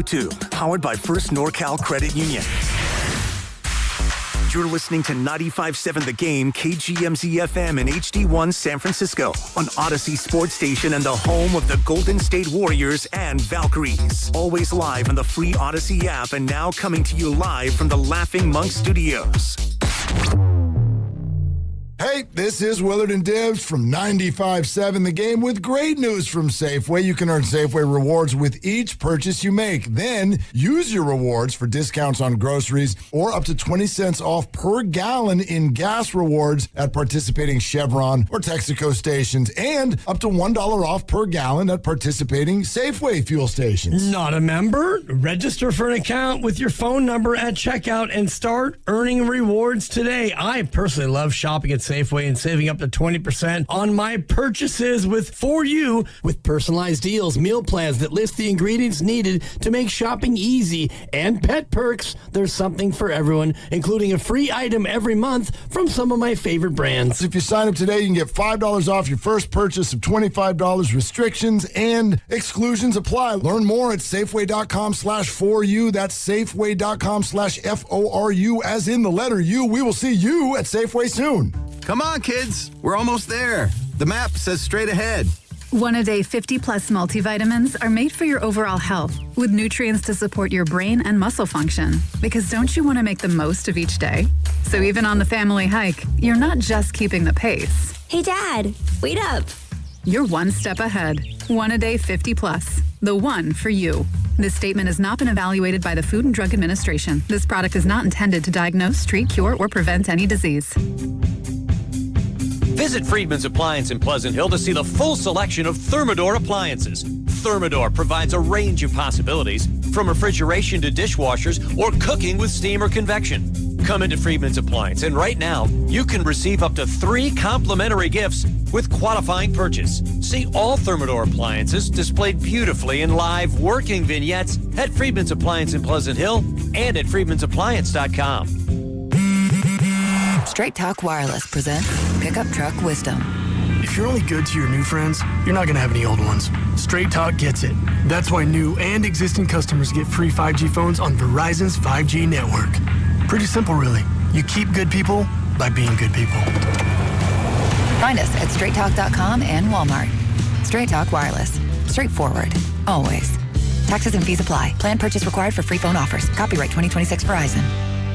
YouTube, powered by First NorCal Credit Union. You're listening to 95.7 The Game, KGMZ-FM and HD1 San Francisco on Odyssey Sports Station and the home of the Golden State Warriors and Valkyries. Always live on the free Odyssey app and now coming to you live from the Laughing Monk Studios. Hey, this is Willard and Dibs from 95.7 The Game with great news from Safeway. You can earn Safeway rewards with each purchase you make. Then use your rewards for discounts on groceries or up to 20 cents off per gallon in gas rewards at participating Chevron or Texaco stations and up to $1 off per gallon at participating Safeway fuel stations. Not a member? Register for an account with your phone number at checkout and start earning rewards today. I personally love shopping at Safeway and saving up to 20% on my purchases for you with personalized deals, meal plans that list the ingredients needed to make shopping easy, and pet perks. There's something for everyone, including a free item every month from some of my favorite brands. If you sign up today, you can get $5 off your first purchase of $25. Restrictions and exclusions apply. Learn more at Safeway.com/4U. That's Safeway.com/FORU, as in the letter U. We will see you at Safeway soon. Come on, kids. We're almost there. The map says straight ahead. One-a-day 50-plus multivitamins are made for your overall health, with nutrients to support your brain and muscle function. Because don't you want to make the most of each day? So even on the family hike, you're not just keeping the pace. Hey, Dad, wait up. You're one step ahead. One-a-day 50-plus. The one for you. This statement has not been evaluated by the Food and Drug Administration. This product is not intended to diagnose, treat, cure, or prevent any disease. Visit Friedman's Appliance in Pleasant Hill to see the full selection of Thermador appliances. Thermador provides a range of possibilities, from refrigeration to dishwashers or cooking with steam or convection. Come into Friedman's Appliance, and right now, you can receive up to 3 complimentary gifts with qualifying purchase. See all Thermador appliances displayed beautifully in live working vignettes at Friedman's Appliance in Pleasant Hill and at friedmansappliance.com. Straight Talk Wireless presents Pickup Truck Wisdom. If you're only good to your new friends, you're not going to have any old ones. Straight Talk gets it. That's why new and existing customers get free 5G phones on Verizon's 5G network. Pretty simple, really. You keep good people by being good people. Find us at straighttalk.com and Walmart. Straight Talk Wireless. Straightforward. Always. Taxes and fees apply. Plan purchase required for free phone offers. Copyright 2026 Verizon.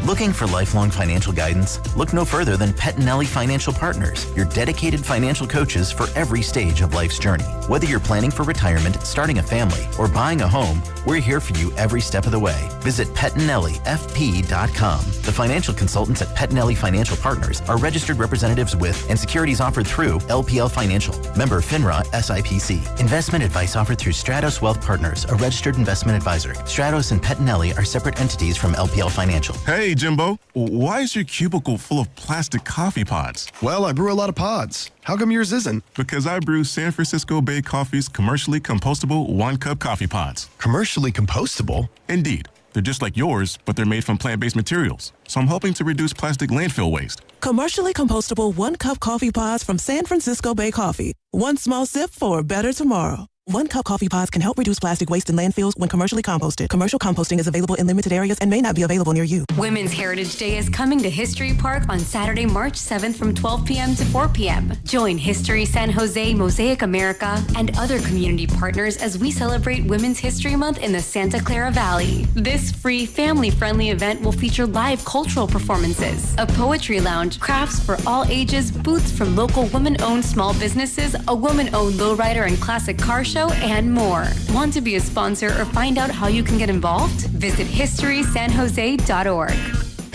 Looking for lifelong financial guidance? Look no further than Pettinelli Financial Partners, your dedicated financial coaches for every stage of life's journey. Whether you're planning for retirement, starting a family, or buying a home, we're here for you every step of the way. Visit PettinelliFP.com. The financial consultants at Pettinelli Financial Partners are registered representatives with and securities offered through LPL Financial. Member FINRA SIPC. Investment advice offered through Stratos Wealth Partners, a registered investment advisor. Stratos and Pettinelli are separate entities from LPL Financial. Hey, Jimbo, why is your cubicle full of plastic coffee pods? Well, I brew a lot of pods. How come yours isn't? Because I brew San Francisco Bay Coffee's commercially compostable 1-cup coffee pods. Commercially compostable? Indeed. They're just like yours, but they're made from plant-based materials. So I'm helping to reduce plastic landfill waste. Commercially compostable 1-cup coffee pods from San Francisco Bay Coffee. One small sip for a better tomorrow. 1-cup coffee pods can help reduce plastic waste in landfills when commercially composted. Commercial composting is available in limited areas and may not be available near you. Women's Heritage Day is coming to History Park on Saturday, March 7th from 12 p.m. to 4 p.m. Join History San Jose, Mosaic America, and other community partners as we celebrate Women's History Month in the Santa Clara Valley. This free, family-friendly event will feature live cultural performances, a poetry lounge, crafts for all ages, booths from local woman-owned small businesses, a woman-owned lowrider and classic car show, and more. Want to be a sponsor or find out how you can get involved? Visit historysanjose.org.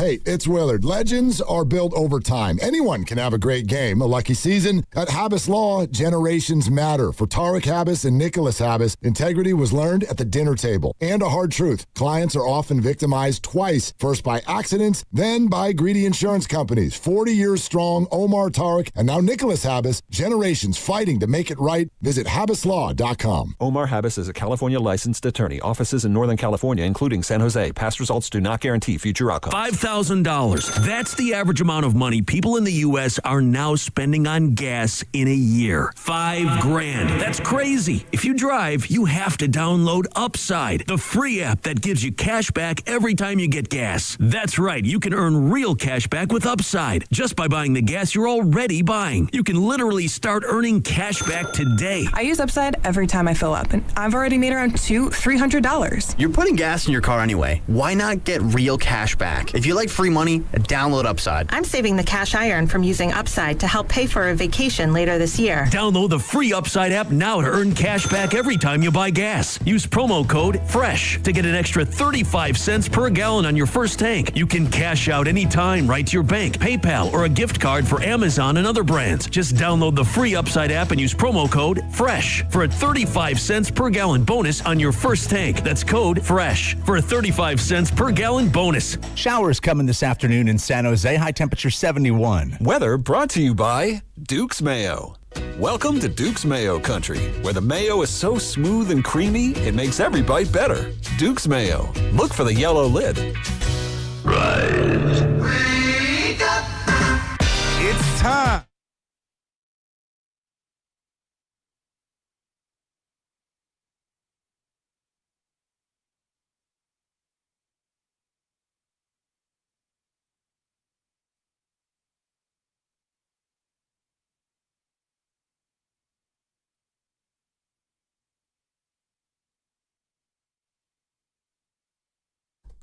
Hey, it's Willard. Legends are built over time. Anyone can have a great game, a lucky season. At Habas Law, generations matter. For Tarek Habas and Nicholas Habas, integrity was learned at the dinner table. And a hard truth, clients are often victimized twice. First by accidents, then by greedy insurance companies. 40 years strong, Omar Tarek, and now Nicholas Habas, generations fighting to make it right. Visit habaslaw.com. Omar Habas is a California licensed attorney. Offices in Northern California, including San Jose. Past results do not guarantee future outcomes. 5,000 $5,000. That's the average amount of money people in the U.S. are now spending on gas in a year. $5,000. That's crazy. If you drive, you have to download Upside, the free app that gives you cash back every time you get gas. That's right. You can earn real cash back with Upside just by buying the gas you're already buying. You can literally start earning cash back today. I use Upside every time I fill up, and I've already made around $300. You're putting gas in your car anyway. Why not get real cash back? If you like free money, download Upside. I'm saving the cash I earn from using Upside to help pay for a vacation later this year. Download the free Upside app now to earn cash back every time you buy gas. Use promo code FRESH to get an extra 35 cents per gallon on your first tank. You can cash out anytime right to your bank, PayPal, or a gift card for Amazon and other brands. Just download the free Upside app and use promo code FRESH for a 35 cents per gallon bonus on your first tank. That's code FRESH for a 35 cents per gallon bonus. Showers coming this afternoon in San Jose. High temperature 71. Weather brought to you by Duke's Mayo. Welcome to Duke's Mayo Country, where the mayo is so smooth and creamy, it makes every bite better. Duke's Mayo. Look for the yellow lid. Rise. It's time.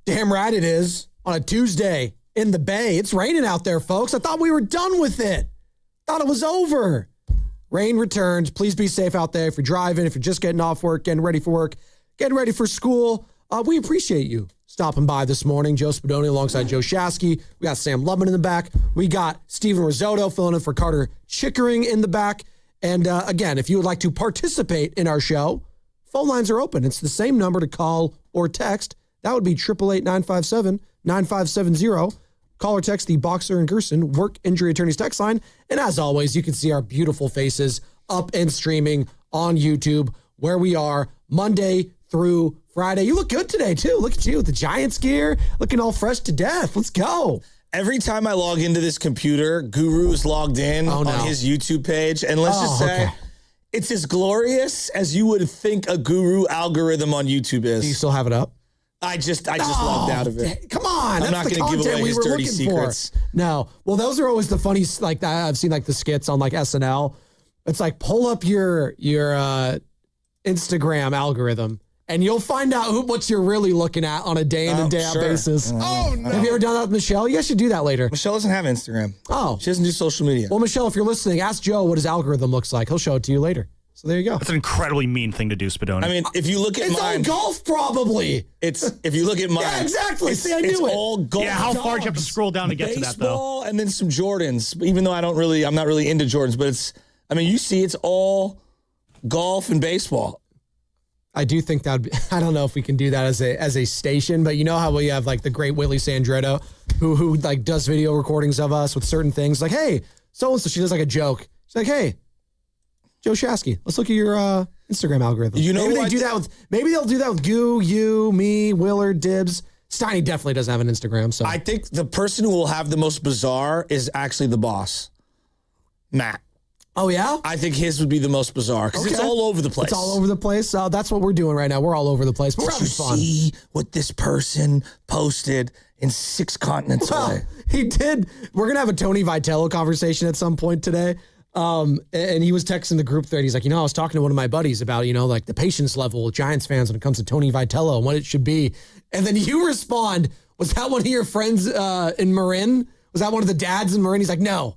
Damn right it is. On a Tuesday in the Bay. It's raining out there, folks. I thought we were done with it. Thought it was over. Rain returns. Please be safe out there if you're driving, if you're just getting off work, getting ready for work, getting ready for school. We appreciate you stopping by this morning. Joe Spadoni alongside Joe Shasky. We got Sam Lubman in the back. We got Steven Risotto filling in for Carter Chickering in the back. And again, if you would like to participate in our show, phone lines are open. It's the same number to call or text. That would be 888-957-9570. Call or text the Boxer and Gerson Work Injury Attorneys text line. And as always, you can see our beautiful faces up and streaming on YouTube, where we are Monday through Friday. You look good today, too. Look at you with the Giants gear, looking all fresh to death. Let's go. Every time I log into this computer, Guru is logged in on his YouTube page. And let's just say, it's as glorious as you would think a Guru algorithm on YouTube is. Do you still have it up? I just logged out of it. Come on. I'm not going to give away his dirty secrets. No. Well, those are always the funny, like I've seen like the skits on like SNL. It's like pull up your Instagram algorithm and you'll find out what you're really looking at on a day in and day out basis. Oh, no. Have you ever done that with Michelle? You guys should do that later. Michelle doesn't have Instagram. Oh. She doesn't do social media. Well, Michelle, if you're listening, ask Joe what his algorithm looks like. He'll show it to you later. So there you go. That's an incredibly mean thing to do, Spadoni. I mean, if you look at it's mine, all golf probably. If you look at mine, yeah, exactly. It's, See, I knew it's it. all golf. Yeah, how far do you have to scroll down to get to that though? Baseball and then some Jordans. Even though I'm not really into Jordans, but it's. I mean, you see, it's all golf and baseball. I do think that I don't know if we can do that as a station, but you know how we have like the great Whitley Sandretto who like does video recordings of us with certain things like, hey, so and so, she does like a joke. She's like, hey, Joe Shasky, let's look at your Instagram algorithm. You know, maybe they'll do that with Goo, you, me, Willard, Dibs. Steiny definitely doesn't have an Instagram. So I think the person who will have the most bizarre is actually the boss, Matt. Oh yeah, I think his would be the most bizarre because it's all over the place. It's all over the place. That's what we're doing right now. We're all over the place, but we're having fun. See what this person posted in 6 continents away. He did. We're gonna have a Tony Vitello conversation at some point today. And he was texting the group thread. He's like, I was talking to one of my buddies about, like the patience level with Giants fans when it comes to Tony Vitello and what it should be. And then you respond, was that one of your friends in Marin? Was that one of the dads in Marin? He's like, no.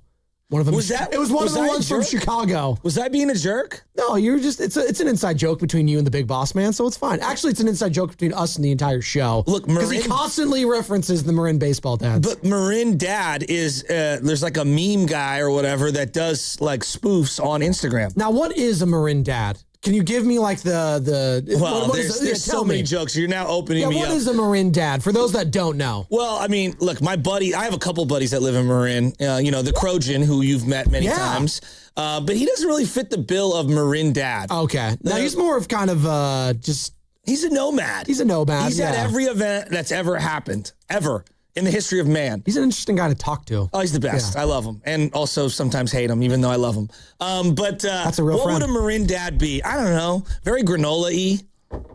One of them. It was one of the ones from Chicago. Was I being a jerk? No, you're just, it's an inside joke between you and the big boss man, so it's fine. Actually, it's an inside joke between us and the entire show. Look, because he constantly references the Marin baseball dads. But Marin dad is, there's like a meme guy or whatever that does like spoofs on Instagram. Now, what is a Marin dad? Can you give me like the well, there's so many jokes. You're now opening me up. What is a Marin dad? For those that don't know. Well, I mean, look, my buddy, I have a couple buddies that live in Marin. The Crojan, who you've met many times. But he doesn't really fit the bill of Marin dad. Okay. Now he's more of kind of just. He's a nomad. He's a nomad. He's at every event that's ever happened, ever. in the history of man. He's an interesting guy to talk to. Oh, he's the best. Yeah. I love him. And also sometimes hate him, even though I love him. That's a real what friend. would a Marin dad be? I don't know. Very granola-y.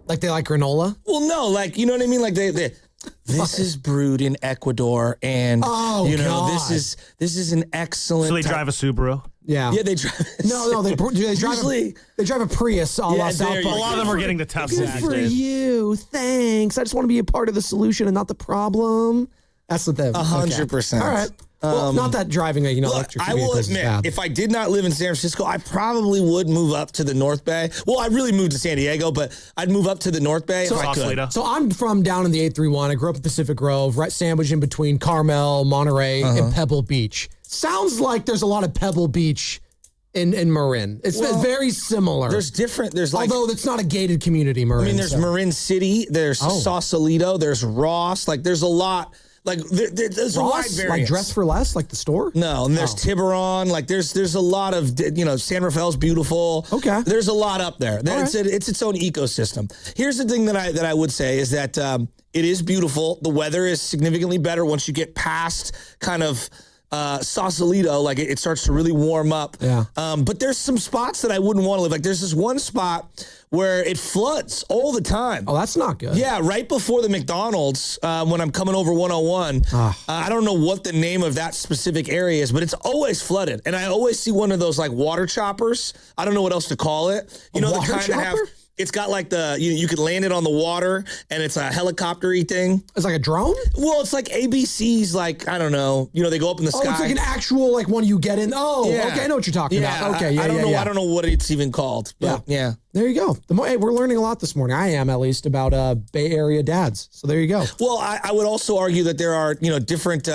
Like they like granola? Well, no, like, you know what I mean? Like this is brewed in Ecuador, and this is an excellent. So they drive a Subaru. Yeah. Yeah, they drive. No, they drive a Prius. A lot of them are getting the Tesla Good these for days. you. Thanks. I just want to be a part of the solution and not the problem. That's what they. 100%. All right. Well, not that driving a electric I will vehicles is admit, bad. if I did not live in San Francisco, I probably would move up to the North Bay. Well, I really moved to San Diego, but I'd move up to the North Bay if I could. So I'm from down in the 831. I grew up in Pacific Grove, right sandwiched in between Carmel, Monterey, and Pebble Beach. Sounds like there's a lot of Pebble Beach in Marin. It's very similar. Although it's not a gated community, Marin. I mean, there's Marin City, there's Sausalito, there's Ross. Like, there's a lot. Like, there's a wide variance. Like Dress for Less, like the store? No, and there's Tiburon. Like, there's a lot of, San Rafael's beautiful. Okay. There's a lot up there. It's its own ecosystem. Here's the thing that I would say is that it is beautiful. The weather is significantly better once you get past kind of Sausalito. Like, it starts to really warm up. Yeah. But there's some spots that I wouldn't want to live. Like, there's this one spot where it floods all the time. Oh, that's not good. Yeah, right before the McDonald's, when I'm coming over 101. I don't know what the name of that specific area is, but it's always flooded. And I always see one of those, like, water choppers. I don't know what else to call it. You know, the kind that have... It's got like you could land it on the water, and it's a helicopter-y thing. It's like a drone? Well, it's like ABC's, like, I don't know. They go up in the sky. Oh, it's like an actual, like, one you get in. Oh, Yeah. okay, I know what you're talking about. Okay, I don't know what it's even called. But yeah. There you go. Hey, we're learning a lot this morning. I am, at least, about Bay Area dads. So there you go. Well, I would also argue that there are, different...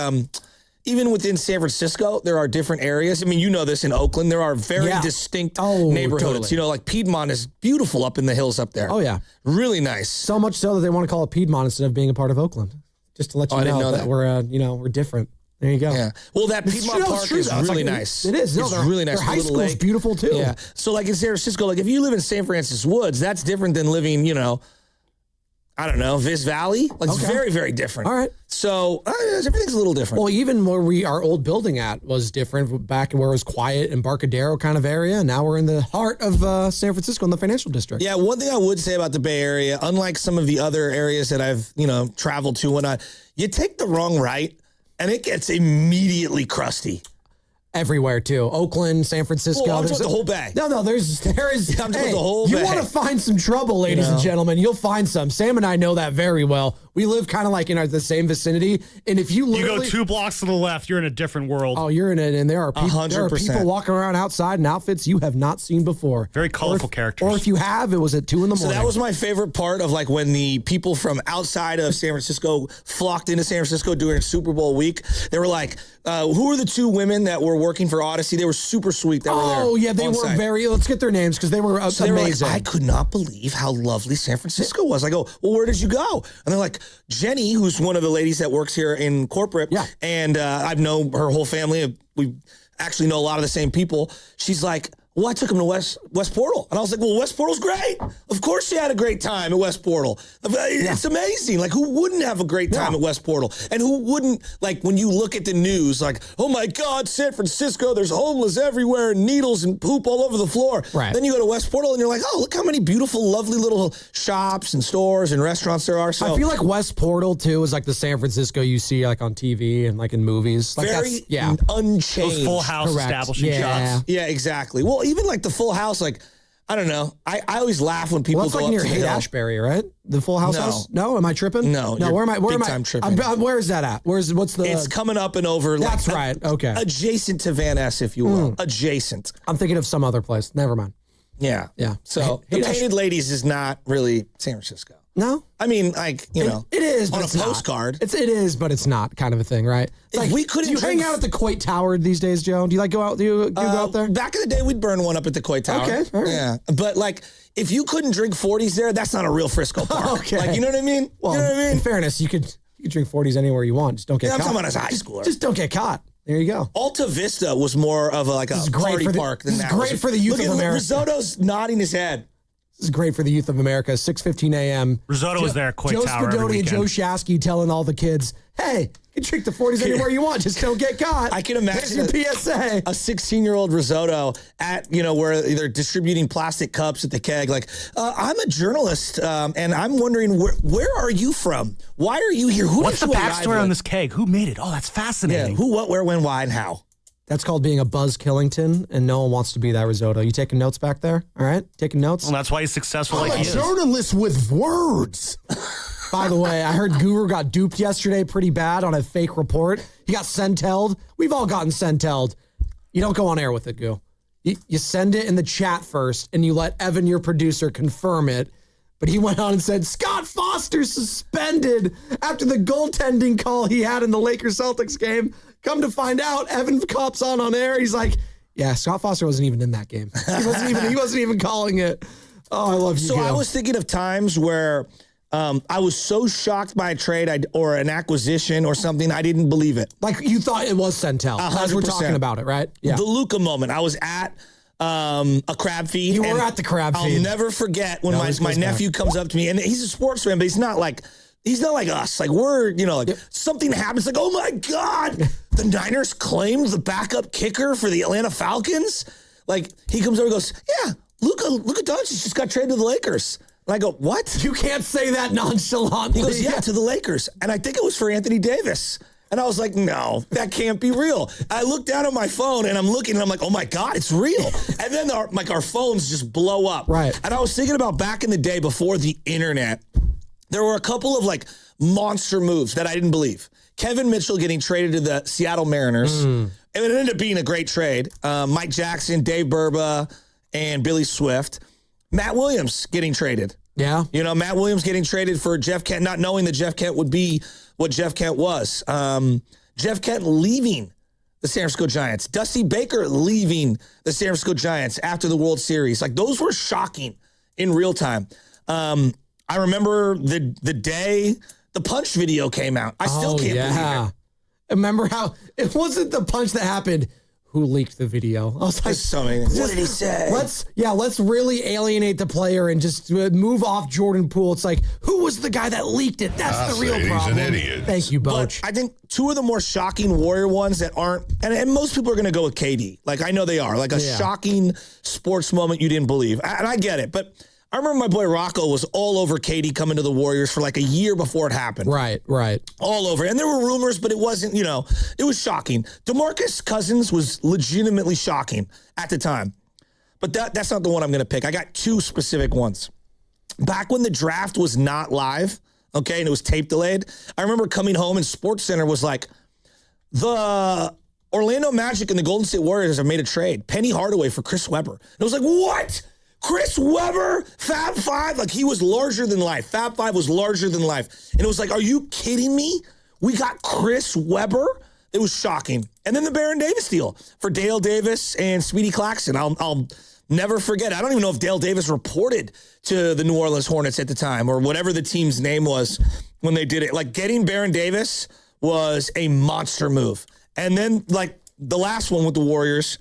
even within San Francisco, there are different areas. I mean, you know this in Oakland. There are very distinct neighborhoods. Totally. Like Piedmont is beautiful up in the hills up there. Oh, yeah. Really nice. So much so that they want to call it Piedmont instead of being a part of Oakland. Just to let you know that we're different. There you go. Yeah. Well, that Piedmont Park is really nice. It is. It's really nice. Their high school is beautiful, too. Yeah. So, like in San Francisco, like if you live in San Francis Woods, that's different than living, I don't know, Viz Valley. Like, it's very, very different. All right. So everything's a little different. Well, even where our old building at was different back where it was quiet in Embarcadero kind of area. Now we're in the heart of San Francisco in the financial district. Yeah, one thing I would say about the Bay Area, unlike some of the other areas that I've, traveled to, you take the wrong right and it gets immediately crusty. Everywhere too. Oakland, San Francisco. Well, I'm talking the whole Bay. No, there is. I'm talking the whole Bay. You want to find some trouble, ladies and gentlemen, you'll find some. Sam and I know that very well. We live kind of like in the same vicinity, and if you go 2 blocks to the left, you're in a different world. Oh, you're in it, and there are people. 100%. There are people walking around outside in outfits you have not seen before. Very colorful characters. Or if you have, it was at 2 a.m. So that was my favorite part of like when the people from outside of San Francisco flocked into San Francisco during Super Bowl week. They were like, who are the 2 women that were working for Odyssey? They were super sweet. That were there. Oh, yeah, they were very. Let's get their names because they were so amazing. They were like, I could not believe how lovely San Francisco was. I go, well, where did you go? And they're like, Jenny, who's one of the ladies that works here in corporate, and I've known her whole family. We actually know a lot of the same people. She's like, well, I took him to West Portal. And I was like, well, West Portal's great. Of course you had a great time at West Portal. It's amazing. Like, who wouldn't have a great time at West Portal? And who wouldn't, like, when you look at the news, like, oh, my God, San Francisco, there's homeless everywhere and needles and poop all over the floor. Right. Then you go to West Portal and you're like, oh, look how many beautiful, lovely little shops and stores and restaurants there are. So I feel like West Portal, too, is like the San Francisco you see, like, on TV and, like, in movies. Like very unchanged. Those Full House establishing shots. Yeah, exactly. Well, even like the Full House, like, I don't know. I always laugh when people go up like near to the hill. Ashbury, right? The Full House house? No, am I tripping? No, where am I? Where am I? time tripping. Where is that at? What's the? It's coming up and over. That's like, right. Okay. Adjacent to Van Ness, if you will. Adjacent. I'm thinking of some other place. Never mind. Yeah. Yeah. So the Painted Ladies is not really San Francisco. No, I mean, like, you know, it is on but a it's postcard. It is, but it's not kind of a thing, right? It's like, we couldn't do you hang out at the Coit Tower these days, Joe? Do you like go out? Do you go out there? Back in the day, we'd burn one up at the Coit Tower. Okay, all right. Yeah, but like, if you couldn't drink 40s there, that's not a real Frisco park. Okay, like, you know what I mean? Well, you know what I mean? In fairness, you could drink 40s anywhere you want. Just don't get caught. I'm talking about as a high schooler. Just don't get caught. There you go. Alta Vista was more of a park than that. This is great for the youth of America. Risotto's nodding his head. This is great for the youth of America. 6:15 a.m. Risotto was there at Coit Joe Tower every Spadoni and weekend. Joe Shasky telling all the kids, hey, you can drink the 40s anywhere you want. Just don't get caught. I can imagine your PSA. A 16-year-old risotto at, where they're distributing plastic cups at the keg. Like, I'm a journalist, and I'm wondering, where are you from? Why are you here? What's the backstory on this keg? Who made it? Oh, that's fascinating. Yeah, who, what, where, when, why, and how. That's called being a Buzz Killington, and no one wants to be that risotto. You taking notes back there? All right? Taking notes? Well, that's why he's successful I'm like he a is. journalist with words. By the way, I heard Guru got duped yesterday pretty bad on a fake report. He got sentelled. We've all gotten sentelled. You don't go on air with it, Gu. You send it in the chat first, and you let Evan, your producer, confirm it. But he went on and said, Scott Foster suspended after the goaltending call he had in the Lakers-Celtics game. Come to find out, Evan cops on air. He's like, yeah, Scott Foster wasn't even in that game. He wasn't even calling it. Oh, I love you, So Gil. I was thinking of times where I was so shocked by a trade or an acquisition or something, I didn't believe it. Like you thought it was Centel, as we're talking about it, right? Yeah. The Luka moment. I was at a crab feed. You were at the crab feed. I'll never forget when my nephew comes up to me, and he's a sports fan, but he's not like us. Like we're, something happens, like, oh my God, the Niners claimed the backup kicker for the Atlanta Falcons. Like he comes over and goes, yeah, Luka Doncic just got traded to the Lakers. And I go, what? You can't say that nonchalantly. He goes, yeah, to the Lakers. And I think it was for Anthony Davis. And I was like, no, that can't be real. I look down at my phone and I'm looking and I'm like, oh my God, it's real. And then our phones just blow up. Right. And I was thinking about back in the day before the internet, there were a couple of like monster moves that I didn't believe. Kevin Mitchell getting traded to the Seattle Mariners. And it ended up being a great trade. Mike Jackson, Dave Burba, and Billy Swift. Matt Williams getting traded. Yeah. Matt Williams getting traded for Jeff Kent, not knowing that Jeff Kent would be what Jeff Kent was. Jeff Kent leaving the San Francisco Giants. Dusty Baker leaving the San Francisco Giants after the World Series. Like, those were shocking in real time. I remember the day the punch video came out. I still can't believe it. Remember how it wasn't the punch that happened. Who leaked the video? I was like, what did he say? Let's really alienate the player and just move off Jordan Poole. It's like, who was the guy that leaked it? That's the real problem. He's an idiot. Thank you, Boach. But I think two of the more shocking Warrior ones that aren't, and most people are going to go with KD. Like, I know they are. Like a shocking sports moment you didn't believe. And I get it. But I remember my boy Rocco was all over KD coming to the Warriors for like a year before it happened. Right. All over. And there were rumors, but it wasn't, it was shocking. DeMarcus Cousins was legitimately shocking at the time. But that's not the one I'm going to pick. I got two specific ones. Back when the draft was not live, okay, and it was tape delayed, I remember coming home and SportsCenter was like, the Orlando Magic and the Golden State Warriors have made a trade. Penny Hardaway for Chris Webber. And I was like, what? Chris Webber, Fab Five, like he was larger than life. Fab Five was larger than life. And it was like, are you kidding me? We got Chris Webber? It was shocking. And then the Baron Davis deal for Dale Davis and Speedy Claxton. I'll never forget. I don't even know if Dale Davis reported to the New Orleans Hornets at the time or whatever the team's name was when they did it. Like getting Baron Davis was a monster move. And then like the last one with the Warriors,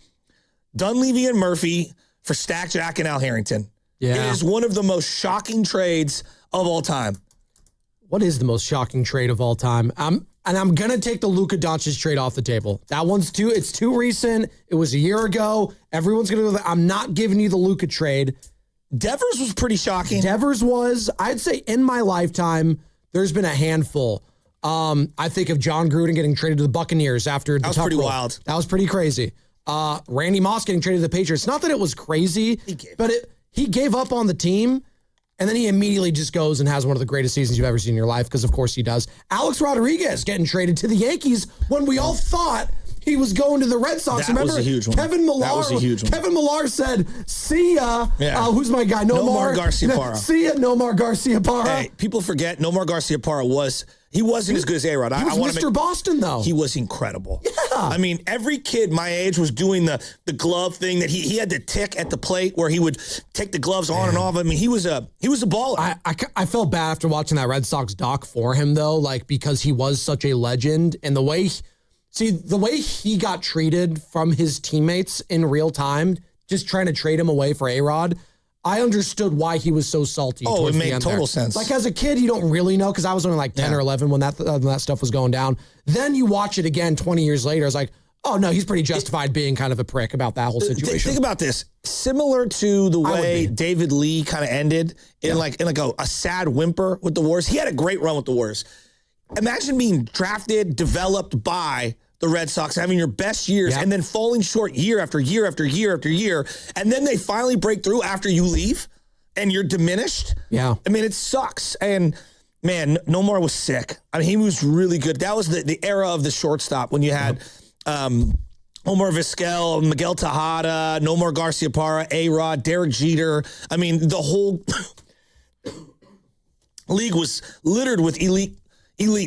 Dunleavy and Murphy for Stack Jack and Al Harrington. Yeah. It is one of the most shocking trades of all time. What is the most shocking trade of all time? I'm going to take the Luka Doncic trade off the table. That one's it's too recent. It was a year ago. Everyone's going to go, I'm not giving you the Luka trade. Devers was pretty shocking. Devers was, I'd say in my lifetime, there's been a handful. I think of John Gruden getting traded to the Buccaneers after the That was tough pretty roll. wild. That was pretty crazy. Randy Moss getting traded to the Patriots. Not that it was crazy, but he gave up on the team, and then he immediately just goes and has one of the greatest seasons you've ever seen in your life, because of course he does. Alex Rodriguez getting traded to the Yankees when we all thought he was going to the Red Sox. That was a huge one. Kevin Millar, That was a huge one. Kevin Millar said, see ya. Yeah. Who's my guy? Nomar Garciaparra. See ya, Nomar Garciaparra. Hey, people forget Nomar Garciaparra wasn't as good as A-Rod. He was Mr. Boston, though. He was incredible. Yeah. I mean, every kid my age was doing the glove thing that he had to tick at the plate where he would take the gloves on and off. I mean, he was a baller. I felt bad after watching that Red Sox doc for him, though, like because he was such a legend, and the way he got treated from his teammates in real time, just trying to trade him away for A-Rod, I understood why he was so salty. Oh, towards it the made end total there. sense. Like as a kid, you don't really know because I was only like 10 or 11 when that stuff was going down. Then you watch it again 20 years later. I was like, oh no, he's pretty justified being kind of a prick about that whole situation. Think about this. Similar to the way David Lee kind of ended in like a sad whimper with the Warriors. He had a great run with the Warriors. Imagine being drafted, developed by the Red Sox, having your best years, and then falling short year after year after year after year, and then they finally break through after you leave, and you're diminished. Yeah. I mean, it sucks. And, man, Nomar was sick. I mean, he was really good. That was the era of the shortstop when you had Omar Vizquel, Miguel Tejada, Nomar Garciaparra, A-Rod, Derek Jeter. I mean, the whole league was littered with elite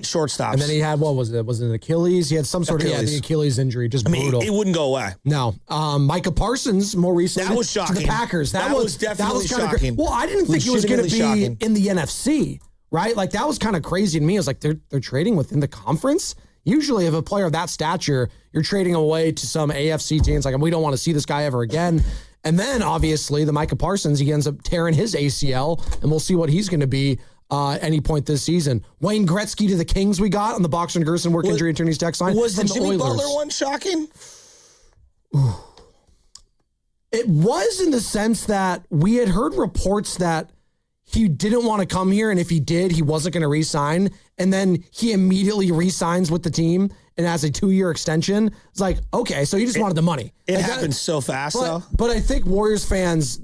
shortstops. And then he had, what was it? Was it an Achilles? He had some sort of the Achilles injury, just brutal. It wouldn't go away. No. Micah Parsons, more recently. That was shocking. To the Packers. That was definitely shocking. Well, I didn't think he was going to be shocking. in the NFC, right? Like, that was kind of crazy to me. I was like, they're trading within the conference? Usually, if a player of that stature, you're trading away to some AFC teams, like, we don't want to see this guy ever again. And then, obviously, the Micah Parsons, he ends up tearing his ACL, and we'll see what he's going to be any point this season. Wayne Gretzky to the Kings we got on the Boxer and Gerson work injury attorney's text line. Was the Jimmy Oilers. Butler one shocking? It was in the sense that we had heard reports that he didn't want to come here, and if he did, he wasn't going to re-sign. And then he immediately re-signs with the team and has a 2-year extension. It's like, okay, so he just wanted the money. It happened so fast, though. But I think Warriors fans,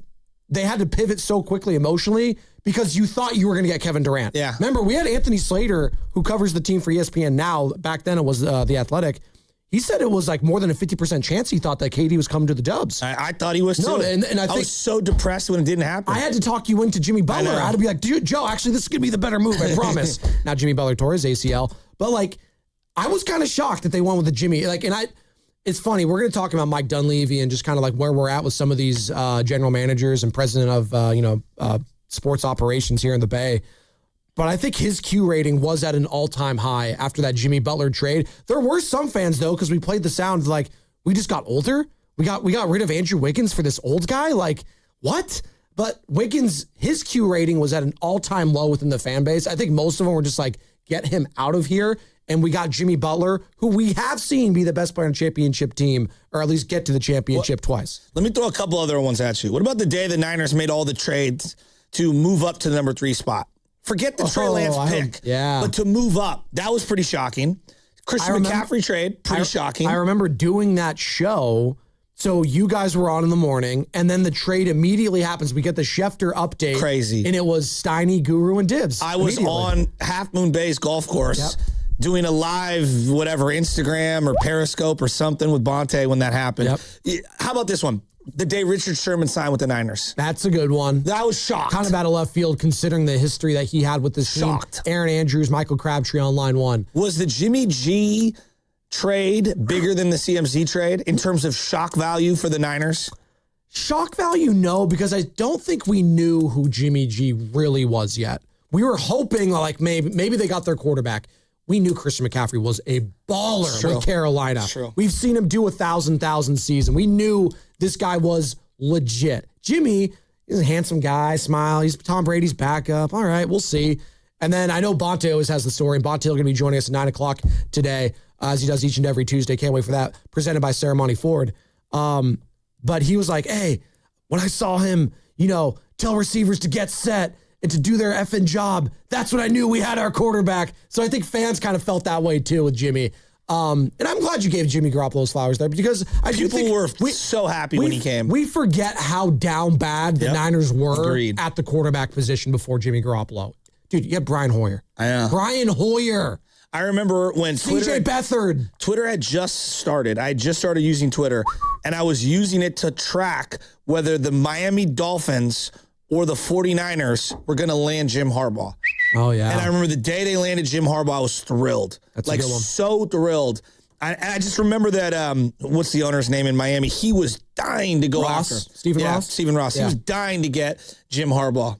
they had to pivot so quickly emotionally because you thought you were going to get Kevin Durant. Yeah. Remember, we had Anthony Slater, who covers the team for ESPN now. Back then, it was The Athletic. He said it was like more than a 50% chance he thought that KD was coming to the Dubs. I thought he was too. No, and I think, was so depressed when it didn't happen. I had to talk you into Jimmy Butler. I had to be like, dude, Joe, actually, this is going to be the better move, I promise. Now Jimmy Butler tore his ACL. But like, I was kind of shocked that they went with the Jimmy. Like, and it's funny, we're going to talk about Mike Dunleavy and just kind of like where we're at with some of these general managers and president of, sports operations here in the Bay. But I think his Q rating was at an all-time high after that Jimmy Butler trade. There were some fans, though, because we played the sound like, we just got older. We got rid of Andrew Wiggins for this old guy. Like, what? But Wiggins, his Q rating was at an all-time low within the fan base. I think most of them were just like, get him out of here. And we got Jimmy Butler, who we have seen be the best player on a championship team, or at least get to the championship twice. Let me throw a couple other ones at you. What about the day the Niners made all the trades to move up to the number 3 spot? Forget the Trey Lance pick. But to move up, that was pretty shocking. Christian McCaffrey trade, pretty shocking. I remember doing that show. So you guys were on in the morning, and then the trade immediately happens. We get the Schefter update. Crazy. And it was Steiny, Guru, and Dibs. I was on Half Moon Bay's golf course doing a live, Instagram or Periscope or something with Bonte when that happened. How about this one? The day Richard Sherman signed with the Niners. That's a good one. That was shocked. Kind of out of left field considering the history that he had with this team. Aaron Andrews, Michael Crabtree on line 1. Was the Jimmy G trade bigger than the CMC trade in terms of shock value for the Niners? Shock value, no, because I don't think we knew who Jimmy G really was yet. We were hoping like maybe they got their quarterback. We knew Christian McCaffrey was a baller with Carolina. We've seen him do 1,000 season. We knew this guy was legit. Jimmy is a handsome guy, smile. He's Tom Brady's backup. All right, we'll see. And then I know Bonte always has the story, and Bonte is going to be joining us at 9 o'clock today, as he does each and every Tuesday. Can't wait for that. Presented by Ceremony Ford. But he was like, hey, when I saw him, tell receivers to get set and to do their effing job, that's when I knew we had our quarterback. So I think fans kind of felt that way too with Jimmy. And I'm glad you gave Jimmy Garoppolo his flowers there because people were so happy when he came. We forget how down bad the Niners were at the quarterback position before Jimmy Garoppolo. Dude, you had Brian Hoyer. I know. Brian Hoyer. I remember when CJ Beathard. Twitter had just started. I had just started using Twitter, and I was using it to track whether the Miami Dolphins or the 49ers were going to land Jim Harbaugh. Oh, yeah. And I remember the day they landed Jim Harbaugh, I was thrilled. That's a good one. So thrilled. I just remember that, what's the owner's name in Miami? He was dying to go after. Stephen Ross? Stephen Ross. Yeah. He was dying to get Jim Harbaugh.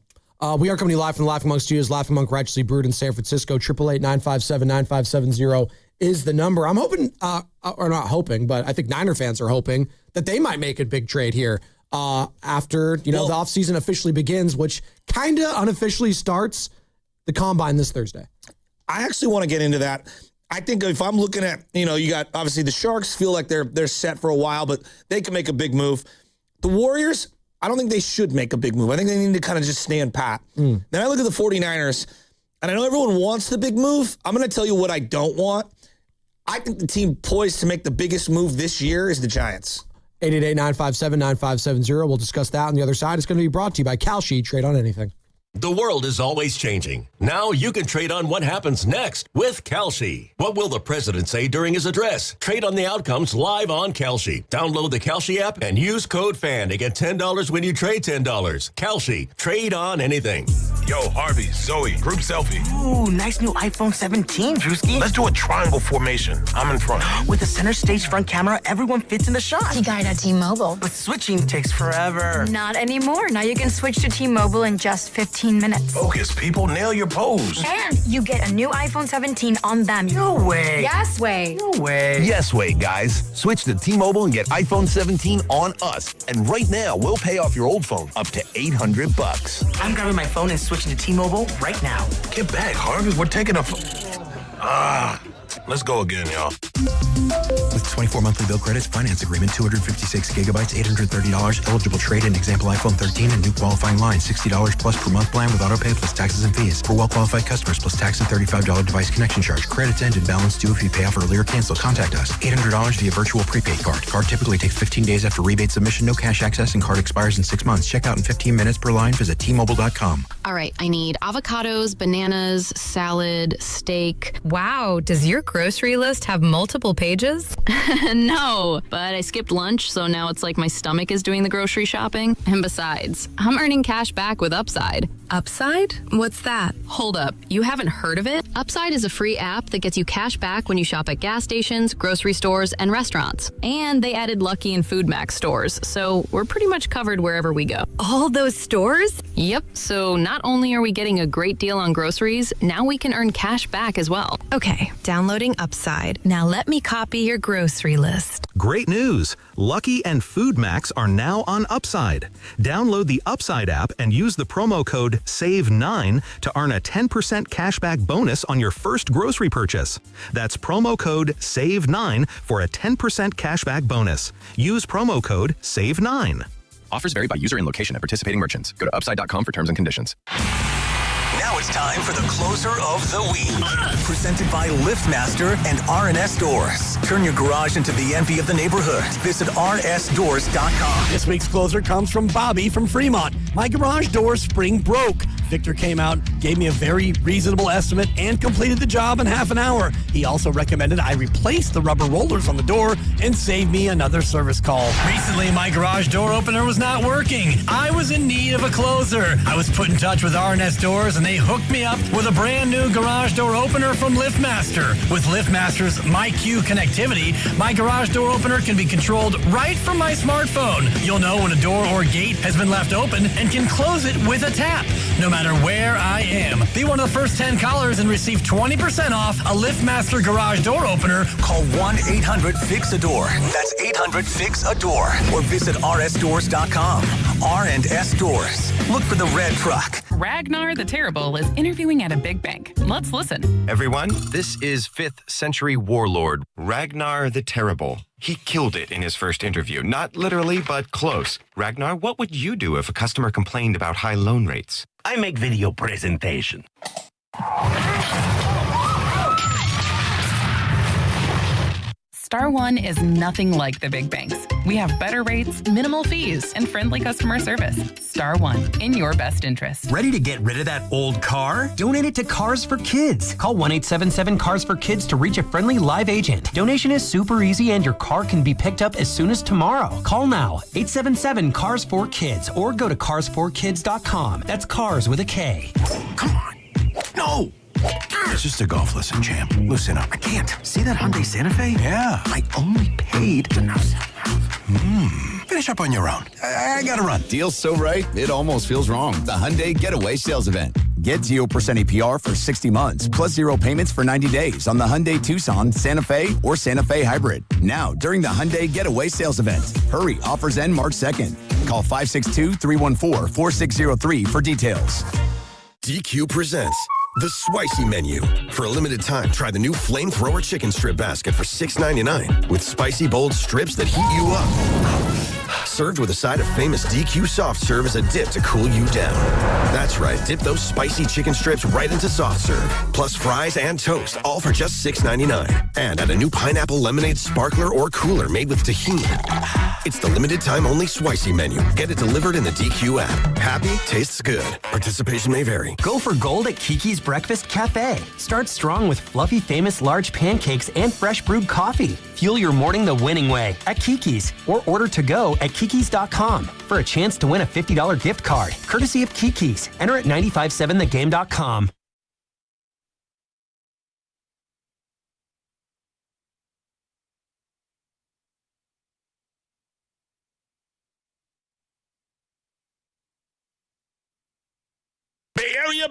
We are coming to you live from the Laughing Monk Studios. Laughing Monk Righteously Brewed in San Francisco. 888-957-9570 is the number. I'm hoping, or not hoping, but I think Niner fans are hoping that they might make a big trade here. after, the offseason officially begins, which kind of unofficially starts the combine this Thursday. I actually want to get into that. I think if I'm looking at, you got obviously the Sharks feel like they're set for a while, but they can make a big move. The Warriors, I don't think they should make a big move. I think they need to kind of just stand pat. Then I look at the 49ers, and I know everyone wants the big move. I'm going to tell you what I don't want. I think the team poised to make the biggest move this year is the Giants. 888-957-9570. We'll discuss that on the other side. It's going to be brought to you by Kalshi. Trade on anything. The world is always changing. Now you can trade on what happens next with Kalshi. What will the president say during his address? Trade on the outcomes live on Kalshi. Download the Kalshi app and use code FAN to get $10 when you trade $10. Kalshi. Trade on anything. Yo, Harvey, Zoe, group selfie. Ooh, nice new iPhone 17, Drewski. Let's do a triangle formation. I'm in front. With the center stage front camera, everyone fits in the shot. You got it at T-Mobile. But switching takes forever. Not anymore. Now you can switch to T-Mobile in just 15 minutes. Focus, people. Nail your pose. And you get a new iPhone 17 on them. No way. Yes way. No way. Yes way, guys. Switch to T-Mobile and get iPhone 17 on us. And right now, we'll pay off your old phone up to $800. I'm grabbing my phone and switching to T-Mobile right now. Get back, Harvey. We're taking a... Let's go again, y'all. With 24 monthly bill credits, finance agreement, 256 gigabytes, $830, eligible trade-in, example iPhone 13 and new qualifying line, $60 plus per month plan with auto pay plus taxes and fees. For well-qualified customers, plus tax and $35 device connection charge. Credits end and balance due if you pay off early or cancel. Contact us. $800 via virtual prepaid card. Card typically takes 15 days after rebate submission. No cash access and card expires in 6 months. Check out in 15 minutes per line. Visit T-Mobile.com. All right, I need avocados, bananas, salad, steak. Wow, does your grocery list have multiple pages? No, but I skipped lunch, so now it's like my stomach is doing the grocery shopping. And besides, I'm earning cash back with Upside. Upside? What's that? Hold up, you haven't heard of it? Upside is a free app that gets you cash back when you shop at gas stations, grocery stores, and restaurants. And they added Lucky and Food Max stores, so we're pretty much covered wherever we go. All those stores? Yep, so not only are we getting a great deal on groceries, now we can earn cash back as well. Okay, downloading Upside. Now let me copy your grocery list. Great news! Lucky and Food Max are now on Upside. Download the Upside app and use the promo code SAVE9 to earn a 10% cashback bonus on your first grocery purchase. That's promo code SAVE9 for a 10% cashback bonus. Use promo code SAVE9. Offers vary by user and location at participating merchants. Go to upside.com for terms and conditions. Now it's time for the closer of the week. Presented by LiftMaster and R&S Doors. Turn your garage into the envy of the neighborhood. Visit rsdoors.com. This week's closer comes from Bobby from Fremont. My garage door spring broke. Victor came out, gave me a very reasonable estimate, and completed the job in half an hour. He also recommended I replace the rubber rollers on the door and save me another service call. Recently, my garage door opener was not working. I was in need of a closer. I was put in touch with R&S Doors, and they hooked me up with a brand new garage door opener from LiftMaster. With LiftMaster's MyQ connectivity, my garage door opener can be controlled right from my smartphone. You'll know when a door or gate has been left open and can close it with a tap, no matter where I am. Be one of the first 10 callers and receive 20% off a LiftMaster garage door opener. Call 1-800-FIX-A-DOOR. That's 800-FIX-A-DOOR. Or visit rsdoors.com. R&S Doors. Look for the red truck. Ragnar the Terrible is interviewing at a big bank. Let's listen. Everyone, this is 5th century warlord Ragnar the Terrible. He killed it in his first interview. Not literally, but close. Ragnar, what would you do if a customer complained about high loan rates? I make video presentation. Star One is nothing like the big banks. We have better rates, minimal fees, and friendly customer service. Star One, in your best interest. Ready to get rid of that old car? Donate it to Cars for Kids. Call 1-877-CARS-FOR-KIDS to reach a friendly live agent. Donation is super easy and your car can be picked up as soon as tomorrow. Call now, 877-CARS-FOR-KIDS, or go to carsforkids.com. That's cars with a K. Come on. No. It's just a golf lesson, champ. Listen up. I can't. See that Hyundai Santa Fe? Yeah. I only paid. Finish up on your own. I gotta run. Deal's so right, it almost feels wrong. The Hyundai Getaway Sales Event. Get 0% APR for 60 months, plus 0 payments for 90 days on the Hyundai Tucson, Santa Fe, or Santa Fe Hybrid. Now, during the Hyundai Getaway Sales Event. Hurry, offers end March 2nd. Call 562-314-4603 for details. DQ presents The Spicy Menu. For a limited time, try the new Flamethrower Chicken Strip Basket for $6.99 with spicy, bold strips that heat you up. Served with a side of famous DQ soft serve as a dip to cool you down. That's right, dip those spicy chicken strips right into soft serve, plus fries and toast, all for just $6.99. And add a new pineapple lemonade sparkler or cooler made with tahini. It's the limited time only Spicy Menu. Get it delivered in the DQ app. Happy tastes good. Participation may vary. Go for gold at Kiki's Breakfast Cafe. Start strong with fluffy, famous large pancakes and fresh brewed coffee. Fuel your morning the winning way at Kiki's or order to go at Kikis.com for a chance to win a $50 gift card, courtesy of Kiki's. Enter at 957thegame.com.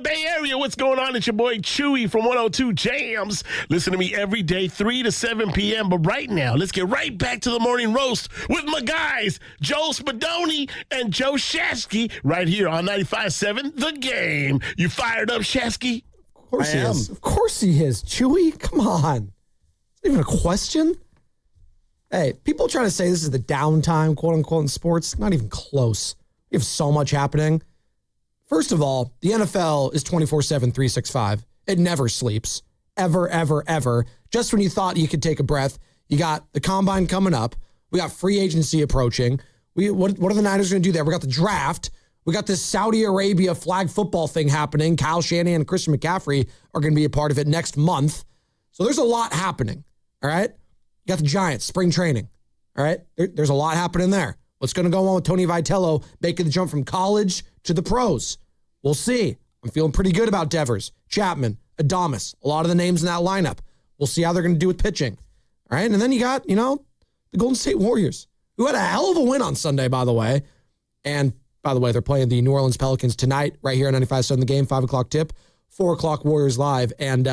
Bay Area, what's going on? It's your boy Chewy from 102 Jams. Listen to me every day, 3 to 7 p.m. But right now, let's get right back to the morning roast with my guys, Joel Spadoni and Joe Shasky, right here on 95.7 The Game. You fired up, Shasky? Of course he is. Of course he is. Chewy, come on. It's not even a question. Hey, people trying to say this is the downtime, quote unquote, in sports. Not even close. We have so much happening. First of all, the NFL is 24/7, 365. It never sleeps. Ever, ever, ever. Just when you thought you could take a breath, you got the combine coming up. We got free agency approaching. What are the Niners going to do there? We got the draft. We got this Saudi Arabia flag football thing happening. Kyle Shanahan and Christian McCaffrey are going to be a part of it next month. So there's a lot happening, all right? You got the Giants, spring training, all right? There's a lot happening there. What's going to go on with Tony Vitello making the jump from college to the pros? We'll see. I'm feeling pretty good about Devers, Chapman, Adames, a lot of the names in that lineup. We'll see how they're going to do with pitching. All right, and then you got, the Golden State Warriors, who had a hell of a win on Sunday, by the way. And, by the way, they're playing the New Orleans Pelicans tonight, right here on 95.7 The Game, 5 o'clock tip, 4 o'clock Warriors Live. And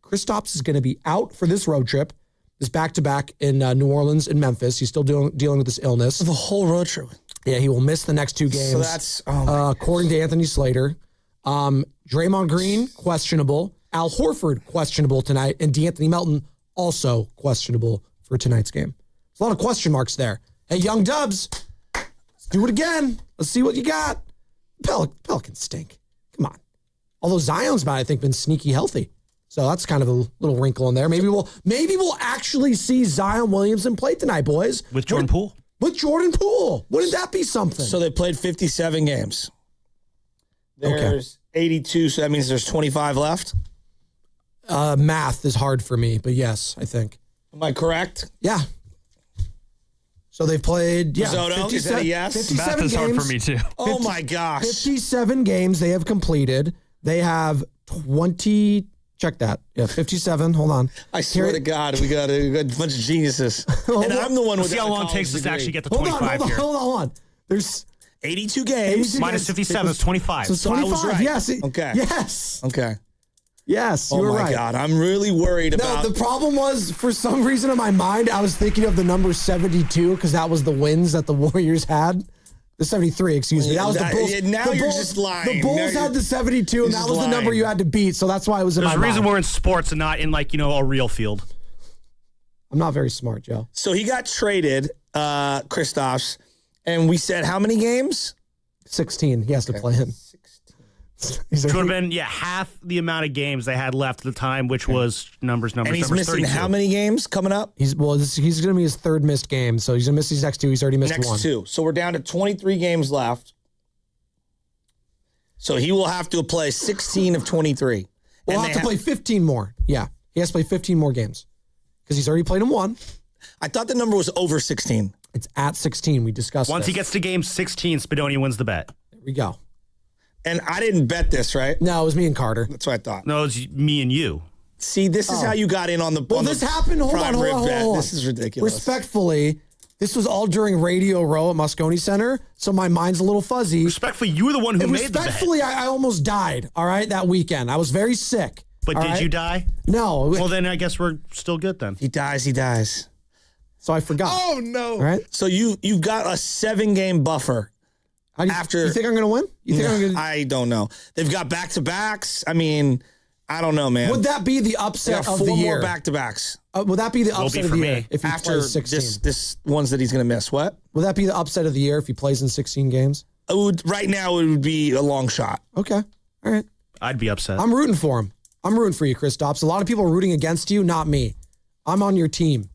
Kristaps is going to be out for this road trip, this back-to-back in New Orleans and Memphis. He's still dealing with this illness. The whole road trip. Yeah, he will miss the next 2 games. So that's, according to Anthony Slater. Draymond Green, questionable. Al Horford, questionable tonight. And DeAnthony Melton, also questionable for tonight's game. There's a lot of question marks there. Hey, Young Dubs, let's do it again. Let's see what you got. Pelicans stink. Come on. Although Zion's I think, been sneaky healthy. So that's kind of a little wrinkle in there. Maybe we'll actually see Zion Williamson play tonight, boys. With Jordan Poole? With Jordan Poole. Wouldn't that be something? So they played 57 games. There's 82, so that means there's 25 left? Math is hard for me, but yes, I think. Am I correct? Yeah. So they've played, Zoto, is that a yes? 57 Math is games. hard for me, too. Oh, my gosh. 57 games they have completed. They have 20... Check that. Yeah, 57. Hold on. I swear to God, we got a bunch of geniuses. And I'm the one with see how long it takes us to actually get to 25 here. Hold on. There's 82 games. Minus 57 is 25. So 25, I was right. Yes. Okay. Yes. Okay. Yes, you were right. Oh, my God. I'm really worried about... No, the problem was, for some reason in my mind, I was thinking of the number 72 because that was the wins that the Warriors had. The 73, excuse me. That was the Bulls. Now you're just lying. The Bulls had the 72, and that was the number you had to beat, so that's why it was in my mind. There's a reason we're in sports and not in, a real field. I'm not very smart, Joe. So he got traded, Kristaps, and we said how many games? 16 he has to play in. 16. Which would have been, half the amount of games they had left at the time, which was numbers. And he's missing 32. How many games coming up? He's going to be his third missed game, so he's going to miss these next 2. He's already missed one. Next 2. So we're down to 23 games left. So he will have to play 16 of 23. We'll have to play 15 more. Yeah, he has to play 15 more games because he's already played in 1. I thought the number was over 16. It's at 16. We discussed Once he gets to game 16, Spadoni wins the bet. There we go. And I didn't bet this, right? No, it was me and Carter. That's what I thought. No, it's me and you. See, this is how you got in on the Well, this happened. Hold on. This is ridiculous. Respectfully, This was all during Radio Row at Moscone Center, so my mind's a little fuzzy. Respectfully, you were the one who made the bet. Respectfully, I almost died, all right, that weekend. I was very sick. But did you die? No. Well, then I guess we're still good then. He dies. So I forgot. Oh, no. All right. So you've got a 7-game buffer. After you think I'm going to win? You think I'm going to? I don't know. They've got back-to-backs. I mean, I don't know, man. Would that be the upset of the year? 4 more back-to-backs. Would that be the upset of the year if he after plays 16? this ones that he's going to miss? What? Would that be the upset of the year if he plays in 16 games? Right now, it would be a long shot. Okay. All right. I'd be upset. I'm rooting for him. I'm rooting for you, Chris Dobbs. A lot of people are rooting against you, not me. I'm on your team.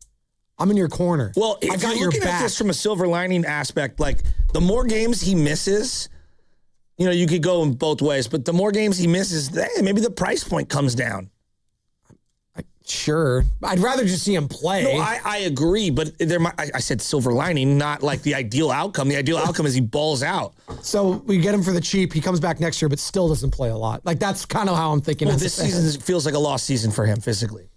I'm in your corner. Well, I if got you're your looking back. at this from a silver lining aspect, like the more games he misses, you could go in both ways, but the more games he misses, maybe the price point comes down. Sure. I'd rather just see him play. No, I agree, but I said silver lining, not like the ideal outcome. The ideal outcome is he balls out. So we get him for the cheap. He comes back next year, but still doesn't play a lot. Like, that's kind of how I'm thinking. Well, this season feels like a lost season for him physically.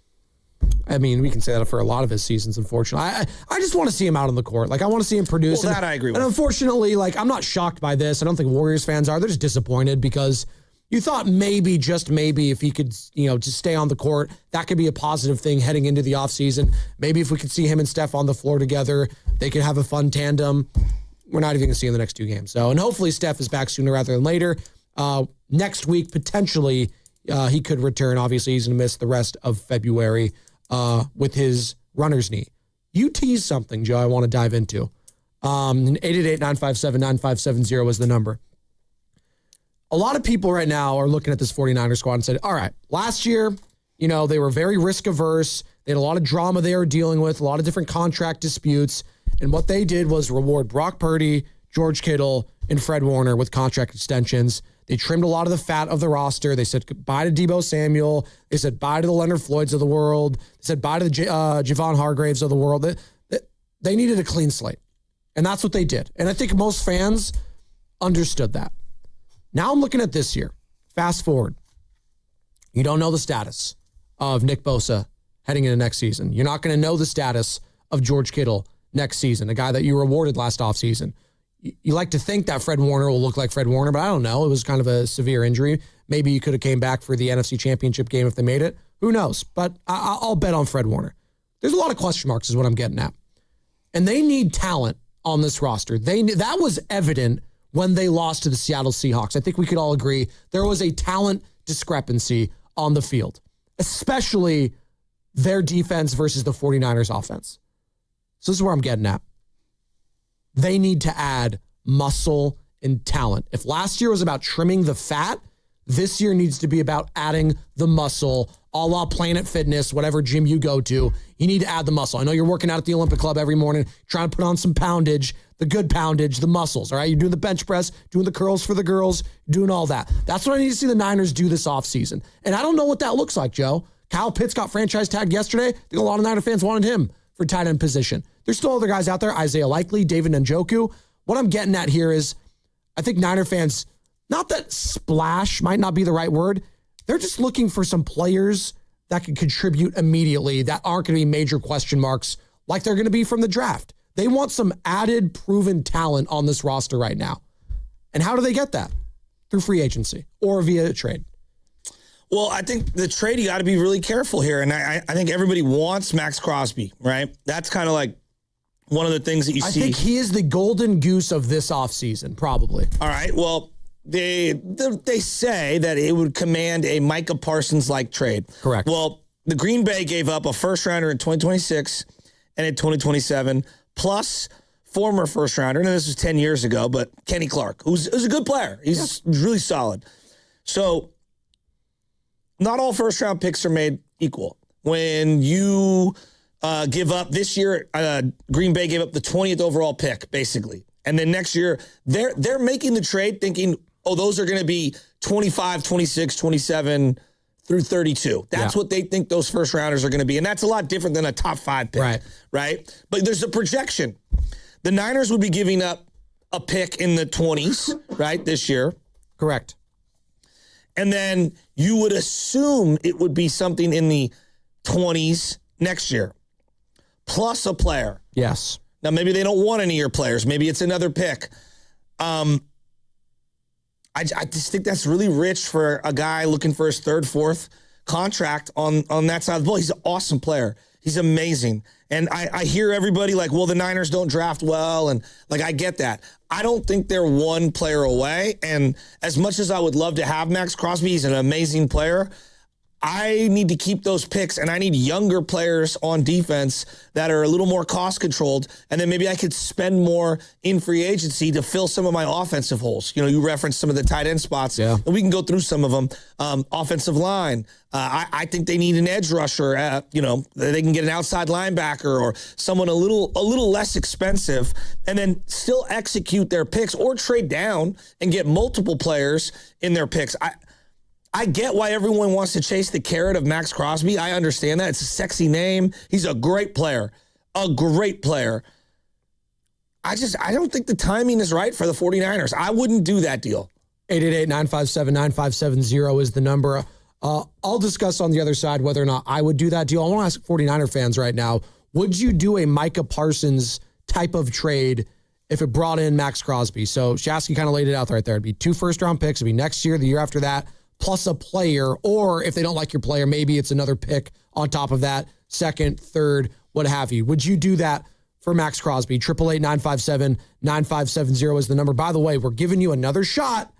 I mean, we can say that for a lot of his seasons, unfortunately. I just want to see him out on the court. Like, I want to see him produce. Well, that I agree with. And unfortunately, like, I'm not shocked by this. I don't think Warriors fans are. They're just disappointed because you thought maybe, just maybe, if he could, just stay on the court, that could be a positive thing heading into the offseason. Maybe if we could see him and Steph on the floor together, they could have a fun tandem. We're not even going to see him in the next 2 games. So, and hopefully Steph is back sooner rather than later. Next week, potentially, he could return. Obviously, he's going to miss the rest of February with his runner's knee. You tease something, Joe, I want to dive into. 888-957-9570 is the number. A lot of people right now are looking at this 49er squad and said, all right, last year, they were very risk averse. They had a lot of drama they were dealing with, a lot of different contract disputes. And what they did was reward Brock Purdy, George Kittle, and Fred Warner with contract extensions. They trimmed a lot of the fat of the roster. They said goodbye to Deebo Samuel. They said bye to the Leonard Floyds of the world. They said bye to the Javon Hargraves of the world. They needed a clean slate. And that's what they did. And I think most fans understood that. Now I'm looking at this year. Fast forward. You don't know the status of Nick Bosa heading into next season. You're not going to know the status of George Kittle next season, a guy that you rewarded last offseason. You like to think that Fred Warner will look like Fred Warner, but I don't know. It was kind of a severe injury. Maybe you could have came back for the NFC Championship game if they made it. Who knows? But I'll bet on Fred Warner. There's a lot of question marks is what I'm getting at. And they need talent on this roster. That was evident when they lost to the Seattle Seahawks. I think we could all agree there was a talent discrepancy on the field, especially their defense versus the 49ers offense. So this is where I'm getting at. They need to add muscle and talent. If last year was about trimming the fat, this year needs to be about adding the muscle, a la Planet Fitness, whatever gym you go to. You need to add the muscle. I know you're working out at the Olympic Club every morning, trying to put on some poundage, the good poundage, the muscles, all right? You're doing the bench press, doing the curls for the girls, doing all that. That's what I need to see the Niners do this offseason. And I don't know what that looks like, Joe. Kyle Pitts got franchise tagged yesterday. I think a lot of Niner fans wanted him for tight end position. There's still other guys out there, Isaiah Likely, David Njoku. What I'm getting at here is I think Niner fans, not that splash might not be the right word, they're just looking for some players that can contribute immediately that aren't going to be major question marks like they're going to be from the draft. They want some added proven talent on this roster right now. And how do they get that? Through free agency or via a trade. Well, I think the trade, you got to be really careful here. And I think everybody wants Max Crosby, right? That's kind of like one of the things that you see. I think he is the golden goose of this offseason, probably. All right. Well, they say that it would command a Micah Parsons-like trade. Correct. Well, the Green Bay gave up a first-rounder in 2026 and in 2027, plus former first-rounder, and this was 10 years ago, but Kenny Clark, who's a good player. He's really solid. So not all first-round picks are made equal. When you give up this year, Green Bay gave up the 20th overall pick, basically. And then next year, they're making the trade thinking, oh, those are going to be 25, 26, 27 through 32. That's what they think those first rounders are going to be. And that's a lot different than a top 5 pick. Right? But there's a projection. The Niners would be giving up a pick in the 20s, right, this year. Correct. And then you would assume it would be something in the 20s next year, plus a player. Yes. Now, maybe they don't want any of your players. Maybe it's another pick. I just think that's really rich for a guy looking for his third, fourth contract on that side of the ball. He's an awesome player. He's amazing. And I hear everybody like, well, the Niners don't draft well. And like, I get that. I don't think they're one player away. And as much as I would love to have Max Crosby, he's an amazing player. I need to keep those picks, and I need younger players on defense that are a little more cost controlled. And then maybe I could spend more in free agency to fill some of my offensive holes. You know, you referenced some of the tight end spots, and we can go through some of them. Offensive line. I think they need an edge rusher. You know, they can get an outside linebacker or someone a little less expensive, and then still execute their picks or trade down and get multiple players in their picks. I get why everyone wants to chase the carrot of Max Crosby. I understand that. It's a sexy name. He's a great player. A great player. I don't think the timing is right for the 49ers. I wouldn't do that deal. 888-957-9570 is the number. I'll discuss on the other side whether or not I would do that deal. I want to ask 49er fans right now, would you do a Micah Parsons type of trade if it brought in Max Crosby? So Shasky kind of laid it out right there. It'd be 2 first-round picks. It'd be next year, the year after that, plus a player, or if they don't like your player, maybe it's another pick on top of that, second, third, what have you. Would you do that for Max Crosby? 888-957-9570 is the number. By the way, we're giving you another shot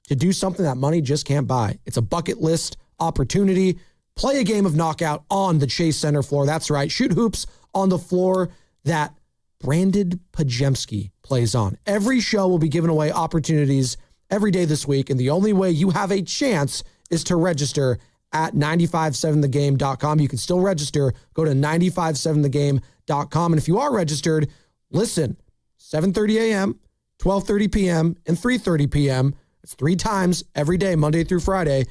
to do something that money just can't buy. It's a bucket list opportunity. Play a game of knockout on the Chase Center floor. That's right. Shoot hoops on the floor that Brandon Pajemski plays on. Every show will be giving away opportunities every day this week, and the only way you have a chance is to register at 957thegame.com. You can still register. Go to 957thegame.com. And if you are registered, listen, 7:30 a.m., 12:30 p.m., and 3:30 p.m. It's 3 times every day, Monday through Friday,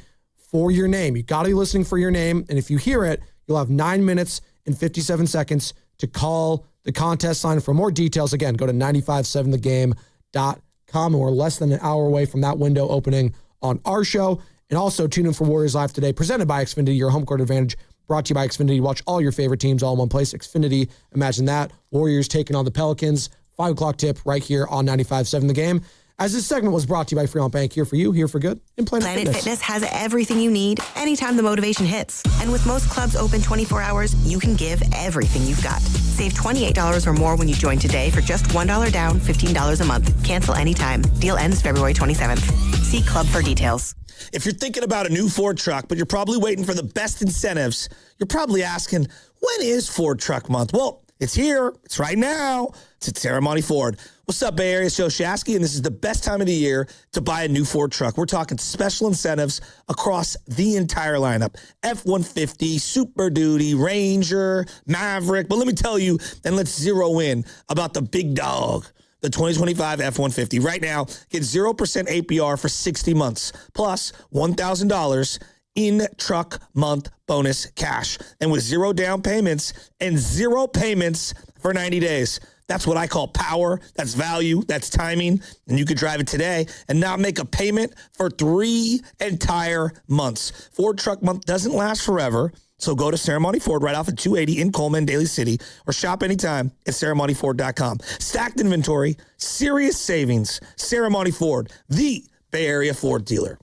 for your name. You got to be listening for your name, and if you hear it, you'll have 9 minutes and 57 seconds to call the contest line. For more details, again, go to 957thegame.com. And we're less than an hour away from that window opening on our show. And also tune in for Warriors Live today, presented by Xfinity, your home court advantage, brought to you by Xfinity. Watch all your favorite teams all in one place. Xfinity, imagine that. Warriors taking on the Pelicans. 5 o'clock tip right here on 95.7 The Game. As this segment was brought to you by Fremont Bank, here for you, here for good, in Planet Fitness has everything you need anytime the motivation hits. And with most clubs open 24 hours, you can give everything you've got. Save $28 or more when you join today for just $1 down, $15 a month. Cancel anytime. Deal ends February 27th. See club for details. If you're thinking about a new Ford truck, but you're probably waiting for the best incentives, you're probably asking, when is Ford Truck Month? Well, it's here. It's right now. It's at Ceremony Ford. What's up, Bay Area? It's Joe Shasky, and this is the best time of the year to buy a new Ford truck. We're talking special incentives across the entire lineup. F-150, Super Duty, Ranger, Maverick. But let me tell you, and let's zero in about the big dog, the 2025 F-150. Right now, get 0% APR for 60 months, plus $1,000 in truck month bonus cash. And with 0 down payments and 0 payments for 90 days. That's what I call power. That's value. That's timing. And you could drive it today and not make a payment for 3 entire months. Ford Truck Month doesn't last forever. So go to Ceremony Ford right off at 280 in Coleman, Daly City, or shop anytime at ceremonyford.com. Stacked inventory, serious savings. Ceremony Ford, the Bay Area Ford dealer.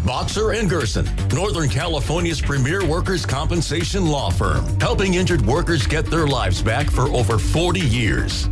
Boxer & Gerson, Northern California's premier workers' compensation law firm, helping injured workers get their lives back for over 40 years.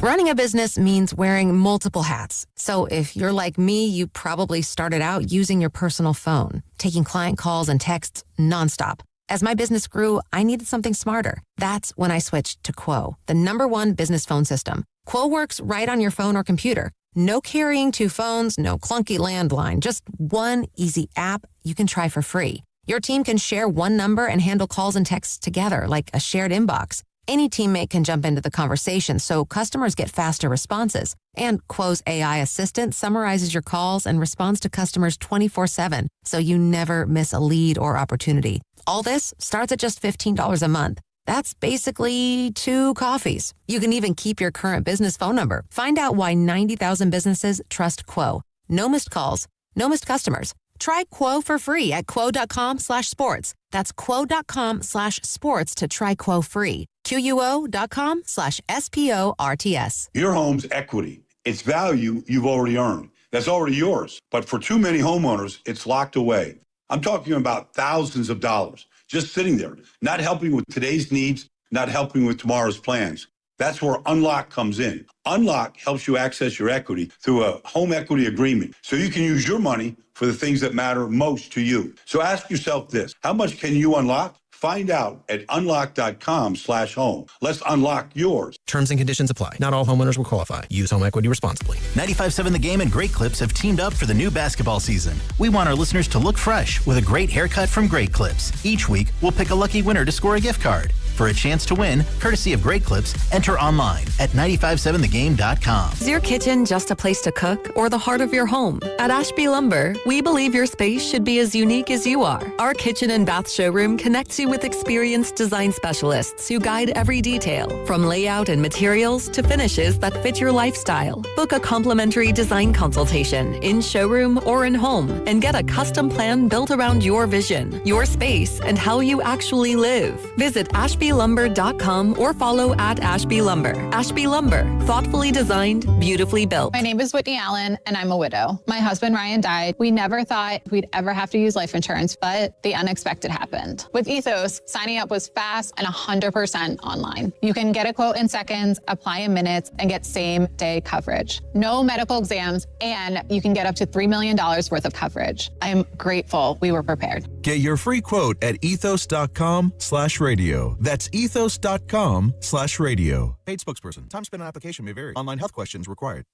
Running a business means wearing multiple hats. So if you're like me, you probably started out using your personal phone, taking client calls and texts nonstop. As my business grew, I needed something smarter. That's when I switched to Quo, the #1 business phone system. Quo works right on your phone or computer. No carrying 2 phones, no clunky landline, just one easy app you can try for free. Your team can share one number and handle calls and texts together like a shared inbox. Any teammate can jump into the conversation, so customers get faster responses. And Quo's AI assistant summarizes your calls and responds to customers 24/7, so you never miss a lead or opportunity. All this starts at just $15 a month. That's basically 2 coffees. You can even keep your current business phone number. Find out why 90,000 businesses trust Quo. No missed calls, no missed customers. Try Quo for free at quo.com/sports. That's quo.com/sports to try Quo free. QUO.com/SPORTS. Your home's equity. It's value you've already earned. That's already yours. But for too many homeowners, it's locked away. I'm talking about thousands of dollars just sitting there, not helping with today's needs, not helping with tomorrow's plans. That's where Unlock comes in. Unlock helps you access your equity through a home equity agreement so you can use your money for the things that matter most to you. So ask yourself this: how much can you unlock? Find out at unlock.com/home. Let's unlock yours. Terms and conditions apply. Not all homeowners will qualify. Use home equity responsibly. 95.7 The Game and Great Clips have teamed up for the new basketball season. We want our listeners to look fresh with a great haircut from Great Clips. Each week, we'll pick a lucky winner to score a gift card. For a chance to win, courtesy of Great Clips, enter online at 957thegame.com. Is your kitchen just a place to cook or the heart of your home? At Ashby Lumber, we believe your space should be as unique as you are. Our kitchen and bath showroom connects you with experienced design specialists who guide every detail, from layout and materials to finishes that fit your lifestyle. Book a complimentary design consultation in showroom or in home and get a custom plan built around your vision, your space, and how you actually live. Visit ashbylumber.com or follow at Ashby Lumber. Ashby Lumber, thoughtfully designed, beautifully built. My name is Whitney Allen, and I'm a widow. My husband, Ryan, died. We never thought we'd ever have to use life insurance, but the unexpected happened. With Ethos, signing up was fast and 100% online. You can get a quote in seconds, apply in minutes, and get same-day coverage. No medical exams, and you can get up to $3 million worth of coverage. I am grateful we were prepared. Get your free quote at ethos.com/radio. That's ethos.com/radio. Paid spokesperson. Time spent on application may vary. Online health questions required.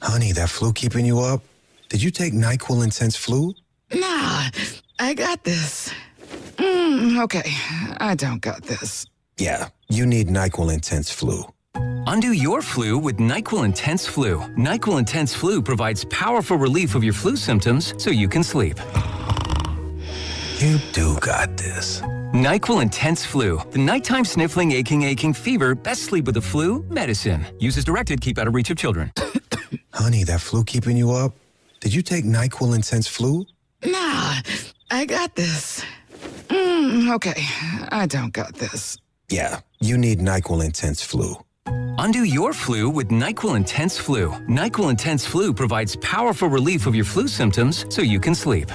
Honey, that flu keeping you up? Did you take NyQuil Intense Flu? Nah, I got this. Okay, I don't got this. Yeah, you need NyQuil Intense Flu. Undo your flu with NyQuil Intense Flu. NyQuil Intense Flu provides powerful relief of your flu symptoms so you can sleep. You do got this. NyQuil Intense Flu. The nighttime sniffling, aching fever, best sleep with the flu medicine. Use as directed, keep out of reach of children. Honey, that flu keeping you up? Did you take NyQuil Intense Flu? Nah, I got this. Okay, I don't got this. Yeah, you need NyQuil Intense Flu. Undo your flu with NyQuil Intense Flu. NyQuil Intense Flu provides powerful relief of your flu symptoms so you can sleep.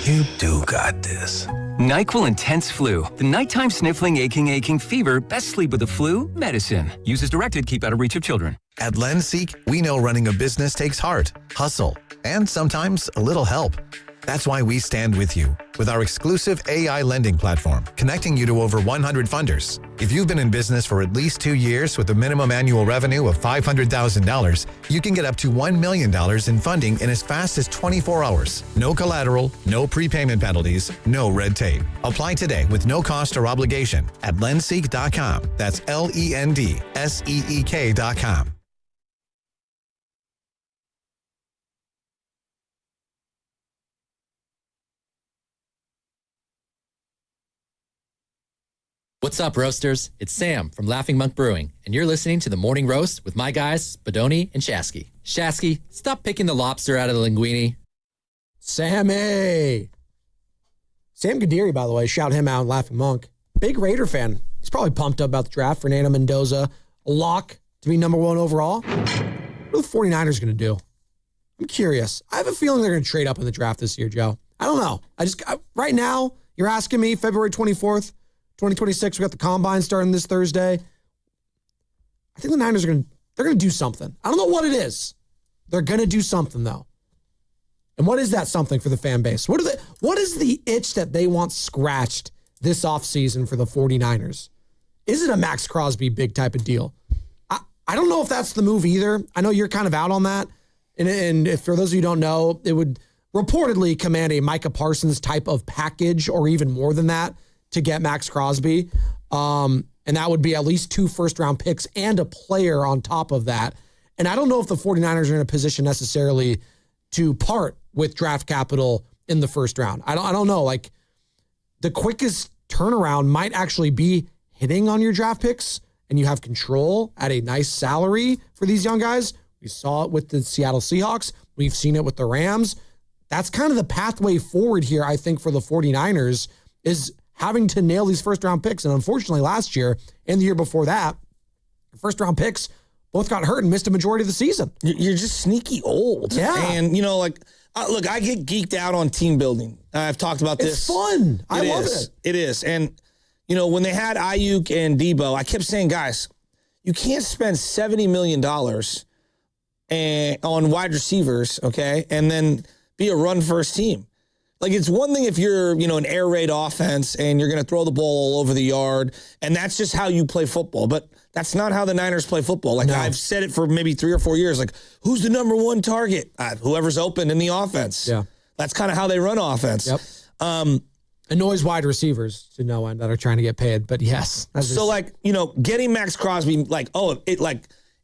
You do got this. NyQuil Intense Flu. The nighttime sniffling, aching fever, best sleep with the flu medicine. Use as directed, keep out of reach of children. At LendSeek, we know running a business takes heart, hustle, and sometimes a little help. That's why we stand with you with our exclusive AI lending platform, connecting you to over 100 funders. If you've been in business for at least 2 years with a minimum annual revenue of $500,000, you can get up to $1 million in funding in as fast as 24 hours. No collateral, no prepayment penalties, no red tape. Apply today with no cost or obligation at lendseek.com. That's LENDSEEK.com. What's up, roasters? It's Sam from Laughing Monk Brewing, and you're listening to the Morning Roast with my guys, Spadoni and Shasky. Shasky, stop picking the lobster out of the linguine. Sammy! Sam Gadiri, by the way, shout him out, Laughing Monk. Big Raider fan. He's probably pumped up about the draft. Fernando Mendoza, a lock to be number 1 overall. What are the 49ers going to do? I'm curious. I have a feeling they're going to trade up in the draft this year, Joe. I don't know. Right now, you're asking me, February 24th, 2026, we got the combine starting this Thursday. I think the Niners they're going to do something. I don't know what it is. They're going to do something, though. And what is that something for the fan base? What is the itch that they want scratched this offseason for the 49ers? Is it a Max Crosby big type of deal? I don't know if that's the move either. I know you're kind of out on that. And if for those of you who don't know, it would reportedly command a Micah Parsons type of package or even more than that to get Max Crosby. And that would be at least 2 first-round picks and a player on top of that. And I don't know if the 49ers are in a position necessarily to part with draft capital in the first round. I don't know. Like, the quickest turnaround might actually be hitting on your draft picks and you have control at a nice salary for these young guys We saw it with the Seattle Seahawks. We've seen it with the Rams. That's kind of the pathway forward here, I think, for the 49ers, is having to nail these first-round picks. And unfortunately, last year and the year before that, first-round picks both got hurt and missed a majority of the season. You're just sneaky old. Yeah. And, look, I get geeked out on team building. I've talked about this. It's fun. I love it. It is. And, when they had Ayuk and Debo, I kept saying, guys, you can't spend $70 million on wide receivers, okay, and then be a run-first team. Like, it's one thing if you're, an air raid offense and you're going to throw the ball all over the yard, and that's just how you play football. But that's not how the Niners play football. Like, I've said it for maybe 3 or 4 years. Like, who's the number one target? Whoever's open in the offense. Yeah. That's kind of how they run offense. Yep. Annoys wide receivers to no end that are trying to get paid. But, yes. Getting Max Crosby,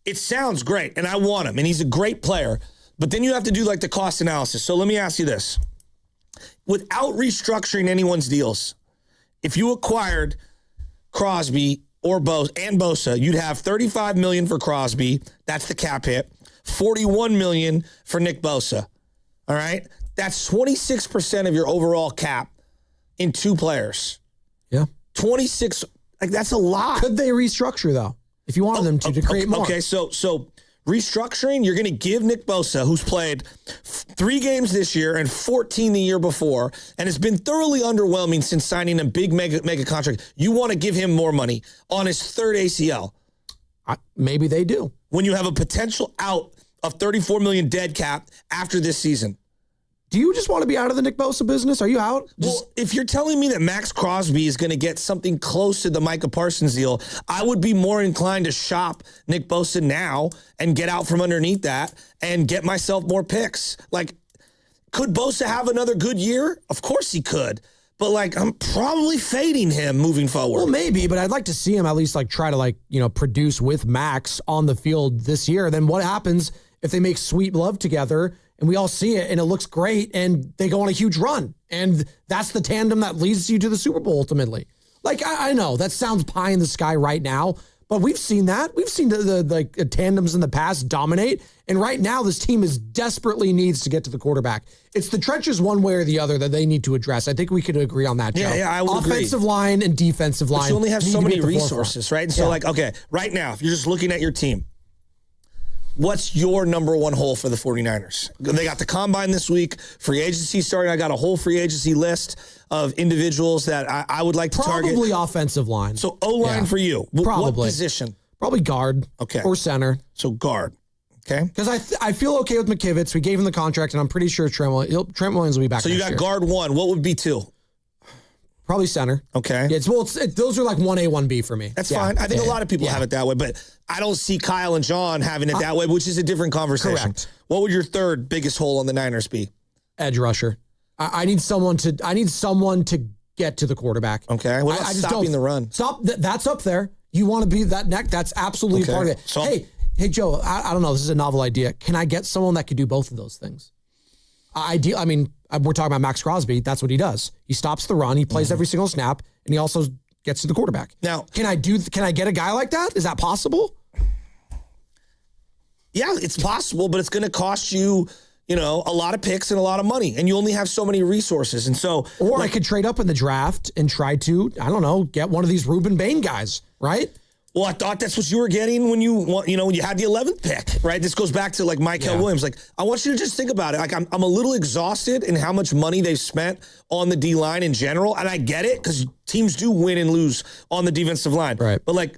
it sounds great, and I want him, and he's a great player. But then you have to do, the cost analysis. So let me ask you this. Without restructuring anyone's deals, if you acquired Crosby or Bosa, you'd have $35 million for Crosby. That's the cap hit. $41 million for Nick Bosa. All right? That's 26% of your overall cap in 2 players. Yeah. 26, that's a lot. Could they restructure, though, if you wanted them to create more? Okay, so restructuring, you're going to give Nick Bosa, who's played 3 games this year and 14 the year before, and has been thoroughly underwhelming since signing a big mega contract. You want to give him more money on his 3rd ACL. Maybe they do. When you have a potential out of $34 million dead cap after this season. Do you just want to be out of the Nick Bosa business? Are you out? Well, if you're telling me that Max Crosby is going to get something close to the Micah Parsons deal, I would be more inclined to shop Nick Bosa now and get out from underneath that and get myself more picks. Could Bosa have another good year? Of course he could. But, I'm probably fading him moving forward. Well, maybe, but I'd like to see him at least, try to, produce with Max on the field this year. Then what happens if they make sweet love together and we all see it and it looks great and they go on a huge run? And that's the tandem that leads you to the Super Bowl ultimately. I know that sounds pie in the sky right now, but we've seen that. We've seen the tandems in the past dominate. And right now this team desperately needs to get to the quarterback. It's the trenches one way or the other that they need to address. I think we could agree on that, Joe. Yeah, I would agree. Offensive line and defensive line. But you only have so many resources, right? And so right now, if you're just looking at your team, what's your number one hole for the 49ers? They got the combine this week, free agency starting. I got a whole free agency list of individuals that I would like to target. Probably offensive line. So O-line for you. Probably. What position? Probably guard. Okay. Or center. So guard. Okay. Because I feel okay with McKivitz. We gave him the contract, and I'm pretty sure Trent Williams will be back. So you got guard 1. What would be 2? Probably center. Okay. Yeah, those are 1A, 1B for me. That's fine. I think a lot of people have it that way, but I don't see Kyle and John having it that way, which is a different conversation. Correct. What would your 3rd biggest hole on the Niners be? Edge rusher. I need someone to get to the quarterback. Okay. What about stopping the run? That's up there. You want to be that neck. That's absolutely part of it. So, hey, Joe, I don't know. This is a novel idea. Can I get someone that could do both of those things? We're talking about Max Crosby. That's what he does. He stops the run. He plays every single snap, and he also gets to the quarterback. Now, can I get a guy like that? Is that possible? Yeah, it's possible, but it's going to cost you, a lot of picks and a lot of money, and you only have so many resources. And so, or I could trade up in the draft and try to, get one of these Ruben Bain guys, right? Well, I thought that's what you were getting when you had the 11th pick, right? This goes back to Michael Williams. I want you to just think about it. I'm a little exhausted in how much money they've spent on the D-line in general, and I get it because teams do win and lose on the defensive line. Right. But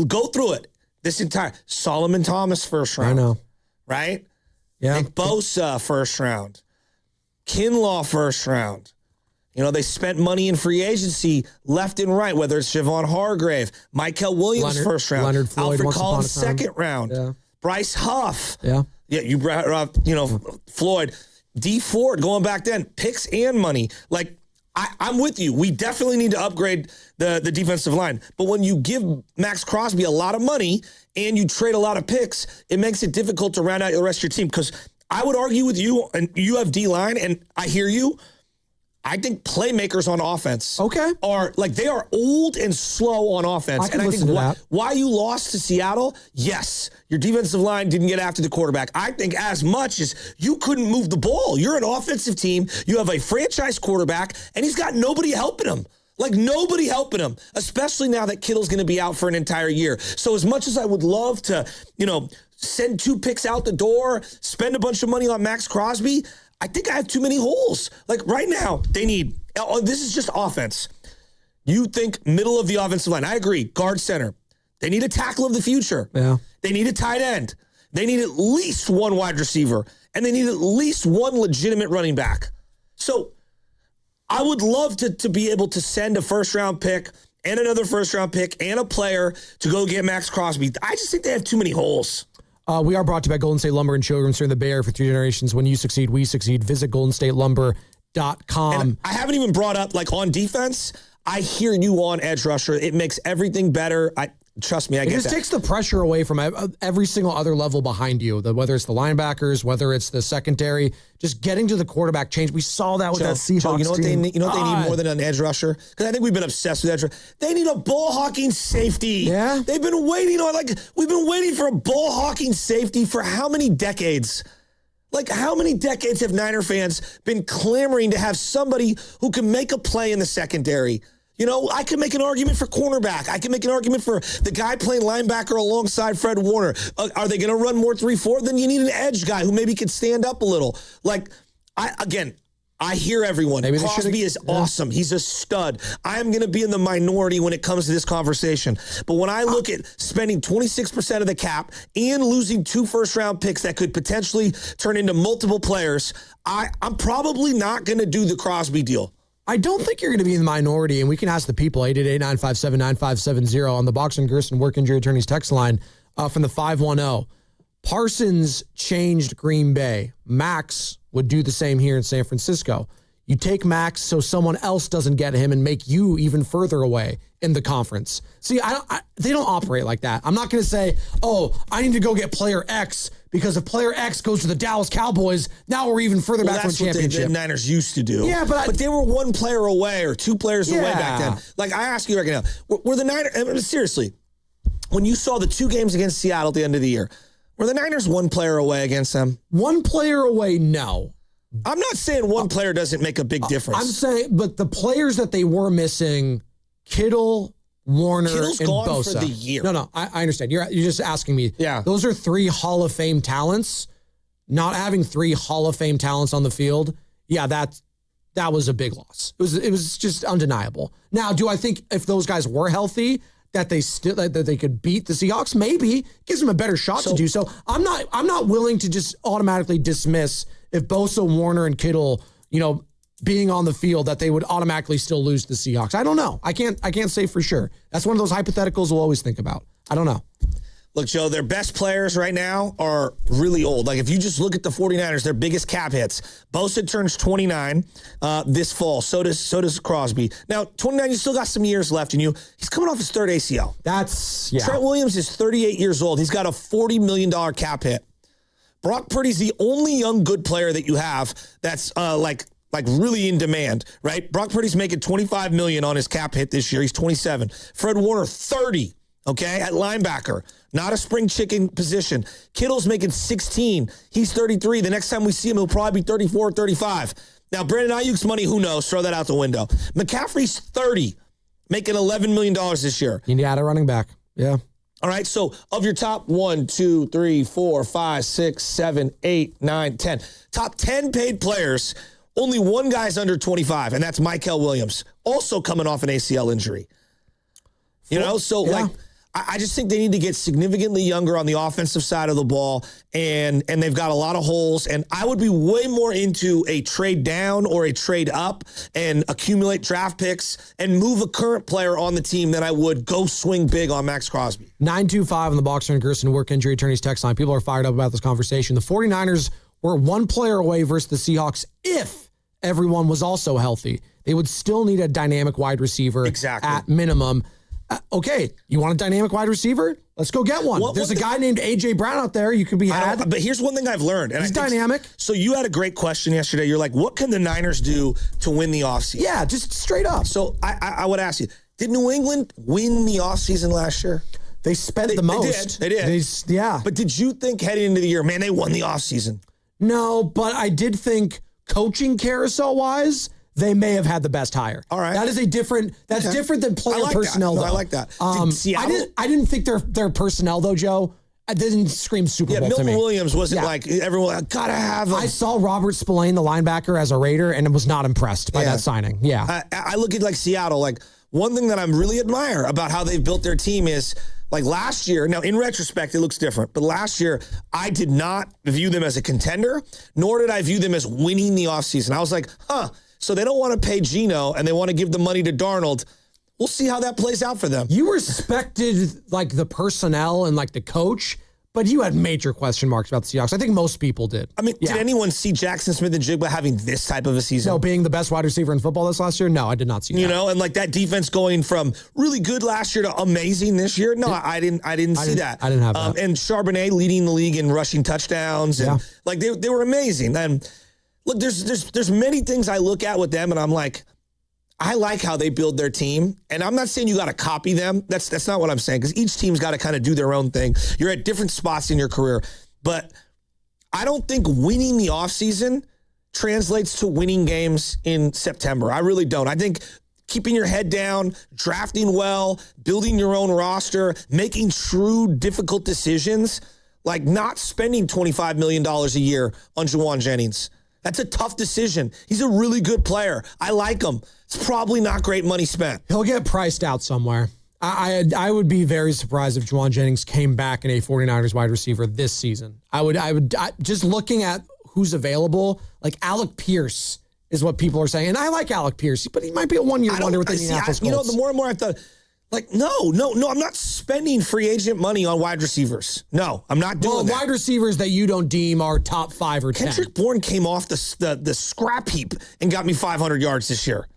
go through it. This entire Solomon Thomas first round. I know. Right? Yeah. Nick Bosa first round. Kinlaw first round. They spent money in free agency left and right, whether it's Javon Hargrave, Michael Williams first round, Leonard Floyd, Alfred Collins second round, Bryce Huff. Yeah. Yeah, you brought up, Floyd. D Ford going back then, picks and money. I'm with you. We definitely need to upgrade the defensive line. But when you give Max Crosby a lot of money and you trade a lot of picks, it makes it difficult to round out the rest of your team. Because I would argue with you, and you have D-line, and I hear you. I think playmakers on offense are like they are old and slow on offense. I think why you lost to Seattle, yes, your defensive line didn't get after the quarterback. I think as much as you couldn't move the ball. You're an offensive team. You have a franchise quarterback, and he's got nobody helping him. Like nobody helping him, especially now that Kittle's going to be out for an entire year. So as much as I would love to, send 2 picks out the door, spend a bunch of money on Max Crosby, I think I have too many holes. Like right now, they need, this is just offense. You think middle of the offensive line. I agree. Guard center. They need a tackle of the future. Yeah. They need a tight end. They need at least 1 wide receiver. And they need at least 1 legitimate running back. So I would love to be able to send a first-round pick and another first-round pick and a player to go get Max Crosby. I just think they have too many holes. We are brought to you by Golden State Lumber and Showrooms here in the Bay Area for 3 generations. When you succeed, we succeed. Visit goldenstatelumber.com. And I haven't even brought up, on defense, I hear you on edge rusher. It makes everything better. Trust me, I get that. It just takes the pressure away from every single other level behind you, whether it's the linebackers, whether it's the secondary, just getting to the quarterback change. We saw that with that Seahawks you know what team. they need more than an edge rusher? Because I think we've been obsessed with edge rusher. They need a ball-hawking safety. Yeah? They've been waiting we've been waiting for a ball-hawking safety for how many decades? How many decades have Niner fans been clamoring to have somebody who can make a play in the secondary? I can make an argument for cornerback. I can make an argument for the guy playing linebacker alongside Fred Warner. Are they going to run more 3-4? Then you need an edge guy who maybe could stand up a little. I hear everyone. Crosby is awesome. He's a stud. I'm going to be in the minority when it comes to this conversation. But when I look at spending 26% of the cap and losing 2 first-round picks that could potentially turn into multiple players, I'm probably not going to do the Crosby deal. I don't think you're going to be in the minority, and we can ask the people, 888-957-9570 on the Box and Gerson Work Injury Attorneys text line from the 510. Parsons changed Green Bay. Max would do the same here in San Francisco. You take Max so someone else doesn't get him and make you even further away in the conference. See, they don't operate like that. I'm not going to say, I need to go get player X because if player X goes to the Dallas Cowboys, now we're even further back from the championship. That's what the Niners used to do. Yeah, but they were 1 player away or 2 players away back then. I ask you right now, were the Niners, seriously, when you saw the 2 games against Seattle at the end of the year, were the Niners 1 player away against them? 1 player away, no. I'm not saying 1 player doesn't make a big difference. I'm saying, but the players that they were missing, Kittle, Warner, Kittle's and gone Bosa. for the year. No, I understand. You're just asking me. Yeah. Those are 3 Hall of Fame talents. Not having 3 Hall of Fame talents on the field, that was a big loss. It was just undeniable. Now, do I think if those guys were healthy, that they could beat the Seahawks? Maybe. Gives them a better shot to do so. I'm not willing to just automatically dismiss if Bosa, Warner, and Kittle, being on the field, that they would automatically still lose the Seahawks. I don't know. I can't say for sure. That's one of those hypotheticals we'll always think about. I don't know. Look, Joe, their best players right now are really old. If you just look at the 49ers, their biggest cap hits. Bosa turns 29 this fall. So does Crosby. Now, 29, you still got some years left in you. He's coming off his 3rd ACL. Trent Williams is 38 years old. He's got a $40 million cap hit. Brock Purdy's the only young good player that you have that's really in demand, right? Brock Purdy's making $25 million on his cap hit this year. He's 27. Fred Warner, 30, okay, at linebacker. Not a spring chicken position. Kittle's making 16. He's 33. The next time we see him, he'll probably be 34 or 35. Now, Brandon Ayuk's money, who knows? Throw that out the window. McCaffrey's 30, making $11 million this year. You need to add a running back. Yeah. All right, so of your top 1, 2, 3, 4, 5, 6, 7, 8, 9, 10. Top 10 paid players, only 1 guy's under 25, and that's Mykel Williams, also coming off an ACL injury. I just think they need to get significantly younger on the offensive side of the ball, and they've got a lot of holes. And I would be way more into a trade down or a trade up and accumulate draft picks and move a current player on the team than I would go swing big on Max Crosby. 925 on the Boxer and Gerson Work Injury Attorneys text line. People are fired up about this conversation. The 49ers were 1 player away versus the Seahawks if everyone was also healthy. They would still need a dynamic wide receiver at minimum. Okay, you want a dynamic wide receiver? Let's go get one. There's a guy named A.J. Brown out there you could be had. But here's one thing I've learned. And He's dynamic. So you had a great question yesterday. You're like, what can the Niners do to win the offseason? Yeah, just straight up. So I would ask you, did New England win the offseason last year? They spent the most. They did. Yeah. But did you think heading into the year, man, they won the offseason? No, but I did think coaching carousel-wise, they may have had the best hire. All right. That is different than player personnel, though. I like that. I didn't think their personnel, though, Joe, I didn't scream Super Bowl to Milton me. Williams wasn't like, everyone, gotta have him. I saw Robert Spillane, the linebacker, as a Raider, and was not impressed by that signing. Yeah. I look at like Seattle, like one thing that I'm really admire about how they've built their team is like last year, now in retrospect, it looks different, but last year, I did not view them as a contender, nor did I view them as winning the offseason. I was like, so they don't want to pay Geno and they want to give the money to Darnold. We'll see how that plays out for them. You respected like the personnel and like the coach, but you had major question marks about the Seahawks. I think most people did. I mean, did anyone see Jackson Smith-Njigba having this type of a season? No, being the best wide receiver in football this last year? No, I did not see that. You know, and like that defense going from really good last year to amazing this year? No, I didn't see that. I didn't have that. And Charbonnet leading the league in rushing touchdowns. And like they were amazing. And look, there's many things I look at with them and I'm like, I like how they build their team. And I'm not saying you got to copy them. That's not what I'm saying, because each team's got to kind of do their own thing. You're at different spots in your career. But I don't think winning the offseason translates to winning games in September. I really don't. I think keeping your head down, drafting well, building your own roster, making true difficult decisions, like not spending $25 million a year on Juwan Jennings. That's a tough decision. He's a really good player. I like him. It's probably not great money spent. He'll get priced out somewhere. I would be very surprised if Juwan Jennings came back in a 49ers wide receiver this season. I would just looking at who's available, like Alec Pierce is what people are saying. And I like Alec Pierce, but he might be a one-year wonder with the Indianapolis Colts. You know, the more and more I thought, like, no, I'm not spending free agent money on wide receivers. No, I'm not doing that. Wide receivers that you don't deem are top 5 or 10. Kendrick Bourne came off the scrap heap and got me 500 yards this year.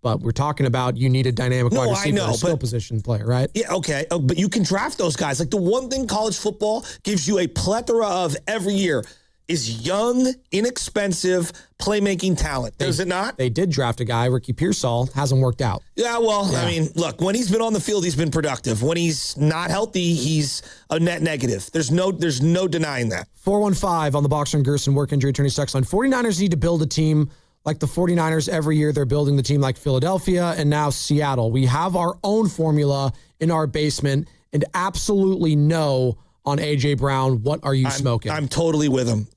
But we're talking about you need a dynamic wide receiver, a skill position player, right? Yeah, okay. But you can draft those guys. Like the one thing college football gives you a plethora of every year is young, inexpensive playmaking talent. Does it not? They did draft a guy, Ricky Pearsall. Hasn't worked out. Yeah, well, I mean, look, when he's been on the field, he's been productive. When he's not healthy, he's a net negative. There's no denying that. 415 on the Boxer and Gerson work injury attorney text line. 49ers need to build a team like the 49ers. Every year they're building the team like Philadelphia and now Seattle. We have our own formula in our basement and absolutely no on A.J. Brown. What are you smoking? I'm totally with him.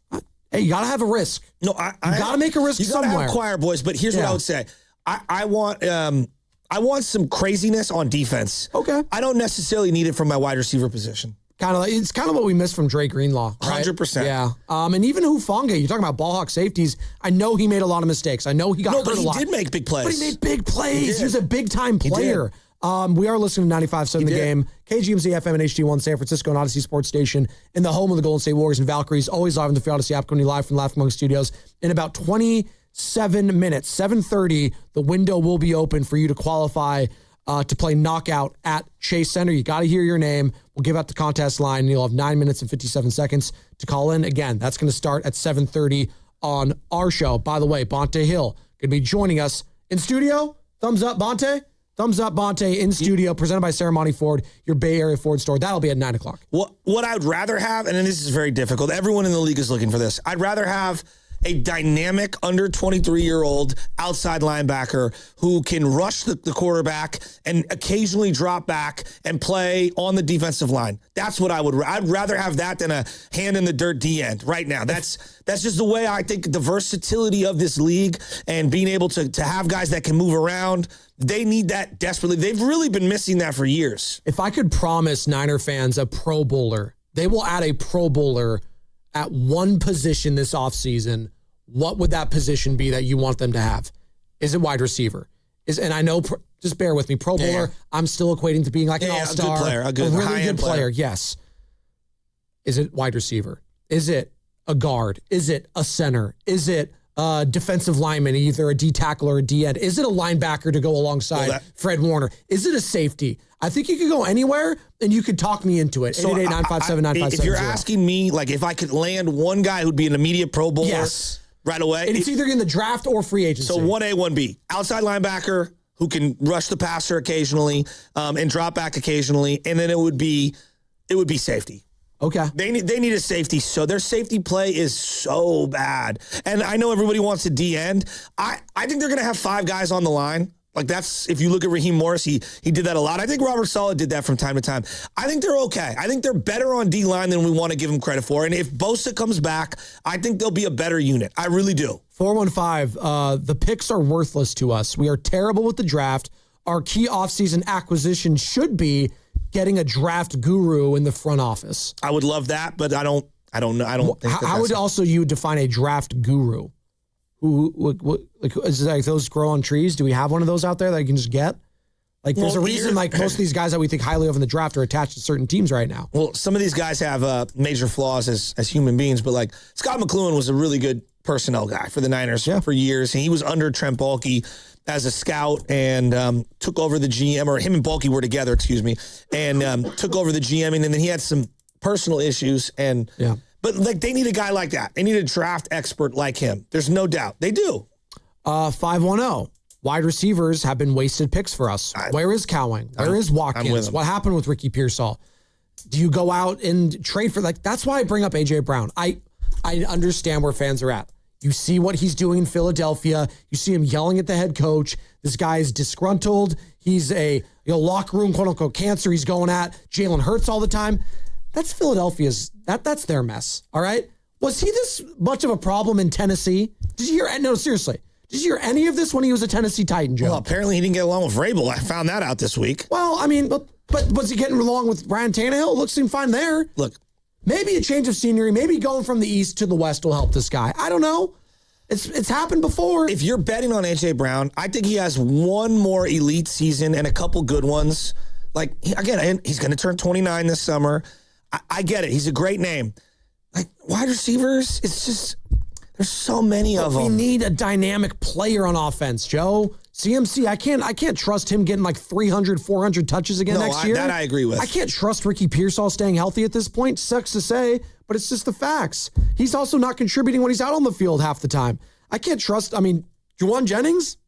Hey, you got to have a risk. No, you got to make a risk somewhere. You got to have choir boys, but here's what I would say. I want some craziness on defense. Okay. I don't necessarily need it from my wide receiver position. It's kind of what we missed from Dre Greenlaw, right? 100%. Yeah. And even Hufanga, you're talking about ball hawk safeties. I know he made a lot of mistakes. I know he got hurt a lot. He did make big plays. But he made big plays. He was a big-time player. We are listening to 95.7 The Game, KGMZ FM and HD1 San Francisco and Odyssey Sports Station in the home of the Golden State Warriors and Valkyries, always live on the Free Odyssey app, coming live from Laughing Monk Studios. In about 27 minutes, 7:30, the window will be open for you to qualify to play knockout at Chase Center. You got to hear your name. We'll give out the contest line, and you'll have 9 minutes and 57 seconds to call in. Again, that's going to start at 7:30 on our show. By the way, Bonte Hill going to be joining us in studio. Thumbs up, Bonte. Thumbs up, Bonte, in studio, presented by Ceremony Ford, your Bay Area Ford store. That'll be at 9 o'clock. What I would rather have, and this is very difficult, everyone in the league is looking for this. I'd rather have a dynamic under 23-year-old outside linebacker who can rush the quarterback and occasionally drop back and play on the defensive line. That's what I'd rather have that than a hand in the dirt D end right now. That's just the way I think the versatility of this league and being able to have guys that can move around. They need that desperately. They've really been missing that for years. If I could promise Niner fans a Pro Bowler, they will add a Pro Bowler at one position this offseason. What would that position be that you want them to have? Is it wide receiver? And I know, just bear with me, Pro Bowler, I'm still equating to being like an all-star. A good player, a really good player, yes. Is it wide receiver? Is it a guard? Is it a center? Is it a defensive lineman, either a D tackle or a D end? Is it a linebacker to go alongside Fred Warner? Is it a safety? I think you could go anywhere, and you could talk me into it. So 888-957-9570. if you're asking me, like, if I could land one guy who'd be an immediate Pro Bowler right away. And it's either in the draft or free agency. So 1A, 1B. Outside linebacker who can rush the passer occasionally and drop back occasionally. And then it would be safety. Okay. They need a safety. So their safety play is so bad. And I know everybody wants a D end. I think they're going to have 5 guys on the line. Like that's, if you look at Raheem Morris, he did that a lot. I think Robert Saleh did that from time to time. I think they're okay. I think they're better on D-line than we want to give them credit for. And if Bosa comes back, I think they'll be a better unit. I really do. 415, the picks are worthless to us. We are terrible with the draft. Our key offseason acquisition should be getting a draft guru in the front office. I would love that, but I don't know. How would also you define a draft guru? Who is it, like those grow on trees? Do we have one of those out there that you can just get? Like, there's a reason, like, most of these guys that we think highly of in the draft are attached to certain teams right now. Well, some of these guys have major flaws as human beings, but, like, Scott McLuhan was a really good personnel guy for the Niners for years, and he was under Trent Baalke as a scout and took over the GM, or him and Baalke were together, and took over the GM, and then he had some personal issues, and but, like, they need a guy like that. They need a draft expert like him. There's no doubt. They do. 510. Wide receivers have been wasted picks for us. Where is Cowing? Where is Watkins? What happened with Ricky Pearsall? Do you go out and trade for, like, that's why I bring up A.J. Brown. I understand where fans are at. You see what he's doing in Philadelphia. You see him yelling at the head coach. This guy is disgruntled. He's a locker room, quote unquote, cancer. He's going at Jalen Hurts all the time. That's Philadelphia's, that's their mess. All right. Was he this much of a problem in Tennessee? Did you hear? No, seriously. Did you hear any of this when he was a Tennessee Titan, Joe? Well, apparently he didn't get along with Vrabel. I found that out this week. Well, I mean, but was he getting along with Ryan Tannehill? Looks seemed fine there. Look, maybe a change of scenery, maybe going from the East to the West will help this guy. I don't know. It's happened before. If you're betting on A.J. Brown, I think he has one more elite season and a couple good ones. Like, again, he's going to turn 29 this summer. I get it. He's a great name. Like, wide receivers, it's just, there's so many of them. We need a dynamic player on offense, Joe. CMC, I can't trust him getting like 300, 400 touches again next year. That I agree with. I can't trust Ricky Pearsall staying healthy at this point. Sucks to say, but it's just the facts. He's also not contributing when he's out on the field half the time. I can't trust, Juwan Jennings?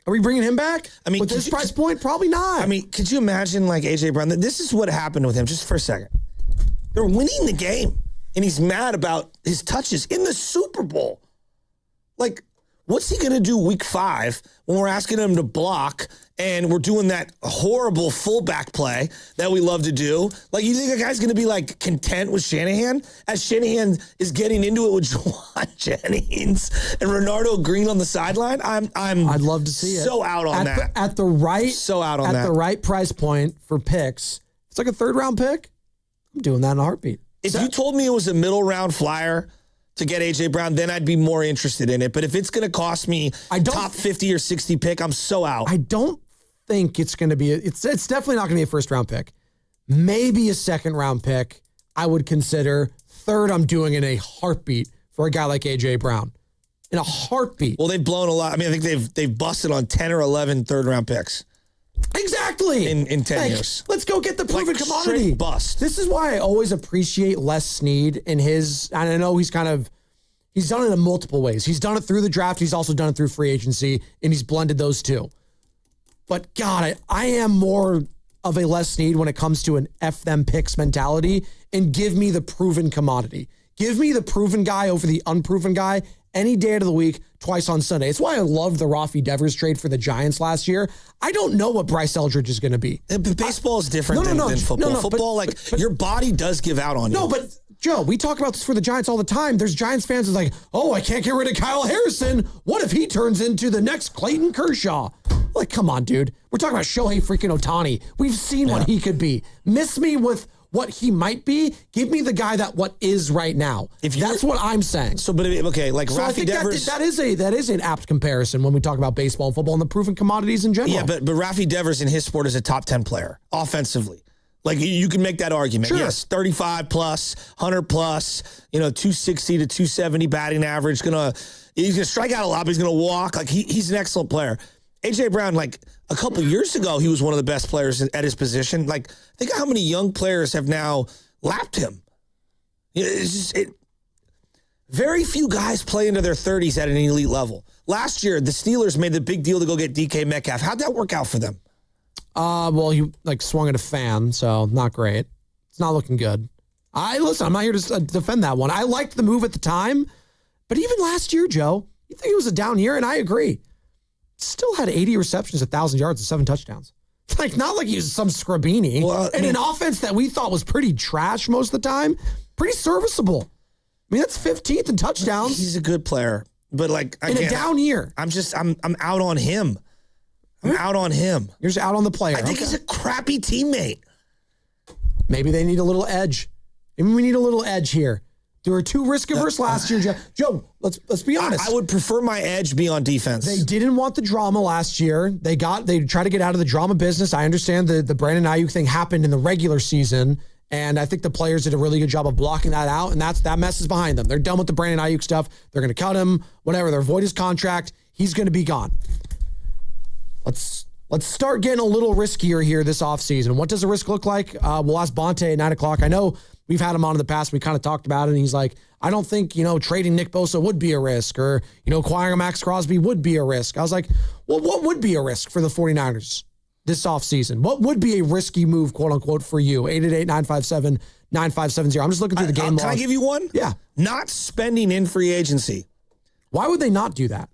Are we bringing him back? With this price point? Probably not. Could you imagine, like, A.J. Brown? This is what happened with him, just for a second. They're winning the game, and he's mad about his touches in the Super Bowl. Like, what's he going to do week 5 when we're asking him to block and we're doing that horrible fullback play that we love to do? Like, you think a guy's going to be, like, content with Shanahan? As Shanahan is getting into it with Juwan Jennings and Renardo Green on the sideline, I'd love to see it. So out on that. At the right price point for picks, it's like a 3rd-round pick. I'm doing that in a heartbeat. If you told me it was a middle round flyer to get A.J. Brown, then I'd be more interested in it. But if it's going to cost me top 50 or 60 pick, I'm so out. I don't think it's going to be, it's definitely not going to be a 1st-round pick. Maybe a 2nd-round pick I would consider. 3rd, I'm doing in a heartbeat for a guy like A.J. Brown. In a heartbeat. Well, they've blown a lot. I think they've busted on 10 or 11 3rd-round picks. Exactly. In 10 years. Let's go get the proven commodity. Straight bust. This is why I always appreciate Les Snead in his, and I know he's done it in multiple ways. He's done it through the draft. He's also done it through free agency, and he's blended those two. But God, I am more of a Les Snead when it comes to an F them picks mentality, and give me the proven commodity. Give me the proven guy over the unproven guy any day of the week, twice on Sunday. It's why I loved the Rafi Devers trade for the Giants last year. I don't know what Bryce Eldridge is going to be. Baseball is different than football. Football, but your body does give out on you. No, but Joe, we talk about this for the Giants all the time. There's Giants fans that's like, oh, I can't get rid of Kyle Harrison. What if he turns into the next Clayton Kershaw? Like, come on, dude. We're talking about Shohei freaking Ohtani. We've seen what he could be. Miss me with what he might be. Give me the guy what is right now. That's what I'm saying. So, but okay, like so Rafi Devers, that is an apt comparison when we talk about baseball and football and the proven commodities in general. Yeah, but Rafi Devers in his sport is a top 10 player offensively. Like, you can make that argument. Sure. Yes, 35 plus, 100 plus, 260 to 270 batting average. He's gonna strike out a lot, but he's gonna walk. Like, he's an excellent player. A.J. Brown, like a couple years ago, he was one of the best players at his position. Like, think how many young players have now lapped him. It's just, very few guys play into their 30s at an elite level. Last year, the Steelers made the big deal to go get DK Metcalf. How'd that work out for them? Well, he swung at a fan, so not great. It's not looking good. I'm not here to defend that one. I liked the move at the time, but even last year, Joe, you think it was a down year, and I agree. Still had 80 receptions, 1,000 yards, and 7 touchdowns. Like, not like he was some Scrabini. Well, and an offense that we thought was pretty trash most of the time, pretty serviceable. I mean, that's 15th in touchdowns. He's a good player, but like in a down year, I'm out on him. I'm out on him. You're just out on the player. I think he's a crappy teammate. Maybe they need a little edge. Maybe we need a little edge here. There were 2 risk-averse last year, Joe. Let's be honest. I would prefer my edge be on defense. They didn't want the drama last year. They tried to get out of the drama business. I understand the Brandon Ayuk thing happened in the regular season, and I think the players did a really good job of blocking that out, and that mess is behind them. They're done with the Brandon Ayuk stuff. They're going to cut him, whatever. They're void his contract. He's going to be gone. Let's start getting a little riskier here this offseason. What does the risk look like? We'll ask Bonte at 9 o'clock. I know we've had him on in the past. We kind of talked about it, and he's like, I don't think, trading Nick Bosa would be a risk, or, acquiring Max Crosby would be a risk. I was like, well, what would be a risk for the 49ers this offseason? What would be a risky move, quote unquote, for you? 888-957-9570. I'm just looking through the game logs. Can I give you one? Yeah. Not spending in free agency. Why would they not do that?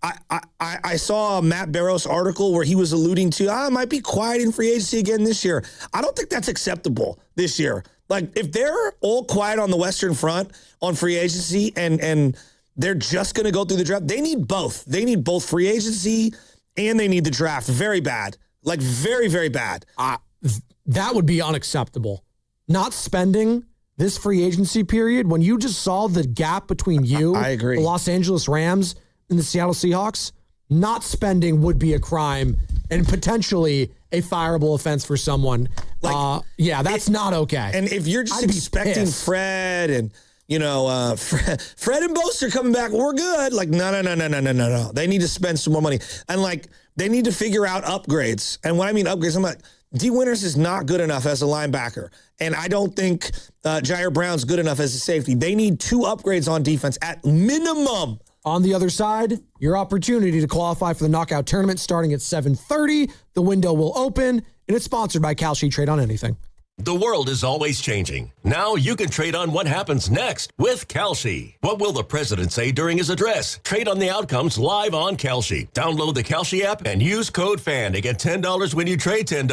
I saw a Matt Barrows article where he was alluding to, I might be quiet in free agency again this year. I don't think that's acceptable this year. Like, if they're all quiet on the Western Front on free agency and they're just going to go through the draft, they need both. They need both free agency and they need the draft. Very bad. Like, very, very bad. That would be unacceptable. Not spending this free agency period, when you just saw the gap between you, I agree, the Los Angeles Rams and the Seattle Seahawks, not spending would be a crime and potentially a fireable offense for someone. That's not okay. And if you're just expecting Fred and, Fred and Bosa are coming back, we're good. Like, no. They need to spend some more money. And, they need to figure out upgrades. And when I mean upgrades, I'm like, D. Winters is not good enough as a linebacker. And I don't think Jair Brown's good enough as a safety. They need 2 upgrades on defense at minimum. On the other side, your opportunity to qualify for the knockout tournament starting at 7:30. The window will open, and it's sponsored by Kalshi Trade on Anything. The world is always changing. Now you can trade on what happens next with Kalshi. What will the president say during his address? Trade on the outcomes live on Kalshi. Download the Kalshi app and use code FAN to get $10 when you trade $10.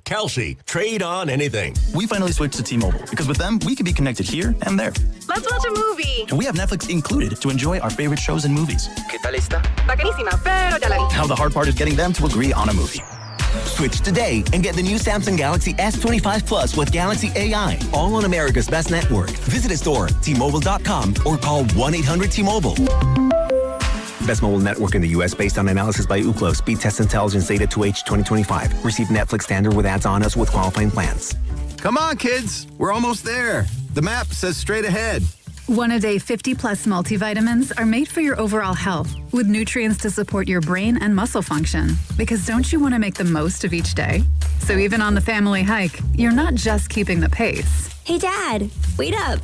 Kalshi. Trade on anything. We finally switched to T-Mobile because with them, we can be connected here and there. Let's watch a movie. And we have Netflix included to enjoy our favorite shows and movies. ¿Qué tal está? Bacanísima, pero ya la vi. Now the hard part is getting them to agree on a movie. Switch today and get the new Samsung Galaxy S25 Plus with Galaxy AI, all on America's best network. Visit a store, T-Mobile.com, or call 1-800-T-Mobile. Best mobile network in the U.S. based on analysis by Ookla. Speed test intelligence data to H 2025. Receive Netflix standard with ads on us with qualifying plans. Come on, kids. We're almost there. The map says straight ahead. One-a-day 50-plus multivitamins are made for your overall health, with nutrients to support your brain and muscle function. Because don't you want to make the most of each day? So even on the family hike, you're not just keeping the pace. Hey, Dad, wait up.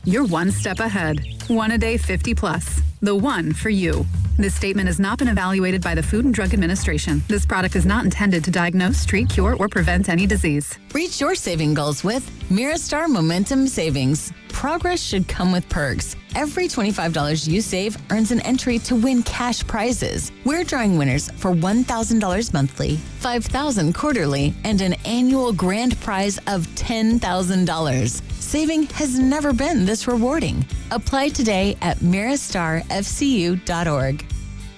You're one step ahead. One-a-day 50-plus. The one for you. This statement has not been evaluated by the Food and Drug Administration. This product is not intended to diagnose, treat, cure, or prevent any disease. Reach your saving goals with Miristar Momentum Savings. Progress should come with perks. Every $25 you save earns an entry to win cash prizes. We're drawing winners for $1,000 monthly, $5,000 quarterly, and an annual grand prize of $10,000. Saving has never been this rewarding. Apply today at miristarfcu.org.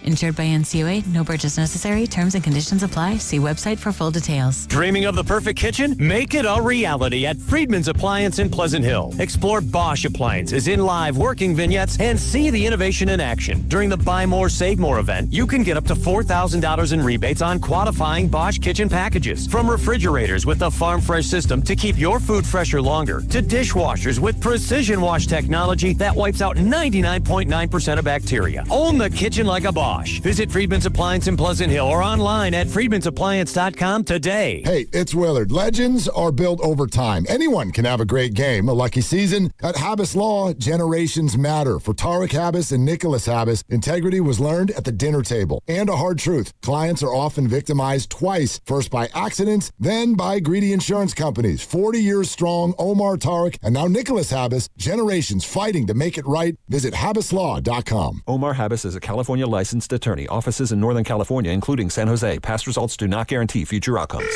Insured by NCUA, no purchase necessary. Terms and conditions apply. See website for full details. Dreaming of the perfect kitchen? Make it a reality at Friedman's Appliance in Pleasant Hill. Explore Bosch appliances in live working vignettes and see the innovation in action. During the Buy More, Save More event, you can get up to $4,000 in rebates on qualifying Bosch kitchen packages. From refrigerators with the Farm Fresh system to keep your food fresher longer, to dishwashers with precision wash technology that wipes out 99.9% of bacteria. Own the kitchen like a boss. Bosch. Visit Friedman's Appliance in Pleasant Hill or online at friedmansappliance.com today. Hey, it's Willard. Legends are built over time. Anyone can have a great game, a lucky season. At Habas Law, generations matter. For Tarek Habas and Nicholas Habas, integrity was learned at the dinner table. And a hard truth, clients are often victimized twice. First by accidents, then by greedy insurance companies. 40 years strong, Omar Tarek, and now Nicholas Habas, generations fighting to make it right. Visit habaslaw.com. Omar Habas is a California licensed attorney. Offices in Northern California, including San Jose. Past results do not guarantee future outcomes.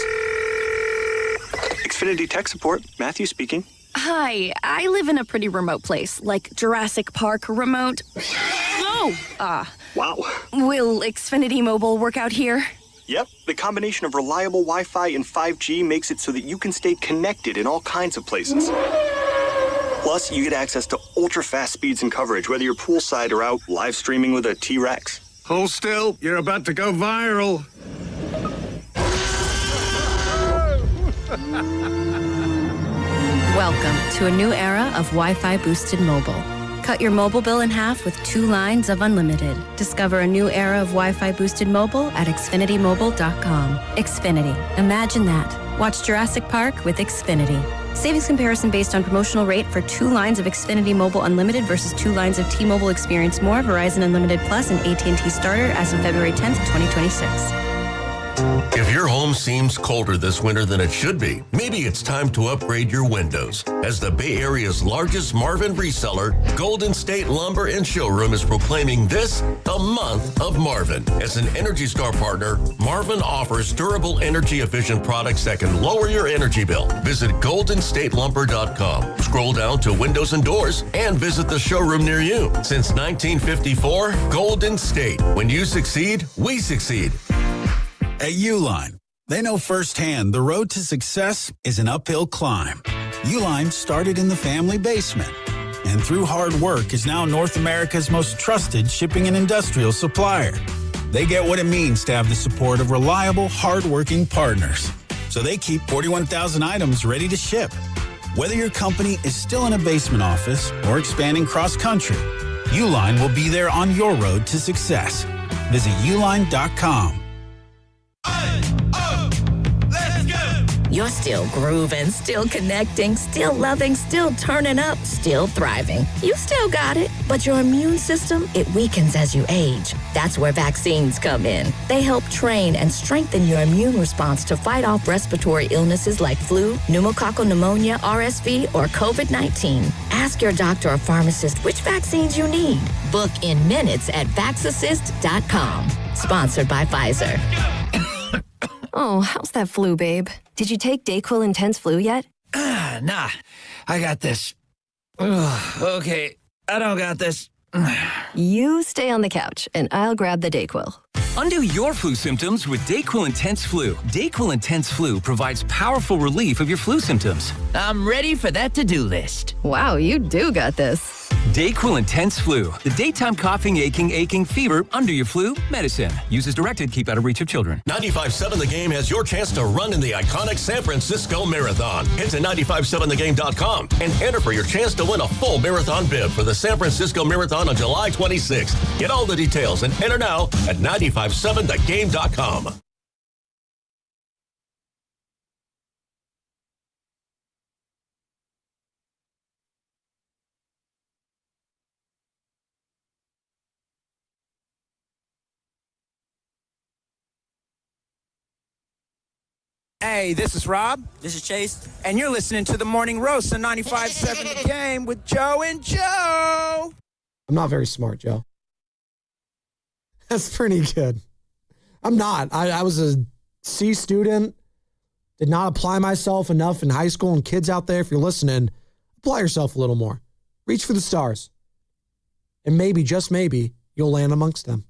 Xfinity Tech Support, Matthew speaking. Hi, I live in a pretty remote place, like Jurassic Park remote. Wow. Will Xfinity Mobile work out here? Yep, the combination of reliable Wi-Fi and 5G makes it so that you can stay connected in all kinds of places. Plus, you get access to ultra-fast speeds and coverage, whether you're poolside or out live streaming with a T-Rex. Hold still, you're about to go viral. Welcome to a new era of Wi-Fi boosted mobile. Cut your mobile bill in half with 2 lines of unlimited. Discover a new era of Wi-Fi boosted mobile at xfinitymobile.com. Xfinity. Imagine that. Watch Jurassic Park with Xfinity. Savings comparison based on promotional rate for 2 lines of Xfinity Mobile Unlimited versus 2 lines of T-Mobile Experience More, Verizon Unlimited Plus, and AT&T Starter as of February 10th, 2026. If your home seems colder this winter than it should be, maybe it's time to upgrade your windows. As the Bay Area's largest Marvin reseller, Golden State Lumber and Showroom is proclaiming this the month of Marvin. As an Energy Star partner, Marvin offers durable, energy-efficient products that can lower your energy bill. Visit goldenstatelumber.com. Scroll down to Windows and Doors and visit the showroom near you. Since 1954, Golden State. When you succeed, we succeed. At Uline, they know firsthand the road to success is an uphill climb. Uline started in the family basement, and through hard work is now North America's most trusted shipping and industrial supplier. They get what it means to have the support of reliable, hardworking partners. So they keep 41,000 items ready to ship. Whether your company is still in a basement office or expanding cross-country, Uline will be there on your road to success. Visit uline.com. You're still grooving, still connecting, still loving, still turning up, still thriving. You still got it, but your immune system, it weakens as you age. That's where vaccines come in. They help train and strengthen your immune response to fight off respiratory illnesses like flu, pneumococcal pneumonia, RSV, or COVID-19. Ask your doctor or pharmacist which vaccines you need. Book in minutes at vaxassist.com. Sponsored by Pfizer. Oh, how's that flu, babe? Did you take Dayquil Intense Flu yet? Nah, I got this. Ugh, okay, I don't got this. You stay on the couch, and I'll grab the Dayquil. Undo your flu symptoms with Dayquil Intense Flu. Dayquil Intense Flu provides powerful relief of your flu symptoms. I'm ready for that to-do list. Wow, you do got this. Dayquil Intense Flu. The daytime coughing, aching, fever, under your flu medicine. Use as directed, keep out of reach of children. 95.7 The Game has your chance to run in the iconic San Francisco Marathon. Head to 957thegame.com and enter for your chance to win a full marathon bib for the San Francisco Marathon on July 26th. Get all the details and enter now at 957thegame.com. Hey, this is Rob. This is Chase. And you're listening to The Morning Roast on 95.7 The Game with Joe and Joe. I'm not very smart, Joe. That's pretty good. I'm not. I was a C student, did not apply myself enough in high school. And kids out there, if you're listening, apply yourself a little more. Reach for the stars. And maybe, just maybe, you'll land amongst them.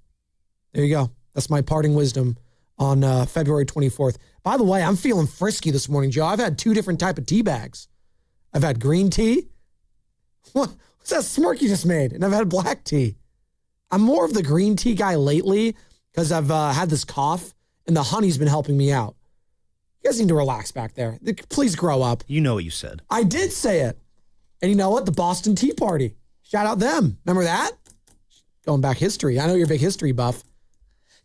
There you go. That's my parting wisdom on February 24th. By the way, I'm feeling frisky this morning, Joe. I've had 2 different type of tea bags. I've had green tea. What's that smirk you just made? And I've had black tea. I'm more of the green tea guy lately because I've had this cough and the honey's been helping me out. You guys need to relax back there. Please grow up. You know what you said. I did say it. And you know what? The Boston Tea Party. Shout out them. Remember that? Going back history. I know you're a big history buff.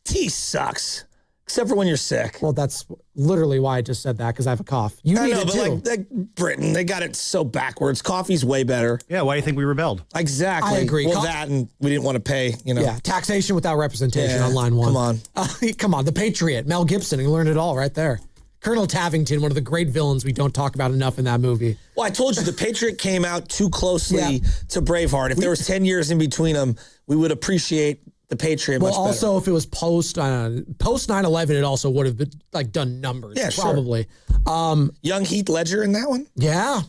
tea sucks. Except for when you're sick. Well, that's literally why I just said that, because I have a cough. You need it too. Like Britain, they got it so backwards. Coffee's way better. Yeah, why do you think we rebelled? Exactly. I agree. Well, that and we didn't want to pay, Yeah, taxation without representation on line one. Come on. Come on, The Patriot, Mel Gibson, you learned it all right there. Colonel Tavington, one of the great villains we don't talk about enough in that movie. Well, I told you, The Patriot came out too closely to Braveheart. If there was 10 years in between them, we would appreciate The Patriot much better. Well, also, if it was post 9/11, it also would have been done numbers. Yeah, probably. Sure. Young Heath Ledger in that one? Yeah.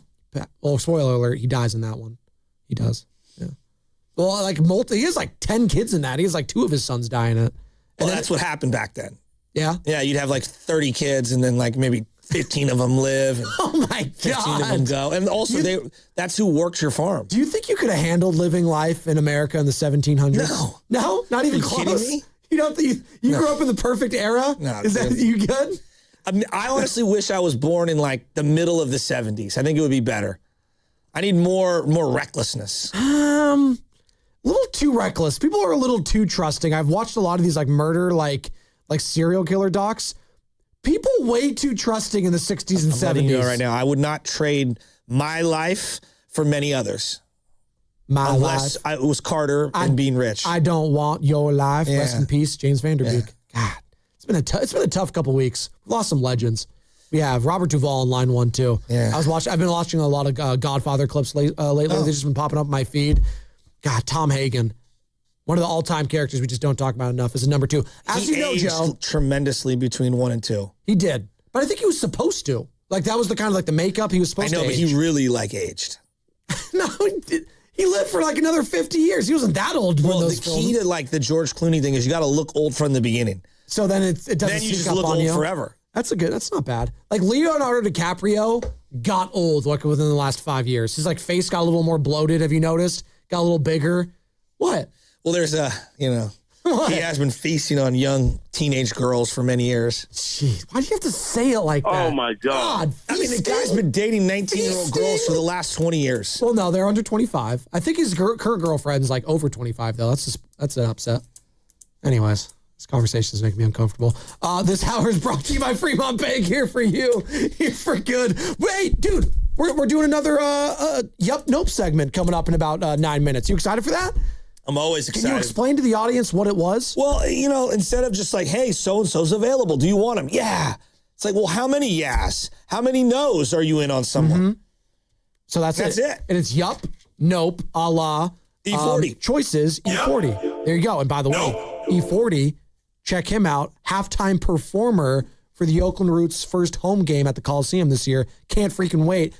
Well, spoiler alert, he dies in that one. He does. Yeah. Well, he has 10 kids in that. He has 2 of his sons die in it. Well, that's what happened back then. Yeah? Yeah, you'd have 30 kids and then maybe 15 of them live. And oh my God. 15 of them go. And also, that's who works your farm. Do you think you could have handled living life in America in the 1700s? No. No? Not even close? Kidding me? You don't think you grew up in the perfect era? No. Is that you good? I honestly wish I was born in the middle of the 70s. I think it would be better. I need more recklessness. A little too reckless. People are a little too trusting. I've watched a lot of these murder, serial killer docs. People way too trusting in the 60s and 70s. Letting you know right now, I would not trade my life for many others. Unless it was Carter and being rich. I don't want your life. Yeah. Rest in peace, James Vanderbeek. Yeah. God, it's been a tough couple weeks. We've lost some legends. We have Robert Duvall on line 1 too. Yeah. I've been watching a lot of Godfather clips lately. They've just been popping up in my feed. God, Tom Hagen. One of the all-time characters we just don't talk about enough is number 2. As you know, Joe, tremendously between 1 and 2. He did, but I think he was supposed to. That was the kind of the makeup he was supposed to. I know, but he really aged. No, he lived for another 50 years. He wasn't that old. Well, the key to the George Clooney thing is you got to look old from the beginning. So then it doesn't. Then you just look old forever. That's not bad. Leonardo DiCaprio got old within the last 5 years. His face got a little more bloated. Have you noticed? Got a little bigger. What? Well, there's what? He has been feasting on young teenage girls for many years. Jeez, why do you have to say it like that? Oh, my God. I mean, the guy's been dating 19-year-old girls for the last 20 years. Well, no, they're under 25. I think his current girlfriend's over 25, though. That's an upset. Anyways, this conversation is making me uncomfortable. This hour is brought to you by Fremont Bank, here for you, here for good. Wait, dude, we're doing another Yup Nope segment coming up in about 9 minutes. You excited for that? I'm always excited. Can you explain to the audience what it was? Well, instead of just hey, so-and-so's available. Do you want him? Yeah. It's well, how many yes? How many no's are you in on someone? Mm-hmm. So that's it. And it's Yup, Nope, a la E40. Choices, E40. There you go. And by the way, E40, check him out. Halftime performer for the Oakland Roots' first home game at the Coliseum this year. Can't freaking wait.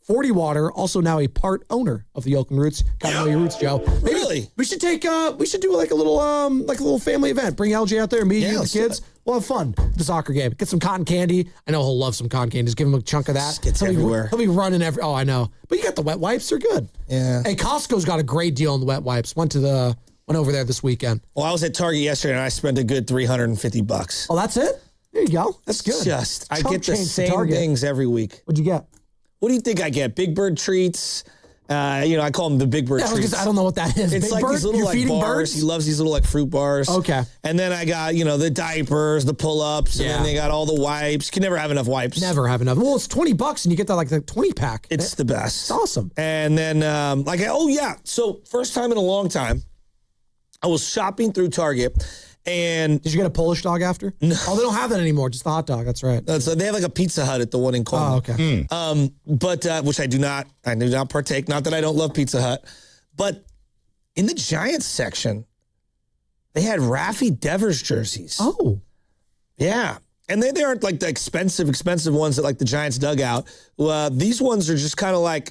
40 Water, also now a part owner of the Oakland Roots. Got to know your roots, Joe. Maybe really? We should do a little family event. Bring LJ out there, me, you, the kids. We'll have fun at the soccer game. Get some cotton candy. I know he'll love some cotton candy. Just give him a chunk of that. Skits everywhere. He'll be running oh, I know. But you got the wet wipes. They're good. Yeah. Hey, Costco's got a great deal on the wet wipes. Went over there this weekend. Well, I was at Target yesterday and I spent a good $350. Oh, that's it? There you go. That's good. I get the same things every week. What'd you get? What do you think I get? Big Bird treats. I call them the Big Bird treats. I don't know what that is. It's Big Bird? These little bars. Birds? He loves these little fruit bars. Okay. And then I got, the diapers, the pull-ups, and then they got all the wipes. You can never have enough wipes. Never have enough. Well, it's $20 and you get that the 20 pack. It's the best. It's awesome. And then so first time in a long time, I was shopping through Target. And did you get a Polish dog after? No. Oh, they don't have that anymore. Just the hot dog. That's right. So they have a Pizza Hut at the one in Coleman. Oh, okay. But which I do not partake. Not that I don't love Pizza Hut, but in the Giants section, they had Rafi Devers jerseys. Oh, yeah, and they aren't the expensive ones that the Giants dugout. These ones are just kind of I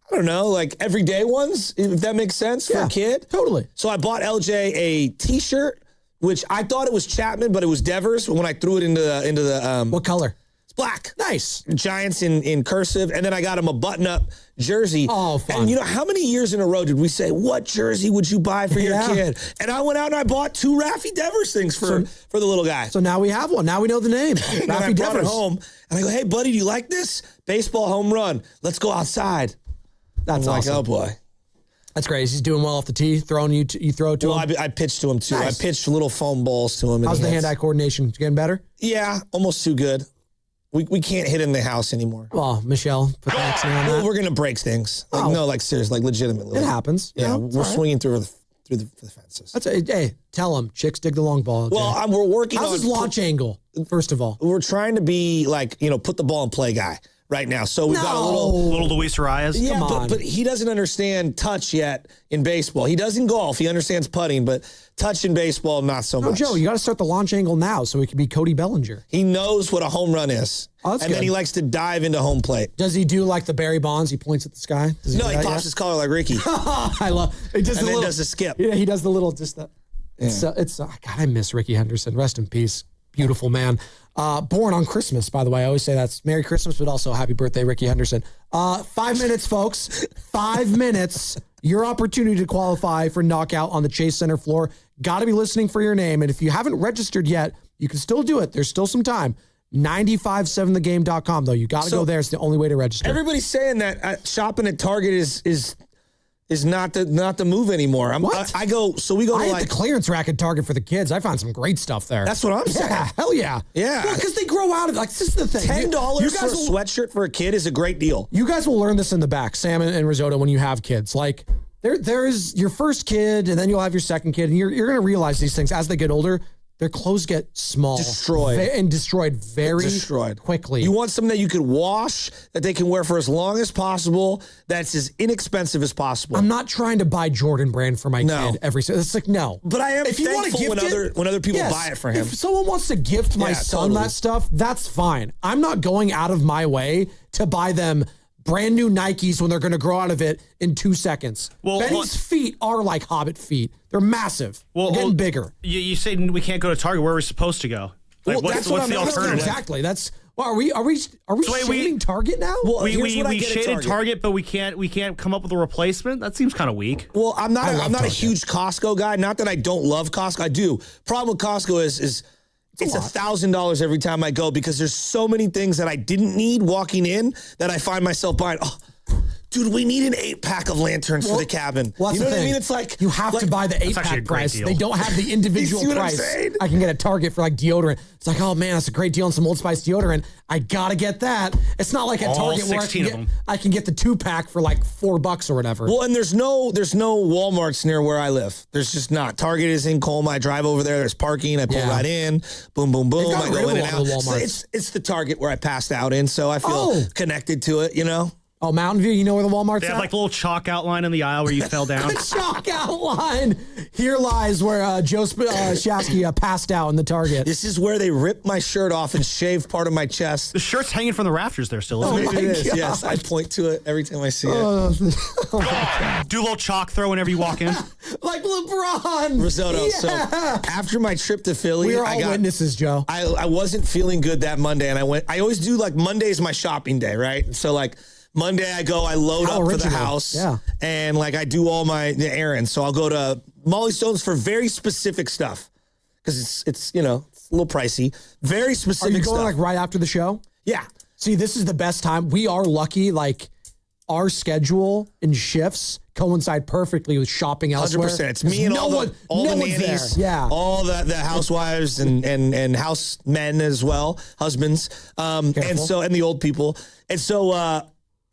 don't know, everyday ones, if that makes sense for a kid. Totally. So I bought LJ a T-shirt, which I thought it was Chapman, but it was Devers when I threw it into the what color? It's black. Nice. Giants in cursive, and then I got him a button-up jersey. Oh, fun. And how many years in a row did we say, what jersey would you buy for your kid? And I went out and I bought 2 Rafi Devers things for the little guy. So now we have one. Now we know the name. And I brought it home, and I go, hey, buddy, do you like this? Baseball home run. Let's go outside. That's awesome. Oh, boy. That's great. He's doing well off the tee, throwing you throw it to him. I pitched to him, too. Nice. I pitched little foam balls to him. How's the hand-eye coordination? Getting better? Yeah, almost too good. We can't hit in the house anymore. Well, Michelle, put the X on that. We're going to break things. No, seriously, legitimately. It happens. Yeah, we're swinging through the fences. Hey, tell them. Chicks dig the long ball. Okay? Well, we're working on... How's his launch angle, first of all? We're trying to be put the ball in play guy right now. So we've got a little Luis Arias. Yeah, but he doesn't understand touch yet in baseball. He does in golf. He understands putting, but touch in baseball, not so much. Joe, you got to start the launch angle now so he can be Cody Bellinger. He knows what a home run is. Oh, that's and good. Then he likes to dive into home plate. Does he do like the Barry Bonds? He points at the sky? He pops his collar like Ricky. I love it. Does a skip. Yeah, he does the little, God, I miss Ricky Henderson. Rest in peace. Beautiful man. Born on Christmas, by the way. I always say that's Merry Christmas, but also Happy Birthday, Ricky Henderson. 5 minutes, folks. 5 minutes. Your opportunity to qualify for knockout on the Chase Center floor. Got to be listening for your name. And if you haven't registered yet, you can still do it. There's still some time. 957thegame.com, though. You got to go there. It's the only way to register. Everybody's saying that shopping at Target is not the move anymore. We go to I hit the clearance rack at Target for the kids. I found some great stuff there. That's what I'm saying. Yeah, hell yeah. Yeah. Well, because they grow out of it. Like, this is the thing. $10 for a sweatshirt for a kid is a great deal. You guys will learn this in the back, Sam and Risotto, when you have kids. Like, there is your first kid, and then you'll have your second kid, and you're going to realize these things as they get older. Their clothes get small. Destroyed very quickly. You want something that you could wash, that they can wear for as long as possible, that's as inexpensive as possible. I'm not trying to buy Jordan Brand for my kid every single. It's like, no. But I am if you thankful when other people buy it for him. If someone wants to gift my son that stuff, that's fine. I'm not going out of my way to buy them brand new Nikes when they're going to grow out of it in 2 seconds. Benny's feet are like Hobbit feet. They're massive. They're getting bigger. You say we can't go to Target. Where are we supposed to go? Like, what's the alternative? Exactly. That's are we shading Target now? Well, we shaded Target, but we can't come up with a replacement. That seems kind of weak. Well, I'm not a huge Costco guy. Not that I don't love Costco. I do. Problem with Costco is it's $1,000 every time I go because there's so many things that I didn't need walking in that I find myself buying. Oh, dude, we need an 8-pack of lanterns for the cabin. Well, you know what I mean? It's like you have to buy the 8-pack price. They don't have the individual price. I can get a Target for like deodorant. It's like, oh man, that's a great deal on some Old Spice deodorant. I gotta get that. It's not like at Target where I can get the 2-pack for like $4 or whatever. Well, and there's no Walmarts near where I live. There's just not. Target is in Colma. I drive over there. There's parking. I pull right in. Boom, boom, boom. I go in and out. It's the Target where I passed out in, so I feel connected to it. You know. Oh, Mountain View, you know where the Walmart's They have like a little chalk outline in the aisle where you fell down. Chalk outline. Here lies where Joe Shasky passed out in the Target. This is where they ripped my shirt off and shaved part of my chest. The shirt's hanging from the rafters there still, isn't it? It is, yes. I point to it every time I see it. Do a little chalk throw whenever you walk in. Like LeBron. Risotto. Yeah. So after my trip to Philly, we are all witnesses, Joe. I wasn't feeling good that Monday, and I always do like Monday's my shopping day, right? So like Monday I go, I load up for the house, and like I do all the errands. So I'll go to Molly Stone's for very specific stuff because it's it's a little pricey. Very specific. Are you going stuff. like right after the show? Yeah. See, this is the best time. We are lucky. Like our schedule and shifts coincide perfectly with shopping elsewhere. 100%. It's me and all the nannies, all the housewives and house men as well, husbands, and the old people, and so.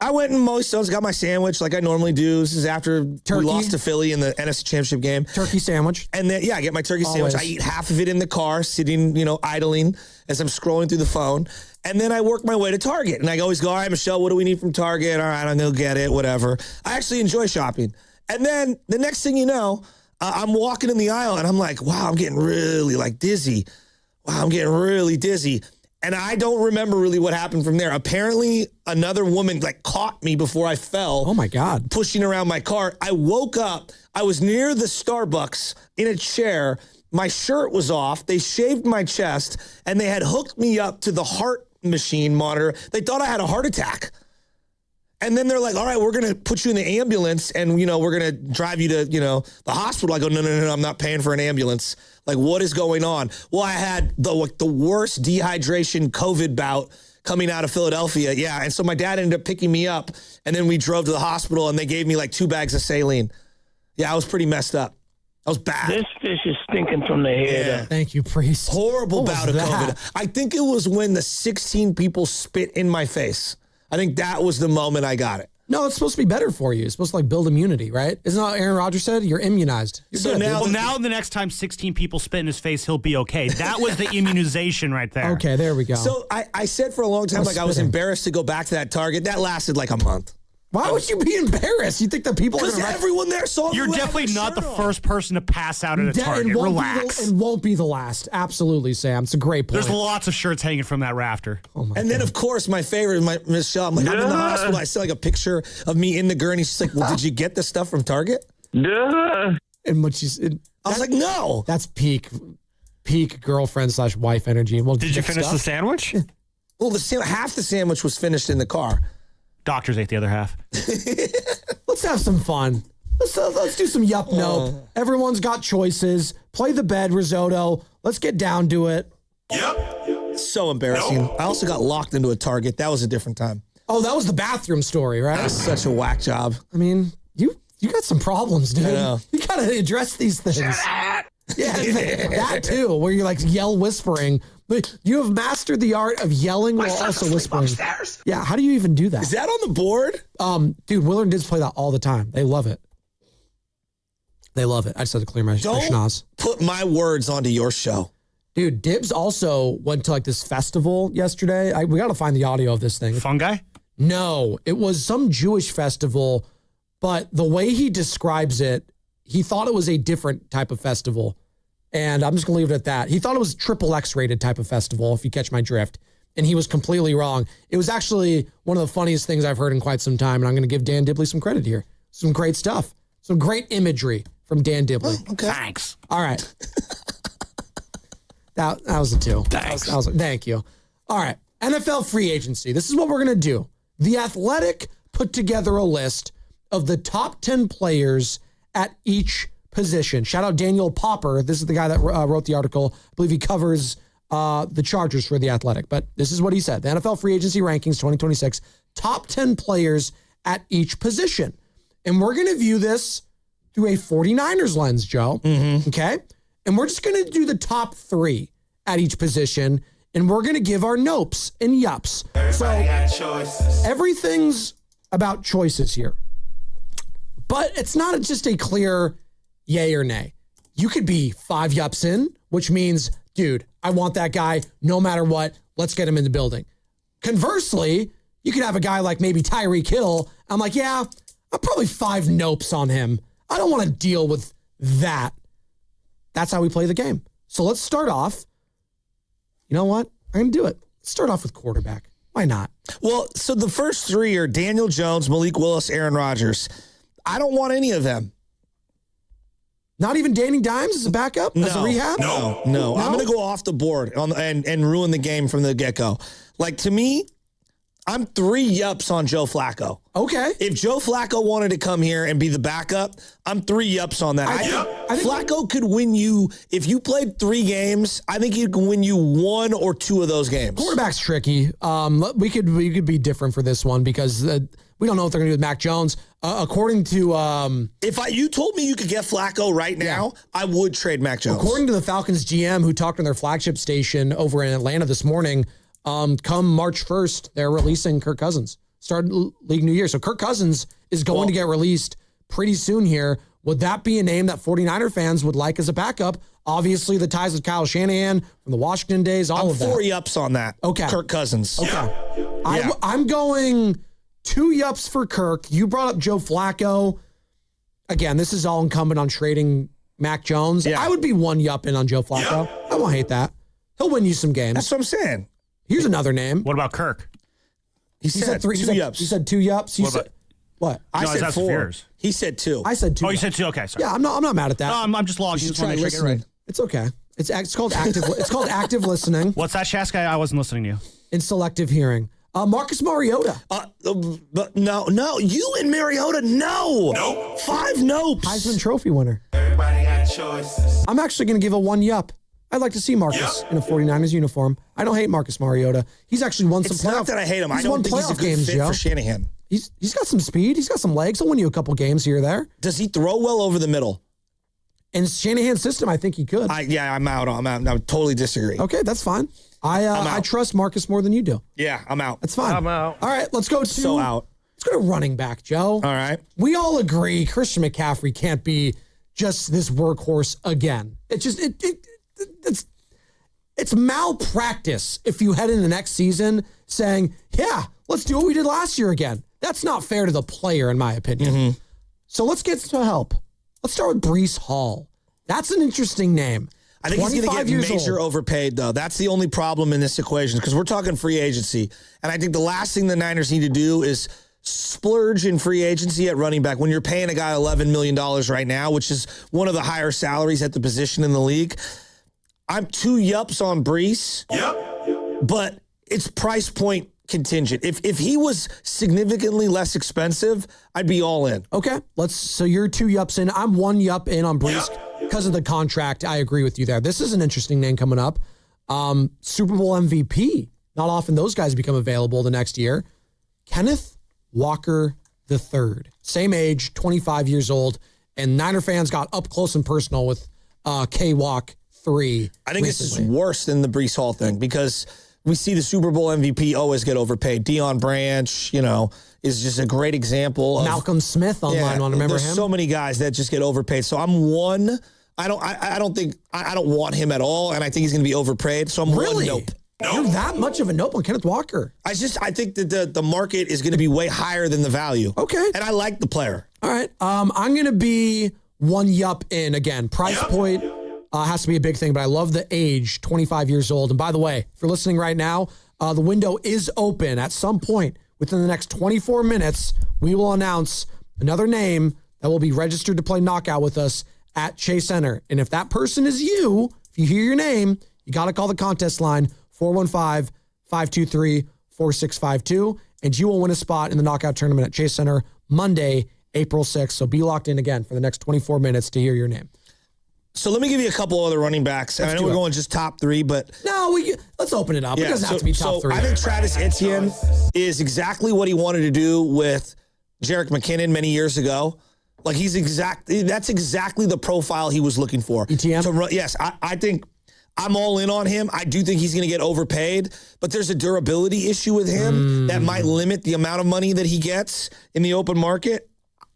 I went and Molly Stone's, got my sandwich like I normally do. This is after we lost to Philly in the NFC Championship game. Turkey sandwich. And then, I get my turkey sandwich. I eat half of it in the car, sitting, idling as I'm scrolling through the phone. And then I work my way to Target. And I always go, all right, Michelle, what do we need from Target? All right, I'm going to get it, whatever. I actually enjoy shopping. And then the next thing you know, I'm walking in the aisle and I'm like, wow, I'm getting really dizzy. Wow, I'm getting really dizzy. And I don't remember really what happened from there. Apparently, another woman caught me before I fell. Oh my God. Pushing around my car. I woke up. I was near the Starbucks in a chair. My shirt was off. They shaved my chest and they had hooked me up to the heart machine monitor. They thought I had a heart attack. And then they're like, all right, we're going to put you in the ambulance and, we're going to drive you to, the hospital. I go, no, I'm not paying for an ambulance. Like, what is going on? Well, I had the worst dehydration COVID bout coming out of Philadelphia. Yeah. And so my dad ended up picking me up and then we drove to the hospital and they gave me 2 bags of saline. Yeah, I was pretty messed up. I was bad. This fish is stinking from the head up. Thank you, Priest. Horrible What bout was of that? COVID. I think it was when the 16 people spit in my face. I think that was the moment I got it. No, it's supposed to be better for you. It's supposed to build immunity, right? Isn't that what Aaron Rodgers said? You're immunized. You're So good, now- dude. Now the next time 16 people spit in his face, he'll be okay. That was the immunization right there. Okay, there we go. So I said for a long time, I was spitting. embarrassed to go back to that Target. That lasted like a month. Why would you be embarrassed? You think that people are Because going to everyone there saw me You're with definitely my not the shirt on. first person to pass out at a Target. Relax. and won't be the last. Absolutely, Sam. It's a great point. There's lots of shirts hanging from that rafter. Oh my And then, of course, my favorite, Michelle. I'm in the hospital. I see like a picture of me in the gurney. She's like, "Well, did you get the stuff from Target?" And what I was like, "No." That's peak girlfriend / wife energy. Well, Did you finish the sandwich? Well, half the sandwich was finished in the car. Doctors ate the other half. Let's have some fun. Let's do some yup nope. Everyone's got choices. Play the bed risotto. Let's get down to it. So embarrassing. I also got locked into a Target. That was a different time. Oh, that was the bathroom story, right? That was such a whack job. I mean, you got some problems, dude. I know. You got to address these things. Yeah, that too, where you're yell whispering. But you have mastered the art of yelling while also whispering. Upstairs. Yeah, how do you even do that? Is that on the board? Dude, Willard and Dibbs play that all the time. They love it. They love it. I just had to clear my schnoz. Put my words onto your show. Dude, Dibbs also went to this festival yesterday. We got to find the audio of this thing. Fungi? No, it was some Jewish festival, but the way he describes it, he thought it was a different type of festival. And I'm just going to leave it at that. He thought it was XXX rated type of festival, if you catch my drift. And he was completely wrong. It was actually one of the funniest things I've heard in quite some time. And I'm going to give Dan Dibley some credit here. Some great stuff. Some great imagery from Dan Dibley. Oh, okay. Thanks. All right. That was a 2. Thanks. Thank you. All right. NFL free agency. This is what we're going to do. The Athletic put together a list of the top 10 players at each position. Shout out Daniel Popper. This is the guy that wrote the article. I believe he covers the Chargers for the Athletic. But this is what he said. The NFL free agency rankings 2026, top 10 players at each position. And we're going to view this through a 49ers lens, Joe. Mm-hmm. Okay? And we're just going to do the top 3 at each position. And we're going to give our nopes and yups. Everything's about choices here. But it's not just a clear yay or nay. You could be 5 yups in, which means, dude, I want that guy no matter what. Let's get him in the building. Conversely, you could have a guy like maybe Tyreek Hill. I'm like, yeah, I'm probably 5 nopes on him. I don't want to deal with that. That's how we play the game. So let's start off. You know what? I'm going to do it. Let's start off with quarterback. Why not? Well, so the first 3 are Daniel Jones, Malik Willis, Aaron Rodgers. I don't want any of them. Not even Danny Dimes as a backup? As a rehab? No. I'm going to go off the board and ruin the game from the get-go. To me, I'm 3 yups on Joe Flacco. Okay. If Joe Flacco wanted to come here and be the backup, I'm 3 yups on that. I think Flacco could win you, if you played 3 games, I think he can win you 1 or 2 of those games. Quarterback's tricky. We could be different for this one because we don't know what they're going to do with Mac Jones. According to... if you told me you could get Flacco right now, I would trade Mac Jones. According to the Falcons GM, who talked on their flagship station over in Atlanta this morning, come March 1st, they're releasing Kirk Cousins. Start league new year. So Kirk Cousins is going to get released pretty soon here. Would that be a name that 49er fans would like as a backup? Obviously, the ties with Kyle Shanahan from the Washington days, all of that. 4 yups on that. Okay. Kirk Cousins. Okay. I'm going 2 yups for Kirk. You brought up Joe Flacco. Again, this is all incumbent on trading Mac Jones. Yeah. I would be 1 yup in on Joe Flacco. Yeah. I won't hate that. He'll win you some games. That's what I'm saying. Here's another name. What about Kirk? He said 3 yups. You said 2 yups. You said what? I said 4. He said 2. I said 2. Oh, you said 2. Okay, sorry. Yeah, I'm not mad at that. No, I'm just logging. Just try listening. Right. It's okay. It's called active. It's called active listening. What's that, Shaska? I wasn't listening to you. And selective hearing. Marcus Mariota. No. You and Mariota, no. Nope. 5 nopes. Heisman Trophy winner. Everybody got choices. I'm actually going to give a 1 yup. I'd like to see Marcus in a 49ers uniform. I don't hate Marcus Mariota. He's actually won some playoff. It's not that I hate him. I won don't think he's a good fit for Shanahan. He's got some speed. He's got some legs. He'll win you a couple games here or there. Does he throw well over the middle? In Shanahan's system, I think he could. I'm out. I totally disagree. Okay, that's fine. I trust Marcus more than you do. Yeah, I'm out. That's fine. I'm out. All right, let's go to... So out. Let's go to running back, Joe. All right. We all agree Christian McCaffrey can't be just this workhorse again. It's malpractice if you head into next season saying, yeah, let's do what we did last year again. That's not fair to the player, in my opinion. Mm-hmm. So let's get to help. Let's start with Breece Hall. That's an interesting name. I think he's going to get major overpaid, though. That's the only problem in this equation because we're talking free agency. And I think the last thing the Niners need to do is splurge in free agency at running back when you're paying a guy $11 million right now, which is one of the higher salaries at the position in the league. I'm 2 yups on Breece. Yep. But it's price point contingent. If he was significantly less expensive, I'd be all in. Okay. So you're 2 yups in. I'm 1 yup in on Breece because of the contract. I agree with you there. This is an interesting name coming up. Super Bowl MVP. Not often those guys become available the next year. Kenneth Walker III. Same age, 25 years old. And Niner fans got up close and personal with K-Walk 3. I think this is worse than the Breece Hall thing because we see the Super Bowl MVP always get overpaid. Deion Branch, is just a great example of Malcolm Smith online. Want to remember him? There's so many guys that just get overpaid. So I'm 1. I don't want him at all, and I think he's going to be overpaid. So I'm 1 nope. You're that much of a nope on Kenneth Walker. I think that the market is going to be way higher than the value. Okay. And I like the player. All right. I'm going to be 1 yup in again. Price point has to be a big thing, but I love the age, 25 years old. And by the way, if you're listening right now, the window is open. At some point within the next 24 minutes, we will announce another name that will be registered to play Knockout with us at Chase Center. And if that person is you, if you hear your name, you got to call the contest line 415-523-4652, and you will win a spot in the Knockout Tournament at Chase Center Monday, April 6th. So be locked in again for the next 24 minutes to hear your name. So let me give you a couple other running backs. I know we're going just top 3, but... No, let's open it up. It doesn't have to be top 3. I think Travis Etienne is exactly what he wanted to do with Jerick McKinnon many years ago. Like, that's exactly the profile he was looking for. ETN? Yes, I think... I'm all in on him. I do think he's going to get overpaid, but there's a durability issue with him that might limit the amount of money that he gets in the open market.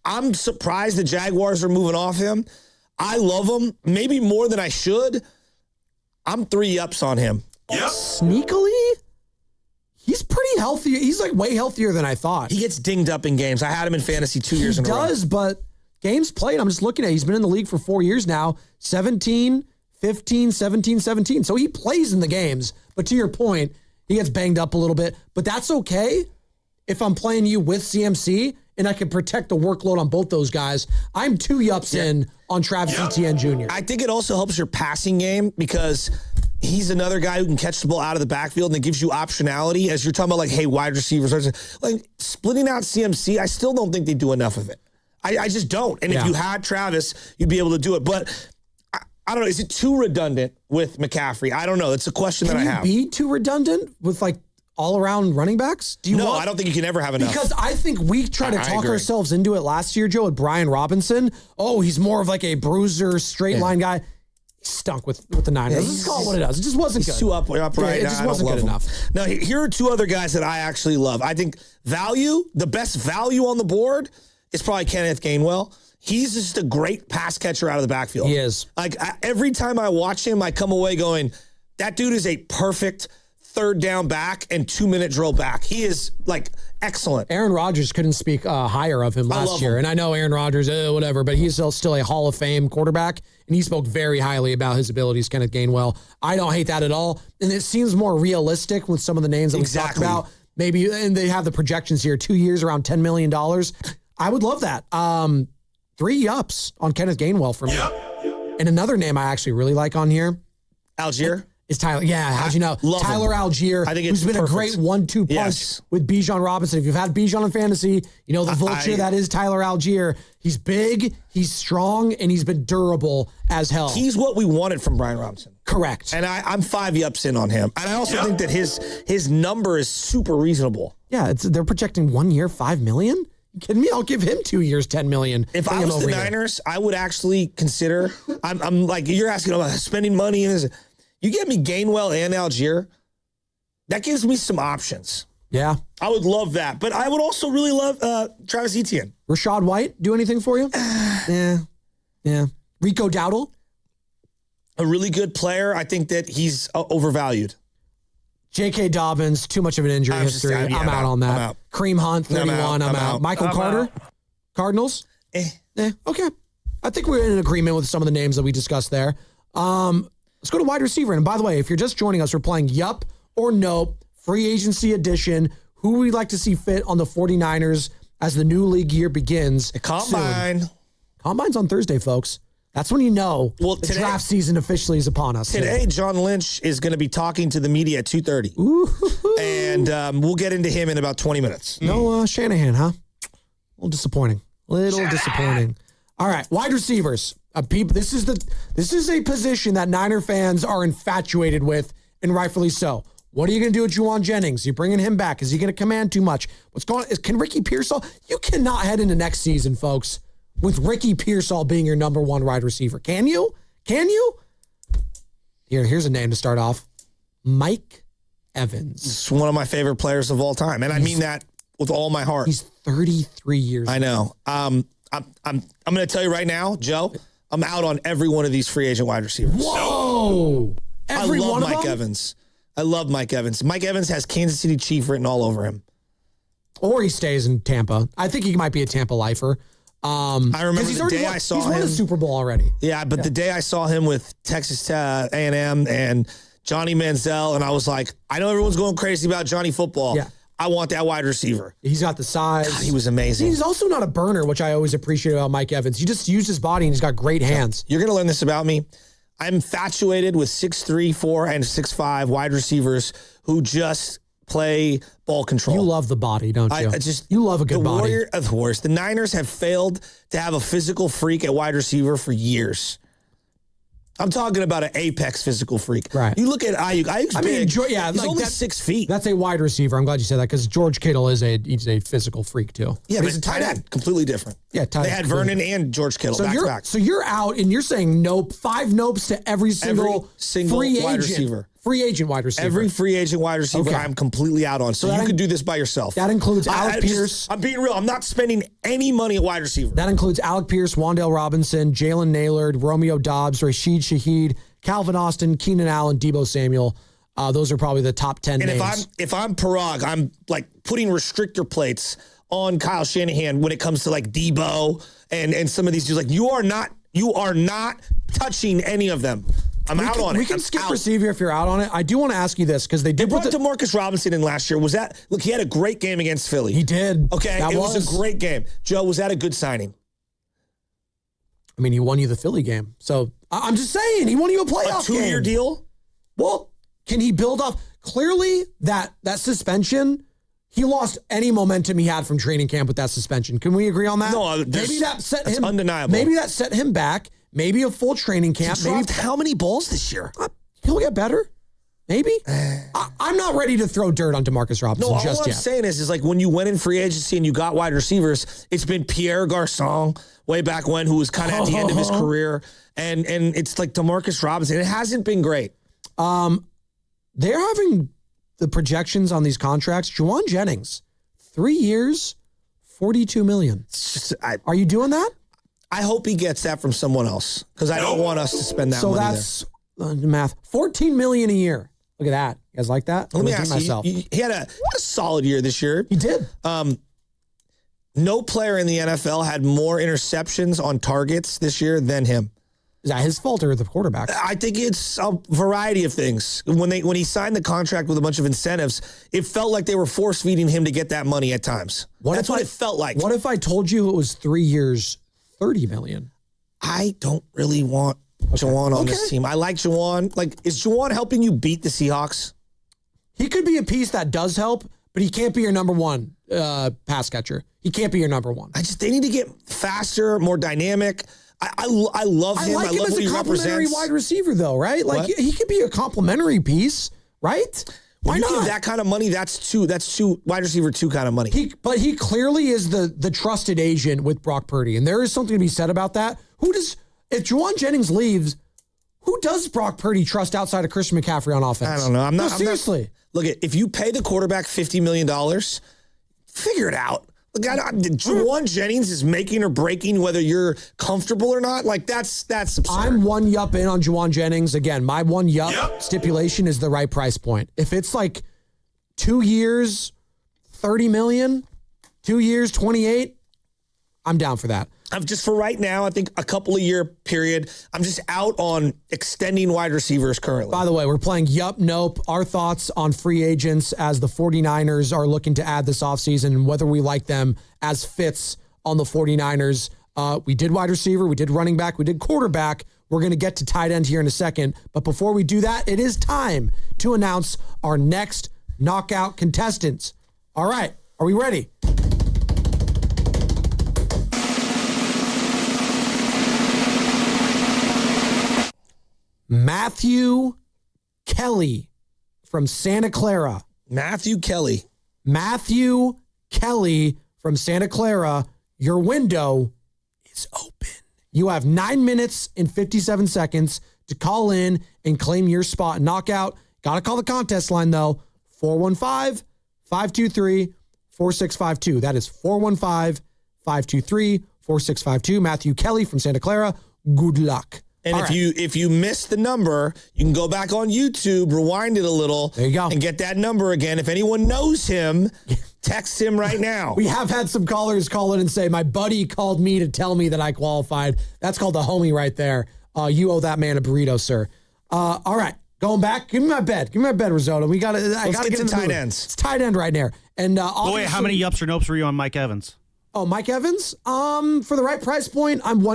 I'm surprised the Jaguars are moving off him. I love him, maybe more than I should. I'm 3 yups on him. Yep. Sneakily? He's pretty healthy. He's like way healthier than I thought. He gets dinged up in games. I had him in fantasy 2 years in a row. He does, but games played, I'm just looking at it. He's been in the league for 4 years now. 17, 15, 17, 17. So he plays in the games. But to your point, he gets banged up a little bit. But that's okay if I'm playing you with CMC and I can protect the workload on both those guys. I'm 2 yups in on Travis Etienne Jr. I think it also helps your passing game because he's another guy who can catch the ball out of the backfield and it gives you optionality as you're talking about, like, hey, wide receivers. Like, splitting out CMC, I still don't think they do enough of it. I just don't. And if you had Travis, you'd be able to do it. But I don't know. Is it too redundant with McCaffrey? I don't know. It's a question that I have. Can you be too redundant with, like, all-around running backs? No, I don't think you can ever have enough. Because I think we tried to talk ourselves into it last year, Joe, with Brian Robinson. Oh, he's more of like a bruiser, straight-line guy. He stunk with the Niners. Let's call it what it is. It just wasn't good. He's too upright. It just wasn't good enough. Now, here are 2 other guys that I actually love. I think the best value on the board is probably Kenneth Gainwell. He's just a great pass catcher out of the backfield. He is. Like, every time I watch him, I come away going, that dude is a perfect 3rd down back and 2-minute drill back. He is, like, excellent. Aaron Rodgers couldn't speak higher of him last year. And I know Aaron Rodgers, whatever, but he's still a Hall of Fame quarterback, and he spoke very highly about his abilities, Kenneth Gainwell. I don't hate that at all. And it seems more realistic with some of the names that we talked about. Maybe, and they have the projections here, 2 years, around $10 million. I would love that. 3 yups on Kenneth Gainwell for me. And another name I actually really like on here. Algier? Is Tyler? Yeah, how'd you know? Love Tyler him. Algier, I think it's who's been perfect. a great 1-2 punch with Bijan Robinson. If you've had Bijan in fantasy, you know the vulture that is Tyler Algier. He's big, he's strong, and he's been durable as hell. He's what we wanted from Brian Robinson. Correct. And I'm 5 yups in on him. And I also think that his number is super reasonable. Yeah, they're projecting 1 year, $5 million. You kidding me? I'll give him 2 years, $10 million. If I was the Niners, I would actually consider. I'm like, you're asking about spending money and this. You get me Gainwell and Algier, that gives me some options. Yeah. I would love that. But I would also really love Travis Etienne. Rashad White, do anything for you? Yeah. Rico Dowdle? A really good player. I think that he's overvalued. J.K. Dobbins, too much of an injury history. I'm out on that. I'm out. Kareem Hunt, 31. I'm out. Michael Carter? Cardinals? Okay. I think we're in agreement with some of the names that we discussed there. Let's go to wide receiver. And by the way, if you're just joining us, we're playing Yup or Nope, free agency edition. Who we'd like to see fit on the 49ers as the new league year begins. The Combine. Soon. Combine's on Thursday, folks. That's when you know the draft season officially is upon us. Today, John Lynch is going to be talking to the media at 2:30. And we'll get into him in about 20 minutes. No Shanahan, huh? A little disappointing. All right, wide receivers. This is a position that Niner fans are infatuated with, and rightfully so. What are you going to do with Juwan Jennings? You bringing him back? Is he going to command too much? What's going on? Can Ricky Pearsall? You cannot head into next season, folks, with Ricky Pearsall being your number one wide receiver. Can you? Here's a name to start off. Mike Evans. It's one of my favorite players of all time, and I mean that with all my heart. He's 33 years old. I know. I'm going to tell you right now, Joe, I'm out on every one of these free agent wide receivers. Whoa! I love Mike Evans. I love Mike Evans. Mike Evans has Kansas City Chief written all over him. Or he stays in Tampa. I think he might be a Tampa lifer. I remember the day I saw him. He's won a Super Bowl already. Yeah, but the day I saw him with Texas A&M and Johnny Manziel, and I was like, I know everyone's going crazy about Johnny football. Yeah. I want that wide receiver. He's got the size. God, he was amazing. He's also not a burner, which I always appreciate about Mike Evans. He just used his body, and he's got great hands. You're going to learn this about me. I'm infatuated with 6'3", 4, and 6'5" wide receivers who just play ball control. You love the body, don't you? You love a good body. The Warrior of the Horse. The Niners have failed to have a physical freak at wide receiver for years. I'm talking about an apex physical freak. Right. You look at Ayuk. Ayuk's big. He's only 6 feet. That's a wide receiver. I'm glad you said that because George Kittle is a physical freak too. Yeah, but he's a tight end. Completely different. Yeah, tight end. They had Vernon and George Kittle back to back. So you're out and you're saying nope, 5 nopes to every single free wide agent. receiver. Free agent wide receiver. Every free agent wide receiver, I'm completely out on. So you could do this by yourself. That includes Alec Pierce. I'm being real. I'm not spending any money at wide receiver. That includes Alec Pierce, Wan'Dale Robinson, Jalen Naylor, Romeo Doubs, Rashid Shaheed, Calvin Austin, Keenan Allen, Deebo Samuel. Those are probably the top 10 names. And if I'm Parag, I'm like putting restrictor plates on Kyle Shanahan when it comes to like Deebo and some of these dudes. Like you are not touching any of them. I'm out on it. We can skip receiver if you're out on it. I do want to ask you this because they brought DeMarcus Robinson in last year. Look, he had a great game against Philly. He did. Okay, it was a great game. Joe, was that a good signing? I mean, he won you the Philly game. So I'm just saying, he won you a playoff game. A 2-year deal? Well, can he build off? Clearly, that suspension, he lost any momentum he had from training camp with that suspension. Can we agree on that? No, maybe that's undeniable. Maybe that set him back. Maybe a full training camp. Maybe how many balls this year? He'll get better. Maybe. I'm not ready to throw dirt on DeMarcus Robinson just yet. All I'm saying is like when you went in free agency and you got wide receivers, it's been Pierre Garçon way back when, who was kind of at the end of his career. And it's like DeMarcus Robinson. It hasn't been great. They're having the projections on these contracts. Juwan Jennings, 3 years, $42 million. Are you doing that? I hope he gets that from someone else because I don't want us to spend that money there. So that's math. $14 million a year. Look at that. You guys like that? Let me ask you. He had a solid year this year. He did. No player in the NFL had more interceptions on targets this year than him. Is that his fault or the quarterback? I think it's a variety of things. When he signed the contract with a bunch of incentives, it felt like they were force feeding him to get that money at times. That's what it felt like. What if I told you it was 3 years, $30 million? I don't really want Juwan on this team. I like Juwan. Like, is Juwan helping you beat the Seahawks? He could be a piece that does help, but he can't be your number one pass catcher. He can't be your number one. They need to get faster, more dynamic. I love him. I like him as a complimentary wide receiver, though, right? Like, he could be a complimentary piece, right? Why not? Give that kind of money, that's two wide receiver 2 kind of money. But he clearly is the trusted agent with Brock Purdy, and there is something to be said about that. If Juwan Jennings leaves, who does Brock Purdy trust outside of Christian McCaffrey on offense? I don't know. I'm not seriously. Look, if you pay the quarterback $50 million, figure it out. Look, Juwan Jennings is making or breaking whether you're comfortable or not. Like, that's absurd. I'm one yup in on Juwan Jennings. Again, my one yup stipulation is the right price point. If it's like 2 years, $30 million, 2 years, 28, I'm down for that. I'm just, for right now, I think a couple of year period, I'm just out on extending wide receivers currently. By the way, we're playing Yup, Nope. Our thoughts on free agents as the 49ers are looking to add this offseason and whether we like them as fits on the 49ers. We did wide receiver, we did running back, we did quarterback. We're going to get to tight end here in a second. But before we do that, it is time to announce our next knockout contestants. All right, are we ready? Matthew Kelly from Santa Clara. Matthew Kelly from Santa Clara. Your window is open. You have 9 minutes and 57 seconds to call in and claim your spot in knockout. Got to call the contest line, though. 415-523-4652. That is 415-523-4652. Matthew Kelly from Santa Clara. Good luck. And if you missed the number, you can go back on YouTube, rewind it a little, there you go, and get that number again. If anyone knows him, text him right now. We have had some callers call in and say, my buddy called me to tell me that I qualified. That's called a homie right there. You owe that man a burrito, sir. All right, going back. Give me my bed. Risotto. I got to get to tight ends. It's tight end right there. And wait, how many yups or nopes were you on Mike Evans? Oh, Mike Evans. For the right price point, I'm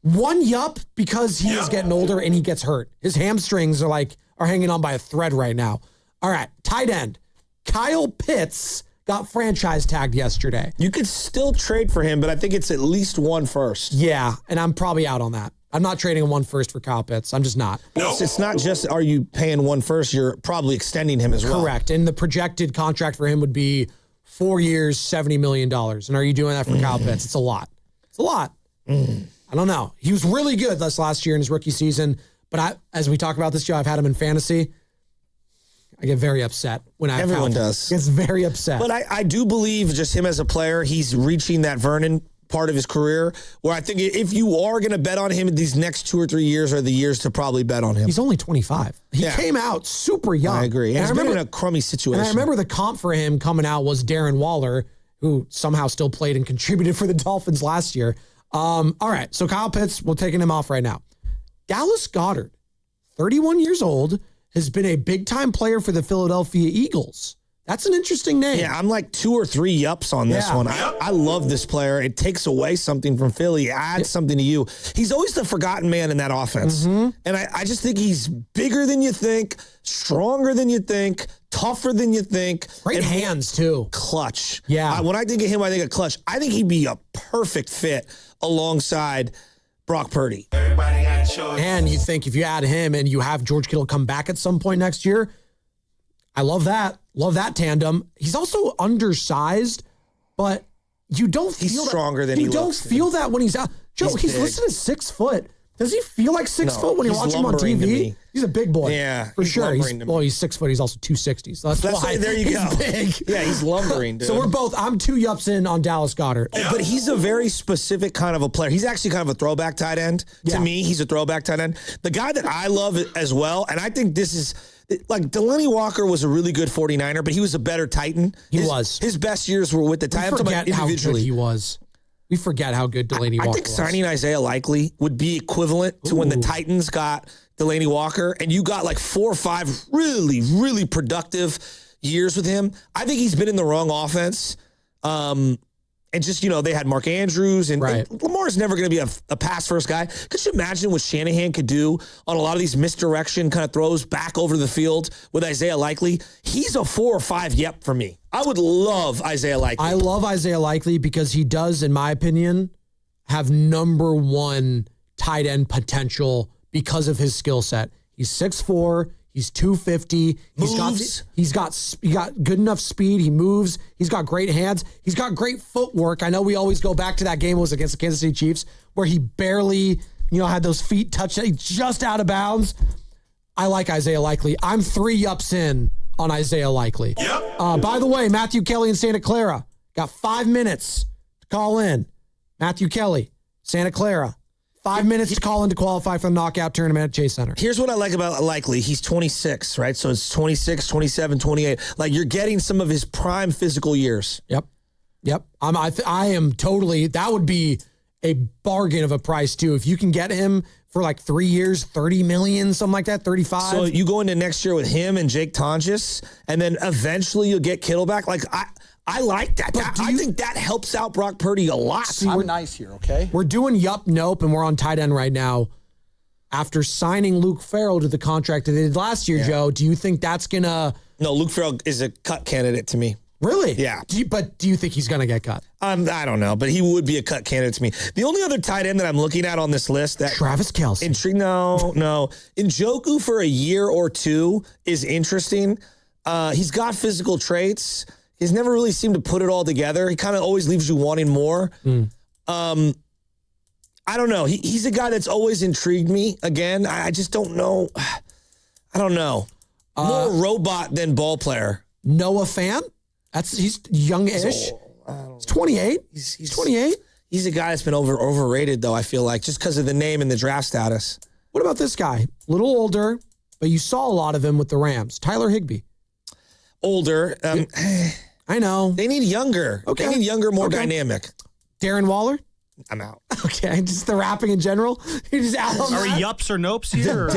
one yup because he is getting older and he gets hurt. His hamstrings are hanging on by a thread right now. All right, tight end. Kyle Pitts got franchise tagged yesterday. You could still trade for him, but I think it's at least one first. Yeah, and I'm probably out on that. I'm not trading a one first for Kyle Pitts. I'm just not. No. It's not just are you paying one first, you're probably extending him as well. Correct. And the projected contract for him would be 4 years, $70 million. And are you doing that for Kyle Pitts? It's a lot. I don't know. He was really good this last year in his rookie season, but as we talk about this, Joe, I've had him in fantasy. I get very upset when everyone does. Gets very upset. But I do believe just him as a player, he's reaching that Vernon part of his career where I think if you are going to bet on him, these next 2 or 3 years are the years to probably bet on him. He's only 25. He came out super young. I agree. And he's been in a crummy situation. And I remember the comp for him coming out was Darren Waller, who somehow still played and contributed for the Dolphins last year. All right, so Kyle Pitts, we're taking him off right now. Dallas Goedert, 31 years old, has been a big-time player for the Philadelphia Eagles. That's an interesting name. Yeah, I'm like 2 or 3 yups on this one. I love this player. It takes away something from Philly, adds something to you. He's always the forgotten man in that offense. Mm-hmm. And I just think he's bigger than you think, stronger than you think, tougher than you think. Great hands, too. Clutch. Yeah. When I think of him, I think of clutch. I think he'd be a perfect fit alongside Brock Purdy. Everybody got choice. And you think if you add him and you have George Kittle come back at some point next year, I love that. Love that tandem. He's also undersized, but you don't feel he's stronger than he looks. You don't feel that when he's out. Joe, he's listed as 6 foot. Does he feel like 6 foot when you watch him on TV? He's a big boy. Yeah, for sure. He's 6 foot. He's also 260. So that's why there you go. Big. Yeah, he's lumbering, dude. So I'm 2 yups in on Dallas Goedert. But he's a very specific kind of a player. He's actually kind of a throwback tight end. To me, he's a throwback tight end. The guy that I love as well, and I think this is like Delaney Walker was a really good 49er, but he was a better Titan. His best years were with the Titans. Forget how good he was. We forget how good Delaney Walker was. I think signing Isaiah Likely would be equivalent to when the Titans got Delaney Walker, and you got like 4 or 5 really, really productive years with him. I think he's been in the wrong offense. And And just, they had Mark Andrews, and Lamar's never going to be a pass-first guy. Could you imagine what Shanahan could do on a lot of these misdirection kind of throws back over the field with Isaiah Likely? He's a 4 or 5 yep for me. I would love Isaiah Likely. I love Isaiah Likely because he does, in my opinion, have number one tight end potential because of his skill set. He's 6'4", he's 250. He's got good enough speed. He moves. He's got great hands. He's got great footwork. I know we always go back to that game. It was against the Kansas City Chiefs where he barely, had those feet touched just out of bounds. I like Isaiah Likely. I'm 3 yups in on Isaiah Likely. Yep. By the way, Matthew Kelly in Santa Clara got 5 minutes to call in. Matthew Kelly, Santa Clara. 5 minutes to call in to qualify for the knockout tournament at Chase Center. Here's what I like about Likely. He's 26, right? So it's 26, 27, 28. Like, you're getting some of his prime physical years. Yep. I am totally, that would be a bargain of a price, too. If you can get him for like 3 years, 30 million, something like that, 35. So you go into next year with him and Jake Tonjes, and then eventually you'll get Kittle back. Like, I like that. I think that helps out Brock Purdy a lot. See, I'm nice here, okay? We're doing yup, nope, and we're on tight end right now. After signing Luke Farrell to the contract that they did last year, Joe, do you think that's going to... No, Luke Farrell is a cut candidate to me. Really? Yeah. Do you think he's going to get cut? I don't know, but he would be a cut candidate to me. The only other tight end that I'm looking at on this list that... Travis Kelce. No. Njoku for a year or two is interesting. He's got physical traits. He's never really seemed to put it all together. He kind of always leaves you wanting more. I don't know. He's a guy that's always intrigued me. Again, I just don't know. I don't know. More robot than ball player. Noah Fant? He's young-ish. He's 28. He's 28. He's a guy that's been overrated, though, I feel like, just because of the name and the draft status. What about this guy? A little older, but you saw a lot of him with the Rams. Tyler Higbee. Older. I know. They need younger. Okay. They need younger, more dynamic. Darren Waller? I'm out. Okay, just the rapping in general? You're just out on Are we yups or nopes here?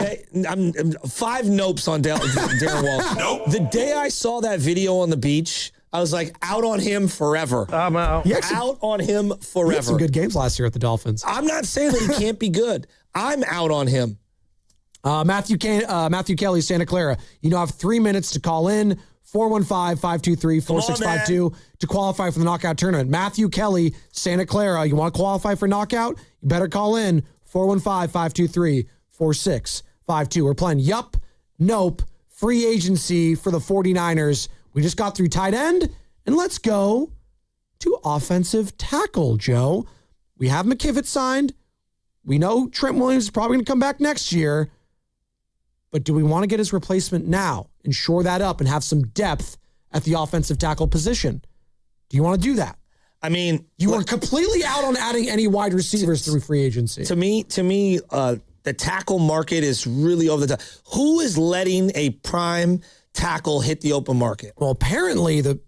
I'm 5 nopes on Darren Waller. Nope. The day I saw that video on the beach, I was like, out on him forever. I'm out. Out on him forever. He had some good games last year at the Dolphins. I'm not saying that he can't be good. I'm out on him. Matthew Kelly, Santa Clara. You have 3 minutes to call in. 415-523-4652 to qualify for the knockout tournament. Matthew Kelly, Santa Clara. You want to qualify for knockout? You better call in 415-523-4652. We're playing yup, nope, free agency for the 49ers. We just got through tight end, and let's go to offensive tackle, Joe. We have McKivitz signed. We know Trent Williams is probably going to come back next year. But do we want to get his replacement now and shore that up and have some depth at the offensive tackle position? Do you want to do that? I mean, you are completely out on adding any wide receivers through free agency. To me, the tackle market is really over the top. Who is letting a prime tackle hit the open market? Well, apparently the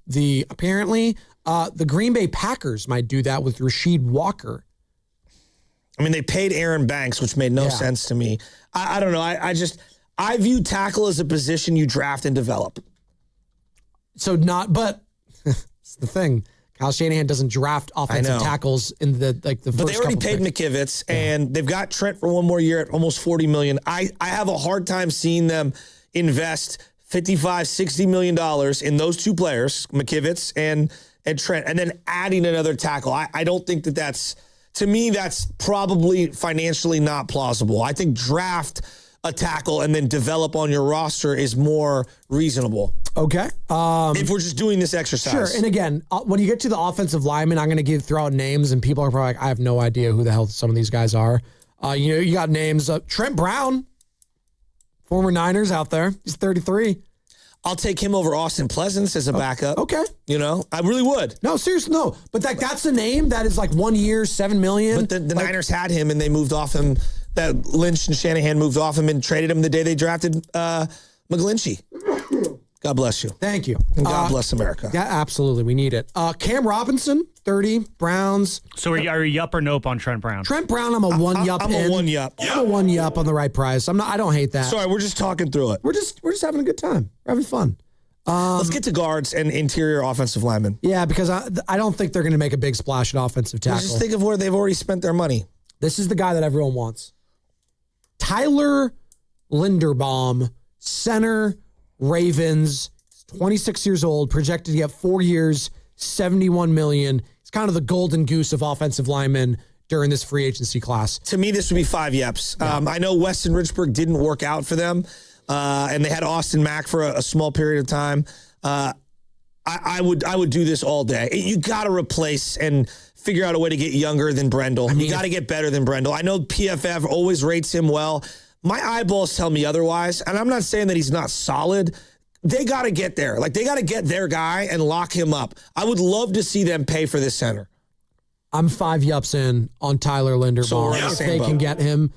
Green Bay Packers might do that with Rasheed Walker. I mean, they paid Aaron Banks, which made no sense to me. I don't know. I view tackle as a position you draft and develop. But it's the thing. Kyle Shanahan doesn't draft offensive tackles in the first couple. But they already paid McKivitz, and they've got Trent for one more year at almost $40 million. I have a hard time seeing them invest $55-60 million in those two players, McKivitz and Trent, and then adding another tackle. I don't think that's, to me, that's probably financially not plausible. I think draft a tackle and then develop on your roster is more reasonable. Okay. If we're just doing this exercise. Sure. And again, when you get to the offensive linemen, I'm going to throw out names, and people are probably like, I have no idea who the hell some of these guys are. You got names. Trent Brown, former Niners out there. He's 33. I'll take him over Austin Pleasance as a backup. Okay. I really would. No, seriously, no. But that's a name that is like 1 year, $7 million. But the Niners had him, and they moved off him. That Lynch and Shanahan moved off him and traded him the day they drafted McGlinchey. God bless you. Thank you. And God bless America. Yeah, absolutely. We need it. Cam Robinson, 30, Browns. So are you yup or nope on Trent Brown? Trent Brown, I'm a one yup. I'm a one yup. I'm a one yup on the right price. I don't hate that. Sorry, we're just talking through it. We're just having a good time. We're having fun. Let's get to guards and interior offensive linemen. Yeah, because I don't think they're going to make a big splash at offensive tackle. Just think of where they've already spent their money. This is the guy that everyone wants. Tyler Linderbaum, center, Ravens, 26 years old, projected to get 4 years, $71 million. He's kind of the golden goose of offensive linemen during this free agency class. To me, this would be 5 yeps. Yeah. I know Weston Richburg didn't work out for them, and they had Austin Mack for a small period of time. I would do this all day. You got to replace and figure out a way to get younger than Brendel. You got to get better than Brendel. I know PFF always rates him well. My eyeballs tell me otherwise, and I'm not saying that he's not solid. They got to get there. Like, they got to get their guy and lock him up. I would love to see them pay for this center. I'm 5 yups in on Tyler Linderbaum if they can get him.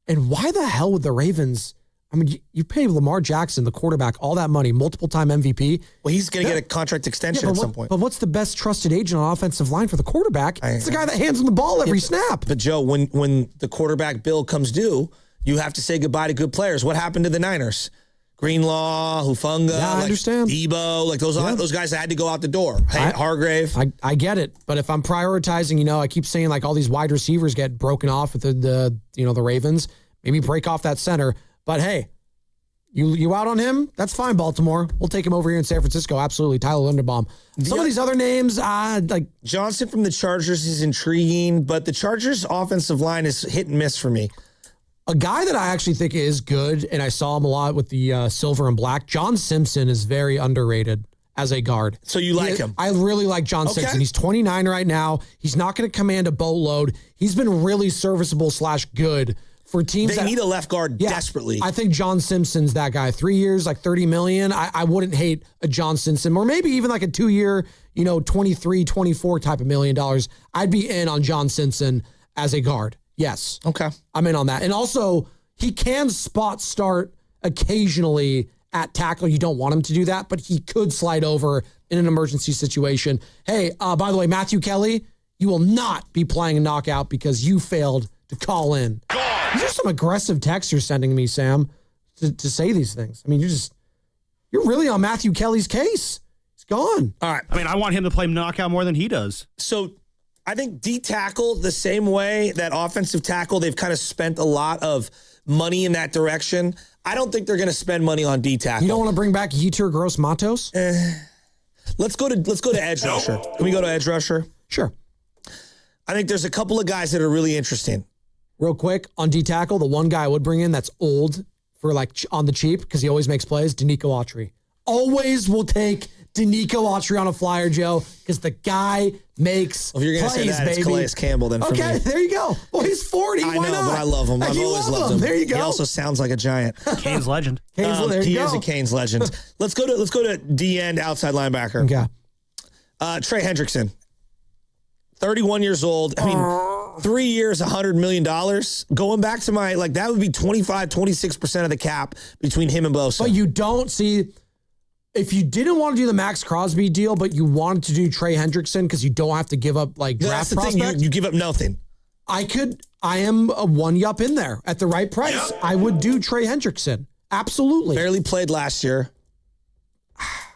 And why the hell would the Ravens? I mean, you pay Lamar Jackson, the quarterback, all that money, multiple-time MVP. Well, he's going to get a contract extension at some point. But what's the best trusted agent on offensive line for the quarterback? It's the guy that hands him the ball every snap. But, Joe, when the quarterback bill comes due, you have to say goodbye to good players. What happened to the Niners? Greenlaw, Hufanga, I understand. Debo, like those guys that had to go out the door. Hey, Hargrave. I get it. But if I'm prioritizing, I keep saying like all these wide receivers get broken off with the Ravens. Maybe break off that center. But hey, you out on him? That's fine, Baltimore. We'll take him over here in San Francisco. Absolutely. Tyler Linderbaum. Some of these other names, like Johnson from the Chargers is intriguing, but the Chargers offensive line is hit and miss for me. A guy that I actually think is good, and I saw him a lot with the silver and black, John Simpson is very underrated as a guard. So you like him? I really like John Simpson. He's 29 right now. He's not going to command a boatload. He's been really serviceable / good for teams. They need a left guard desperately. I think John Simpson's that guy. 3 years, like $30 million. I wouldn't hate a John Simpson, or maybe even like a 2 year, 23, 24 type of $1 million. I'd be in on John Simpson as a guard. Yes. Okay. I'm in on that. And also, he can spot start occasionally at tackle. You don't want him to do that, but he could slide over in an emergency situation. Hey, by the way, Matthew Kelly, you will not be playing a knockout because you failed to call in. These are some aggressive texts you're sending me, Sam, to say these things. I mean, you're really on Matthew Kelly's case. He's gone. All right. I mean, I want him to play knockout more than he does. So I think D-tackle, the same way that offensive tackle, they've kind of spent a lot of money in that direction. I don't think they're going to spend money on D-tackle. You don't want to bring back Yetur Gross-Matos? Let's go to edge rusher. Can we go to edge rusher? Sure. I think there's a couple of guys that are really interesting. Real quick, on D-tackle, the one guy I would bring in that's old for like on the cheap because he always makes plays, Danico Autry. Always will take Danico Autry on a flyer, Joe, because the guy makes if you're gonna plays, say that, baby. It's Calais Campbell then for okay, me. there you go. Well, he's 40. I Why know, not? but I love him. I've always loved him. There you go. He also sounds like a giant. Canes legend. There he you go. is a Canes legend. Let's go to D-end outside linebacker. Okay. Trey Hendrickson, 31 years old. I mean, 3 years, $100 million. Going back to that would be 26% of the cap between him and Bosa. But you don't see, if you didn't want to do the Max Crosby deal, but you wanted to do Trey Hendrickson because you don't have to give up draft prospect. You give up nothing. I am a one yup in there at the right price. Yep. I would do Trey Hendrickson. Absolutely. Barely played last year.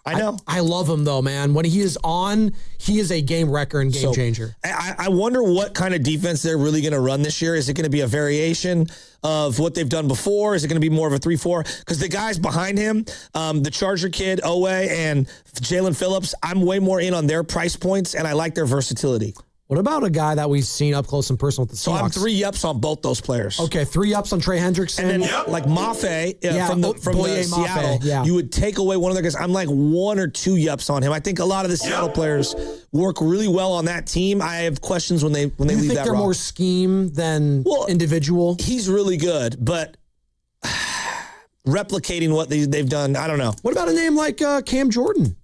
I know. I love him, though, man. When he is on, he is a game wrecker and game changer. I wonder what kind of defense they're really going to run this year. Is it going to be a variation of what they've done before? Is it going to be more of a 3-4? Because the guys behind him, the Charger kid, Owe, and Jalen Phillips, I'm way more in on their price points, and I like their versatility. What about a guy that we've seen up close and personal with the Seahawks? So I'm 3 yups on both those players. Okay, 3 yups on Trey Hendrickson. And then Mafe from the Seattle, you would take away one of their guys. I'm like 1 or 2 yups on him. I think a lot of the Seattle players work really well on that team. I have questions when they leave that. You think they're more scheme than individual? He's really good, but replicating what they've done, I don't know. What about a name like Cam Jordan?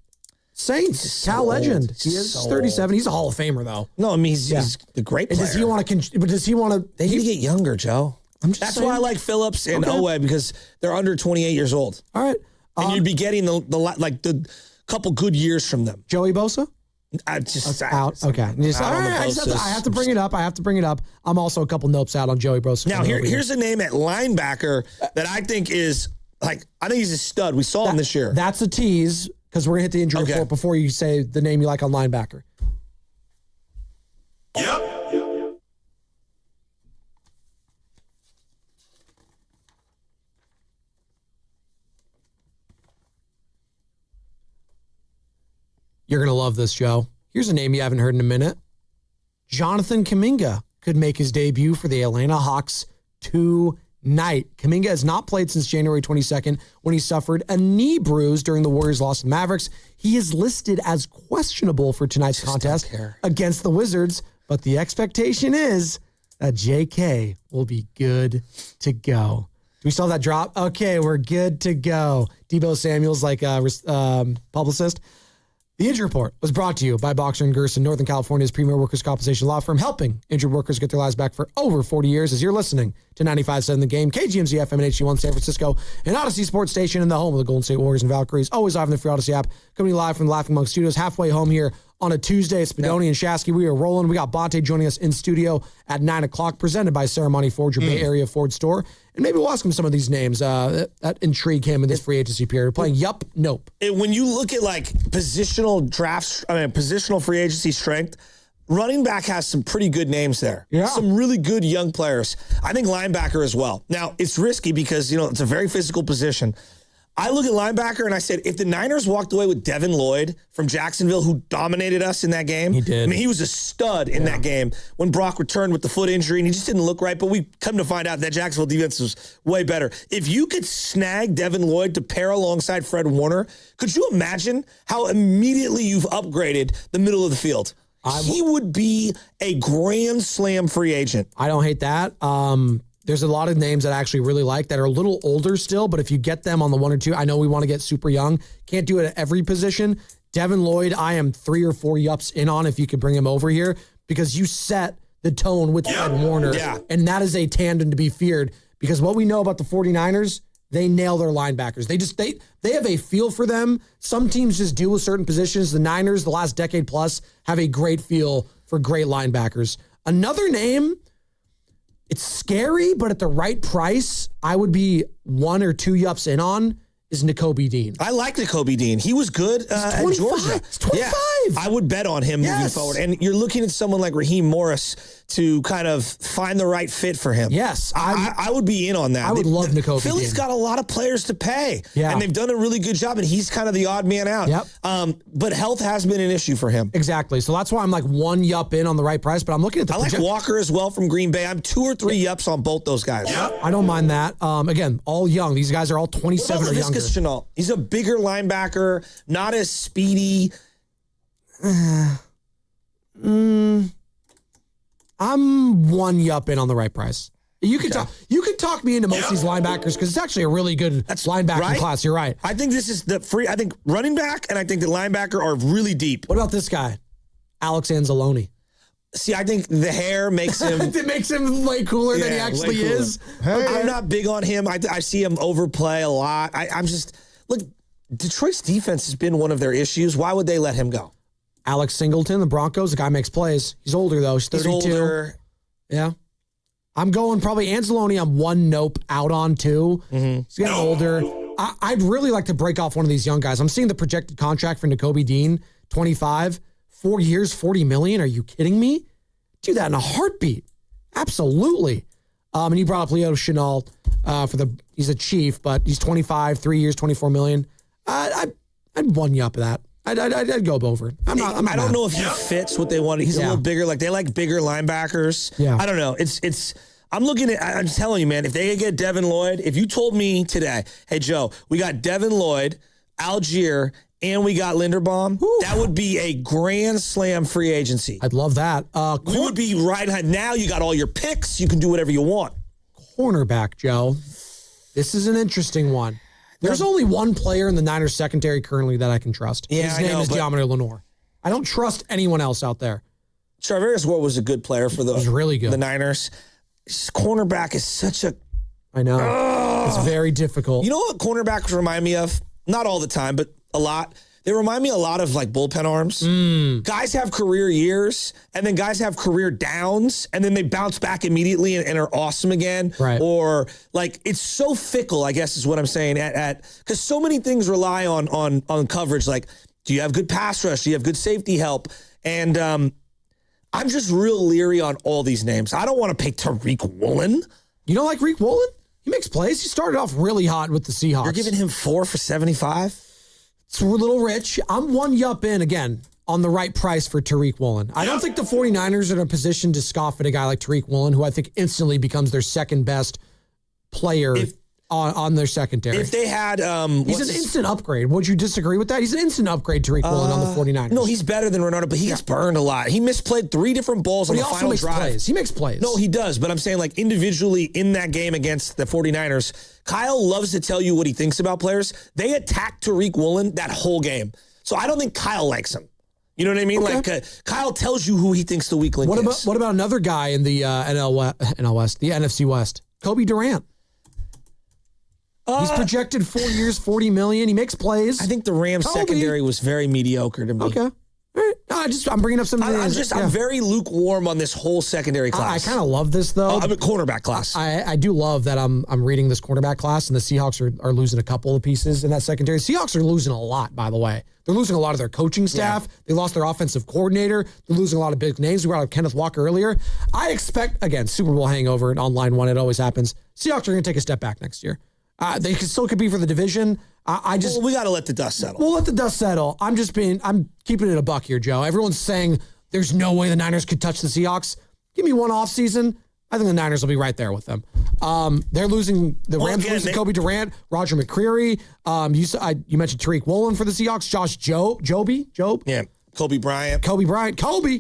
Saints, Cal legend. He is 37. He's a Hall of Famer, though. No, I mean, he's a great player. And does he want to? But does he want to? They need to get younger, Joe. That's why I like Phillips and Owe, because they're under 28 years old. All right, and you'd be getting the couple good years from them. Joey Bosa. Out. Okay. I have to bring it up. I'm also a couple notes out on Joey Bosa. Now here's a name at linebacker that I think is I think he's a stud. We saw him this year. That's a tease. because we're going to hit the injury report before you say the name you like on linebacker. You're going to love this, Joe. Here's a name you haven't heard in a minute. Jonathan Kuminga could make his debut for the Atlanta Hawks tonight. Kuminga has not played since January 22nd when he suffered a knee bruise during the Warriors' loss to the Mavericks. He is listed as questionable for tonight's contest against the Wizards, but the expectation is that JK will be good to go. Do we still have that drop? Okay, we're good to go. Debo Samuel's like a publicist. The Injury Report was brought to you by Boxer & Gerson, Northern California's premier workers' compensation law firm, helping injured workers get their lives back for over 40 years. As you're listening to 95.7 The Game, KGMZ FM and HD1 San Francisco, and Odyssey Sports Station in the home of the Golden State Warriors and Valkyries, always live in the free Odyssey app, coming live from the Laughing Monk Studios, halfway home here on a Tuesday. It's Spadoni and Shasky. We are rolling. We got Bonte joining us in studio at 9 o'clock, presented by Ceremony Ford, your Bay Area Ford store. And maybe we'll ask him some of these names that intrigue him in this free agency period. We're playing Yup, Nope. When you look at like positional free agency strength, running back has some pretty good names there. Yeah. Some really good young players. I think linebacker as well. Now, it's risky because, it's a very physical position. I look at linebacker and I said, if the Niners walked away with Devin Lloyd from Jacksonville, who dominated us in that game. He did. I mean, he was a stud in that game when Brock returned with the foot injury and he just didn't look right. But we come to find out that Jacksonville defense was way better. If you could snag Devin Lloyd to pair alongside Fred Warner, could you imagine how immediately you've upgraded the middle of the field? He would be a grand slam free agent. I don't hate that. There's a lot of names that I actually really like that are a little older still, but if you get them on the 1 or 2, I know we want to get super young. Can't do it at every position. Devin Lloyd, I am 3 or 4 yups in on if you could bring him over here because you set the tone with Fred Warner, and that is a tandem to be feared because what we know about the 49ers, they nail their linebackers. They have a feel for them. Some teams just deal with certain positions. The Niners, the last decade plus, have a great feel for great linebackers. Another name, it's scary, but at the right price, I would be 1 or 2 yups in on, is Nakobe Dean. I like Nakobe Dean. He was good at Georgia. He's 25. Yeah, I would bet on him moving forward. And you're looking at someone like Raheem Morris to kind of find the right fit for him. Yes. I would be in on that. I would love Nakobe Philly's Dean. got a lot of players to pay. Yeah. And they've done a really good job, and he's kind of the odd man out. Yep. But health has been an issue for him. Exactly. So that's why I'm like 1 yup in on the right price, but I'm looking at the I like Walker as well from Green Bay. I'm 2 or 3 yups on both those guys. Yep. I don't mind that. Again, all young. These guys are all 27 or younger. Chenault? He's a bigger linebacker, not as speedy. I'm 1 yup in on the right price. You could talk me into most of these linebackers because it's actually a really good linebacker class. You're right. I think this is I think running back and I think the linebacker are really deep. What about this guy? Alex Anzalone. See, I think the hair makes him... It makes him way cooler than he actually is. Hey. I'm not big on him. I see him overplay a lot. I'm just... Look, Detroit's defense has been one of their issues. Why would they let him go? Alex Singleton, the Broncos, the guy makes plays. He's older, though. He's 32. He's older. Yeah. I'm going probably Anzalone. I'm 1 nope out on 2. He's getting older. I'd really like to break off one of these young guys. I'm seeing the projected contract for Nakobe Dean, 25, 4 years, $40 million. Are you kidding me? Do that in a heartbeat. Absolutely. And you brought up Leo Chenal he's a Chief, but he's 25, 3 years, $24 million. I'd 1 yup of that. I'd go over. I don't know if he fits what they wanted. He's a little bigger. Like they like bigger linebackers. Yeah. I don't know. I'm telling you, man, if they get Devin Lloyd, if you told me today, hey, Joe, we got Devin Lloyd, Algier, and we got Linderbaum, that would be a grand slam free agency. I'd love that. We would be right behind. Now you got all your picks. You can do whatever you want. Cornerback, Joe. This is an interesting one. There's only one player in the Niners secondary currently that I can trust. Yeah, his name is Deommodore Lenoir. I don't trust anyone else out there. Charvarius Ward was a good player for He's really good. The Niners. His cornerback is such a... I know. It's very difficult. You know what cornerbacks remind me of? Not all the time, but a lot. They remind me a lot of like bullpen arms. Guys have career years, and then guys have career downs, and then they bounce back immediately and are awesome again. Right. Or like it's so fickle, I guess is what I'm saying. Because so many things rely on coverage. Like, do you have good pass rush? Do you have good safety help? And I'm just real leery on all these names. I don't want to pay Tariq Woolen. You don't like Tariq Woolen? He makes plays. He started off really hot with the Seahawks. You're giving him 4 for 75? It's a little rich. I'm one yup in, again, on the right price for Tariq Woolen. I don't think the 49ers are in a position to scoff at a guy like Tariq Woolen, who I think instantly becomes their second best player on their secondary. If they had... he's an instant upgrade. Would you disagree with that? He's an instant upgrade, Tariq Woolen, on the 49ers. No, he's better than Renardo, but he gets burned a lot. He misplayed 3 different balls on the final drive. Plays. He makes plays. No, he does, but I'm saying like individually in that game against the 49ers, Kyle loves to tell you what he thinks about players. They attacked Tariq Woolen that whole game. So I don't think Kyle likes him. You know what I mean? Okay. Like Kyle tells you who he thinks the weak link is. What about another guy in the NL West, the NFC West? Kobe Durant. He's projected 4 years, $40 million. He makes plays. I think the Rams secondary was very mediocre to me. Okay. All right. I'm bringing up some. I'm very lukewarm on this whole secondary class. I kind of love this though. I'm a cornerback class. I do love that I'm reading this cornerback class, and the Seahawks are losing a couple of pieces in that secondary. Seahawks are losing a lot, by the way. They're losing a lot of their coaching staff. Yeah. They lost their offensive coordinator. They're losing a lot of big names. We brought up Kenneth Walker earlier. I expect, again, Super Bowl hangover on line one. It always happens. Seahawks are going to take a step back next year. They still could be for the division. We got to let the dust settle. We'll let the dust settle. I'm keeping it a buck here, Joe. Everyone's saying there's no way the Niners could touch the Seahawks. Give me one off season. I think the Niners will be right there with them. They're losing. The Rams losing Kobe Durant, Roger McCreary. You mentioned Tariq Woolen for the Seahawks. Josh Jobe. Yeah. Kobe Bryant.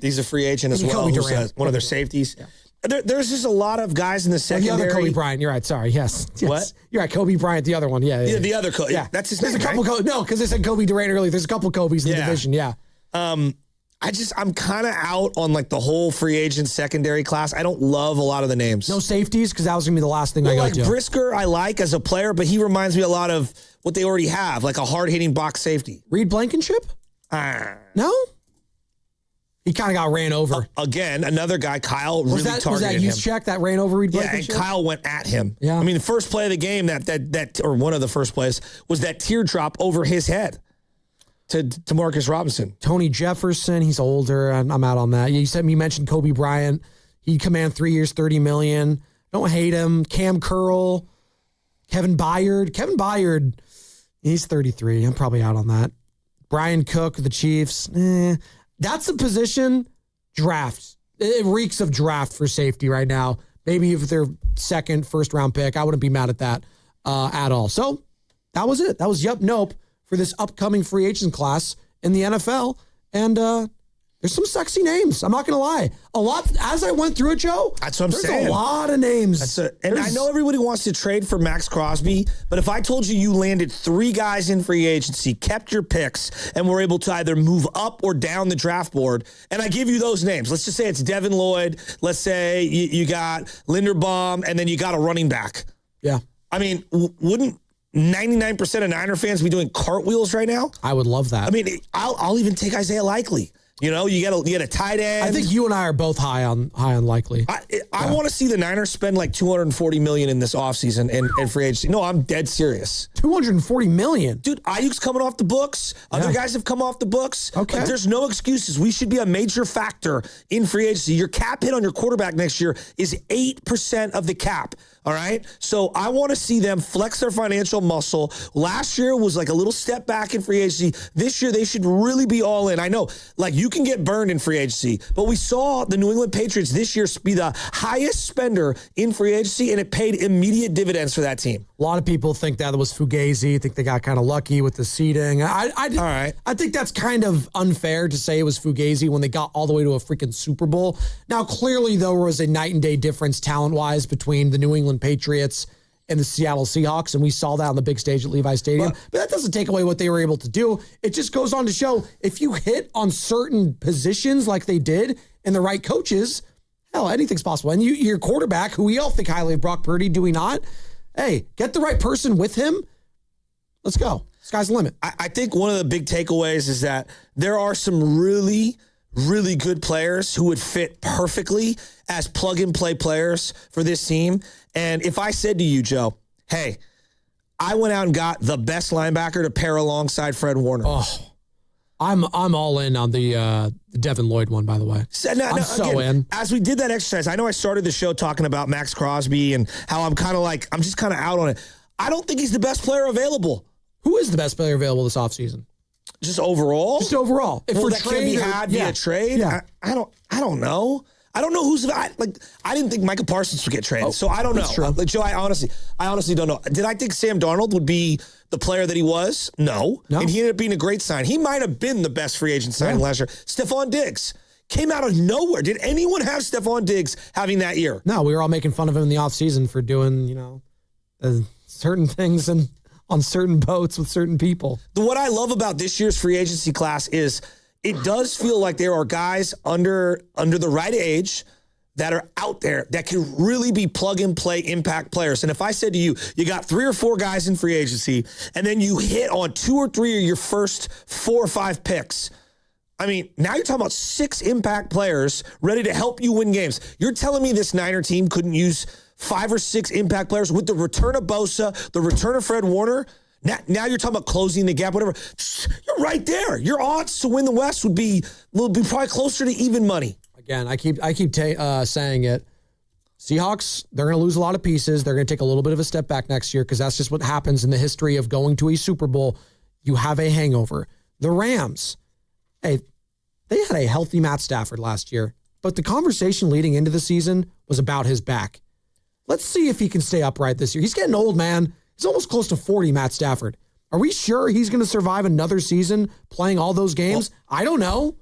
He's a free agent as well. One of their safeties. Yeah. There's just a lot of guys in the secondary. The other Kobe Bryant. You're right. Sorry. Yes. What? You're right. Kobe Bryant, the other one. Yeah. The other Kobe. Yeah. That's his name. There's a couple. Right? No, because they said Kobe Durant earlier. There's a couple Kobe's in the division. Yeah. I'm kind of out on like the whole free agent secondary class. I don't love a lot of the names. No safeties, because that was gonna be the last thing I got to. Brisker, I like as a player, but he reminds me a lot of what they already have, like a hard hitting box safety. Reed Blankenship? No. He kind of got ran over. Again, another guy, Kyle, really targeted him. Was that Juszczyk that ran over Reed Blankenship? Yeah, and Kyle went at him. Yeah. I mean, the first play of the game, or one of the first plays, was that teardrop over his head to Marcus Robinson. Tony Jefferson, he's older, and I'm out on that. You mentioned Kobe Bryant. He command 3 years, $30 million. Don't hate him. Cam Curl, Kevin Byard. Kevin Byard, he's 33. I'm probably out on that. Brian Cook, the Chiefs. That's a position draft. It reeks of draft for safety right now. Maybe if they're first round pick, I wouldn't be mad at that at all. So that was it. That was nope for this upcoming free agent class in the NFL. And there's some sexy names. I'm not going to lie. A lot, as I went through it, Joe. That's what I'm saying. There's a lot of names. And I know everybody wants to trade for Max Crosby, but if I told you landed 3 guys in free agency, kept your picks, and were able to either move up or down the draft board, and I give you those names. Let's just say it's Devin Lloyd. Let's say you got Linderbaum, and then you got a running back. Yeah. I mean, wouldn't 99% of Niner fans be doing cartwheels right now? I would love that. I mean, I'll even take Isaiah Likely. You know, you get a tight end. I think you and I are both high on Likely. I want to see the Niners spend like $240 million in this offseason and free agency. No, I'm dead serious. $240 million? Dude, Ayuk's coming off the books. Other guys have come off the books. Okay. Like, there's no excuses. We should be a major factor in free agency. Your cap hit on your quarterback next year is 8% of the cap. All right. So I want to see them flex their financial muscle. Last year was like a little step back in free agency. This year, they should really be all in. I know, like, you can get burned in free agency, but we saw the New England Patriots this year be the highest spender in free agency, and it paid immediate dividends for that team. A lot of people think that was Fugazi. Think they got kind of lucky with the seeding. All right. I think that's kind of unfair to say it was Fugazi when they got all the way to a freaking Super Bowl. Now, clearly, there was a night and day difference talent-wise between the New England Patriots and the Seattle Seahawks, and we saw that on the big stage at Levi Stadium. But that doesn't take away what they were able to do. It just goes on to show if you hit on certain positions like they did and the right coaches, hell, anything's possible. And your quarterback, who we all think highly of, Brock Purdy, do we not? Hey, get the right person with him. Let's go. Sky's the limit. I think one of the big takeaways is that there are some really, really good players who would fit perfectly as plug-and-play players for this team. And if I said to you, Joe, hey, I went out and got the best linebacker to pair alongside Fred Warner. Oh, I'm all in on the Devin Lloyd one, by the way. I'm so in. As we did that exercise, I know I started the show talking about Max Crosby and how I'm just kind of out on it. I don't think he's the best player available. Who is the best player available this offseason? Just overall? Just overall. If that can be had via trade? Yeah. I don't know. I don't know who's I didn't think Micah Parsons would get traded, so I don't know. True. Joe, I honestly don't know. Did I think Sam Darnold would be the player that he was? No. And he ended up being a great sign. He might have been the best free agent signing last year. Stephon Diggs came out of nowhere. Did anyone have Stephon Diggs having that year? No, we were all making fun of him in the offseason for doing, certain things and on certain boats with certain people. What I love about this year's free agency class is it does feel like there are guys under the right age that are out there that can really be plug-and-play impact players. And if I said to you, you got 3 or 4 guys in free agency, and then you hit on 2 or 3 of your first 4 or 5 picks, I mean, now you're talking about 6 impact players ready to help you win games. You're telling me this Niner team couldn't use 5 or 6 impact players with the return of Bosa, the return of Fred Warner? Now you're talking about closing the gap, whatever. You're right there. Your odds to win the West will be probably closer to even money. Again, I keep saying it. Seahawks, they're going to lose a lot of pieces. They're going to take a little bit of a step back next year because that's just what happens in the history of going to a Super Bowl. You have a hangover. The Rams, hey, they had a healthy Matt Stafford last year, but the conversation leading into the season was about his back. Let's see if he can stay upright this year. He's getting old, man. He's almost close to 40, Matt Stafford. Are we sure he's going to survive another season playing all those games? Well, I don't know.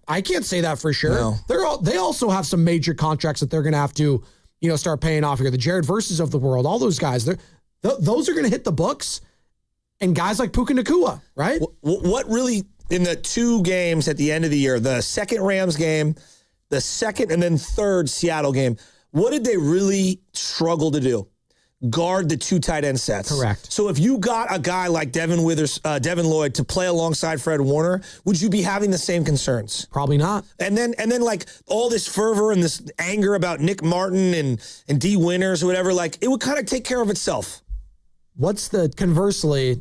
I can't say that for sure. No. They also have some major contracts that they're going to have to, start paying off here. The Jared Verses of the world, all those guys, those are going to hit the books. And guys like Puka Nacua, right? What really, in the 2 games at the end of the year, the second Rams game, the second and then third Seattle game, what did they really struggle to do? Guard the 2 tight end sets. Correct. So if you got a guy like Devin Lloyd to play alongside Fred Warner, would you be having the same concerns? Probably not. And then like all this fervor and this anger about Nick Martin and D Winters or whatever, like it would kind of take care of itself. Conversely,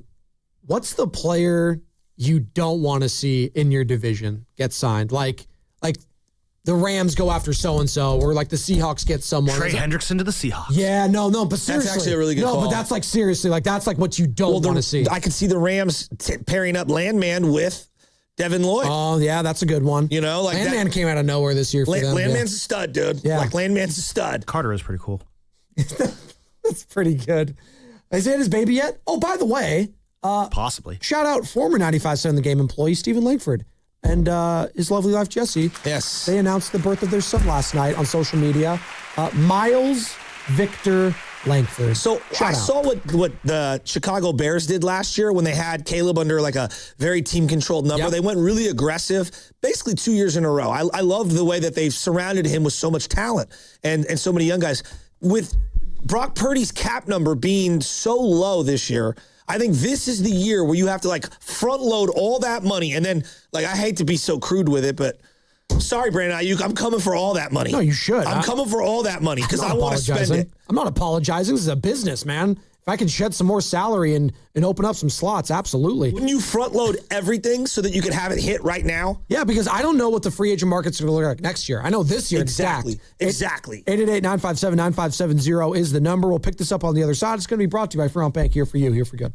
what's the player you don't want to see in your division get signed? Like the Rams go after so-and-so, or like the Seahawks get someone. Trey Hendrickson to the Seahawks. Yeah, no, but seriously. That's actually a really good call. No, but that's like seriously, like that's like what you don't want to see. I could see the Rams pairing up Landman with Devin Lloyd. Oh, yeah, that's a good one. Landman came out of nowhere this year for them. Landman's a stud, dude. Yeah. Landman's a stud. Carter is pretty cool. That's pretty good. Has he had his baby yet? Oh, by the way. Possibly. Shout out former 95.7 The Game employee, Stephen Langford. And his lovely wife, Jessie. Yes. They announced the birth of their son last night on social media. Miles Victor Langford. So I saw what the Chicago Bears did last year when they had Caleb under like a very team-controlled number. Yep. They went really aggressive, basically 2 years in a row. I love the way that they've surrounded him with so much talent and so many young guys. With Brock Purdy's cap number being so low this year, I think this is the year where you have to like front load all that money. And then I hate to be so crude with it, but sorry, Brandon Ayuk, I'm coming for all that money. No, you should. I'm coming for all that money because I want to spend it. I'm not apologizing. This is a business, man. If I can shed some more salary and open up some slots, absolutely. Wouldn't you front load everything so that you could have it hit right now? Yeah, because I don't know what the free agent market's going to look like next year. I know this year exactly. It's stacked. 888-957-9570 is the number. We'll pick this up on the other side. It's going to be brought to you by Fairmount Bank, here for you, here for good.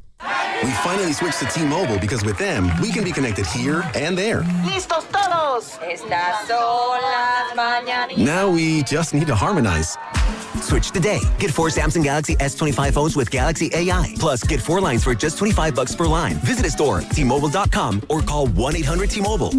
We finally switched to T-Mobile because with them, we can be connected here and there. Listos todos. Estas son las mañanitas. Now we just need to harmonize. Switch today. Get 4 Samsung Galaxy S25 phones with Galaxy AI. Plus, get 4 lines for just $25 per line. Visit a store, T-Mobile.com, or call 1-800-T-Mobile.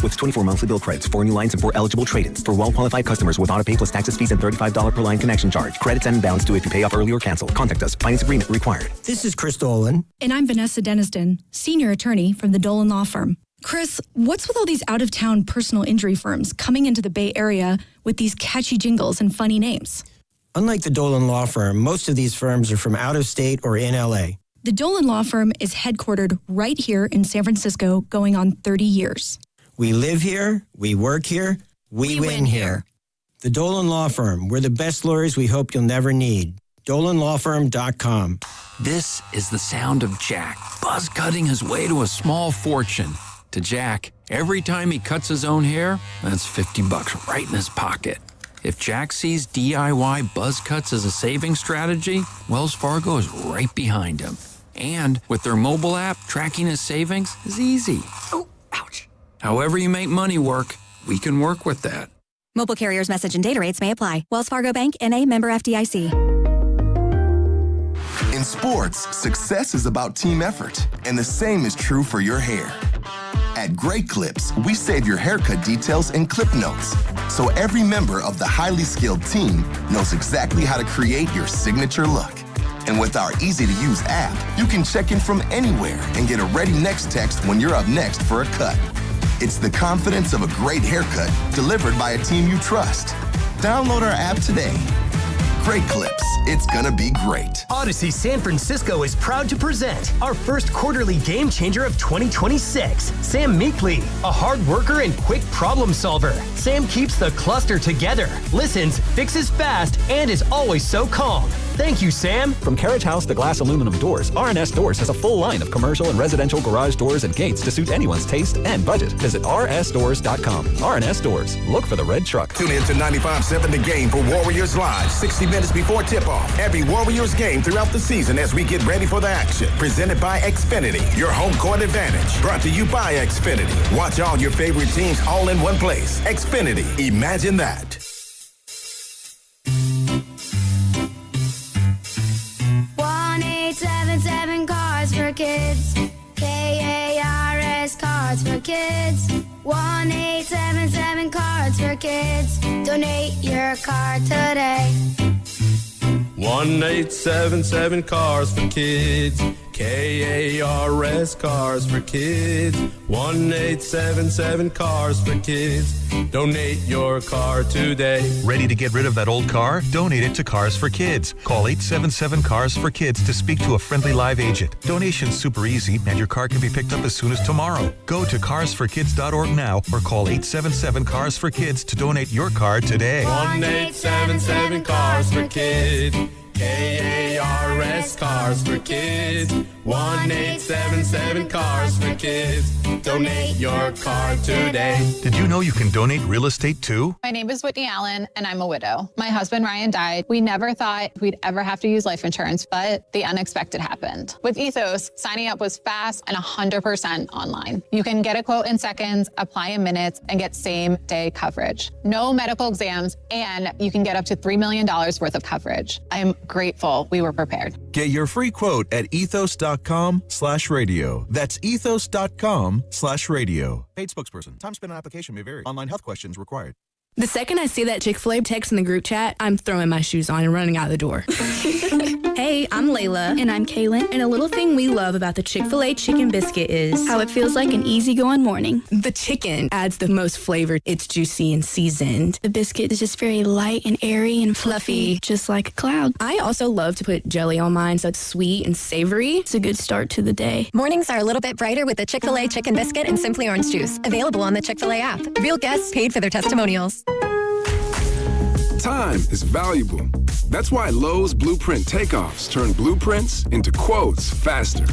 With 24 monthly bill credits, 4 new lines, and 4 eligible trade-ins. For well-qualified customers with auto-pay plus taxes, fees, and $35 per line connection charge. Credits and balance due if you pay off early or cancel. Contact us. Finance agreement required. This is Chris Dolan. And I'm Vanessa Deniston, senior attorney from the Dolan Law Firm. Chris, what's with all these out-of-town personal injury firms coming into the Bay Area with these catchy jingles and funny names? Unlike the Dolan Law Firm, most of these firms are from out of state or in LA. The Dolan Law Firm is headquartered right here in San Francisco, going on 30 years. We live here, we work here, we win here. The Dolan Law Firm, we're the best lawyers we hope you'll never need. DolanLawFirm.com. This is the sound of Jack, buzz cutting his way to a small fortune. To Jack, every time he cuts his own hair, that's $50 right in his pocket. If Jack sees DIY buzz cuts as a saving strategy, Wells Fargo is right behind him. And with their mobile app, tracking his savings is easy. Oh, ouch. However you make money work, we can work with that. Mobile carriers' message and data rates may apply. Wells Fargo Bank, N.A., member FDIC. In sports, success is about team effort, and the same is true for your hair. At Great Clips, we save your haircut details in clip notes, so every member of the highly skilled team knows exactly how to create your signature look. And with our easy-to-use app, you can check in from anywhere and get a ready next text when you're up next for a cut. It's the confidence of a great haircut delivered by a team you trust. Download our app today. Great Clips. It's gonna be great. Odyssey San Francisco is proud to present our first quarterly game changer of 2026. Sam Meekley, a hard worker and quick problem solver. Sam keeps the cluster together, listens, fixes fast, and is always so calm. Thank you, Sam. From carriage house to glass aluminum doors, R&S Doors has a full line of commercial and residential garage doors and gates to suit anyone's taste and budget. Visit rsdoors.com. R&S Doors. Look for the red truck. Tune in to 95.7 The Game for Warriors Live, 60 minutes before tip-off. Every Warriors game throughout the season as we get ready for the action. Presented by Xfinity, your home court advantage. Brought to you by Xfinity. Watch all your favorite teams all in one place. Xfinity. Imagine that. 1-877 Cars for Kids. KARS Cards for Kids. 1-877 Cards for Kids. Donate your card today. 1-877 Cars for Kids. KARS Cars for Kids. 1-877 Cars for Kids. Donate your car today. Ready to get rid of that old car? Donate it to Cars for Kids. Call 877 Cars for Kids to speak to a friendly live agent. Donation's super easy, and your car can be picked up as soon as tomorrow. Go to carsforkids.org now or call 877 Cars for Kids to donate your car today. 1-877 Cars for Kids. KARS Cars for Kids. 1-877 Cars for Kids. Donate your car today. Did you know you can donate real estate too? My name is Whitney Allen, and I'm a widow. My husband, Ryan, died. We never thought we'd ever have to use life insurance, but the unexpected happened. With Ethos, signing up was fast and 100% online. You can get a quote in seconds, apply in minutes, and get same-day coverage. No medical exams, and you can get up to $3 million worth of coverage. I am grateful we were prepared. Get your free quote at ethos.com/radio. That's ethos.com/radio. Paid spokesperson. Time spent on application may vary. Online health questions required. The second I see that Chick-fil-A text in the group chat, I'm throwing my shoes on and running out the door. Hey, I'm Layla. And I'm Kaylin. And a little thing we love about the Chick-fil-A chicken biscuit is how it feels like an easygoing morning. The chicken adds the most flavor. It's juicy and seasoned. The biscuit is just very light and airy and fluffy, just like a cloud. I also love to put jelly on mine so it's sweet and savory. It's a good start to the day. Mornings are a little bit brighter with the Chick-fil-A chicken biscuit and Simply Orange Juice. Available on the Chick-fil-A app. Real guests paid for their testimonials. Time is valuable. That's why Lowe's Blueprint Takeoffs turn blueprints into quotes faster.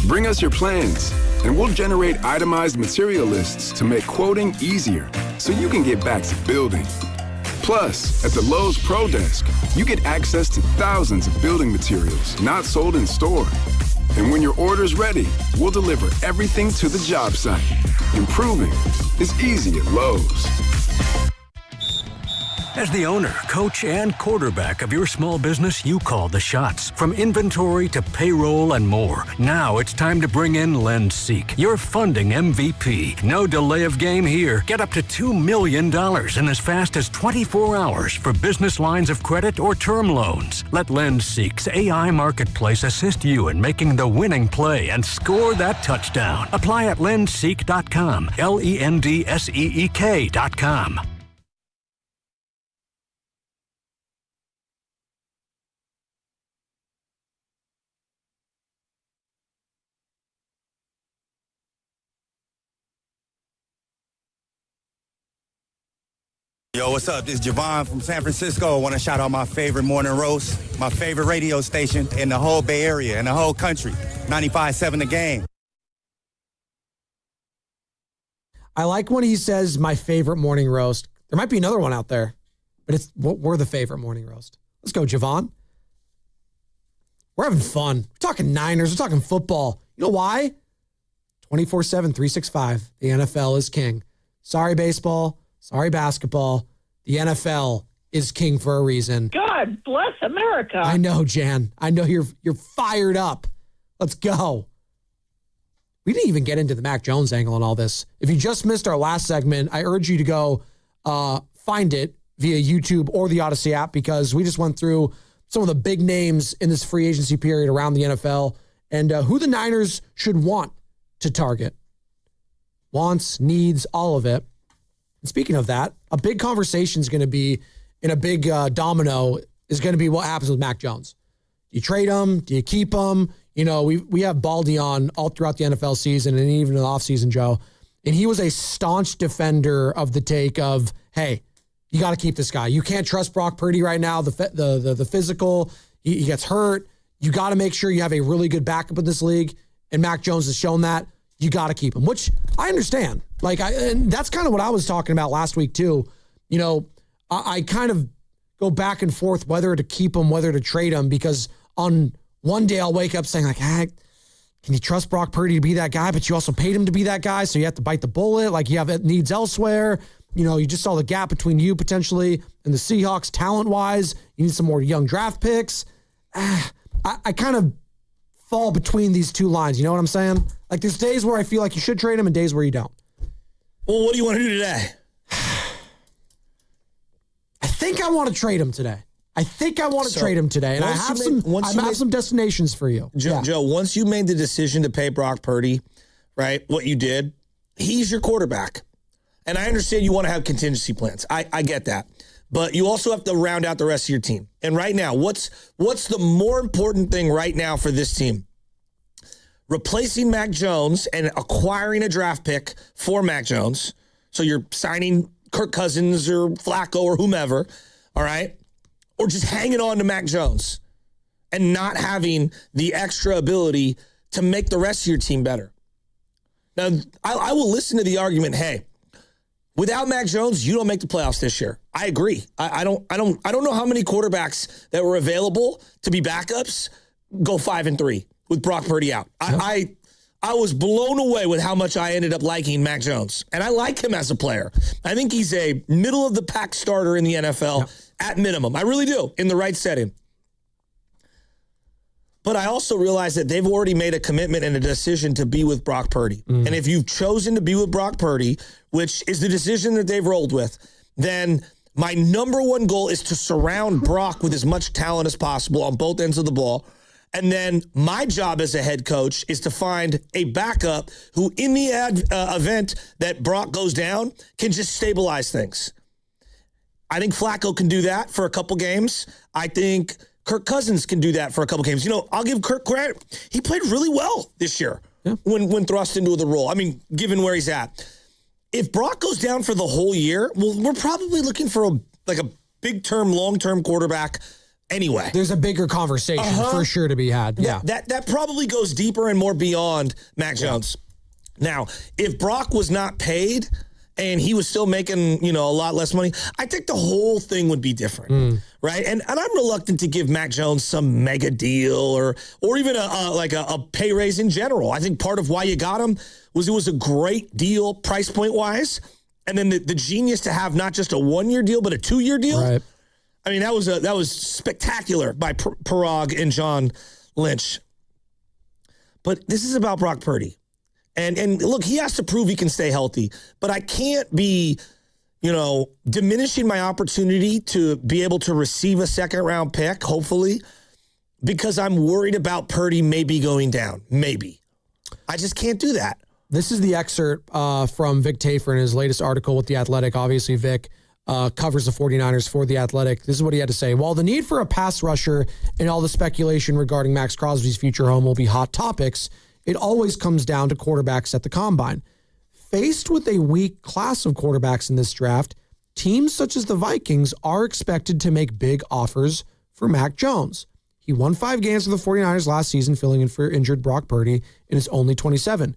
Bring us your plans, and we'll generate itemized material lists to make quoting easier so you can get back to building. Plus, at the Lowe's Pro Desk, you get access to thousands of building materials not sold in store. And when your order's ready, we'll deliver everything to the job site. Improving is easy at Lowe's. As the owner, coach, and quarterback of your small business, you call the shots. From inventory to payroll and more. Now it's time to bring in LendSeek, your funding MVP. No delay of game here. Get up to $2 million in as fast as 24 hours for business lines of credit or term loans. Let LendSeek's AI marketplace assist you in making the winning play and score that touchdown. Apply at lendseek.com, LENDSEEK.com. Yo, what's up? This is Javon from San Francisco. I want to shout out my favorite morning roast, my favorite radio station in the whole Bay Area and the whole country, 95.7 The Game. I like when he says my favorite morning roast. There might be another one out there, but we're the favorite morning roast. Let's go, Javon. We're having fun. We're talking Niners. We're talking football. You know why? 24/7, 365. The NFL is king. Sorry, baseball. Sorry, basketball. The NFL is king for a reason. God bless America. I know, Jan. I know you're fired up. Let's go. We didn't even get into the Mac Jones angle and all this. If you just missed our last segment, I urge you to go find it via YouTube or the Odyssey app, because we just went through some of the big names in this free agency period around the NFL and who the Niners should want to target. Wants, needs, all of it. And speaking of that, a big conversation is going to be, in a big domino, is going to be what happens with Mac Jones. Do you trade him? Do you keep him? You know, we have Baldy on all throughout the NFL season and even in the offseason, Joe. And he was a staunch defender of the take of, hey, you got to keep this guy. You can't trust Brock Purdy right now. The physical, he gets hurt. You got to make sure you have a really good backup in this league. And Mac Jones has shown that. You got to keep him, which I understand. And that's kind of what I was talking about last week too. You know, I kind of go back and forth whether to keep him, whether to trade him, because on one day I'll wake up saying like, can you trust Brock Purdy to be that guy? But you also paid him to be that guy, so you have to bite the bullet. Like, you have needs elsewhere. You know, you just saw the gap between you potentially and the Seahawks talent-wise. You need some more young draft picks. I kind of fall between these two lines. You know what I'm saying? Like, there's days where I feel like you should trade him and days where you don't. Well, what do you want to do today? I think I want to trade him today. And I have some destinations for you. Joe, once you made the decision to pay Brock Purdy, right, what you did, he's your quarterback. And I understand you want to have contingency plans. I get that. But you also have to round out the rest of your team. And right now, what's the more important thing right now for this team? Replacing Mac Jones and acquiring a draft pick for Mac Jones. So you're signing Kirk Cousins or Flacco or whomever, all right? Or just hanging on to Mac Jones and not having the extra ability to make the rest of your team better. Now, I will listen to the argument, hey, without Mac Jones, you don't make the playoffs this year. I agree. I don't know how many quarterbacks that were available to be backups go 5-3 with Brock Purdy out. Yep. I was blown away with how much I ended up liking Mac Jones. And I like him as a player. I think he's a middle-of-the-pack starter in the NFL at minimum. I really do, in the right setting. But I also realize that they've already made a commitment and a decision to be with Brock Purdy. Mm. And if you've chosen to be with Brock Purdy, which is the decision that they've rolled with, then my number one goal is to surround Brock with as much talent as possible on both ends of the ball. And then my job as a head coach is to find a backup who, in the event that Brock goes down, can just stabilize things. I think Flacco can do that for a couple games. I think Kirk Cousins can do that for a couple games. You know, I'll give Kirk credit. He played really well this year when thrust into the role. I mean, given where he's at. If Brock goes down for the whole year, well, we're probably looking for a big-term, long-term quarterback anyway. There's a bigger conversation for sure to be had. Yeah. That probably goes deeper and more beyond Mac Jones. Now, if Brock was not paid and he was still making, a lot less money, I think the whole thing would be different, right? And I'm reluctant to give Mac Jones some mega deal or even a pay raise in general. I think part of why you got him was it was a great deal price point wise, and then the genius to have not just a 1-year deal but a 2-year deal. Right. I mean, that was spectacular by Parag and John Lynch. But this is about Brock Purdy. And look, he has to prove he can stay healthy. But I can't be, diminishing my opportunity to be able to receive a second-round pick, hopefully, because I'm worried about Purdy maybe going down. Maybe. I just can't do that. This is the excerpt from Vic Tafur in his latest article with The Athletic. Obviously, Vic covers the 49ers for The Athletic. This is what he had to say. While the need for a pass rusher and all the speculation regarding Max Crosby's future home will be hot topics, it always comes down to quarterbacks at the combine. Faced with a weak class of quarterbacks in this draft, teams such as the Vikings are expected to make big offers for Mac Jones. He won 5 games for the 49ers last season, filling in for injured Brock Purdy, and is only 27.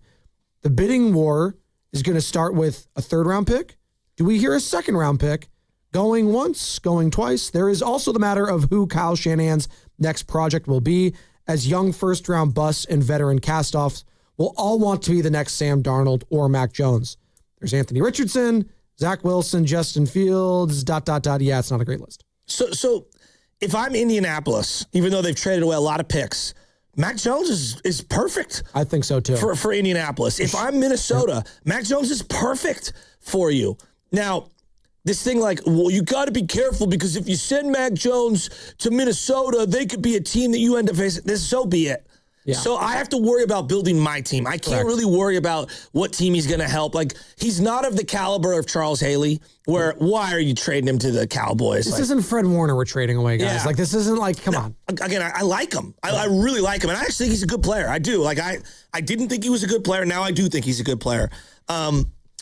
The bidding war is going to start with a 3rd-round pick. Do we hear a 2nd-round pick? Going once, going twice. There is also the matter of who Kyle Shanahan's next project will be, as young first-round busts and veteran castoffs will all want to be the next Sam Darnold or Mac Jones. There's Anthony Richardson, Zach Wilson, Justin Fields, ... Yeah, it's not a great list. So if I'm Indianapolis, even though they've traded away a lot of picks, Mac Jones is perfect. I think so, too. For Indianapolis. If I'm Minnesota, Mac Jones is perfect for you. Now, this thing like, well, you got to be careful because if you send Mac Jones to Minnesota, they could be a team that you end up facing. So be it. Yeah. So I have to worry about building my team. I can't really worry about what team he's going to help. Like, he's not of the caliber of Charles Haley, where why are you trading him to the Cowboys? This isn't Fred Warner we're trading away, guys. Yeah. Like, this isn't like, come on. Again, I like him. I really like him. And I actually think he's a good player. I do. Like, I didn't think he was a good player. Now I do think he's a good player.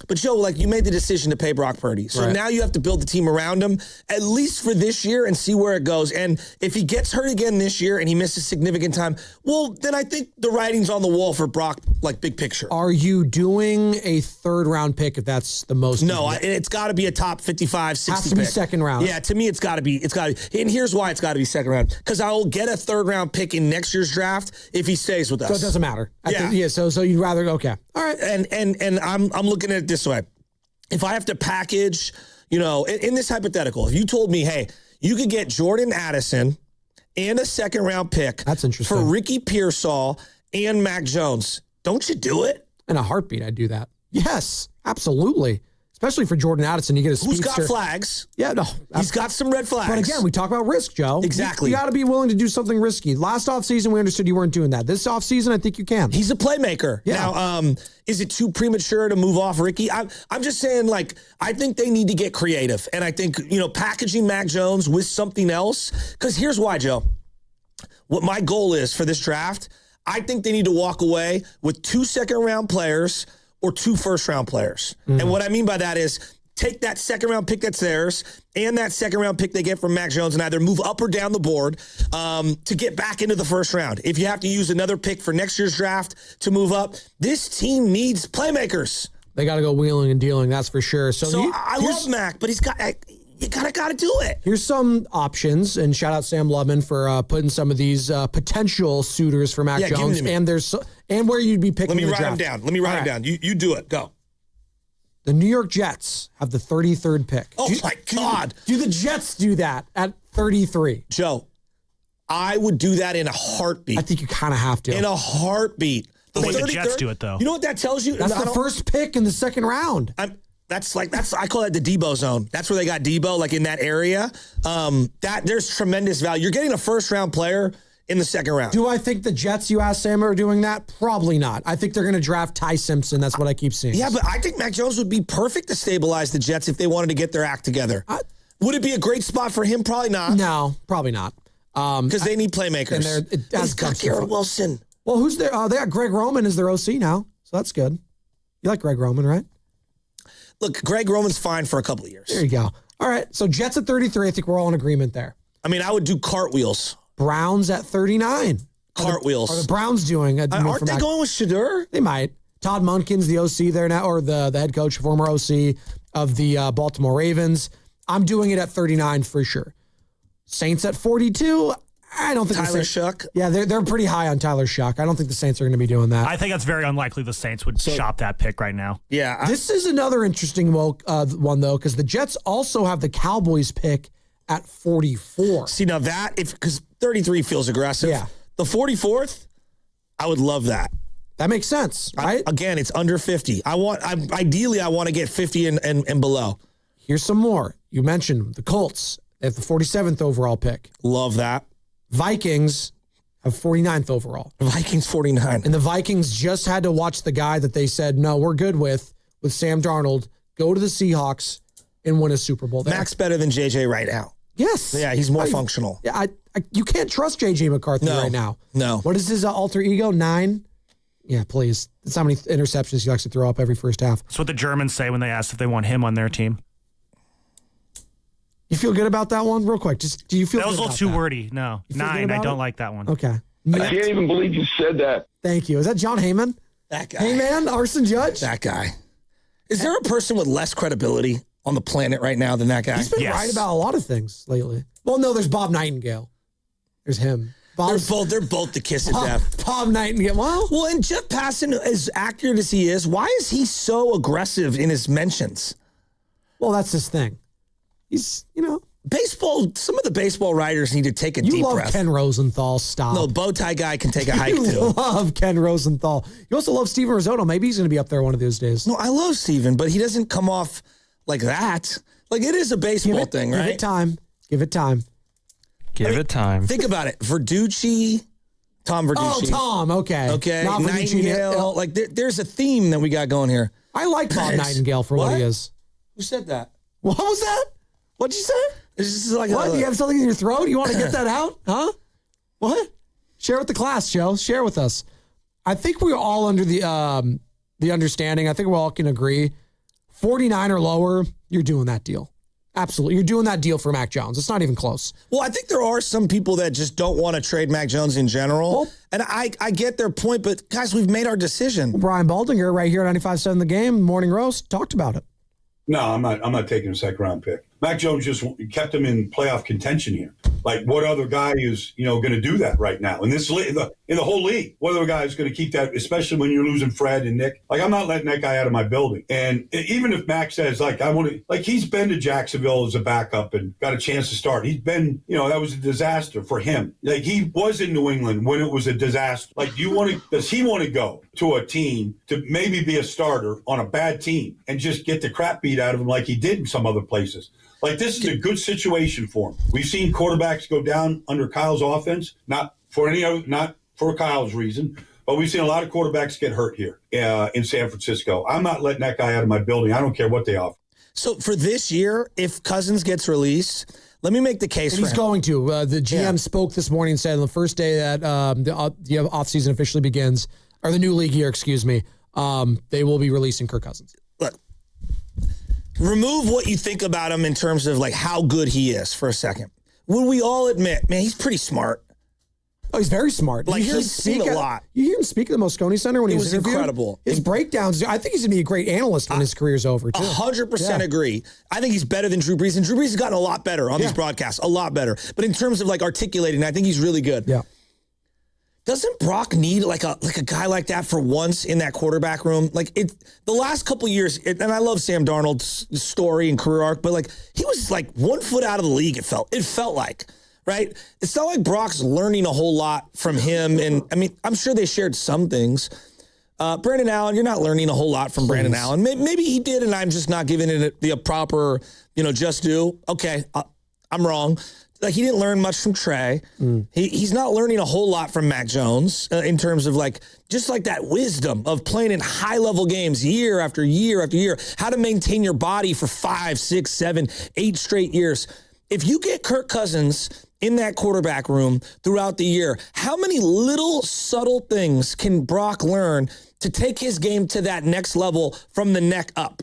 But, Joe, like, you made the decision to pay Brock Purdy. So now you have to build the team around him, at least for this year, and see where it goes. And if he gets hurt again this year and he misses significant time, well, then I think the writing's on the wall for Brock, like, big picture. Are you doing a 3rd-round pick if that's the most? No, it's got to be a top 55, 60 Has to be pick. 2nd round. Yeah, to me, it's got to be. And here's why it's got to be 2nd round. Because I will get a 3rd-round pick in next year's draft if he stays with us. So it doesn't matter. Yeah. So you'd rather, okay. All right. And I'm looking at it this way. If I have to package, in this hypothetical, if you told me, hey, you could get Jordan Addison and a 2nd-round pick that's interesting. For Ricky Pearsall and Mac Jones, don't you do it? In a heartbeat, I'd do that. Yes, absolutely. Especially for Jordan Addison, you get a speedster. Who's got flags? Yeah, no. He's got some red flags. But again, we talk about risk, Joe. Exactly. You got to be willing to do something risky. Last offseason, we understood you weren't doing that. This offseason, I think you can. He's a playmaker. Yeah. Now, is it too premature to move off Ricky? I'm just saying, like, I think they need to get creative. And I think, packaging Mac Jones with something else. Because here's why, Joe. What my goal is for this draft, I think they need to walk away with 2 2nd-round players or 2 1st-round players. Mm. And what I mean by that is take that 2nd-round pick that's theirs and that 2nd-round pick they get from Mac Jones and either move up or down the board to get back into the 1st round. If you have to use another pick for next year's draft to move up, this team needs playmakers. They got to go wheeling and dealing, that's for sure. So I love Mac, but you gotta do it. Here's some options, and shout out Sam Lubman for putting some of these potential suitors for Mac Jones, and where you'd be picking. Let me the write draft. them down. Let me write them down. You do it. Go. The New York Jets have the 33rd pick. Oh, my God. Do the Jets do that at 33? Joe, I would do that in a heartbeat. I think you kind of have to. In a heartbeat. The way the Jets do it, though. You know what that tells you? That's the first pick in the 2nd round. I call that the Debo zone. That's where they got Debo, like in that area. There's tremendous value. You're getting a 1st-round player in the 2nd round. Do I think the Jets, you asked Sam, are doing that? Probably not. I think they're going to draft Ty Simpson. That's what I keep seeing. Yeah, but I think Mac Jones would be perfect to stabilize the Jets if they wanted to get their act together. Would it be a great spot for him? Probably not. No, probably not. Because they need playmakers. And he's got Garrett Wilson. Well, who's there? They got Greg Roman as their OC now, so that's good. You like Greg Roman, right? Look, Greg Roman's fine for a couple of years. There you go. All right, so Jets at 33. I think we're all in agreement there. I mean, I would do cartwheels. Browns at 39. Cartwheels. Are the Browns doing? Aren't they going with Shedeur? They might. Todd Monken's the OC there now, or the head coach, former OC of the Baltimore Ravens. I'm doing it at 39 for sure. Saints at 42. I don't think Tyler Shuck. Yeah, they're pretty high on Tyler Shuck. I don't think the Saints are going to be doing that. I think it's very unlikely the Saints would shop that pick right now. Yeah. This is another interesting one, though, because the Jets also have the Cowboys pick at 44. See, now because 33 feels aggressive. Yeah. The 44th, I would love that. That makes sense, right? Again, it's under 50. Ideally, I want to get 50 and below. Here's some more. You mentioned the Colts. They have the 47th overall pick. Love that. Vikings have 49th overall. Vikings 49. And the Vikings just had to watch the guy that they said, no, we're good with Sam Darnold, go to the Seahawks and win a Super Bowl there. Max better than JJ right now. Yes. Yeah, he's more functional. Yeah, you can't trust JJ McCarthy right now. No. What is his alter ego? 9? Yeah, please. That's how many interceptions he likes to throw up every first half. That's what the Germans say when they ask if they want him on their team. You feel good about that one? Real quick. Just do you feel that was good a little about too that? wordy. No. You feel good 9. I about don't it? like that one. Okay. I can't even believe you said that. Thank you. Is that John Heyman? That guy. Heyman, Arson Judge? That guy. Is there a person with less credibility on the planet right now than that guy? He's been right about a lot of things lately. Well, no, there's Bob Nightingale. There's him. They're both the kiss of death. Bob Nightingale. Well, and Jeff Passan, as accurate as he is, why is he so aggressive in his mentions? Well, that's his thing. He's, baseball. Some of the baseball writers need to take a deep You love breath. Ken Rosenthal. Stop. No, bow tie guy can take a hike You too. love Ken Rosenthal. You also love Steven Risotto. Maybe he's going to be up there one of those days. No, I love Steven, but he doesn't come off like that. Like, it is a baseball thing, right? Give it time. Give it time. Give it time. Think about it. Verducci, Tom Verducci. Oh, Tom. Okay. Okay. Not Verducci. Nightingale. Like, there's a theme that we got going here. I like Bob Nightingale for what he is. Who said that? What was that? What'd you say? This is like what? Do you have something in your throat? You want to get that out? Huh? What? Share with the class, Joe. Share with us. I think we're all under the understanding. I think we all can agree. 49 or lower, you're doing that deal. Absolutely. You're doing that deal for Mac Jones. It's not even close. Well, I think there are some people that just don't want to trade Mac Jones in general. And I get their point, but guys, we've made our decision. Well, Brian Baldinger right here at 95.7 The Game, Morning Roast, talked about it. No, I'm not taking a second round pick. Mac Jones just kept him in playoff contention here. Like, what other guy is, going to do that right now in this in the whole league? What other guy is going to keep that, especially when you're losing Fred and Nick? Like, I'm not letting that guy out of my building. And even if Mac says, like, I want to, like, he's been to Jacksonville as a backup and got a chance to start. He's been, that was a disaster for him. Like, he was in New England when it was a disaster. Like, does he want to go to a team to maybe be a starter on a bad team and just get the crap beat out of him like he did in some other places? Like, this is a good situation for him. We've seen quarterbacks go down under Kyle's offense, not for Kyle's reason, but we've seen a lot of quarterbacks get hurt here in San Francisco. I'm not letting that guy out of my building. I don't care what they offer. So for this year, if Cousins gets released, let me make the case and for he's him. going to. The GM spoke this morning and said on the first day that the offseason officially begins, or the new league year, excuse me, they will be releasing Kirk Cousins. Look. Remove what you think about him in terms of like how good he is for a second. Would we all admit, man, he's pretty smart. Oh, he's very smart. Like, he's seen a lot. You hear him speak at the Moscone Center when he was interviewed? Incredible. His breakdowns, I think he's going to be a great analyst when his career's over, too. 100% agree. I think he's better than Drew Brees, and Drew Brees has gotten a lot better on these broadcasts, a lot better. But in terms of like articulating, I think he's really good. Yeah. Doesn't Brock need like a guy like that for once in that quarterback room? Like the last couple years, and I love Sam Darnold's story and career arc, but like he was like 1 foot out of the league. It felt like, right? It's not like Brock's learning a whole lot from him, and I mean I'm sure they shared some things. Brandon Allen, you're not learning a whole lot from Brandon Allen. Maybe he did, and I'm just not giving it the proper, just due. Okay, I'm wrong. Like, he didn't learn much from Trey. He's not learning a whole lot from Mac Jones in terms of like, just like that wisdom of playing in high level games year after year after year, how to maintain your body for 5, 6, 7, 8 straight years. If you get Kirk Cousins in that quarterback room throughout the year, how many little subtle things can Brock learn to take his game to that next level from the neck up?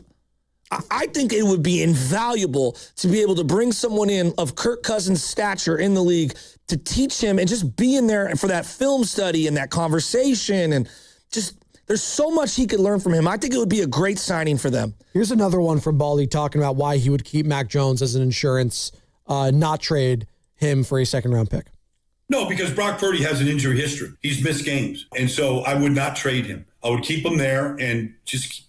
I think it would be invaluable to be able to bring someone in of Kirk Cousins' stature in the league to teach him and just be in there for that film study and that conversation. And just, there's so much he could learn from him. I think it would be a great signing for them. Here's another one from Baldy talking about why he would keep Mac Jones as an insurance, not trade him for a second-round pick. No, because Brock Purdy has an injury history. He's missed games. And so I would not trade him. I would keep him there and just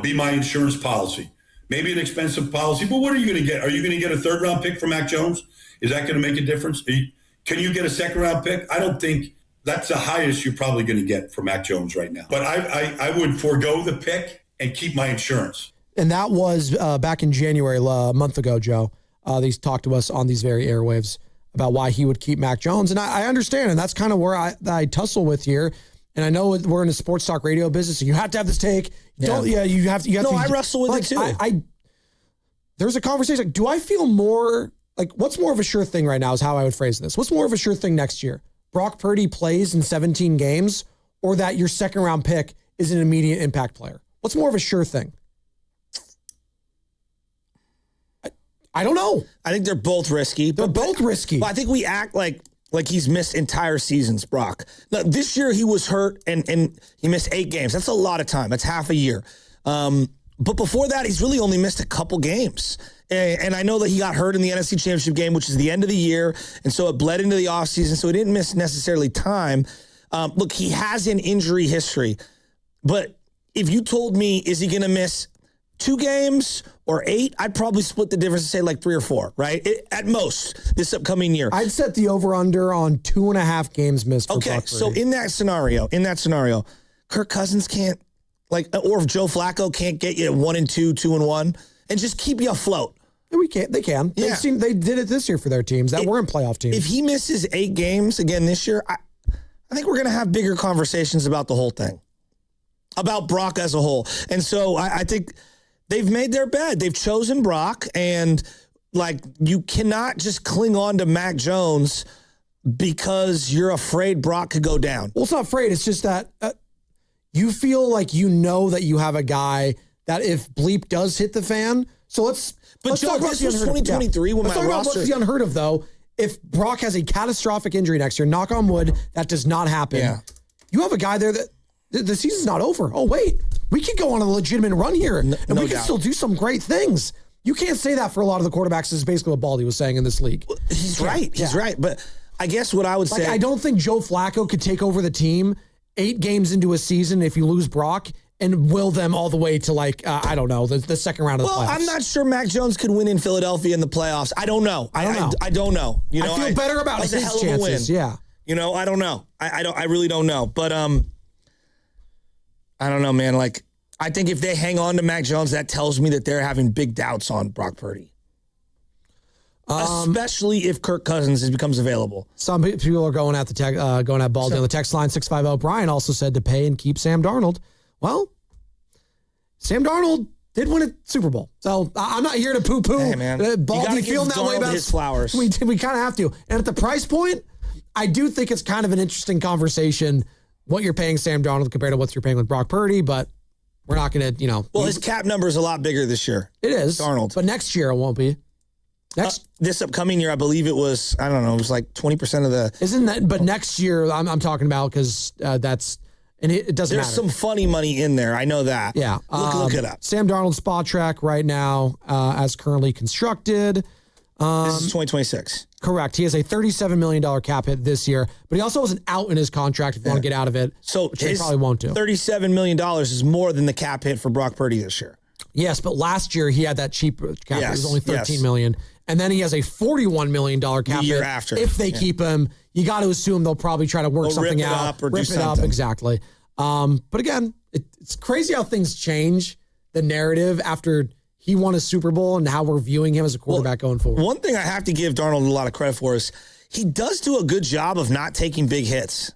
be my insurance policy. Maybe an expensive policy, but what are you going to get? Are you going to get a third-round pick from Mac Jones? Is that going to make a difference? Can you get a second-round pick? I don't think that's the highest you're probably going to get for Mac Jones right now. But I would forego the pick and keep my insurance. And that was back in January, a month ago, Joe. They talked to us on these very airwaves about why he would keep Mac Jones. And I understand, and that's kind of where I tussle with here. And I know we're in a sports talk radio business, so you have to have this take. You have to. I wrestle with it too. There's a conversation. Like, do I feel more like what's more of a sure thing right now is how I would phrase this. What's more of a sure thing next year? Brock Purdy plays in 17 games, or that your second round pick is an immediate impact player? What's more of a sure thing? I don't know. I think they're both risky. They're both risky. But I think we act like he's missed entire seasons, Brock. Now, this year he was hurt and he missed 8 games. That's a lot of time. That's half a year. But before that, he's really only missed a couple games. And I know that he got hurt in the NFC Championship game, which is the end of the year. And so it bled into the offseason. So he didn't miss necessarily time. Look, he has an injury history. But if you told me, is he going to miss 2 games or 8, I'd probably split the difference and say like 3 or 4, right? At most this upcoming year. I'd set the over-under on 2.5 games missed for Okay, Brock so Purdy. in that scenario, Kirk Cousins can't, or if Joe Flacco can't get you 1-2, 2-1, and just keep you afloat. We can't. They can. Yeah. They did it this year for their teams that weren't playoff teams. If he misses 8 games again this year, I think we're going to have bigger conversations about the whole thing, about Brock as a whole. And so I think they've made their bed. They've chosen Brock, and you cannot just cling on to Mac Jones because you're afraid Brock could go down. Well, it's not afraid. It's just that you feel like you know that you have a guy that if bleep does hit the fan. So let's Joe, talk about this was 2023 when let's my talk roster. about what's the unheard of though. If Brock has a catastrophic injury next year, knock on wood, that does not happen. Yeah. You have a guy there that the season's not over. Oh wait, we could go on a legitimate run here, and we can still do some great things. You can't say that for a lot of the quarterbacks. This is basically what Baldy was saying in this league. He's right. He's right. But I guess what I would say, I don't think Joe Flacco could take over the team 8 games into a season if you lose Brock and will them all the way to I don't know, the second round of the playoffs. I'm not sure Mac Jones could win in Philadelphia in the playoffs. I don't know. I don't know. You know, I feel better about his chances. Yeah. You know, I don't know. I really don't know. But I don't know, man. I think if they hang on to Mac Jones, that tells me that they're having big doubts on Brock Purdy. Especially if Kirk Cousins becomes available. Some people are going at Baldy on the text line 650. Brian also said to pay and keep Sam Darnold. Well, Sam Darnold did win a Super Bowl. So I'm not here to poo-poo. Hey, man. Baldy feeling that way about his flowers. We kind of have to. And at the price point, I do think it's kind of an interesting conversation what you're paying Sam Darnold compared to what you're paying with Brock Purdy, but we're not going to, Well, his cap number is a lot bigger this year. It is. Darnold. But next year it won't be. This upcoming year, I believe it was, I don't know, it was like 20% of the... Isn't that, but next year I'm talking about because that's, and it doesn't There's matter. some funny money in there. I know that. Yeah. Look it up. Sam Darnold's spot track right now as currently constructed. This is 2026. Correct. He has a $37 million cap hit this year, but he also has an out in his contract if you want to get out of it. So he probably won't do. $37 million is more than the cap hit for Brock Purdy this year. Yes, but last year he had that cheap cap. It was only $13 million. And then he has a $41 million cap the year hit. after. If they keep him, you got to assume they'll probably try to work something out. Rip it up, exactly. But again, it's crazy how things change the narrative after he won a Super Bowl and how we're viewing him as a quarterback going forward. One thing I have to give Darnold a lot of credit for is he does do a good job of not taking big hits.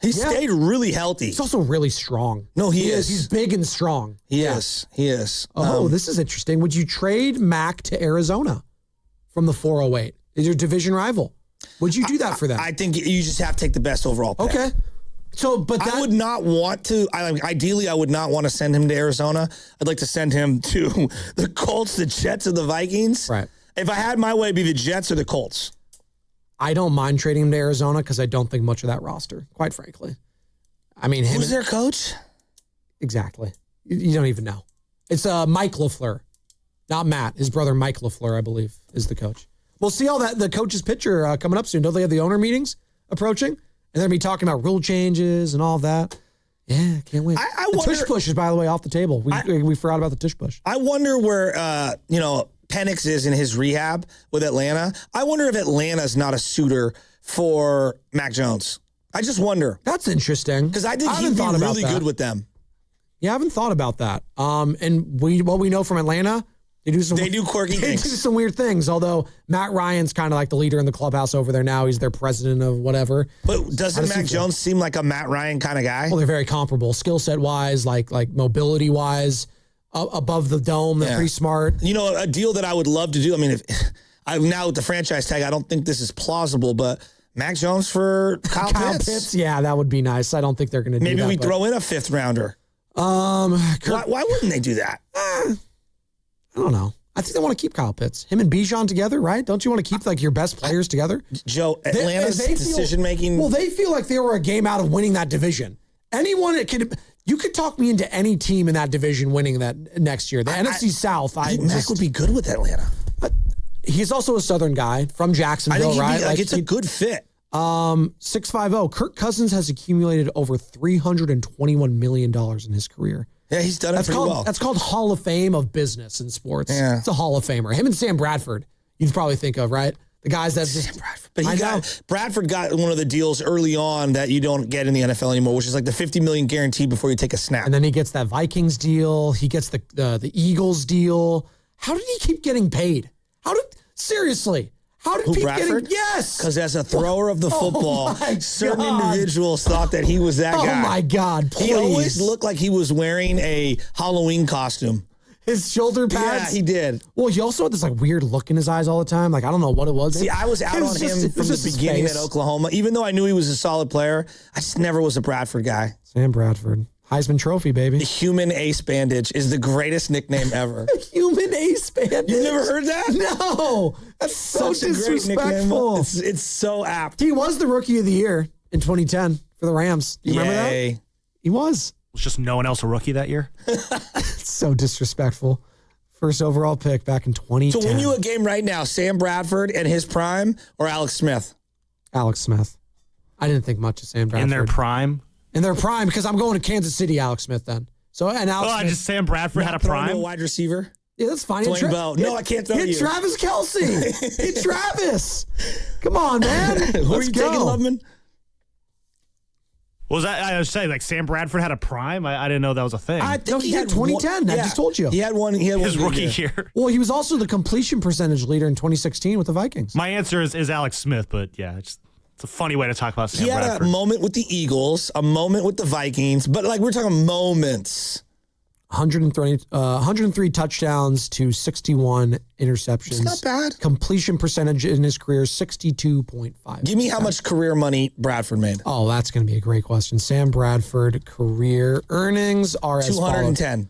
He stayed really healthy. He's also really strong. No, he is. He's big and strong. He is. He is. Oh, this is interesting. Would you trade Mac to Arizona from the 408? Is your division rival? Would you do that for them? I think you just have to take the best overall pick. Okay. So, but I would not want to. Ideally, I would not want to send him to Arizona. I'd like to send him to the Colts, the Jets, or the Vikings. Right. If I had my way, it'd be the Jets or the Colts. I don't mind trading him to Arizona because I don't think much of that roster, quite frankly. I mean, who's their coach? Exactly. You don't even know. It's Mike LaFleur, not Matt. His brother Mike LaFleur, I believe, is the coach. We'll see all that the coach's picture coming up soon. Don't they have the owner meetings approaching? And they're going to be talking about rule changes and all that. Yeah, can't wait. I the wonder, tush push is, by the way, off the table. We forgot about the tush push. I wonder where, Penix is in his rehab with Atlanta. I wonder if Atlanta's not a suitor for Mac Jones. I just wonder. That's interesting. Because I think he'd be really good with them. Yeah, I haven't thought about that. And what we know from Atlanta, they do quirky things. They do some weird things, although Matt Ryan's kind of like the leader in the clubhouse over there now. He's their president of whatever. But doesn't Mac Jones seem like a Matt Ryan kind of guy? Well, they're very comparable. Skill set wise, like mobility wise, above the dome. They're pretty smart. You know, a deal that I would love to do, I mean, now with the franchise tag, I don't think this is plausible, but Mac Jones for Kyle Pitts. Yeah, that would be nice. I don't think they're going to do that. Maybe we throw in a 5th rounder. Why wouldn't they do that? I don't know. I think they want to keep Kyle Pitts. Him and Bijan together, right? Don't you want to keep like your best players together? Joe, Atlanta's decision-making. Well, they feel like they were a game out of winning that division. You could talk me into any team in that division winning that next year. The NFC South. I think Mac would be good with Atlanta. He's also a Southern guy from Jacksonville, right? It's a good fit. 650. Kirk Cousins has accumulated over $321 million in his career. Yeah, he's done it pretty well. That's called Hall of Fame of business in sports. Yeah. It's a Hall of Famer. Him and Sam Bradford, you'd probably think of, right? The guys that just... But Bradford got one of the deals early on that you don't get in the NFL anymore, which is like the $50 million guarantee before you take a snap. And then he gets that Vikings deal. He gets the Eagles deal. How did he keep getting paid? Seriously? How did people Bradford? Yes. Because as a thrower of the football, certain individuals thought that he was that guy. Oh, my God, please. He always looked like he was wearing a Halloween costume. His shoulder pads? Yeah, he did. Well, he also had this like weird look in his eyes all the time. Like, I don't know what it was. See, I was out on him from the beginning at Oklahoma. Even though I knew he was a solid player, I just never was a Bradford guy. Sam Bradford. Heisman Trophy, baby. The human ace bandage is the greatest nickname ever. Human ace bandage? You've never heard that? No. That's so disrespectful. It's so apt. He was the rookie of the year in 2010 for the Rams. You remember that? He was. Was just no one else a rookie that year? It's so disrespectful. First overall pick back in 2010. So win you a game right now, Sam Bradford and his prime or Alex Smith? Alex Smith. I didn't think much of Sam Bradford. In their prime? In their prime, because I'm going to Kansas City, Alex Smith then. So and Alex Smith, just Sam Bradford had a prime? A wide receiver? Yeah, that's fine. Dwayne Bell. No, I can't throw you. Hit Travis Kelce. Hit Travis. Come on, man. Who are you taking, Loveman? Was that, I was saying, like, Sam Bradford had a prime? I didn't know that was a thing. I think he had 2010. I just told you. He had one. His rookie year. Well, he was also the completion percentage leader in 2016 with the Vikings. My answer is Alex Smith, but yeah, it's a funny way to talk about Sam Bradford. He had a moment with the Eagles, a moment with the Vikings, but like we're talking moments. 103 touchdowns to 61 interceptions. It's not bad. Completion percentage in his career, 62.5. Give me how much career money Bradford made. Oh, that's going to be a great question. Sam Bradford career earnings are as 210.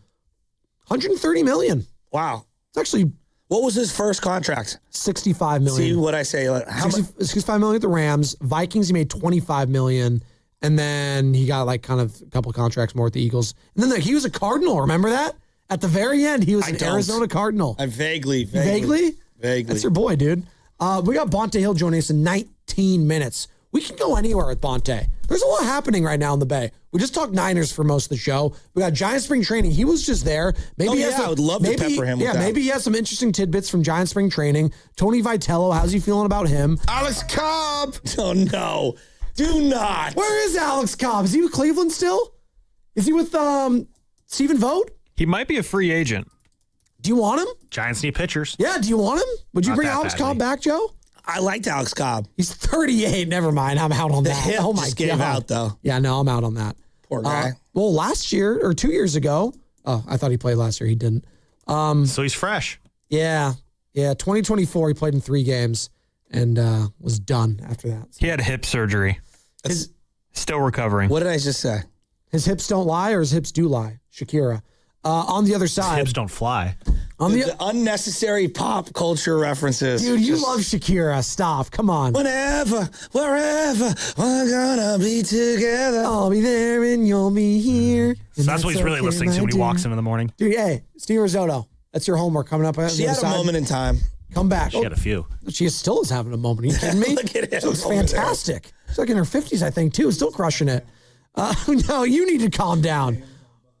130 million. Wow. It's actually... What was his first contract? $65 million. See what I say? Like, how much? $65 million at the Rams. Vikings, he made $25 million. And then he got like kind of a couple of contracts more with the Eagles. And then he was a Cardinal. Remember that? At the very end, he was an Arizona Cardinal. I vaguely. Vaguely? That's your boy, dude. We got Bonte Hill joining us in 19 minutes. We can go anywhere with Bonte. There's a lot happening right now in the Bay. We just talked Niners for most of the show. We got Giant Spring Training. He was just there. Maybe I would love to pepper him with that. Maybe he has some interesting tidbits from Giant Spring Training. Tony Vitello, how's he feeling about him? Alex Cobb. Oh, no. Do not. Where is Alex Cobb? Is he with Cleveland still? Is he with Stephen Vogt? He might be a free agent. Do you want him? Giants need pitchers. Yeah, do you want him? Would you bring Alex Cobb back, Joe? I liked Alex Cobb. He's 38. Never mind. I'm out on that. Hip oh, my just God. gave out, though. Yeah, no, I'm out on that. Poor guy. Well, last year or 2 years ago. Oh, I thought he played last year. He didn't. So he's fresh. Yeah. 2024, he played in 3 games and was done after that. He had hip surgery. Still recovering. What did I just say? His hips don't lie or his hips do lie? Shakira. On the other side. His hips don't fly. The unnecessary pop culture references. Dude, you love Shakira. Stop. Come on. Whenever, wherever, we're gonna be together. I'll be there and you'll be here. So that's what he's really listening to when he walks in the morning. Dude, hey, Steve Risotto, that's your homework coming up. She had a moment in time. Come back. She had a few. She still is having a moment. Are you kidding me? Look at him. She looks fantastic. She's like in her 50s, I think, too. Still crushing it. No, you need to calm down.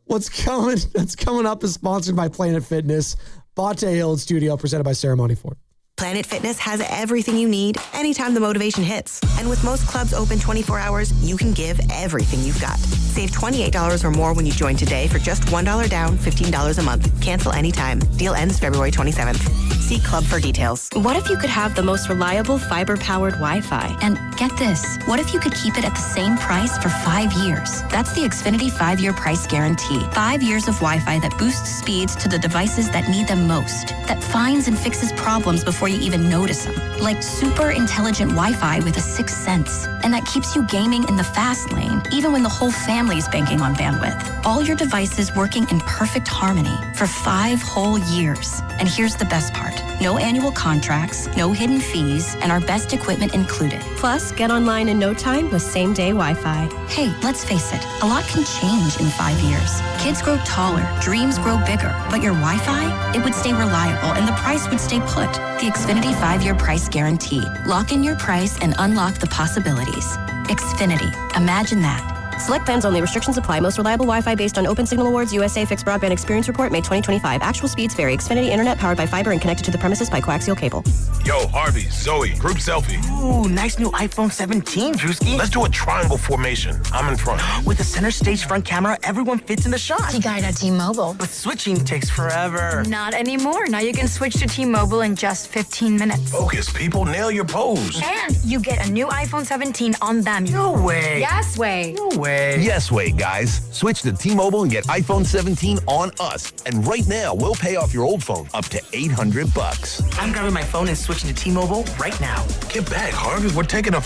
What's coming up is sponsored by Planet Fitness. Bonte Hill Studio, presented by Ceremony Ford. Planet Fitness has everything you need anytime the motivation hits. And with most clubs open 24 hours, you can give everything you've got. Save $28 or more when you join today for just $1 down, $15 a month. Cancel anytime. Deal ends February 27th. See Club for details. What if you could have the most reliable fiber-powered Wi-Fi? And get this, what if you could keep it at the same price for 5 years? That's the Xfinity 5-year price guarantee. 5 years of Wi-Fi that boosts speeds to the devices that need them most, that finds and fixes problems before you even notice them. Like super intelligent Wi-Fi with a sixth sense. And that keeps you gaming in the fast lane, even when the whole family's banking on bandwidth. All your devices working in perfect harmony for 5 whole years. And here's the best part. No annual contracts, no hidden fees, and our best equipment included. Plus, get online in no time with same-day Wi-Fi. Hey, let's face it, a lot can change in 5 years. Kids grow taller, dreams grow bigger, but your Wi-Fi, it would stay reliable and the price would stay put. The Xfinity 5-year price guarantee. Lock in your price and unlock the possibilities. Xfinity. Imagine that. Select plans only. Restrictions apply. Most reliable Wi-Fi based on Open Signal Awards USA Fixed Broadband Experience Report, May 2025. Actual speeds vary. Xfinity Internet powered by fiber and connected to the premises by coaxial cable. Yo, Harvey, Zoe, group selfie. Ooh, nice new iPhone 17, Drewski. Let's do a triangle formation. I'm in front. With the center stage front camera, everyone fits in the shot. You got it at T-Mobile. But switching takes forever. Not anymore. Now you can switch to T-Mobile in just 15 minutes. Focus, people. Nail your pose. And you get a new iPhone 17 on them. No way. Yes way. No way. Yes way, guys. Switch to T-Mobile and get iPhone 17 on us. And right now, we'll pay off your old phone up to $800. I'm grabbing my phone and switching to T-Mobile right now. Get back, Harvey. We're taking a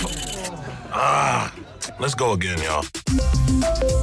let's go again, y'all.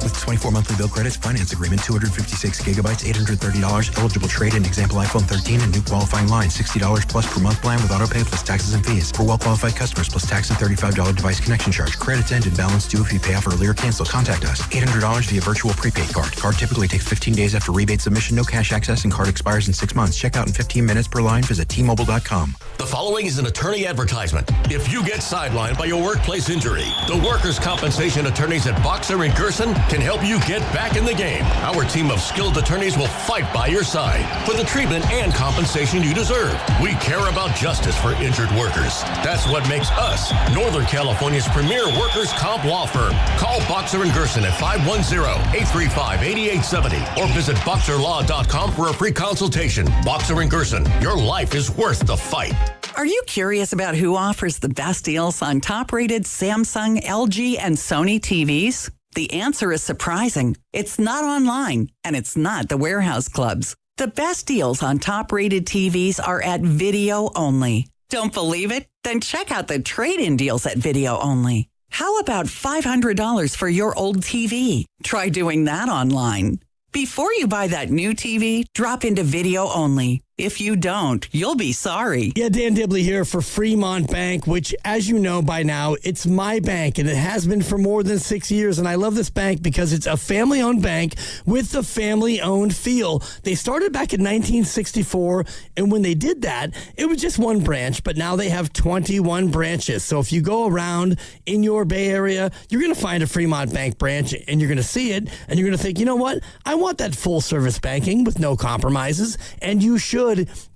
With 24 monthly bill credits, finance agreement, 256 gigabytes, $830, eligible trade-in, example iPhone 13 and new qualifying line, $60 plus per month plan with auto pay plus taxes and fees. For well-qualified customers plus tax and $35 device connection charge. Credits end and balance due if you pay off early or cancel. Contact us. $800 via virtual prepaid card. Card typically takes 15 days after rebate submission. No cash access and card expires in 6 months. Check out in 15 minutes per line. Visit T-Mobile.com. The following is an attorney advertisement. If you get sidelined by your workplace injury, the workers' compensation attorneys at Boxer and Gerson can help you get back in the game. Our team of skilled attorneys will fight by your side for the treatment and compensation you deserve. We care about justice for injured workers. That's what makes us Northern California's premier workers' comp law firm. Call Boxer and Gerson at 510-835-8870 or visit boxerlaw.com for a free consultation. Boxer and Gerson, your life is worth the fight. Are you curious about who offers the best deals on top-rated Samsung, LG, and Sony TVs? The answer is surprising. It's not online, and it's not the warehouse clubs. The best deals on top-rated TVs are at Video Only. Don't believe it? Then check out the trade-in deals at Video Only. How about $500 for your old TV? Try doing that online. Before you buy that new TV, drop into Video Only. If you don't, you'll be sorry. Yeah, Dan Dibley here for Fremont Bank, which, as you know by now, it's my bank, and it has been for more than 6 years. And I love this bank because it's a family-owned bank with the family-owned feel. They started back in 1964, and when they did that, it was just one branch, but now they have 21 branches. So if you go around in your Bay Area, you're going to find a Fremont Bank branch, and you're going to see it, and you're going to think, you know what? I want that full-service banking with no compromises, and you should.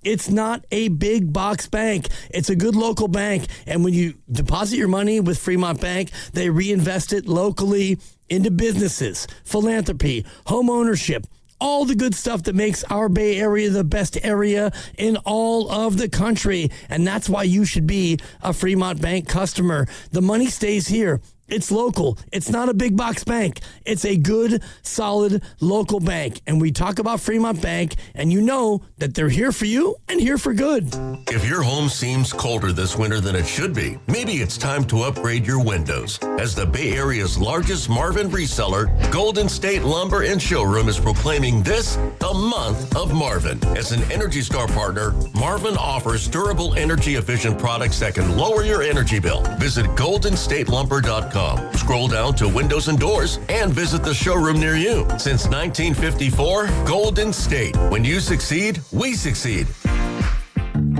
It's not a big box bank. It's a good local bank. And when you deposit your money with Fremont Bank, they reinvest it locally into businesses, philanthropy, home ownership, all the good stuff that makes our Bay Area the best area in all of the country. And that's why you should be a Fremont Bank customer. The money stays here. It's local. It's not a big box bank. It's a good, solid local bank. And we talk about Fremont Bank, and you know that they're here for you and here for good. If your home seems colder this winter than it should be, maybe it's time to upgrade your windows. As the Bay Area's largest Marvin reseller, Golden State Lumber and Showroom is proclaiming this the month of Marvin. As an Energy Star partner, Marvin offers durable, energy-efficient products that can lower your energy bill. Visit goldenstatelumber.com. Scroll down to Windows and Doors and visit the showroom near you. Since 1954, Golden State. When you succeed, we succeed.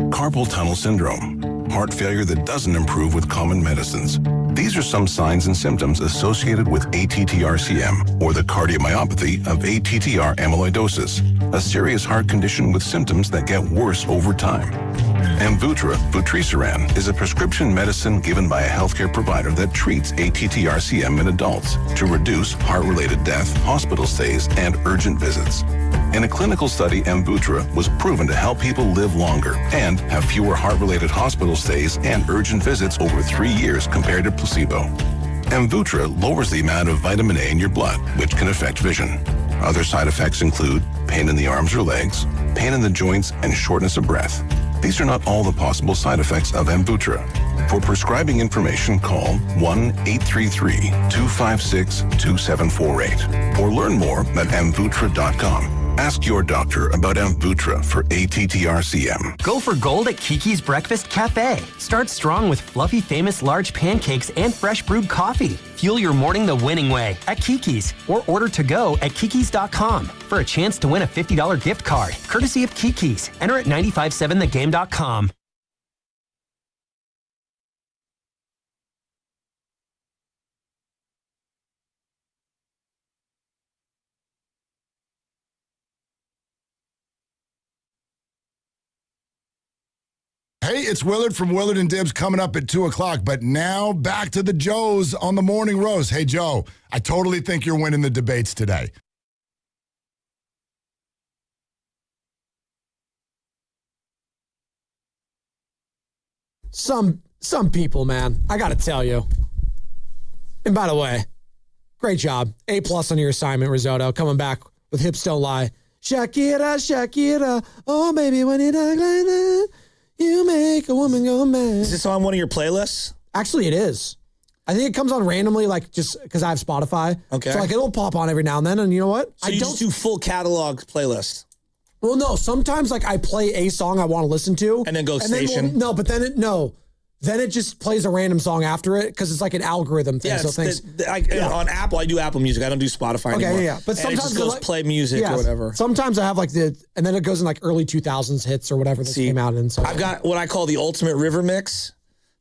Carpal tunnel syndrome, heart failure that doesn't improve with common medicines. These are some signs and symptoms associated with ATTR-CM, or the cardiomyopathy of ATTR amyloidosis, a serious heart condition with symptoms that get worse over time. Amvuttra, vutrisiran, is a prescription medicine given by a healthcare provider that treats ATTRCM in adults to reduce heart-related death, hospital stays, and urgent visits. In a clinical study, Amvuttra was proven to help people live longer and have fewer heart-related hospital stays and urgent visits over 3 years compared to placebo. Amvuttra lowers the amount of vitamin A in your blood, which can affect vision. Other side effects include pain in the arms or legs, pain in the joints, and shortness of breath. These are not all the possible side effects of Amvuttra. For prescribing information, call 1-833-256-2748 or learn more at amvuttra.com. Ask your doctor about Amvuttra for ATTRCM. Go for gold at Kiki's Breakfast Cafe. Start strong with fluffy famous large pancakes and fresh brewed coffee. Fuel your morning the winning way at Kiki's or order to go at kikis.com for a chance to win a $50 gift card, courtesy of Kiki's. Enter at 957thegame.com. Hey, it's Willard from Willard and Dibs coming up at 2 o'clock. But now back to the Joes on the Morning Roast. Hey, Joe, I totally think you're winning the debates today. Some people, man, I got to tell you. And by the way, great job. A+ on your assignment, Risotto. Coming back with Hips Don't Lie. Shakira, Shakira. Oh, baby, when you talk like that, you make a woman go mad. Is this on one of your playlists? Actually, it is. I think it comes on randomly, like just because I have Spotify. Okay. So like it'll pop on every now and then, and you know what? So you just do full catalog playlist. Well, no. Sometimes like I play a song I want to listen to, and then go station. Then it just plays a random song after it because it's like an algorithm thing. Yeah, so things on Apple, I do Apple Music. I don't do Spotify anymore. Yeah. But sometimes it just goes play music or whatever. Sometimes I have like and then it goes in like early 2000s hits or whatever that came out in. So I've got what I call the ultimate river mix.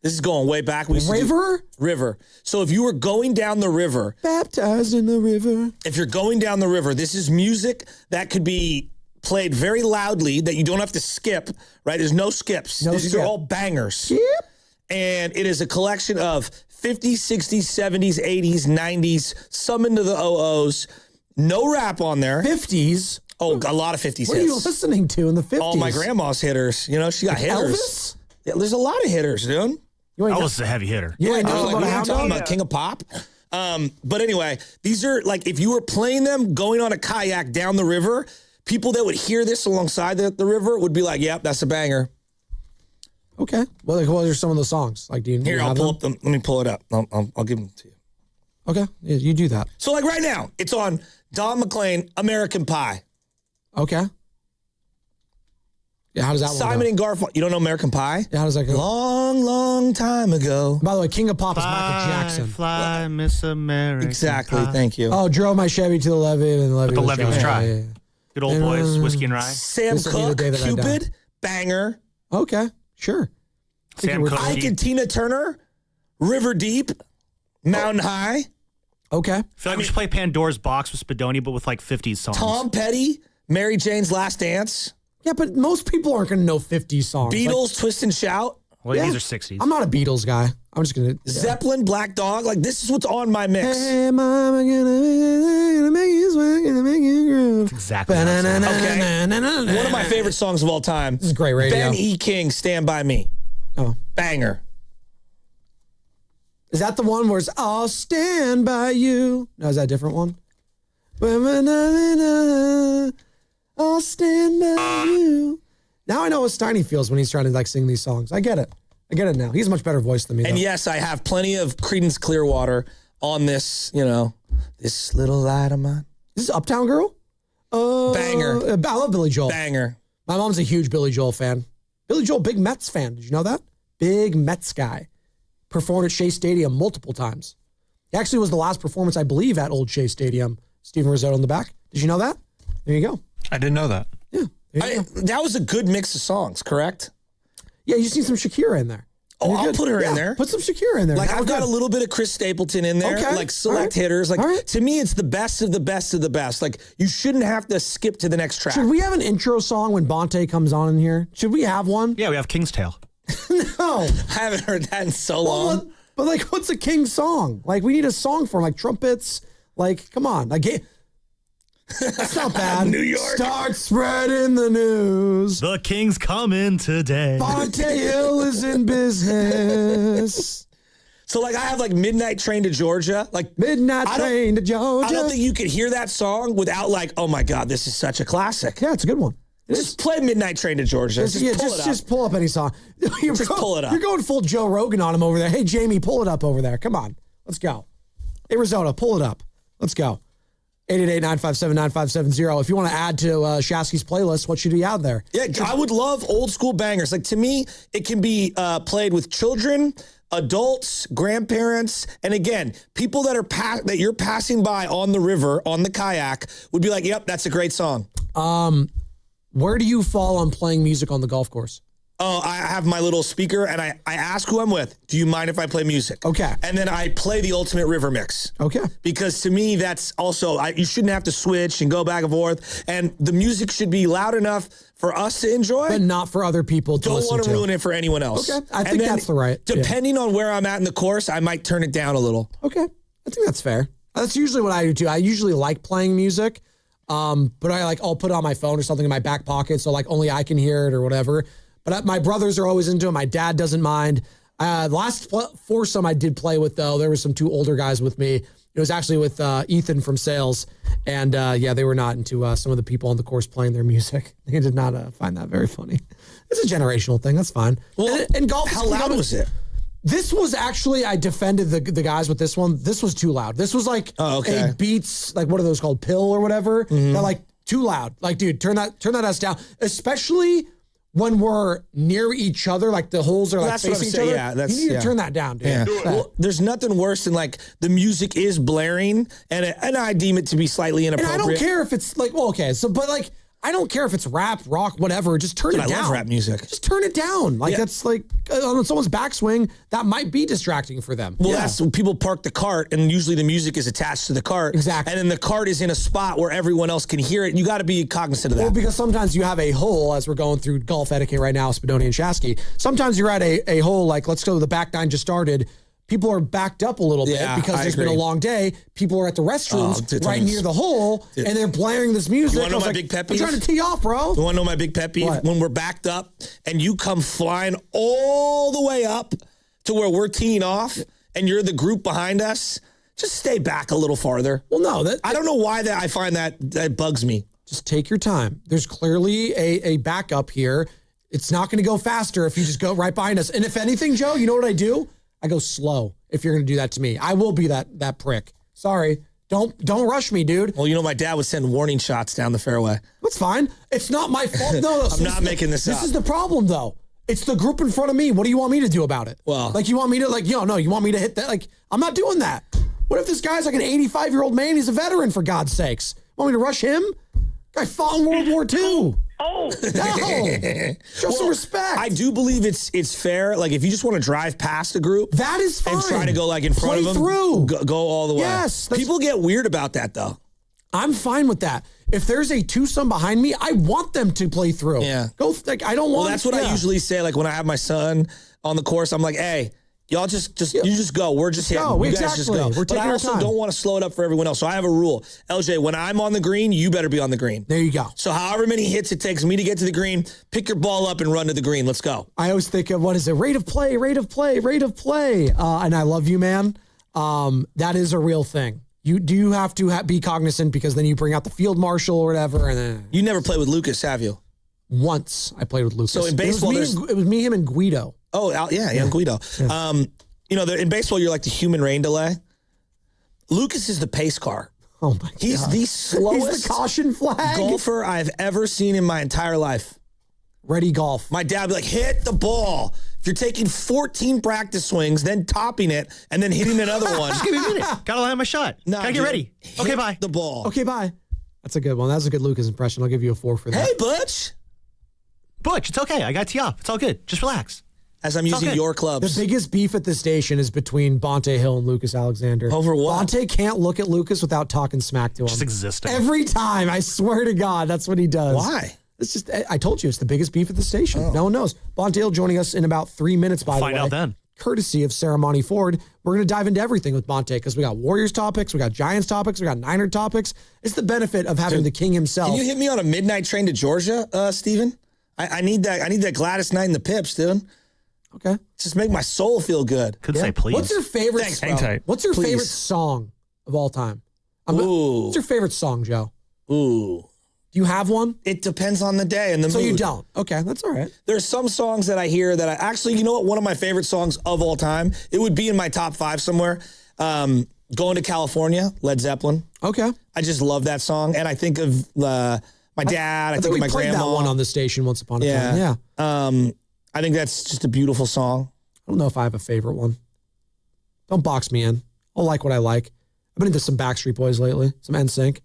This is going way back. River. So if you were going down the river, baptized in the river. If you're going down the river, this is music that could be played very loudly that you don't have to skip. Right? There's no skips. These are all bangers. Yep. And it is a collection of 50s, 60s, 70s, 80s, 90s, some into the 00s. No rap on there. 50s? Oh, a lot of 50s hits. What are you listening to in the 50s? All my grandma's hitters. You know, she got hitters. Elvis? Yeah, there's a lot of hitters, dude. Elvis is a heavy hitter. Yeah, talking about King of Pop. But anyway, these are like, if you were playing them going on a kayak down the river, people that would hear this alongside the river would be like, yep, that's a banger. Okay. Well, what are some of the songs? Like, do you Here, I'll pull up them. Let me pull it up. I'll give them to you. Okay. Yeah, you do that. So, like right now, it's on Don McLean, American Pie. Okay. Yeah, how does that one Simon and Garfunkel. You don't know American Pie? Yeah, how does that go? Long, long time ago. By the way, King of Pop is Michael Jackson. Fly, Miss America. Exactly. Thank you. Oh, drove my Chevy to the levee, and the levee But the levee was dry. Yeah. Good old boys, whiskey and rye. Sam Cooke, Cupid, banger. Okay, sure. Sam Cooke. Ike and Tina Turner, River Deep, Mountain High. Okay. I feel like we should play Pandora's Box with Spadoni, but with like 50s songs. Tom Petty, Mary Jane's Last Dance. Yeah, but most people aren't going to know 50s songs. Beatles, Twist and Shout. Well, these are 60s. I'm not a Beatles guy. I'm just going to... Zeppelin, Black Dog. Like, this is what's on my mix. Hey, mama, gonna make you sweat, gonna make you groove. Exactly. Okay. One of my favorite songs of all time. This is great radio. Ben E. King, Stand By Me. Oh. Banger. Is that the one where it's, I'll stand by you? No, is that a different one? I'll stand by you. Now I know what Steiny feels when he's trying to like sing these songs. I get it. I get it now. He's a much better voice than me. And though. yes, I have plenty of Creedence Clearwater on this, this little light of mine. Is this Uptown Girl? Banger. I love Billy Joel. Banger. My mom's a huge Billy Joel fan. Billy Joel, big Mets fan. Did you know that? Big Mets guy. Performed at Shea Stadium multiple times. He actually was the last performance, I believe, at Old Shea Stadium. Steven Risotto in the back. Did you know that? There you go. I didn't know that. Yeah. That was a good mix of songs, correct? Yeah, you see some Shakira in there. Oh, I'll put her in there. Put some Shakira in there. Like, Now I've we're got a good. little bit of Chris Stapleton in there, Okay. like select hitters. Like, to me, it's the best of the best of the best. Like, you shouldn't have to skip to the next track. Should we have an intro song when Bonte comes on in here? Should we have one? Yeah, we have King's Tale. No. I haven't heard that in so long. But like, what's a King song? Like, we need a song for him, like trumpets. Like, come on. Like, that's not bad. New York. Start spreading the news. The King's coming today. Bonte Hill is in business. So, like, I have, like, Midnight Train to Georgia. Like, Midnight Train to Georgia. I don't think you could hear that song without, like, oh, my God, this is such a classic. Yeah, it's a good one. Just play Midnight Train to Georgia. Just pull up any song. Pull it up. You're going full Joe Rogan on him over there. Hey, Jamie, pull it up over there. Come on. Let's go. Hey, Risotto, pull it up. Let's go. 888-957-9570. If you want to add to Shasky's playlist, what should be out there? Yeah, I would love old school bangers. Like, to me, it can be played with children, adults, grandparents, and again, people that are that you're passing by on the river, on the kayak, would be like, yep, that's a great song. Where do you fall on playing music on the golf course? Oh, I have my little speaker, and I ask who I'm with, do you mind if I play music? Okay. And then I play the ultimate river mix. Okay. Because to me, that's also, you shouldn't have to switch and go back and forth, and the music should be loud enough for us to enjoy. But not for other people to Don't listen want to. to ruin it for anyone else. Okay. I think that's the right. Depending on where I'm at in the course, I might turn it down a little. Okay. I think that's fair. That's usually what I do too. I usually like playing music. But I'll put it on my phone or something in my back pocket. So like only I can hear it or whatever. But my brothers are always into it. My dad doesn't mind. The last foursome I did play with, though, there were some two older guys with me. It was actually with Ethan from sales. And they were not into some of the people on the course playing their music. They did not find that very funny. It's a generational thing. That's fine. Well, and golf. How loud was it? This was actually, I defended the guys with this one. This was too loud. This was like a Beats, like what are those called? Pill or whatever. Mm-hmm. They're like too loud. Like, dude, turn that ass down. Especially when we're near each other, like the holes are like facing each other. Yeah, you need to turn that down, dude. Yeah. Well, there's nothing worse than like the music is blaring, and I deem it to be slightly inappropriate. And I don't care if it's like, well, okay, so but like I don't care if it's rap, rock, whatever. Just turn it down. I love rap music. Just turn it down. Like that's like on someone's backswing, that might be distracting for them. Well, that's when people park the cart, and usually the music is attached to the cart. Exactly. And then the cart is in a spot where everyone else can hear it. You got to be cognizant of that. Well, because sometimes you have a hole, as we're going through golf etiquette right now, Spadoni and Shasky. Sometimes you're at a hole, like let's go, the back nine just started. People are backed up a little bit because there's been a long day. People are at the restrooms right near the hole, and they're blaring this music. You want to know my big pet peeve? I'm trying to tee off, bro. You want to know my big pet peeve? What? When we're backed up and you come flying all the way up to where we're teeing off, and you're the group behind us, just stay back a little farther. Well, no. I don't know why I find that bugs me. Just take your time. There's clearly a backup here. It's not going to go faster if you just go right behind us. And if anything, Joe, you know what I do? I go slow if you're going to do that to me. I will be that prick. Sorry. Don't rush me, dude. Well, you know, my dad would send warning shots down the fairway. That's fine. It's not my fault. No, I'm not making this up. This is the problem, though. It's the group in front of me. What do you want me to do about it? Well, like you want me to you want me to hit that? Like, I'm not doing that. What if this guy's like an 85-year-old man? He's a veteran, for God's sakes. Want me to rush him? Guy fought in World War II. Oh, no. Show some respect. I do believe it's fair. Like, if you just want to drive past a group. That is fine. And try to go like in front of them. Through. Go all the way. Yes. People get weird about that, though. I'm fine with that. If there's a twosome behind me, I want them to play through. Yeah. Go. Like, I don't want. Well, that's what I usually say. Like, when I have my son on the course, I'm like, hey, y'all just you just go. We're just hitting. You guys just go. We're but I also don't want to slow it up for everyone else. So I have a rule. LJ, when I'm on the green, you better be on the green. There you go. So however many hits it takes me to get to the green, pick your ball up and run to the green. Let's go. I always think of, what is it? Rate of play. And I love you, man. That is a real thing. You do have to be cognizant, because then you bring out the field marshal or whatever. And then you never played with Lucas, have you? Once I played with Lucas. So in baseball, it was me, him, and Guido. Oh, yeah, Guido. Yeah. In baseball, you're like the human rain delay. Lucas is the pace car. Oh my God. He's the slowest He's the caution flag golfer I've ever seen in my entire life. Ready golf. My dad would be like, hit the ball. If you're taking 14 practice swings, then topping it, and then hitting another one. Just give me a minute. Gotta land my shot. Gotta get ready. Okay, bye. The ball. Okay, bye. That's a good one. That's a good Lucas impression. I'll give you a 4 for that. Hey, Butch. Butch, it's okay. I got tee off. It's all good. Just relax. as I'm using your clubs. The biggest beef at the station is between Bonte Hill and Lucas Alexander. Over what? Bonte can't look at Lucas without talking smack to him. Just existing. Every time, I swear to God, that's what he does. Why? It's just, I told you, it's the biggest beef at the station. No one knows. Bonte Hill joining us in about 3 minutes, by the way. Find out then. Courtesy of Ceremony Ford. We're going to dive into everything with Bonte because we got Warriors topics, we got Giants topics, we got Niner topics. It's the benefit of having the king himself. Can you hit me on a midnight train to Georgia, Steven? I need that. I need that Gladys night in the Pips, dude. Okay. Just make my soul feel good. Could say please. What's your favorite? Thanks, hang tight. What's your Please. favorite song of all time? Ooh. What's your favorite song, Joe? Ooh. Do you have one? It depends on the day and the So mood. you don't. Okay, that's all right. There's some songs that I hear that I actually, you know what? One of my favorite songs of all time, it would be in my top 5 somewhere. Going to California, Led Zeppelin. Okay. I just love that song. And I think of my dad. I think we of my played grandma. that one on the station once upon a time. Yeah. I think that's just a beautiful song. I don't know if I have a favorite one. Don't box me in. I'll like what I like. I've been into some Backstreet Boys lately, some NSYNC.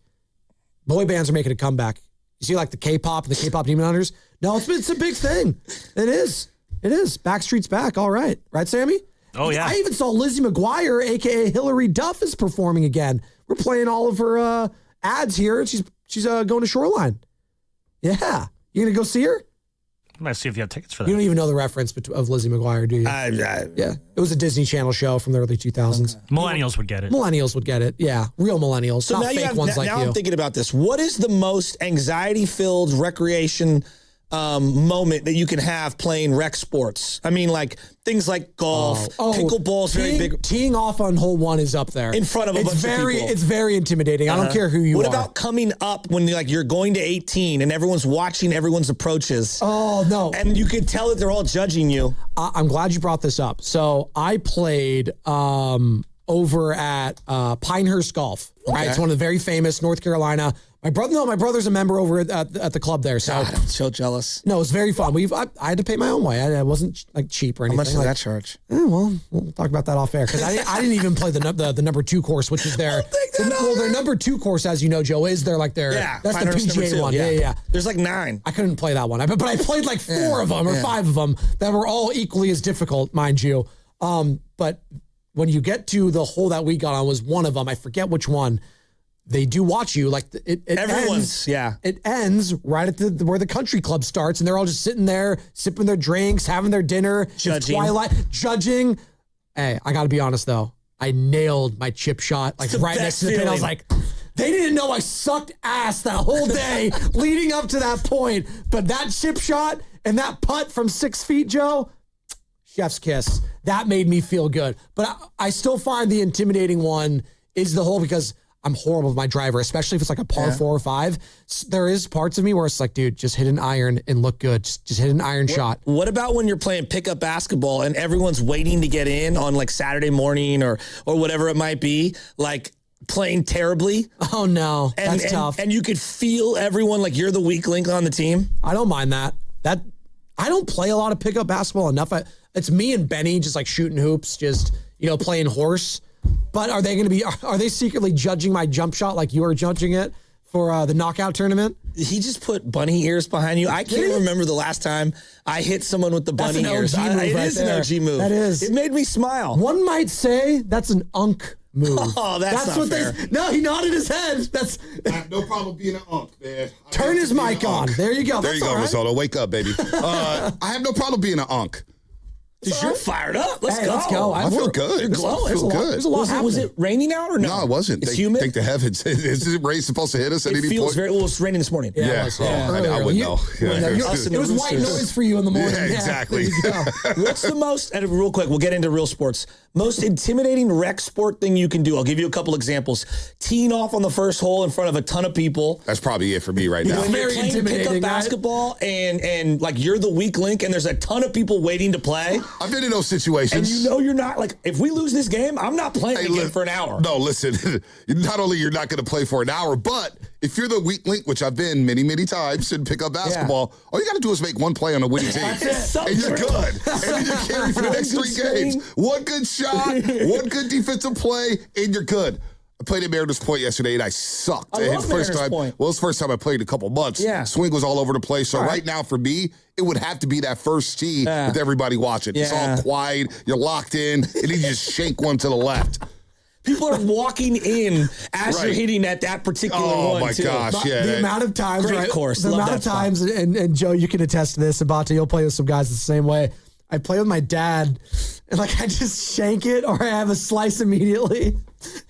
Boy bands are making a comeback. You see like the K-pop and the K-pop Demon Hunters? No, it's a big thing. It is. It is. Backstreet's back. All right. Right, Sammy? Oh, yeah. I even saw Lizzie McGuire, a.k.a. Hillary Duff, is performing again. We're playing all of her ads here. She's going to Shoreline. Yeah. You going to go see her? I'm going to see if you have tickets for that. You don't even know the reference of Lizzie McGuire, do you? Yeah. It was a Disney Channel show from the early 2000s. Okay. Millennials would get it. Millennials would get it. Yeah. Real millennials. So not now fake ones like now you. I'm thinking about this. What is the most anxiety-filled recreation moment that you can have playing rec sports? I mean, like things like golf, pickleball's very big. Teeing off on hole 1 is up there. In front of a bunch of people. It's very intimidating. I don't care who you are. What about coming up when you're going to 18 and everyone's watching everyone's approaches? Oh, no. And you can tell that they're all judging you. I'm glad you brought this up. So I played over at Pinehurst Golf. Right, it's one of the very famous North Carolina. My brother's a member over at the club there. So God, I'm so jealous. No, it's very fun. I had to pay my own way. I wasn't like cheap or anything. How much did that charge? Well, we'll talk about that off air because I didn't even play the number 2 course, which is their their number 2 course, as you know, Joe, is their that's the PGA one. Yeah. There's like 9. I couldn't play that one, but I played like 4 of them or 5 of them that were all equally as difficult, mind you. But when you get to the hole that we got on was one of them. I forget which one. They do watch you. Like everyone's, It ends right at where the country club starts, and they're all just sitting there, sipping their drinks, having their dinner, judging. Twilight, judging. Hey, I got to be honest though, I nailed my chip shot like right next to the pin. I was like, they didn't know I sucked ass that whole day leading up to that point, but that chip shot and that putt from 6 feet, Joe, chef's kiss. That made me feel good. But I still find the intimidating one is the hole because I'm horrible with my driver, especially if it's like a par 4 or 5. There is parts of me where it's like, dude, just hit an iron and look good. Just hit an iron shot. What about when you're playing pickup basketball and everyone's waiting to get in on like Saturday morning or whatever it might be, like playing terribly? Oh no, that's tough. And you could feel everyone like you're the weak link on the team. I don't mind that. I don't play a lot of pickup basketball enough. It's me and Benny just like shooting hoops, just playing horse. But are they secretly judging my jump shot like you are judging it for the knockout tournament? He just put bunny ears behind you. I can't remember the last time I hit someone with the bunny ears. It is an OG move. That is. It made me smile. One might say that's an unk move. Oh, that's not what fair. No, he nodded his head. I have no problem being an unk, man. Turn his mic on. There you go. There you go, Risotto. Wake up, baby. I have no problem being an unk. Dude, you're fired up. Let's go. I feel good. You're glowing. I feel good. There's a lot happening. Was it raining out or no? No, it wasn't. It's humid? Think the heavens. Is rain supposed to hit us at It any feels point? it's raining this morning. Yeah. I wouldn't know. It was white noise for you in the morning. Yeah, exactly. What's the most, and real quick, we'll get into real sports, most intimidating rec sport thing you can do? I'll give you a couple examples. Teeing off on the first hole in front of a ton of people. That's probably it for me right now. When you're playing pickup basketball and like you're the weak link and there's a ton of people waiting to play. I've been in those situations. And you're not, like, if we lose this game, I'm not playing again for an hour. No, listen, not only you're not going to play for an hour, but if you're the weak link, which I've been many, many times in pickup basketball, all you got to do is make one play on a winning team. And you're good. And then you're carried for the next 3 games. One good shot, one good defensive play, and you're good. played at Mariners Point yesterday, and I sucked. I love Mariners Point. Well, it was the first time I played in a couple months. Yeah. Swing was all over the place. So All right now, for me, it would have to be that first tee with everybody watching. It's Yeah. all quiet. You're locked in, and then you just shake one to the left. People are walking in as you're hitting at that particular one. Oh, my gosh, yeah. The amount of times, Great right? course. The Love amount that of times, and Joe, you can attest to this, Abate, you'll play with some guys the same way. I play with my dad, and like I just shank it, or I have a slice immediately.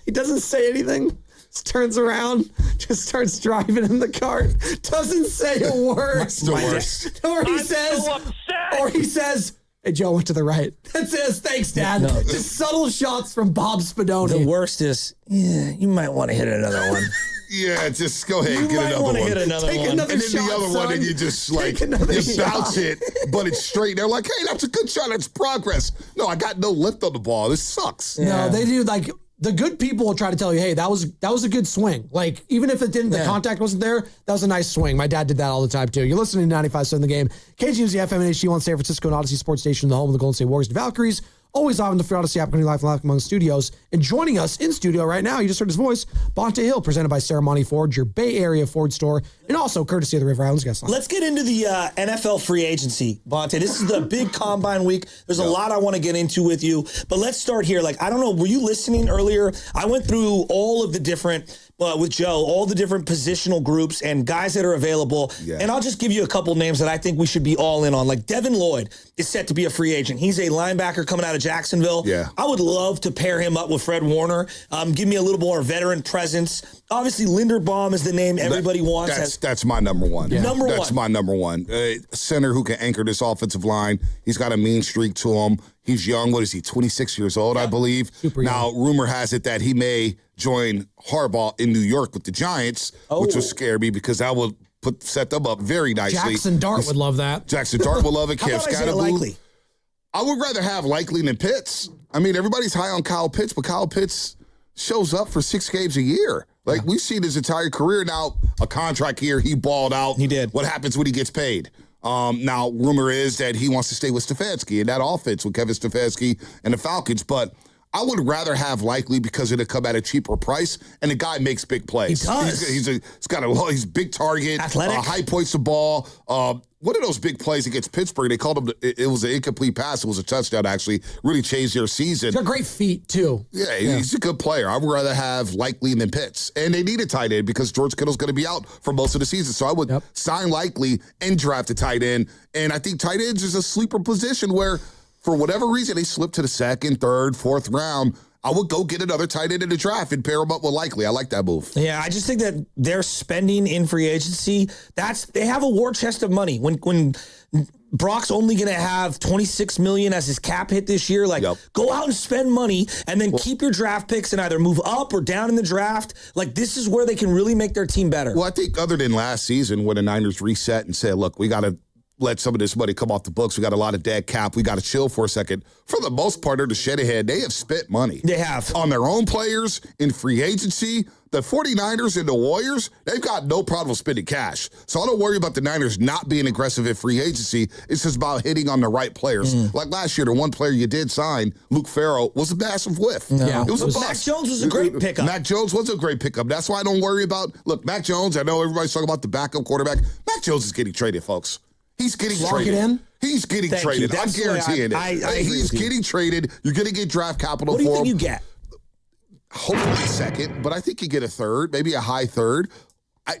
He doesn't say anything. Just turns around, just starts driving in the cart. Doesn't say a word. That's the worst. Or he says, "Hey, Joe, went to the right." That's it. Thanks, Dad. No. Just subtle shots from Bob Spadoni. The worst is, you might want to hit another one. Yeah, just go ahead and You get might another wanna one. hit another Take one. another And then shot, the other one, son. and you just like, Take another you shot. bounce it, but it's straight. They're like, hey, that's a good shot. That's progress. No, I got no lift on the ball. This sucks. No, they do. Like the good people will try to tell you, hey, that was a good swing. Like even if it didn't, the contact wasn't there. That was a nice swing. My dad did that all the time too. You're listening to 95.7 The Game. KGMZ FM and HD1 San Francisco and Odyssey Sports Station, the home of the Golden State Warriors and Valkyries. Always live in the free Odyssey app, live among studios. And joining us in studio right now, you just heard his voice, Bonte Hill, presented by Ceremony Ford, your Bay Area Ford store, and also courtesy of the River Islands Guest Line. Let's get into the NFL free agency, Bonte. This is the big combine week. There's a lot I want to get into with you, but let's start here. Like, I don't know, were you listening earlier? I went through all of the different, with Joe, all the different positional groups and guys that are available. Yeah. And I'll just give you a couple names that I think we should be all in on. Like Devin Lloyd is set to be a free agent. He's a linebacker coming out of Jacksonville. Yeah. I would love to pair him up with Fred Warner. Give me a little more veteran presence. Obviously, Linderbaum is the name everybody wants. That's my number one. Yeah. Number That's one. my number one. Center who can anchor this offensive line. He's got a mean streak to him. He's young. What is he, 26 years old, I believe? Super now, young. rumor has it that he may join Harbaugh in New York with the Giants, which would scare me because that would set them up very nicely. Jackson Dart would love that. Jackson Dart would love it. How about Isaiah Likely? I would rather have Likely than Pitts. I mean, everybody's high on Kyle Pitts, but Kyle Pitts shows up for 6 games a year. Like, we've seen his entire career now, a contract here, he balled out. He did. What happens when he gets paid? Now, rumor is that he wants to stay with Stefanski and that offense with Kevin Stefanski and the Falcons, but I would rather have Likely because it'll come at a cheaper price, and the guy makes big plays. He does. He's a big target, athletic, high points the ball. One of those big plays against Pittsburgh, they called him, it was an incomplete pass. It was a touchdown, actually. Really changed their season. He's got great feet, too. Yeah, he's a good player. I would rather have Likely than Pitts. And they need a tight end because George Kittle's going to be out for most of the season. So I would sign Likely and draft a tight end. And I think tight ends is a sleeper position where, for whatever reason, they slip to the second, third, fourth round. I would go get another tight end in the draft and pair him up with Likely. I like that move. Yeah, I just think that their spending in free agency, they have a war chest of money. When Brock's only going to have $26 million as his cap hit this year, go out and spend money and then keep your draft picks and either move up or down in the draft. Like, this is where they can really make their team better. Well, I think other than last season when the Niners reset and said, look, we got to let some of this money come off the books. We got a lot of dead cap. We got to chill for a second. For the most part, they're the shed ahead. They have spent money. They have. On their own players, in free agency. The 49ers and the Warriors, they've got no problem spending cash. So I don't worry about the Niners not being aggressive in free agency. It's just about hitting on the right players. Like last year, the one player you did sign, Luke Farrell, was a massive whiff. No. Yeah, it was a bust. Mac Jones was a great pickup. Mac Jones was a great pickup. That's why I don't worry about, look, Mac Jones, I know everybody's talking about the backup quarterback. Mac Jones is getting traded, folks. He's getting traded. It in? He's getting traded. I'm guaranteeing it. He's getting traded. You're going to get draft capital for him. What do you think you get? Hopefully second, but I think you get a third, maybe a high third.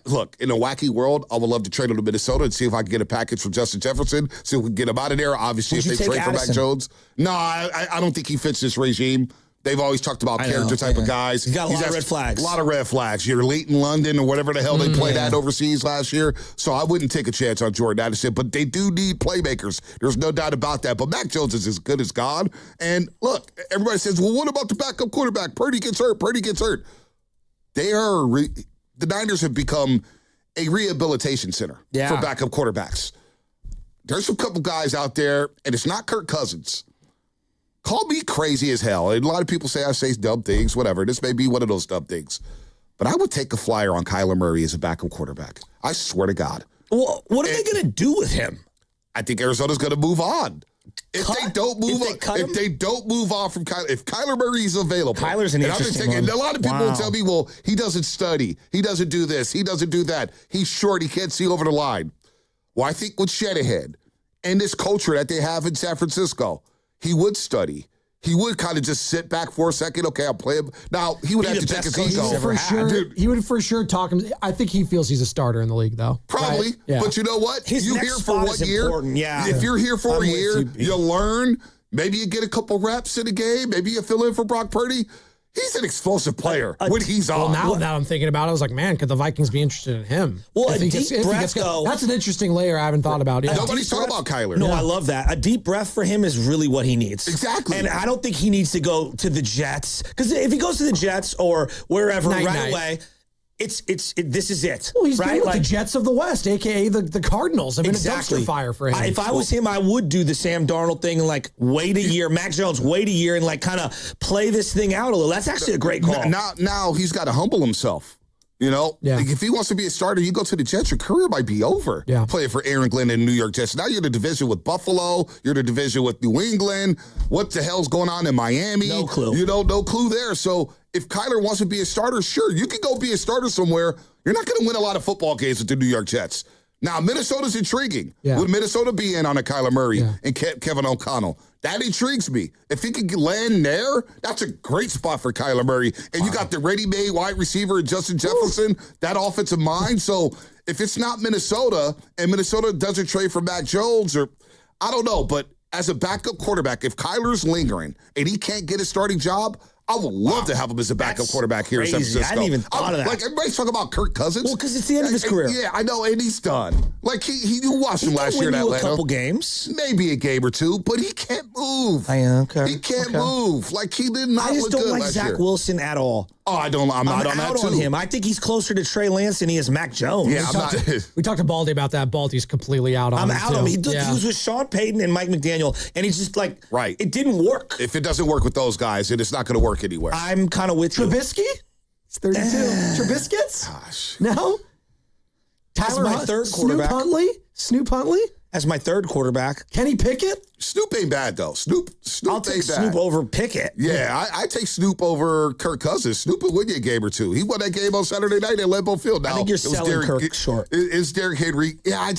Look, in a wacky world, I would love to trade him to Minnesota and see if I can get a package from Justin Jefferson, see if we can get him out of there. Obviously, if they trade for Mac Jones. No, I don't think he fits this regime. They've always talked about character type of guys. He's got a lot of red flags. A lot of red flags. You're late in London or whatever the hell they played at overseas last year. So I wouldn't take a chance on Jordan Addison, but they do need playmakers. There's no doubt about that. But Mac Jones is as good as God. And look, everybody says, well, what about the backup quarterback? Purdy gets hurt. The Niners have become a rehabilitation center for backup quarterbacks. There's a couple guys out there, and it's not Kirk Cousins. Call me crazy as hell. And a lot of people say I say dumb things, whatever. This may be one of those dumb things. But I would take a flyer on Kyler Murray as a backup quarterback. I swear to God. Well, what are they going to do with him? I think Arizona's going to move on. If they don't move on from Kyler, if Kyler Murray's available, Kyler's an interesting one. A lot of people will tell me, well, he doesn't study, he doesn't do this, he doesn't do that, he's short, he can't see over the line. Well, I think with Shanahan and this culture that they have in San Francisco, he would study. He would kind of just sit back for a second. Okay, I'll play him. Now, he would have to check his ego. He would for sure talk him. I think he feels he's a starter in the league, though. Probably. Right? Yeah. But you know what? His You next here for spot 1 is year. important. Yeah. If you're here for I'm a with year, you, B. you'll learn. Maybe you get a couple reps in a game. Maybe you fill in for Brock Purdy. He's an explosive player when he's on. Well, now that I'm thinking about it, I was like, man, could the Vikings be interested in him? Well, if a he deep gets, breath, though. That's an interesting layer I haven't thought about. Yeah. Nobody's talking about Kyler. No, I love that. A deep breath for him is really what he needs. Exactly. And I don't think he needs to go to the Jets. Because if he goes to the Jets or wherever right away, this is it. Well, he's right? been with the Jets of the West, a.k.a. the Cardinals. Have been a dumpster fire for him. If I was him, I would do the Sam Darnold thing and wait a year. Mac Jones, wait a year and kind of play this thing out a little. That's actually a great call. Now he's got to humble himself. You know, if he wants to be a starter, you go to the Jets, your career might be over. Yeah. Playing for Aaron Glenn and New York Jets. Now you're in the division with Buffalo. You're in the division with New England. What the hell's going on in Miami? No clue. You know, no clue there. So if Kyler wants to be a starter, sure, you can go be a starter somewhere. You're not going to win a lot of football games with the New York Jets. Now, Minnesota's intriguing. Yeah. Would Minnesota be in on a Kyler Murray and Kevin O'Connell? That intrigues me. If he could land there, that's a great spot for Kyler Murray. And you got the ready-made wide receiver, Justin Jefferson, that offensive mind. So if it's not Minnesota and Minnesota doesn't trade for Mac Jones, or I don't know, but as a backup quarterback, if Kyler's lingering and he can't get a starting job, I would love to have him as a backup quarterback here in San Francisco. I hadn't even thought of that. Like, everybody's talking about Kirk Cousins. Well, because it's the end of his career. Yeah, I know, and he's done. Like, you watched him last year in Atlanta. A couple games. Maybe a game or two, but he can't move. Okay. He can't move. Like, he did not I just look don't good like last Zach year. Wilson at all. Oh, I'm not on that, out too. on him. I think he's closer to Trey Lance than he is Mac Jones. Yeah, we talked to Baldy about that. Baldy's completely out on him. I'm out on him. too. He was with Sean Payton and Mike McDaniel, and he's just right. It didn't work. If it doesn't work with those guys, it's not going to work anywhere. I'm kind of with you. Trubisky? It's 32. Trubiscuits? Gosh. No? That's my third quarterback. Snoop Huntley? As my third quarterback. Kenny Pickett? Snoop ain't bad, though. Snoop I'll ain't take bad. Snoop over Pickett. Yeah, I take Snoop over Kirk Cousins. Snoop will win you a game or two. He won that game on Saturday night at Lambeau Field. Now, I think you're selling Kirk short. It's Derrick Henry. Yeah,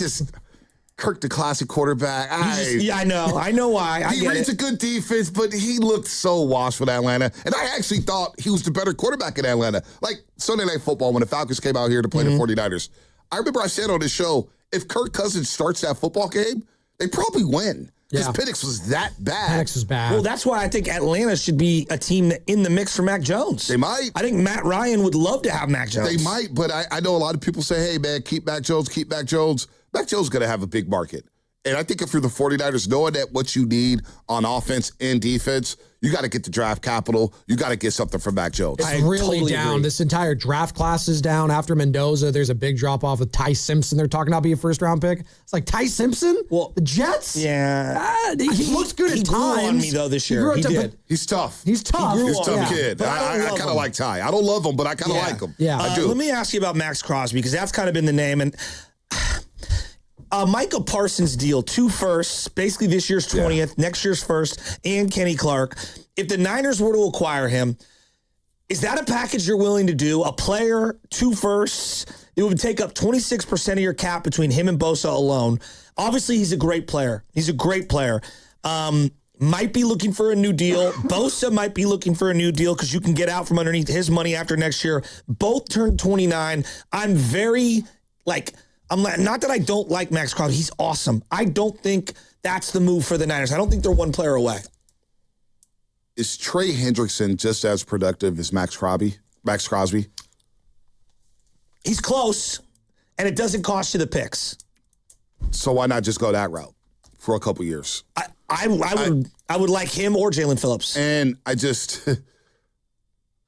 Kirk, the classic quarterback. I know. I know why. He reads a good defense, but he looked so washed for Atlanta. And I actually thought he was the better quarterback in Atlanta. Like Sunday Night Football, when the Falcons came out here to play the 49ers. I remember I said on this show, if Kirk Cousins starts that football game, they probably win. Because Penix was that bad. Penix was bad. Well, that's why I think Atlanta should be a team in the mix for Mac Jones. They might. I think Matt Ryan would love to have Mac Jones. They might, but I know a lot of people say, hey, man, keep Mac Jones, keep Mac Jones. Mac Jones is going to have a big market. And I think if you're the 49ers, knowing that what you need on offense and defense, you got to get the draft capital. You got to get something from Mac Jones. It's really down. Agree. This entire draft class is down. After Mendoza, there's a big drop-off with Ty Simpson. They're talking about being a first-round pick. It's like, Ty Simpson? Well, the Jets? Yeah. He looks good at times. He grew on me, though, this year. He did. He's tough. He's tough. He's a tough kid. I kind of like Ty. I don't love him, but I kind of like him. Yeah. I do. Let me ask you about Max Crosby, because that's kind of been the name. And Micah Parsons deal, 2 firsts, basically this year's 20th, next year's first, and Kenny Clark. If the Niners were to acquire him, is that a package you're willing to do? A player, 2 firsts, it would take up 26% of your cap between him and Bosa alone. Obviously, he's a great player. Might be looking for a new deal. Bosa might be looking for a new deal because you can get out from underneath his money after next year. Both turned 29. I'm not that I don't like Max Crosby. He's awesome. I don't think that's the move for the Niners. I don't think they're one player away. Is Trey Hendrickson just as productive as Max Crosby? He's close, and it doesn't cost you the picks. So why not just go that route for a couple years? I would like him or Jalen Phillips. And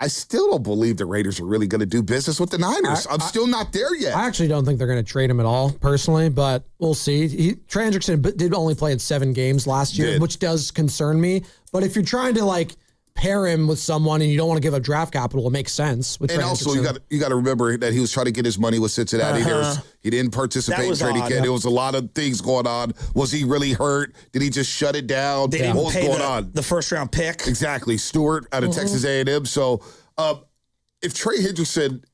I still don't believe the Raiders are really going to do business with the Niners. I'm still not there yet. I actually don't think they're going to trade him at all, personally, but we'll see. Trey Hendrickson did only play in 7 games last year, which does concern me. But if you're trying to, pair him with someone and you don't want to give up draft capital, it makes sense. And also, you got to remember that he was trying to get his money with Cincinnati. He didn't participate in training camp. There was a lot of things going on. Was he really hurt? Did he just shut it down? They didn't what was pay going on? The first round pick. Exactly. Stewart out of Texas A&M. So if Trey Hendrickson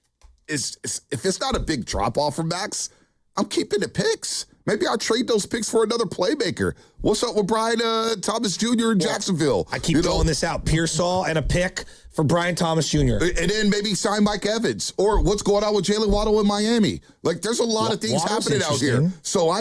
if it's not a big drop off from Max, I'm keeping the picks. Maybe I'll trade those picks for another playmaker. What's up with Brian Thomas Jr. in Jacksonville? I keep throwing this out. Pearsall and a pick for Brian Thomas Jr. And then maybe sign Mike Evans. Or what's going on with Jalen Waddle in Miami? Like, there's a lot of things happening out here. So I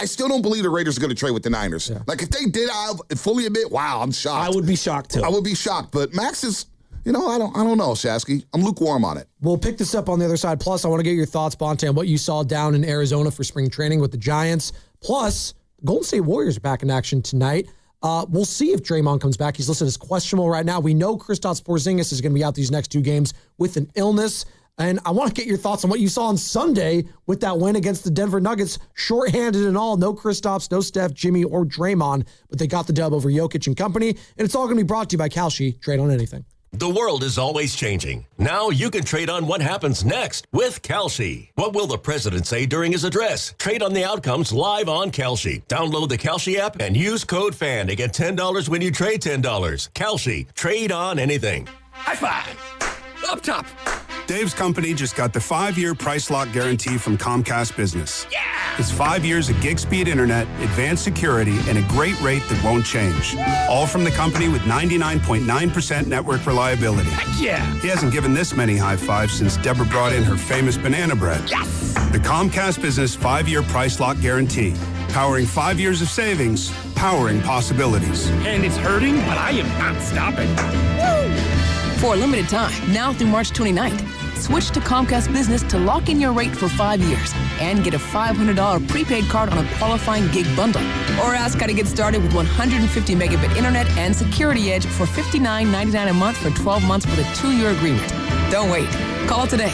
still don't believe the Raiders are going to trade with the Niners. Yeah. Like, if they did, I'll fully admit, wow, I'm shocked. I would be shocked, too. I would be shocked. But Max is... I don't know, Shasky. I'm lukewarm on it. We'll pick this up on the other side. Plus, I want to get your thoughts, Bonte, on what you saw down in Arizona for spring training with the Giants. Plus, Golden State Warriors are back in action tonight. We'll see if Draymond comes back. He's listed as questionable right now. We know Kristaps Porzingis is going to be out these next 2 games with an illness. And I want to get your thoughts on what you saw on Sunday with that win against the Denver Nuggets. Shorthanded and all. No Kristaps, no Steph, Jimmy, or Draymond. But they got the dub over Jokic and company. And it's all going to be brought to you by Kalshi. Trade on anything. The world is always changing. Now you can trade on what happens next with Kalshi. What will the president say during his address? Trade on the outcomes live on Kalshi. Download the Kalshi app and use code FAN to get $10 when you trade $10. Kalshi. Trade on anything. High five. Up top. Dave's company just got the 5-year price lock guarantee from Comcast Business. Yeah! It's 5 years of gig speed internet, advanced security, and a great rate that won't change. All from the company with 99.9% network reliability. Heck yeah! He hasn't given this many high fives since Deborah brought in her famous banana bread. Yes! The Comcast Business 5-year price lock guarantee. Powering 5 years of savings, powering possibilities. And it's hurting, but I am not stopping. Woo! For a limited time, now through March 29th, switch to Comcast Business to lock in your rate for 5 years and get a $500 prepaid card on a qualifying gig bundle. Or ask how to get started with 150 megabit internet and Security Edge for $59.99 a month for 12 months with a 2-year agreement. Don't wait. Call today.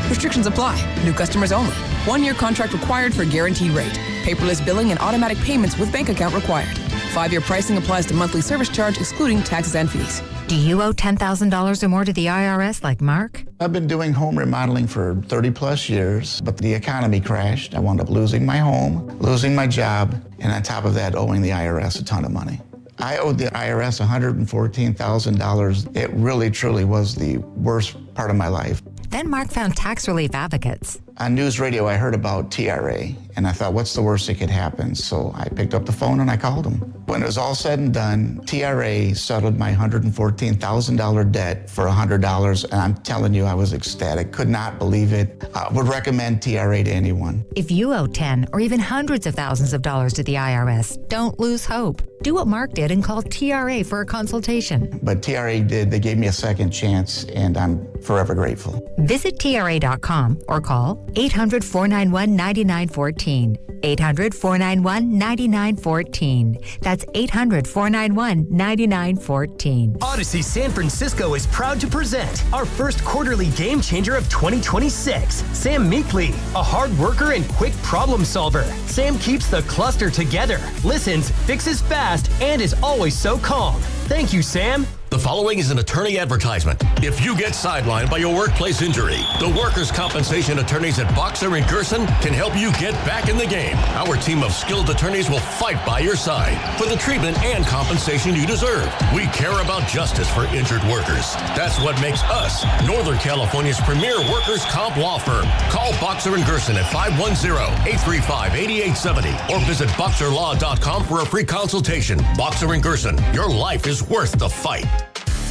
Restrictions apply. New customers only. 1-year contract required for guaranteed rate. Paperless billing and automatic payments with bank account required. 5-year pricing applies to monthly service charge excluding taxes and fees. Do you owe $10,000 or more to the IRS like Mark? I've been doing home remodeling for 30 plus years, but the economy crashed. I wound up losing my home, losing my job, and on top of that, owing the IRS a ton of money. I owed the IRS $114,000. It really, truly was the worst part of my life. Then Mark found tax relief advocates. On news radio, I heard about TRA, and I thought, what's the worst that could happen? So I picked up the phone and I called them. When it was all said and done, TRA settled my $114,000 debt for $100, and I'm telling you, I was ecstatic. Could not believe it. Would recommend TRA to anyone. If you owe 10 or even hundreds of thousands of dollars to the IRS, don't lose hope. Do what Mark did and call TRA for a consultation. But TRA did. They gave me a second chance, and I'm forever grateful. Visit TRA.com or call 800-491-9914. 800-491-9914. That's 800-491-9914. Odyssey San Francisco is proud to present our first quarterly game changer of 2026, Sam Meekley, a hard worker and quick problem solver. Sam keeps the cluster together, listens, fixes fast, and is always so calm. Thank you, Sam. The following is an attorney advertisement. If you get sidelined by your workplace injury, the workers' compensation attorneys at Boxer & Gerson can help you get back in the game. Our team of skilled attorneys will fight by your side for the treatment and compensation you deserve. We care about justice for injured workers. That's what makes us Northern California's premier workers' comp law firm. Call Boxer & Gerson at 510-835-8870 or visit boxerlaw.com for a free consultation. Boxer & Gerson, your life is worth the fight.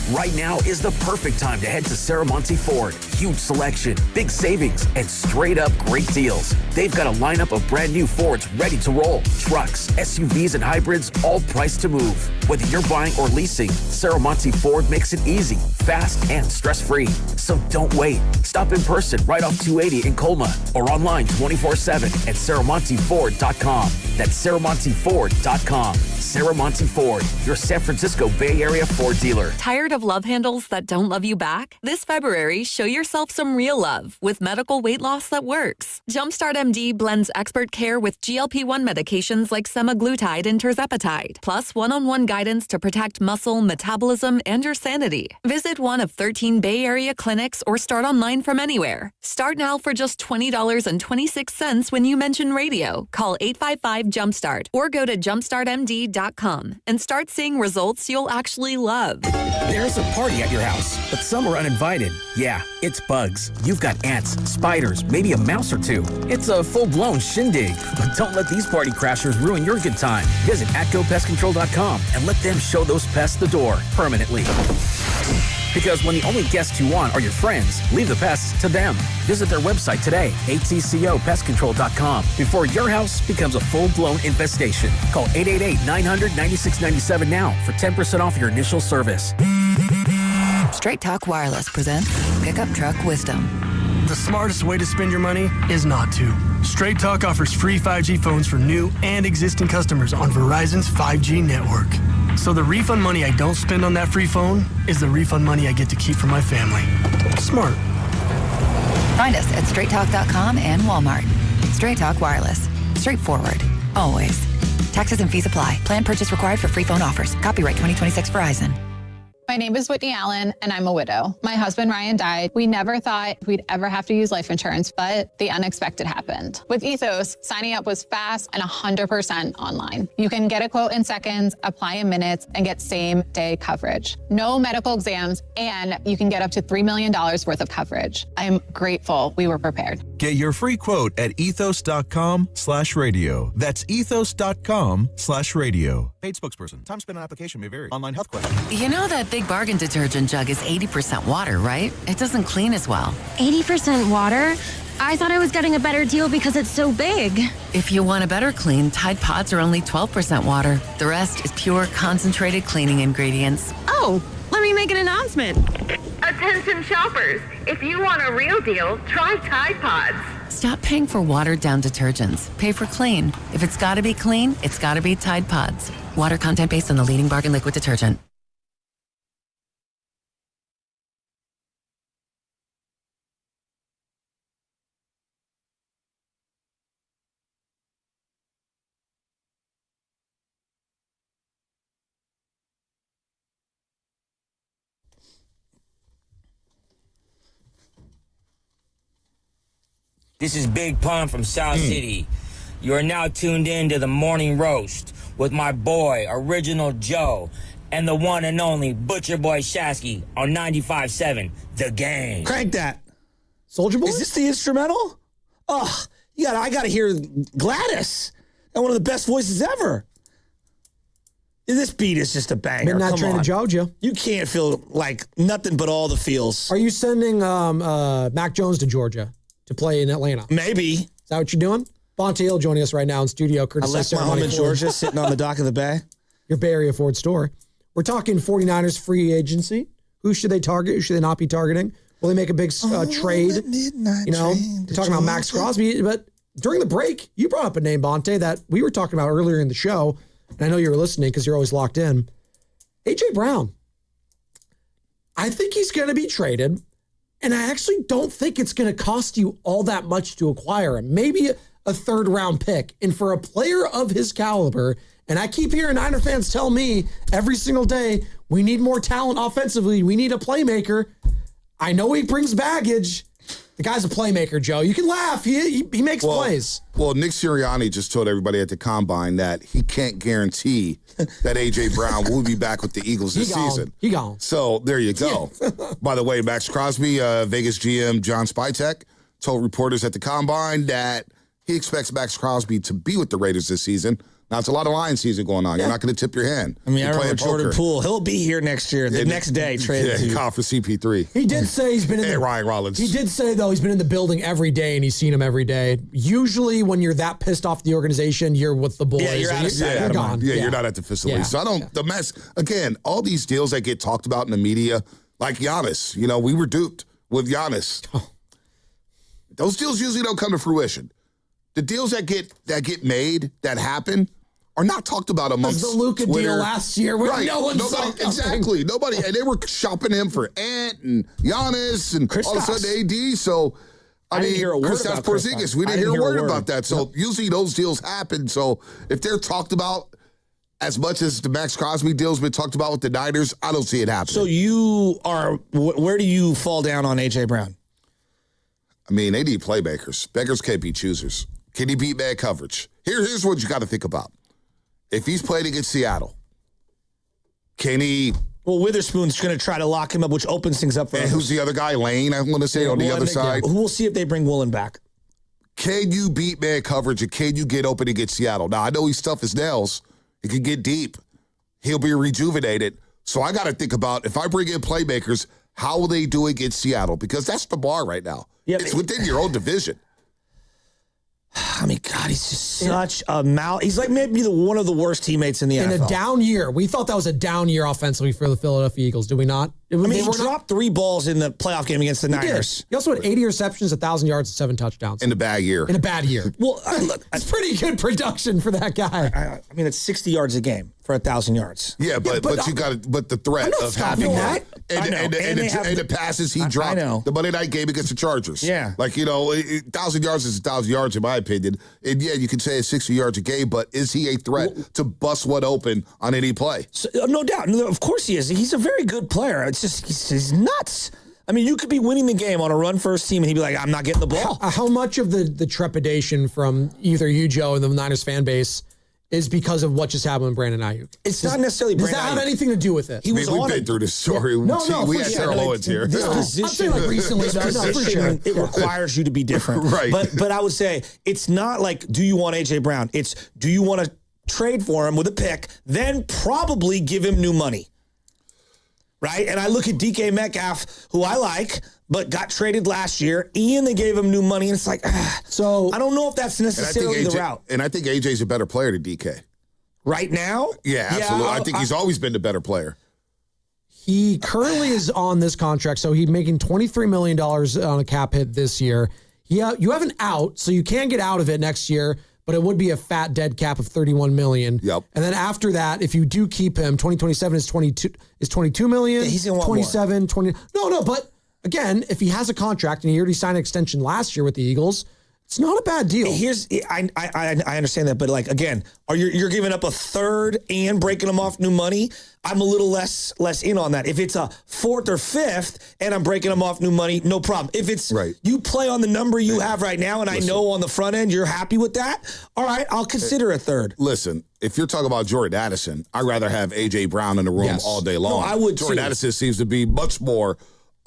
Right now is the perfect time to head to Saramonte Ford. Huge selection, big savings, and straight up great deals. They've got a lineup of brand new Fords ready to roll. Trucks, SUVs, and hybrids, all priced to move. Whether you're buying or leasing, Saramonte Ford makes it easy, fast, and stress-free. So don't wait. Stop in person right off 280 in Colma or online 24/7 at SaramonteFord.com. That's SaramonteFord.com. Saramonte Ford, your San Francisco Bay Area Ford dealer. Tired of love handles that don't love you back? This February, show your yourself some real love with medical weight loss that works. Jumpstart MD blends expert care with GLP-1 medications like semaglutide and tirzepatide, plus one-on-one guidance to protect muscle, metabolism, and your sanity. Visit one of 13 Bay Area clinics or start online from anywhere. Start now for just $20.26 when you mention radio. Call 855-JUMPSTART or go to jumpstartmd.com and start seeing results you'll actually love. There's a party at your house, but some are uninvited. Yeah, it's bugs. You've got ants, spiders, maybe a mouse or two. It's a full-blown shindig. But don't let these party crashers ruin your good time. Visit atgopestcontrol.com and let them show those pests the door permanently. Because when the only guests you want are your friends, leave the pests to them. Visit their website today, atcopestcontrol.com, before your house becomes a full-blown infestation. Call 888-900-9697 now for 10% off your initial service. Straight Talk Wireless presents Pickup Truck Wisdom. The smartest way to spend your money is not to. Straight Talk offers free 5G phones for new and existing customers on Verizon's 5G network. So the refund money I don't spend on that free phone is the refund money I get to keep for my family. Smart. Find us at straighttalk.com and Walmart. Straight Talk Wireless. Straightforward. Always. Taxes and fees apply. Plan purchase required for free phone offers. Copyright 2026 Verizon. My name is Whitney Allen, and I'm a widow. My husband, Ryan, died. We never thought we'd ever have to use life insurance, but the unexpected happened. With Ethos, signing up was fast and 100% online. You can get a quote in seconds, apply in minutes, and get same-day coverage. No medical exams, and you can get up to $3 million worth of coverage. I'm grateful we were prepared. Get your free quote at ethos.com/radio. That's ethos.com/radio. Paid spokesperson. Time spent on application may vary. Online health question. You know that Big Bargain detergent jug is 80% water, right? It doesn't clean as well. 80% water? I thought I was getting a better deal because it's so big. If you want a better clean, Tide Pods are only 12% water. The rest is pure concentrated cleaning ingredients. Oh, let me make an announcement. Attention shoppers, if you want a real deal, try Tide Pods. Stop paying for watered-down detergents. Pay for clean. If it's got to be clean, it's got to be Tide Pods. Water content based on the leading bargain liquid detergent. This is Big Pun from South City. You are now tuned in to the Morning Roast with my boy, Original Joe, and the one and only Butcher Boy Shasky on 95.7 The Game. Crank that. Soldier Boy? Is this the instrumental? Oh, I got to hear Gladys. And one of the best voices ever. This beat is just a banger. Midnight Come Train on. to Georgia. You can't feel like nothing but all the feels. Are you sending Mac Jones to Georgia to play in Atlanta? Maybe. Is that what you're doing? Bonte Hill joining us right now in studio. I left my home in Georgia sitting on the dock of the bay. Your Bay Area Ford store. We're talking 49ers free agency. Who should they target? Who should they not be targeting? Will they make a big trade? You know, we're talking about Max Crosby. But during the break, you brought up a name, Bonte, that we were talking about earlier in the show. And I know you were listening because you're always locked in. A.J. Brown. I think he's going to be traded. And I actually don't think it's going to cost you all that much to acquire him. Maybe a third-round pick. And for a player of his caliber, and I keep hearing Niner fans tell me every single day, we need more talent offensively. We need a playmaker. I know he brings baggage. The guy's a playmaker, Joe. You can laugh. He makes plays. Well, Nick Sirianni just told everybody at the Combine that he can't guarantee that A.J. Brown will be back with the Eagles this season. He gone. So there you go. By the way, Max Crosby, Vegas GM John Spytek told reporters at the Combine that he expects Max Crosby to be with the Raiders this season. Now, it's a lot of Lion season going on. You're not going to tip your hand. I mean, I remember Jordan Poole. He'll be here next year. The next day, traded call for CP3. He did say he's been in Ryan Rollins. He did say, though, he's been in the building every day, and he's seen him every day. Usually, when you're that pissed off the organization, you're with the boys. Yeah, you're out of sight. You're gone. Yeah, you're not at the facility. Yeah. So I don't, the mess, again, all these deals that get talked about in the media, like Giannis, we were duped with Giannis. Those deals usually don't come to fruition. The deals that get made, that happen, are not talked about amongst the Luka Twitter. deal last year where no one saw coming. Exactly. Nobody. And they were shopping him for Ant and Giannis and all of a sudden AD. So, I mean, didn't hear a word Kristaps about Porzingis. We didn't hear a word about that. So usually those deals happen. So if they're talked about as much as the Max Crosby deal's been talked about with the Niners, I don't see it happening. So you are, where do you fall down on A.J. Brown? I mean, they need playmakers. Beggars can't be choosers. Can he beat man coverage? Here's what you got to think about. If he's playing against Seattle, can he... Well, Witherspoon's going to try to lock him up, which opens things up for And others. who's the other guy? Lane, I'm going to say, on the other side. We'll see if they bring Woolen back. Can you beat man coverage, and can you get open against Seattle? Now, I know he's tough as nails. He can get deep. He'll be rejuvenated. So I got to think about, if I bring in playmakers, how will they do against Seattle? Because that's the bar right now. Yeah, it's within your own division. I mean, God, he's just such a he's like maybe one of the worst teammates in the NFL. In a down year. We thought that was a down year offensively for the Philadelphia Eagles, did we not? I mean, he dropped 3 balls in the playoff game against the Niners. He also had 80 receptions, 1,000 yards, and 7 touchdowns. In a bad year. In a bad year. Well, that's pretty good production for that guy. I mean, it's 60 yards a game for 1,000 yards. Yeah, but you got the threat of having that. And the passes he dropped. I know. The Monday night game against the Chargers. Yeah. Like, 1,000 yards is 1,000 yards in my opinion. And yeah, you can say it's 60 yards a game, but is he a threat to bust one open on any play? So, no doubt. No, of course he is. He's a very good player. It's just, he's nuts. I mean, you could be winning the game on a run-first team, and he'd be like, I'm not getting the ball. How much of the trepidation from either you, Joe, and the Niners fan base is because of what just happened with Brandon Ayuk? It's not necessarily Brandon Ayuk. Does that have anything to do with it? We've been through this story. Yeah. No, we had Sarah Owens here. This position, I'm saying like recently, for sure. It requires you to be different. Right. But I would say it's not like, do you want A.J. Brown? It's, do you want to trade for him with a pick, then probably give him new money? Right? And I look at DK Metcalf, who I like, but got traded last year. Ian, they gave him new money, and it's like, so I don't know if that's necessarily the route. And I think AJ's a better player than DK. Right now? Yeah, absolutely. I think he's always been the better player. He currently is on this contract, so he's making $23 million on a cap hit this year. You have an out, so you can get out of it next year, but it would be a fat dead cap of $31 million. Yep. And then after that, if you do keep him, 2027 is $22 million. Yeah, he's gonna want 27, 20. No, but again, if he has a contract and he already signed an extension last year with the Eagles, it's not a bad deal. I understand that, but like again, you're giving up a third and breaking them off new money. I'm a little less in on that. If it's a 4th or 5th and I'm breaking them off new money, no problem. If it's you play on the number you have right now, and I know on the front end you're happy with that, all right, I'll consider a third. Listen, if you're talking about Jordan Addison, I'd rather have A.J. Brown in the room all day long. No, I would Jordan Addison seems to be much more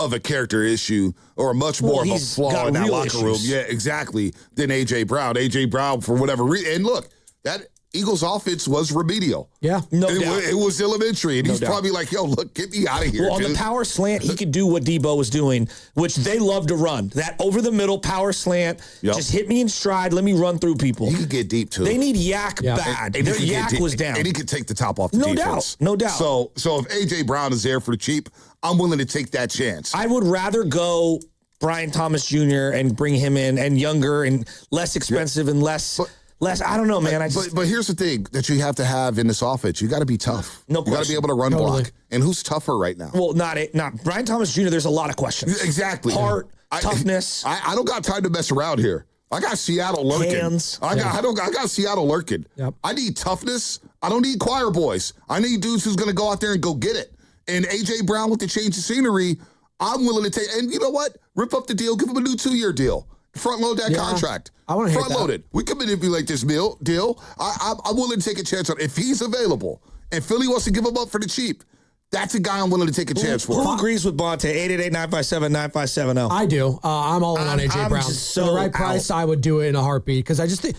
of a character issue or much more of a flaw in that locker room. Yeah, exactly. Than A.J. Brown. A.J. Brown, for whatever reason. And look, that Eagles offense was remedial. Yeah, no doubt. It was elementary. And he's probably like, yo, look, get me out of here. Well, on the power slant, he could do what Debo was doing, which they love to run. That over-the-middle power slant, just hit me in stride, let me run through people. He could get deep, too. They need Yak bad. Their Yak was down. And he could take the top off the defense. No doubt. So if A.J. Brown is there for the cheap, I'm willing to take that chance. I would rather go Brian Thomas Jr. and bring him in, and younger and less expensive and less. I don't know, man. But here's the thing that you have to have in this offense. You got to be tough. No question. You got to be able to run block. And who's tougher right now? Well, not Brian Thomas Jr. There's a lot of questions. Exactly. Heart, toughness. I don't got time to mess around here. I got Seattle lurking. Hands. I got Seattle lurking. Yep. I need toughness. I don't need choir boys. I need dudes who's going to go out there and go get it. And A.J. Brown with the change of scenery, I'm willing to take. And you know what? Rip up the deal. Give him a new 2-year deal. Front load that contract. I want to front load it. We can manipulate this deal. I'm willing to take a chance on if he's available and Philly wants to give him up for the cheap. That's a guy I'm willing to take a chance for. Who agrees with Bonte? 888-957-9570. I do. I'm all in on A.J. Brown. For the right price, I would do it in a heartbeat because I just think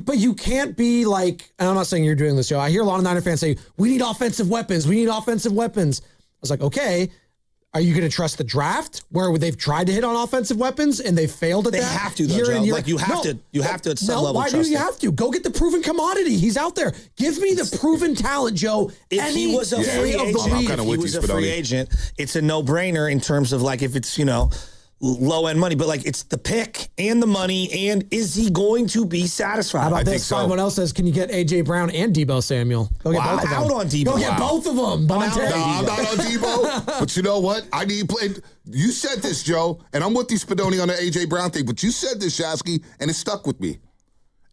but you can't be like, and I'm not saying you're doing this, Joe. I hear a lot of Niner fans say, we need offensive weapons. We need offensive weapons. I was like, okay, are you going to trust the draft where they've tried to hit on offensive weapons and they failed at that? They have to, though, Joe. Like, you have to at some level why do you have to? Go get the proven commodity. He's out there. Give me the proven talent, Joe. If he was a free agent, it's a no-brainer in terms of like if it's, low-end money, but like it's the pick and the money, and is he going to be satisfied? How about I this? think so. Someone else says, can you get A.J. Brown and Debo Samuel? Go get both of them. Out on Debo. Go get both of them. Banter. No, I'm not on Debo. But you know what? I need play. You said this, Joe, and I'm with you, Spadoni, on the A.J. Brown thing, but you said this, Shasky, and it stuck with me.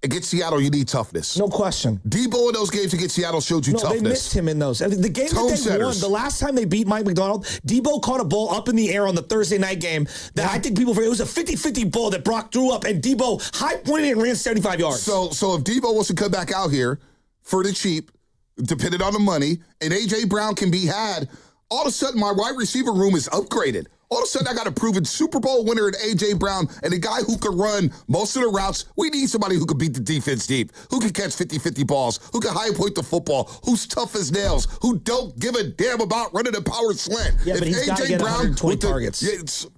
Against Seattle, you need toughness. No question. Debo in those games against Seattle showed you toughness. They missed him in those. I mean, the game Tone that they setters. won, the last time they beat Mike McDonald, Debo caught a ball up in the air on the Thursday night game that I think people forget. It was a 50-50 ball that Brock threw up, and Debo high-pointed and ran 75 yards. So if Debo wants to come back out here for the cheap, depending on the money, and A.J. Brown can be had, all of a sudden my wide receiver room is upgraded. All of a sudden, I got a proven Super Bowl winner in A.J. Brown and a guy who can run most of the routes. We need somebody who can beat the defense deep, who can catch 50-50 balls, who can high point the football, who's tough as nails, who don't give a damn about running a power slant. Yeah, but he's got to get 120 targets.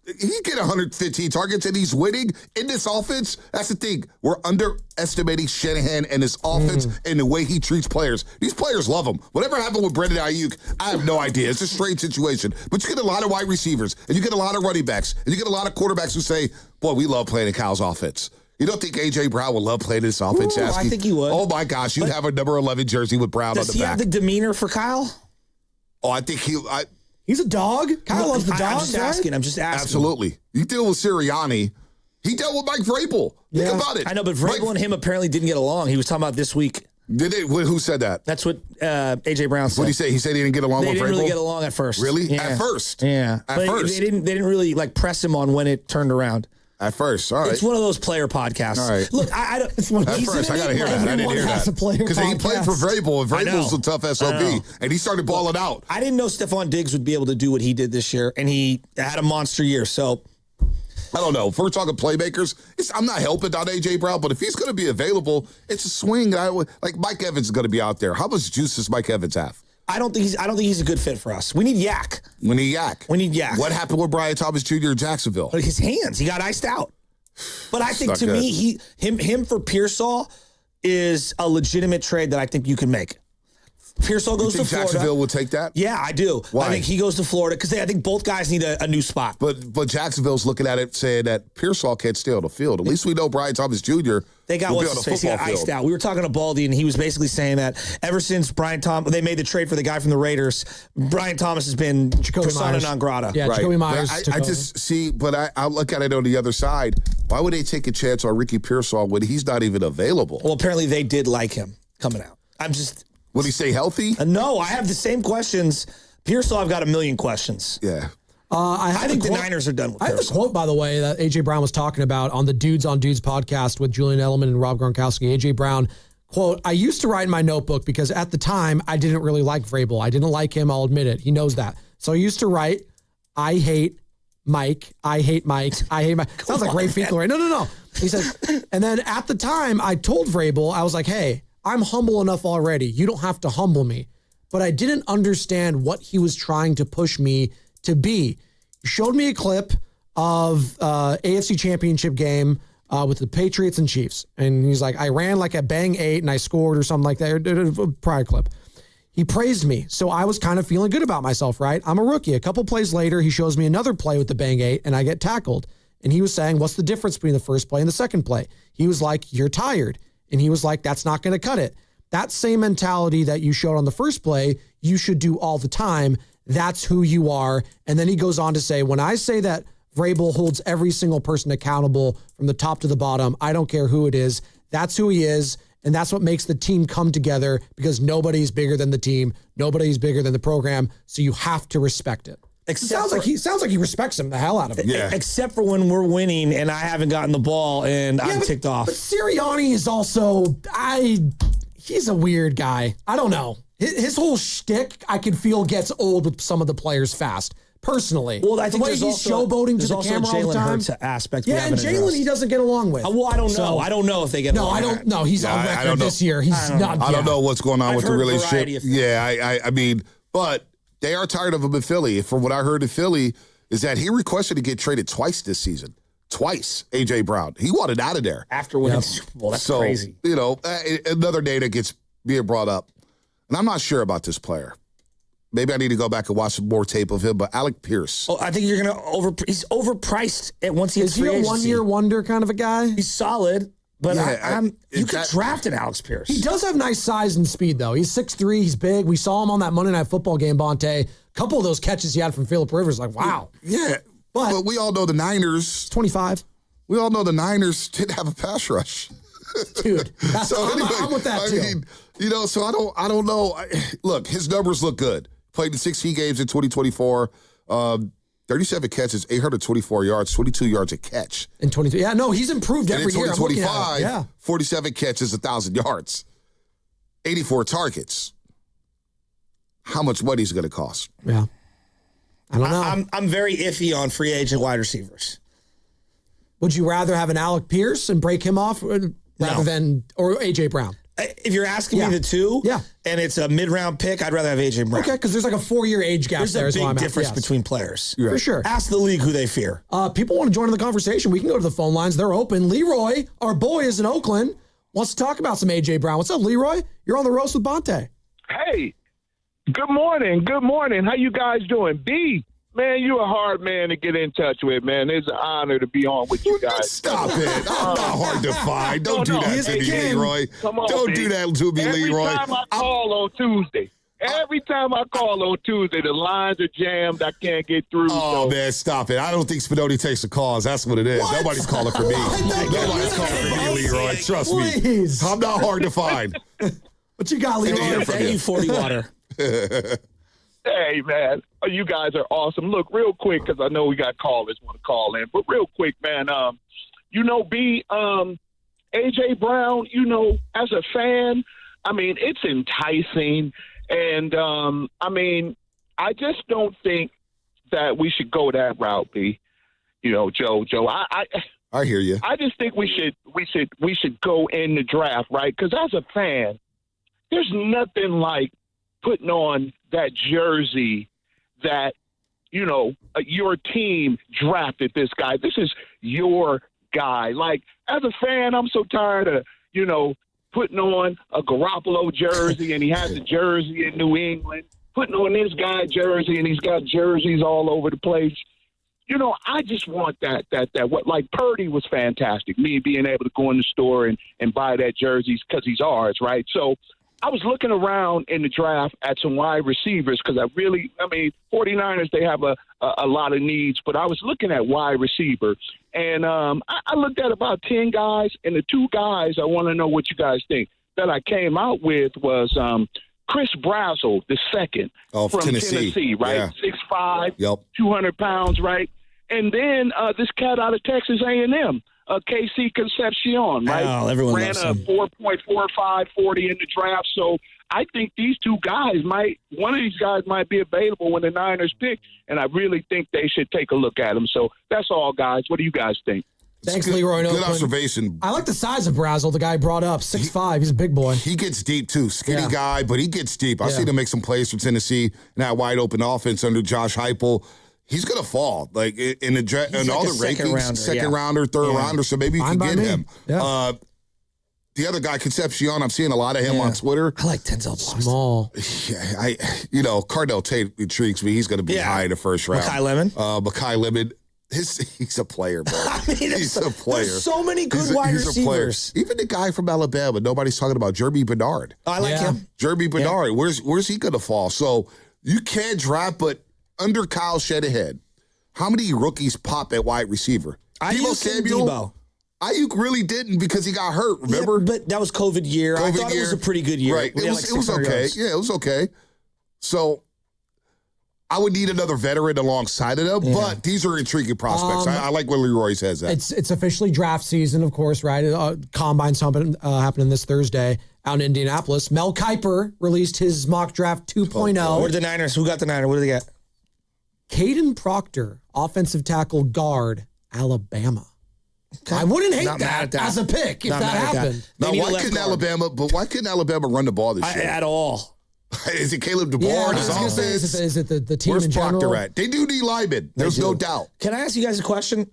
He get 115 targets, and he's winning in this offense. That's the thing. We're underestimating Shanahan and his offense and the way he treats players. These players love him. Whatever happened with Brandon Ayuk, I have no idea. It's a strange situation. But you get a lot of wide receivers, and you get a lot of running backs, and you get a lot of quarterbacks who say, boy, we love playing in Kyle's offense. You don't think A.J. Brown would love playing this offense, Shasky? I think he would. Oh, my gosh. You'd have a number 11 jersey with Brown on the back. Does he have the demeanor for Kyle? Oh, I think he's a dog. Kyle loves the dogs, I'm just asking. Absolutely. You deal with Sirianni. He dealt with Mike Vrabel. Think about it. I know, but Vrabel and him apparently didn't get along. He was talking about this week. Did it? Who said that? That's what A.J. Brown said. What did he say? He said he didn't get along with Vrabel? They didn't really get along at first. Really? Yeah. At first? Yeah. At first? They didn't really like press him on when it turned around. At first, all right. It's one of those player podcasts. All right. Look, I don't. At first, I got to hear that. I didn't hear that. Because he played for Vrabel, and Vrabel's a tough SOB, and he started balling out. I didn't know Stephon Diggs would be able to do what he did this year, and he had a monster year, so... I don't know. If we're talking playmakers, I'm not helping out A.J. Brown, but if he's going to be available, it's a swing. Like Mike Evans is going to be out there. How much juice does Mike Evans have? I don't think he's a good fit for us. We need Yak. We need Yak. What happened with Brian Thomas Jr. in Jacksonville? His hands. He got iced out. But I think to me, him for Pearsall is a legitimate trade that I think you can make. Pearsall goes to Florida. Jacksonville will take that? Yeah, I do. Why? I think he goes to Florida because I think both guys need a new spot. But Jacksonville's looking at it saying that Pearsall can't stay on the field. At least we know Brian Thomas Jr. They got what's his face. He got iced out. We were talking to Baldy, and he was basically saying that ever since they made the trade for the guy from the Raiders, Brian Thomas has been persona non grata. Yeah, right. Jacoby Myers. I just see, but I look at it on the other side. Why would they take a chance on Ricky Pearsall when he's not even available? Well, apparently they did like him coming out. Will he stay healthy? No, I have the same questions. Pearsall, I've got a million questions. Yeah. I think the Niners are done with Pearsall. I have the quote, by the way, that A.J. Brown was talking about on the Dudes on Dudes podcast with Julian Edelman and Rob Gronkowski. A.J. Brown, quote, I used to write in my notebook because at the time I didn't really like Vrabel. I didn't like him, I'll admit it. He knows that. So I used to write, I hate Mike. I hate Mike. I hate Mike. Sounds like Ray Finkle, right? No. He said, and then at the time I told Vrabel, I was like, hey, I'm humble enough already. You don't have to humble me. But I didn't understand what he was trying to push me to be. He showed me a clip of AFC Championship game with the Patriots and Chiefs. And he's like, I ran like a bang 8 and I scored or something like that. Prior clip. He praised me. So I was kind of feeling good about myself, right? I'm a rookie. A couple plays later, he shows me another play with the bang 8 and I get tackled. And he was saying, what's the difference between the first play and the second play? He was like, you're tired. And he was like, that's not going to cut it. That same mentality that you showed on the first play, you should do all the time. That's who you are. And then he goes on to say, when I say that Vrabel holds every single person accountable from the top to the bottom, I don't care who it is. That's who he is. And that's what makes the team come together because nobody's bigger than the team. Nobody's bigger than the program. So you have to respect it. Sounds like he respects him the hell out of it. Yeah. Except for when we're winning and I haven't gotten the ball and I'm ticked off. But Sirianni is also, he's a weird guy. I don't know. His whole shtick, I can feel, gets old with some of the players fast. Personally, well, I think the way he's showboating to the camera all the time. Hurts aspect. Yeah, and Jalen he doesn't get along with. Well, I don't know. I don't know if they get along. No, I don't know. He's on record this year. He's not. I don't know what's going on with the relationship. Yeah, I mean, but they are tired of him in Philly. From what I heard in Philly, is that he requested to get traded twice this season. Twice, A.J. Brown. He wanted out of there. After winning Super Bowl. That's crazy. You know, another name that gets being brought up. And I'm not sure about this player. maybe I need to go back and watch some more tape of him, but Alec Pierce. Oh, I think you're going to he's overpriced once he hits free agency. Is he a one-year wonder kind of a guy? He's solid, but you could draft an Alex Pierce. He does have nice size and speed, though. He's 6'3", he's big. We saw him on that Monday Night Football game, Bonte. A couple of those catches he had from Phillip Rivers, like, wow. Yeah, but we all know the Niners. 25. We all know the Niners didn't have a pass rush. Dude, I'm with that, too. I mean, so I don't know. Look, his numbers look good. Played in 16 games in 2024. 37 catches, 824 yards, 22 yards a catch. In 23. Yeah, no, he's improved every year. In 2025, 47 catches, 1,000 yards, 84 targets. How much money is it going to cost? Yeah. I don't know. I'm very iffy on free agent wide receivers. Would you rather have an Alec Pierce and break him off rather than A.J. Brown? If you're asking me the two, and it's a mid-round pick, I'd rather have A.J. Brown. Okay, because there's like a 4-year age gap. There's a big difference between players. For sure. Ask the league who they fear. People want to join in the conversation. We can go to the phone lines. They're open. Leroy, our boy, is in Oakland, wants to talk about some A.J. Brown. What's up, Leroy? You're on the roast with Bonte. Hey, good morning. Good morning. How you guys doing? B, man, you're a hard man to get in touch with, man. It's an honor to be on with you guys. Stop it. I'm not hard to find. Don't do that to me, Leroy. Come on, Don't do that to me, Leroy. Every time I call on Tuesday, the lines are jammed. I can't get through. Oh, man, stop it. I don't think Spinoni takes the calls. That's what it is. What? Nobody's calling for me. Nobody's calling for me, Leroy. Trust me. I'm not hard to find. What you got, Leroy? Thank you, 40 water. Hey, man, you guys are awesome. Look, real quick, because I know we got callers want to call in, but real quick, man, A.J. Brown, as a fan, I mean, it's enticing. And, I just don't think that we should go that route, B. Joe, I hear you. I just think we should go in the draft, right? Because as a fan, there's nothing like putting on that jersey that, your team drafted this guy. This is your guy. Like, as a fan, I'm so tired of, putting on a Garoppolo jersey and he has a jersey in New England, putting on this guy jersey and he's got jerseys all over the place. I just want that what, like, Purdy was fantastic. Me being able to go in the store and buy that jersey because he's ours, right? So I was looking around in the draft at some wide receivers because 49ers, they have a lot of needs, but I was looking at wide receiver. And I looked at about 10 guys, and the two guys I want to know what you guys think that I came out with was Chris Brazzell, the second from Tennessee, right? Yeah. 6'5", 200 pounds, right? And then this cat out of Texas A&M, KC Concepcion, right? Oh, everyone ran loves a him. 4.45 40 in the draft. So I think these two guys one of these guys might be available when the Niners pick, and I really think they should take a look at them. So that's all, guys. What do you guys think? Thanks, Leroy. Good observation. I like the size of Brazzell, the guy brought up, 6'5". He's a big boy. He gets deep, too. Skinny guy, but he gets deep. I've seen him make some plays for Tennessee in that wide-open offense under Josh Heupel. He's going to fall, like, in all the rankings, second rounder, third rounder, so maybe you can get him. Yeah. The other guy, Concepcion, I'm seeing a lot of him on Twitter. I like Denzel Boston. Small. Yeah, Cardell Tate intrigues me. He's going to be high in the first round. Makai Lemon. Makai Lemon. He's a player, bro. He's a player. There's so many good wide receivers. Even the guy from Alabama, nobody's talking about Jeremy Bernard. I like him. Jeremy Bernard. Where's he going to fall? So you can't draft, but under Kyle Shanahan, how many rookies pop at wide receiver? Deebo Samuel. Ayuk really didn't because he got hurt, remember? Yeah, but that was COVID year. I thought it was a pretty good year. Right. It was okay. Yards. Yeah, it was okay. So I would need another veteran alongside of them, but these are intriguing prospects. I like when Leroy says that. It's officially draft season, of course, right? Combine's happening this Thursday out in Indianapolis. Mel Kiper released his mock draft 2.0. Where are the Niners? Who got the Niners? What do they get? Caden Proctor, offensive tackle guard, Alabama. Okay. I wouldn't hate that as a pick if that happened. Now, why couldn't Alabama run the ball this year? At all. Is it Caleb DeBoer? Yeah, is it the team Where's in general? Proctor at? They do need linemen. There's no doubt. Can I ask you guys a question?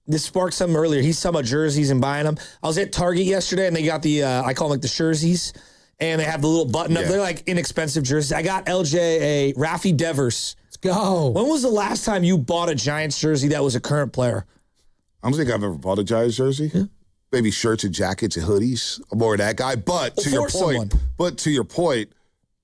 This sparked something earlier. He's talking about jerseys and buying them. I was at Target yesterday, and they got the I call them like the jerseys. and they have the little button up. Yeah. They're like inexpensive jerseys. I got LJ a Rafi Devers. Let's go. When was the last time you bought a Giants jersey that was a current player? I don't think I've ever bought a Giants jersey. Yeah. Maybe shirts and jackets and hoodies. I'm more that guy. But to your point,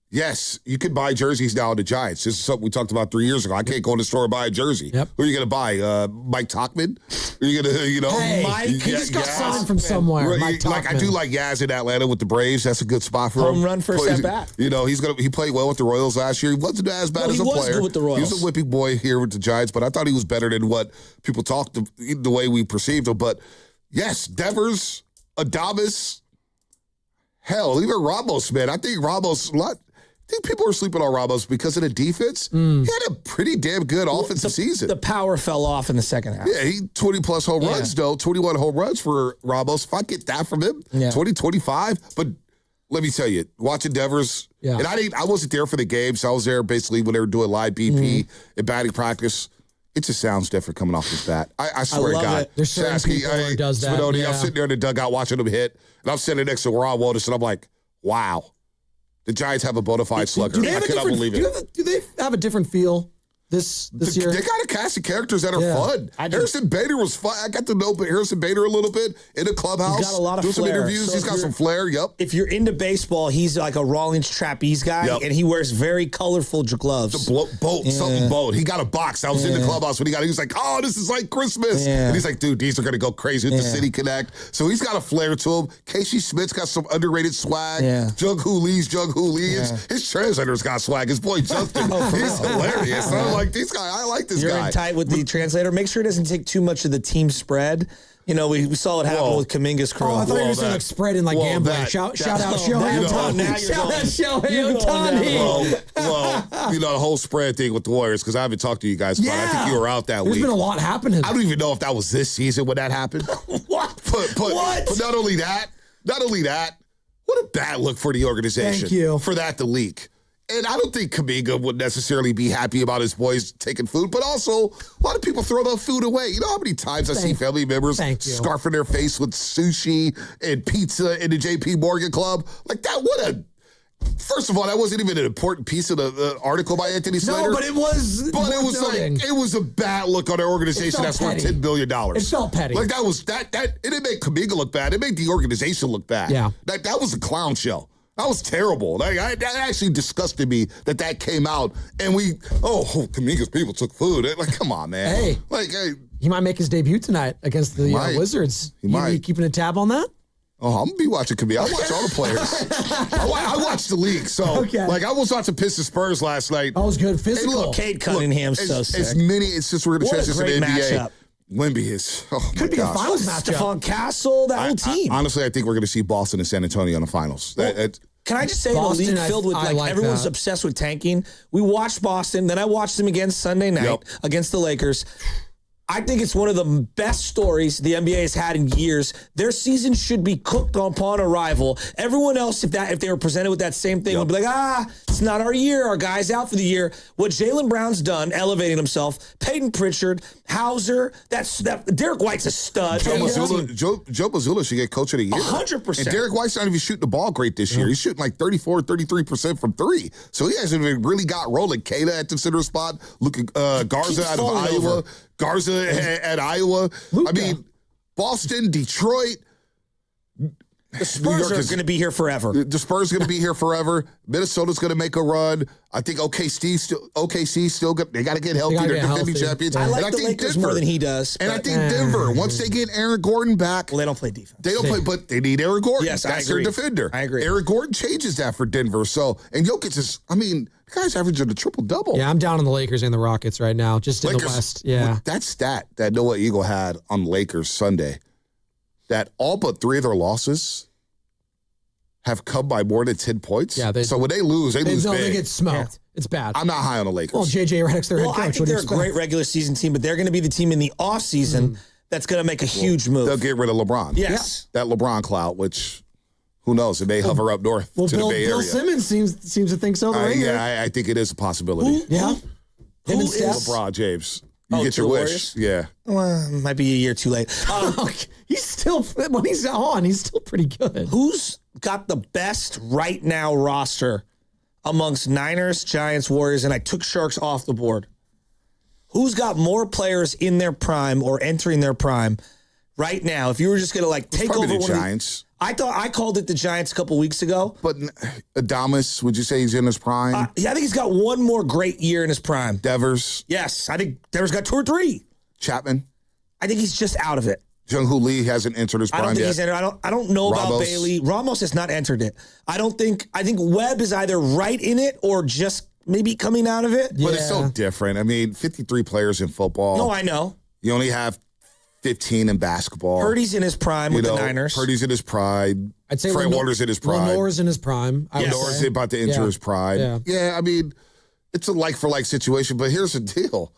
yes, you can buy jerseys now in the Giants. This is something we talked about 3 years ago. I can't go in the store and buy a jersey. Yep. Who are you going to buy? Mike Tachman? Are you going to, Hey, Mike, he just got signed from somewhere. Mike Like I Tachman. do like Yaz in Atlanta with the Braves. That's a good spot for him. Home run first at bat. You know, he played well with the Royals last year. He wasn't as bad as a player. He was good with the Royals. He was a whipping boy here with the Giants, but I thought he was better than what people talked the way we perceived him. But yes, Devers, Adames, hell, even Ramos, man. I think Ramos I think people are sleeping on Ramos because of the defense. He had a pretty damn good offensive season. The power fell off in the second half. Yeah, he 20-plus home runs, though. 21 home runs for Ramos. If I get that from him, 25. But let me tell you, watching Devers, and I wasn't there for the game, so I was there basically when they were doing live BP and batting practice. It just sounds different coming off his bat. I swear to God. There's certain people who does that. Spinoni, I'm sitting there in the dugout watching him hit, and I'm sitting next to Ron Wotus, and I'm like, wow. The Giants have a bona fide slugger. I cannot believe it. Do they have a different feel this year? They got a cast of characters that are fun. Harrison Bader was fun. I got to know Harrison Bader a little bit in the clubhouse. He's got a lot of doing flair. some interviews. So he's got some flair. Yep. If you're into baseball, he's like a Rawlings trapeze guy, and he wears very colorful gloves. Something boat. He got a box. I was in the clubhouse when he was like, oh, this is like Christmas. Yeah. And he's like, dude, these are going to go crazy with the City Connect. So he's got a flair to him. Casey Smith's got some underrated swag. Yeah. Jug Hoo Lee's. His translator's got swag. His boy Justin, he's hilarious. So I'm like, these guys, I like this You're guy. in tight with the translator. Make sure it doesn't take too much of the team spread. You know, we saw it happen with Kaminga's crew. Oh, I thought you were saying like spread in like gambling. Shout out Shohei Ohtani. Shout out Shohei Ohtani. Well, the whole spread thing with the Warriors, because I haven't talked to you guys about it. I think you were out that week. There's been a lot happening. I don't even know if that was this season when that happened. What? But not only that, what a bad look for the organization. Thank you. For that to leak. And I don't think Kaminga would necessarily be happy about his boys taking food, but also a lot of people throw that food away. You know how many times I see family members scarfing their face with sushi and pizza in the JP Morgan Club? Like that, first of all, that wasn't even an important piece of the article by Anthony Slater. No, but it was. But it was it was a bad look on their organization that's worth $10 billion. It felt petty. Like it didn't make Kaminga look bad. It made the organization look bad. Yeah. That was a clown show. That was terrible. That actually disgusted me that came out. And Kaminga's people took food. Like, come on, man. Hey. He might make his debut tonight against the Wizards. He might. You keeping a tab on that? Oh, I'm going to be watching Kaminga. I watch all the players. I watch the league. So, I was watching Pistons Spurs last night. That was good. Physical. Look, Kate Cunningham's so sick. It's just we're going to transition to the NBA. Matchup. Wemby is. Could be a finals matchup. Stephon Castle, that whole team. Honestly, I think we're going to see Boston and San Antonio in the finals. Can I just say, Boston, in a league filled with everyone's obsessed with tanking. We watched Boston, then I watched them again Sunday night against the Lakers. I think it's one of the best stories the NBA has had in years. Their season should be cooked upon arrival. Everyone else, if they were presented with that same thing, would be like, it's not our year. Our guy's out for the year. What Jaylen Brown's done, elevating himself. Peyton Pritchard, Hauser, Derek White's a stud. Joe Mazzulla should get coach of the year. 100%. And Derek White's not even shooting the ball great this year. He's shooting like 33% from three. So he hasn't even really got rolling. Kata at the center spot. Garza out of Iowa. Garza at Iowa. Luka. I mean, Boston, Detroit. The Spurs are going to be here forever. The Spurs are going to be here forever. Minnesota's going to make a run. I think OKC still they got to get healthy. They're defending champions. I like the Lakers more than he does. And I think Denver, once they get Aaron Gordon back. Well, they don't play defense. They don't play, but they need Aaron Gordon. Yes, that's their defender. I agree. Aaron Gordon changes that for Denver. So, and Jokic is, the guy's averaging a triple-double. Yeah, I'm down on the Lakers and the Rockets right now, just in the West. Yeah. That stat that Noah Eagle had on Lakers Sunday, that all but 3 of their losses have come by more than 10 points. Yeah, so when they lose big. They get smoked. Yeah. It's bad. I'm not high on the Lakers. Well, JJ Redick's their head coach. I think they're a great regular season team, but they're going to be the team in the offseason that's going to make a huge move. They'll get rid of LeBron. Yes. That LeBron clout, which, who knows, it may hover up north to the Bay Area. Bill Simmons seems to think so. I think it is a possibility. Yeah. Who is LeBron James? You get your wish. Warriors? Yeah. Well, might be a year too late. He's still, when he's on, he's still pretty good. Who's got the best right now roster amongst Niners, Giants, Warriors, and I took Sharks off the board? Who's got more players in their prime or entering their prime right now? If you were just going to take over the one Giants. I called it the Giants a couple weeks ago. But Adamas, would you say he's in his prime? Yeah, I think he's got one more great year in his prime. Devers? Yes, I think Devers got 2 or 3. Chapman? I think he's just out of it. Jung-Hoo Lee hasn't entered his prime I don't think yet. he's entered. I don't know about Ramos. Bailey. Ramos has not entered it. I think Webb is either right in it or just maybe coming out of it. But it's so different. I mean, 53 players in football. No, I know. You only have 15 in basketball. Purdy's in his prime with the Niners. Purdy's in his prime. I'd say Trey Warner's in his prime. Lenore's in his prime. Lenore's about to enter his prime. Yeah, I mean, it's a like-for-like situation, but here's the deal.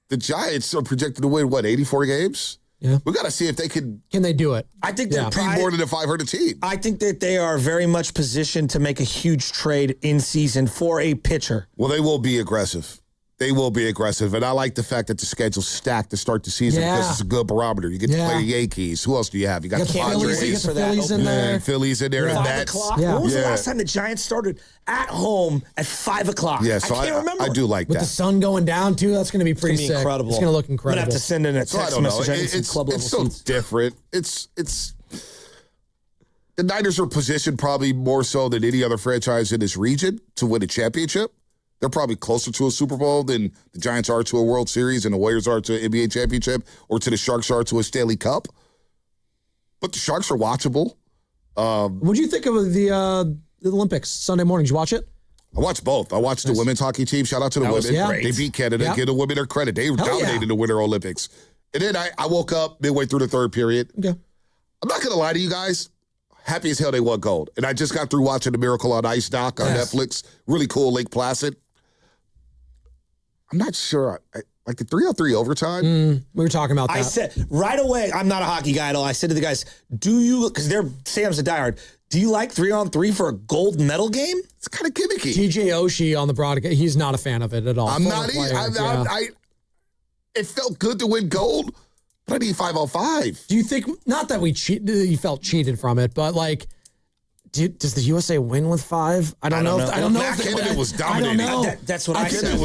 The Giants are projected to win, 84 games? Yeah. We got to see if they can they do it? I think they're be more than a 500 team. I think that they are very much positioned to make a huge trade in season for a pitcher. Well, they will be aggressive. They will be aggressive. And I like the fact that the schedule's stacked to start the season because it's a good barometer. You get to play the Yankees. Who else do you have? You got the Padres. You got the Phillies in there. Phillies in there. And 5 Mets. o'clock. When was the last time the Giants started at home at 5 o'clock? Yeah, so I can't remember. I do like With that. the sun going down, too, that's going to be pretty sick. Incredible. It's going to look incredible. I'm going to have to send in a text message. I need some club level It's so seats. different. It's the Niners are positioned probably more so than any other franchise in this region to win a championship. They're probably closer to a Super Bowl than the Giants are to a World Series and the Warriors are to an NBA championship or to the Sharks are to a Stanley Cup. But the Sharks are watchable. What do you think of the Olympics Sunday morning? Did you watch it? I watched both. I watched the women's hockey team. Shout out to the women. They beat Canada. Give the women their credit. They dominated the Winter Olympics. And then I woke up midway through the third period. Okay. I'm not going to lie to you guys. Happy as hell they won gold. And I just got through watching the Miracle on Ice doc on Netflix. Really cool, Lake Placid. I'm not sure. Like the 3-on-3 overtime? We were talking about that. I said right away, I'm not a hockey guy at all. I said to the guys, do you, because Sam's a diehard, do you like 3-on-3 for a gold medal game? It's kind of gimmicky. TJ Oshie on the broadcast, he's not a fan of it at all. I'm not either. It felt good to win gold, but I need 5-on-5. Do you think, not that you felt cheated from it, but does the USA win with 5? I don't know. I don't know. Matt Kennedy was dominating. I don't know. That's what I said. I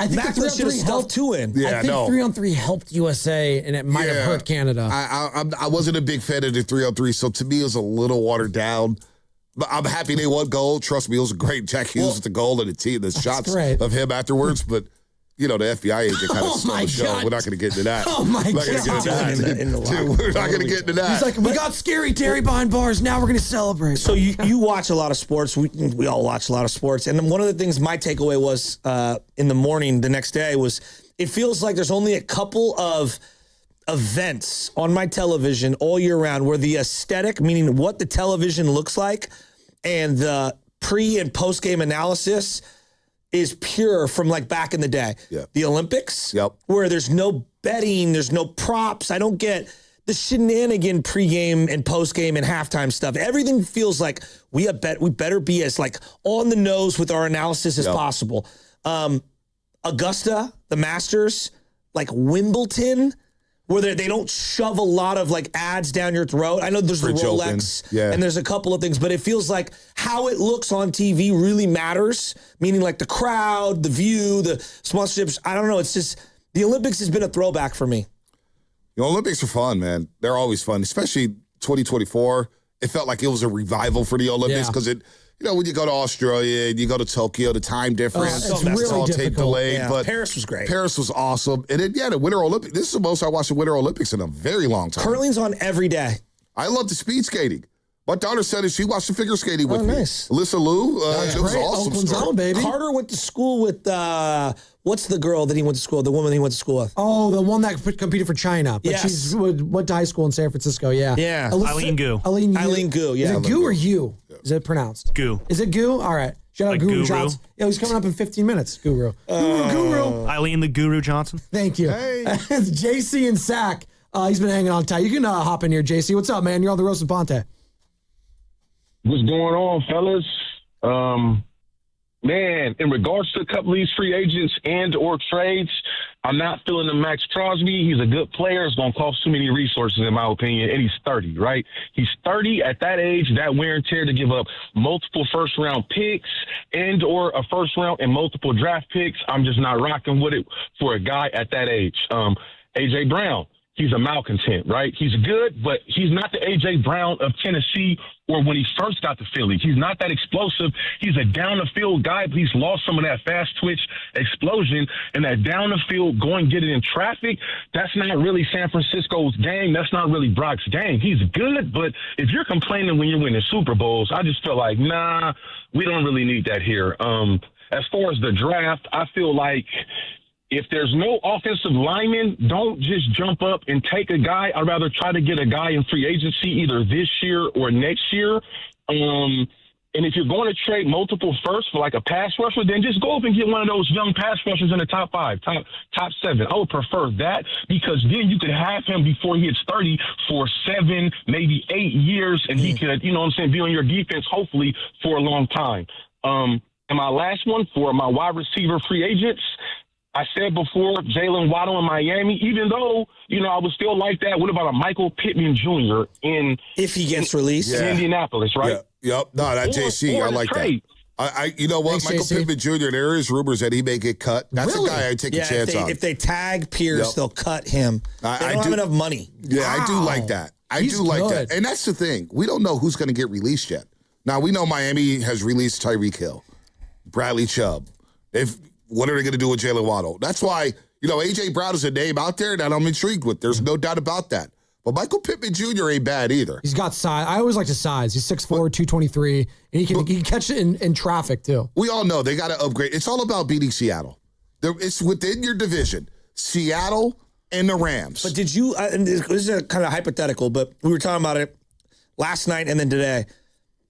think the 3-on-3 helped 2 in. Yeah, I think 3-on-3 helped USA, and it might have hurt Canada. I wasn't a big fan of the 3-on-3, so to me it was a little watered down. But I'm happy they won gold. Trust me, it was great. Jack Hughes with the gold and the shots of him afterwards, but. The FBI agent kind of stole the show. We're not going to get into that. Oh, my God. We're not going to get into that. He's like, we got Scary Terry behind bars. Now we're going to celebrate. So you watch a lot of sports. We all watch a lot of sports. And one of the things my takeaway was in the morning the next day was it feels like there's only a couple of events on my television all year round where the aesthetic, meaning what the television looks like, and the pre- and post-game analysis is pure from back in the day. Yeah. The Olympics, where there's no betting, there's no props. I don't get the shenanigan pregame and postgame and halftime stuff. Everything feels like we better be as on the nose with our analysis as possible. Augusta, the Masters, Wimbledon, where they don't shove a lot of ads down your throat. I know there's the Rolex and there's a couple of things, but it feels like how it looks on TV really matters, meaning the crowd, the view, the sponsorships. I don't know. It's just the Olympics has been a throwback for me. The Olympics are fun, man. They're always fun, especially 2024. It felt like it was a revival for the Olympics because when you go to Australia and you go to Tokyo, the time difference, it's really all tape difficult. delayed. Yeah, but Paris was great. Paris was awesome. And then, the Winter Olympics. This is the most I watched the Winter Olympics in a very long time. Curling's on every day. I love the speed skating. My daughter said she watched the figure skating with me. Nice. Alyssa Liu. It was awesome. Oakland's own, baby. Carter went to school with, what's the girl that he went to school, the woman he went to school with? Oh, the one that competed for China. But she went to high school in San Francisco, yeah. Yeah. Eileen Gu. Eileen Gu, yeah. Is it Gu or you? Is it pronounced? Gu. Is it Gu? All right. Shout out Guru Johnson. Yeah, he's coming up in 15 minutes. Guru. Guru. Eileen the Guru Johnson. Thank you. Hey. It's JC and Sack. He's been hanging on tight. You can hop in here, JC. What's up, man? You're on the Roast of Ponte. What's going on, fellas? Man, in regards to a couple of these free agents and or trades, I'm not feeling the Max Crosby. He's a good player. It's going to cost too many resources, in my opinion. And he's 30, right? He's 30 at that age, that wear and tear to give up multiple first-round picks and or a first-round and multiple draft picks. I'm just not rocking with it for a guy at that age. A.J. Brown, he's a malcontent, right? He's good, but he's not the A.J. Brown of Tennessee or when he first got to Philly. He's not that explosive. He's a down-the-field guy, but he's lost some of that fast twitch explosion. And that down-the-field, going get it in traffic, that's not really San Francisco's game. That's not really Brock's game. He's good, but if you're complaining when you're winning Super Bowls, I just feel like, nah, we don't really need that here. As far as the draft, I feel like if there's no offensive lineman, don't just jump up and take a guy. I'd rather try to get a guy in free agency either this year or next year. And if you're going to trade multiple firsts for like a pass rusher, then just go up and get one of those young pass rushers in the top 5, top 7. I would prefer that because then you could have him before he hits 30 for 7, maybe 8 years, and he could, you know what I'm saying, be on your defense hopefully for a long time. And my last one for my wide receiver free agents, I said before, Jalen Waddle in Miami, even though, you know, I would still like that. What about a Michael Pittman Jr. if he gets released in Indianapolis, right? Yeah. Yep. No, that JC, I like trade. That. You know what? Thanks, Michael JC. Pittman Jr., there is rumors that he may get cut. That's a guy I'd take a chance on. If they tag Pierce, they'll cut him. They don't have enough money. Yeah, wow. I do like that. He's like good. that. And that's the thing. We don't know who's going to get released yet. Now, we know Miami has released Tyreek Hill, Bradley Chubb. What are they going to do with Jalen Waddle? That's why, you know, A.J. Brown is a name out there that I'm intrigued with. There's no doubt about that. But Michael Pittman Jr. ain't bad either. He's got size. I always like his size. He's 6'4", 223, and he can catch it in traffic, too. We all know they got to upgrade. It's all about beating Seattle. It's within your division, Seattle and the Rams. But did you, and this is a kind of hypothetical, but we were talking about it last night and then today.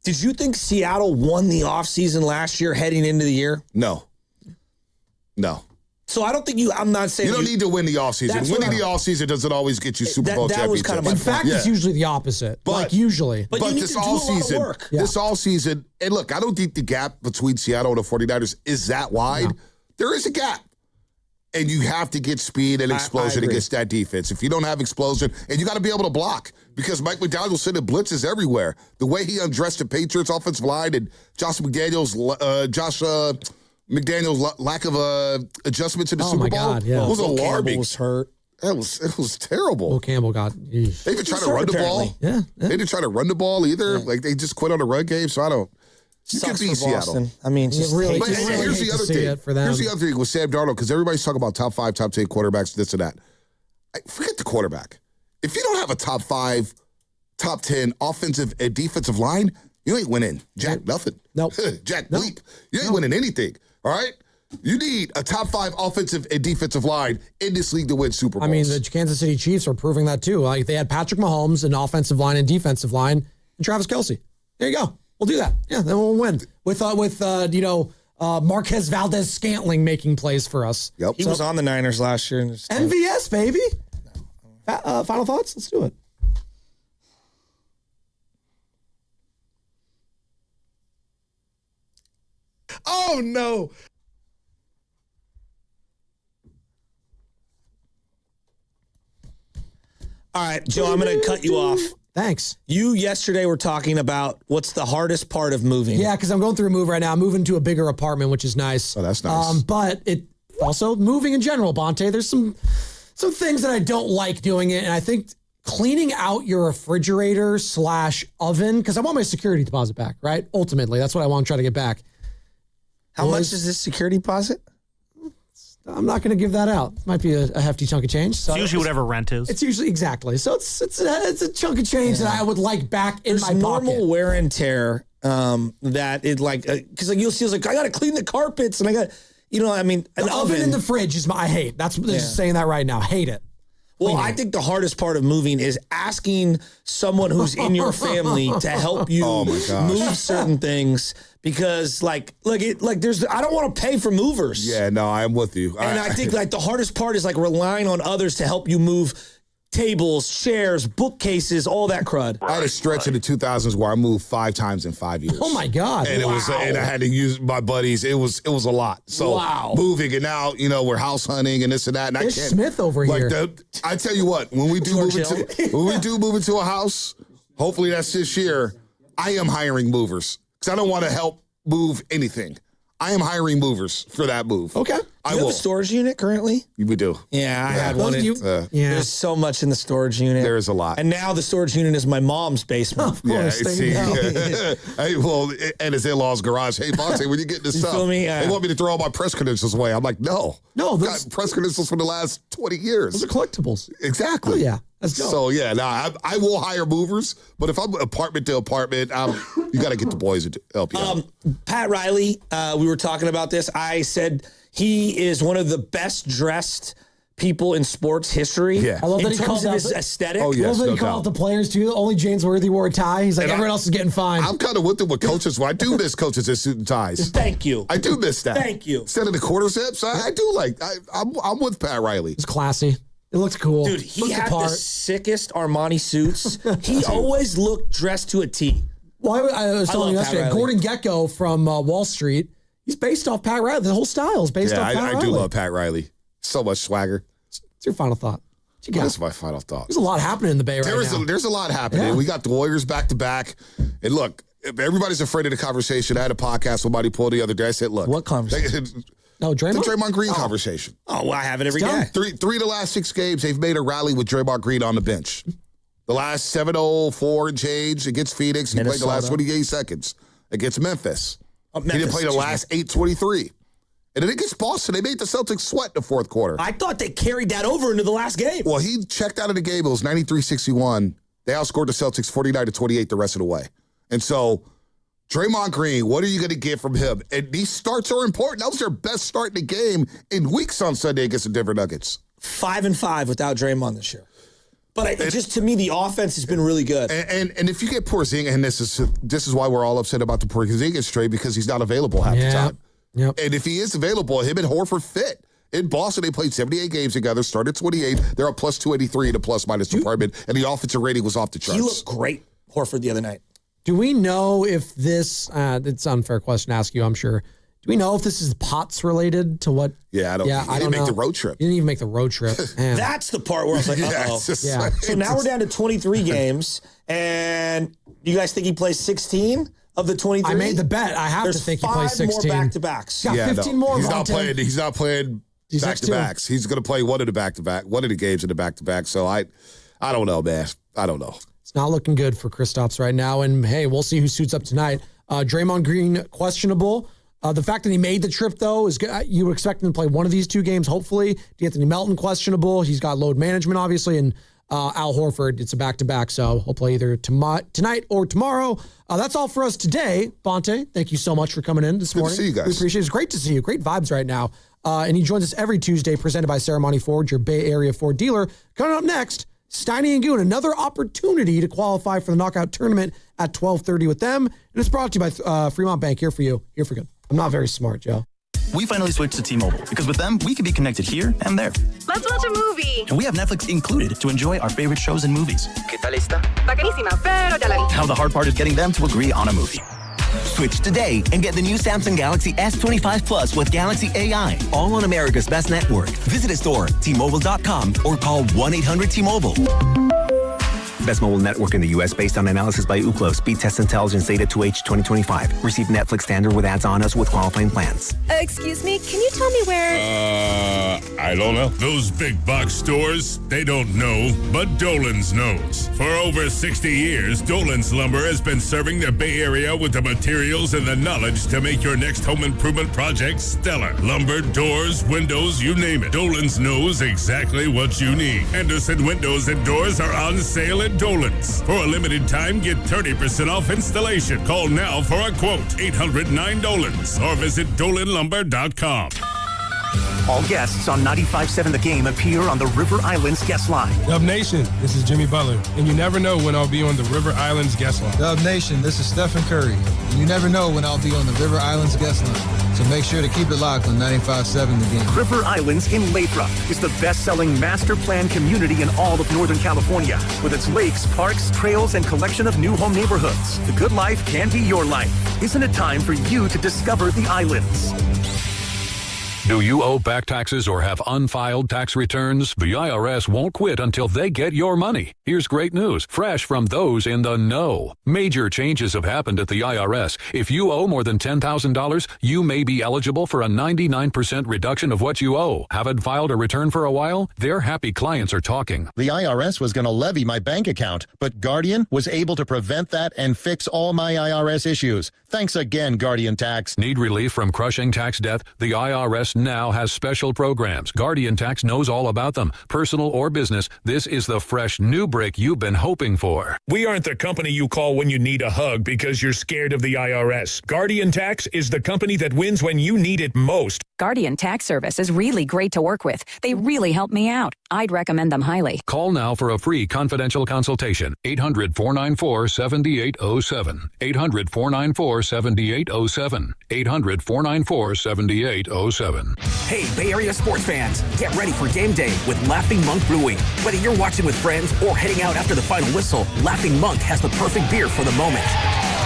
Did you think Seattle won the offseason last year heading into the year? No. So I don't think I'm not saying you don't need to win the offseason. Winning the offseason doesn't always get you Super Bowl that was kind of my In fact, it's usually the opposite. But usually. But you need this to do a lot of work. This all season, and look, I don't think the gap between Seattle and the 49ers is that wide. No. There is a gap. And you have to get speed and explosion against that defense. If you don't have explosion, and you got to be able to block because Mike McDaniel sending blitzes everywhere. The way he undressed the Patriots offensive line and Josh McDaniels' lack of adjustment to the Super Bowl God, yeah. was alarming. Campbell was hurt. It was terrible. Will Campbell got. They didn't try to run the ball. Yeah. They didn't try to run the ball either. Like they just quit on the run game. So I don't. You Sucks can beat for Boston. Seattle. I mean, just really, But here's the other thing. Here's the other thing with Sam Darnold, because everybody's talking about top 5, top 10 quarterbacks, this and that. Forget the quarterback. If you don't have a top 5, top 10 offensive and defensive line, you ain't winning jack nothing. Nope. Jack bleep. You ain't winning anything. All right? You need a top 5 offensive and defensive line in this league to win Super Bowls. I mean, the Kansas City Chiefs are proving that too. Like they had Patrick Mahomes, an offensive line and defensive line, and Travis Kelce. There you go. We'll do that. Yeah, then we'll win with Marquez Valdez-Scantling making plays for us. Yep. He was on the Niners last year. MVS, baby. Final thoughts? Let's do it. Oh, no. All right, Joe, I'm going to cut you off. Thanks. You yesterday were talking about what's the hardest part of moving. Yeah, because I'm going through a move right now. I'm moving to a bigger apartment, which is nice. Oh, that's nice. But it also moving in general, Bonte. There's some things that I don't like doing it, and I think cleaning out your refrigerator / oven, because I want my security deposit back, right? Ultimately, that's what I want to try to get back. How much is this security deposit? I'm not going to give that out. Might be a hefty chunk of change. So it's usually whatever rent is. It's usually exactly. So it's a chunk of change that I would like back in my pocket. Normal wear and tear that it like because like you'll see like I got to clean the carpets and I got an oven in the fridge is I hate. That's just saying that right now. Hate it. Well, I think the hardest part of moving is asking someone who's in your family to help you move certain things because, like there's I don't want to pay for movers. Yeah, no, I'm with you. And I think like the hardest part is like relying on others to help you move tables, chairs, bookcases, all that crud. I had a stretch in the 2000s where I moved 5 times in 5 years. Oh my God! And it was, and I had to use my buddies. It was a lot. So moving, and now we're house hunting and this and that. And There's Smith over here. I tell you what, when we do move into a house, hopefully that's this year. I am hiring movers because I don't want to help move anything. I am hiring movers for that move. Okay. I will. will. Have a storage unit currently? We do. Yeah, I had one. There's so much in the storage unit. There is a lot. And now the storage unit is my mom's basement. Of course. Hey, well, and his in-laws' garage. Hey, Bonte, when you get this You stuff, feel me? they want me to throw all my press credentials away. I'm like, no. No, I've got press credentials for the last 20 years. Those are collectibles. Exactly. Oh, yeah. That's dope. So, I will hire movers, but if I'm apartment to apartment, you got to get the boys to help you out. Pat Riley, we were talking about this. I said he is one of the best dressed people in sports history. Yeah. I love that in he terms called of out his aesthetic. Oh, yes, I love that no he called doubt. out the players, too. Only James Worthy wore a tie. He's like, And everyone else is getting fined. I'm kind of with it with coaches. I do miss coaches in suit and ties. Thank you. I do miss that. Thank you. Instead of the quarter zips, I do like. I'm with Pat Riley. It's classy. It looks cool. Dude, he Looked had apart. the sickest Armani suits. He always looked dressed to a T. Well, I was telling you love Pat yesterday, Riley. Gordon Gekko from Wall Street, he's based off Pat Riley. The whole style is based off Pat Riley. I do love Pat Riley. So much swagger. What's your final thought? What you got? That's my final thought. There's a lot happening in the Bay right now. There's a lot happening. Yeah. We got the Warriors back to back. And look, if everybody's afraid of the conversation. I had a podcast with Buddy Pool the other day. I said, look. What conversation? No, Draymond? The Draymond Green conversation. Oh, well, I have it every day. Three of the last 6 games, they've made a rally with Draymond Green on the bench. The last 7-0-4 and change against Phoenix. He played the last 28 seconds against Memphis. He didn't play the last 8:23. And then against Boston, they made the Celtics sweat in the fourth quarter. I thought they carried that over into the last game. Well, he checked out of the game. It was 93-61. They outscored the Celtics 49-28 the rest of the way. And so, Draymond Green, what are you going to get from him? And these starts are important. That was their best start in the game in weeks on Sunday against the Denver Nuggets. 5-5 without Draymond this year. But just to me, the offense has been really good. And if you get Porzingis, and this is why we're all upset about the Porzingis trade, because he's not available half the time. Yep. And if he is available, him and Horford fit. In Boston, they played 78 games together, started 28. They're a plus 283 in a plus-minus department, and the offensive rating was off the charts. He looked great, Horford, the other night. Do we know if this, it's an unfair question to ask you, I'm sure. Do we know if this is POTS related to what? Yeah, I don't I didn't don't make the know. road trip. You didn't even make the road trip. Man. That's the part where I was like, uh-oh. Yeah. So now we're down to 23 games, and you guys think he plays 16 of the 23? I made the bet. I have to think he plays 16. 5 more back-to-backs. Got 15 more. He's not Vontae. playing. He's not playing back-to-backs. He's going to play one of the games in the back-to-back. So I don't know, man. I don't know. It's not looking good for Kristaps right now. And hey, we'll see who suits up tonight. Draymond Green, questionable. The fact that he made the trip, though, is good. You would expect him to play one of these 2 games, hopefully. D'Anthony Melton, questionable. He's got load management, obviously. And Al Horford, it's a back-to-back. So he'll play either tonight or tomorrow. That's all for us today. Bonte, thank you so much for coming in this morning. Good to see you guys. We appreciate it. It's great to see you. Great vibes right now. And he joins us every Tuesday, presented by Ceremony Ford, your Bay Area Ford dealer. Coming up next, Steiny and Goon, another opportunity to qualify for the knockout tournament at 12:30 with them. And it's brought to you by Fremont Bank, here for you, here for good. I'm not very smart, Joe. We finally switched to T-Mobile because with them, we can be connected here and there. Let's watch a movie. And we have Netflix included to enjoy our favorite shows and movies. ¿Qué tal está? Bacanísima, pero ya la vi. Now the hard part is getting them to agree on a movie. Switch today and get the new Samsung Galaxy S25 Plus with Galaxy AI, all on America's best network. Visit a store, T-Mobile.com, or call 1-800-T-Mobile. Best mobile network in the U.S. based on analysis by Ookla. Speed test intelligence data 2H 2025. Receive Netflix standard with ads on us with qualifying plans. Excuse me, can you tell me where... I don't know. Those big box stores, they don't know, but Dolan's knows. For over 60 years, Dolan's Lumber has been serving the Bay Area with the materials and the knowledge to make your next home improvement project stellar. Lumber, doors, windows, you name it. Dolan's knows exactly what you need. Henderson windows and doors are on sale at Dolan's. For a limited time, get 30% off installation. Call now for a quote. 800-9-DOLANS or visit DolanLumber.com. All guests on 95.7 The Game appear on the River Islands guest line. Dub Nation, this is Jimmy Butler, and you never know when I'll be on the River Islands guest line. Dub Nation, this is Stephen Curry, and you never know when I'll be on the River Islands guest line. So make sure to keep it locked on 95.7 The Game. River Islands in Lathrop is the best-selling master plan community in all of Northern California. With its lakes, parks, trails, and collection of new home neighborhoods, the good life can be your life. Isn't it time for you to discover the islands? Do you owe back taxes or have unfiled tax returns? The IRS won't quit until they get your money. Here's great news, fresh from those in the know. Major changes have happened at the IRS. If you owe more than $10,000, you may be eligible for a 99% reduction of what you owe. Haven't filed a return for a while? Their happy clients are talking. The IRS was going to levy my bank account, but Guardian was able to prevent that and fix all my IRS issues. Thanks again, Guardian Tax. Need relief from crushing tax debt? The IRS now has special programs. Guardian Tax knows all about them. Personal or business, this is the fresh new break you've been hoping for. We aren't the company you call when you need a hug because you're scared of the IRS. Guardian Tax is the company that wins when you need it most. Guardian Tax Service is really great to work with. They really help me out. I'd recommend them highly. Call now for a free confidential consultation. 800-494-7807. 800-494-7807. 800-494-7807. Hey, Bay Area sports fans, get ready for game day with Laughing Monk Brewing. Whether you're watching with friends or heading out after the final whistle, Laughing Monk has the perfect beer for the moment.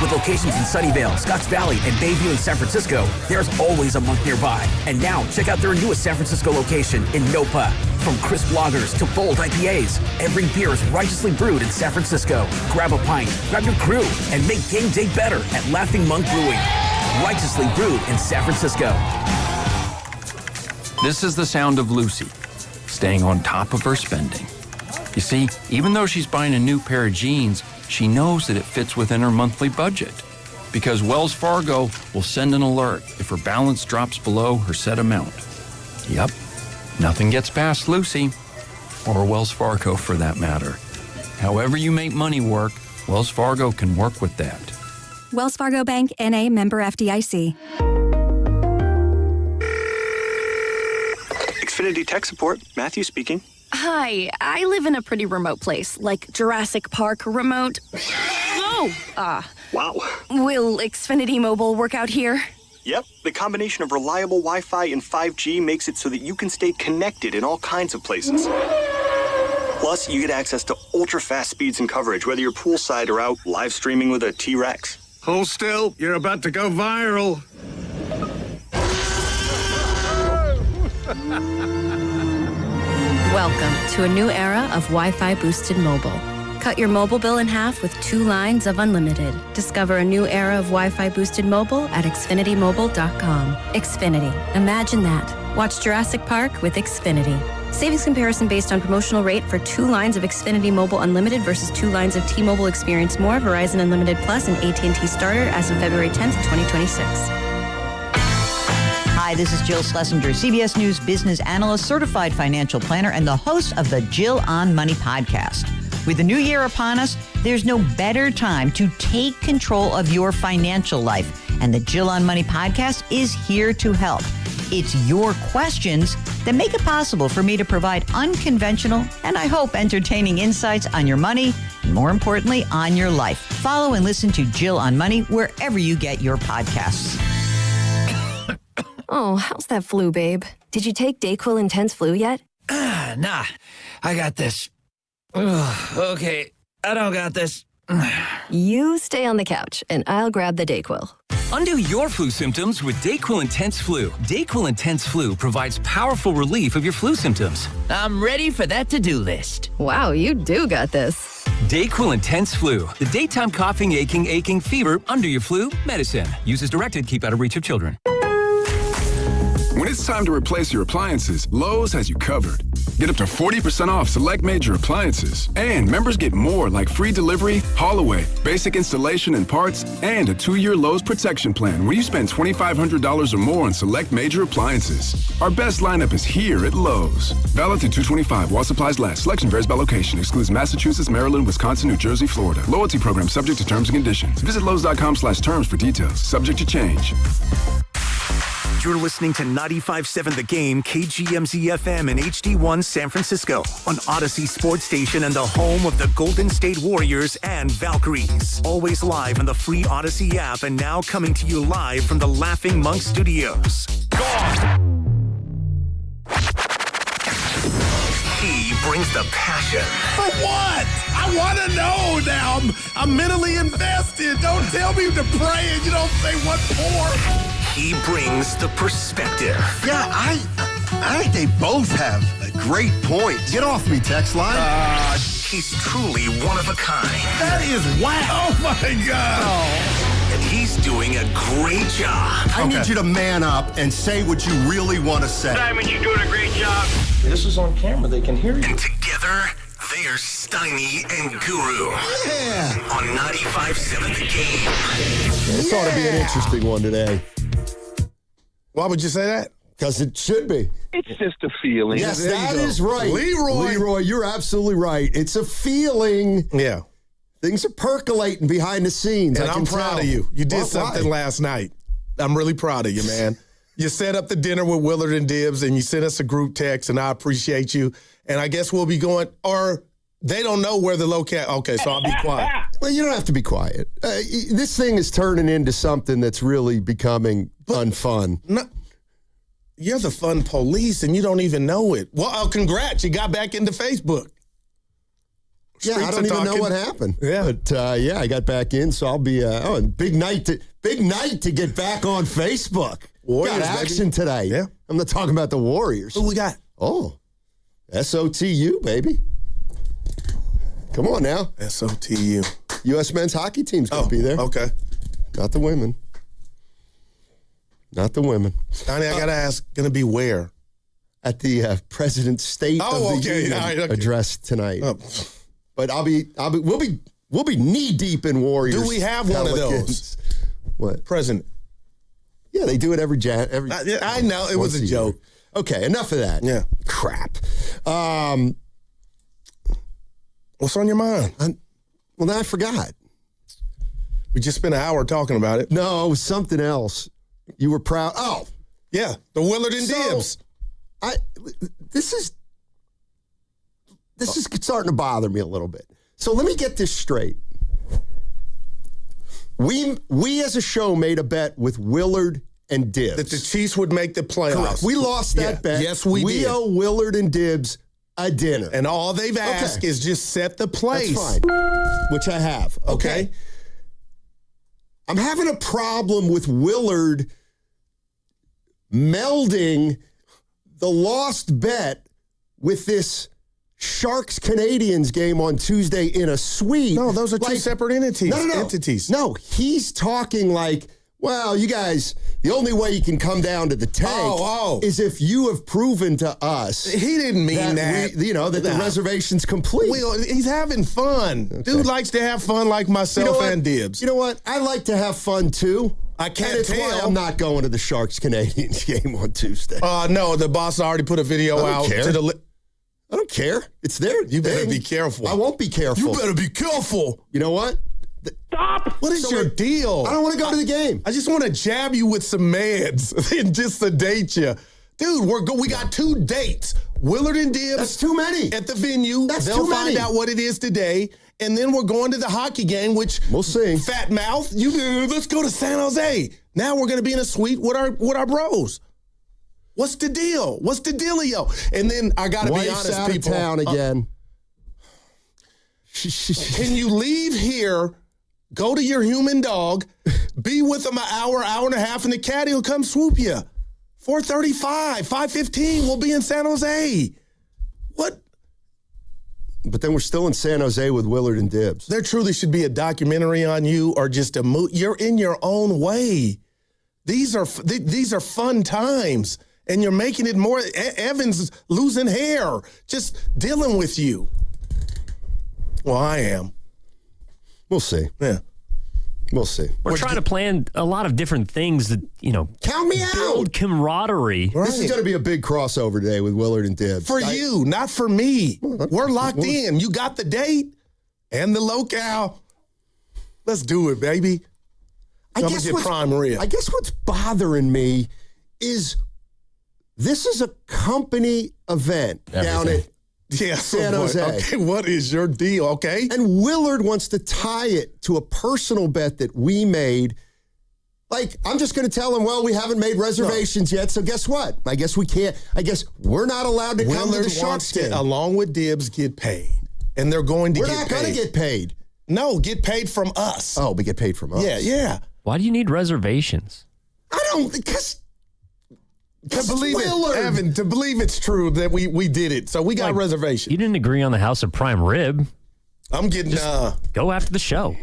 With locations in Sunnyvale, Scotts Valley, and Bayview in San Francisco, there's always a Monk nearby. And now, check out their newest San Francisco location in Nopa. From crisp lagers to bold IPAs, every beer is righteously brewed in San Francisco. Grab a pint, grab your crew, and make game day better at Laughing Monk Brewing. Righteously brewed in San Francisco. This is the sound of Lucy, staying on top of her spending. You see, even though she's buying a new pair of jeans, she knows that it fits within her monthly budget. Because Wells Fargo will send an alert if her balance drops below her set amount. Yep, nothing gets past Lucy, or Wells Fargo for that matter. However you make money work, Wells Fargo can work with that. Wells Fargo Bank, N.A., member FDIC. Xfinity Tech Support, Matthew speaking. Hi, I live in a pretty remote place, like Jurassic Park remote. Oh! Wow. Will Xfinity Mobile work out here? Yep, the combination of reliable Wi-Fi and 5G makes it so that you can stay connected in all kinds of places. Plus, you get access to ultra-fast speeds and coverage, whether you're poolside or out live streaming with a T-Rex. Hold still, you're about to go viral. Welcome to a new era of Wi-Fi boosted mobile. Cut your mobile bill in half with 2 lines of unlimited. Discover a new era of Wi-Fi boosted mobile at xfinitymobile.com. Xfinity. Imagine that. Watch Jurassic Park with Xfinity. Savings comparison based on promotional rate for 2 lines of Xfinity Mobile Unlimited versus 2 lines of T-Mobile Experience More, Verizon Unlimited Plus, and AT&T Starter as of February 10th, 2026. Hi, this is Jill Schlesinger, CBS News business analyst, certified financial planner, and the host of the Jill on Money podcast. With the new year upon us, there's no better time to take control of your financial life. And the Jill on Money podcast is here to help. It's your questions that make it possible for me to provide unconventional and, I hope, entertaining insights on your money and, more importantly, on your life. Follow and listen to Jill on Money wherever you get your podcasts. Oh, how's that flu, babe? Did you take DayQuil Intense Flu yet? Nah, I got this. Ugh, okay, I don't got this. You stay on the couch, and I'll grab the DayQuil. Undo your flu symptoms with DayQuil Intense Flu. DayQuil Intense Flu provides powerful relief of your flu symptoms. I'm ready for that to-do list. Wow, you do got this. DayQuil Intense Flu. The daytime coughing, aching, fever, under your flu medicine. Use as directed. Keep out of reach of children. When it's time to replace your appliances, Lowe's has you covered. Get up to 40% off select major appliances. And members get more like free delivery, haul away, basic installation and parts, and a 2-year Lowe's protection plan when you spend $2,500 or more on select major appliances. Our best lineup is here at Lowe's. Valid through 2/25 while supplies last. Selection varies by location. Excludes Massachusetts, Maryland, Wisconsin, New Jersey, Florida. Loyalty program subject to terms and conditions. Visit Lowe's.com/terms for details. Subject to change. You're listening to 95.7 The Game, KGMZ-FM and HD1 San Francisco on Odyssey Sports Station and the home of the Golden State Warriors and Valkyries. Always live on the free Odyssey app and now coming to you live from the Laughing Monk Studios. He brings the passion. For what? I want to know now. I'm mentally invested. Don't tell me to pray and you don't say what for. He brings the perspective. Yeah, I think they both have a great point. Get off me, text line. He's truly one of a kind. That is wow. Oh, my God. Oh. And he's doing a great job. I need you to man up and say what you really want to say. Simon, you're doing a great job. This is on camera. They can hear you. And together, they are Steiny and Guru. Yeah. On 95.7 The Game. This ought to be an interesting one today. Why would you say that? Because it should be. It's just a feeling. Yes, that is right. Leroy, you're absolutely right. It's a feeling. Yeah. Things are percolating behind the scenes. And I'm proud of you. You did something last night. I'm really proud of you, man. You set up the dinner with Willard and Dibbs, and you sent us a group text, and I appreciate you. And I guess we'll be going, or they don't know where the locale. Okay, so I'll be quiet. Well, you don't have to be quiet. This thing is turning into something that's really becoming unfun. No, you're the fun police, and you don't even know it. Well, congrats. You got back into Facebook. Yeah, I don't even know what happened. Yeah, but I got back in, so I'll be. Big night to get back on Facebook. Warriors, got action baby. Today. Yeah, I'm not talking about the Warriors. Who we got? Oh, SOTU, baby. Come on now. SOTU. U.S. men's hockey team's going to be there. Okay. Not the women. Not the women. Donnie, I got to ask, going to be where? At the President's State of the Union address tonight. Oh. But we'll be knee deep in Warriors. Do we have one of those? What? President. Yeah, they do it every I know. It was a joke. Okay, enough of that. Yeah. Crap. What's on your mind? Well, now I forgot. We just spent an hour talking about it. No, it was something else. You were proud. Oh. Yeah, the Willard and Dibbs. This is starting to bother me a little bit. So let me get this straight. We as a show made a bet with Willard and Dibbs that the Chiefs would make the playoffs. Correct. We lost that bet. Yes, we did. We owe Willard and Dibbs a dinner. And all they've asked is just set the place. That's fine. Which I have. Okay. I'm having a problem with Willard melding the lost bet with this Sharks-Canadians game on Tuesday in a suite. No, those are two separate entities. Entities. No, he's talking like, well, you guys, the only way you can come down to the tank is if you have proven to us. He didn't mean that. That the reservation's complete. Well, he's having fun. Okay. Dude likes to have fun like myself and Dibbs. You know what? I like to have fun, too. I can't tell. Why I'm not going to the Sharks-Canadians game on Tuesday. No, the boss already put a video out to the... I don't care. It's there. You better be careful. I won't be careful. You better be careful. You know what? Stop. What is your deal? I don't want to go to the game. I just want to jab you with some meds and just sedate you. Dude, we got 2 dates. Willard and Dibbs. That's too many. At the venue. They'll find out what it is today. And then we're going to the hockey game, which we'll see. Fat mouth. Let's go to San Jose. Now we're going to be in a suite with our bros. What's the deal? What's the dealio? And then I got to be honest, out people. Of town again. Can you leave here, go to your human dog, be with them an hour and a half, and the caddy will come swoop you. 4:35, 5:15, we'll be in San Jose. What? But then we're still in San Jose with Willard and Dibbs. There truly should be a documentary on you or just a movie. You're in your own way. These are fun times. And you're making it more. Evans losing hair, just dealing with you. Well, I am. We'll see. Yeah. We'll see. We're trying to plan a lot of different things that, count me out. Build camaraderie. Right. This is going to be a big crossover today with Willard and Dibbs. For you, not for me. We're locked in. You got the date and the locale. Let's do it, baby. I guess what's bothering me this is a company event down at San Jose. Okay, what is your deal, okay? And Willard wants to tie it to a personal bet that we made. Like, I'm just going to tell him, well, we haven't made reservations yet, so guess what? I guess we can't. I guess we're not allowed to come to the Sharks game. Along with Dibs, get paid. And they're going to get paid. We're not going to get paid. No, get paid from us. Oh, we get paid from us. Yeah. Why do you need reservations? I don't, because to believe it, Evan, to believe it's true that we did it. So we got reservations. You didn't agree on the House of Prime Rib. I'm getting go after the show.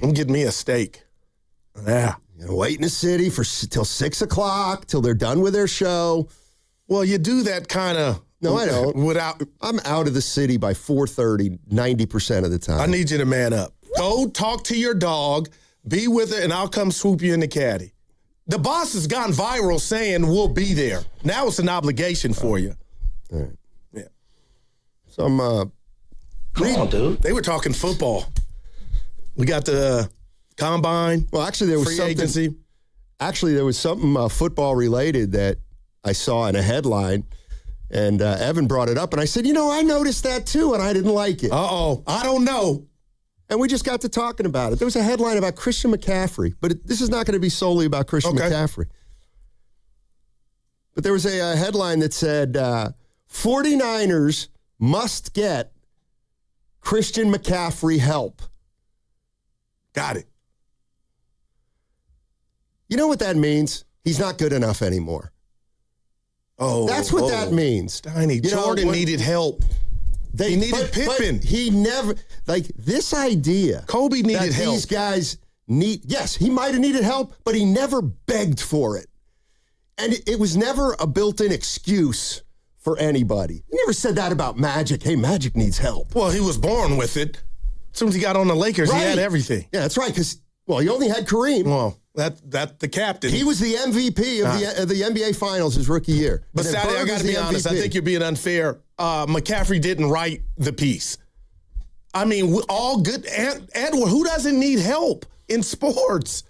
I'm getting me a steak. Yeah. Wait in the city till 6 o'clock till they're done with their show. Well, you do that kind of. No, I don't. I'm out of the city by 4:30 90% of the time. I need you to man up. Go talk to your dog, be with her, and I'll come swoop you in the caddy. The boss has gone viral saying we'll be there. Now it's an obligation for you. All right. Yeah. So I'm come on, dude. They were talking football. We got the combine. Well, actually, there was free something. Agency. Actually, there was something football related that I saw in a headline, and Evan brought it up, and I said, I noticed that too, and I didn't like it. Uh-oh. I don't know. And we just got to talking about it. There was a headline about Christian McCaffrey, but this is not going to be solely about Christian McCaffrey. But there was a headline that said, 49ers must get Christian McCaffrey help. Got it. You know what that means? He's not good enough anymore. Oh, that's what that means. Steiny, Jordan needed help. He needed Pippen. But he never, this idea. Kobe needed help. These guys yes, he might have needed help, but he never begged for it. And it was never a built-in excuse for anybody. He never said that about Magic. Hey, Magic needs help. Well, he was born with it. As soon as he got on the Lakers, he had everything. Yeah, that's right, because, he only had Kareem. Well, that the captain. He was the MVP of the NBA Finals his rookie year. But Sally, I got to be honest. I think you're being unfair. McCaffrey didn't write the piece. I mean, all good. Edward, who doesn't need help in sports?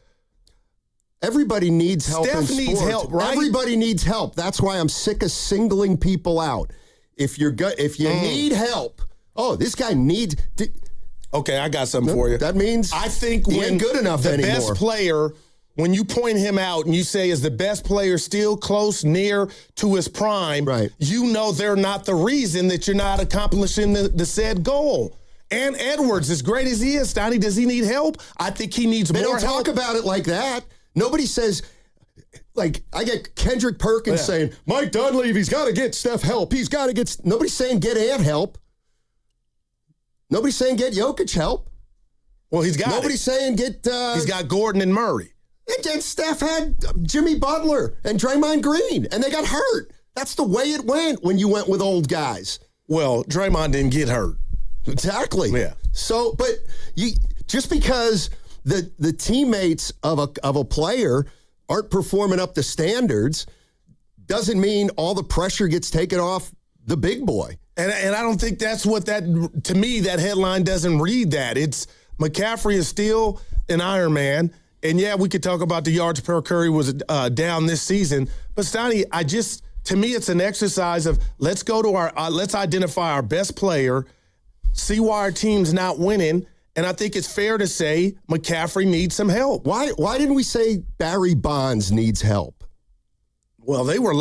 Everybody needs help in sports. Needs help, right? Everybody needs help. That's why I'm sick of singling people out. If you need help, this guy needs. Okay, I got something for you. That means I think he ain't good enough the anymore. Best player, when you point him out and you say, is the best player still close, near to his prime, right? You know they're not the reason that you're not accomplishing the said goal. And Edwards, as great as he is, Stoney, does he need help? I think he needs more help. They don't talk about it like that. Nobody says, I get Kendrick Perkins saying, Mike Dunleavy's got to get Steph help. He's got to get. Nobody's saying get Ant help. Nobody's saying get Jokic help. Well, he's got Nobody's saying get. He's got Gordon and Murray. And Steph had Jimmy Butler and Draymond Green, and they got hurt. That's the way it went when you went with old guys. Well, Draymond didn't get hurt. Exactly. Yeah. So, but you just because the teammates of a player aren't performing up to standards doesn't mean all the pressure gets taken off the big boy. And I don't think that's what to me, that headline doesn't read that. It's McCaffrey is still an Iron Man. And yeah, we could talk about the yards per carry was down this season. But Stoney, to me, it's an exercise of let's go to let's identify our best player, see why our team's not winning. And I think it's fair to say McCaffrey needs some help. Why didn't we say Barry Bonds needs help? Well, they were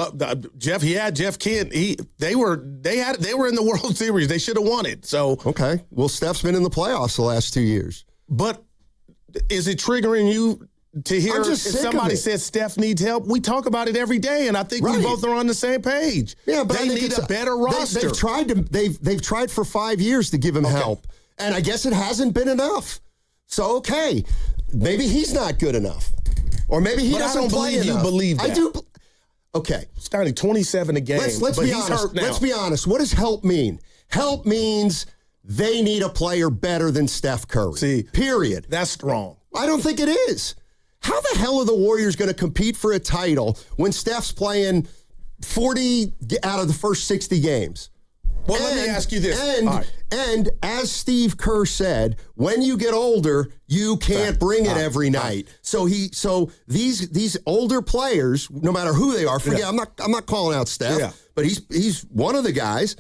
Jeff. He had Jeff Kent. They were in the World Series. They should have won it. So okay. Well, Steph's been in the playoffs the last 2 years. But is it triggering you to hear if somebody says Steph needs help? We talk about it every day, and I think we both are on the same page. Yeah, but they need a better roster. They've tried for 5 years to give him help, and I guess it hasn't been enough. So maybe he's not good enough, or maybe he doesn't play enough. You believe that. I do. Okay. Starting 27 a game. Let's be honest. Let's be honest. What does help mean? Help means they need a player better than Steph Curry. See, period. That's strong. I don't think it is. How the hell are the Warriors going to compete for a title when Steph's playing 40 out of the first 60 games? Well, let me ask you this. And as Steve Kerr said, when you get older, you can't bring it every night. So these older players, no matter who they are, I'm not calling out Steph, but he's one of the guys.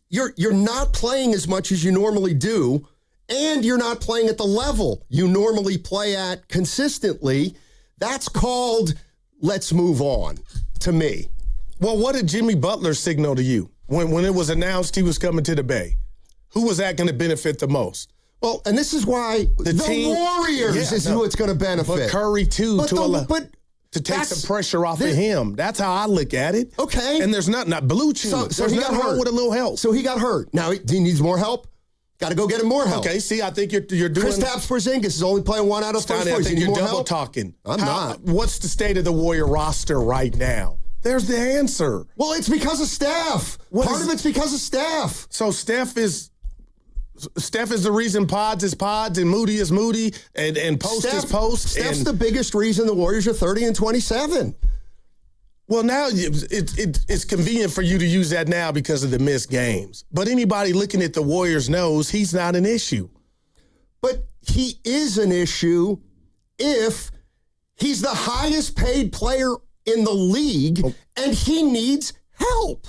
You're not playing as much as you normally do, and you're not playing at the level you normally play at consistently. That's called let's move on to me. Well, what did Jimmy Butler signal to you when it was announced he was coming to the Bay? Who was that going to benefit the most? Well, and this is why the team, Warriors is who it's going to benefit. But Curry, too, to take some pressure off of him. That's how I look at it. Okay. And there's not blue chew. So he got hurt with a little help. So he got hurt. Now he needs more help. Got to go get him more help. Okay, see, I think you're doing... Kristaps Porzingis is only playing one out of first place. I think you're double talking. I'm not. What's the state of the Warrior roster right now? There's the answer. Well, it's because of Steph. Part of it's because of Steph. So Steph is the reason Pods is Pods and Moody is Moody and Post is Post. Steph's the biggest reason the Warriors are 30-27. Well, now it's convenient for you to use that now because of the missed games. But anybody looking at the Warriors knows he's not an issue. But he is an issue if he's the highest paid player in the league and he needs help.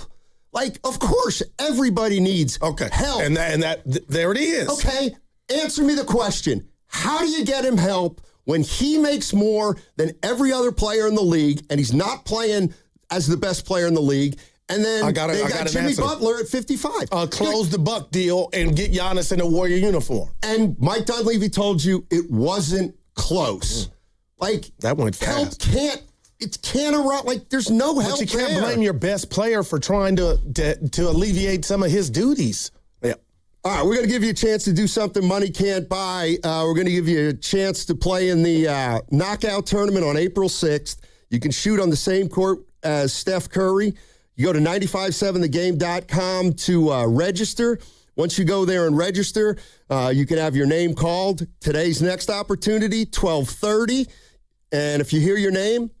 Like, of course, everybody needs help. And there it is. Okay, answer me the question. How do you get him help when he makes more than every other player in the league and he's not playing as the best player in the league? And then they got Jimmy Butler at 55. Close the Buck deal and get Giannis in a Warrior uniform. And Mike Dunleavy told you it wasn't close. Like, that went fast. It can't erupt. Like, there's no help. But you can't blame your best player for trying to alleviate some of his duties. Yeah. All right, we're going to give you a chance to do something money can't buy. We're going to give you a chance to play in the knockout tournament on April 6th. You can shoot on the same court as Steph Curry. You go to 957thegame.com to register. Once you go there and register, you can have your name called. Today's next opportunity, 12:30. And if you hear your name,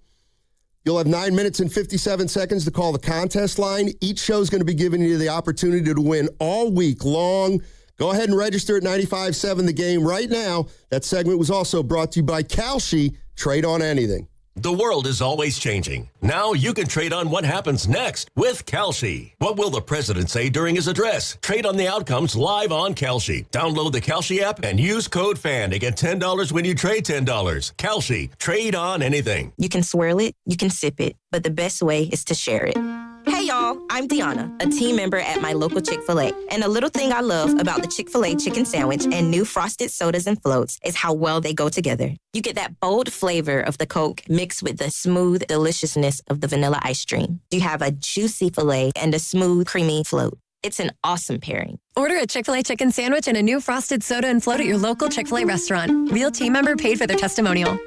you'll have 9 minutes and 57 seconds to call the contest line. Each show is going to be giving you the opportunity to win all week long. Go ahead and register at 95.7 The Game right now. That segment was also brought to you by Kalshi. Trade on anything. The world is always changing. Now you can trade on what happens next with Kalshi. What will the president say during his address? Trade on the outcomes live on Kalshi. Download the Kalshi app and use code FAN to get $10 when you trade $10. Kalshi. Trade on anything. You can swirl it, you can sip it, but the best way is to share it. Hey y'all, I'm Deanna, a team member at my local Chick-fil-A. And a little thing I love about the Chick-fil-A chicken sandwich and new frosted sodas and floats is how well they go together. You get that bold flavor of the Coke mixed with the smooth deliciousness of the vanilla ice cream. You have a juicy filet and a smooth, creamy float. It's an awesome pairing. Order a Chick-fil-A chicken sandwich and a new frosted soda and float at your local Chick-fil-A restaurant. Real team member paid for their testimonial.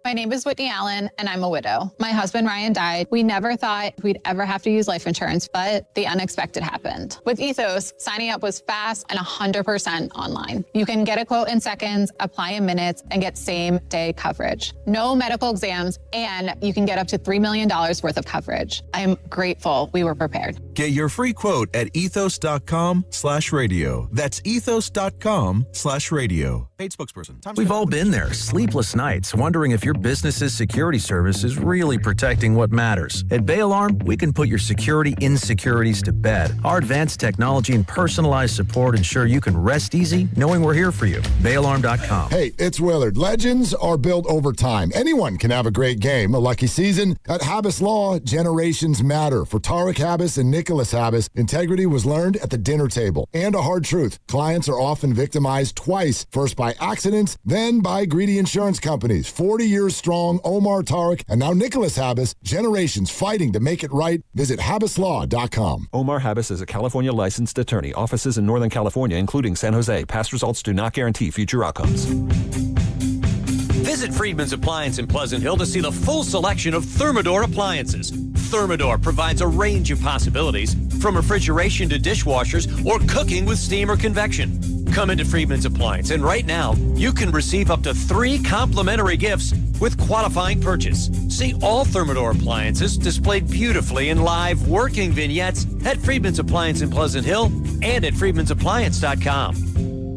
My name is Whitney Allen, and I'm a widow. My husband, Ryan, died. We never thought we'd ever have to use life insurance, but the unexpected happened. With Ethos, signing up was fast and 100% online. You can get a quote in seconds, apply in minutes, and get same-day coverage. No medical exams, and you can get up to $3 million worth of coverage. I'm grateful we were prepared. Get your free quote at ethos.com/radio. That's ethos.com/radio. Paid spokesperson. We've all been there. Sleepless nights, wondering if your business's security service is really protecting what matters. At Bay Alarm, we can put your security insecurities to bed. Our advanced technology and personalized support ensure you can rest easy knowing we're here for you. BayAlarm.com. Hey, it's Willard. Legends are built over time. Anyone can have a great game, a lucky season. At Habas Law, generations matter. For Tariq Habas and Nicholas Habas, integrity was learned at the dinner table. And a hard truth, clients are often victimized twice. First by accidents, then by greedy insurance companies. 40 years strong, Omar Tariq, and now Nicholas Habas, generations fighting to make it right. Visit HabasLaw.com. Omar Habas is a California licensed attorney. Offices in Northern California, including San Jose. Past results do not guarantee future outcomes. Visit Friedman's Appliance in Pleasant Hill to see the full selection of Thermador appliances. Thermador provides a range of possibilities, from refrigeration to dishwashers or cooking with steam or convection. Come into Friedman's Appliance, and right now, you can receive up to 3 complimentary gifts with qualifying purchase. See all Thermador appliances displayed beautifully in live working vignettes at Friedman's Appliance in Pleasant Hill and at friedmansappliance.com.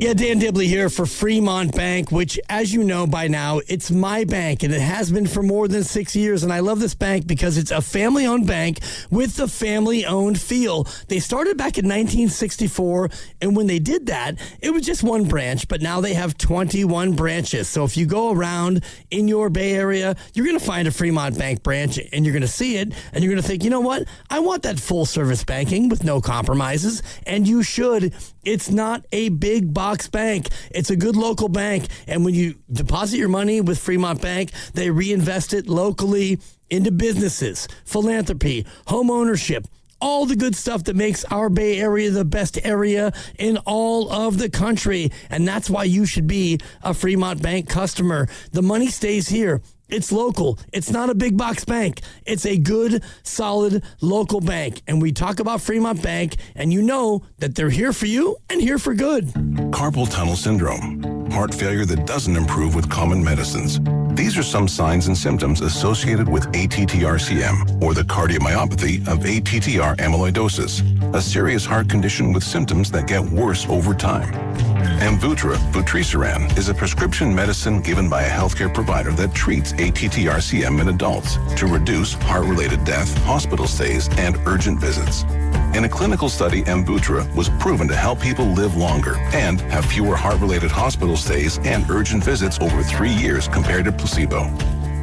Yeah, Dan Dibley here for Fremont Bank, which, as you know by now, it's my bank, and it has been for more than 6 years. And I love this bank because it's a family-owned bank with the family-owned feel. They started back in 1964, and when they did that, it was just one branch, but now they have 21 branches. So if you go around in your Bay Area, you're going to find a Fremont Bank branch, and you're going to see it, and you're going to think, you know what? I want that full-service banking with no compromises, and you should. It's not a big box bank. It's a good local bank. And when you deposit your money with Fremont Bank, they reinvest it locally into businesses, philanthropy, home ownership, all the good stuff that makes our Bay Area the best area in all of the country. And that's why you should be a Fremont Bank customer. The money stays here. It's local. It's not a big box bank. It's a good, solid local bank. And we talk about Fremont Bank, and you know that they're here for you and here for good. Carpal tunnel syndrome, heart failure that doesn't improve with common medicines. These are some signs and symptoms associated with ATTR-CM, or the cardiomyopathy of ATTR amyloidosis, a serious heart condition with symptoms that get worse over time. Amvuttra, vutrisiran, is a prescription medicine given by a healthcare provider that treats ATTR-CM in adults to reduce heart-related death, hospital stays, and urgent visits. In a clinical study, Amvuttra was proven to help people live longer and have fewer heart-related hospital stays and urgent visits over 3 years compared to placebo.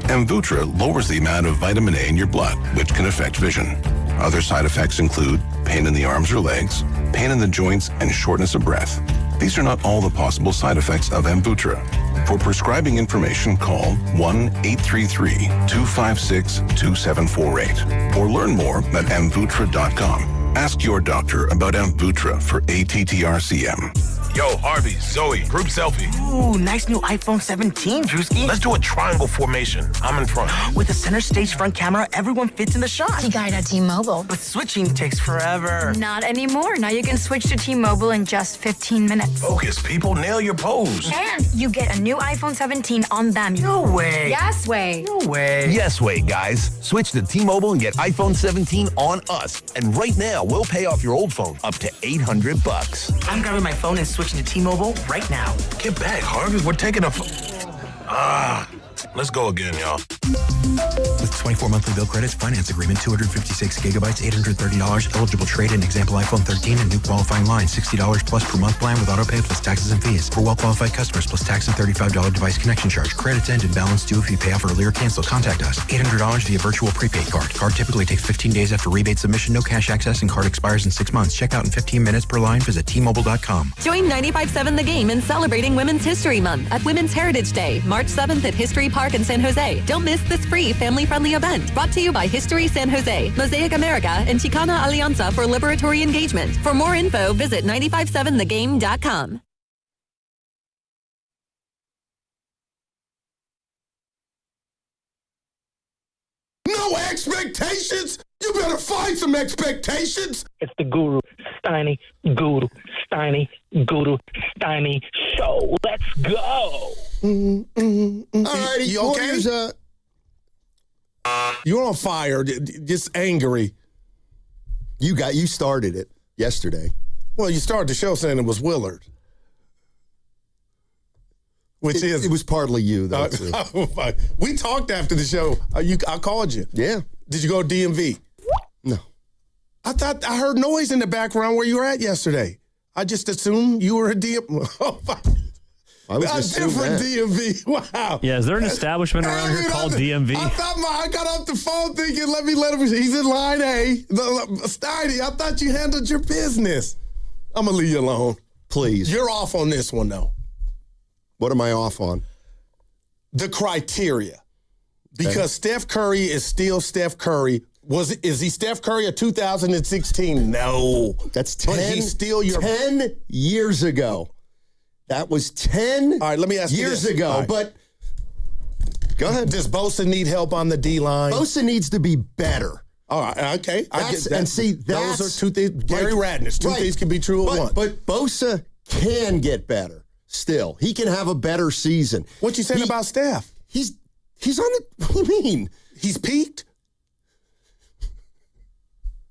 Amvuttra lowers the amount of vitamin A in your blood, which can affect vision. Other side effects include pain in the arms or legs, pain in the joints, and shortness of breath. These are not all the possible side effects of Amvuttra. For prescribing information, call 1-833-256-2748 or learn more at amvuttra.com. Ask your doctor about Amvuttra for ATTR-CM. Yo, Harvey, Zoe, group selfie. Ooh, nice new iPhone 17, Drewski. Let's do a triangle formation. I'm in front. With a center stage front camera, everyone fits in the shot. You got it at T-Mobile. But switching takes forever. Not anymore. Now you can switch to T-Mobile in just 15 minutes. Focus, people. Nail your pose. And you get a new iPhone 17 on them. No way. Yes way. No way. Yes way, guys. Switch to T-Mobile and get iPhone 17 on us. And right now, we'll pay off your old phone up to $800. I'm grabbing my phone and switching to T-Mobile right now. Get back, Harvey. We're taking a... let's go again, y'all. With 24 monthly bill credits, finance agreement, 256 gigabytes, $830, eligible trade-in, example iPhone 13, and new qualifying line, $60 plus per month plan with autopay plus taxes and fees. For well-qualified customers, plus tax and $35 device connection charge. Credits end and balance due if you pay off early or cancel. Contact us. $800 via virtual prepaid card. Card typically takes 15 days after rebate submission. No cash access and card expires in 6 months. Check out in 15 minutes per line. Visit T-Mobile.com. Join 95.7 The Game in celebrating Women's History Month at Women's Heritage Day, March 7th at History Park in San Jose. Don't miss this free family-friendly event brought to you by History San Jose, Mosaic America, and Chicana Alianza for Liberatory Engagement. For more info, visit 957thegame.com. No expectations? You better find some expectations. It's the Guru Steiny show. Let's go. Alrighty, you okay? You're on fire, just angry. You started it yesterday. Well, you started the show saying it was Willard. It was partly you, though. We talked after the show. I called you. Yeah. Did you go to DMV? No. I thought I heard noise in the background where you were at yesterday. I just assumed you were a DMV. I was a different DMV. Wow. Yeah, is there an establishment around here called DMV? I got off the phone thinking, let him. He's in line A. Steiny, I thought you handled your business. I'm going to leave you alone. Please. You're off on this one, though. What am I off on? The criteria. Because Steph Curry is still Steph Curry. Is he Steph Curry of 2016? No. That's 10, but he's still 10 years ago. That was 10 All right, let me ask years you ago. Right. But go ahead. Does Bosa need help on the D-line? Bosa needs to be better. All right, okay. Those are two things. Gary Radness. Two things can be true at once. But Bosa can get better still. He can have a better season. What you saying about Steph? He's on the, what do you mean? He's peaked?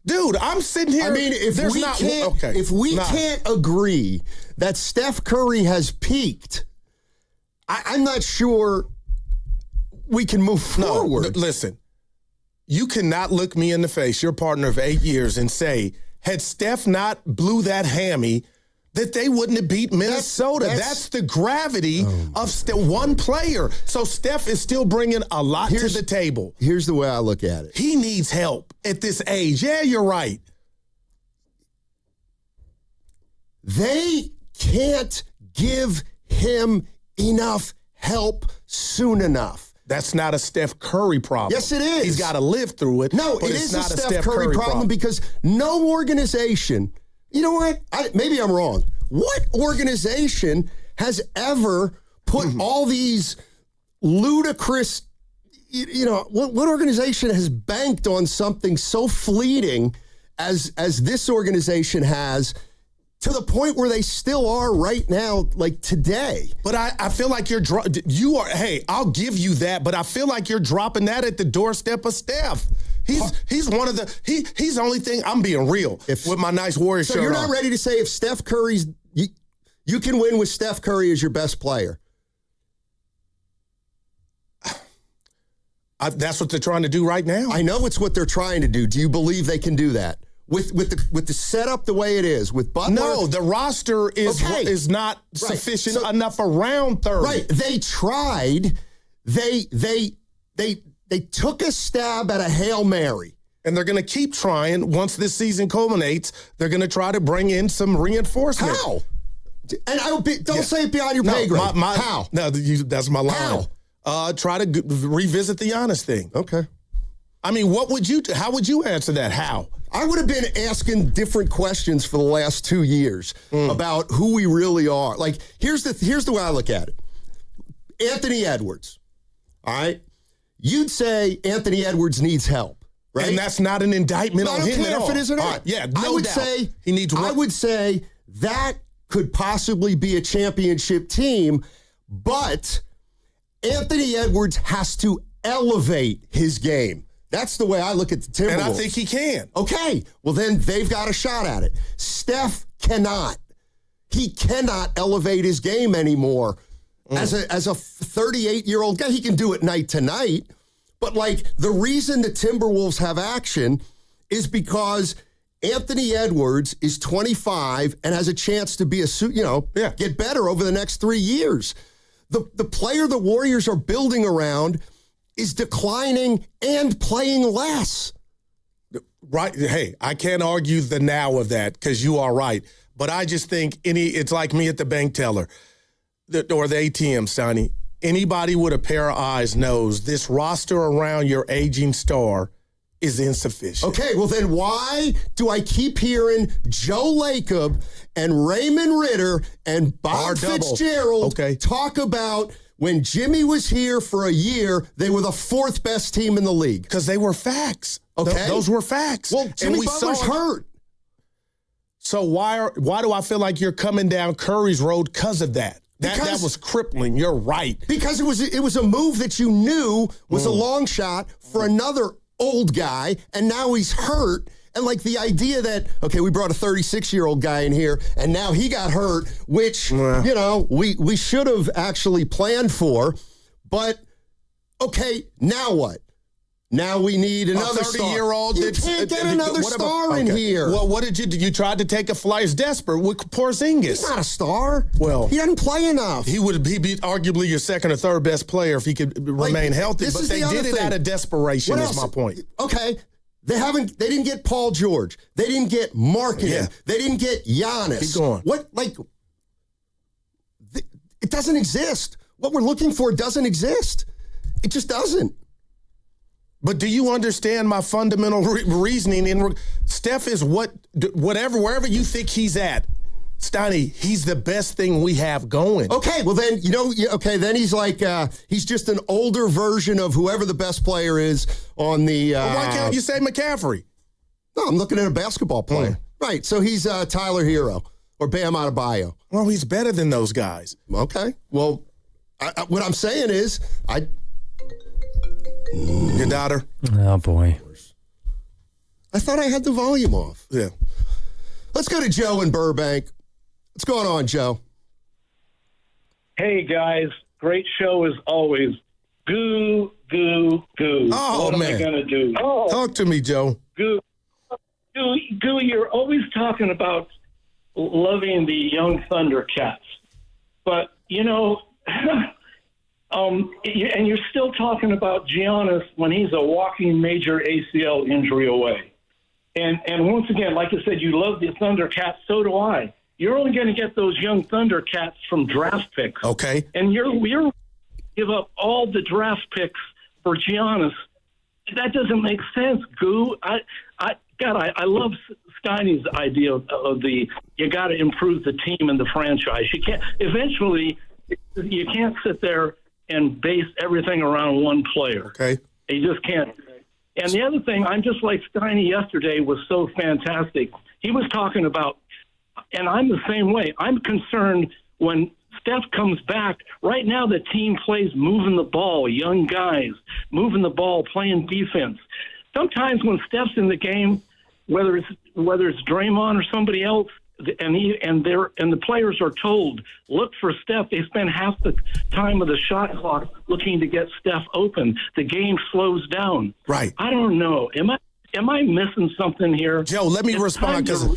Dude, I'm sitting here. I mean, if we can't agree that Steph Curry has peaked, I'm not sure we can move forward. Listen, you cannot look me in the face, your partner of 8 years, and say, had Steph not blew that hammy, that they wouldn't have beat Minnesota. That's the gravity of one player. So Steph is still bringing a lot to the table. Here's the way I look at it. He needs help at this age. Yeah, you're right. They can't give him enough help soon enough. That's not a Steph Curry problem. Yes, it is. He's got to live through it. No, but it it's is not a Steph Curry problem because no organization, you know what? Maybe I'm wrong. What organization has ever put all these ludicrous, what organization has banked on something so fleeting as this organization has, to the point where they still are right now, like today? But I feel like hey, I'll give you that, but I feel like you're dropping that at the doorstep of Steph. He's one of he's the only thing, I'm being real with my nice Warrior shirt on. So you're not ready to say if Steph Curry's, you can win with Steph Curry as your best player? That's what they're trying to do right now. I know it's what they're trying to do. Do you believe they can do that? With the setup the way it is, with Butler? No, the roster is not sufficient enough around 30. Right. They tried. They took a stab at a Hail Mary. And they're going to keep trying. Once this season culminates, they're going to try to bring in some reinforcement. How? And don't say it beyond your pay grade. How? No, that's my line. How? Try to revisit the Giannis thing. Okay. I mean, how would you answer that? How? I would have been asking different questions for the last 2 years about who we really are. Like, here's the way I look at it. Anthony Edwards, all right? You'd say Anthony Edwards needs help, right? And that's not an indictment on him at all. I don't care if it is or not. Right. Yeah, no doubt. He needs work. I would say that could possibly be a championship team, but Anthony Edwards has to elevate his game. That's the way I look at the Timberwolves. And I think he can. Okay, well then they've got a shot at it. Steph cannot. He cannot elevate his game anymore. As a 38-year-old guy, he can do it night to night. But like the reason the Timberwolves have action is because Anthony Edwards is 25 and has a chance to be get better over the next 3 years. The player the Warriors are building around is declining and playing less. Right. Hey, I can't argue the now of that because you are right. But I just think it's like me at the bank teller or the ATM, Sonny. Anybody with a pair of eyes knows this roster around your aging star is insufficient. Okay, well then why do I keep hearing Joe Lacob and Raymond Ritter and Bob Fitzgerald talk about when Jimmy was here for a year, they were the fourth best team in the league? Because they were facts. Okay. Those were facts. Well, Jimmy Butler's hurt. So why do I feel like you're coming down Curry's road because of that? That was crippling. You're right. Because it was a move that you knew was a long shot for another old guy, and now he's hurt. And like the idea that, okay, we brought a 36-year-old guy in here, and now he got hurt, which, we should have actually planned for. But, okay, now what? Now we need another 30-year-old. You can't get another star in here. Well, what did you do? You tried to take a flyers desperate with Porzingis. He's not a star. Well, he doesn't play enough. He'd be arguably your second or third best player if he could remain healthy. But they did it out of desperation. Is my point. Okay, they didn't get Paul George. They didn't get Marketing. Yeah. They didn't get Giannis. Keep going. It doesn't exist. What we're looking for doesn't exist. It just doesn't. But do you understand my fundamental reasoning? Steph is wherever you think he's at, Steiny, he's the best thing we have going. Okay, well then, then he's like, he's just an older version of whoever the best player is on the... why can't you say McCaffrey? No, I'm looking at a basketball player. Right, so he's Tyler Hero. or Bam Adebayo? Well, he's better than those guys. Okay. Well, what I'm saying is, Your daughter? Oh, boy. I thought I had the volume off. Yeah. Let's go to Joe in Burbank. What's going on, Joe? Hey, guys. Great show as always. Goo, goo, goo. Oh, what man. am I going to do? Oh, Talk to me, Joe. Goo, you're always talking about loving the young Thundercats. But, and you're still talking about Giannis when he's a walking major ACL injury away. And once again, like I said, you love the Thundercats. So do I. You're only going to get those young Thundercats from draft picks. Okay. And you're give up all the draft picks for Giannis. That doesn't make sense, Goo. I love Steiny's idea of you got to improve the team and the franchise. You can't sit there and base everything around one player. Okay. You just can't. And the other thing, I'm just like Steiny yesterday was so fantastic. He was talking about, and I'm the same way. I'm concerned when Steph comes back. Right now the team plays moving the ball, young guys, moving the ball, playing defense. Sometimes when Steph's in the game, whether it's Draymond or somebody else, and the players are told, look for Steph. They spend half the time of the shot clock looking to get Steph open. The game slows down. Right. I don't know. Am I missing something here? Joe, let me respond because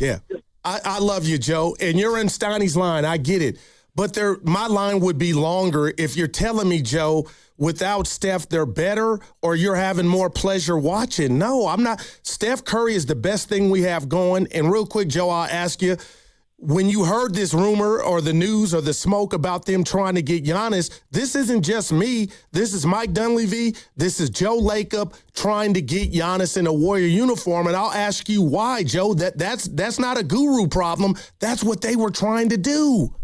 I love you, Joe, and you're in Steiny's line. I get it, but my line would be longer if you're telling me, Joe, without Steph, they're better, or you're having more pleasure watching. No, I'm not. Steph Curry is the best thing we have going. And real quick, Joe, I'll ask you, when you heard this rumor or the news or the smoke about them trying to get Giannis, this isn't just me. This is Mike Dunleavy. This is Joe Lacob trying to get Giannis in a Warrior uniform. And I'll ask you why, Joe. That's not a guru problem. That's what they were trying to do.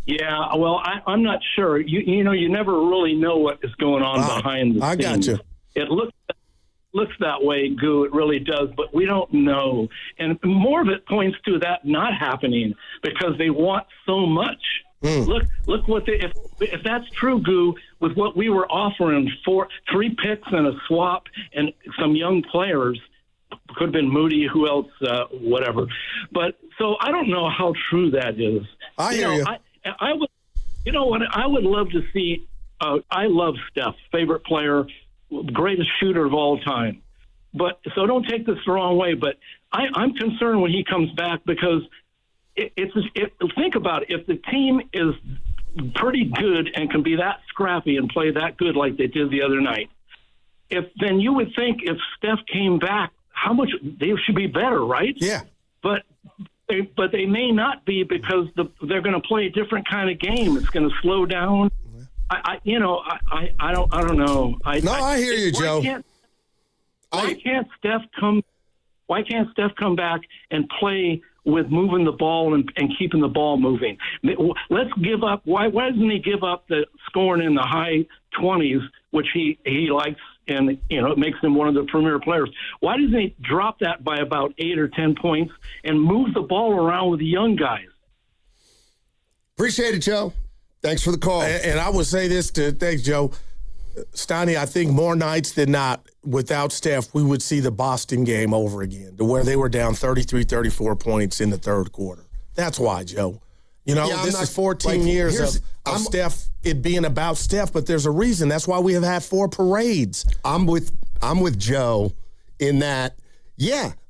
Yeah, well, I'm not sure. You never really know what is going on behind the scenes. I got you. It looks that way, Goo. It really does, but we don't know. And more of it points to that not happening because they want so much. Look what if that's true, Goo, with what we were offering, 3 picks and a swap and some young players. Could have been Moody, who else, whatever. But so I don't know how true that is. I hear you. I would, what I would love to see. I love Steph, favorite player, greatest shooter of all time. But so don't take this the wrong way. But I'm concerned when he comes back because think about it. If the team is pretty good and can be that scrappy and play that good like they did the other night, then you would think if Steph came back, how much they should be better, right? Yeah. But they may not be because they're going to play a different kind of game. It's going to slow down. I don't know. I hear you, Joe. Why can't Steph come back and play with moving the ball and keeping the ball moving? Let's give up. Why doesn't he give up the scoring in the high 20s, which he likes, and it makes him one of the premier players? Why doesn't he drop that by about 8 or 10 points and move the ball around with the young guys? Appreciate it, Joe. Thanks for the call. And I would say this thanks, Joe. Steiny, I think more nights than not, without Steph, we would see the Boston game over again, to where they were down 33, 34 points in the third quarter. That's why, Joe. This is 14 years of Steph, it being about Steph, but there's a reason. That's why we have had 4 parades. I'm with Joe in that,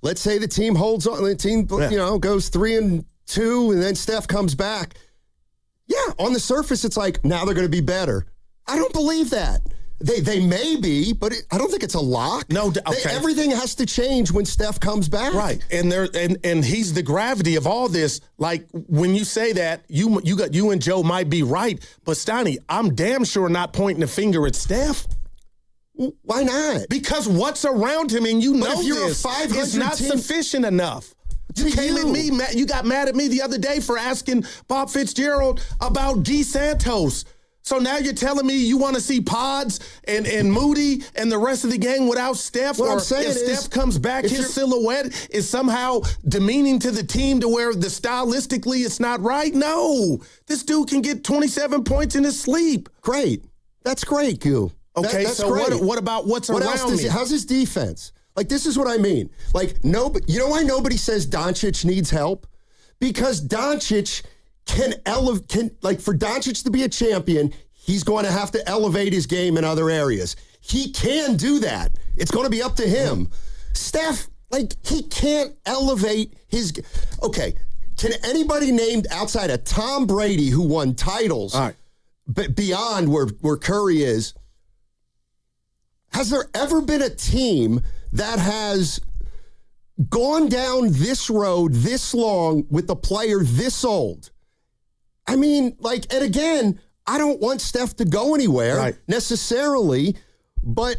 let's say the team holds on, the team goes 3-2, and then Steph comes back. Yeah, on the surface, it's like, now they're going to be better. I don't believe that. They may be, but I don't think it's a lock. No, okay. Everything has to change when Steph comes back. Right, and he's the gravity of all this. Like, when you say that, you and Joe might be right, but Steiny, I'm damn sure not pointing a finger at Steph. Why not? Because what's around him, and if you're this, a 500 is not team, sufficient enough. You got mad at me the other day for asking Bob Fitzgerald about Guy Santos. So now you're telling me you want to see Pods and Moody and the rest of the gang without Steph? What or I'm saying if is, Steph comes back, his silhouette is somehow demeaning to the team to where stylistically it's not right? No. This dude can get 27 points in his sleep. Great. That's great, Goo. Okay, that's so great. what about what's what around else me? How's his defense? Like, this is what I mean. Like, you know why nobody says Doncic needs help? Because Doncic can for Doncic to be a champion, he's going to have to elevate his game in other areas. He can do that. It's going to be up to him. Steph, he can't elevate his. Okay, can anybody named outside of Tom Brady, who won titles, but beyond where Curry is, has there ever been a team that has gone down this road this long with a player this old? I mean, and again, I don't want Steph to go anywhere necessarily, but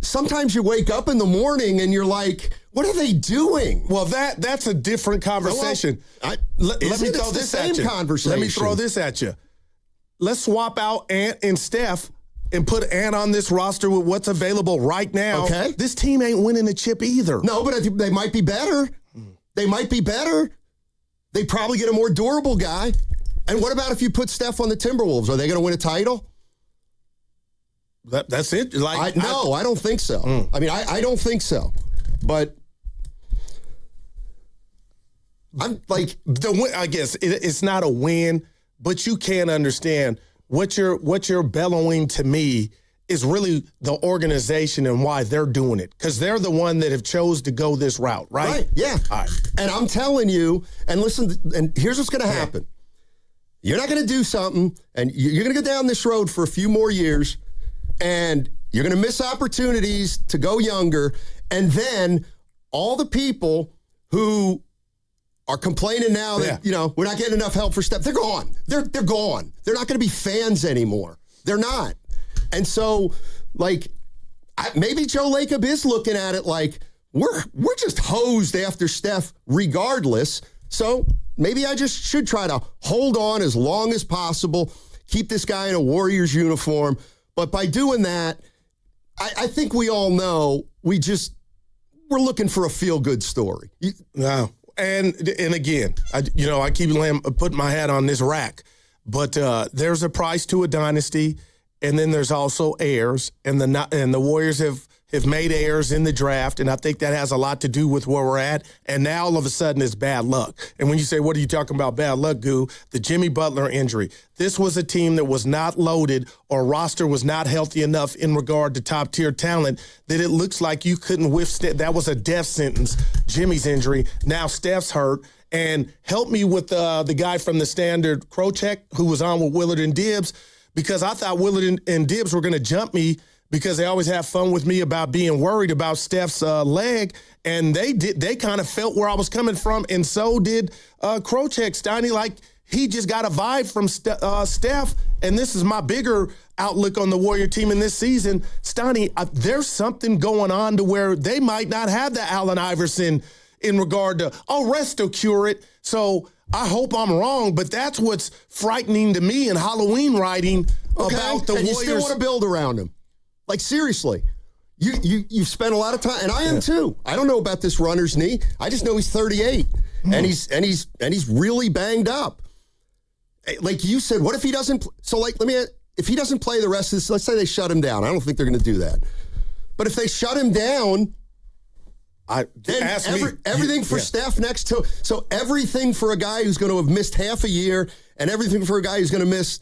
sometimes you wake up in the morning and you're like, what are they doing? Well, that's a different conversation. Let me throw this at you. Let me throw this at you. Let's swap out Ant and Steph and put Ant on this roster with what's available right now. Okay. This team ain't winning the chip either. No, but I think they might be better. They might be better. They probably get a more durable guy. And what about if you put Steph on the Timberwolves? Are they going to win a title? That's it? I don't think so. I mean, I don't think so. But I'm like, I guess it's not a win, but you can't understand what you're bellowing to me is really the organization and why they're doing it, because they're the one that have chose to go this route, right? Right, yeah. All right. And I'm telling you, and listen, and here's what's going to happen. You're not going to do something, and you're going to go down this road for a few more years, and you're going to miss opportunities to go younger, and then all the people who are complaining now that, we're not getting enough help for Steph, they're gone. They're gone. They're not going to be fans anymore. They're not. And so, maybe Joe Lacob is looking at it like, we're just hosed after Steph regardless, so maybe I just should try to hold on as long as possible, keep this guy in a Warriors uniform. But by doing that, I think we all know we're looking for a feel-good story. No. And again, I keep putting my hat on this rack, but there's a price to a dynasty, and then there's also heirs, and the Warriors have made heirs in the draft, and I think that has a lot to do with where we're at. And now all of a sudden it's bad luck. And when you say, what are you talking about bad luck, Goo? The Jimmy Butler injury. This was a team that was not loaded or roster was not healthy enough in regard to top-tier talent that it looks like you couldn't withstand. That was a death sentence, Jimmy's injury. Now Steph's hurt. And help me with the guy from the Standard, Krocek, who was on with Willard and Dibbs, because I thought Willard and Dibbs were going to jump me because they always have fun with me about being worried about Steph's leg, and they kind of felt where I was coming from, and so did Krocek. Steiny, like, he just got a vibe from Steph, and this is my bigger outlook on the Warrior team in this season. Steiny, there's something going on to where they might not have the Allen Iverson in regard to, rest will cure it. So I hope I'm wrong, but that's what's frightening to me in Halloween writing about the and Warriors. You still want to build around him. Like, seriously, you've spent a lot of time, and I am too. I don't know about this runner's knee. I just know he's 38, and he's really banged up. Like you said, what if he doesn't? So, if he doesn't play the rest of this, let's say they shut him down. I don't think they're going to do that. But if they shut him down, everything for Steph next to, so everything for a guy who's going to have missed half a year, and everything for a guy who's going to miss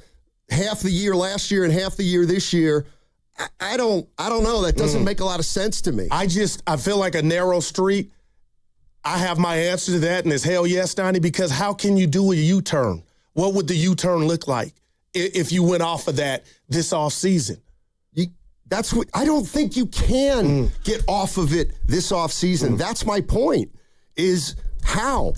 half the year last year and half the year this year. I don't know. That doesn't make a lot of sense to me. I feel like a narrow street. I have my answer to that, and it's hell yes, Donnie, because how can you do a U-turn? What would the U-turn look like if you went off of that this offseason? That's what I don't think you can get off of it this offseason. That's my point, is how?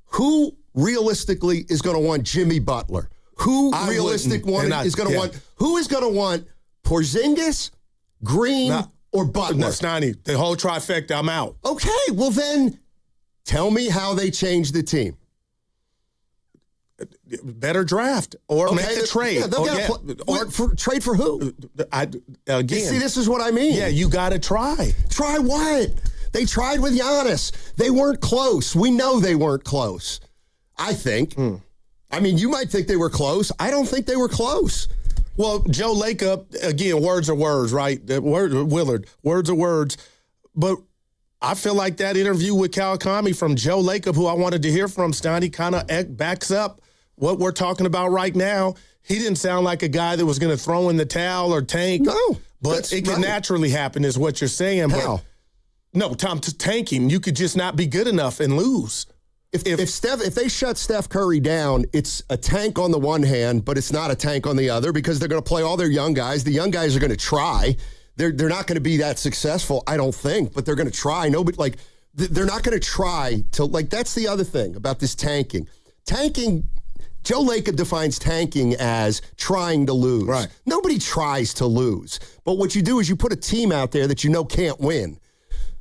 Who realistically is going to want Jimmy Butler? Who is going to want Porzingis, Green, or Butler? No, Steiny, the whole trifecta, I'm out. Okay, well then, tell me how they changed the team. better draft or make a trade. Yeah, trade for who? Again, see, this is what I mean. Yeah, you got to try. Try what? They tried with Giannis. They weren't close. We know they weren't close. I think. I mean, you might think they were close. I don't think they were close. Well, Joe Lacob, again, words are words, right? Willard, words are words. But I feel like that interview with Kawakami from Joe Lacob, who I wanted to hear from, Steiny, kind of backs up what we're talking about right now. He didn't sound like a guy that was going to throw in the towel or tank. No. But it can naturally happen is what you're saying. How? But no, Tom, tanking, you could just not be good enough and lose. If they shut Steph Curry down, it's a tank on the one hand, but it's not a tank on the other because they're going to play all their young guys. The young guys are going to try. They're not going to be that successful, I don't think, but they're going to try. Nobody they're not going to try to that's the other thing about this tanking. Tanking, Joe Lacob defines tanking as trying to lose. Right. Nobody tries to lose, but what you do is you put a team out there that you know can't win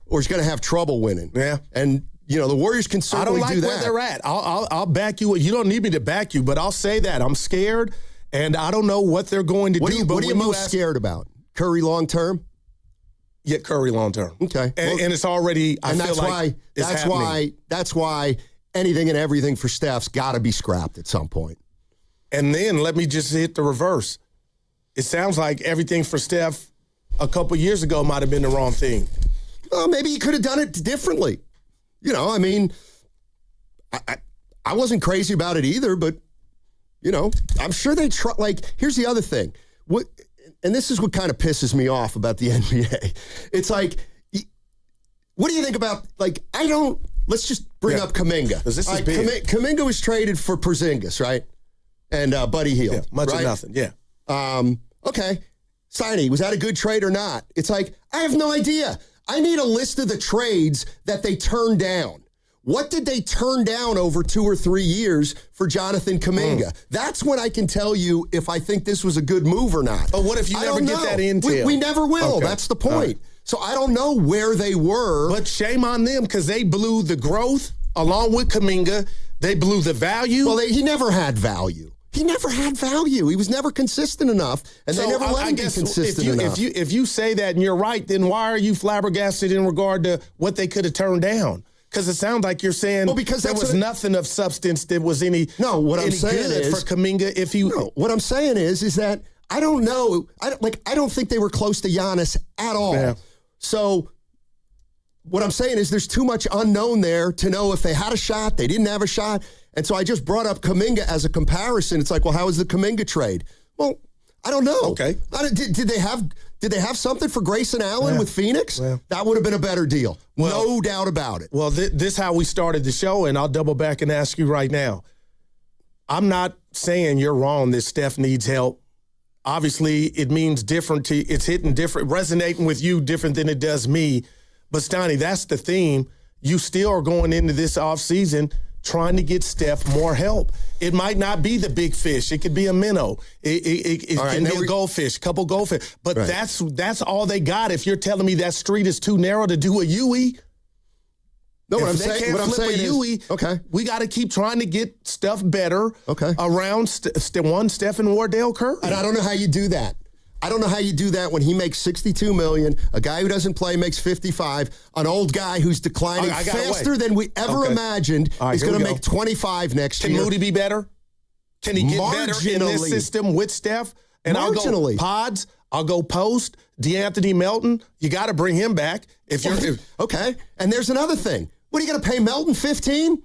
or is going to have trouble winning. Yeah, and. The Warriors can certainly do that. I don't like where they're at. I'll back you. You don't need me to back you, but I'll say that. I'm scared, and I don't know what they're going to do. What are you most scared about? Curry long term? Yeah, Curry long term. Okay. And it's already, that's why anything and everything for Steph's got to be scrapped at some point. And then let me just hit the reverse. It sounds like everything for Steph a couple years ago might have been the wrong thing. Well, maybe he could have done it differently. I mean, I wasn't crazy about it either, but, I'm sure they try. Here's the other thing. And this is what kind of pisses me off about the NBA. It's like, what do you think about, let's just bring up Kuminga. This is big. Kuminga was traded for Porzingis, right? And Buddy Hield. Yeah, much right? of nothing, yeah. Okay. Steiny, was that a good trade or not? It's like, I have no idea. I need a list of the trades that they turned down. What did they turn down over 2 or 3 years for Jonathan Kuminga? That's when I can tell you if I think this was a good move or not. But what if you never get that intel? We never will. Okay. That's the point. Right. So I don't know where they were. But shame on them because they blew the growth along with Kuminga. They blew the value. Well, he never had value. He never had value. He was never consistent enough, and they never let him be consistent enough. If you say that and you're right, then why are you flabbergasted in regard to what they could have turned down? Because it sounds like you're saying because there was nothing of substance that was any what I'm saying good is, for Kuminga. What I'm saying is that I don't know. I don't think they were close to Giannis at all. Yeah. So what I'm saying is there's too much unknown there to know if they had a shot, they didn't have a shot. And so I just brought up Kuminga as a comparison. It's like, well, how was the Kuminga trade? Well, I don't know. Okay. Did they have something for Grayson Allen with Phoenix? Yeah. That would have been a better deal. No doubt about it. Well, this is how we started the show, and I'll double back and ask you right now. I'm not saying you're wrong that Steph needs help. Obviously, it means different it's hitting different, resonating with you different than it does me. But, Steiny, that's the theme. You still are going into this offseason trying to get Steph more help. It might not be the big fish. It could be a minnow. It can be a goldfish, couple goldfish. But that's all they got. If you're telling me that street is too narrow to do a Yui, no, what I'm saying is, okay, we got to keep trying to get stuff better around Stephen Wardell Curry. And I don't know how you do that. I don't know how you do that when he makes $62 million, a guy who doesn't play makes $55, an old guy who's declining faster than we ever imagined is going to make $25 next year. Can Moody be better? Can he get better in this system with Steph? And I'll go pods, I'll go post, DeAnthony Melton. You got to bring him back. Okay. And there's another thing. What are you going to pay Melton 15?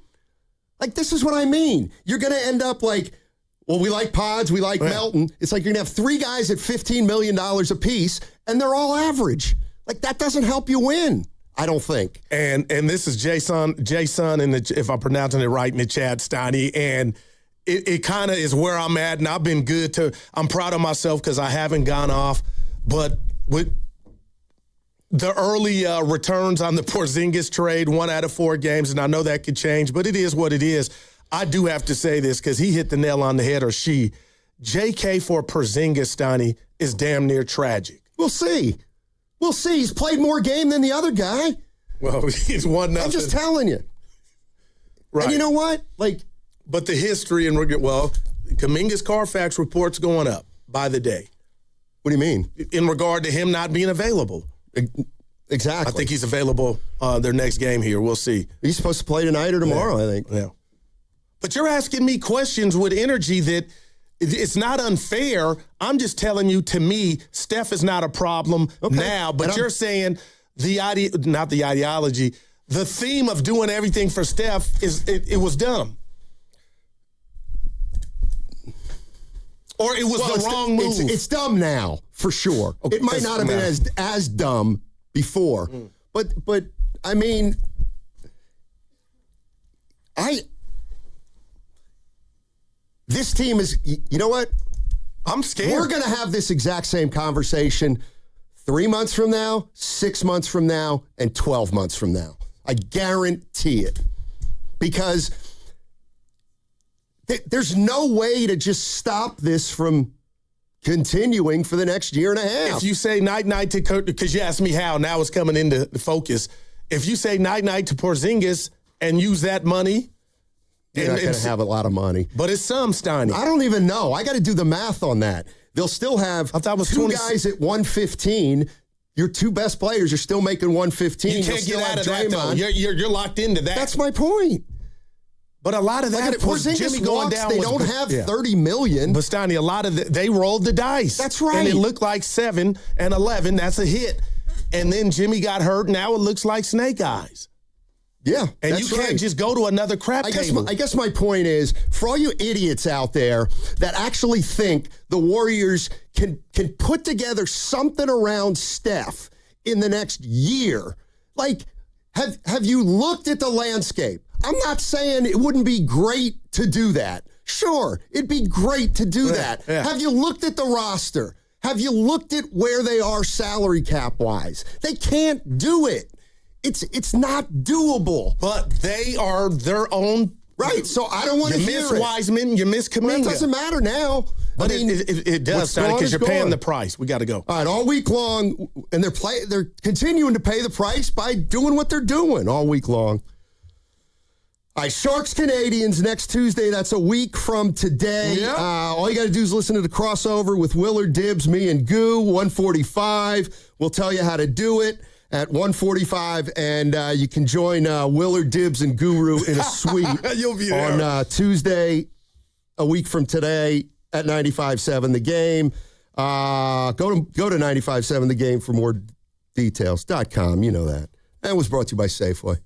This is what I mean. You're going to end up well, we like Pods, we like Melton. It's like you're going to have 3 guys at $15 million apiece, and they're all average. That doesn't help you win, I don't think. And this is Jason, if I'm pronouncing it right in the chat, Steiny, and it kind of is where I'm at, and I've been good I'm proud of myself because I haven't gone off, but with the early returns on the Porzingis trade, 1 out of 4 games, and I know that could change, but it is what it is. I do have to say this because he hit the nail on the head, or she. JK for Porzingis, Steiny, is damn near tragic. We'll see. He's played more game than the other guy. Well, he's 1-0. I'm just telling you. Right. And you know what? But the history and Kuminga's Carfax report's going up by the day. What do you mean? In regard to him not being available. Exactly. I think he's available their next game here. We'll see. He's supposed to play tonight or tomorrow, I think. Yeah. But you're asking me questions with energy that it's not unfair. I'm just telling you, to me, Steph is not a problem now. But you're saying not the ideology, the theme of doing everything for Steph it was dumb. Or it was the wrong move. It's dumb now, for sure. It might not have been as dumb before. But I mean, this team is, you know what? I'm scared. We're going to have this exact same conversation 3 months from now, 6 months from now, and 12 months from now. I guarantee it. Because there's no way to just stop this from continuing for the next year and a half. If you say night-night to Kurt, because you asked me how, now it's coming into the focus. If you say night-night to Porzingis and use that money, you're not going to have a lot of money. But it's some, Steiny. I don't even know. I got to do the math on that. They'll still have two guys at 115. Your two best players are still making 115. You can't get out of that, though. You're locked into that. That's my point. But a lot of that was Jimmy going down. They don't have $30 million. But Steiny, a lot of they rolled the dice. That's right. And it looked like 7 and 11. That's a hit. And then Jimmy got hurt. Now it looks like snake eyes. Yeah, and you can't just go to another crap table. I guess my point is, for all you idiots out there that actually think the Warriors can put together something around Steph in the next year, like, have you looked at the landscape? I'm not saying it wouldn't be great to do that. Sure, it'd be great to do that. Yeah. Have you looked at the roster? Have you looked at where they are salary cap-wise? They can't do it. It's not doable. But they are their own. Right, so I don't want to hear it. You miss Wiseman, you miss Kuminga. Well, it doesn't matter now. But it does, because you're paying the price. We got to go. All right, all week long, and they're continuing to pay the price by doing what they're doing all week long. All right, Sharks Canadians next Tuesday. That's a week from today. Yep. All you got to do is listen to the crossover with Willard Dibbs, me, and Goo, 145. We'll tell you how to do it at 1:45, and you can join Willard Dibbs and Guru in a suite You'll be there. on Tuesday, a week from today, at 95.7 The Game. Go to 95.7 The Game for more details.com. You know that. And was brought to you by Safeway.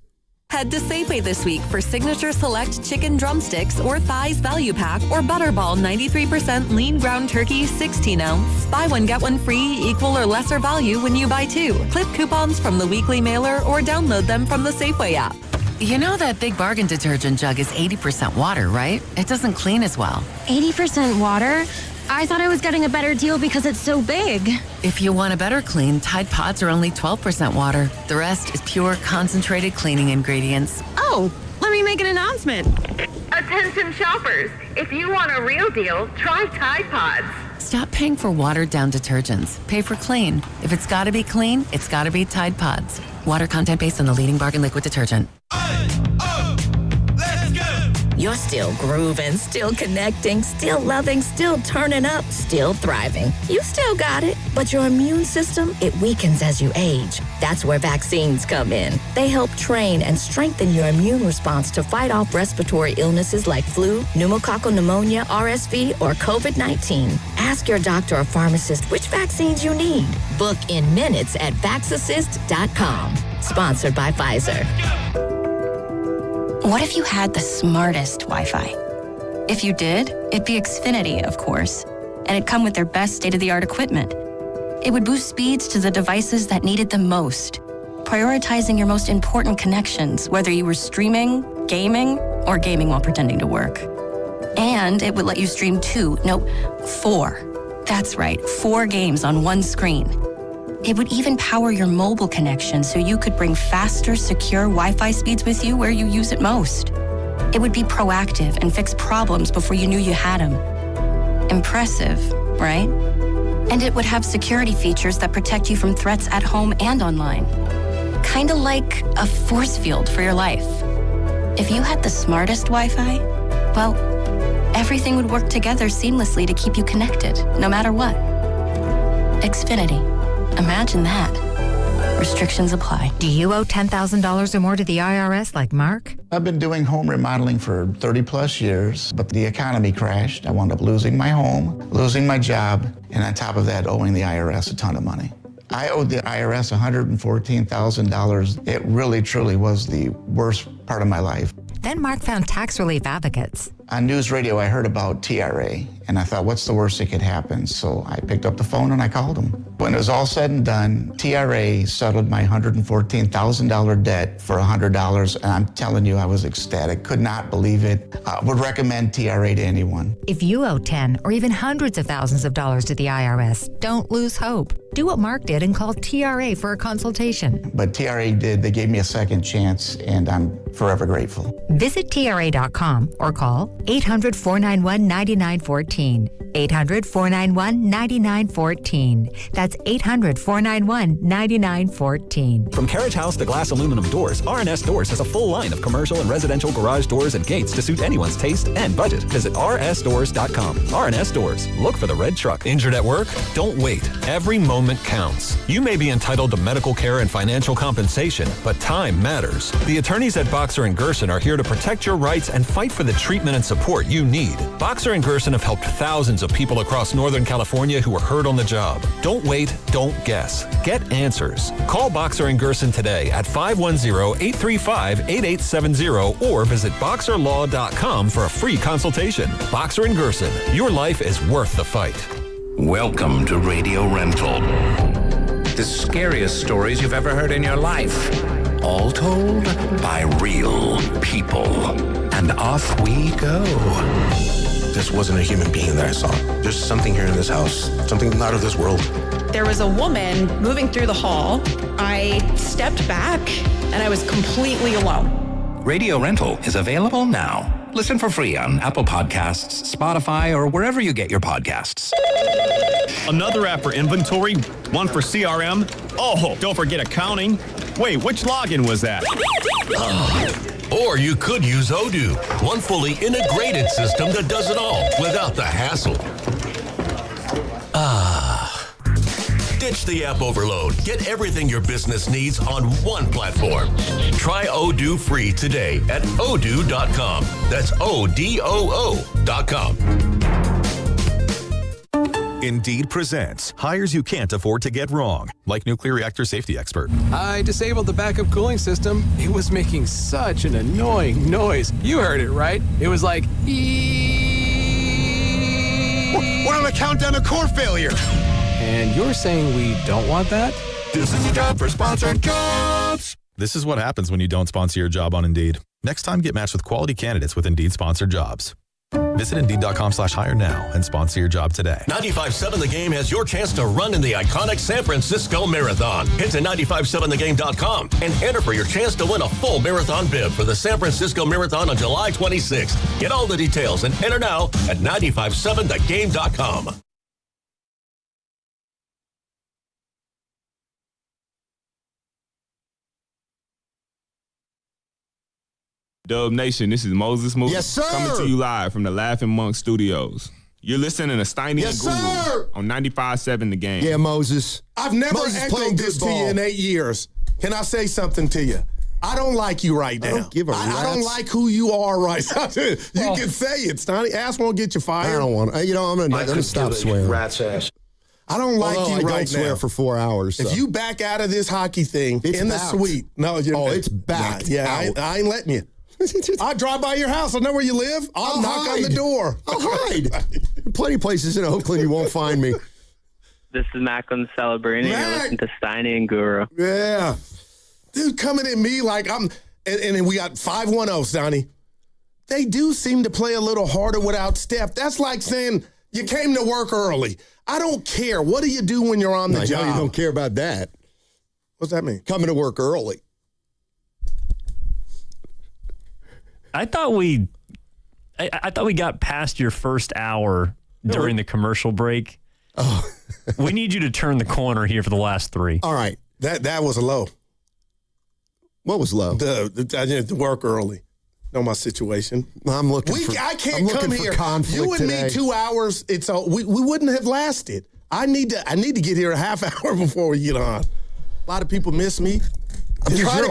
Head to Safeway this week for Signature Select Chicken Drumsticks or Thighs Value Pack or Butterball 93% Lean Ground Turkey 16-ounce. Buy one, get one free, equal or lesser value when you buy two. Clip coupons from the weekly mailer or download them from the Safeway app. You know that Big Bargain detergent jug is 80% water, right? It doesn't clean as well. 80% water? I thought I was getting a better deal because it's so big. If you want a better clean, Tide Pods are only 12% water. The rest is pure, concentrated cleaning ingredients. Oh, let me make an announcement. Attention shoppers, if you want a real deal, try Tide Pods. Stop paying for watered-down detergents. Pay for clean. If it's got to be clean, it's got to be Tide Pods. Water content based on the leading bargain liquid detergent. You're still grooving, still connecting, still loving, still turning up, still thriving. You still got it, but your immune system, it weakens as you age. That's where vaccines come in. They help train and strengthen your immune response to fight off respiratory illnesses like flu, pneumococcal pneumonia, RSV, or COVID-19. Ask your doctor or pharmacist which vaccines you need. Book in minutes at vaxassist.com. Sponsored by Pfizer. What if you had the smartest Wi-Fi? If you did, it'd be Xfinity, of course, and it'd come with their best state-of-the-art equipment. It would boost speeds to the devices that needed them most, prioritizing your most important connections, whether you were streaming, gaming, or gaming while pretending to work. And it would let you stream 4. That's right, 4 games on one screen. It would even power your mobile connection so you could bring faster, secure Wi-Fi speeds with you where you use it most. It would be proactive and fix problems before you knew you had them. Impressive, right? And it would have security features that protect you from threats at home and online. Kinda like a force field for your life. If you had the smartest Wi-Fi, well, everything would work together seamlessly to keep you connected, no matter what. Xfinity. Imagine that. Restrictions apply. Do you owe $10,000 or more to the IRS like Mark? I've been doing home remodeling for 30 plus years, but the economy crashed. I wound up losing my home, losing my job, and on top of that, owing the IRS a ton of money. I owed the IRS $114,000. It really, truly was the worst part of my life. Then Mark found tax relief advocates. On news radio, I heard about TRA, and I thought, what's the worst that could happen? So I picked up the phone and I called them. When it was all said and done, TRA settled my $114,000 debt for $100, and I'm telling you, I was ecstatic. Could not believe it. Would recommend TRA to anyone. If you owe 10 or even hundreds of thousands of dollars to the IRS, don't lose hope. Do what Mark did and call TRA for a consultation. But TRA did. They gave me a second chance, and I'm forever grateful. Visit TRA.com or call 800-491-9914. 800-491-9914. That's 800-491-9914. From carriage house to glass aluminum doors, R&S Doors has a full line of commercial and residential garage doors and gates to suit anyone's taste and budget. Visit rsdoors.com. R&S Doors. Look for the red truck. Injured at work? Don't wait. Every moment counts. You may be entitled to medical care and financial compensation, but time matters. The attorneys at Boxer & Gerson are here to protect your rights and fight for the treatment and support you need. Boxer & Gerson have helped thousands of people across Northern California who were hurt on the job. Don't wait, don't guess. Get answers. Call Boxer & Gerson today at 510-835-8870 or visit boxerlaw.com for a free consultation. Boxer & Gerson, your life is worth the fight. Welcome to Radio Rental. The scariest stories you've ever heard in your life. All told by real people. And off we go. This wasn't a human being that I saw. There's something here in this house, something not of this world. There was a woman moving through the hall. I stepped back and I was completely alone. Radio Rental is available now. Listen for free on Apple Podcasts, Spotify, or wherever you get your podcasts. Another app for inventory, one for CRM. Oh, don't forget accounting. Wait, which login was that? Or you could use Odoo, one fully integrated system that does it all without the hassle. Ditch the app overload. Get everything your business needs on one platform. Try Odoo free today at odoo.com. That's ODOO.com. Indeed presents hires you can't afford to get wrong, like nuclear reactor safety expert. I disabled the backup cooling system. It was making such an annoying noise. You heard it, right? It was like, We're on the countdown to core failure. And you're saying we don't want that? This is a job for sponsored jobs. This is what happens when you don't sponsor your job on Indeed. Next time, get matched with quality candidates with Indeed sponsored jobs. Visit Indeed.com/hire now and sponsor your job today. 95.7 The Game has your chance to run in the iconic San Francisco Marathon. Head to 957thegame.com and enter for your chance to win a full marathon bib for the San Francisco Marathon on July 26th. Get all the details and enter now at 957thegame.com. Dub Nation, this is Moses Moose. Yes, sir. Coming to you live from the Laughing Monk Studios. You're listening to Steiny and Guru on 95.7 The Game. Yeah, Moses. I've never Moses echoed this to you in 8 years. Can I say something to you? I don't like you right now. I don't give a I don't like who you are right now. You can say it, Steiny. Ass won't get you fired. I don't want to. I'm going to stop swearing. Rat's ass. I don't like you right now. I don't swear for 4 hours. So. If you back out of this hockey thing in the suite. No, it's back. Yeah, I ain't letting you. I'll drive by your house. I know where you live. I'll knock on the door. I'll hide. Plenty of places in Oakland you won't find me. This is Macklin celebrating. You're listening to Steiny and Guru. Yeah. Dude coming at me like I'm, and then we got 510, Steiny. They do seem to play a little harder without Steph. That's like saying you came to work early. I don't care. What do you do when you're on the job? You don't care about that. What's that mean? Coming to work early. I thought we got past your first hour during the commercial break. Oh. We need you to turn the corner here for the last three. All right. That was low. What was low? The work early. know my situation. I'm looking I can't come here. You and today. me 2 hours. We wouldn't have lasted. I need to get here a half hour before we get on. A lot of people miss me. I'm trying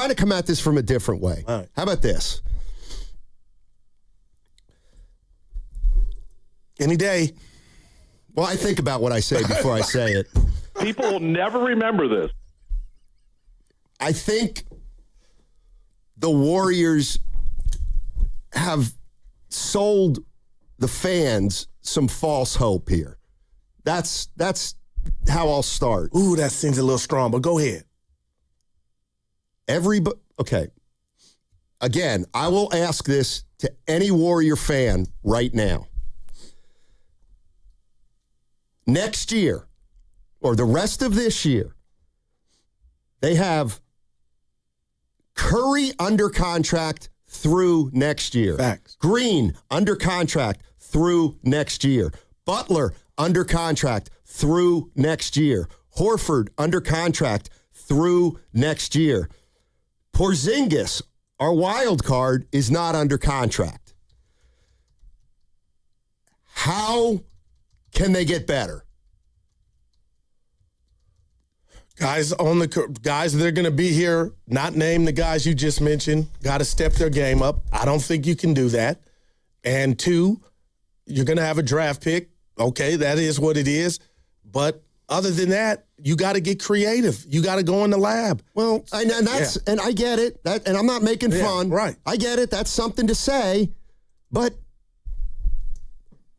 to come at this from a different way. All right. How about this? Any day. Well, I think about what I say before I say it. People will never remember this. I think the Warriors have sold the fans some false hope here. That's how I'll start. Ooh, that seems a little strong, but go ahead. Okay. Again, I will ask this to any Warrior fan right now. Next year, or the rest of this year, they have Curry under contract through next year. Facts. Green under contract through next year. Butler under contract through next year. Horford under contract through next year. Porzingis, our wild card, is not under contract. How can they get better? Guys that are going to be here, not name the guys you just mentioned, got to step their game up. I don't think you can do that. And 2, you're going to have a draft pick. Okay, that is what it is. But other than that, you got to get creative. You got to go in the lab. Well, and I get it. And I'm not making fun. Right. I get it. That's something to say. But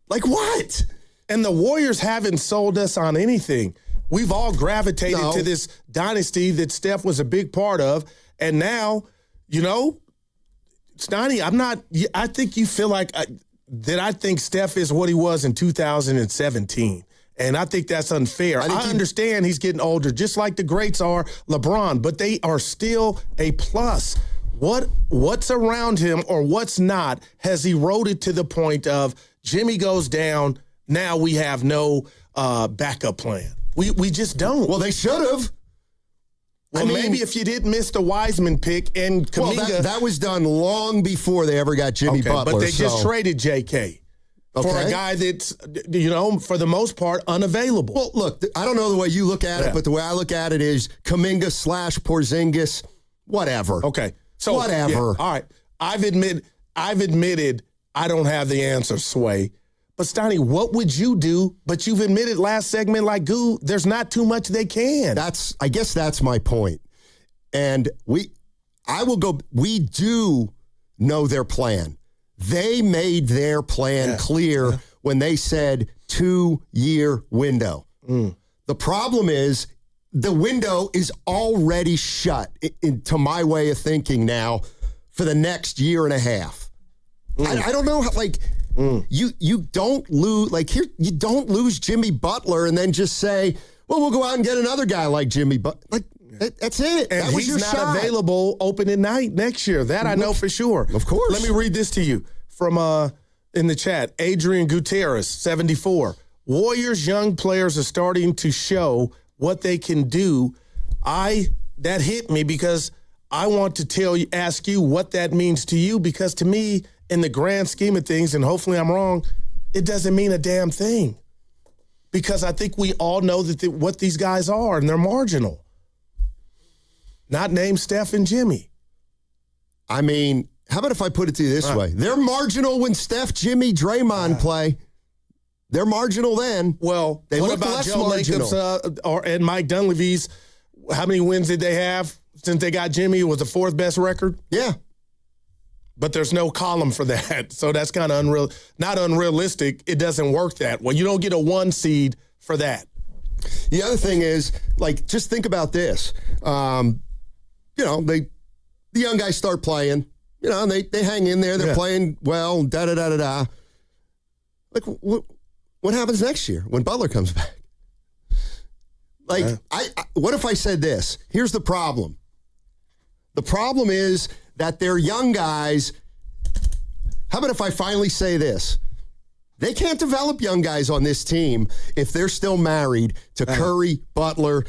like what? And the Warriors haven't sold us on anything. We've all gravitated to this dynasty that Steph was a big part of. And now, Stoney, I think you feel like that I think Steph is what he was in 2017. And I think that's unfair. I understand he's getting older, just like the greats are, LeBron, but they are still a plus. What's around him or what's not has eroded to the point of Jimmy goes down, now we have no backup plan. We just don't. Well, they should have. Well, maybe if you didn't miss the Wiseman pick and Kuminga. Well, that was done long before they ever got Jimmy Butler. But they just traded JK for a guy that's, for the most part, unavailable. Well, look, I don't know the way you look at it, but the way I look at it is Kuminga / Porzingis, whatever. Okay. So whatever. Yeah, all right. I've admitted I don't have the answer, Sway. But, Stoney, what would you do? But you've admitted last segment, like, Goo, there's not too much they can. I guess that's my point. And we do know their plan. They made their plan clear when they said 2-year window. The problem is the window is already shut, to my way of thinking now, for the next year and a half. I don't know how, you don't lose, you don't lose Jimmy Butler and then just say, well, we'll go out and get another guy like Jimmy Butler. That's it. And that was he's your not shot. available opening night next year. That I know for sure. Of course. Let me read this to you from in the chat. Adrian Gutierrez, 74. Warriors young players are starting to show what they can do. That hit me because I want to ask you what that means to you, because to me, in the grand scheme of things, and hopefully I'm wrong, it doesn't mean a damn thing. Because I think we all know what these guys are, and they're marginal. Not named Steph and Jimmy. I mean, how about if I put it to you this way? They're marginal when Steph, Jimmy, Draymond play. They're marginal then. Well, they what look about less Joe marginal. Lacob's and Mike Dunleavy's? How many wins did they have since they got Jimmy? It was the 4th best record? Yeah. But there's no column for that. So that's kind of not unrealistic. It doesn't work that way. You don't get a 1 seed for that. The other thing is, just think about this. The young guys start playing, and they hang in there. They're playing well, da-da-da-da-da. What happens next year when Butler comes back? What if I said this? Here's the problem. The problem is that they're young guys. How about if I finally say this? They can't develop young guys on this team if they're still married to Curry, Butler,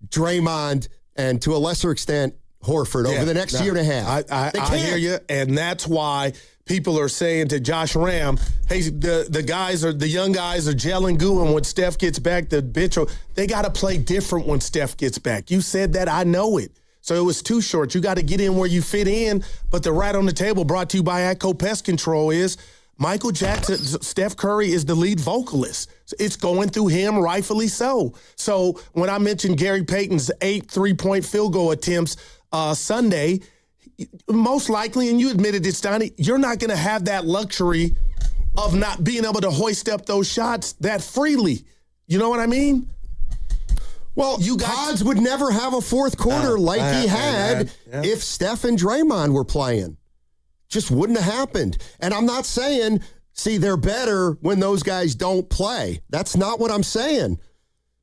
Draymond, and to a lesser extent, Horford over the next year and a half. I hear you, and that's why people are saying to Josh Ram, hey, the young guys are gelling goo, and when Steph gets back, they got to play different when Steph gets back. You said that, I know it. So it was too short. You got to get in where you fit in, but the rat on the table brought to you by ATCO Pest Control is Michael Jackson, Steph Curry is the lead vocalist. It's going through him, rightfully so. So when I mentioned Gary Payton's 8 3-point field goal attempts Sunday, most likely, and you admitted it, Donnie, you're not going to have that luxury of not being able to hoist up those shots that freely. You know what I mean? Well, Pods would never have a fourth quarter like he had if Steph and Draymond were playing. Just wouldn't have happened. And I'm not saying, see, they're better when those guys don't play. That's not what I'm saying.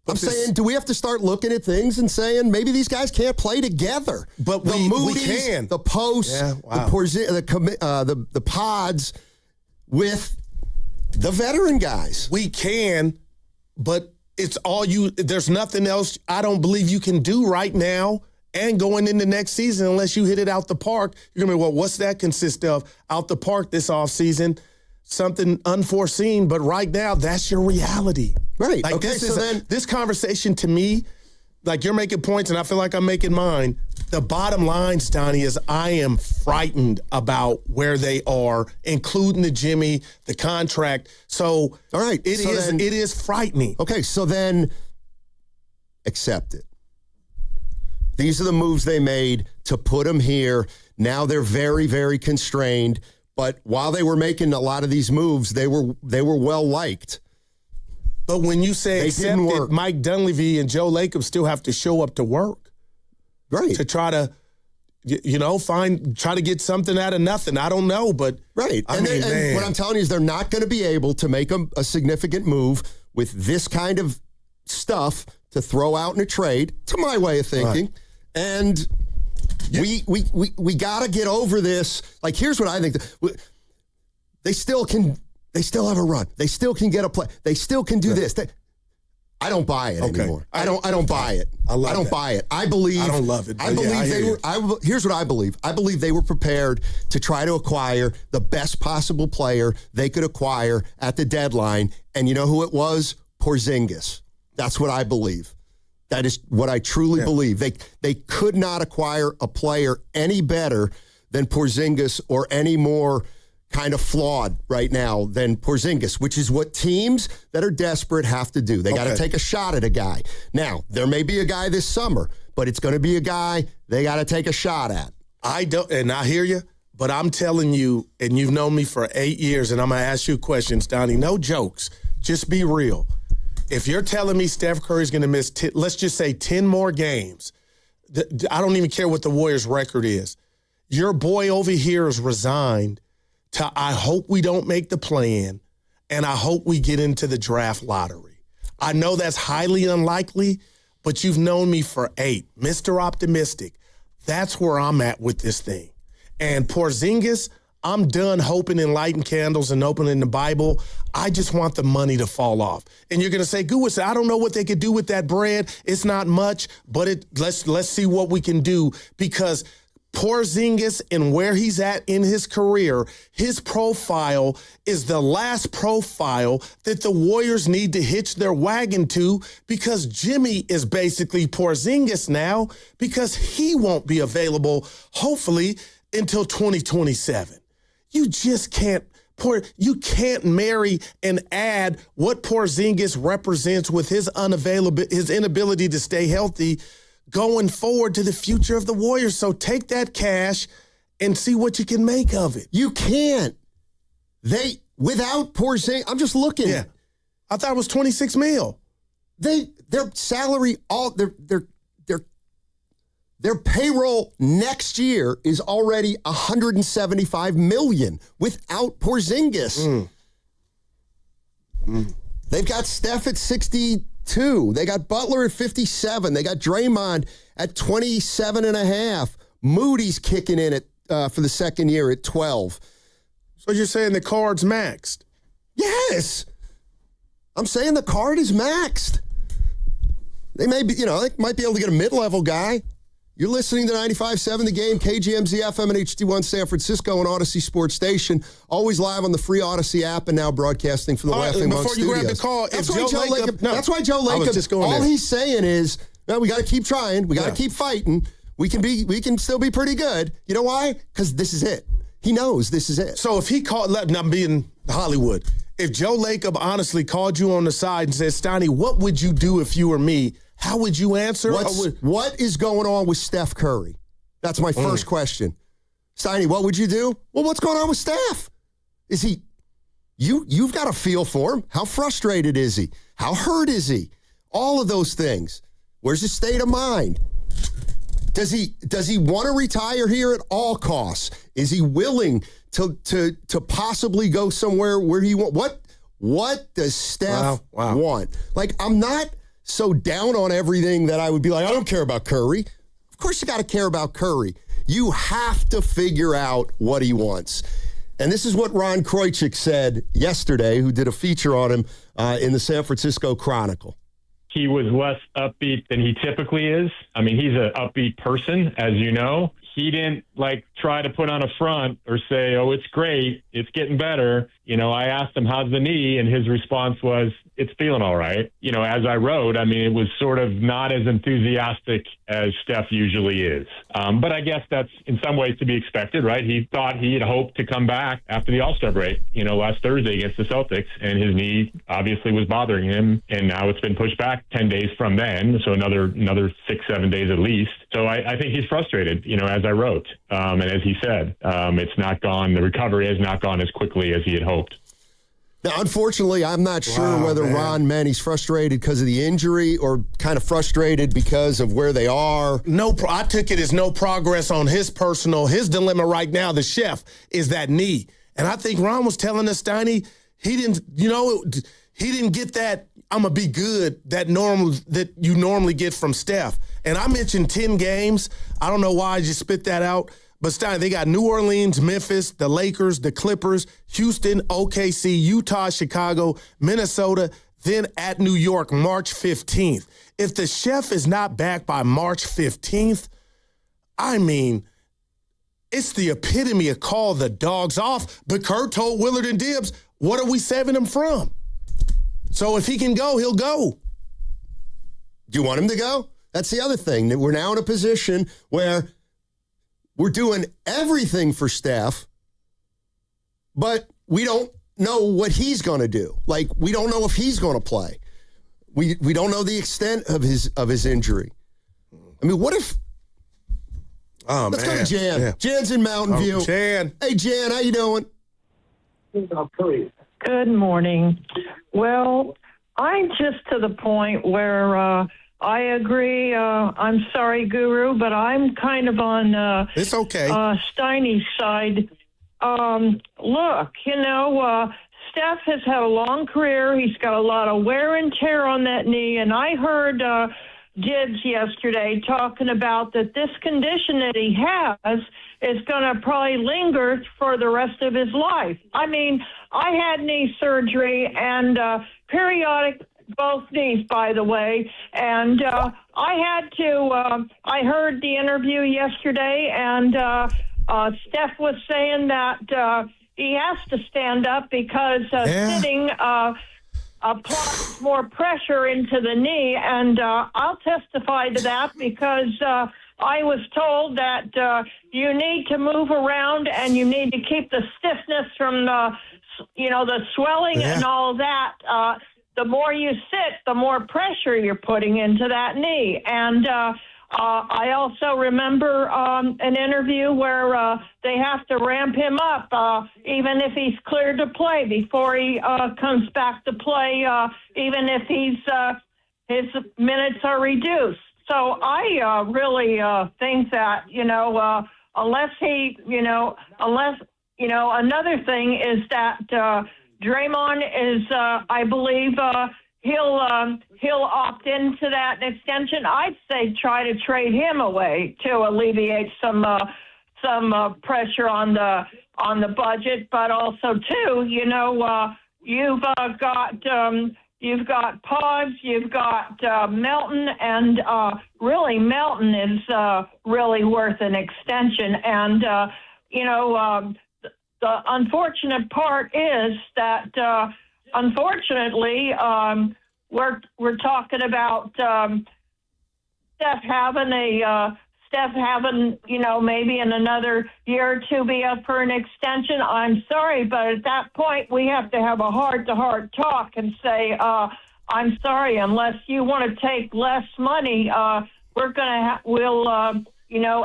I'm saying, do we have to start looking at things and saying maybe these guys can't play together? But the we can. The posts, the Pods with the veteran guys. We can, but it's all there's nothing else I don't believe you can do right now and going into next season unless you hit it out the park. You're going to be, well, what's that consist of? Out the park this offseason, something unforeseen, but right now that's your reality. Right. Like okay, this conversation to me, like you're making points and I feel like I'm making mine. The bottom line, Stoney, is I am frightened about where they are, including the Jimmy, the contract. So, all right, it is frightening. Okay, so then accept it. These are the moves they made to put them here. Now they're very, very constrained. But while they were making a lot of these moves, they were well liked. But when you say accept it, Mike Dunleavy and Joe Lacob still have to show up to work. Right. To try to, try to get something out of nothing. I don't know, but. Right. And what I'm telling you is they're not going to be able to make a significant move with this kind of stuff to throw out in a trade, to my way of thinking. Right. And we got to get over this. Like, here's what I think. They still have a run. They still can get a play. They still can do this. I don't buy it anymore. I don't buy it. I don't buy it. I believe. I don't love it. I believe they were. Here's what I believe. I believe they were prepared to try to acquire the best possible player they could acquire at the deadline. And you know who it was? Porzingis. That's what I believe. That is what I truly believe. They could not acquire a player any better than Porzingis or any more kind of flawed right now than Porzingis, which is what teams that are desperate have to do. They got to take a shot at a guy. Now, there may be a guy this summer, but it's going to be a guy they got to take a shot at. I hear you, but I'm telling you, and you've known me for 8 years, and I'm going to ask you questions, Donnie. No jokes. Just be real. If you're telling me Steph Curry's going to miss, let's just say 10 more games, I don't even care what the Warriors' record is. Your boy over here is resigned to, I hope we don't make the play-in, and I hope we get into the draft lottery. I know that's highly unlikely, but you've known me for 8. Mr. Optimistic. That's where I'm at with this thing. And Porzingis, I'm done hoping and lighting candles and opening the Bible. I just want the money to fall off. And you're going to say, Gouis, I don't know what they could do with that bread. It's not much, but let's see what we can do, because Porzingis and where he's at in his career, his profile is the last profile that the Warriors need to hitch their wagon to, because Jimmy is basically Porzingis now, because he won't be available, hopefully, until 2027. You just can't. You can't marry and add what Porzingis represents with his inability to stay healthy going forward to the future of the Warriors. So take that cash and see what you can make of it. You can't. Without Porzingis, I'm just looking. Yeah. I thought it was $26 million. Their salary, their payroll next year is already $175 million without Porzingis. They've got Steph at 62. They got Butler at 57. They got Draymond at 27.5. Moody's kicking in for the second year at 12. So you're saying the card's maxed? Yes. I'm saying the card is maxed. They may be, they might be able to get a mid-level guy. You're listening to 95.7 The Game, KGMZ FM and HD1 San Francisco and Odyssey Sports Station. Always live on the free Odyssey app and now broadcasting from the Laughing Monk Studios. Before you grab the call, that's why Joe Lacob, all he's saying is, no, we got to keep trying. We got to keep fighting. We can still be pretty good. You know why? Because this is it. He knows this is it. So if he called, I'm being Hollywood. If Joe Lacob honestly called you on the side and said, Steiny, what would you do if you were me? How would you answer? What is going on with Steph Curry? That's my first question. Steiny, what would you do? Well, what's going on with Steph? Is he, you've got a feel for him. How frustrated is he? How hurt is he? All of those things. Where's his state of mind? Does he want to retire here at all costs? Is he willing to possibly go somewhere where he wants? What does Steph want? Like, I'm not so down on everything that I would be like, I don't care about Curry. Of course you got to care about Curry. You have to figure out what he wants. And this is what Ron Krojcik said yesterday, who did a feature on him in the San Francisco Chronicle. He was less upbeat than he typically is. I mean, he's an upbeat person, as you know. He didn't try to put on a front or say, oh, it's great, it's getting better. I asked him, how's the knee? And his response was, it's feeling all right. As I wrote, I mean, it was sort of not as enthusiastic as Steph usually is. But I guess that's in some ways to be expected, right? He thought he had hoped to come back after the All-Star break, last Thursday against the Celtics, and his knee obviously was bothering him. And now it's been pushed back 10 days from then. So another 6-7 days at least. So I think he's frustrated, as I wrote. And as he said, it's not gone. The recovery has not gone as quickly as he had hoped. Now, unfortunately, I'm not sure whether Ron meant he's frustrated because of the injury or kind of frustrated because of where they are. I took it as no progress on his dilemma right now, the chef, is that knee. And I think Ron was telling us, Steiny, he didn't get that I'm going to be good that you normally get from Steph. And I mentioned 10 games. I don't know why I just spit that out. But Stein, they got New Orleans, Memphis, the Lakers, the Clippers, Houston, OKC, Utah, Chicago, Minnesota, then at New York, March 15th. If the chef is not back by March 15th, I mean, it's the epitome of call the dogs off. But Kurt told Willard and Dibbs, what are we saving him from? So if he can go, he'll go. Do you want him to go? That's the other thing. That we're now in a position where we're doing everything for Steph, but we don't know what he's going to do. We don't know if he's going to play. We don't know the extent of his injury. I mean, what if? Oh, let's go to Jan. Yeah. Jan's in Mountain View. Jan. Hey, Jan, how you doing? Good morning. Well, I'm just to the point where I agree. I'm sorry, Guru, but I'm kind of on it's okay. Steiny's side. Look, Steph has had a long career. He's got a lot of wear and tear on that knee, and I heard Dibbs yesterday talking about that this condition that he has is going to probably linger for the rest of his life. I mean, I had knee surgery and periodic, both knees, by the way, and I heard the interview yesterday, and Steph was saying that he has to stand up because sitting applies more pressure into the knee, and I'll testify to that because I was told that you need to move around and you need to keep the stiffness from the swelling and all that. The more you sit, the more pressure you're putting into that knee. And I also remember an interview where they have to ramp him up, even if he's cleared to play, before he comes back to play, even if his minutes are reduced. So I really think that, another thing is that Draymond is, I believe, he'll opt into that extension. I'd say try to trade him away to alleviate some pressure on the budget, but also too, you've got you've got Pods, you've got Melton, and really Melton is really worth an extension. And, the unfortunate part is that, unfortunately, we're talking about Steph having, maybe in another year or two be up for an extension. I'm sorry, but at that point we have to have a heart-to-heart talk and say, I'm sorry, unless you want to take less money, we'll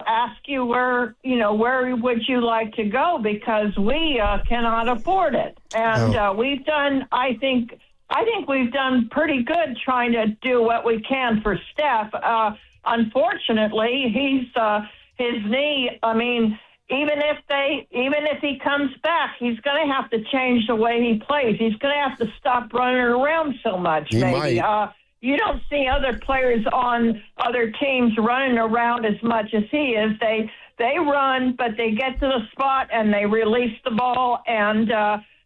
ask you where would you like to go, because we cannot afford it. And I think we've done pretty good trying to do what we can for Steph. Unfortunately, his knee. I mean, even if he comes back, he's going to have to change the way he plays. He's going to have to stop running around so much. Maybe you don't see other players on other teams running around as much as he is. They run, but they get to the spot and they release the ball, and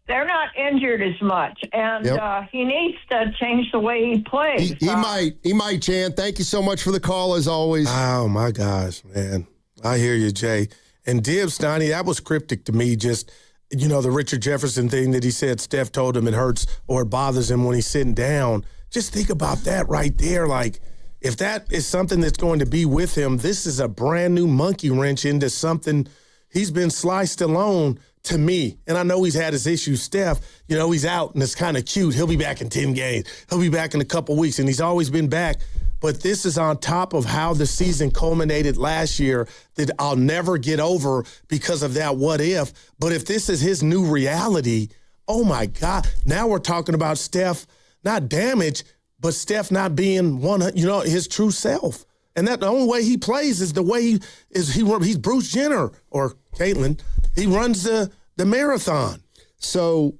they're not injured as much. And he needs to change the way he plays. He might, Jan. Thank you so much for the call, as always. Oh, my gosh, man. I hear you, Jay. And Dibs, Donnie, that was cryptic to me. Just, the Richard Jefferson thing that he said Steph told him it hurts or it bothers him when he's sitting down. Just think about that right there. Like, if that is something that's going to be with him, this is a brand new monkey wrench into something he's been sliced alone to me. And I know he's had his issues. Steph, he's out and it's kind of cute. He'll be back in 10 games. He'll be back in a couple weeks, and he's always been back. But this is on top of how the season culminated last year that I'll never get over because of that what if. But if this is his new reality, oh my God. Now we're talking about Steph not damaged, but Steph not being his true self. And that the only way he plays is the way he's Bruce Jenner or Caitlin. He runs the marathon. So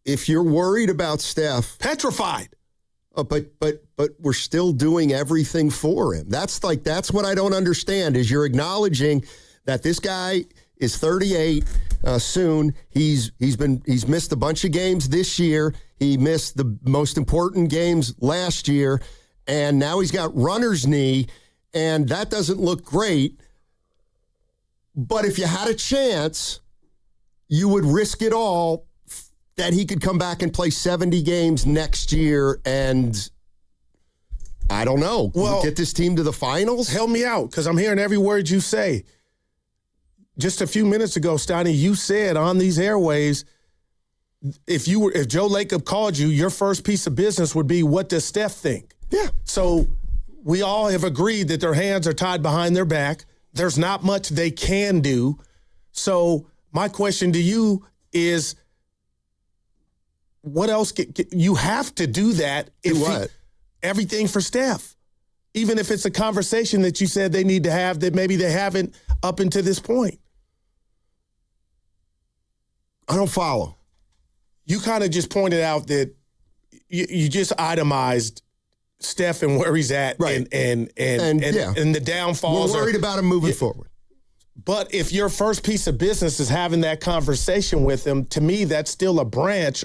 if you're worried about Steph, petrified. But we're still doing everything for him. That's what I don't understand is you're acknowledging that this guy is 38 soon. He's missed a bunch of games this year. He missed the most important games last year, and now he's got runner's knee, and that doesn't look great. But if you had a chance, you would risk it all that he could come back and play 70 games next year and, I don't know, get this team to the finals? Help me out, because I'm hearing every word you say. Just a few minutes ago, Stoney, you said on these airwaves, if Joe Lacob called you, your first piece of business would be, what does Steph think? Yeah. So we all have agreed that their hands are tied behind their back. There's not much they can do. So my question to you is, what else? You have to do that. Everything for Steph. Even if it's a conversation that you said they need to have that maybe they haven't up until this point. I don't follow. You kind of just pointed out that you just itemized Steph and where he's at, right? And the downfalls. We're worried about him moving forward. But if your first piece of business is having that conversation with him, to me, that's still a branch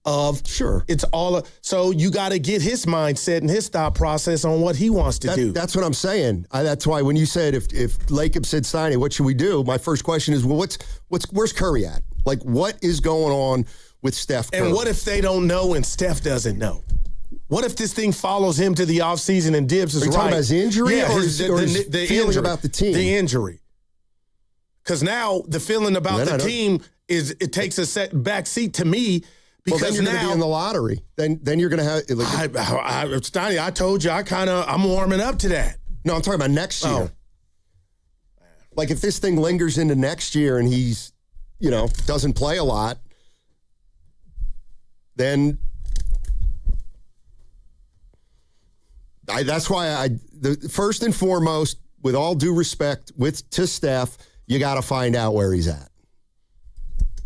of it's all. So you got to get his mindset and his thought process on what he wants to do. That's what I'm saying. That's why when you said if Lacob said Steiny, what should we do? My first question is, well, where's Curry at? Like, what is going on with Steph Curry? And what if they don't know and Steph doesn't know? What if this thing follows him to the offseason and Dibs is Are you talking about his injury or his feeling injury, about the team? The injury. Because now the feeling about the team is it takes a back seat to me. Because then you're going to be in the lottery. Then you're going to have. Steiny, I told you I'm warming up to that. No, I'm talking about next year. Like if this thing lingers into next year and he's, doesn't play a lot, then that's why first and foremost, with all due respect, to Steph, you got to find out where he's at.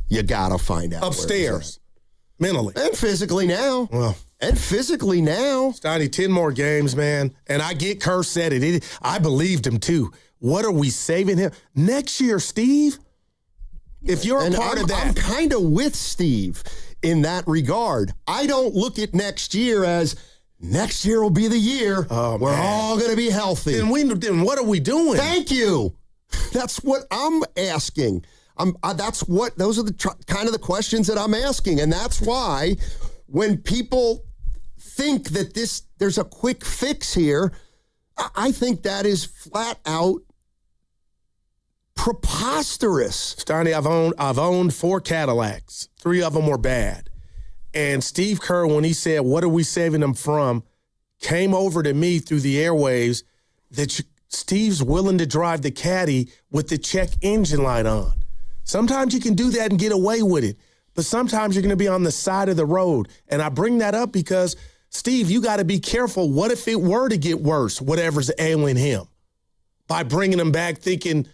You got to find out upstairs. Mentally. And physically now. Well. And physically now. Stoney, 10 more games, man. And I get Kerr said it. I believed him, too. What are we saving him? Next year, Steve, if you're a part of that. I'm kind of with Steve. in that regard. I don't look at next year as next year will be the year we're all going to be healthy. Then what are we doing? Thank you. That's what I'm asking. Those are the kind of the questions that I'm asking. And that's why when people think that there's a quick fix here, I think that is flat out preposterous. Steiny, I've owned 4 Cadillacs. 3 of them were bad. And Steve Kerr, when he said, what are we saving them from, came over to me through the airwaves that Steve's willing to drive the Caddy with the check engine light on. Sometimes you can do that and get away with it, but sometimes you're going to be on the side of the road. And I bring that up because, Steve, you got to be careful. What if it were to get worse, whatever's ailing him, by bringing him back thinking,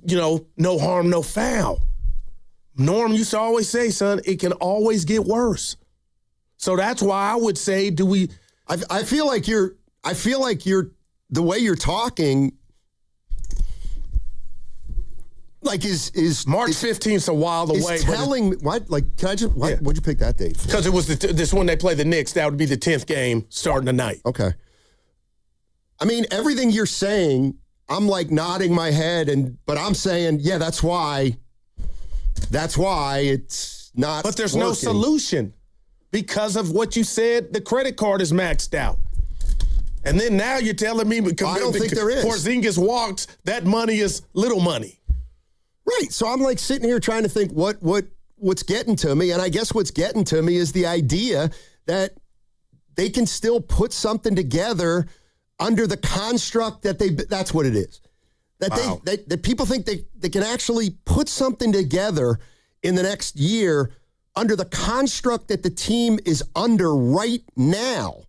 no harm, no foul? Norm used to always say, son, it can always get worse. So that's why I would say, I feel like you're the way you're talking, like is March 15th a while away. Telling what? Like, can I just? Why'd you pick that date? Because it was this when they play the Knicks. That would be the 10th game starting tonight. Okay. I mean, everything you're saying, I'm like nodding my head, but I'm saying, yeah, that's why it's not. But there's working. No solution because of what you said. The credit card is maxed out. And then now you're telling me because I don't think there is. Porzingis walks, that money is little money. Right. So I'm like sitting here trying to think what's getting to me. And I guess what's getting to me is the idea that they can still put something together under the construct that's what it is. That people think they can actually put something together in the next year under the construct that the team is under right now.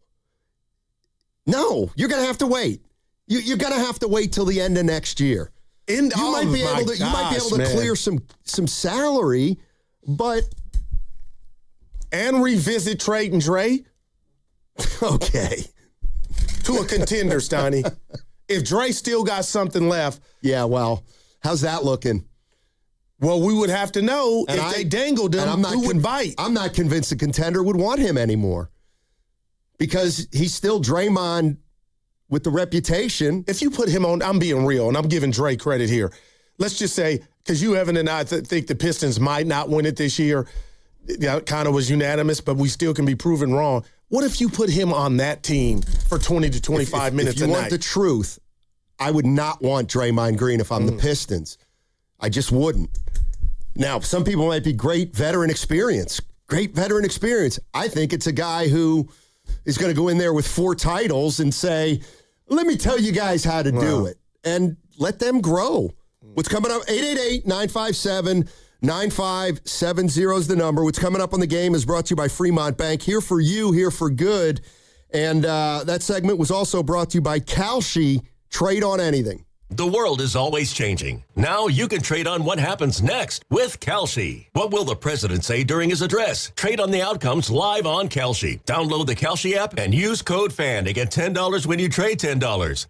No, you're going to have to wait. You're going to have to wait till the end of next year. You might be able to clear some salary, but and revisit Trade and Dre. Okay, to a contender, Steiny. If Dre still got something left, yeah. Well, how's that looking? Well, we would have to know if they dangled him. Who would bite? I'm not convinced the contender would want him anymore. Because he's still Draymond with the reputation. If you put him on, I'm being real, and I'm giving Dre credit here. Let's just say, because you, Evan, and I think the Pistons might not win it this year. It kind of was unanimous, but we still can be proven wrong. What if you put him on that team for 20 to 25 minutes a night? If you want the truth, I would not want Draymond Green if I'm the Pistons. I just wouldn't. Now, some people might be great veteran experience. I think it's a guy who is going to go in there with 4 titles and say, let me tell you guys how to do it. And let them grow. What's coming up? 888-957-9570 is the number. What's coming up on the game is brought to you by Fremont Bank. Here for you, here for good. And that segment was also brought to you by Kalshi. Trade on anything. The world is always changing. Now you can trade on what happens next with Kalshi. What will the president say during his address? Trade on the outcomes live on Kalshi. Download the Kalshi app and use code FAN to get $10 when you trade $10.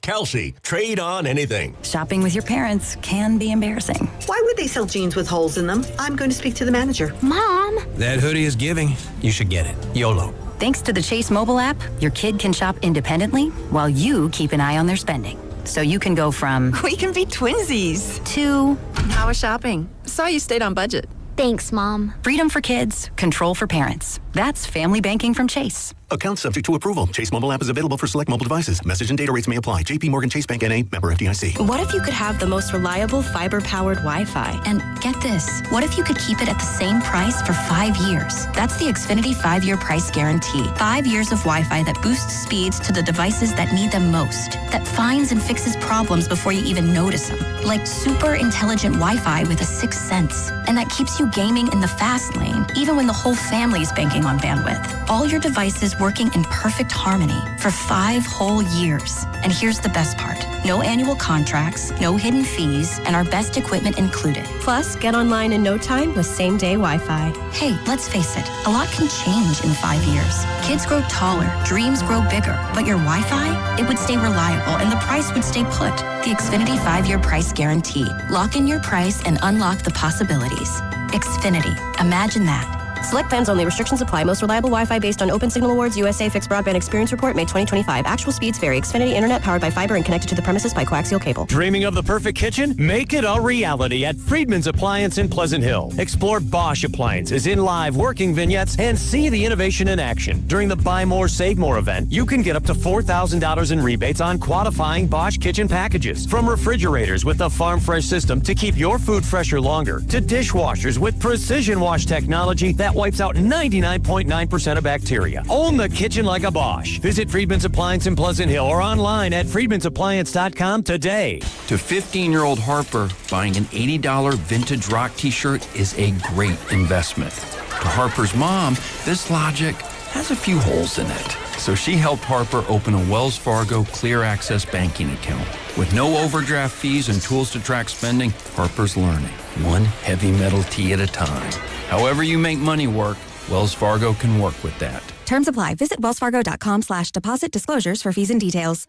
Kalshi. Trade on anything. Shopping with your parents can be embarrassing. Why would they sell jeans with holes in them? I'm going to speak to the manager. Mom! That hoodie is giving. You should get it. YOLO. Thanks to the Chase mobile app, your kid can shop independently while you keep an eye on their spending. So you can go from... We can be twinsies. ...to... How was shopping? Saw you stayed on budget. Thanks, Mom. Freedom for kids, control for parents. That's family banking from Chase. Account subject to approval. Chase mobile app is available for select mobile devices. Message and data rates may apply. JP Morgan Chase Bank N.A. member FDIC. What if you could have the most reliable fiber-powered Wi-Fi? And get this, what if you could keep it at the same price for 5 years? That's the Xfinity 5-year price guarantee. 5 years of Wi-Fi that boosts speeds to the devices that need them most. That finds and fixes problems before you even notice them. Like super intelligent Wi-Fi with a 6th sense. And that keeps you gaming in the fast lane, even when the whole family is banking on bandwidth. All your devices working in perfect harmony for 5 whole years. And here's the best part. No annual contracts, no hidden fees, and our best equipment included. Plus, get online in no time with same-day Wi-Fi. Hey, let's face it, a lot can change in 5 years. Kids grow taller, dreams grow bigger, but your Wi-Fi, it would stay reliable and the price would stay put. The Xfinity 5-year price guarantee. Lock in your price and unlock the possibilities. Xfinity. Imagine that. Select plans only. Restrictions apply. Most reliable Wi-Fi based on Open Signal Awards USA Fixed Broadband Experience Report, May 2025. Actual speeds vary. Xfinity Internet powered by fiber and connected to the premises by coaxial cable. Dreaming of the perfect kitchen? Make it a reality at Friedman's Appliance in Pleasant Hill. Explore Bosch appliances in live working vignettes and see the innovation in action. During the Buy More, Save More event, you can get up to $4,000 in rebates on qualifying Bosch kitchen packages. From refrigerators with the Farm Fresh system to keep your food fresher longer, to dishwashers with precision wash technology that wipes out 99.9% of bacteria. Own the kitchen like a Bosch. Visit Friedman's Appliance in Pleasant Hill or online at friedmansappliance.com today. To 15-year-old Harper, buying an $80 vintage rock t-shirt is a great investment. To Harper's mom, this logic has a few holes in it. So she helped Harper open a Wells Fargo Clear Access banking account. With no overdraft fees and tools to track spending, Harper's learning, one heavy metal tee at a time. However you make money work, Wells Fargo can work with that. Terms apply. Visit wellsfargo.com/deposit disclosures for fees and details.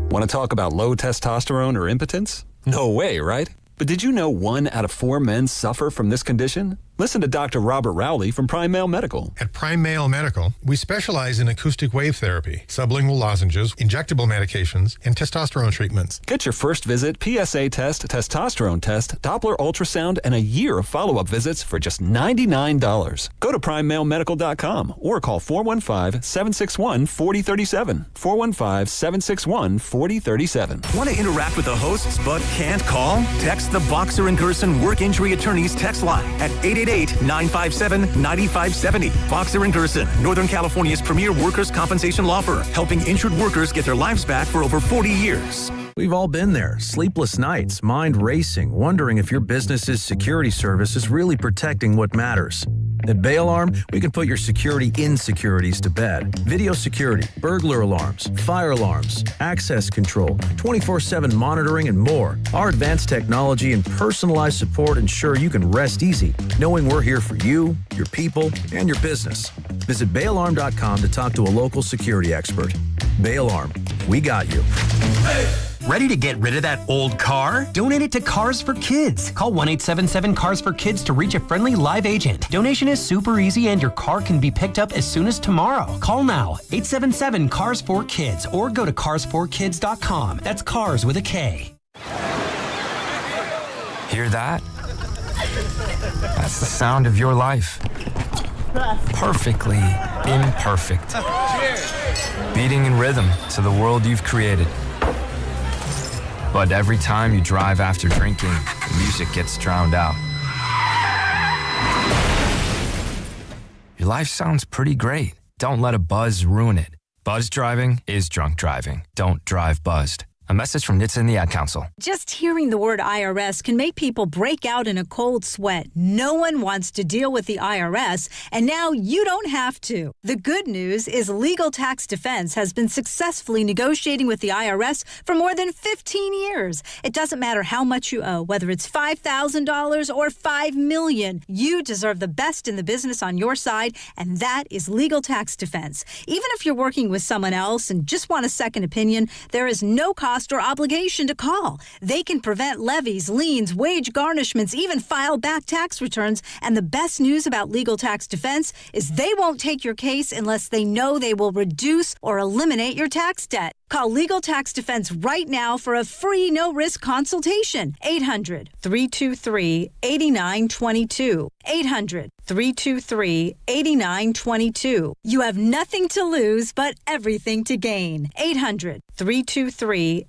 Want to talk about low testosterone or impotence? No way, right? But did you know 1 out of 4 men suffer from this condition? Listen to Dr. Robert Rowley from Prime Male Medical. At Prime Male Medical, we specialize in acoustic wave therapy, sublingual lozenges, injectable medications, and testosterone treatments. Get your first visit, PSA test, testosterone test, Doppler ultrasound, and a year of follow-up visits for just $99. Go to PrimeMaleMedical.com or call 415-761-4037. 415-761-4037. Want to interact with the hosts but can't call? Text the Boxer and Gerson Work Injury Attorneys text line at 888-957-9570. Boxer and Gerson, Northern California's premier workers' compensation law firm, helping injured workers get their lives back for over 40 years. We've all been there. Sleepless nights, mind racing, wondering if your business's security service is really protecting what matters. At Bay Alarm, we can put your security insecurities to bed. Video security, burglar alarms, fire alarms, access control, 24/7 monitoring, and more. Our advanced technology and personalized support ensure you can rest easy, knowing we're here for you, your people, and your business. Visit bayalarm.com to talk to a local security expert. Bay Alarm, we got you. Ready to get rid of that old car? Donate it to Cars for Kids. Call 1-877-CARS-FOR-KIDS to reach a friendly live agent. Donation is super easy and your car can be picked up as soon as tomorrow. Call now, 877-CARS-FOR-KIDS or go to carsforkids.com. That's cars with a K. Hear that? That's the sound of your life. Perfectly imperfect. Beating in rhythm to the world you've created. But every time you drive after drinking, the music gets drowned out. Your life sounds pretty great. Don't let a buzz ruin it. Buzz driving is drunk driving. Don't drive buzzed. A message from NHTSA and the Ad Council. Just hearing the word IRS can make people break out in a cold sweat. No one wants to deal with the IRS, and now you don't have to. The good news is Legal Tax Defense has been successfully negotiating with the IRS for more than 15 years. It doesn't matter how much you owe, whether it's $5,000 or $5 million. You deserve the best in the business on your side, and that is Legal Tax Defense. Even if you're working with someone else and just want a second opinion, there is no cost or obligation to call. They can prevent levies, liens, wage garnishments, even file back tax returns. And the best news about Legal Tax Defense is they won't take your case unless they know they will reduce or eliminate your tax debt. Call Legal Tax Defense right now for a free no-risk consultation. 800-323-8922. 800-323-8922. You have nothing to lose but everything to gain. 800-323-8922.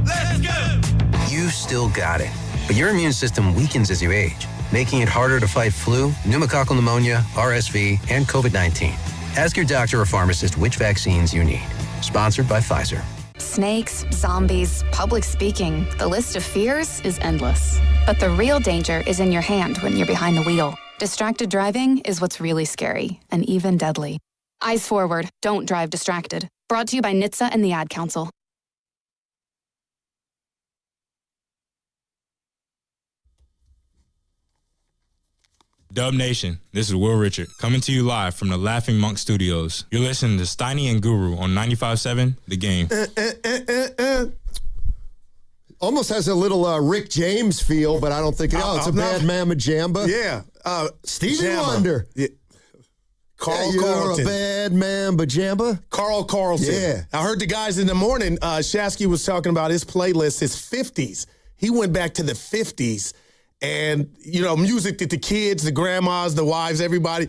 Let's go! You still got it, but your immune system weakens as you age, making it harder to fight flu, pneumococcal pneumonia, RSV, and COVID-19. Ask your doctor or pharmacist which vaccines you need. Sponsored by Pfizer. Snakes, zombies, public speaking. The list of fears is endless. But the real danger is in your hand when you're behind the wheel. Distracted driving is what's really scary and even deadly. Eyes forward. Don't drive distracted. Brought to you by NHTSA and the Ad Council. Dub Nation, this is Will Richard, coming to you live from the Laughing Monk Studios. You're listening to Steiny and Guru on 95.7 The Game. Almost has a little Rick James feel, but I don't think it's a bad mamma jamba. Yeah. Stevie Jamba. Wonder. Yeah. Carl You're Carlton. a bad mamba jamba. Carl Carlson. Yeah. I heard the guys in the morning, Shasky was talking about his playlist, his 50s. He went back to the 50s and, music that the kids, the grandmas, the wives, everybody,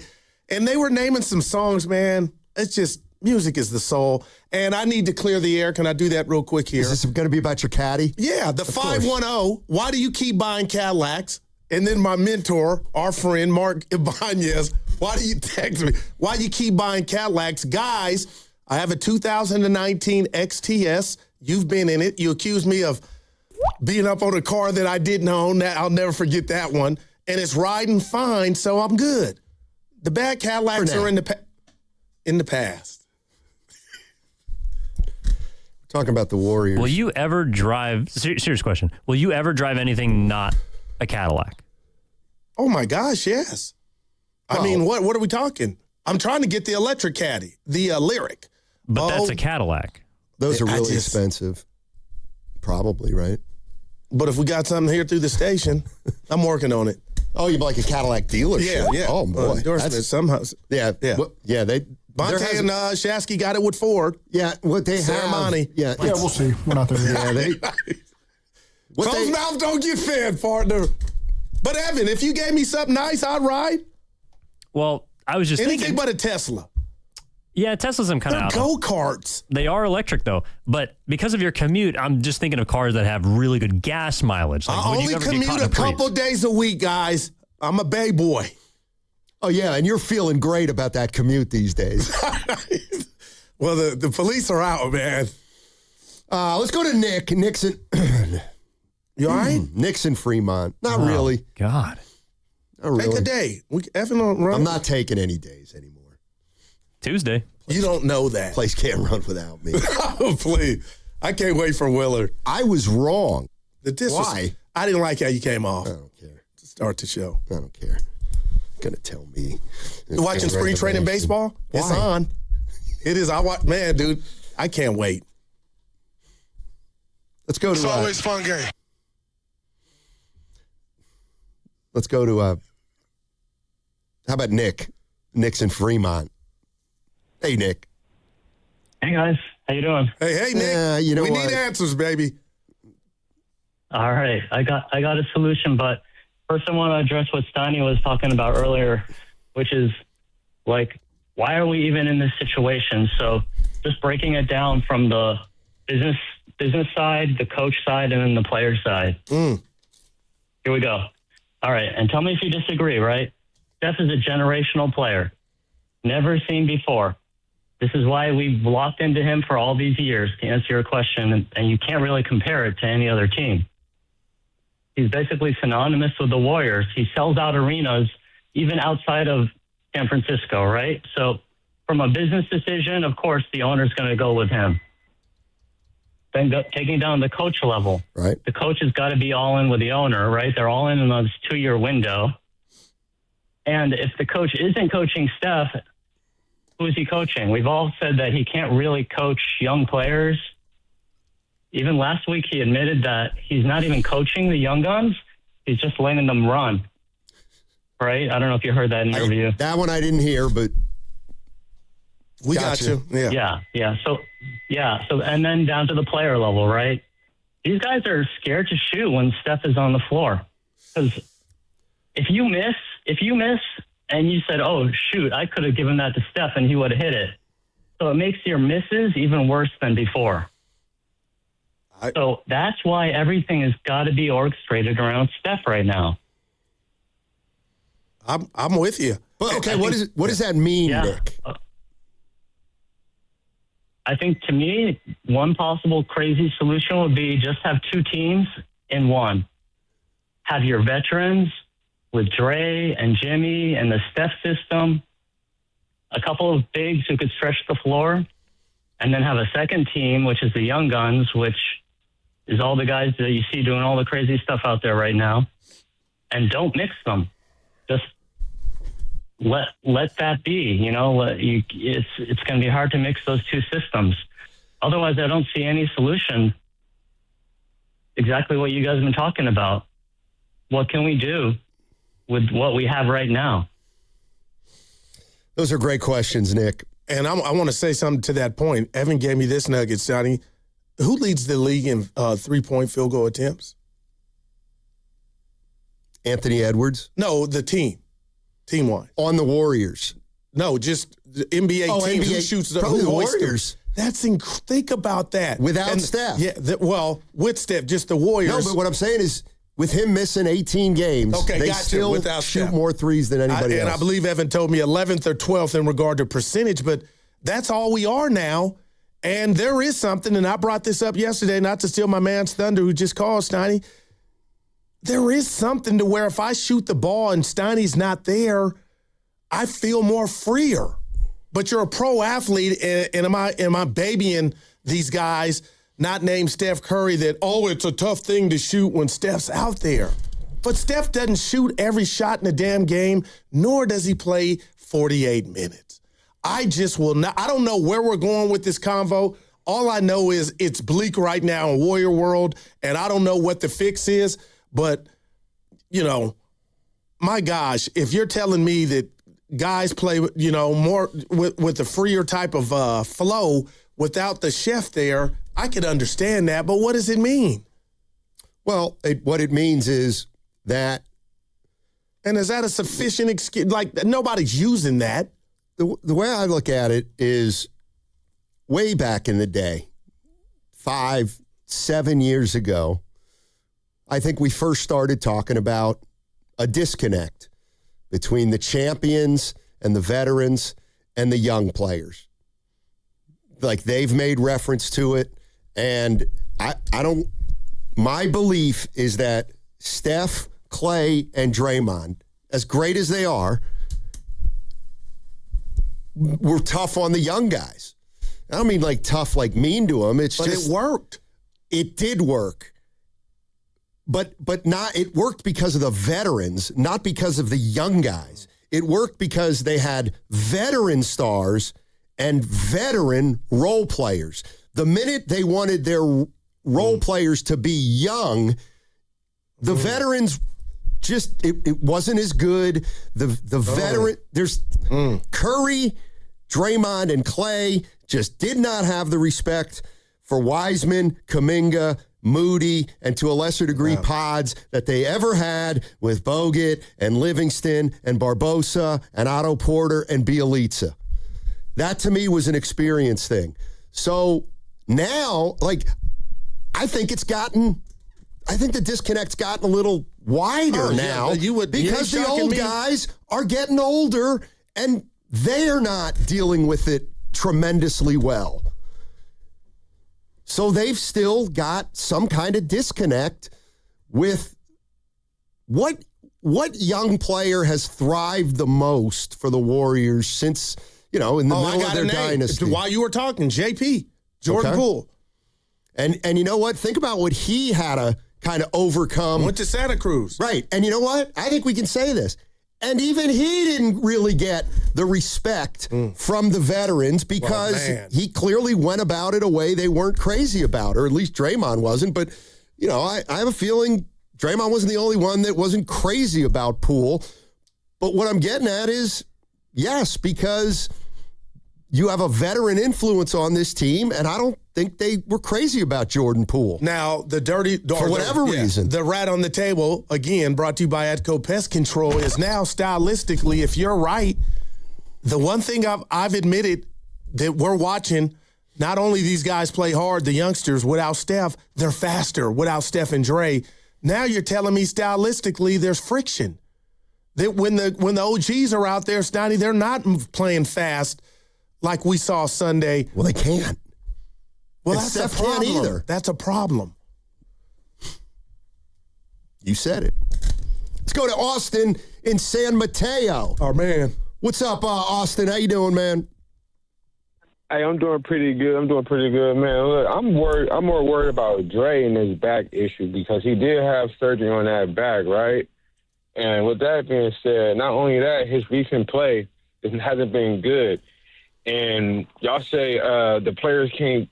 and they were naming some songs, man. It's just, music is the soul. And I need to clear the air. Can I do that real quick here? Is this going to be about your caddy? Yeah, the 510, why do you keep buying Cadillacs? And then my mentor, our friend, Mark Ibanez, why do you text me? Why do you keep buying Cadillacs? Guys, I have a 2019 XTS. You've been in it. You accused me of being up on a car that I didn't own. I'll never forget that one. And it's riding fine, so I'm good. The bad Cadillacs are in the past. Talking about the Warriors. Will you ever drive, serious question, will you ever drive anything not a Cadillac? Oh my gosh, yes. I mean, what are we talking? I'm trying to get the electric caddy, the Lyric. But that's a Cadillac. Those are really expensive. Probably, right? But if we got something here through the station, I'm working on it. Oh, you're like a Cadillac dealership? Yeah. Oh, boy. Endorsement somehow. Yeah. Well, yeah, Bonte and Shasky got it with Ford. Yeah, what they Ceremony. have. Yeah, we'll see. We're not there yet. Yeah, Closed mouth don't get fed, partner. But Evan, if you gave me something nice, I'd ride. Well, I was just anything thinking, but a Tesla. Yeah, Teslas I'm kind of out. They're go-karts. They are electric though, but because of your commute, I'm just thinking of cars that have really good gas mileage. Like, I only commute a couple days a week, guys. I'm a bay boy. Oh yeah, and you're feeling great about that commute these days. Well, the police are out, man. Let's go to Nick. Nixon. You all right? Nixon Fremont. Not really. God. Not really. Take a day. Evan don't run. I'm not taking any days anymore. Tuesday. You don't know that. Place can't run without me. Oh, please. I can't wait for Willard. I was wrong. Why? I didn't like how you came off. I don't care. To start the show. I don't care. Gonna tell me. You watching spring training baseball? Why? It's on. It is. Man, dude, I can't wait. Let's go to. It's always fun game. Let's go to. How about Nick? Nick's in Fremont. Hey, Nick. Hey guys, how you doing? Hey, Nick. You know we what? need answers, baby. All right, I got a solution, but first I want to address what Steiny was talking about earlier, which is like, why are we even in this situation? So just breaking it down from the business side, the coach side, and then the player side. Here we go. All right, and tell me if you disagree, right? Steph is a generational player, never seen before. This is why we've locked into him for all these years, to answer your question, and you can't really compare it to any other team. He's basically synonymous with the Warriors. He sells out arenas even outside of San Francisco, right? So from a business decision, of course, the owner's going to go with him. Then taking down the coach level. Right. The coach has got to be all in with the owner, right? They're all in on this 2-year window. And if the coach isn't coaching Steph, who is he coaching? We've all said that he can't really coach young players. Even last week, he admitted that he's not even coaching the young guns. He's just letting them run. Right? I don't know if you heard that interview. That one I didn't hear, but we got you. Yeah. So, and then down to the player level, right? These guys are scared to shoot when Steph is on the floor. Because if you miss, and you said, oh, shoot, I could have given that to Steph and he would have hit it. So it makes your misses even worse than before. So that's why everything has got to be orchestrated around Steph right now. I'm with you. But okay, what does that mean, Nick? I think to me, one possible crazy solution would be just have 2 teams in one. Have your veterans with Dre and Jimmy and the Steph system, a couple of bigs who could stretch the floor, and then have a second team, which is the young guns, which is all the guys that you see doing all the crazy stuff out there right now. And don't mix them. Just let that be. You know, it's going to be hard to mix those 2 systems. Otherwise, I don't see any solution exactly what you guys have been talking about. What can we do with what we have right now? Those are great questions, Nick. And I want to say something to that point. Evan gave me this nugget, Sonny. Who leads the league in three-point field goal attempts? Anthony Edwards? No, the team-wise. On the Warriors? No, just the NBA team. NBA, who shoots the probably the Warriors. Warriors. Think about that. Without Steph. Yeah, with Steph, just the Warriors. No, but what I'm saying is, with him missing 18 games, they still without shoot Steph. more threes than anybody else. And I believe Evan told me 11th or 12th in regard to percentage, but that's all we are now. And there is something, and I brought this up yesterday, not to steal my man's thunder who just called, Steiny. There is something to where if I shoot the ball and Steiny's not there, I feel more freer. But you're a pro athlete, and am I babying these guys, not named Steph Curry, that, it's a tough thing to shoot when Steph's out there. But Steph doesn't shoot every shot in the damn game, nor does he play 48 minutes. I just will not. I don't know where we're going with this convo. All I know is it's bleak right now in Warrior world, and I don't know what the fix is. But, my gosh, if you're telling me that guys play, more with the freer type of flow without the chef there, I could understand that. But what does it mean? Well, what it means is that. And is that a sufficient excuse? Like, nobody's using that. The way I look at it is way back in the day, 5-7 years ago, I think we first started talking about a disconnect between the champions and the veterans and the young players. Like, they've made reference to it, and my belief is that Steph, Clay, and Draymond, as great as they are, were tough on the young guys. I don't mean like tough, like mean to them. But it worked. It did work. But not. It worked because of the veterans, not because of the young guys. It worked because they had veteran stars and veteran role players. The minute they wanted their role players to be young, the veterans just it wasn't as good. The veteran there's Curry, Draymond, and Clay just did not have the respect for Wiseman, Kuminga, Moody, and to a lesser degree Pods that they ever had with Bogut and Livingston and Barbosa and Otto Porter and Bielitsa. That to me was an experience thing. So now, I think the disconnect's gotten a little wider now because the old guys are getting older and they're not dealing with it tremendously well. So they've still got some kind of disconnect with what young player has thrived the most for the Warriors since, in the middle of their dynasty. While you were talking, JP, Jordan Poole. And you know what? Think about what he had to kind of overcome. Went to Santa Cruz. Right. And you know what? I think we can say this. And even he didn't really get the respect from the veterans because he clearly went about it a way they weren't crazy about, or at least Draymond wasn't. But, I have a feeling Draymond wasn't the only one that wasn't crazy about Poole. But what I'm getting at is, yes, because you have a veteran influence on this team, and I don't think they were crazy about Jordan Poole. Now, for whatever reason, the rat on the table, again, brought to you by Atco Pest Control, is now stylistically, if you're right, the one thing I've admitted that we're watching, not only these guys play hard, the youngsters, without Steph, they're faster without Steph and Dre. Now you're telling me stylistically there's friction. That when the OGs are out there, Stoney, they're not playing fast like we saw Sunday. Well, they can't. Well, and that's Steph a problem. Can't either. That's a problem. You said it. Let's go to Austin in San Mateo. Oh, man. What's up, Austin? How you doing, man? Hey, I'm doing pretty good. Man. Look, I'm more worried about Dre and his back issue because he did have surgery on that back, right? And with that being said, not only that, his recent play hasn't been good. And y'all say the players can't,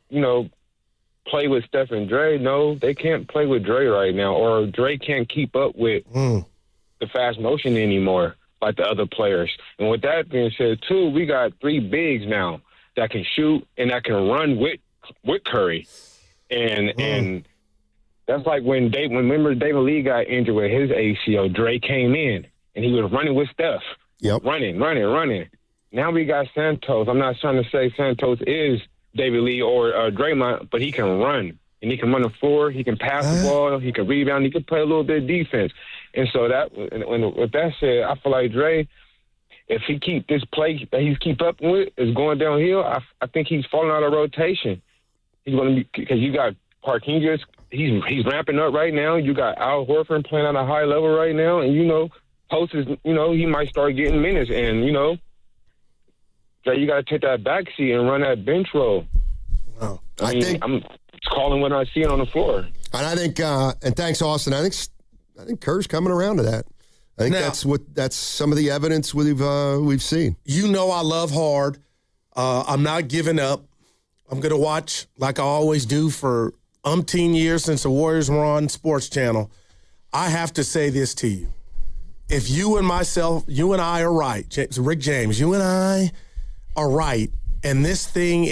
play with Steph and Dre. No, they can't play with Dre right now, or Dre can't keep up with the fast motion anymore like the other players. And with that being said, too, we got 3 bigs now that can shoot and that can run with Curry. And that's like when remember David Lee got injured with his ACL, Dre came in and he was running with Steph. Yep. Running. Now we got Santos. I'm not trying to say Santos is David Lee or Draymond, but he can run. And he can run the floor. He can pass the ball. He can rebound. He can play a little bit of defense. And so with that said, I feel like Dre, if he keep this play that he's keep up with is going downhill, I think he's falling out of rotation. He's going to be, because you got Porzingis, he's ramping up right now. You got Al Horford playing at a high level right now, and Post is, he might start getting minutes, and Dre, you got to take that back seat and run that bench role. Wow. I'm calling what I see on the floor. And I think, and thanks, Austin. I think Kerr's coming around to that. I think that's some of the evidence we've seen. I love hard. I'm not giving up. I'm going to watch like I always do for umpteen years since the Warriors were on Sports Channel. I have to say this to you. If you and I are right, Rick James, you and I are right, and this thing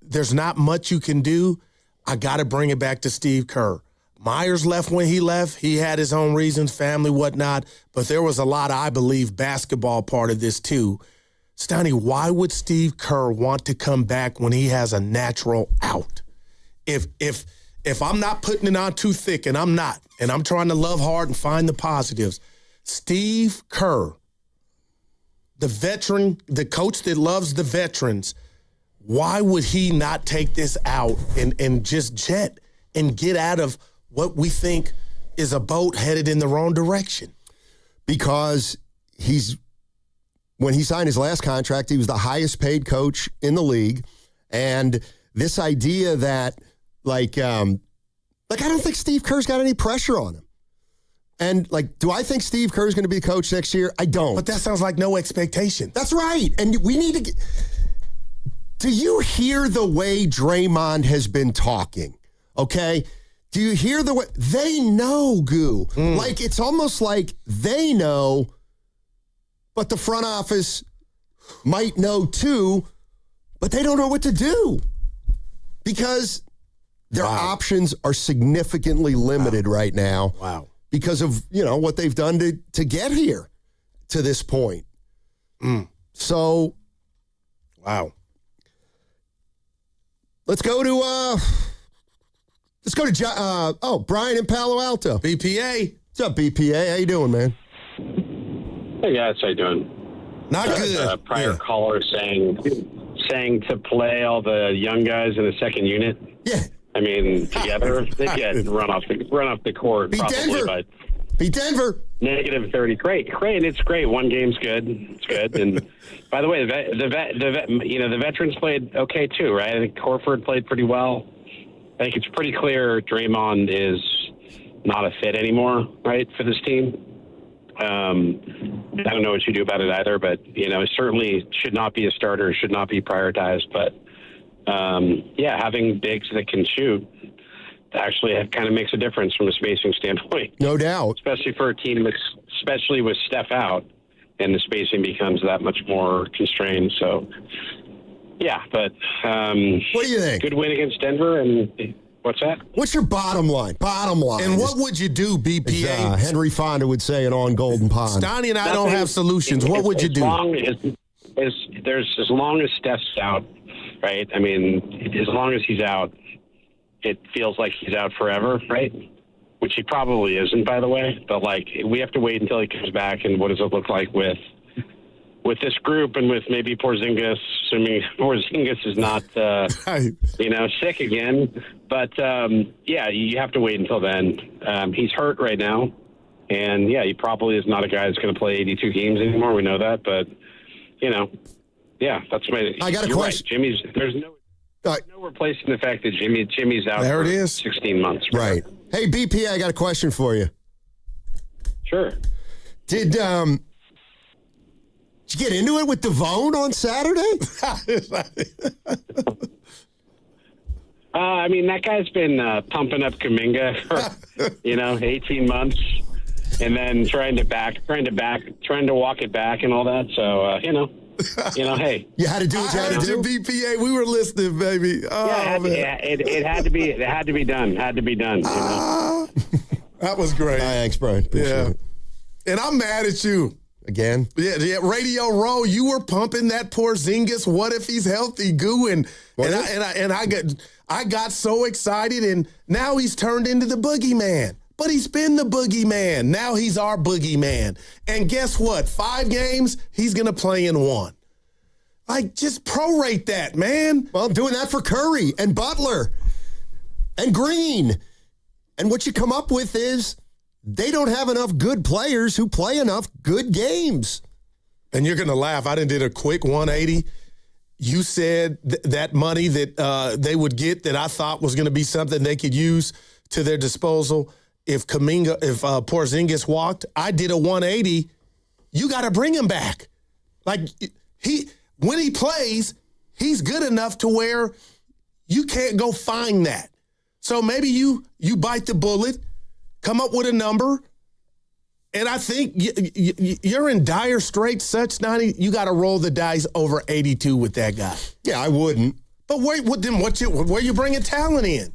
there's not much you can do, I got to bring it back to Steve Kerr. Myers left when he left. He had his own reasons, family, whatnot, but there was a lot, I believe, basketball part of this too. Stoney, why would Steve Kerr want to come back when he has a natural out? If I'm not putting it on too thick, and I'm not, and I'm trying to love hard and find the positives, Steve Kerr, the veteran, the coach that loves the veterans, why would he not take this out and just jet and get out of what we think is a boat headed in the wrong direction? Because when he signed his last contract, he was the highest paid coach in the league. And this idea that, I don't think Steve Kerr's got any pressure on him. And, do I think Steve Kerr's going to be the coach next year? I don't. But that sounds like no expectation. That's right. And we need to do you hear the way Draymond has been talking? Okay? Do you hear the way they know, Goo? It's almost like they know, but the front office might know too, but they don't know what to do because their options are significantly limited right now. Wow. Because of, what they've done to get here to this point. So, wow. Let's go to Brian in Palo Alto. BPA. What's up, BPA? How you doing, man? Hey, guys. How you doing? Not good. Prior caller saying to play all the young guys in the second unit. Yeah. I mean, together, they get run off the court. Beat Denver. Beat Denver. -30. Great. It's great. One game's good. It's good. And by the way, the veterans played okay too, right? I think Horford played pretty well. I think it's pretty clear Draymond is not a fit anymore, right, for this team. I don't know what you do about it either, but it certainly should not be a starter. Should not be prioritized, but. Having bigs that can shoot actually kind of makes a difference from a spacing standpoint. No doubt. Especially for a team, especially with Steph out, and the spacing becomes that much more constrained. So, but what do you think? Good win against Denver, and what's that? What's your bottom line? And what would you do, BPA? As, Henry Fonda would say it on Golden Pond. Stoney and I don't have solutions. What would you do? As long as Steph's out, right? I mean, as long as he's out, it feels like he's out forever, right? Which he probably isn't, by the way. But, we have to wait until he comes back, and what does it look like with this group and with maybe Porzingis, assuming Porzingis is not, sick again. But, you have to wait until then. He's hurt right now. And, he probably is not a guy that's going to play 82 games anymore. We know that. But, that's my. I got a question. Right. There's no replacing the fact that Jimmy's out. There for it is. 16 months. Right. Hey, BPA, I got a question for you. Sure. Did you get into it with Devone on Saturday? I mean, that guy's been pumping up Kuminga for 18 months, and then trying to walk it back and all that. So hey, you had to do what you had to do. BPA, we were listening, baby. Oh, it had to be. It had to be done. Had to be done. That was great. Thanks, Brian. Appreciate it. And I'm mad at you. Again? Yeah, Radio Row, you were pumping that Porzingis. What if he's healthy? Goo and I got so excited, and now he's turned into the boogeyman. But he's been the boogeyman. Now he's our boogeyman. And guess what? 5 games, he's gonna play in 1. Like, just prorate that, man. Well, I'm doing that for Curry and Butler and Green. And what you come up with is they don't have enough good players who play enough good games. And you're going to laugh. I did a quick 180. You said that money that they would get that I thought was going to be something they could use to their disposal if Porzingis walked. I did a 180. You got to bring him back. Like, when he plays, he's good enough to where you can't go find that. So maybe you bite the bullet, come up with a number, and I think you're in dire straits such, Donnie, you got to roll the dice over 82 with that guy. Yeah, I wouldn't. But where you bringing talent in?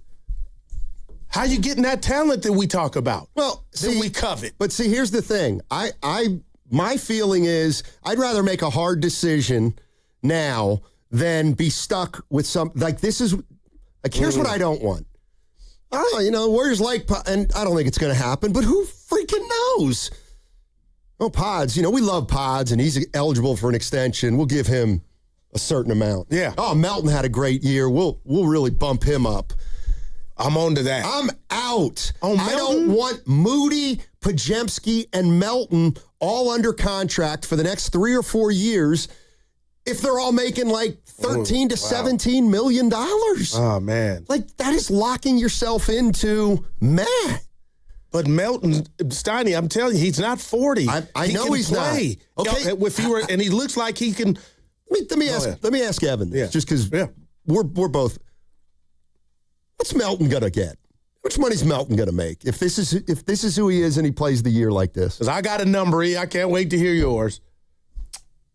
How you getting that talent that we talk about? Well, that we covet. But see, here's the thing. My feeling is I'd rather make a hard decision now than be stuck with here's what I don't want. Warriors and I don't think it's going to happen, but who freaking knows? Oh, Pods, we love Pods, and he's eligible for an extension. We'll give him a certain amount. Yeah. Oh, Melton had a great year. We'll really bump him up. I'm on to that. I'm out. Oh, I don't want Moody, Podziemski, and Melton all under contract for the next 3 or 4 years if they're all making like $13 to $17 million. Oh, man. Like, that is locking yourself into meh. But Melton, Steiny, I'm telling you, he's not 40. I know he's play. Not. Okay. And he looks like he can. Let me ask Evan, just because we're both. What's Melton going to get? How much money's Melton going to make if this is who he is and he plays the year like this? Because I got a number, I can't wait to hear yours.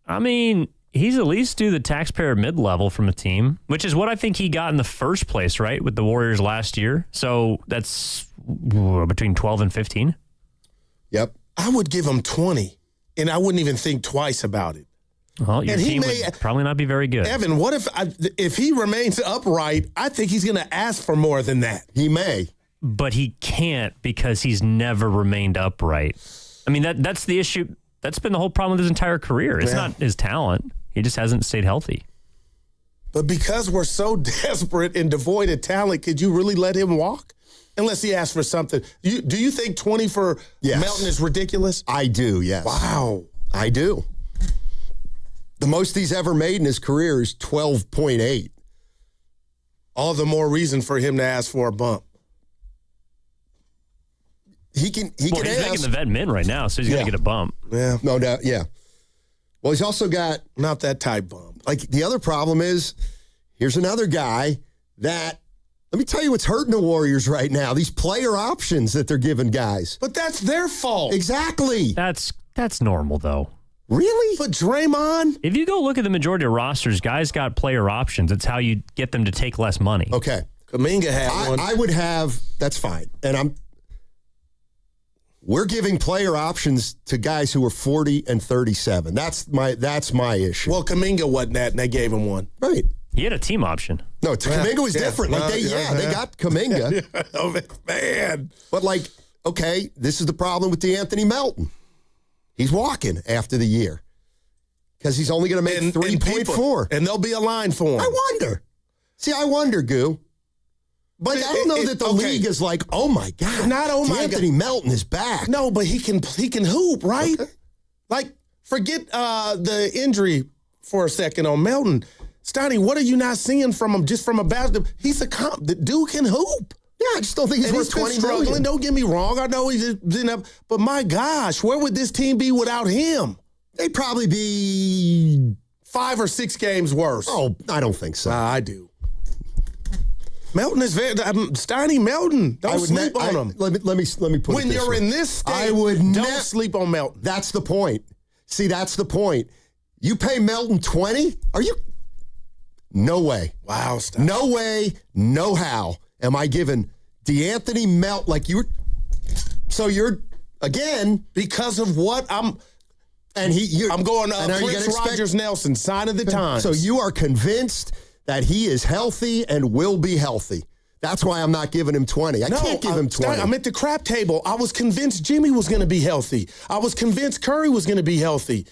I mean, he's at least due the taxpayer mid-level from a team, which is what I think he got in the first place, right, with the Warriors last year. So that's between 12 and 15. Yep. I would give him 20, and I wouldn't even think twice about it. Well, your team would probably not be very good. Evan, what if he remains upright, I think he's going to ask for more than that. He may. But he can't because he's never remained upright. I mean, that's the issue. That's been the whole problem with his entire career. It's not his talent. He just hasn't stayed healthy. But because we're so desperate and devoid of talent, could you really let him walk? Unless he asks for something. Do you think 20 for Melton is ridiculous? I do, yes. Wow. I do. The most he's ever made in his career is 12.8. All the more reason for him to ask for a bump. He's making the vet min right now, so he's going to get a bump. Yeah. No doubt, yeah. Well, he's also got... Not that type bump. Like, the other problem is, here's another guy that... Let me tell you what's hurting the Warriors right now. These player options that they're giving guys. But that's their fault. Exactly. That's normal, though. Really? But Draymond? If you go look at the majority of rosters, guys got player options. It's how you get them to take less money. Okay. Kuminga had one. I would have... That's fine. And we're giving player options to guys who are 40 and 37. That's my issue. Well, Kuminga wasn't that, and they gave him one. Right. He had a team option. No, Kuminga was different. Like they got Kuminga. Oh, man. But okay, this is the problem with DeAnthony Melton. He's walking after the year because he's only going to make 3.4. And there'll be a line for him. I wonder, Goo. But I don't know that the league is like, oh my God, DeAnthony Melton is back. No, but he can hoop, right? Okay. Like, forget the injury for a second on Melton. Steiny, what are you not seeing from him just from a basketball? The dude can hoop. Yeah, I just don't think he's worth $20 struggling. million. Don't get me wrong. I know he's didn't have, but my gosh, where would this team be without him? They'd probably be 5 or 6 games worse. Oh, I don't think so. I do. Melton is very Steiny Melton. Don't sleep on him. Let me put it when this you're way. in this state, I would don't sleep on Melton. That's the point. See, that's the point. You pay Melton 20? Are you? No way. Wow, Steiny. No way, no how am I giving DeAnthony Melton like you were. So you're again because of what I'm. And I'm going Prince Rogers Nelson, sign of the times. So you are convinced that he is healthy and will be healthy. That's why I'm not giving him 20. I can't give him 20. I'm at the crap table. I was convinced Jimmy was going to be healthy. I was convinced Curry was going to be healthy.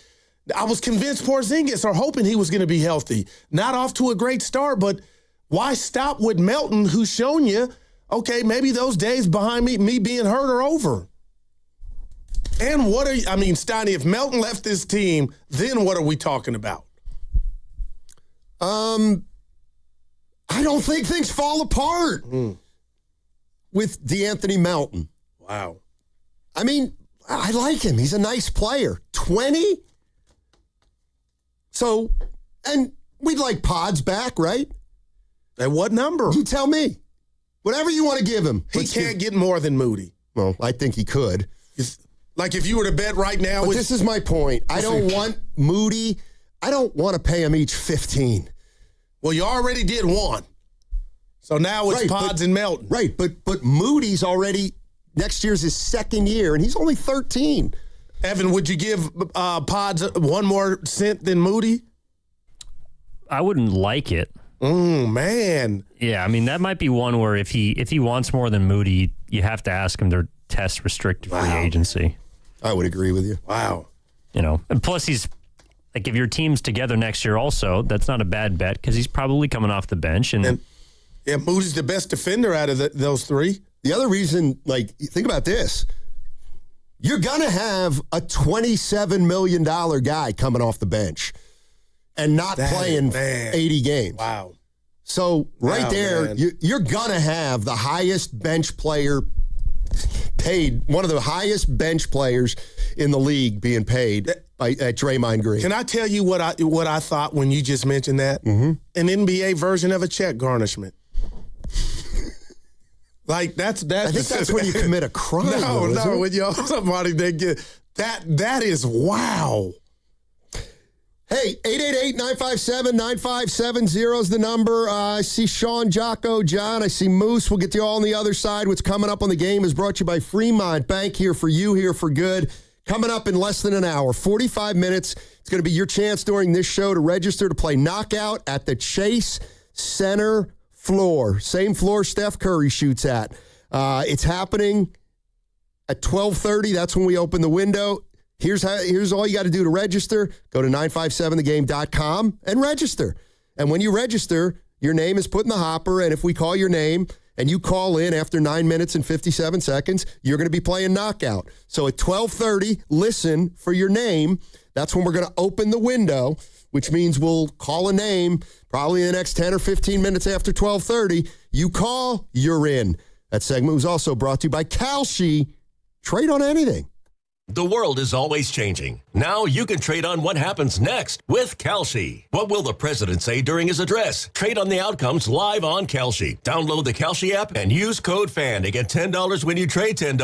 I was convinced Porzingis or hoping he was going to be healthy. Not off to a great start, but why stop with Melton, who's shown you, okay, maybe those days behind me being hurt are over. And Steiny, if Melton left this team, then what are we talking about? I don't think things fall apart with DeAnthony Melton. Wow. I mean, I like him. He's a nice player. 20? So, and we'd like Pods back, right? At what number? You tell me. Whatever you want to give him. He can't get more than Moody. Well, I think he could. Like if you were to bet right now. But this is my point. I don't want Moody. I don't want to pay him each 15. Well, you already did one. So now it's Pods and Melton. Right, but Moody's already, next year's his second year, and he's only 13. Evan, would you give Pods one more cent than Moody? I wouldn't like it. Man. Yeah, I mean, that might be one where if he wants more than Moody, you have to ask him to test restricted free agency. I would agree with you. Wow. And plus he's, like, if your team's together next year also, that's not a bad bet because he's probably coming off the bench. And Moody's the best defender out of those three. The other reason, like, think about this. You're going to have a $27 million guy coming off the bench and not playing 80 games. Wow. So there, you're going to have the highest bench player paid, one of the highest bench players in the league being paid at Draymond Green. Can I tell you what I thought when you just mentioned that? Mm-hmm. An NBA version of a check garnishment. Like that's. I think that's when you commit a crime. No, when you owe somebody they get that is wow. Hey, 888-957-9570 is the number. I see Sean, Jocko, John. I see Moose. We'll get to you all on the other side. What's coming up on the game is brought to you by Fremont Bank. Here for you, here for good. Coming up in less than an hour, 45 minutes. It's going to be your chance during this show to register to play Knockout at the Chase Center floor. Same floor Steph Curry shoots at. It's happening at 12:30. That's when we open the window. Here's all you got to do to register. Go to 957thegame.com and register. And when you register, your name is put in the hopper, and if we call your name and you call in after 9 minutes and 57 seconds, you're going to be playing Knockout. So at 12:30, listen for your name. That's when we're going to open the window, which means we'll call a name probably in the next 10 or 15 minutes after 12:30. You call, you're in. That segment was also brought to you by Kalshi. Trade on anything. The world is always changing. Now you can trade on what happens next with Kalshi. What will the president say during his address? Trade on the outcomes live on Kalshi. Download the Kalshi app and use code FAN to get $10 when you trade $10.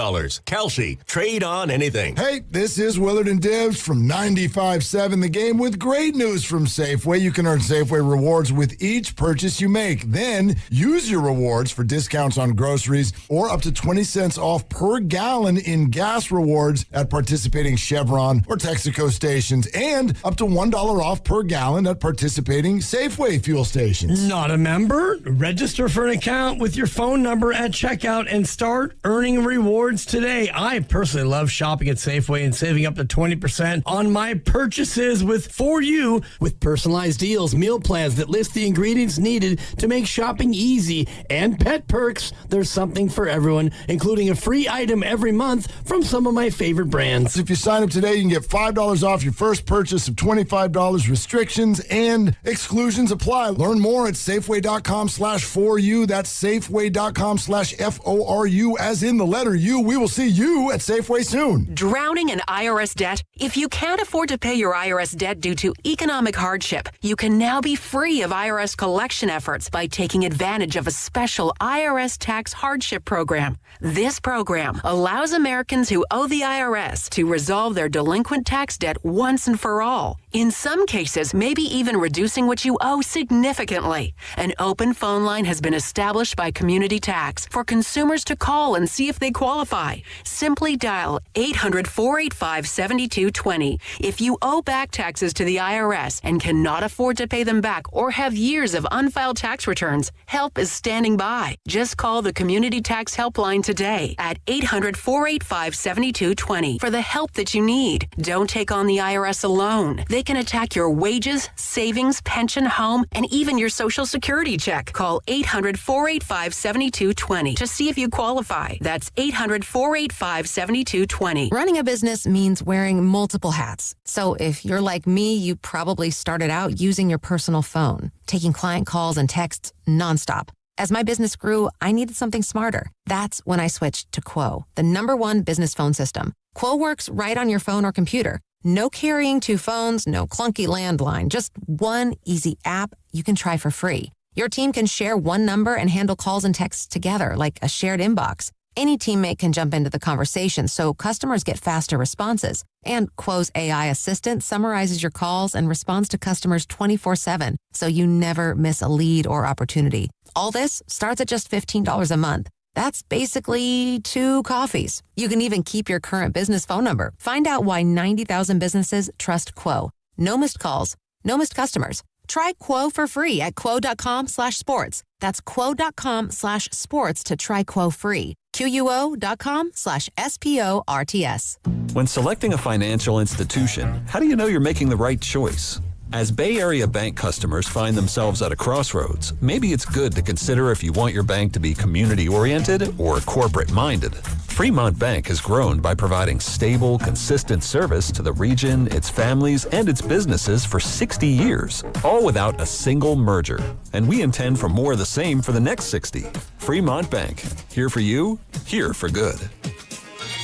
Kalshi. Trade on anything. Hey, this is Willard and Dibs from 95.7 The Game with great news from Safeway. You can earn Safeway rewards with each purchase you make. Then use your rewards for discounts on groceries or up to 20 cents off per gallon in gas rewards at participating Chevron or Texaco stations, and up to $1 off per gallon at participating Safeway fuel stations. Not a member? Register for an account with your phone number at checkout and start earning rewards today. I personally love shopping at Safeway and saving up to 20% on my purchases for you with personalized deals, meal plans that list the ingredients needed to make shopping easy, and pet perks. There's something for everyone, including a free item every month from some of my favorite brands. brands. If you sign up today, you can get $5 off your first purchase of $25. Restrictions and exclusions apply. Learn more at Safeway.com/4U. That's Safeway.com/FORU, as in the letter U. We will see you at Safeway soon. Drowning in IRS debt? If you can't afford to pay your IRS debt due to economic hardship, you can now be free of IRS collection efforts by taking advantage of a special IRS tax hardship program. This program allows Americans who owe the IRS to resolve their delinquent tax debt once and for all. In some cases, maybe even reducing what you owe significantly. An open phone line has been established by Community Tax for consumers to call and see if they qualify. Simply dial 800-485-7220. If you owe back taxes to the IRS and cannot afford to pay them back or have years of unfiled tax returns, help is standing by. Just call the Community Tax Helpline today at 800-485-7220 for the help that you need. Don't take on the IRS alone. They can attack your wages, savings, pension, home, and even your Social Security check. Call 800-485-7220 to see if you qualify. That's 800-485-7220. Running a business means wearing multiple hats. So if you're like me, you probably started out using your personal phone, taking client calls and texts nonstop. As my business grew, I needed something smarter. That's when I switched to Quo, the #1 business phone system. Quo works right on your phone or computer. No carrying 2 phones, no clunky landline, just one easy app you can try for free. Your team can share one number and handle calls and texts together like a shared inbox. Any teammate can jump into the conversation, so customers get faster responses. And Quo's AI assistant summarizes your calls and responds to customers 24/7, so you never miss a lead or opportunity. All this starts at just $15 a month. That's basically 2 coffees. You can even keep your current business phone number. Find out why 90,000 businesses trust Quo. No missed calls, no missed customers. Try Quo for free at quo.com/sports. That's quo.com/sports to try Quo free. QUO.com/SPORTS. When selecting a financial institution, how do you know you're making the right choice? As Bay Area bank customers find themselves at a crossroads, maybe it's good to consider if you want your bank to be community-oriented or corporate-minded. Fremont Bank has grown by providing stable, consistent service to the region, its families, and its businesses for 60 years, all without a single merger. And we intend for more of the same for the next 60. Fremont Bank, here for you, here for good.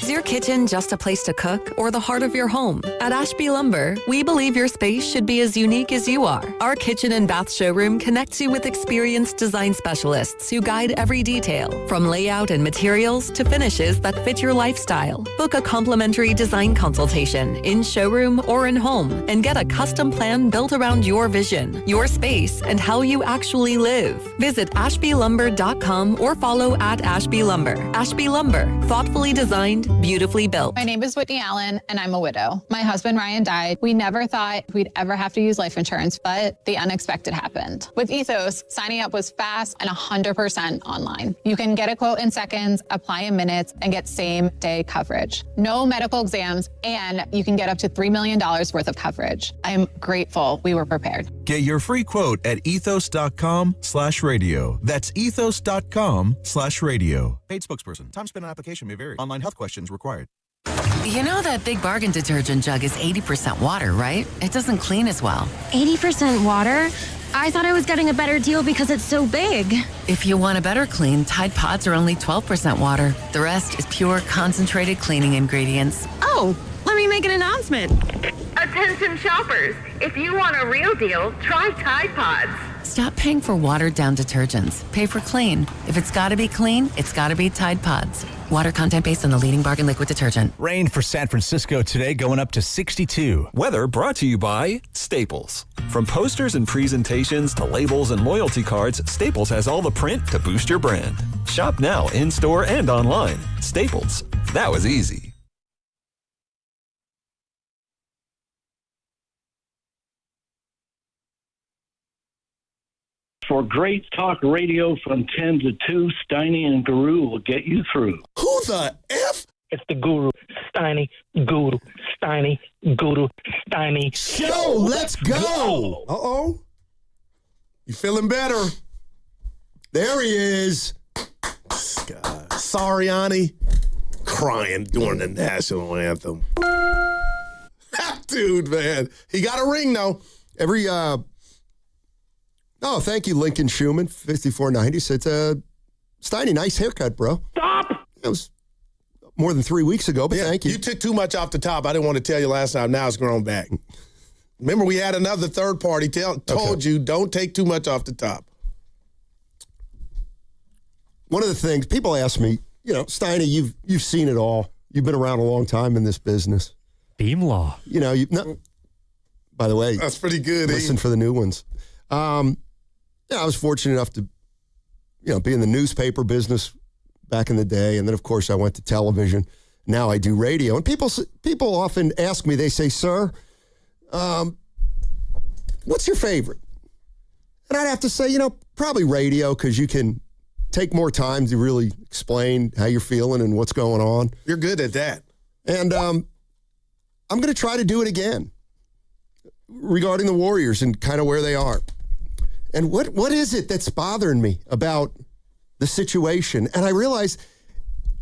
Is your kitchen just a place to cook or the heart of your home? At Ashby Lumber, we believe your space should be as unique as you are. Our kitchen and bath showroom connects you with experienced design specialists who guide every detail, from layout and materials to finishes that fit your lifestyle. Book a complimentary design consultation in showroom or in home and get a custom plan built around your vision, your space, and how you actually live. Visit ashbylumber.com or follow at Ashby Lumber. Ashby Lumber, thoughtfully designed, beautifully built. My name is Whitney Allen, and I'm a widow. My husband, Ryan, died. We never thought we'd ever have to use life insurance, but the unexpected happened. With Ethos, signing up was fast and 100% online. You can get a quote in seconds, apply in minutes, and get same-day coverage. No medical exams, and you can get up to $3 million worth of coverage. I'm grateful we were prepared. Get your free quote at ethos.com/radio. That's ethos.com/radio. Paid spokesperson. Time spent on application may vary. Online health questions required. You know that Big Bargain detergent jug is 80% water, right? It doesn't clean as well. 80% water? I thought I was getting a better deal because it's so big. If you want a better clean, Tide Pods are only 12% water. The rest is pure, concentrated cleaning ingredients. Oh, let me make an announcement. Attention shoppers, if you want a real deal, try Tide Pods. Stop paying for watered-down detergents. Pay for clean. If it's got to be clean, it's got to be Tide Pods. Water content based on the leading bargain liquid detergent. Rain for San Francisco today, going up to 62. Weather brought to you by Staples. From posters and presentations to labels and loyalty cards, Staples has all the print to boost your brand. Shop now in-store and online. Staples. That was easy. For great talk radio from 10 to 2, Steiny and Guru will get you through. Who the F? It's the Guru. Steiny, Guru. Steiny, Guru. Steiny. Show, let's go. Uh-oh. You feeling better? There he is. Sorry, Ani. crying during the national anthem. Dude, man. He got a ring, though. Thank you, Lincoln Schumann, 5490. Said, Steiny, nice haircut, bro. Stop! That was more than 3 weeks ago, but thank you. You took too much off the top. I didn't want to tell you last time. Now it's grown back. Remember, we had another third party told you, don't take too much off the top. One of the things, people ask me, Steiny, you've seen it all. You've been around a long time in this business. Beam law. By the way. That's pretty good. Listen for the new ones. I was fortunate enough to, be in the newspaper business back in the day. And then, of course, I went to television. Now I do radio. And people often ask me, they say, sir, what's your favorite? And I'd have to say, probably radio, because you can take more time to really explain how you're feeling and what's going on. You're good at that. And I'm going to try to do it again regarding the Warriors and kind of where they are. And what is it that's bothering me about the situation? And I realize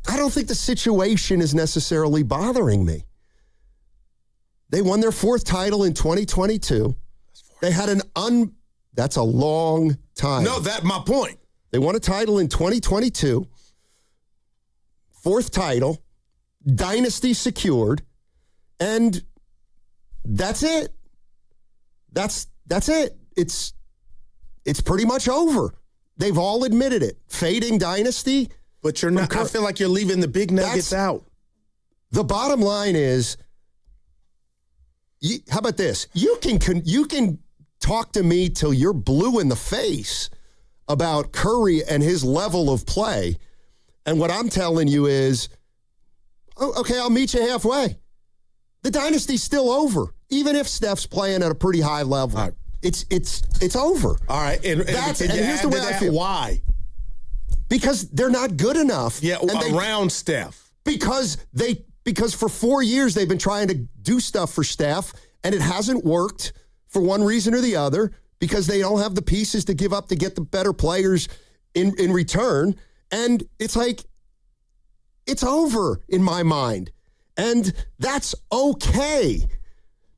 I don't think the situation is necessarily bothering me. They won their fourth title in 2022. They had that's a long time. No, that's my point. They won a title in 2022. Fourth title. Dynasty secured. And that's it. That's it. It's pretty much over. They've all admitted it. Fading dynasty. But you're not. I feel like you're leaving the big nuggets out. The bottom line is, how about this? You can talk to me till you're blue in the face about Curry and his level of play. And what I'm telling you is, okay, I'll meet you halfway. The dynasty's still over, even if Steph's playing at a pretty high level. Right. It's over. All right, and here's the way I feel. Why? Because they're not good enough. Yeah, around Steph. Because for 4 years they've been trying to do stuff for Steph, and it hasn't worked for one reason or the other, because they don't have the pieces to give up to get the better players in return. And it's like, it's over in my mind. And that's okay.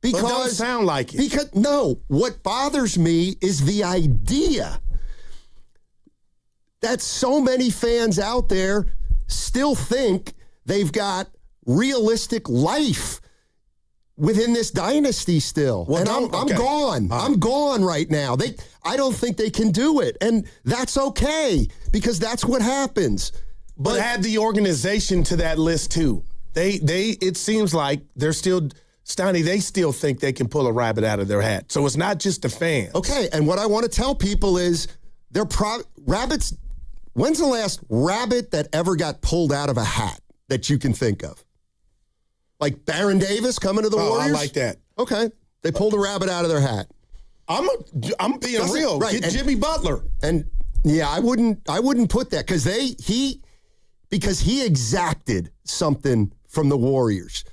Because, but it doesn't sound like it. What bothers me is the idea that so many fans out there still think they've got realistic life within this dynasty still. Well, and I'm gone. I'm gone right now. I don't think they can do it. And that's okay, because that's what happens. But add the organization to that list too. It seems like they're still, Steiny, they still think they can pull a rabbit out of their hat. So it's not just the fans. Okay, and what I want to tell people is rabbits. When's the last rabbit that ever got pulled out of a hat that you can think of? Like Baron Davis coming to the Warriors? I like that. Okay. They pulled a rabbit out of their hat. I'm being real. Right. Get Jimmy Butler. And yeah, I wouldn't put that, because he exacted something from the Warriors.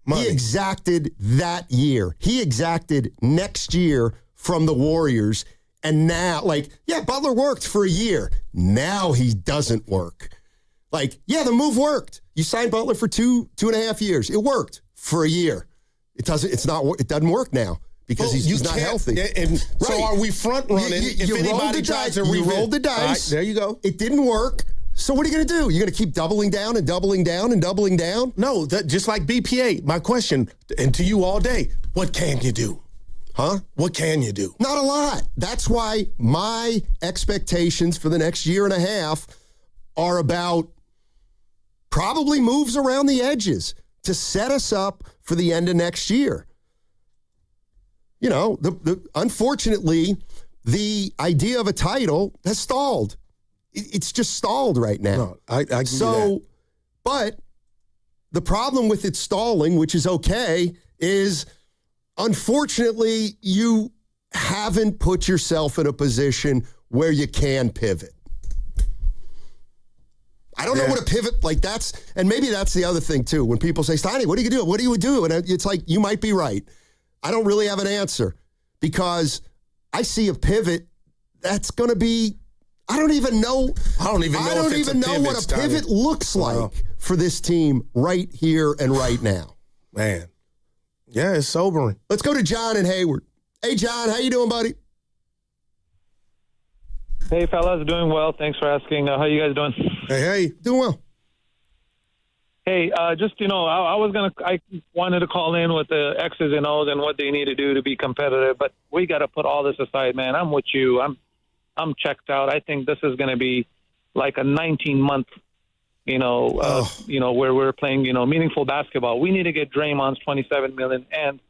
Money. He exacted that year. He exacted next year from the Warriors. And now, Butler worked for a year. Now he doesn't work. The move worked. You signed Butler for 2.5 years. It worked for a year. It doesn't work now because he's not healthy. So are we front running? You rolled the dice. There you go. It didn't work. So what are you going to do? You're going to keep doubling down and doubling down and doubling down? No, just like BPA. My question, and to you all day, what can you do? Huh? What can you do? Not a lot. That's why my expectations for the next year and a half are about probably moves around the edges to set us up for the end of next year. Unfortunately, the idea of a title has stalled. It's just stalled right now. No, I can do that. But the problem with it stalling, which is okay, is unfortunately you haven't put yourself in a position where you can pivot. I don't know what a pivot and maybe that's the other thing too. When people say, Steiny, what do you do? What do you do? And it's like, you might be right. I don't really have an answer, because I see a pivot that's going to be I don't even know. I don't even know what a pivot looks like for this team right here and right now. Man. Yeah, it's sobering. Let's go to John in Hayward. Hey, John, how you doing, buddy? Hey, fellas, doing well. Thanks for asking. How you guys doing? Hey. Doing well. Hey, just, I wanted to call in with the X's and O's and what they need to do to be competitive, but we got to put all this aside, man. I'm with you. I'm checked out. I think this is going to be like a 19-month, where we're playing, meaningful basketball. We need to get Draymond's $27 million and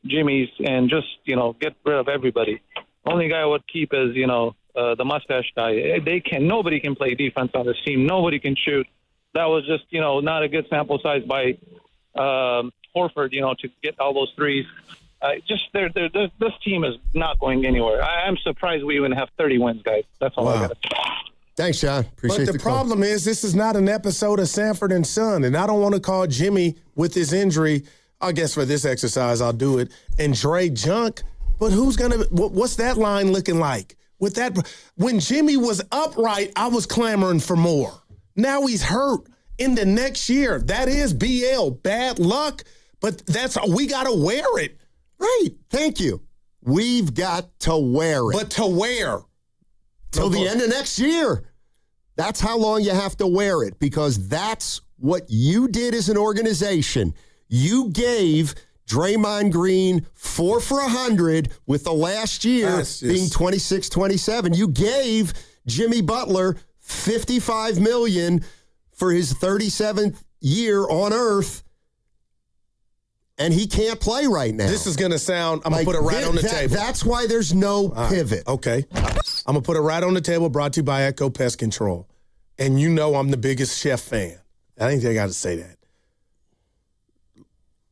Jimmy's and just, get rid of everybody. Only guy I would keep is, the mustache guy. Nobody can play defense on this team. Nobody can shoot. That was just, not a good sample size by Horford, to get all those threes. This team is not going anywhere. I'm surprised we even have 30 wins, guys. That's all I got to say. Thanks, John. Appreciate But the problem is this is not an episode of Sanford and Son, and I don't want to call Jimmy with his injury. I guess for this exercise I'll do it. And Dre junk, but what's that line looking like? With that, when Jimmy was upright, I was clamoring for more. Now he's hurt in the next year. That is BL, bad luck, but we got to wear it. Right. Thank you. We've got to wear it. But to wear. Till the end of next year. That's how long you have to wear it, because that's what you did as an organization. You gave Draymond Green 4 for 100 with the last year being 26-27. You gave Jimmy Butler $55 million for his 37th year on Earth, and he can't play right now. This is going to sound, I'm going to put it right on the table. That's why there's no pivot. Okay. I'm going to put it right on the table, brought to you by Echo Pest Control. And I'm the biggest Chef fan. I think I got to say that.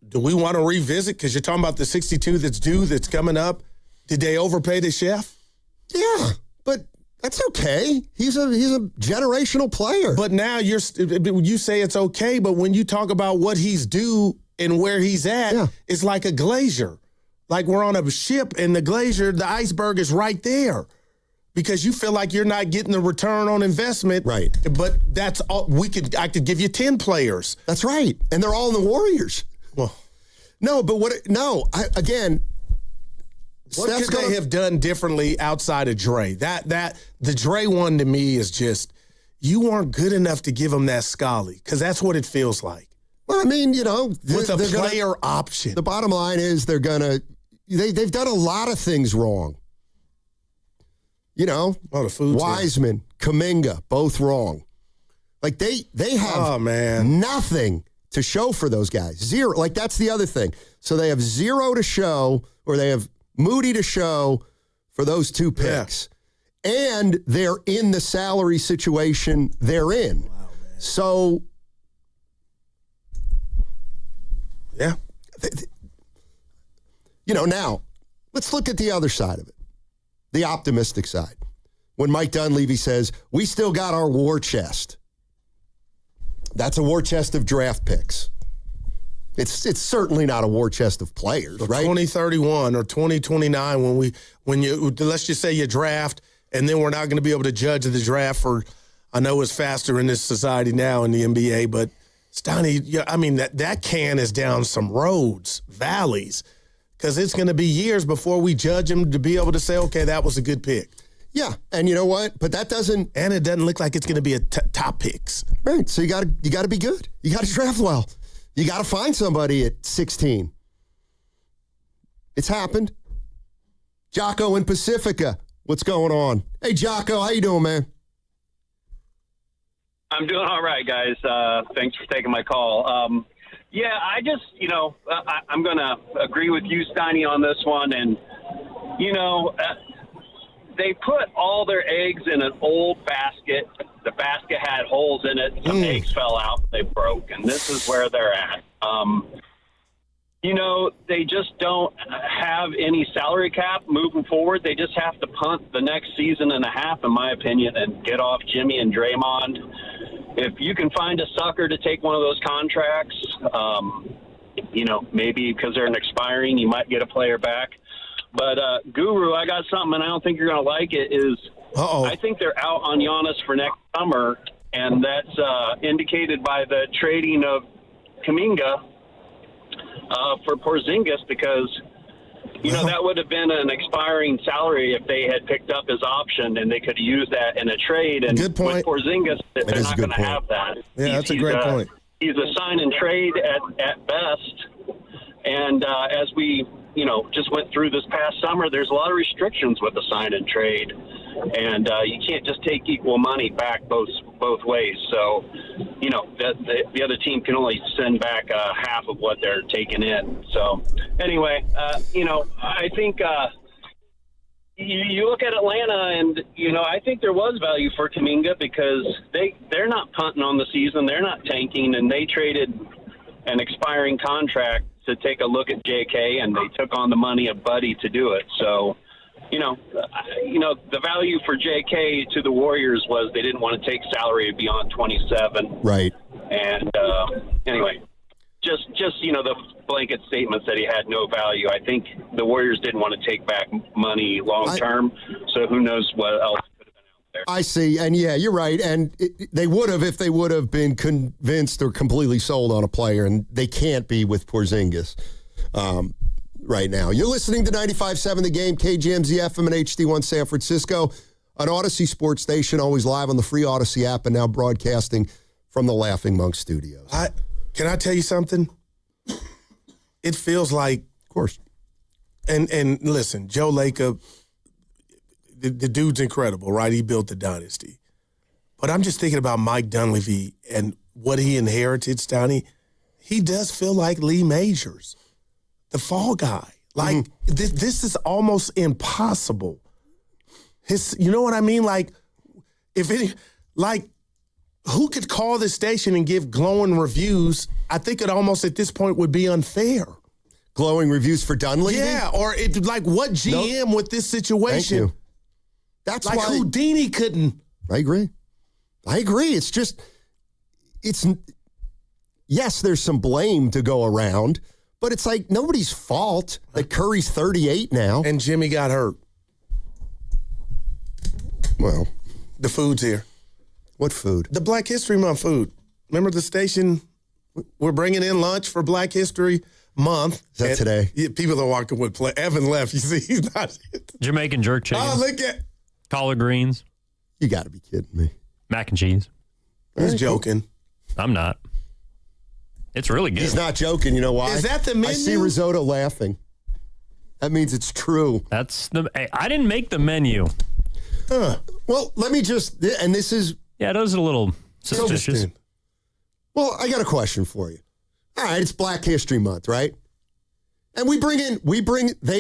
Do we want to revisit? Because you're talking about the 62 that's coming up. Did they overpay the Chef? Yeah, but that's okay. He's a generational player. But now you say it's okay, but when you talk about what he's due and where he's at, it's like a glacier. Like we're on a ship and the iceberg is right there. Because you feel like you're not getting the return on investment. Right. But that's all I could give you 10 players. That's right. And they're all in the Warriors. Well, no, but what could they have done differently outside of Dre? The Dre one to me is just, you weren't good enough to give him that Scully, because that's what it feels like. Well, I mean, with a player option. The bottom line is they've done a lot of things wrong. The food Wiseman, Kuminga, both wrong. Like they have nothing to show for those guys. Zero. Like that's the other thing. So they have zero to show, or they have Moody to show for those two picks. Yeah. And they're in the salary situation they're in. Wow, so yeah. Now let's look at the other side of it. The optimistic side. When Mike Dunleavy says, we still got our war chest. That's a war chest of draft picks. It's certainly not a war chest of players, right? 2031 or 2029 when you let's just say you draft, and then we're not going to be able to judge the draft for, I know it's faster in this society now in the NBA, but Stoney, that can is down some roads, valleys. Because it's going to be years before we judge him to be able to say, okay, that was a good pick. Yeah, and you know what? But that doesn't... And it doesn't look like it's going to be a top picks. Right, so you got to be good. You got to draft well. You got to find somebody at 16. It's happened. Jocko in Pacifica, what's going on? Hey, Jocko, how you doing, man? I'm doing all right, guys. Thanks for taking my call. Yeah, I just, I'm going to agree with you, Steiny, on this one. And, they put all their eggs in an old basket. The basket had holes in it. Some eggs fell out. They broke. And this is where they're at. They just don't have any salary cap moving forward. They just have to punt the next season and a half, in my opinion, and get off Jimmy and Draymond. If you can find a sucker to take one of those contracts, maybe because they're expiring, you might get a player back. But Guru, I got something, and I don't think you're going to like it. I think they're out on Giannis for next summer, and that's indicated by the trading of Kuminga for Porzingis, because that would have been an expiring salary if they had picked up his option, and they could have used that in a trade. And good point. With Porzingis, they're not going to have that. Yeah, that's a great point. He's a sign and trade at best. And as we, just went through this past summer, there's a lot of restrictions with the sign and trade. And you can't just take equal money back both ways. So, the other team can only send back half of what they're taking in. So, anyway, I think you look at Atlanta, and, I think there was value for Kuminga because they're not punting on the season. They're not tanking, and they traded an expiring contract to take a look at JK, and they took on the money of Buddy to do it. So, the value for JK to the Warriors was they didn't want to take salary beyond 27. Right. And anyway, just the blanket statements that he had no value. I think the Warriors didn't want to take back money long term. So who knows what else could have been out there. I see. And yeah, you're right. And they would have if they would have been convinced or completely sold on a player, and they can't be with Porzingis. Right now. You're listening to 95.7 The Game, KGMZ FM and HD1 San Francisco, an Odyssey sports station, always live on the free Odyssey app and now broadcasting from the Laughing Monk Studios. Can I tell you something? It feels like, of course. And listen, Joe Lacob, the dude's incredible, right? He built the dynasty. But I'm just thinking about Mike Dunleavy and what he inherited, Stoney. He does feel like Lee Majors. The fall guy. Like, this is almost impossible. You know what I mean? Like, who could call this station and give glowing reviews? I think it almost at this point would be unfair. Glowing reviews for Dunleavy? Yeah, or what GM with this situation? Thank you. That's like why Houdini couldn't. I agree. It's just, yes, there's some blame to go around. But it's like nobody's fault that Curry's 38 now. And Jimmy got hurt. Well, the food's here. What food? The Black History Month food. Remember the station? We're bringing in lunch for Black History Month. Is that today? Yeah, people are walking with play. Evan left. You see, he's not. Jamaican jerk chicken. Oh, look at. Collard greens. You got to be kidding me. Mac and cheese. He's joking. I'm not. It's really good. He's not joking. You know why? Is that the menu? I see Risotto laughing. That means it's true. I didn't make the menu. Well, let me just, and this is. Yeah, those are a little suspicious. Well, I got a question for you. All right, it's Black History Month, right? And they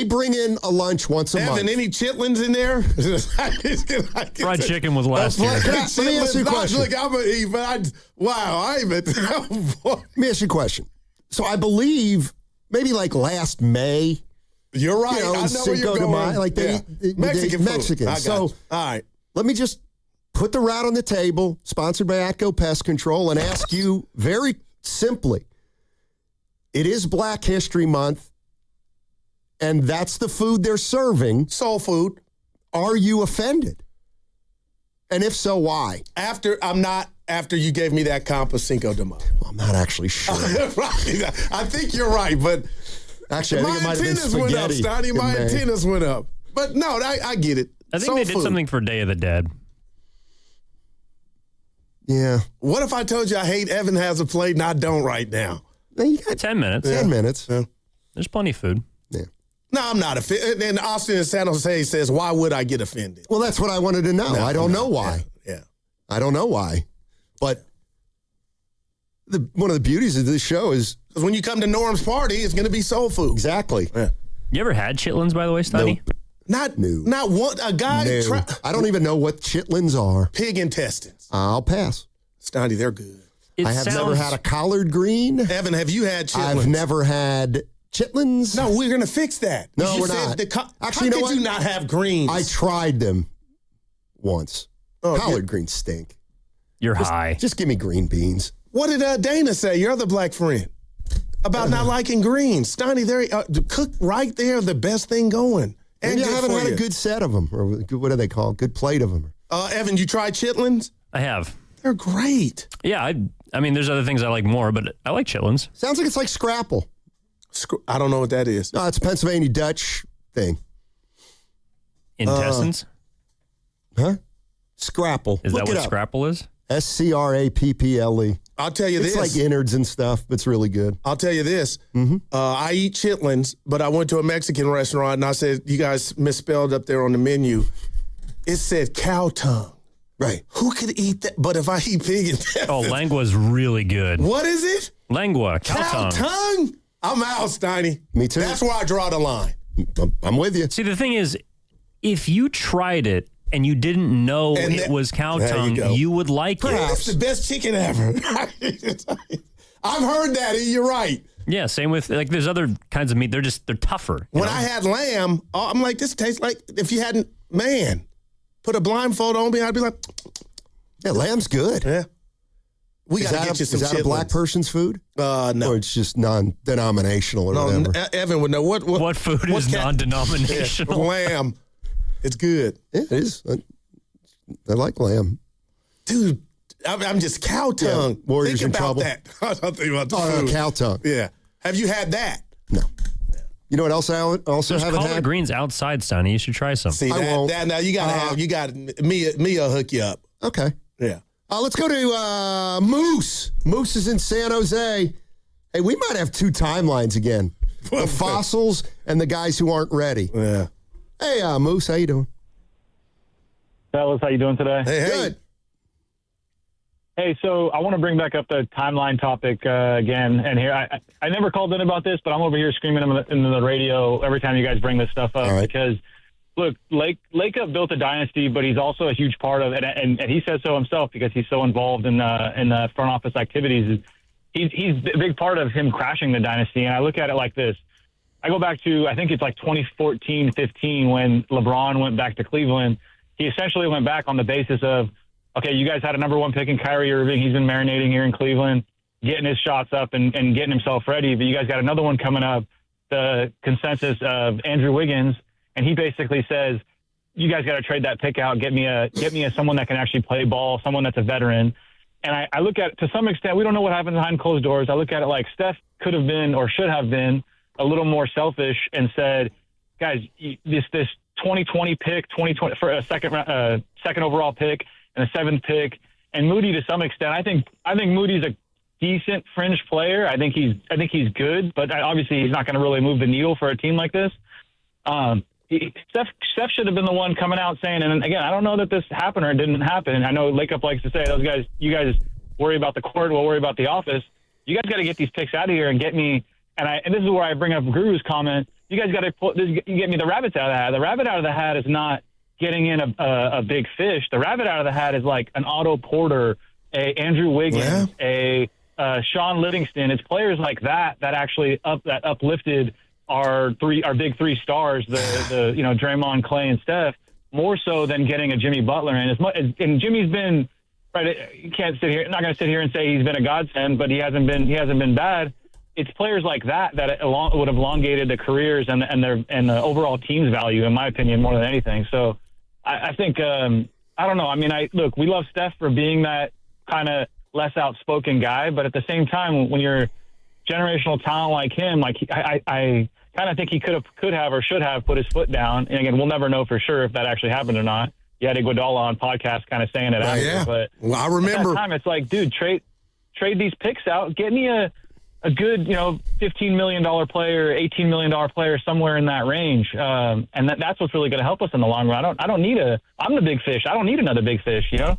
bring in a lunch once a month. Evan, any chitlins in there? Fried chicken was last year. Let me ask you a question. Look, I'm going to eat, but Let me ask you a question. So I believe maybe like last May. You're right. I know where you're going. Like Mexican food. Mexican. So, all right. Let me just put the route on the table, sponsored by Atco Pest Control, and ask you very simply. It is Black History Month. And that's the food they're serving. Soul food. Are you offended? And if so, why? After you gave me that comp of Cinco de Mayo. Well, I'm not actually sure. Right. I think you're right, but actually, I think it might have been spaghetti. Stoney, my antennas went up. But no, I get it. I think they did something for Day of the Dead. Yeah. What if I told you I hate Evan has a plate and I don't right now? You got 10 minutes. 10 minutes. Yeah. There's plenty of food. Yeah. No, I'm not offended. And Austin in San Jose says, why would I get offended? Well, that's what I wanted to know. I don't know why. Yeah. I don't know why. But one of the beauties of this show is... Because when you come to Norm's party, it's going to be soul food. Exactly. Yeah. You ever had chitlins, by the way, Stoney? Nope. Not one. A guy... No. I don't even know what chitlins are. Pig intestines. I'll pass. Stoney, they're good. I have never had a collard green. Evan, have you had chitlins? I've never had... chitlins? No, we're going to fix that. No, we're not. Actually, how could you not have greens? I tried them once. Collard greens stink. You're high. Just give me green beans. What did Dana say, your other black friend, about not liking greens? Stoney, cook right there, the best thing going. And you haven't had a good set of them, or what do they call it? Good plate of them. Evan, you tried chitlins? I have. They're great. Yeah, I mean, there's other things I like more, but I like chitlins. Sounds like it's like Scrapple. I don't know what that is. No, it's a Pennsylvania Dutch thing. Intestines? Huh? Scrapple. Is that what Scrapple is? Scrapple. I'll tell you this. It's like innards and stuff, but it's really good. I'll tell you this. Mm-hmm. I eat chitlins, but I went to a Mexican restaurant and I said, you guys misspelled up there on the menu. It said cow tongue. Right. Who could eat that? But if I eat pig intestines. Oh, lengua's really good. What is it? Lengua, cow tongue. I'm out, Steiny. Me too. That's where I draw the line. I'm with you. See, the thing is, if you tried it and you didn't know it was cow tongue, you would like it. It's the best chicken ever. I've heard that. You're right. Yeah, same with, like, there's other kinds of meat. They're tougher. When I had lamb, I'm like, this tastes like if you hadn't, put a blindfold on me, I'd be like, yeah, lamb's good. Yeah. We got to get you some Is that a black person's food? No. Or it's just non-denominational or whatever? Evan would know. What food is non-denominational? Lamb. It's good. Yeah, it is. I like lamb. Dude, I'm just cow tongue. Yeah, Warriors think in about trouble. that. I'll think about the food. Cow tongue. Yeah. Have you had that? No. You know what else I also There's haven't collard had? greens outside, Sonny. You should try some. See, I won't. now you got Mia hook you up. Okay. Yeah. Let's go to Moose. Moose is in San Jose. Hey, we might have two timelines again. The fossils and the guys who aren't ready. Yeah. Hey, Moose, how you doing? Fellas, how you doing today? Hey. Good. Hey, so I want to bring back up the timeline topic again. And here, I never called in about this, but I'm over here screaming into the radio every time you guys bring this stuff up. Right. Because, look, Lakeup built a dynasty, but he's also a huge part of it. And he says so himself because he's so involved in the front office activities. He's a big part of him crashing the dynasty. And I look at it like this. I go back to, I think it's like 2014-15 when LeBron went back to Cleveland. He essentially went back on the basis of, okay, you guys had a number one pick in Kyrie Irving. He's been marinating here in Cleveland, getting his shots up and getting himself ready. But you guys got another one coming up, the consensus of Andrew Wiggins. And he basically says, you guys got to trade that pick out. Get me a someone that can actually play ball, someone that's a veteran. And I look at it, to some extent, we don't know what happened behind closed doors. I look at it like Steph could have been or should have been a little more selfish and said, guys, this 2020 pick, 2020 for a second overall pick, and a seventh pick, and Moody to some extent. I think Moody's a decent fringe player. I think he's good, but obviously he's not going to really move the needle for a team like this. Steph should have been the one coming out saying, and again, I don't know that this happened or it didn't happen. I know Lakeup likes to say, you guys worry about the court, we'll worry about the office. You guys got to get these picks out of here and get me. And this is where I bring up Guru's comment. You guys got to get me the rabbits out of the hat. The rabbit out of the hat is not getting in a big fish. The rabbit out of the hat is like an Otto Porter, a Andrew Wiggins, a Sean Livingston. It's players like that actually uplifted our big three stars, the Draymond, Clay, and Steph, more so than getting a Jimmy Butler in. And Jimmy's been right. You can't sit here. Not going to sit here and say he's been a godsend, but he hasn't been bad. It's players like that would have elongated the careers and the overall team's value, in my opinion, more than anything. So I think I don't know. I mean, look, we love Steph for being that kind of less outspoken guy, but at the same time, when you're generational talent like him, like I kind of think he could have or should have put his foot down. And again, we'll never know for sure if that actually happened or not. You had Iguodala on podcast kind of saying it after, yeah. But well, I remember at that time, it's like, dude, trade these picks out, get me a good, $15 million player, $18 million player, somewhere in that range. And that's what's really going to help us in the long run. I'm the big fish. I don't need another big fish, Yeah.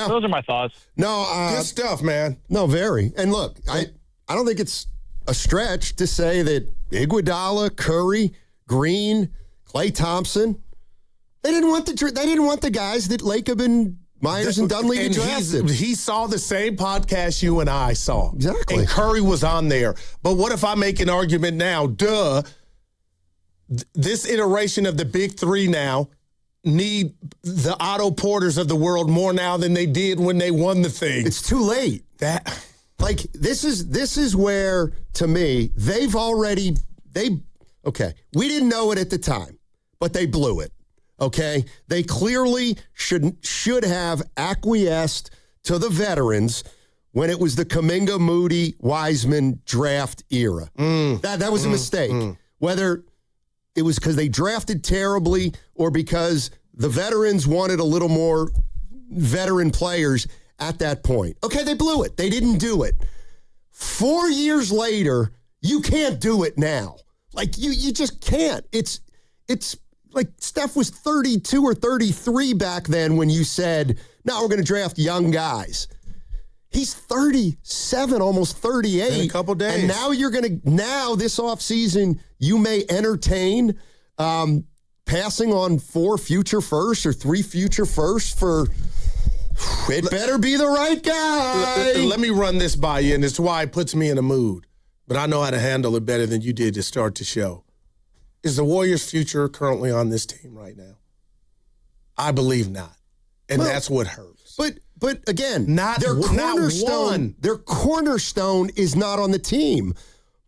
So those are my thoughts. No, good stuff, man. No, very. And look, I don't think it's a stretch to say that Iguodala, Curry, Green, Klay Thompson, they didn't want the guys that Lakeup and Myers and Dunleavy drafted. He saw the same podcast you and I saw. Exactly. And Curry was on there. But what if I make an argument now? This iteration of the big three now need the Otto Porters of the world more now than they did when they won the thing. It's too late. This is where, to me, we didn't know it at the time. but they blew it. Okay? They clearly should have acquiesced to the veterans when it was the Kuminga, Moody, Wiseman draft era. That was a mistake. Whether it was because they drafted terribly or because the veterans wanted a little more veteran players at that point. Okay, they blew it. They didn't do it. 4 years later, you can't do it now. Like, you just can't. It's like Steph was 32 or 33 back then when you said, no, we're going to draft young guys. He's 37, almost 38. In a couple days. And now now this offseason, you may entertain passing on 4 future firsts or 3 future firsts for, it better be the right guy. Let me run this by you, and it's why it puts me in a mood. But I know how to handle it better than you did to start the show. Is the Warriors' future currently on this team right now? I believe not. And that's what hurts. But again, their cornerstone is not on the team.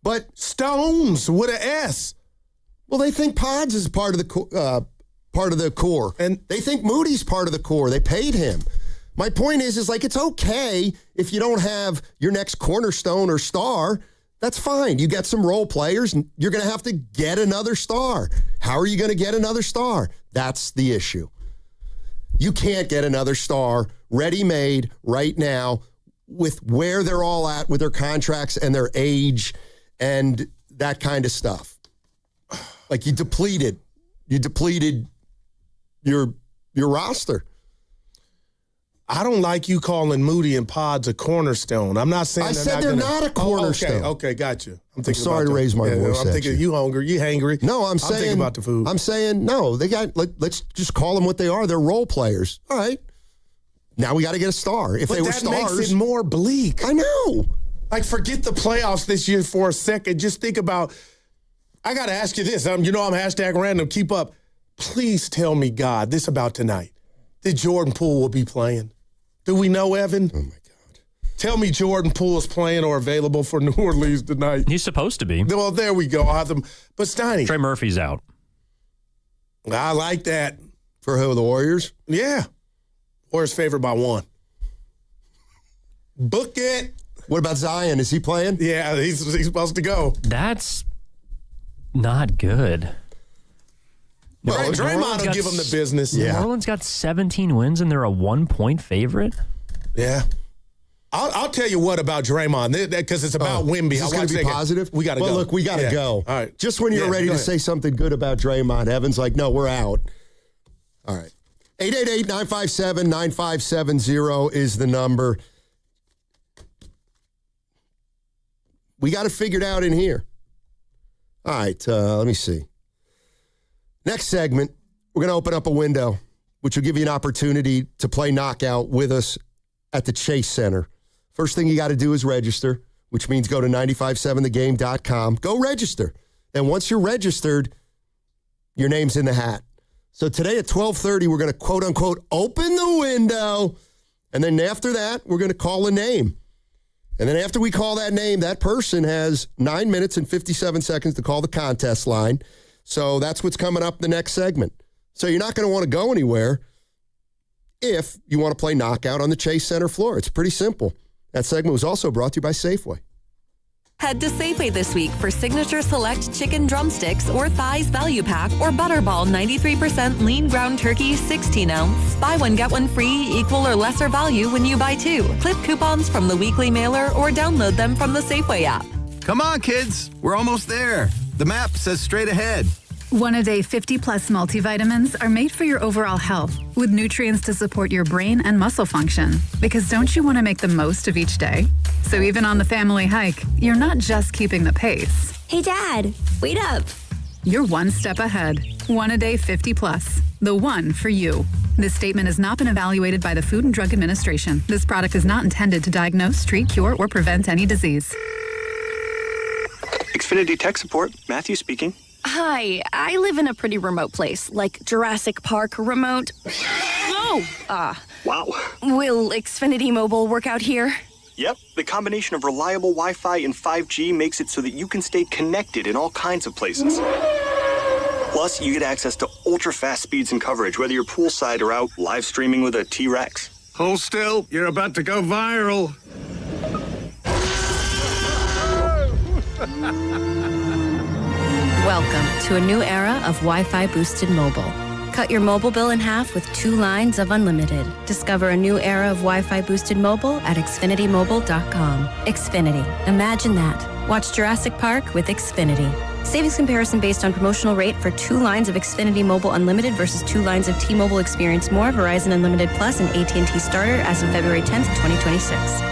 But Stones with an S. Well, they think Pods is part of the core, and they think Moody's part of the core. They paid him. My point is like, it's okay if you don't have your next cornerstone or star. That's fine. You get some role players, and you're going to have to get another star. How are you going to get another star? That's the issue. You can't get another star ready-made right now with where they're all at with their contracts and their age and that kind of stuff. Like, you depleted your roster. I don't like you calling Moody and Pods a cornerstone. I'm not saying they're not a cornerstone. Okay, got you. I'm sorry to raise my voice. I'm thinking you hungry, you hangry. No, I'm thinking about the food. I'm saying no. Let's just call them what they are. They're role players. All right. Now we got to get a star. If they were stars, that makes it more bleak. I know. Like, forget the playoffs this year for a second. Just think about. I got to ask you this. I'm #random. Keep up. Please tell me, God, this about tonight. That Jordan Poole will be playing. Do we know, Evan? Oh, my God. Tell me Jordan Poole is playing or available for New Orleans tonight. He's supposed to be. Well, there we go. I'll have them. But Steiny. Trey Murphy's out. I like that. For who, the Warriors? Yeah. Warriors favored by 1. Book it. What about Zion? Is he playing? Yeah, he's supposed to go. That's not good. Well, Draymond will give him the business. New Orleans got 17 wins, and they're a 1-point favorite? Yeah. I'll tell you what about Draymond, because it's about Wemby. Is this going to be positive? We got to go. Well, look, we got to go. All right. Just when you're ready to say something good about Draymond, Evan's like, no, we're out. All right. 888-957-9570 is the number. We got it figured out in here. All right, let me see. Next segment, we're going to open up a window, which will give you an opportunity to play knockout with us at the Chase Center. First thing you got to do is register, which means go to 957thegame.com. Go register. And once you're registered, your name's in the hat. So today at 12:30, we're going to, quote, unquote, open the window. And then after that, we're going to call a name. And then after we call that name, that person has 9 minutes and 57 seconds to call the contest line. So that's what's coming up in the next segment. So you're not going to want to go anywhere if you want to play knockout on the Chase Center floor. It's pretty simple. That segment was also brought to you by Safeway. Head to Safeway this week for Signature Select Chicken Drumsticks or Thighs Value Pack or Butterball 93% Lean Ground Turkey 16-ounce. Buy one, get one free, equal or lesser value when you buy 2. Clip coupons from the weekly mailer or download them from the Safeway app. Come on, kids. We're almost there. The map says straight ahead. One-a-day 50-plus multivitamins are made for your overall health with nutrients to support your brain and muscle function. Because don't you want to make the most of each day? So even on the family hike, you're not just keeping the pace. Hey, Dad, wait up. You're one step ahead. One-a-day 50-plus. The one for you. This statement has not been evaluated by the Food and Drug Administration. This product is not intended to diagnose, treat, cure, or prevent any disease. Xfinity Tech Support, Matthew speaking. Hi, I live in a pretty remote place, like Jurassic Park remote. Oh! Wow. Will Xfinity Mobile work out here? Yep, the combination of reliable Wi-Fi and 5G makes it so that you can stay connected in all kinds of places. Plus, you get access to ultra-fast speeds and coverage, whether you're poolside or out live streaming with a T-Rex. Hold still. You're about to go viral. Welcome to a new era of Wi-Fi boosted mobile. Cut your mobile bill in half with 2 lines of unlimited. Discover a new era of Wi-Fi boosted mobile at XfinityMobile.com. Xfinity. Imagine that. Watch Jurassic Park with Xfinity. Savings comparison based on promotional rate for 2 lines of Xfinity Mobile Unlimited versus 2 lines of T-Mobile Experience More, Verizon Unlimited Plus, and AT&T Starter as of February 10th, 2026.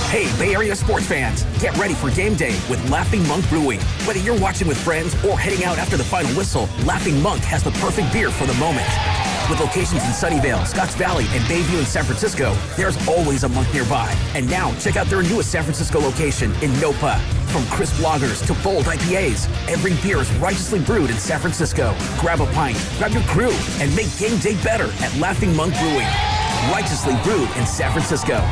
Hey, Bay Area sports fans, get ready for game day with Laughing Monk Brewing. Whether you're watching with friends or heading out after the final whistle, Laughing Monk has the perfect beer for the moment. With locations in Sunnyvale, Scotts Valley, and Bayview in San Francisco, there's always a monk nearby. And now, check out their newest San Francisco location in Nopa. From crisp lagers to bold IPAs, every beer is righteously brewed in San Francisco. Grab a pint, grab your crew, and make game day better at Laughing Monk Brewing. Righteously brewed in San Francisco.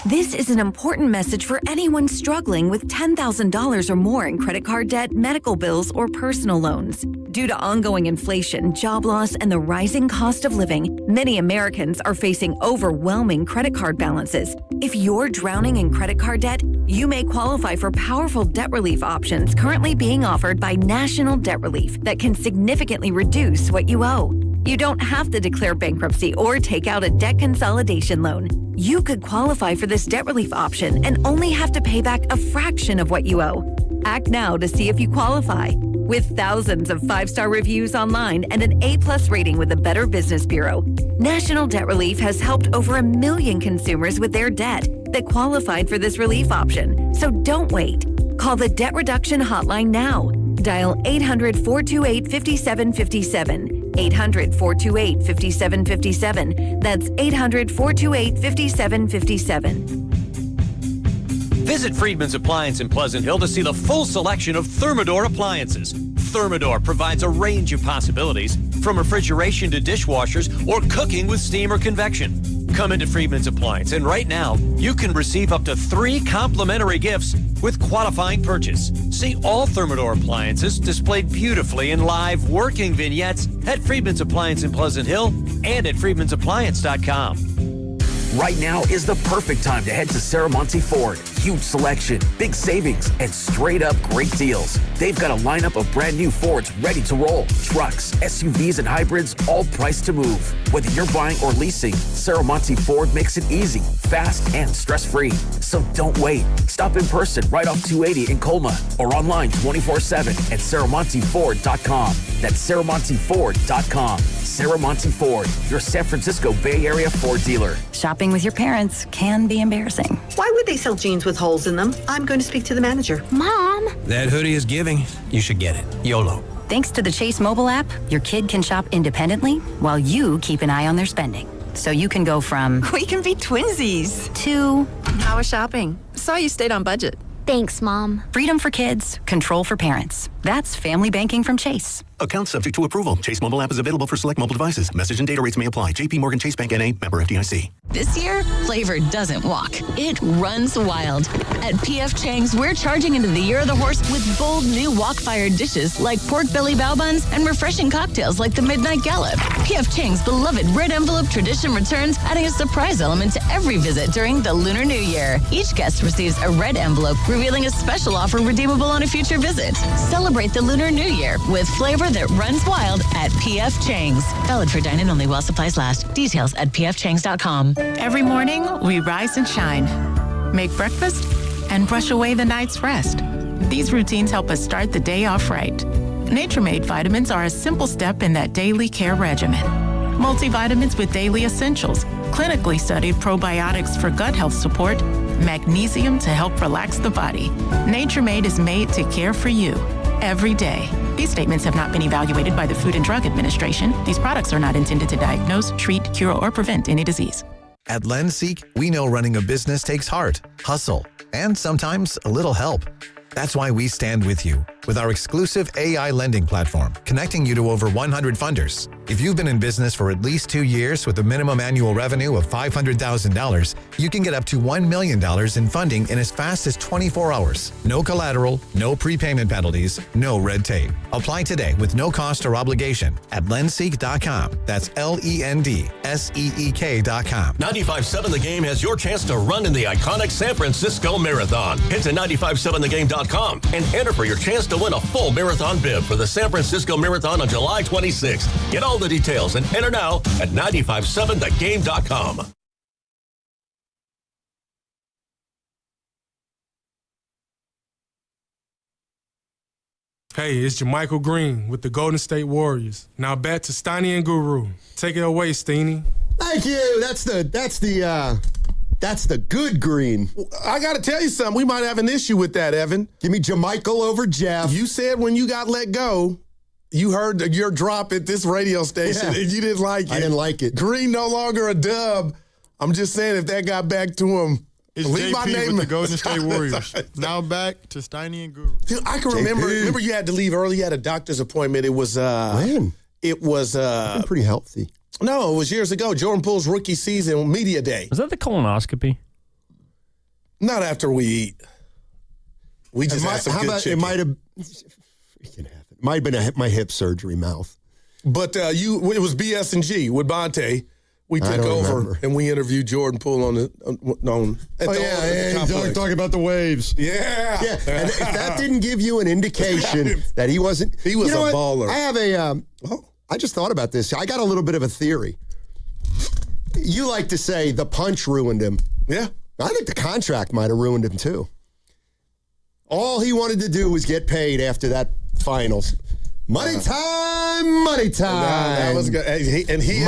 This is an important message for anyone struggling with $10,000 or more in credit card debt, medical bills, or personal loans. Due to ongoing inflation, job loss, and the rising cost of living, many Americans are facing overwhelming credit card balances. If you're drowning in credit card debt, you may qualify for powerful debt relief options currently being offered by National Debt Relief that can significantly reduce what you owe. You don't have to declare bankruptcy or take out a debt consolidation loan. You could qualify for this debt relief option and only have to pay back a fraction of what you owe. Act now to see if you qualify. With thousands of 5-star reviews online and an A+ rating with the Better Business Bureau, National Debt Relief has helped over 1 million consumers with their debt that qualified for this relief option. So don't wait. Call the Debt Reduction Hotline now. Dial 800-428-5757. 800-428-5757. That's 800-428-5757. Visit Friedman's Appliance in Pleasant Hill to see the full selection of Thermador appliances. Thermador provides a range of possibilities, from refrigeration to dishwashers or cooking with steam or convection. Come into Friedman's Appliance, and right now, you can receive up to 3 complimentary gifts with qualifying purchase. See all Thermador appliances displayed beautifully in live working vignettes at Friedman's Appliance in Pleasant Hill and at Friedman'sAppliance.com. Right now is the perfect time to head to Saramonte Ford. Huge selection, big savings, and straight up great deals. They've got a lineup of brand new Fords ready to roll. Trucks, SUVs, and hybrids, all priced to move. Whether you're buying or leasing, Saramonte Ford makes it easy, fast, and stress-free. So don't wait. Stop in person right off 280 in Colma or online 24/7 at SaramonteFord.com. That's SaramonteFord.com. Saramonte Ford, your San Francisco Bay Area Ford dealer. Shopping with your parents can be embarrassing. Why would they sell jeans with holes in them? I'm going to speak to the manager. Mom! That hoodie is giving. You should get it. YOLO. Thanks to the Chase mobile app, your kid can shop independently while you keep an eye on their spending. So you can go from, We can be twinsies, to, How was shopping? Saw you stayed on budget. Thanks, Mom. freedom for kids, control for parents. That's family banking from Chase. Account subject to approval. Chase mobile app is available for select mobile devices. Message and data rates may apply. JP Morgan Chase Bank N.A. member FDIC. This year, flavor doesn't walk. It runs wild. At P.F. Chang's, we're charging into the year of the horse with bold new wok-fired dishes like pork belly bao buns and refreshing cocktails like the Midnight Gallop. P.F. Chang's beloved red envelope tradition returns, adding a surprise element to every visit during the Lunar New Year. Each guest receives a red envelope revealing a special offer redeemable on a future visit. Celebrate the Lunar New Year with flavor that runs wild at P.F. Chang's. Valid for dine-in only while supplies last. Details at pfchangs.com. Every morning, we rise and shine, make breakfast, and brush away the night's rest. These routines help us start the day off right. Nature-Made vitamins are a simple step in that daily care regimen. Multivitamins with daily essentials, clinically studied probiotics for gut health support, magnesium to help relax the body. Nature-Made is made to care for you every day. These statements have not been evaluated by the Food and Drug Administration. These products are not intended to diagnose, treat, cure, or prevent any disease. At LendSeek, we know running a business takes heart, hustle, and sometimes a little help. That's why we stand with you with our exclusive AI lending platform, connecting you to over 100 funders. If you've been in business for at least 2 years with a minimum annual revenue of $500,000, you can get up to $1 million in funding in as fast as 24 hours. No collateral, no prepayment penalties, no red tape. Apply today with no cost or obligation at lendseek.com. That's LENDSEEK.com. 95.7 The Game has your chance to run in the iconic San Francisco Marathon. Head to 957thegame.com and enter for your chance to win a full marathon bib for the San Francisco Marathon on July 26th. Get all the details and enter now at 957thegame.com. Hey, it's Jermichael Green with the Golden State Warriors. Now back to Steiny and Guru. Take it away, Steiny. Thank you. That's the good green. I got to tell you something. We might have an issue with that, Evan. Give me Jermichael over Jeff. You said when you got let go, you heard your drop at this radio station and you didn't like it. I didn't like it. Green no longer a dub. I'm just saying if that got back to him. It's leave JP my name with the Golden State Warriors. Now back to Steiny and Guru. Dude, I can remember you had to leave early. You had a doctor's appointment. It was when? It was I've been pretty healthy. No, it was years ago. Jordan Poole's rookie season, media day. Was that the colonoscopy? Not after we eat. We just had some good chicken. It might have been my hip surgery mouth. But it was BS&G with Bonte. We took over and we interviewed Jordan Poole on talking about the waves. Yeah. And if that didn't give you an indication that he wasn't, he was a baller. I have I just thought about this. I got a little bit of a theory. You like to say the punch ruined him. Yeah. I think the contract might have ruined him too. All he wanted to do was get paid after that finals. Money time, money time. That was good. Money time, and he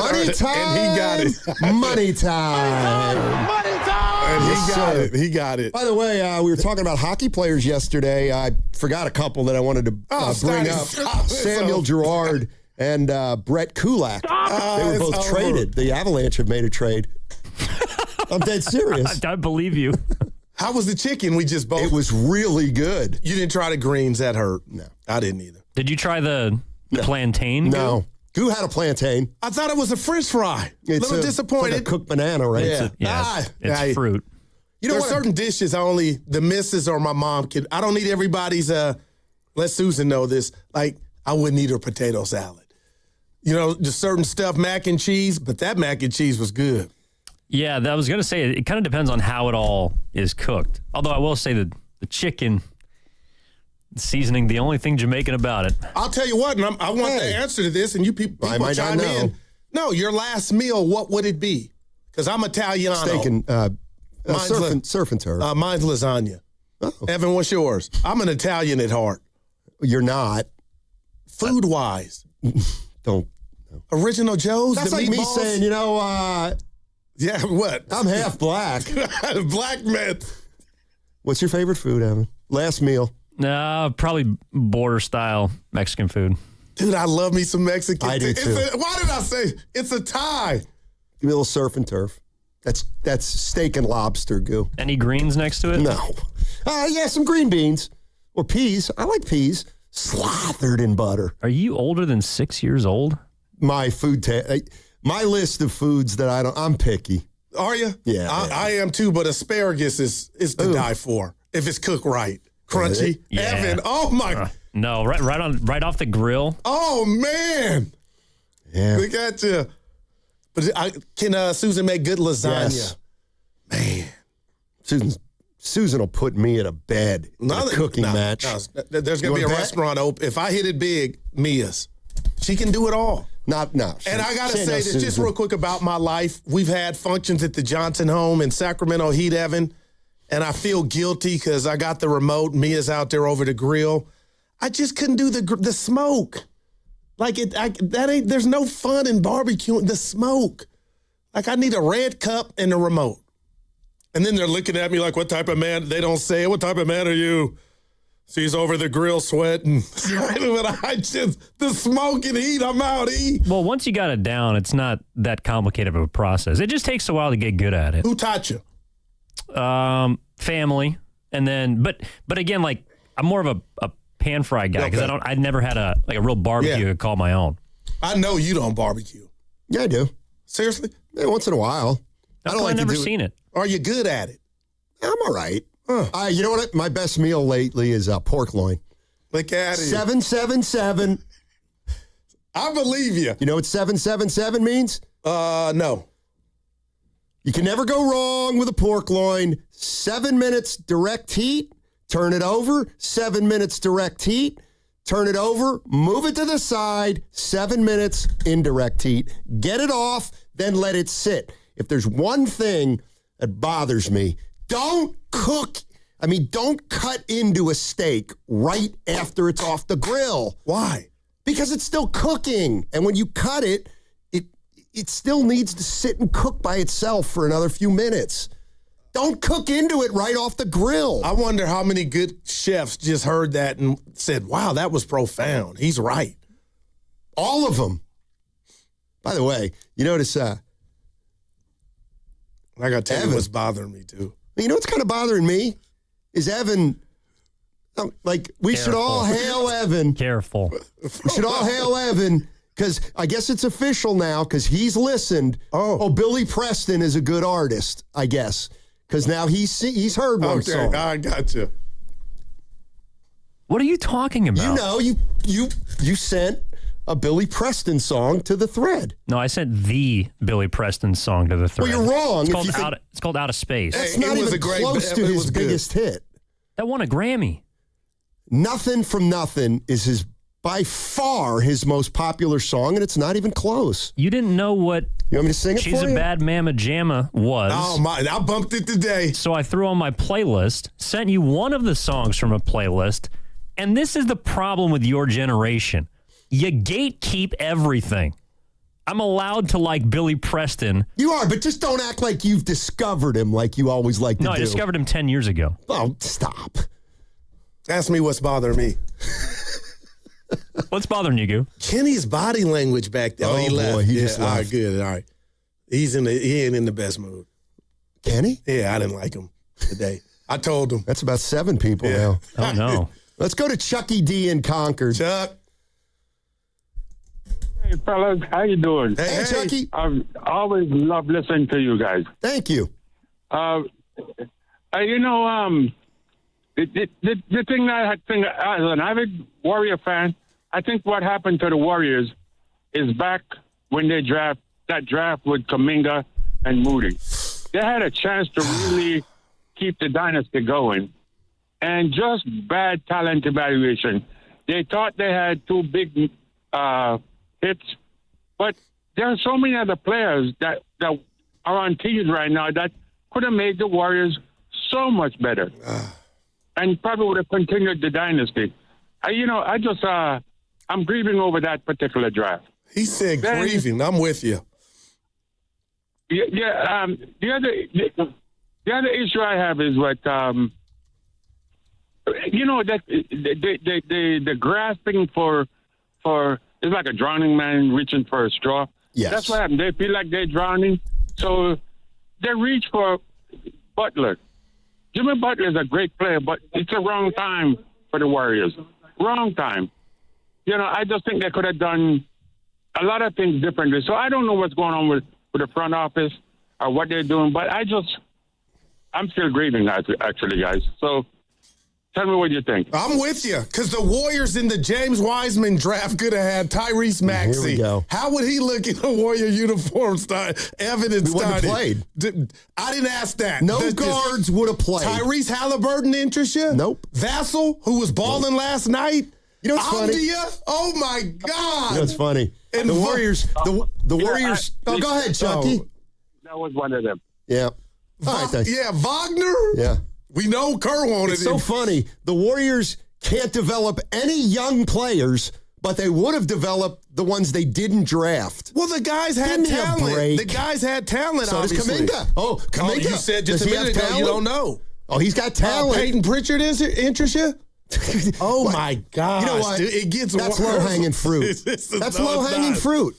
got it. Money time. Money time. And he got it. By the way, we were talking about hockey players yesterday. I forgot a couple that I wanted to bring up. Samuel Girard and Brett Kulak. They were both traded. The Avalanche have made a trade. I'm dead serious. I believe you. How was the chicken we just both? It was really good. You didn't try the greens. That hurt. No. I didn't either. Did you try the plantain? No. Goo had a plantain. I thought it was a French fry. A little disappointed. It's like a cooked banana, right? Yeah. It's fruit. You know, there's certain dishes the missus or my mom can. I don't need everybody's. Let Susan know this. Like, I wouldn't eat her potato salad. You know, just certain stuff, mac and cheese, but that mac and cheese was good. Yeah, I was going to say, it kind of depends on how it all is cooked. Although I will say that the chicken seasoning, the only thing Jamaican about it. I'll tell you what, and I want the answer to this, and you people chime in. No, your last meal, what would it be? Because I'm Italiano. Steak and surf and turf. Mine's lasagna. Oh. Evan, what's yours? I'm an Italian at heart. You're not. Food-wise. Don't. No. Original Joe's, that's the like meatballs? Me saying, yeah, what? I'm half black. Black man. What's your favorite food, Evan? Last meal. Probably border-style Mexican food. Dude, I love me some Mexican. I do too. Why did I say it's a tie? Give me a little surf and turf. That's steak and lobster, Goo. Any greens next to it? No. Yeah, some green beans or peas. I like peas slathered in butter. Are you older than 6 years old? My my list of foods that I'm picky. Are you? Yeah. I am too, but asparagus is to die for if it's cooked right. Crunchy. Yeah. Evan, oh my. No, right off the grill. Oh, man. Yeah. Look at you. But can Susan make good lasagna? Yes. Man. Susan will put me in a bed in a cooking match. No, there's going to be a restaurant open. If I hit it big, Mia's. She can do it all. No. And I got to say this just real quick about my life. We've had functions at the Johnson home in Sacramento Heat, Evan, and I feel guilty because I got the remote. Mia's out there over the grill. I just couldn't do the smoke. Like there's no fun in barbecuing the smoke. Like I need a red cup and a remote. And then they're looking at me like, what type of man? They don't say, what type of man are you? So he's over the grill sweating. But the smoke and heat, I'm out. Well, once you got it down, it's not that complicated of a process. It just takes a while to get good at it. Who taught you? Family. And then, but again, like I'm more of a pan fry guy because I'd never had a real barbecue to call my own. I know you don't barbecue. Yeah, I do. Seriously? Yeah, once in a while. I've never seen it. Are you good at it? I'm all right. You know what? My best meal lately is pork loin. Look at it. 777. I believe you. You know what 777 means? No. You can never go wrong with a pork loin. 7 minutes direct heat. Turn it over. 7 minutes direct heat. Turn it over. Move it to the side. 7 minutes indirect heat. Get it off. Then let it sit. If there's one thing that bothers me, don't cut into a steak right after it's off the grill. Why? Because it's still cooking. And when you cut it, it still needs to sit and cook by itself for another few minutes. Don't cook into it right off the grill. I wonder how many good chefs just heard that and said, wow, that was profound. He's right. All of them. By the way, you notice... I got to tell you what's bothering me, too. You know what's kind of bothering me? Is Evan... we should all hail Evan. Careful. We should all hail Evan, because I guess it's official now, because he's listened. Oh, Billy Preston is a good artist, I guess. Because now he's heard one song. I got you. What are you talking about? You know, you sent a Billy Preston song to the thread. No, I sent the Billy Preston song to the thread. Well, you're wrong. It's called Out of Space. That's not even close to his biggest hit. That won a Grammy. Nothing from Nothing is by far his most popular song, and it's not even close. You didn't know what You want me to sing it She's for a you? Bad Mama Jamma was. Oh, my. I bumped it today. So I threw on my playlist, sent you one of the songs from a playlist, and this is the problem with your generation. You gatekeep everything. I'm allowed to like Billy Preston. You are, but just don't act like you've discovered him like you always like to do. No, I discovered him 10 years ago. Oh, stop. Ask me what's bothering me. What's bothering you, Goo? Kenny's body language back there. Oh, he boy, left. he just All right, left. good. All right. He ain't in the best mood. Kenny? Yeah, I didn't like him today. I told him. That's about 7 people now. Oh, no. Let's go to Chucky D in Concord. Chuck. Hey, fellas, how you doing? Hey, Chucky. I've always loved listening to you guys. Thank you. The thing that I think, as an avid Warrior fan, I think what happened to the Warriors is back when they draft with Kuminga and Moody. They had a chance to really keep the dynasty going, and just bad talent evaluation. They thought they had 2 big hits, but there are so many other players that are on teams right now that could have made the Warriors so much better. And probably would have continued the dynasty. I'm grieving over that particular draft. He said grieving. I'm with you. Yeah. The other issue I have is what that the grasping for it's like a drowning man reaching for a straw. Yes. That's what happened. They feel like they're drowning, so they reach for Butler. Jimmy Butler is a great player, but it's the wrong time for the Warriors. Wrong time. I just think they could have done a lot of things differently. So I don't know what's going on with the front office or what they're doing, but I'm still grieving, actually, guys. So tell me what you think. I'm with you, because the Warriors in the James Wiseman draft could have had Tyrese Maxey. Here we go. How would he look in a Warrior uniform? Evan and He wouldn't have played. I didn't ask that. No guards would have played. Tyrese Halliburton interest you? Nope. Vassell, who was balling last night? You know what's funny? Avdia? Oh, my God. You know what's funny? And the Warriors, the Warriors. Go ahead, Chucky. That was one of them. Yeah. All right, thanks. Yeah, Wagner? Yeah. We know Kerr wanted It's him. so funny. The Warriors can't develop any young players, but they would have developed the ones they didn't draft. Well, the guys had Give me a talent. break. The guys had talent, So does obviously. Kuminga. Oh, Kuminga. You said just Does a he have minute ago you talent? don't know. Oh, he's got talent. Peyton Pritchard interest you? Oh, my gosh. You know what? Dude, it gets That's worse. low-hanging fruit. That's low-hanging fruit.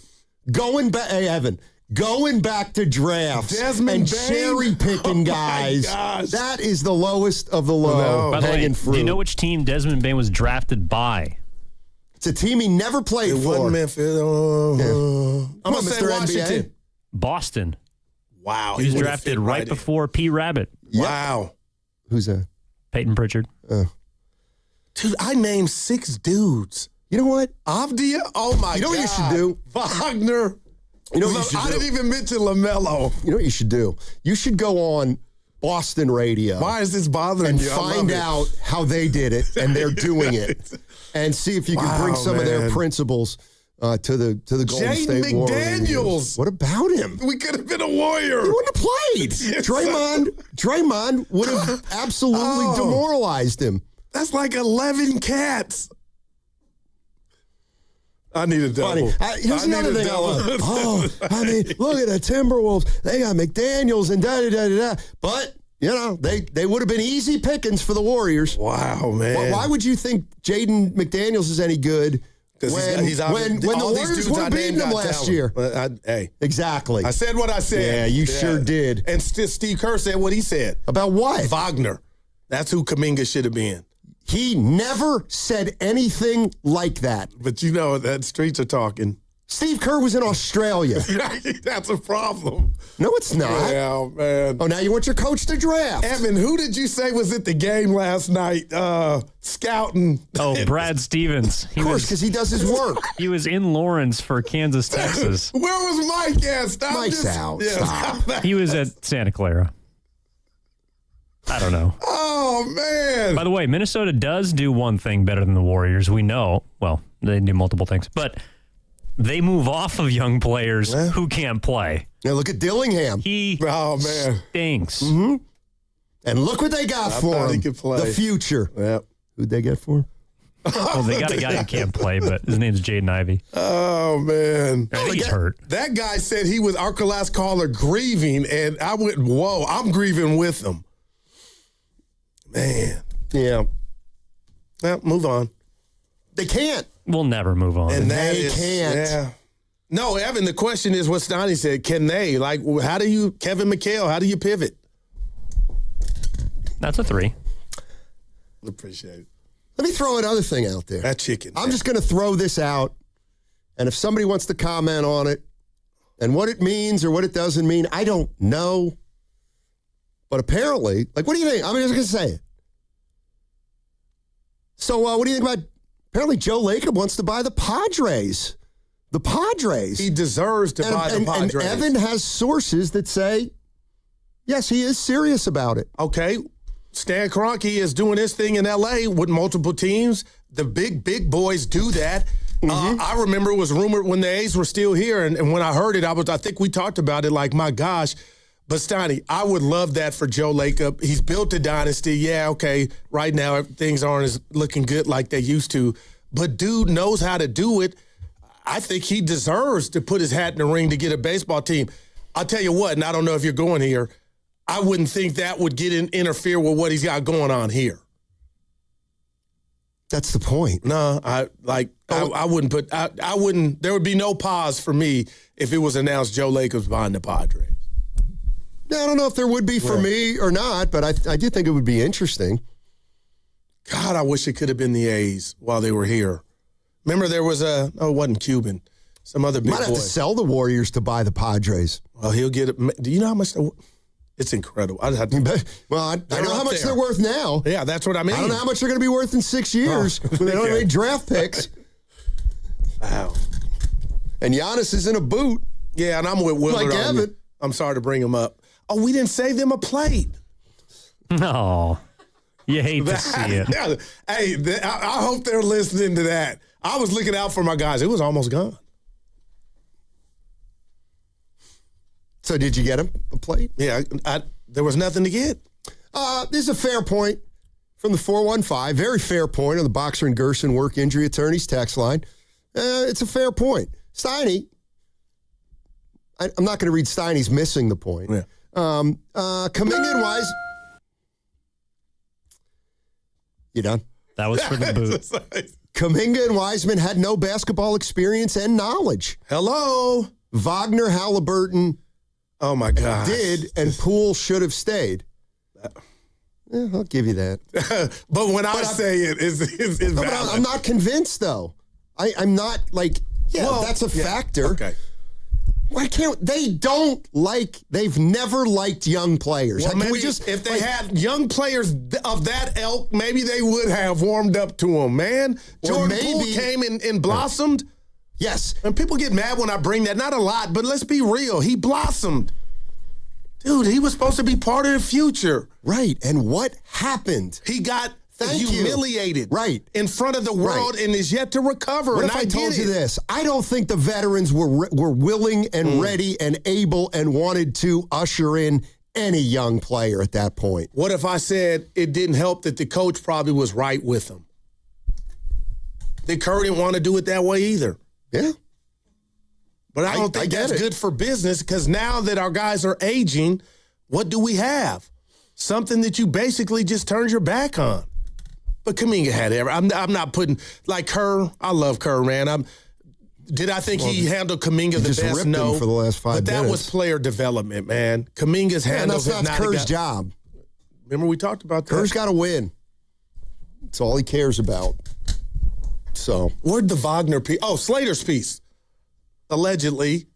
Going back, hey, Evan, going back to drafts Desmond and Bain? cherry picking guys. gosh. That is the lowest of the low. By the way, hanging fruit. do you know which team Desmond Bain was drafted by? It's a team he never played It for. wasn't Memphis. I'm going to say Mr. Washington. NBA. Boston. Wow. He was would've drafted fit right in. before P. Rabbit. Wow. Who's that? Peyton Pritchard. Dude, I named 6 dudes. You know what? Avdia? Oh, my God. You know what you should do? Wagner. You know what you should I do? didn't even mention LaMelo. You know what you should do? You should go on Boston radio. Why is this bothering and you? I find love it. out how they did it, and they're doing it, and see if you can bring Wow, some of their man. principles to the Golden Jaden State Warriors. McDaniels. What about him? We could have been a Warrior. He wouldn't have played. Draymond would have absolutely demoralized him. That's like 11 cats. I need a double. Funny. Here's another thing I love. Look at the Timberwolves. They got McDaniels and da-da-da-da-da. But, they would have been easy pickings for the Warriors. Wow, man. Why would you think Jaden McDaniels is any good when he's the Warriors weren't beating them last year? Hey. Exactly. I said what I said. Yeah, you sure did. And Steve Kerr said what he said. About what? Wagner. That's who Kuminga should have been. He never said anything like that. But that streets are talking. Steve Kerr was in Australia. That's a problem. No, it's not. Yeah, man. Oh, now you want your coach to draft. Evan, who did you say was at the game last night scouting? Oh, Brad Stevens. Of course, because he does his work. He was in Lawrence for Kansas, Texas. Where was Mike at? Stop Mike's out. Stop. He was at Santa Clara. I don't know. Oh, man. By the way, Minnesota does do one thing better than the Warriors. We know. Well, they do multiple things. But they move off of young players who can't play. Now look at Dillingham. He stinks. Mm-hmm. And look what they got for him. He could play. The future. Yep. Who'd they get for him? Well, they got a guy who can't play, but his name's Jaden Ivey. Oh, man. I think he's hurt. That guy said he was, our last caller, grieving, and I went, whoa, I'm grieving with him. Man. Yeah. Well, move on. They can't. We'll never move on. And They can't. Yeah. No, Evan, the question is what Stoney said. Can they? Like, how do you, Kevin McHale, how do you pivot? That's a 3. Appreciate it. Let me throw another thing out there. That chicken. I'm just going to throw this out, and if somebody wants to comment on it and what it means or what it doesn't mean, I don't know. But apparently, what do you think? I'm just going to say it. So what do you think about, apparently Joe Lacob wants to buy the Padres. The Padres. He deserves to buy the Padres. And Evan has sources that say, yes, he is serious about it. Okay. Stan Kroenke is doing his thing in L.A. with multiple teams. The big boys do that. Mm-hmm. I remember it was rumored when the A's were still here, and when I heard it, I think we talked about it like, my gosh. But, Stoney, I would love that for Joe Lacob. He's built a dynasty. Yeah, okay, right now things aren't as looking good like they used to. But dude knows how to do it. I think he deserves to put his hat in the ring to get a baseball team. I'll tell you what, and I don't know if you're going here, I wouldn't think that would interfere with what he's got going on here. That's the point. No, I wouldn't I wouldn't, there would be no pause for me if it was announced Joe Lacob's buying the Padres. I don't know if there would be for me or not, but I do think it would be interesting. God, I wish it could have been the A's while they were here. Remember there was it wasn't Cuban. Some other big boy. Might have to sell the Warriors to buy the Padres. Well, he'll get it. Do you know how much it's incredible. I know how much they're worth now. Yeah, that's what I mean. I don't know how much they're going to be worth in 6 years when they don't have any draft picks. Wow. And Giannis is in a boot. Yeah, and I'm with Willard. Like Evan. I'm sorry to bring him up. Oh, we didn't save them a plate. No. You hate to see it. Hey, I hope they're listening to that. I was looking out for my guys. It was almost gone. So did you get him a plate? Yeah, there was nothing to get. This is a fair point from the 415. Very fair point on the Boxer and Gerson work injury attorneys text line. It's a fair point. Steiny, I'm not going to read Steiny's missing the point. Yeah. Kuminga and Wise. You done? That was for the boot. Kuminga and Wiseman had no basketball experience and knowledge. Hello. Wagner, Halliburton, oh my God, did, and Poole should have stayed. Yeah, I'll give you that. but when I say it, it's valid. I'm not convinced, though. I'm not like, that's a factor. Okay. Why can't they've never liked young players. Well, maybe if they had young players of that ilk, maybe they would have warmed up to them, man. Jordan Poole came and blossomed. Yes. And people get mad when I bring that. Not a lot, but let's be real. He blossomed. Dude, he was supposed to be part of the future. Right. And what happened? He got humiliated in front of the world and is yet to recover. What if I told you this? I don't think the veterans were willing and ready and able and wanted to usher in any young player at that point. What if I said it didn't help that the coach probably was right with him? That Kerr didn't want to do it that way either. Yeah. But I don't think that's good for business because now that our guys are aging, what do we have? Something that you basically just turned your back on. But Kuminga had I'm not putting, like Kerr, I love Kerr, man. Did I think he handled Kuminga the best? No. For the last 5 minutes. But that was player development, man. Kuminga's handled. That's not Kerr's job. Remember we talked about that? Kerr's got to win. That's all he cares about. So. Where'd the Wagner piece? Oh, Slater's piece. Allegedly,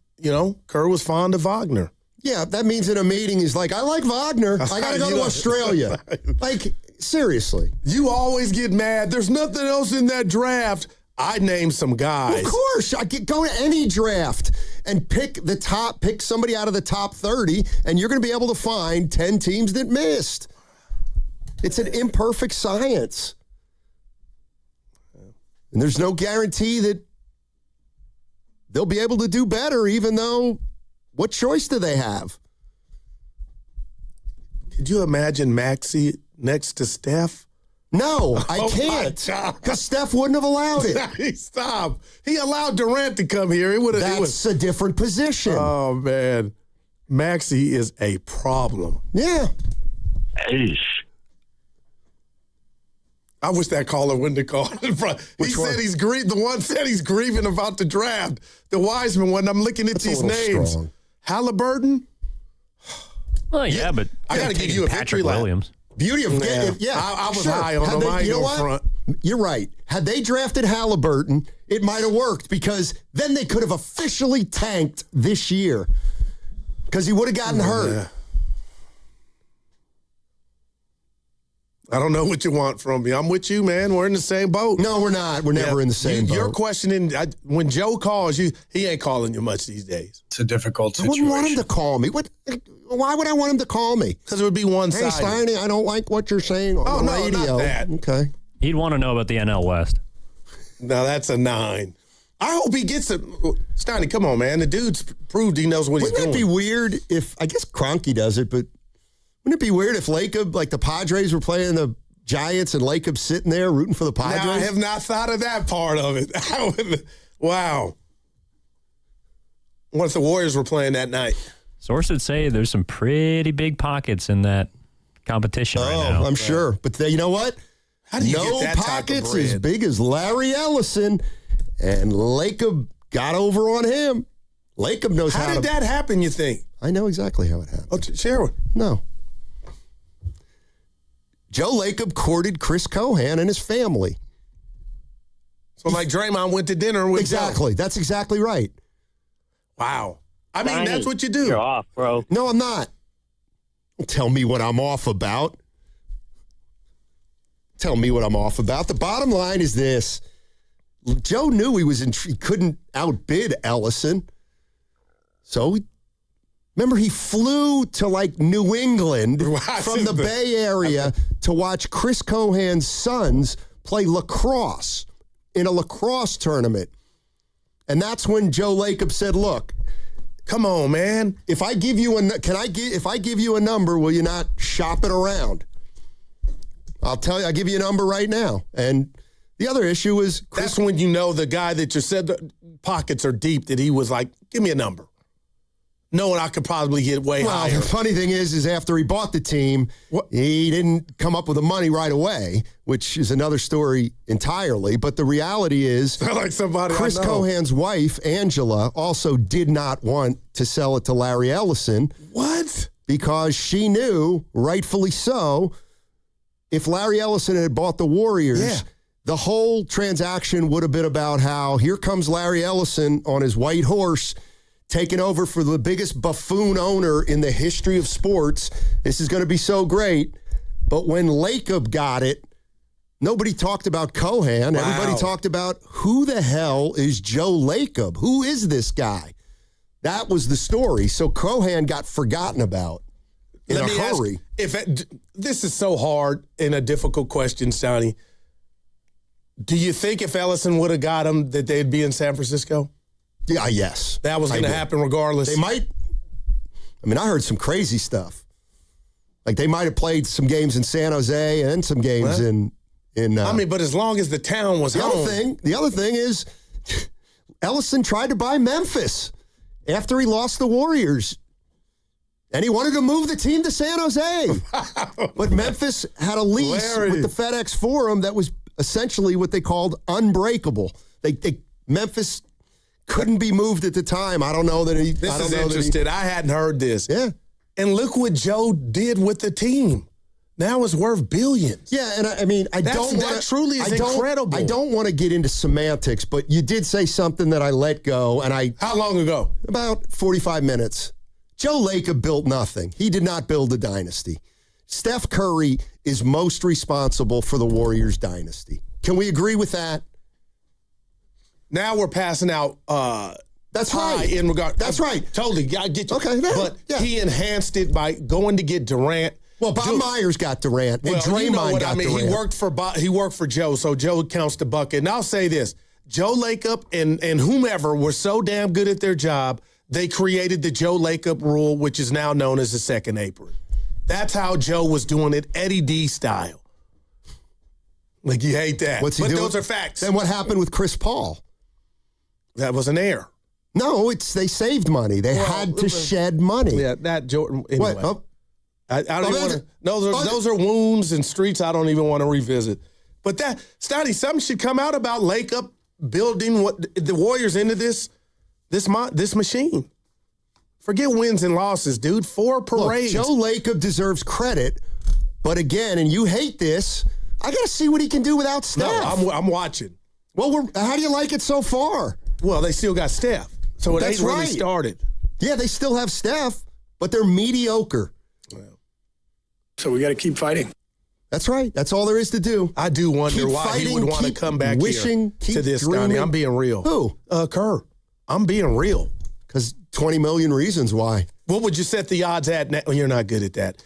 Kerr was fond of Wagner. Yeah, that means in a meeting he's like, I like Wagner. I got to go to Australia. Like, seriously. You always get mad. There's nothing else in that draft. I named some guys. Of course. I could go to any draft and pick somebody out of the top 30, and you're going to be able to find 10 teams that missed. It's an imperfect science. And there's no guarantee that they'll be able to do better, even though what choice do they have? Could you imagine Maxey next to Steph? No, I can't. Because Steph wouldn't have allowed it. Stop. He allowed Durant to come here. That's a different position. Oh, man. Maxey is a problem. Yeah. I wish that caller wouldn't have called. The one said he's grieving about the draft. The Wiseman one. I'm looking at these names. Strong. Halliburton. Well, yeah, but I got to give you a Patrick Williams. Beauty of I was high on him. I ain't going front. You're right. Had they drafted Halliburton, it might have worked because then they could have officially tanked this year because he would have gotten hurt. Yeah. I don't know what you want from me. I'm with you, man. We're in the same boat. No, we're not. We're never in the same boat. You're questioning, when Joe calls you, he ain't calling you much these days. It's a difficult situation. I wouldn't want him to call me. Why would I want him to call me? Because it would be one-sided. Hey, Steiny, I don't like what you're saying on the radio. Not that. Okay. He'd want to know about the NL West. No, that's a 9. I hope he gets it. Steiny, come on, man. The dude's proved he knows what he's doing. Wouldn't it be weird if, I guess Kroenke does it, but wouldn't it be weird if Lacob, like the Padres were playing the Giants and Lacob's sitting there rooting for the Padres? Now, I have not thought of that part of it. Wow. What if the Warriors were playing that night? Sources say there's some pretty big pockets in that competition right now. I'm sure. But you know what? How do you get that pockets type of bread? as big as Larry Ellison, and Lacob got over on him. Lacob knows how did that happen, you think? I know exactly how it happened. Oh, share it. No. Joe Lacob courted Chris Cohan and his family. So like Draymond went to dinner with Exactly. That's exactly right. Wow. I mean, that's what you do. You're off, bro. No, I'm not. Don't tell me what I'm off about. Tell me what I'm off about. The bottom line is this. Joe knew he couldn't outbid Ellison. So, remember, he flew to, like, New England from the Bay Area to watch Chris Cohan's sons play lacrosse in a lacrosse tournament. And that's when Joe Lacob said, look, come on, man. If I give you a number, will you not shop it around? I'll give you a number right now. And the other issue is that's when you know the guy that you said the pockets are deep, that he was like, give me a number. knowing I could probably get way higher. The funny thing is after he bought the team, he didn't come up with the money right away, which is another story entirely. But the reality is, like somebody Chris I know. Cohan's wife, Angela, also did not want to sell it to Larry Ellison. What? Because she knew, rightfully so, if Larry Ellison had bought the Warriors, the whole transaction would have been about how here comes Larry Ellison on his white horse, taking over for the biggest buffoon owner in the history of sports. This is going to be so great. But when Lacob got it, nobody talked about Cohan. Wow. Everybody talked about who the hell is Joe Lacob? Who is this guy? That was the story. So Cohan got forgotten about in a hurry. This is so hard and a difficult question, Sonny. Do you think if Ellison would have got him that they'd be in San Francisco? Yeah, yes. That was going to happen regardless. They might. I mean, I heard some crazy stuff. Like they might have played some games in San Jose and some games in. But as long as the town was home. The other thing is, Ellison tried to buy Memphis after he lost the Warriors, and he wanted to move the team to San Jose. But Memphis had a lease with the FedEx Forum that was essentially what they called unbreakable. Memphis couldn't be moved at the time. I don't know that he. This is interesting. I hadn't heard this. Yeah. And look what Joe did with the team. Now it's worth billions. Yeah, and I mean, that truly is incredible. I don't want to get into semantics, but you did say something that I let go, and How long ago? About 45 minutes. Joe Lacob built nothing. He did not build a dynasty. Steph Curry is most responsible for the Warriors dynasty. Can we agree with that? Now we're passing out. That's right. In regard, that's right. Totally, I get you. Okay, but he enhanced it by going to get Durant. Well, Bob Myers got Durant, and Draymond got Durant. He worked for Joe, so Joe counts the bucket. And I'll say this: Joe Lacob and whomever were so damn good at their job, they created the Joe Lacob rule, which is now known as the second apron. That's how Joe was doing it, Eddie D style. Like you hate that, What's he doing? Those are facts. Then what happened with Chris Paul? That was an error. No, they saved money. They had to shed money. Yeah, that Jordan. Anyway, what? Oh. I don't even want to. Those are wounds and streets I don't even want to revisit. But Stotty, something should come out about Lacob building what the Warriors into this machine. Forget wins and losses, dude. 4 parades. Look, Joe Lacob deserves credit, but again, and you hate this, I got to see what he can do without Steph. No, I'm watching. Well, how do you like it so far? Well, they still got Steph, so it ain't really started. Yeah, they still have Steph, but they're mediocre. So we got to keep fighting. That's right. That's all there is to do. I do wonder why he would want to come back here to this, Scotty. I'm being real. Who? Kerr. I'm being real. Because 20 million reasons why. What would you set the odds at? Well, you're not good at that.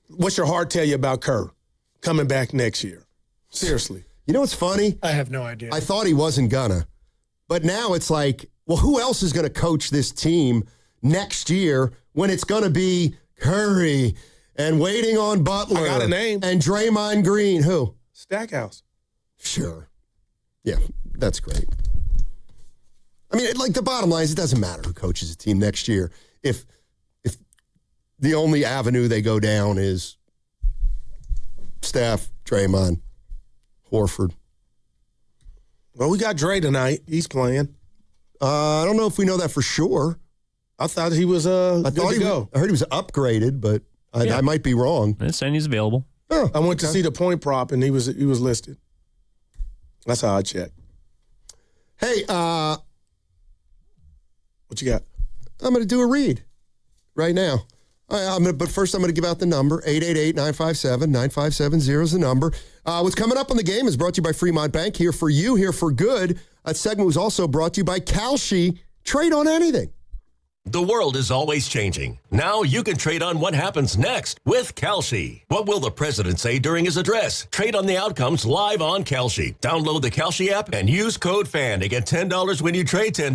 What's your heart tell you about Kerr coming back next year? Seriously. You know what's funny? I have no idea. I thought he wasn't gonna. But now it's like, well, who else is going to coach this team next year when it's going to be Curry and waiting on Butler? I got a name. And Draymond Green. Who? Stackhouse. Sure. Yeah, that's great. I mean, like the bottom line is it doesn't matter who coaches a team next year if the only avenue they go down is Steph, Draymond, Horford. Well, we got Dre tonight. He's playing. I don't know if we know that for sure. I thought he was I heard he was upgraded, but I might be wrong. They're saying he's available. Oh, I went to see the point prop, and he was listed. That's how I checked. Hey, what you got? I'm going to do a read right now. But first, I'm going to give out the number. 888-957-9570 is the number. What's coming up on the game is brought to you by Fremont Bank. Here for you, here for good. That segment was also brought to you by Kalshi. Trade on anything. The world is always changing, Now you can trade on what happens next with Kalshi. What will the president say during his address? Trade on the outcomes live on Kalshi. Download the Kalshi app and use code FAN to get $10 when you trade $10.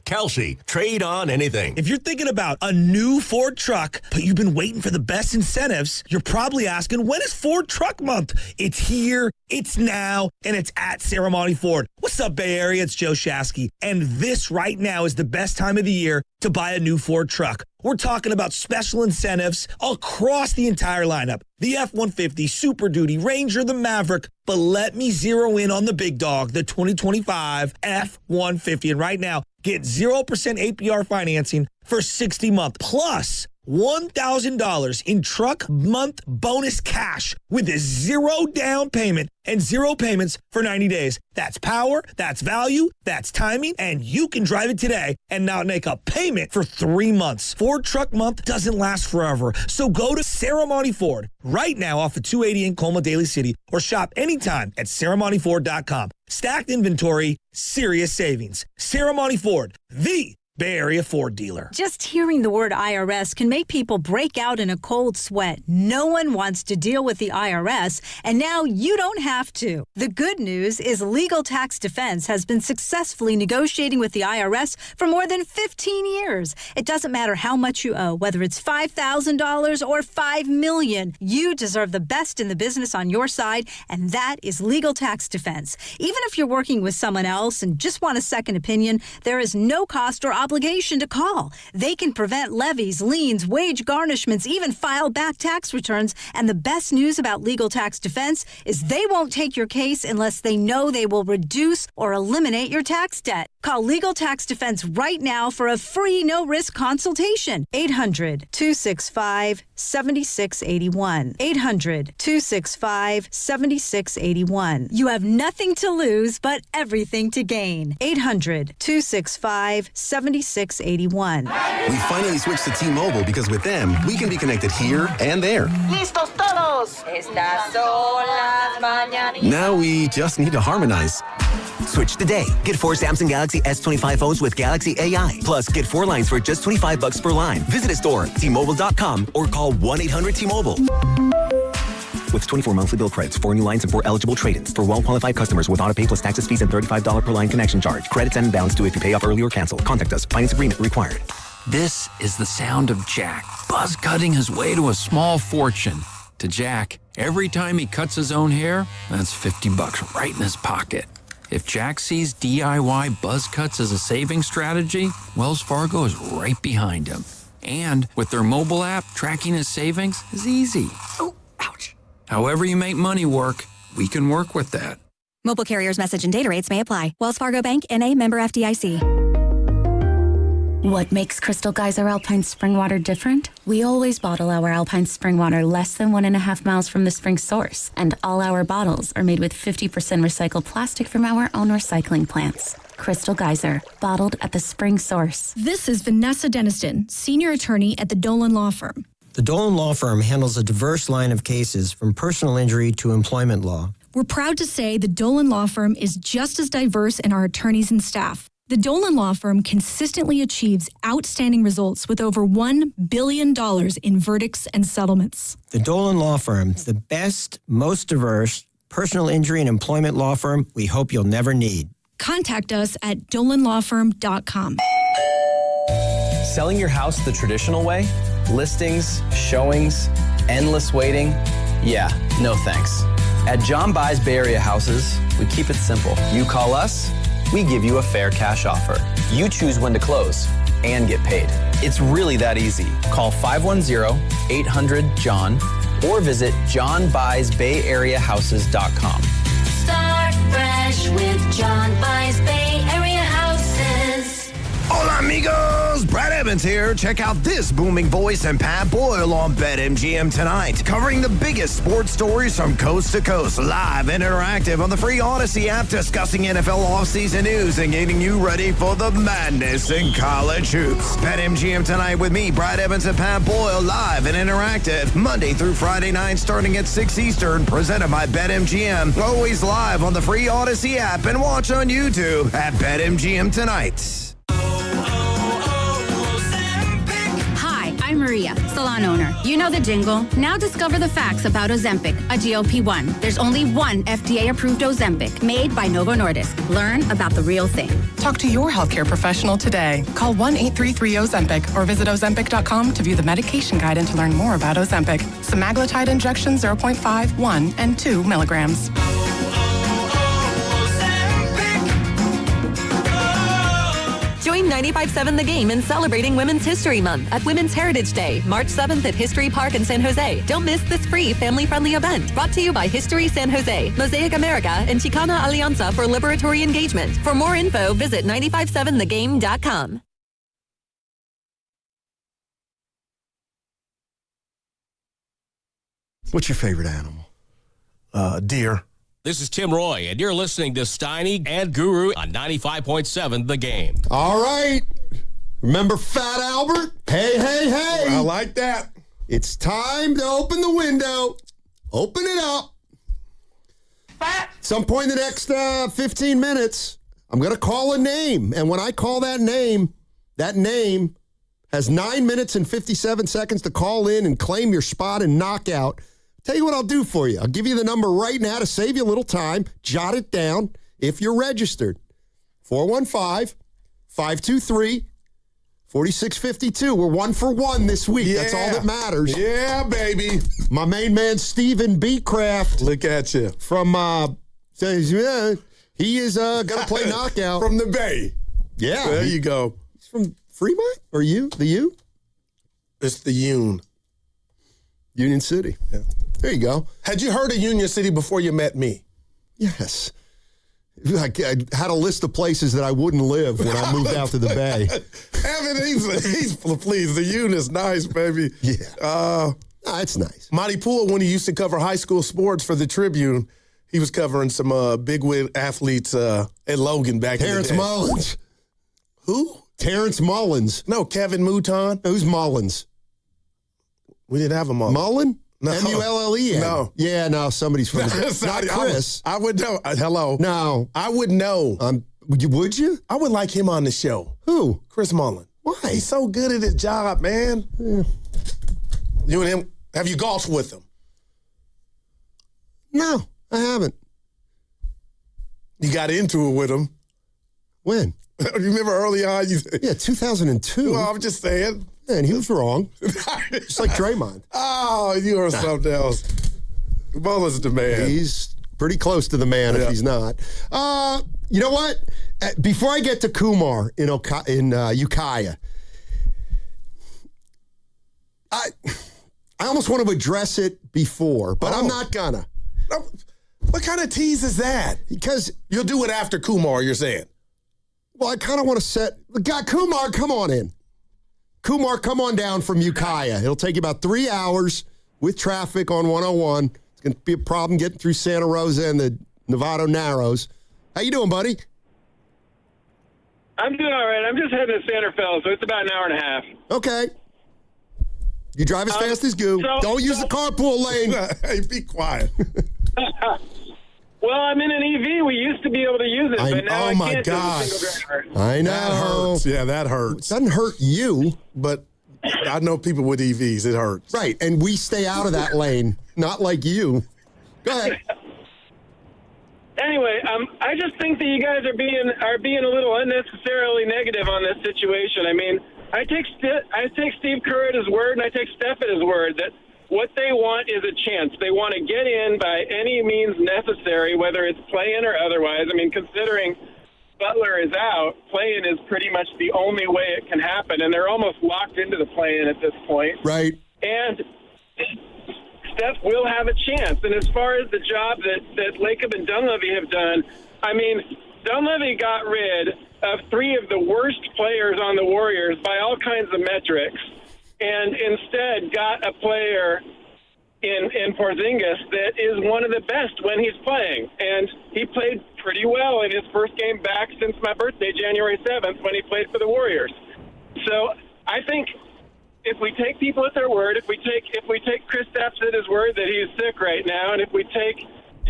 Kalshi. Trade on anything. If you're thinking about a new Ford truck, but you've been waiting for the best incentives, you're probably asking, when is Ford Truck Month? It's here, it's now, and it's at Serramonte Ford. What's up, Bay Area? It's Joe Shasky. And this right now is the best time of the year to buy a new Ford truck. We're talking about special incentives across the entire lineup. The F-150, Super Duty, Ranger, the Maverick. But let me zero in on the big dog, the 2025 F-150. And right now, get 0% APR financing for 60 months. Plus $1,000 in truck month bonus cash with a 0 down payment and 0 payments for 90 days. That's power, that's value, that's timing, and you can drive it today and not make a payment for 3 months. Ford Truck Month doesn't last forever, so go to Serramonte Ford right now off of 280 in Colma, Daly City, or shop anytime at SerramonteFord.com. Stacked inventory, serious savings. Serramonte Ford, the Bay Area Ford dealer. Just hearing the word IRS can make people break out in a cold sweat. No one wants to deal with the IRS, and now you don't have to. The good news is Legal Tax Defense has been successfully negotiating with the IRS for more than 15 years. It doesn't matter how much you owe, whether it's $5,000 or $5 million. You deserve the best in the business on your side, and that is Legal Tax Defense. Even if you're working with someone else and just want a second opinion, there is no cost or obligation to call. They can prevent levies, liens, wage garnishments, even file back tax returns. And the best news about Legal Tax Defense is they won't take your case unless they know they will reduce or eliminate your tax debt. Call Legal Tax Defense right now for a free no-risk consultation. 800-265-7681. 800-265-7681. You have nothing to lose but everything to gain. 800-265-7681. We finally switched to T-Mobile because with them, we can be connected here and there. Listos todos. Estas son las mañanitas. Now we just need to harmonize. Switch today. Get 4 Samsung Galaxy S25 phones with Galaxy AI. Plus, get 4 lines for just $25 per line. Visit a store, T-Mobile.com, or call 1-800-T-Mobile. With 24 monthly bill credits, 4 new lines, and 4 eligible trade-ins. For well-qualified customers with auto pay plus taxes, fees, and $35 per line connection charge. Credits and balance due if you pay off early or cancel. Contact us. Finance agreement required. This is the sound of Jack, buzz cutting his way to a small fortune. To Jack, every time he cuts his own hair, that's $50 right in his pocket. If Jack sees DIY buzz cuts as a saving strategy, Wells Fargo is right behind him. And with their mobile app, tracking his savings is easy. Oh, ouch. However you make money work, we can work with that. Mobile carriers message and data rates may apply. Wells Fargo Bank, N.A., member FDIC. What makes Crystal Geyser Alpine Spring Water different? We always bottle our Alpine Spring Water less than 1.5 miles from the spring source, and all our bottles are made with 50% recycled plastic from our own recycling plants. Crystal Geyser, bottled at the spring source. This is Vanessa Deniston, senior attorney at the Dolan Law Firm. The Dolan Law Firm handles a diverse line of cases from personal injury to employment law. We're proud to say the Dolan Law Firm is just as diverse in our attorneys and staff. The Dolan Law Firm consistently achieves outstanding results with over $1 billion in verdicts and settlements. The Dolan Law Firm, the best, most diverse personal injury and employment law firm we hope you'll never need. Contact us at dolanlawfirm.com. Selling your house the traditional way? Listings, showings, endless waiting? Yeah, no thanks. At John Buys Bay Area Houses, we keep it simple. You call us, we give you a fair cash offer. You choose when to close and get paid. It's really that easy. Call 510-800-JOHN or visit johnbuysbayareahouses.com. Start fresh with John Buys Bay Area Houses. Hola amigos, Brad Evans here. Check out this booming voice and Pat Boyle on BetMGM tonight, covering the biggest sports stories from coast to coast, live and interactive on the free Odyssey app, discussing NFL offseason news and getting you ready for the madness in college hoops. BetMGM tonight with me, Brad Evans and Pat Boyle, live and interactive, Monday through Friday night starting at 6 Eastern, presented by BetMGM. Always live on the free Odyssey app and watch on YouTube at BetMGM tonight. I'm Maria, salon owner. You know the jingle. Now discover the facts about Ozempic, a GLP-1. There's only one FDA-approved Ozempic made by Novo Nordisk. Learn about the real thing. Talk to your healthcare professional today. Call 1-833-OZEMPIC or visit Ozempic.com to view the medication guide and to learn more about Ozempic. Semaglutide injection 0.5, 1, and 2 milligrams. Join 95.7 The Game in celebrating Women's History Month at Women's Heritage Day, March 7th at History Park in San Jose. Don't miss this free family-friendly event brought to you by History San Jose, Mosaic America, and Chicana Alianza for Liberatory Engagement. For more info, visit 957thegame.com. What's your favorite animal? Deer. This is Tim Roy, and you're listening to Steiny and Guru on 95.7 The Game. All right. Remember Fat Albert? Hey, hey, hey. I like that. It's time to open the window. Open it up. Some point in the next 15 minutes, I'm going to call a name. And when I call that name has 9 minutes and 57 seconds to call in and claim your spot in Knockout. Tell you what I'll do for you. I'll give you the number right now to save you a little time. Jot it down if you're registered. 415-523-4652. We're 1 for 1 this week. Yeah. That's all that matters. Yeah, baby. My main man, Stephen B. Craft. Look at you. From, he is going to play Knockout. From the Bay. Yeah. There you go. He's from Fremont? Or you? The U? It's the Union City. Yeah. There you go. Had you heard of Union City before you met me? Yes. I had a list of places that I wouldn't live when I moved out to the Bay. Evan, he's pleased. The Union is nice, baby. Yeah. It's nice. Monty Poole, when he used to cover high school sports for the Tribune, he was covering some big-wig athletes at Logan back Terrence in the day. Mullins. Who? Terrence Mullins. No, Kevin Mouton. Who's Mullins? We didn't have a Mullins. Mullen? No. M-U-L-L-E-N. No. Yeah, no, somebody's from the Not Chris. I would know. Hello. No. I would know. Would you? I would like him on the show. Who? Chris Mullen. Why? He's so good at his job, man. Yeah. You and him, have you golfed with him? No, I haven't. You got into it with him. When? You remember early on? Yeah, 2002. Well, I'm just saying. Man, he was wrong. Just like Draymond. Oh, you are something else. Mullen's the man. He's pretty close to the man if he's not. You know what? Before I get to Kumar in Ukiah, I almost want to address it before, but I'm not gonna. What kind of tease is that? Because you'll do it after Kumar, you're saying. Well, I kind of want to set... Kumar, come on in. Kumar, come on down from Ukiah. It'll take you about 3 hours with traffic on 101. It's going to be a problem getting through Santa Rosa and the Novato Narrows. How you doing, buddy? I'm doing all right. I'm just heading to Sanderfeld, so it's about an hour and a half. Okay. You drive as fast as goo. Don't use the carpool lane. Hey, be quiet. Well, I'm in an EV. We used to be able to use it, but now I can't do a single driver. I know. That hurts. Yeah, that hurts. It doesn't hurt you. But I know people with EVs. It hurts. Right, and we stay out of that lane, not like you. Go ahead. Anyway, I just think that you guys are being a little unnecessarily negative on this situation. I mean, I take Steve Kerr at his word, and I take Steph at his word that what they want is a chance. They want to get in by any means necessary, whether it's play-in or otherwise. I mean, considering Butler is out, play-in is pretty much the only way it can happen, and they're almost locked into the play-in at this point. Right. And Steph will have a chance. And as far as the job that Lacob and Dunleavy have done, I mean, Dunleavy got rid of 3 of the worst players on the Warriors by all kinds of metrics, and instead got a player in Porzingis that is one of the best when he's playing. And he played pretty well in his first game back since my birthday, January 7th, when he played for the Warriors. So I think if we take people at their word, if we take Chris Stapps at his word that he's sick right now, and if we take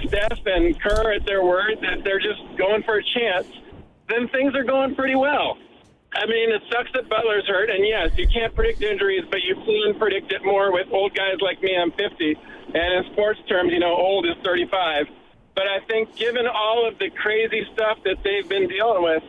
Steph and Kerr at their word that they're just going for a chance, then things are going pretty well. I mean, it sucks that Butler's hurt, and yes, you can't predict injuries, but you can predict it more with old guys like me. I'm 50, and in sports terms, old is 35. But I think given all of the crazy stuff that they've been dealing with,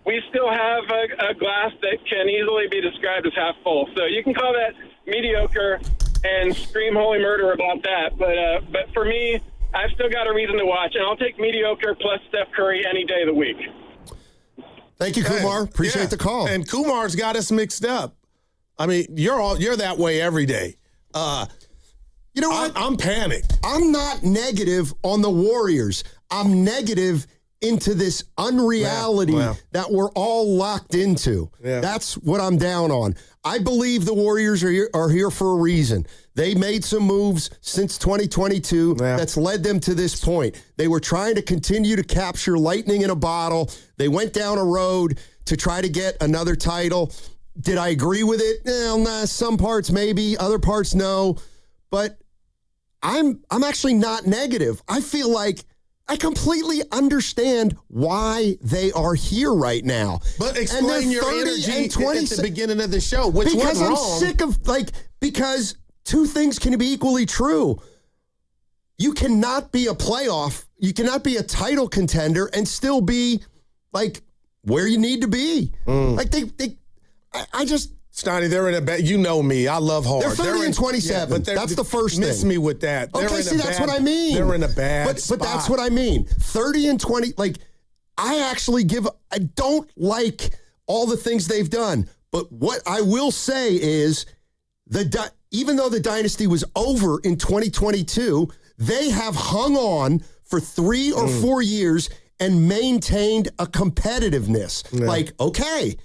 we still have a glass that can easily be described as half full. So you can call that mediocre and scream holy murder about that. But for me, I've still got a reason to watch, and I'll take mediocre plus Steph Curry any day of the week. Thank you, Kumar. Appreciate the call. And Kumar's got us mixed up. I mean, you're that way every day. You know what? I'm panicked. I'm not negative on the Warriors. I'm negative into this unreality that we're all locked into. Yeah. That's what I'm down on. I believe the Warriors are here for a reason. They made some moves since 2022 that's led them to this point. They were trying to continue to capture lightning in a bottle. They went down a road to try to get another title. Did I agree with it? Nah, some parts maybe, other parts no. But I'm actually not negative. I feel like I completely understand why they are here right now. But explain your energy at the beginning of the show, which because was wrong. I'm sick of, because two things can be equally true. You cannot be a playoff, you cannot be a title contender and still be, where you need to be. I just... Steiny, they're in a bad... You know me. I love hard. They're 30 and 27. Yeah, that's the first thing. Miss me with that. Okay, see, that's what I mean. They're in a bad spot. But that's what I mean. 30 and 20... I don't like all the things they've done. But what I will say is, even though the dynasty was over in 2022, they have hung on for 3 or 4 years and maintained a competitiveness. Yeah. Okay...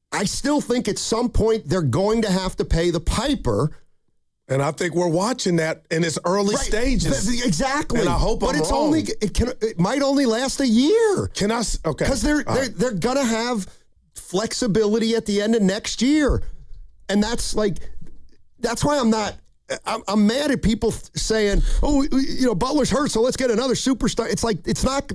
I still think at some point they're going to have to pay the piper. And I think we're watching that in its early stages. Exactly. And I hope I'm wrong. It might only last a year. Okay. Because they're going to have flexibility at the end of next year. And that's why I'm mad at people saying, Butler's hurt, so let's get another superstar.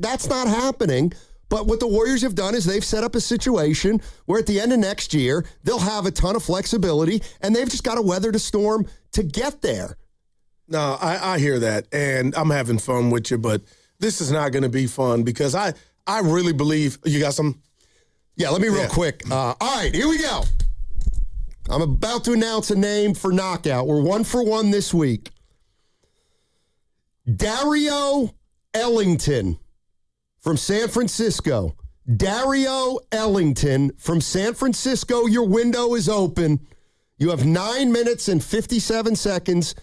That's not happening. But what the Warriors have done is they've set up a situation where at the end of next year, they'll have a ton of flexibility, and they've just got to weather the storm to get there. No, I hear that, and I'm having fun with you, but this is not going to be fun because I really believe you got some. Yeah, let me real quick. All right, here we go. I'm about to announce a name for Knockout. We're 1 for 1 this week. Dario Ellington. From San Francisco, Dario Ellington from San Francisco. Your window is open. You have 9 minutes and 57 seconds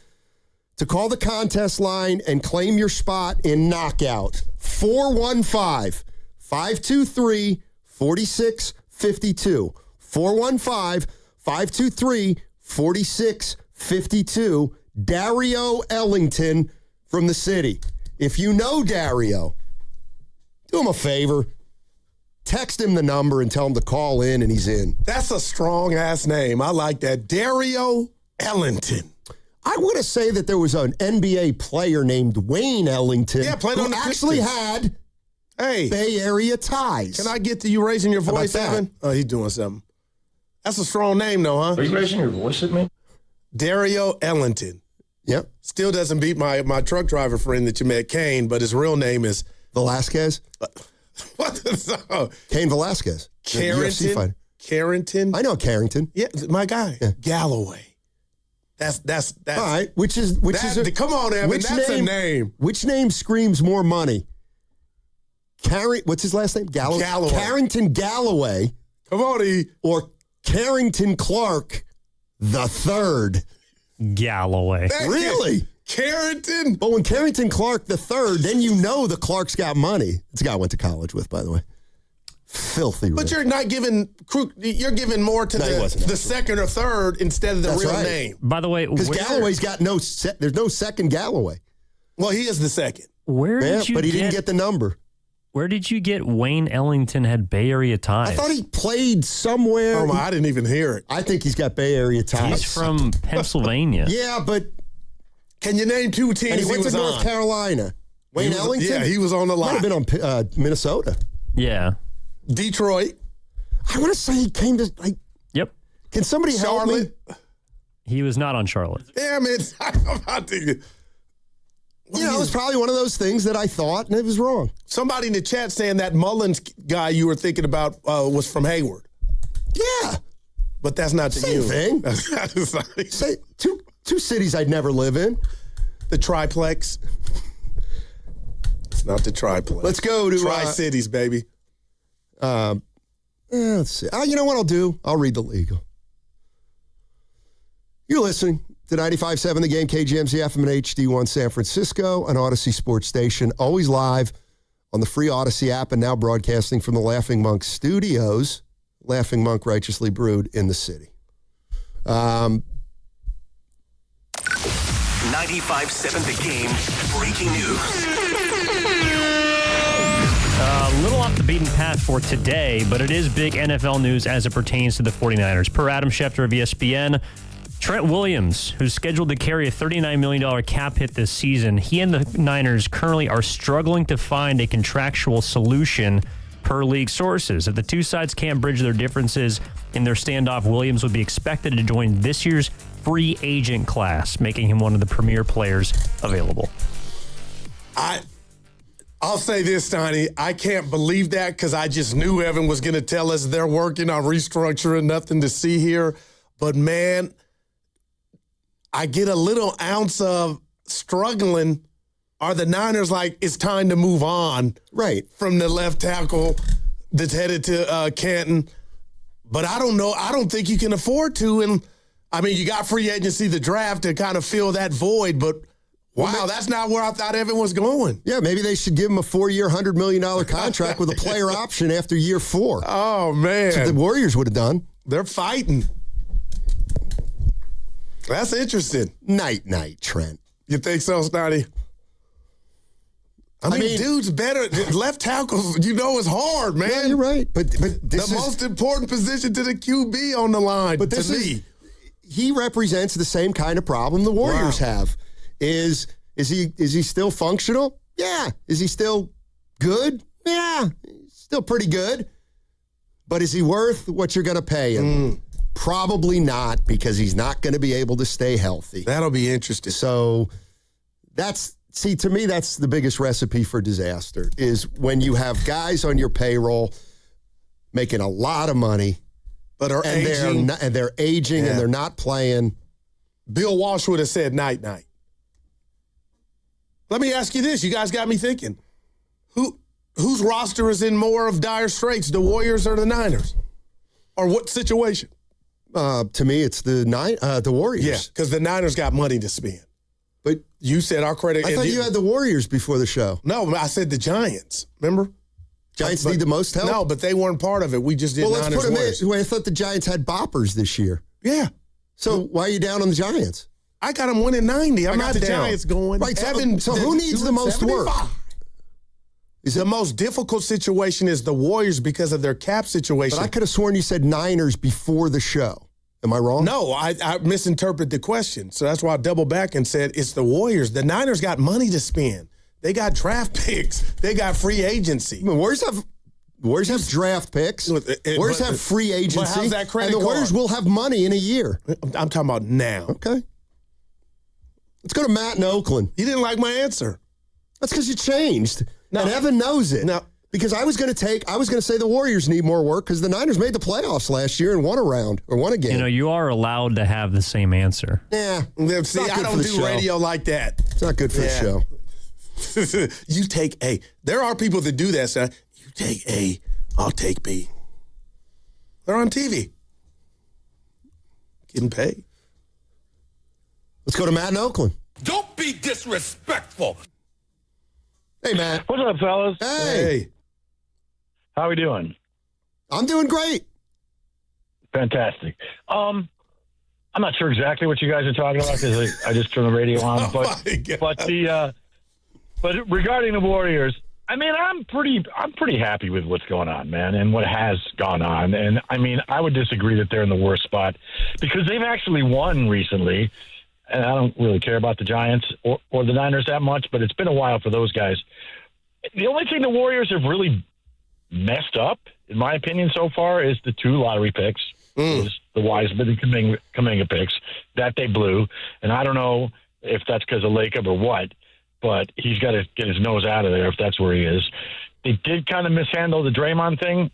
to call the contest line and claim your spot in Knockout. 415-523-4652. 415-523-4652. Dario Ellington from the city. If you know Dario, do him a favor. Text him the number and tell him to call in, and he's in. That's a strong-ass name. I like that. Dario Ellington. I want to say that there was an NBA player named Wayne Ellington played on the actually had Bay Area ties. Can I get to you raising your voice, Evan? Oh, he's doing something. That's a strong name, though, huh? Are you raising your voice at me? Dario Ellington. Yep. Still doesn't beat my truck driver friend that you met, Kane, but his real name is... Velasquez? What? Kane Velasquez. Carrington? I know Carrington. Yeah, my guy. Yeah. Galloway. That's all right. Come on, Evan. That's a name. Which name screams more money? What's his last name? Galloway. Carrington Galloway. Come on, E. Or Carrington Clark the third. Galloway. Really? Carrington? But when Carrington Clark the third, then you know the Clark's got money. It's a guy I went to college with, by the way. Filthy. But you're not giving, you're giving more to the second or third instead of the real name. By the way, because Galloway's got there's no second Galloway. Well, he is the second. But he didn't get the number. Where did you get Wayne Ellington had Bay Area ties? I thought he played somewhere. Oh, I didn't even hear it. I think he's got Bay Area ties. He's from Pennsylvania. Yeah, but can you name two teams and he went to North Carolina? Wayne Ellington? Yeah, he was on the line. Might have been on Minnesota. Yeah. Detroit. I want to say he came to, like, Yep. can somebody help me? Charlotte. He was not on Charlotte. Damn it. I'm about to. It was probably one of those things that I thought, and it was wrong. Somebody in the chat saying that Mullins guy you were thinking about was from Hayward. Yeah. But that's not the Same thing. Say, two cities I'd never live in. The triplex. It's not the triplex. Let's go to Tri-Cities, baby. Let's see. You know what I'll do? I'll read the legal. You're listening to 95.7 The Game, KGMZ FM and HD1 San Francisco, an Odyssey sports station, always live on the free Odyssey app and now broadcasting from the Laughing Monk Studios. Laughing Monk, righteously brewed in the city. 95.7 The Game, breaking news. A little off the beaten path for today, but it is big NFL news as it pertains to the 49ers. Per Adam Schefter of ESPN, Trent Williams, who's scheduled to carry a $39 million cap hit this season, he and the Niners currently are struggling to find a contractual solution per league sources. If the two sides can't bridge their differences in their standoff, Williams would be expected to join this year's free agent class, making him one of the premier players available. I'll say this, Steiny. I can't believe that because I just knew Evan was going to tell us they're working on restructuring, nothing to see here. But, man, I get a little ounce of struggling. Are the Niners like, it's time to move on from the left tackle that's headed to Canton? But I don't know. I don't think you can afford to. And, I mean, you got free agency, the draft to kind of fill that void. But, wow, that's not where I thought Evan was going. Yeah, maybe they should give him a 4-year, $100 million contract with a player option after year 4. Oh, man. That's what the Warriors would have done. They're fighting. That's interesting. Night, Trent. You think so, Snotty? I mean, dude's better. Left tackles, is hard, man. Yeah, you're right. But this most important position to the QB on the line. But he represents the same kind of problem the Warriors have. Is he still functional? Yeah. Is he still good? Yeah. Still pretty good. But is he worth what you're going to pay him? Probably not, because he's not going to be able to stay healthy. That'll be interesting. So to me, that's the biggest recipe for disaster, is when you have guys on your payroll making a lot of money, but are aging. They're aging and they're not playing. Bill Walsh would have said night. Let me ask you this. You guys got me thinking. Whose roster is in more of dire straits, the Warriors or the Niners? Or what situation? To me, it's the Warriors. Yeah, because the Niners got money to spend. But you said our credit. I thought you had the Warriors before the show. No, I said the Giants. Remember? Giants need the most help? No, but they weren't part of it. We just did Niners. Well, let's put them in. I thought the Giants had boppers this year. Yeah. So why are you down on the Giants? I got them winning 90. I'm not the Giants going. Right, so who needs the most work? The most difficult situation is the Warriors because of their cap situation. But I could have sworn you said Niners before the show. Am I wrong? No, I misinterpreted the question. So that's why I doubled back and said it's the Warriors. The Niners got money to spend. They got draft picks. They got free agency. The Warriors have draft picks. Warriors have free agency. But how's that credit and the Warriors will have money in a year. I'm talking about now. Okay. Let's go to Matt in Oakland. You didn't like my answer. That's because you changed. No. And Evan knows it. No. Because I was going to say the Warriors need more work because the Niners made the playoffs last year and won a game. You are allowed to have the same answer. Yeah. See, I don't do radio like that. It's not good for the show. You take A. There are people that do that, son. You take A, I'll take B. They're on TV. Getting paid. Let's go to Matt in Oakland. Don't be disrespectful. Hey, Matt. What's up, fellas? Hey. How we doing? I'm doing great. Fantastic. I'm not sure exactly what you guys are talking about because I just turned the radio on. But regarding the Warriors, I mean, I'm pretty happy with what's going on, man, and what has gone on. And I mean, I would disagree that they're in the worst spot because they've actually won recently. And I don't really care about the Giants or the Niners that much, but it's been a while for those guys. The only thing the Warriors have really messed up in my opinion so far, is the 2 lottery picks, is the Wiseman and Kuminga picks that they blew. And I don't know if that's because of Lacob or what, but he's got to get his nose out of there if that's where he is. They did kind of mishandle the Draymond thing.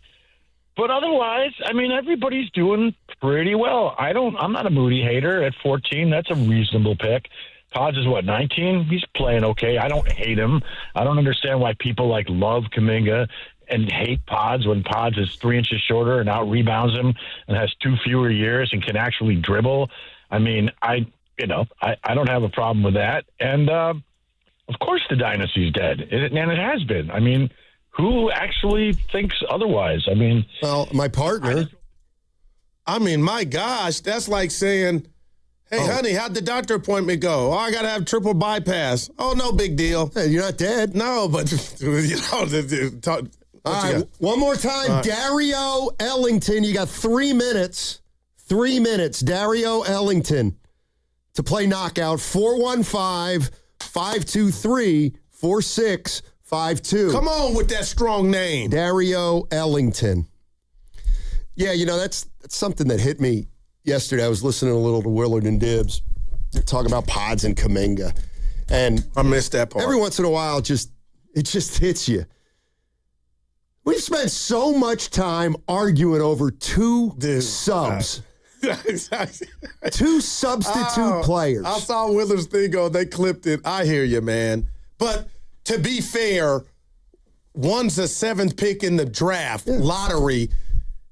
But otherwise, I mean, everybody's doing pretty well. I'm not a Moody hater at 14. That's a reasonable pick. Pods is 19? He's playing okay. I don't hate him. I don't understand why people love Kuminga and hate Pods when Pods is 3 inches shorter and out rebounds him and has 2 fewer years and can actually dribble. I mean, I don't have a problem with that. And of course the dynasty's dead. And it has been. I mean, who actually thinks otherwise? I mean, well, my partner. My gosh, that's like saying, hey, honey, how'd the doctor appointment go? Oh, I got to have triple bypass. Oh, no big deal. Hey, you're not dead. No, but, All right, one more time. Right. Dario Ellington, you got 3 minutes. 3 minutes. Dario Ellington to play knockout. 415-523-4652. Come on with that strong name. Dario Ellington. Yeah, that's something that hit me yesterday. I was listening a little to Willard and Dibbs. They're talking about Pods and Kuminga. And I missed that part. Every once in a while, it just hits you. We've spent so much time arguing over 2 subs. 2 substitute players. I saw Willard's thing go, they clipped it. I hear you, man. But to be fair, one's a 7th pick in the draft, lottery,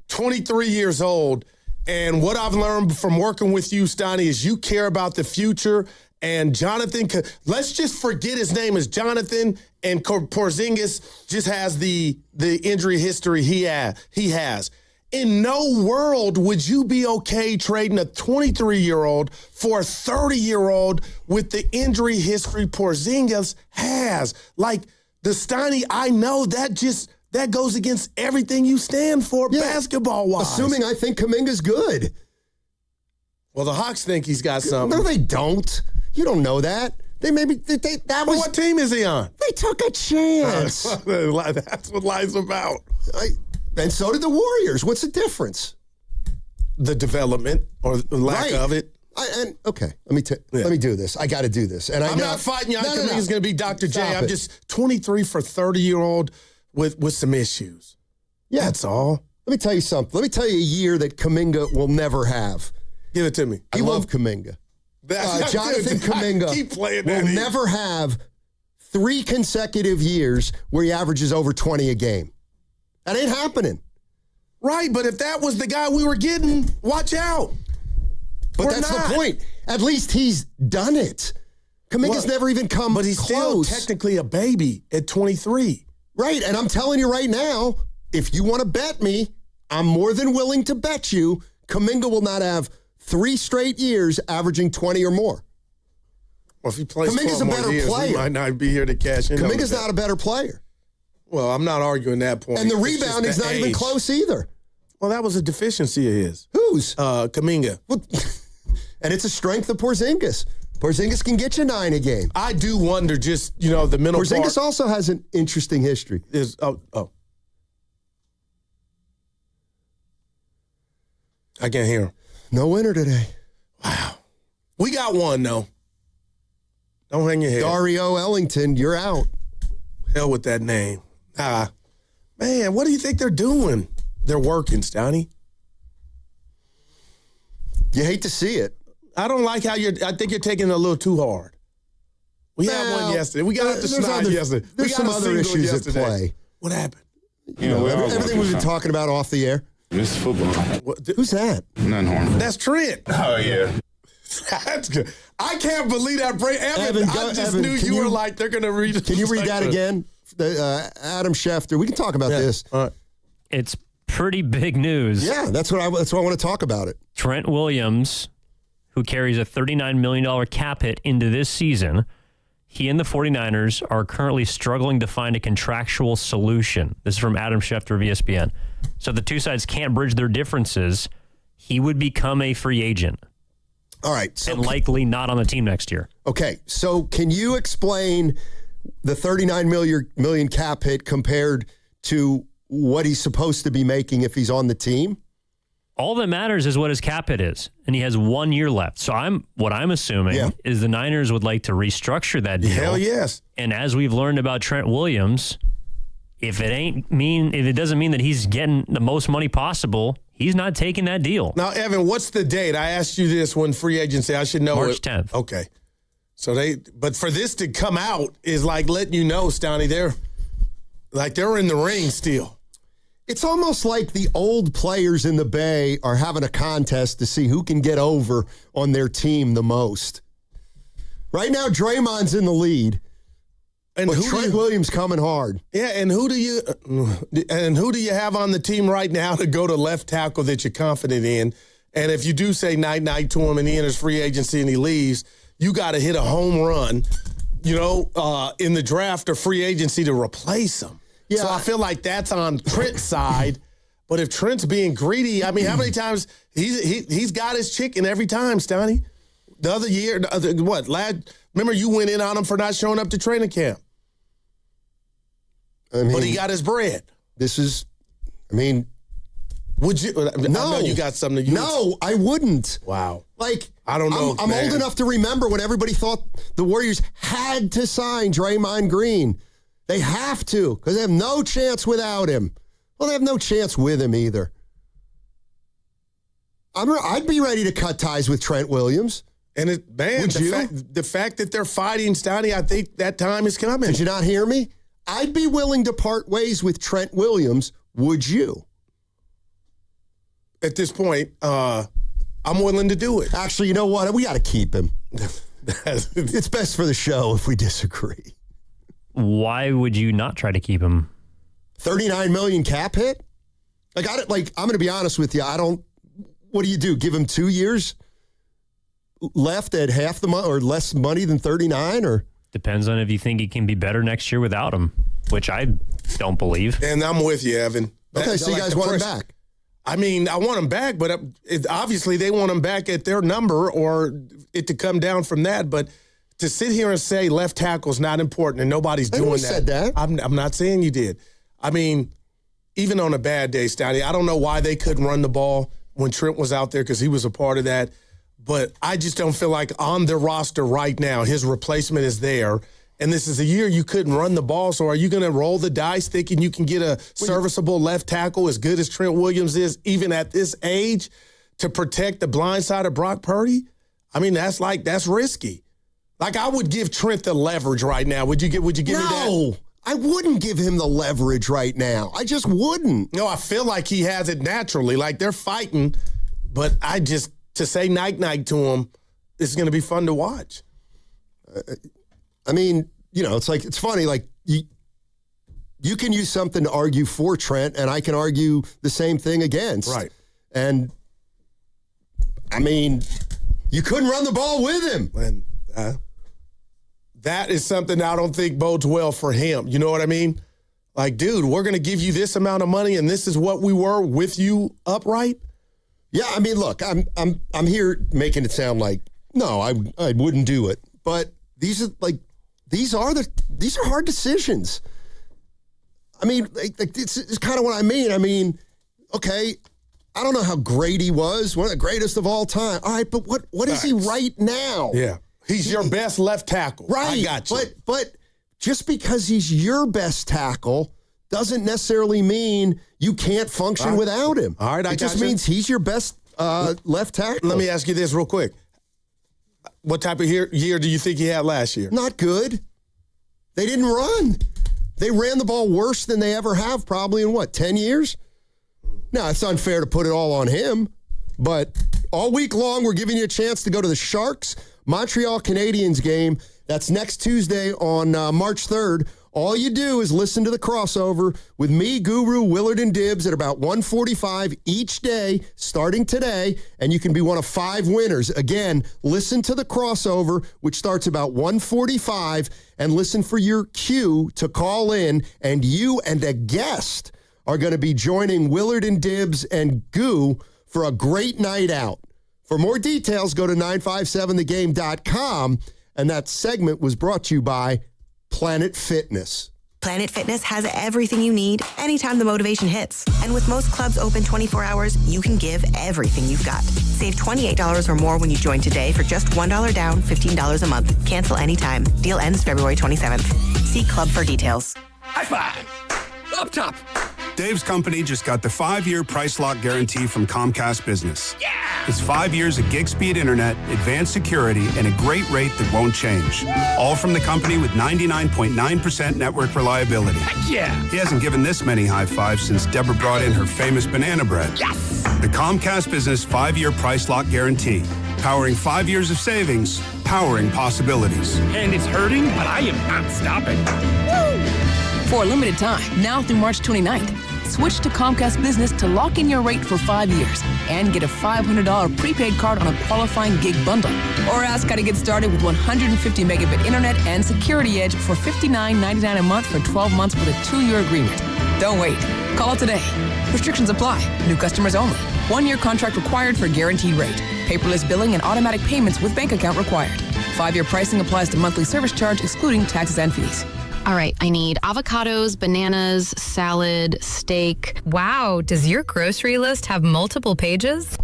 23 years old. And what I've learned from working with you, Steiny, is you care about the future. And Jonathan, let's just forget his name is Jonathan, and Porzingis just has the injury history he has. In no world would you be okay trading a 23-year-old for a 30-year-old with the injury history Porzingis has. Like, the Steiny, I know that goes against everything you stand for basketball-wise. Assuming I think Kuminga's good. Well, the Hawks think he's got something. No, they don't. You don't know that. What team is he on? They took a chance. That's what life's about. And so did the Warriors. What's the difference? The development or the lack of it. Let me do this. I got to do this. And I'm not fighting you. I think he's going to be Dr. J. I'm just 23 for 30-year-old with some issues. Yeah. That's all. Let me tell you something. Let me tell you a year that Kuminga will never have. Give it to me. I love Kuminga. Jonathan Kuminga will never have 3 consecutive years where he averages over 20 a game. That ain't happening. Right, but if that was the guy we were getting, watch out. But that's the point. At least he's done it. Kuminga's never even come close. But he's still technically a baby at 23. Right, and I'm telling you right now, if you want to bet me, I'm more than willing to bet you Kuminga will not have 3 straight years averaging 20 or more. Well, if he plays Kuminga's a better player. He might not be here to cash in. Kuminga's not a better player. Well, I'm not arguing that point. And the rebound is not even close either. Well, that was a deficiency of his. Whose? Kuminga. And it's a strength of Porzingis. Porzingis can get you 9 a game. I do wonder just, the middle Porzingis also has an interesting history. I can't hear him. No winner today. Wow. We got one, though. Don't hang your head. Dario Ellington, you're out. Hell with that name. Man, what do you think they're doing? They're working, Steiny. You hate to see it. I don't like how I think you're taking it a little too hard. We had one yesterday. We got up to snide yesterday. There's some other issues at play. What happened? Everything we've been talking about off the air. This football. Who's that? None harm. That's Trent. Oh, yeah. That's good. I can't believe that. Evan, I just knew you were like, they're going to read. Can you read that again? Adam Schefter. We can talk about this. All right. It's pretty big news. Yeah, that's why I want to talk about it. Trent Williams, who carries a $39 million cap hit into this season, he and the 49ers are currently struggling to find a contractual solution. This is from Adam Schefter of ESPN. So the two sides can't bridge their differences. He would become a free agent. All right. So and likely not on the team next year. Okay. So can you explain the $39 million cap hit compared to what he's supposed to be making if he's on the team? All that matters is what his cap hit is, and he has 1 year left. So what I'm assuming is the Niners would like to restructure that deal. Hell yes. And as we've learned about Trent Williams, if it doesn't mean that he's getting the most money possible, he's not taking that deal. Now, Evan, what's the date? I asked you this when free agency. I should know. March 10th. Okay. So but for this to come out is like letting you know, Stoney, they're in the ring still. It's almost like the old players in the Bay are having a contest to see who can get over on their team the most. Right now, Draymond's in the lead, but Trent Williams coming hard. Yeah, and who do you have on the team right now to go to left tackle that you're confident in? And if you do say night-night to him and he enters free agency and he leaves, you got to hit a home run, in the draft or free agency to replace him. Yeah. So I feel like that's on Trent's side. But if Trent's being greedy, I mean, how many times he's got his chicken every time, Stoney? The other year, remember you went in on him for not showing up to training camp. But he got his bread. Would you? No. I know you got something to use. No, I wouldn't. Wow. I don't know. I'm old enough to remember when everybody thought the Warriors had to sign Draymond Green. They have to, because they have no chance without him. Well, they have no chance with him either. I'd be ready to cut ties with Trent Williams. And the fact that they're fighting, Stoney, I think that time is coming. Did you not hear me? I'd be willing to part ways with Trent Williams. Would you? At this point, I'm willing to do it. Actually, you know what? We got to keep him. It's best for the show if we disagree. Why would you not try to keep him? $39 million cap hit? I'm going to be honest with you. What do you do? Give him 2 years left at half the money or less money than 39? Or depends on if you think he can be better next year without him, which I don't believe. And I'm with you, Evan. Okay, so you guys want him back? I mean, I want him back, but obviously they want him back at their number or it to come down from that. But to sit here and say left tackle's not important and nobody's doing that. Said that. I'm not saying you did. I mean, even on a bad day, Stoney, I don't know why they couldn't run the ball when Trent was out there because he was a part of that. But I just don't feel like on the roster right now, his replacement is there. And this is a year you couldn't run the ball. So are you going to roll the dice thinking you can get a serviceable left tackle as good as Trent Williams is, even at this age, to protect the blind side of Brock Purdy? I mean, that's risky. I would give Trent the leverage right now. Would you give me that? No, I wouldn't give him the leverage right now. I just wouldn't. No, I feel like he has it naturally. They're fighting, but to say night-night to him, it's going to be fun to watch. I mean, it's funny. You can use something to argue for Trent, and I can argue the same thing against. Right. And, I mean, you couldn't run the ball with him. And that is something I don't think bodes well for him. You know what I mean? Dude, we're going to give you this amount of money, and this is what we were with you upright? Yeah, I mean, look, I'm here making it sound like, no, I wouldn't do it. But these are hard decisions. I mean, it's kind of what I mean. I mean, okay, I don't know how great he was, one of the greatest of all time. All right, but what is he right now? Yeah, he's your best left tackle. Right, I got you. But just because he's your best tackle doesn't necessarily mean you can't function without him. All right, it just means he's your best left tackle. Let me ask you this real quick. What type of year do you think he had last year? Not good. They didn't run. They ran the ball worse than they ever have probably in, 10 years? Now, it's unfair to put it all on him, but all week long we're giving you a chance to go to the Sharks-Montreal Canadiens game. That's next Tuesday on March 3rd. All you do is listen to the crossover with me, Guru, Willard, and Dibbs at about 1:45 each day, starting today, and you can be one of 5 winners. Again, listen to the crossover, which starts about 1:45, and listen for your cue to call in, and you and a guest are going to be joining Willard and Dibbs and Goo for a great night out. For more details, go to 957thegame.com, and that segment was brought to you by Planet Fitness. Planet Fitness has everything you need anytime the motivation hits. And with most clubs open 24 hours, you can give everything you've got. Save $28 or more when you join today for just $1 down, $15 a month. Cancel anytime. Deal ends February 27th. See club for details. High five! Up top! Dave's company just got the 5-year price lock guarantee from Comcast Business. Yeah! It's 5 years of gig speed internet, advanced security, and a great rate that won't change. All from the company with 99.9% network reliability. Heck yeah! He hasn't given this many high fives since Deborah brought in her famous banana bread. Yes! The Comcast Business 5-year price lock guarantee. Powering 5 years of savings, powering possibilities. And it's hurting, but I am not stopping. Woo! For a limited time, now through March 29th, switch to Comcast Business to lock in your rate for 5 years and get a $500 prepaid card on a qualifying gig bundle. Or ask how to get started with 150 megabit internet and Security Edge for $59.99 a month for 12 months with a 2-year agreement. Don't wait. Call today. Restrictions apply. New customers only. 1-year contract required for guaranteed rate. Paperless billing and automatic payments with bank account required. 5-year pricing applies to monthly service charge excluding taxes and fees. All right, I need avocados, bananas, salad, steak. Wow, does your grocery list have multiple pages?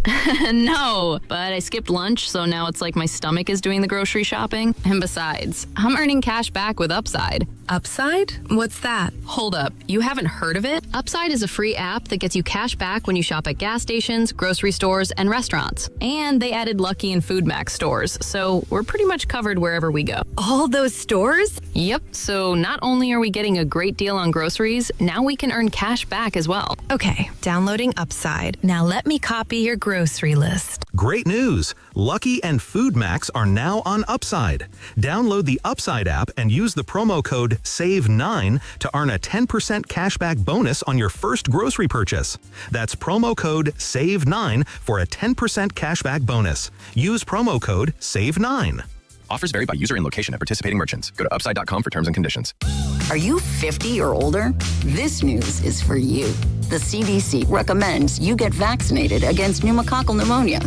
No, but I skipped lunch, so now it's like my stomach is doing the grocery shopping. And besides, I'm earning cash back with Upside. Upside? What's that? Hold up, you haven't heard of it? Upside is a free app that gets you cash back when you shop at gas stations, grocery stores, and restaurants. And they added Lucky and Food Max stores, so we're pretty much covered wherever we go. All those stores? Yep, so not only are we getting a great deal on groceries, now we can earn cash back as well. Okay, downloading Upside. Now let me copy your grocery list. Great news! Lucky and Food Max are now on Upside. Download the Upside app and use the promo code SAVE9 to earn a 10% cashback bonus on your first grocery purchase. That's promo code SAVE9 for a 10% cashback bonus. Use promo code SAVE9. Offers vary by user and location at participating merchants. Go to upside.com for terms and conditions. Are you 50 or older? This news is for you. The CDC recommends you get vaccinated against pneumococcal pneumonia.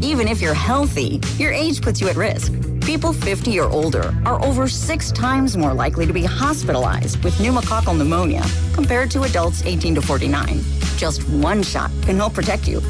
Even if you're healthy, your age puts you at risk. People 50 or older are over 6 times more likely to be hospitalized with pneumococcal pneumonia compared to adults 18 to 49. Just one shot can help protect you.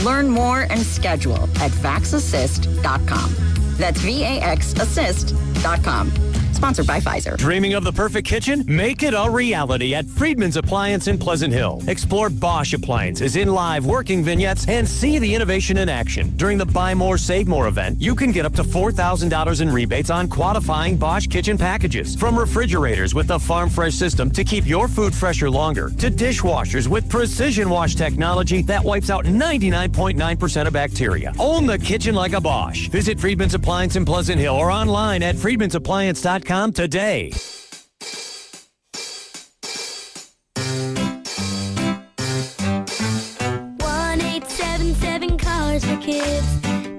Learn more and schedule at vaxassist.com. That's VAXassist.com. Sponsored by Pfizer. Dreaming of the perfect kitchen? Make it a reality at Friedman's Appliance in Pleasant Hill. Explore Bosch appliances in live working vignettes and see the innovation in action. During the Buy More, Save More event, you can get up to $4,000 in rebates on qualifying Bosch kitchen packages. From refrigerators with the Farm Fresh system to keep your food fresher longer, to dishwashers with precision wash technology that wipes out 99.9% of bacteria. Own the kitchen like a Bosch. Visit Friedman's Appliance in Pleasant Hill or online at friedmansappliance.com today. 1-877 Cars for Kids.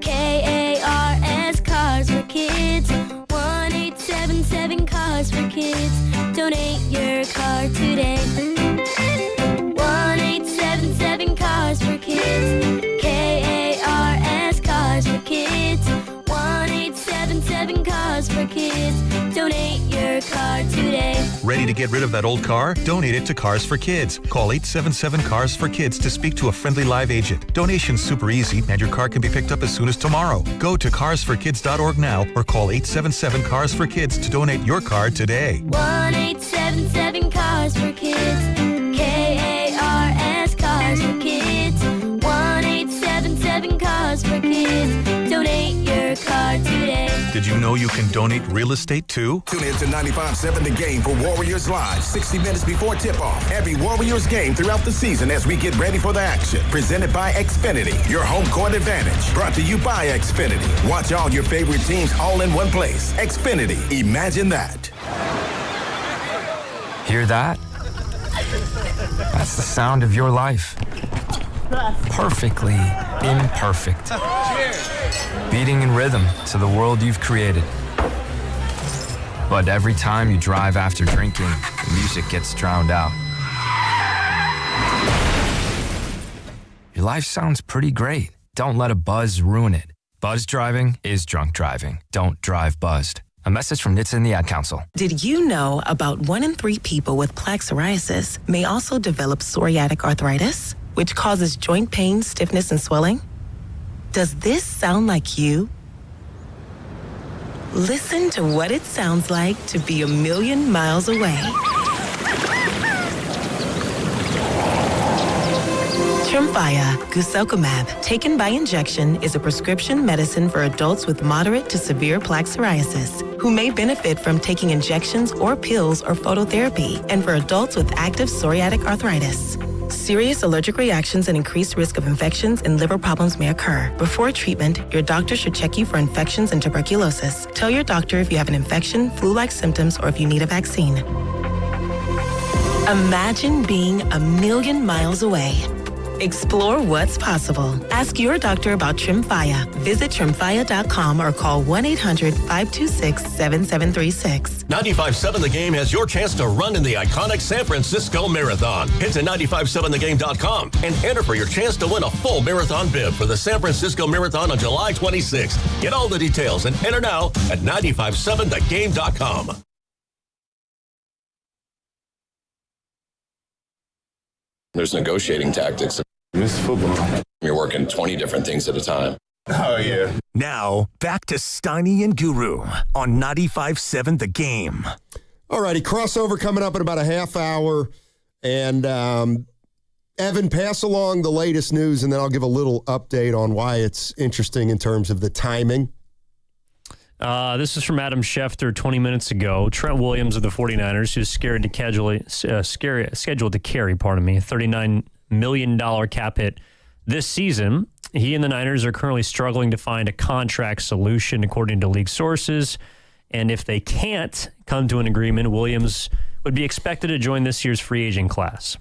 KARS Cars for Kids. 1-877 Cars for Kids. Donate your car today. 1-877 Cars for Kids. KARS Cars for Kids. 1-877 Cars for Kids. Donate your car today. Ready to get rid of that old car? Donate it to Cars for Kids. Call 877 Cars for Kids to speak to a friendly live agent. Donation's super easy, and your car can be picked up as soon as tomorrow. Go to carsforkids.org now or call 877 Cars for Kids to donate your car today. 1-877 Cars for Kids. KARS Cars for Kids. 1-877 Cars for Kids. Donate your car today. Did you know you can donate real estate too? Tune in to 95.7 The Game for Warriors Live, 60 minutes before tip-off. Every Warriors game throughout the season as we get ready for the action. Presented by Xfinity, your home court advantage. Brought to you by Xfinity. Watch all your favorite teams all in one place. Xfinity, imagine that. Hear that? That's the sound of your life. Perfectly imperfect. Beating in rhythm to the world you've created. But every time you drive after drinking, the music gets drowned out. Your life sounds pretty great. Don't let a buzz ruin it. Buzz driving is drunk driving. Don't drive buzzed. A message from NHTSA and the Ad Council. Did you know about 1 in 3 people with plaque psoriasis may also develop psoriatic arthritis, which causes joint pain, stiffness, and swelling? Does this sound like you? Listen to what it sounds like to be a million miles away. Tremfya, guselkumab, taken by injection, is a prescription medicine for adults with moderate to severe plaque psoriasis who may benefit from taking injections or pills or phototherapy, and for adults with active psoriatic arthritis. Serious allergic reactions and increased risk of infections and liver problems may occur. Before treatment, your doctor should check you for infections and tuberculosis. Tell your doctor if you have an infection, flu-like symptoms, or if you need a vaccine. Imagine being a million miles away. Explore what's possible. Ask your doctor about Tremfya. Visit Tremfya.com or call 1-800-526-7736. 95.7 The Game has your chance to run in the iconic San Francisco Marathon. Head to 957thegame.com and enter for your chance to win a full marathon bib for the San Francisco Marathon on July 26th. Get all the details and enter now at 957thegame.com. There's negotiating tactics. Miss football. You're working 20 different things at a time. Oh, yeah. Now, back to Steiny and Guru on 95.7 The Game. All righty, crossover coming up in about a half hour. And Evan, pass along the latest news, and then I'll give a little update on why it's interesting in terms of the timing. This is from Adam Schefter 20 minutes ago. Trent Williams of the 49ers, who's scheduled to carry, a $39 million cap hit this season. He and the Niners are currently struggling to find a contract solution, according to league sources. And if they can't come to an agreement, Williams would be expected to join this year's free agent class.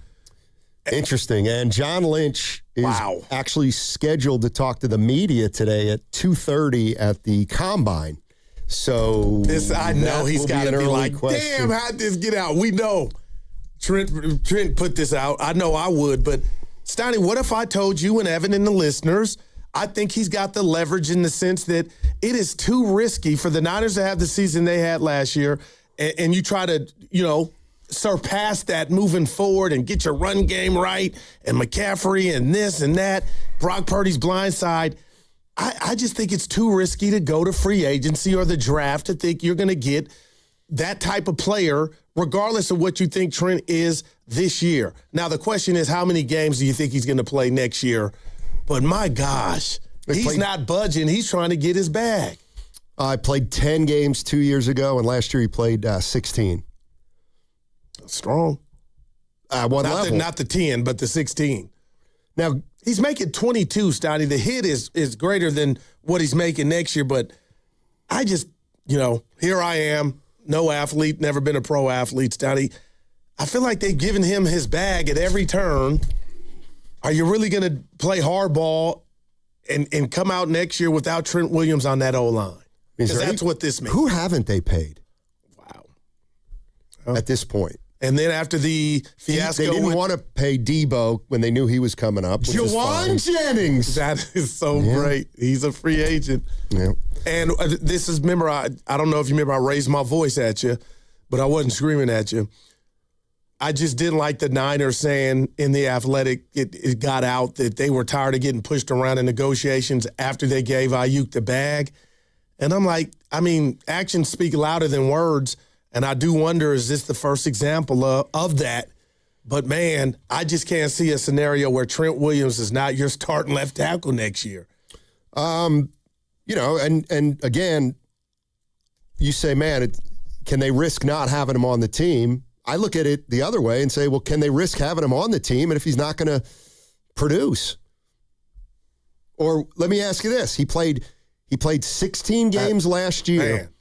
Interesting. And John Lynch is actually scheduled to talk to the media today at 2:30 at the Combine. So I know he's got to be like, damn, how'd this get out? We know Trent put this out. I know I would, but Steiny, what if I told you and Evan and the listeners, I think he's got the leverage in the sense that it is too risky for the Niners to have the season they had last year, and you try to, surpass that moving forward and get your run game right, and McCaffrey and this and that, Brock Purdy's blind side. I just think it's too risky to go to free agency or the draft to think you're going to get that type of player, regardless of what you think Trent is this year. Now, the question is, how many games do you think he's going to play next year? But my gosh, he's not budging. He's trying to get his bag. I played 10 games 2 years ago, and last year he played 16. Strong. What level? Not the 10, but the 16. Now, he's making 22, Stoney. The hit is greater than what he's making next year, but I just, here I am, no athlete, never been a pro athlete, Stoney. I feel like they've given him his bag at every turn. Are you really going to play hardball and come out next year without Trent Williams on that O-line? Because that's what this means. Who haven't they paid? Wow. At this point. And then after the fiasco, they didn't want to pay Debo when they knew he was coming up. Juwan Jennings. That is so great. He's a free agent. Yeah. And this is, remember, I don't know if you remember, I raised my voice at you, but I wasn't screaming at you. I just didn't like the Niners saying in the Athletic, it got out that they were tired of getting pushed around in negotiations after they gave Ayuk the bag. And I'm like, actions speak louder than words. And I do wonder, is this the first example of that? But, man, I just can't see a scenario where Trent Williams is not your starting left tackle next year. And again, you say, man, can they risk not having him on the team? I look at it the other way and say, well, can they risk having him on the team and if he's not going to produce? Or let me ask you this. He played 16 games last year,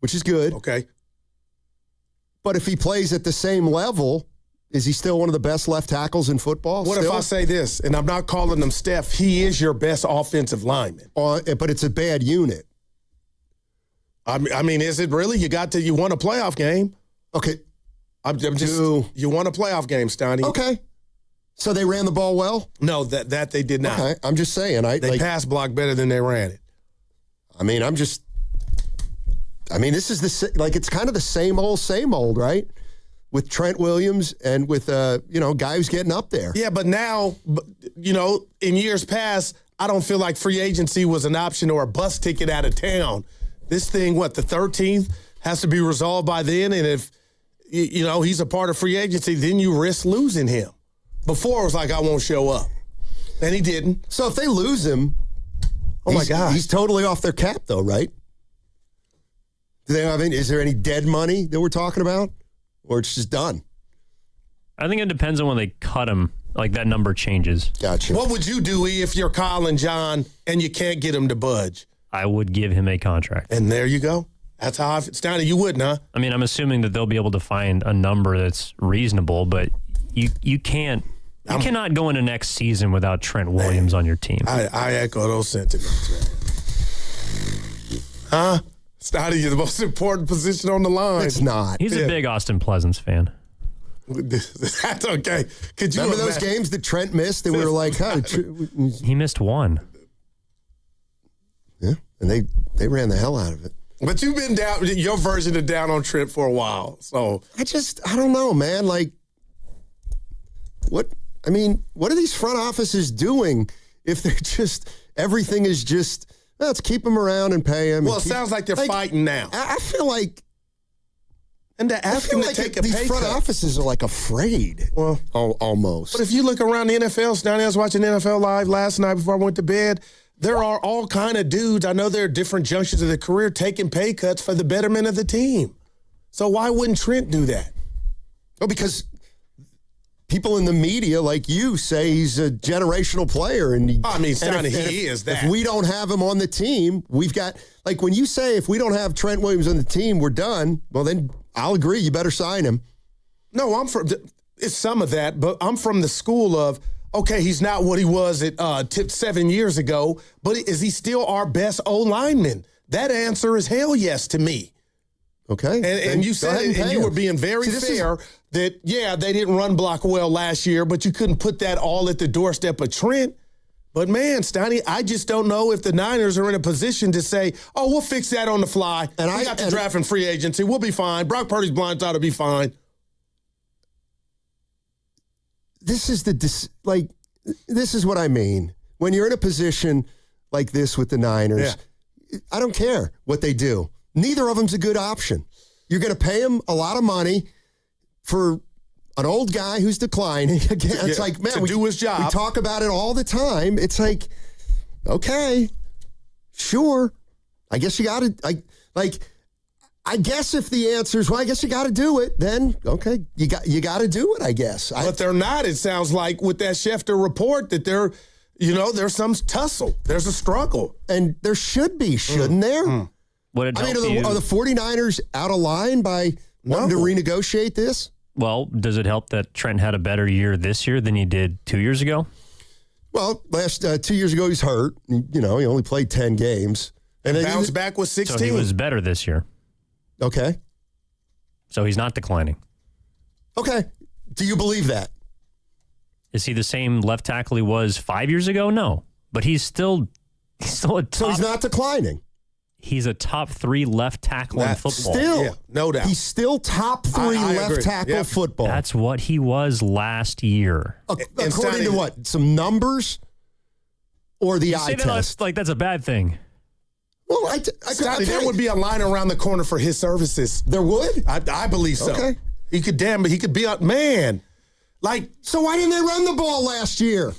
which is good. Okay. But if he plays at the same level, is he still one of the best left tackles in football? What if I say this, and I'm not calling him Steph, he is your best offensive lineman. But it's a bad unit. I mean, is it really? You won a playoff game. Okay. You won a playoff game, Steiny. Okay. So they ran the ball well? No, that they did not. Okay. I'm just saying. They pass blocked better than they ran it. I'm just I mean, this is it's kind of the same old, right? With Trent Williams and with, guy who's getting up there. Yeah, but now, in years past, I don't feel like free agency was an option or a bus ticket out of town. This thing, the 13th, has to be resolved by then. And if, he's a part of free agency, then you risk losing him. Before, it was like, I won't show up. And he didn't. So if they lose him, my God. He's totally off their cap, though, right? Do they have is there any dead money that we're talking about? Or it's just done? I think it depends on when they cut him. Like, that number changes. Gotcha. What would you do, E, if you're Kyle and John and you can't get him to budge? I would give him a contract. And there you go. That's how it's down. You wouldn't, huh? I mean, I'm assuming that they'll be able to find a number that's reasonable, but you can't. You cannot go into next season without Trent Williams on your team. I echo those sentiments, man. Huh? Stoney, you're the most important position on the line. It's not. He's a big Austin Pleasance fan. That's okay. Could you remember those games that Trent missed that we were like, huh? He missed one. Yeah, and they ran the hell out of it. But you've been down, your version of down on Trent for a while. So I don't know, man. Like, what are these front offices doing if they're just, everything is just, let's keep him around and pay him. Well, it sounds like they're fighting now. I feel like, and to ask him to take a pay cut. These front offices are like afraid. Well, almost. But if you look around the NFL, Stoney, I was watching NFL Live last night before I went to bed. There are all kind of dudes. I know there are different junctions of their career taking pay cuts for the betterment of the team. So why wouldn't Trent do that? Well, because people in the media like you say he's a generational player. And he is that. If we don't have him on the team, we've got, like when you say if we don't have Trent Williams on the team, we're done, well, then I'll agree. You better sign him. No, it's some of that, but I'm from the school of, okay, he's not what he was at 7 years ago, but is he still our best O-lineman? That answer is hell yes to me. Okay. And you said it, and you were being very fair that, they didn't run block well last year, but you couldn't put that all at the doorstep of Trent. But, man, Stoney, I just don't know if the Niners are in a position to say, oh, we'll fix that on the fly. And we got the draft and free agency. We'll be fine. Brock Purdy's blind side will be fine. This is what I mean. When you're in a position like this with the Niners, I don't care what they do. Neither of them's a good option. You're going to pay them a lot of money for an old guy who's declining. Again, it's like, man, do his job. We talk about it all the time. It's like, okay, sure. I guess you got to, I guess if the answer is, well, I guess you got to do it, then, okay, you got to do it, I guess. But they're not. It sounds like with that Schefter report that there's some tussle. There's a struggle. And there should be, shouldn't there? Are the 49ers out of line by wanting to renegotiate this? Well, does it help that Trent had a better year this year than he did 2 years ago? Well, last 2 years ago, he's hurt. He only played 10 games. And bounced back with 16. So he was better this year. Okay. So he's not declining. Okay. Do you believe that? Is he the same left tackle he was 5 years ago? No. But he's still a top. So he's not declining. He's a top 3 left tackle in football. Still, no doubt. He's still top 3 left tackle football. That's what he was last year. According to what? Some numbers or the eye test? That's a bad thing. Well, there would be a line around the corner for his services. There would? I believe so. Okay. He could be a man. So why didn't they run the ball last year?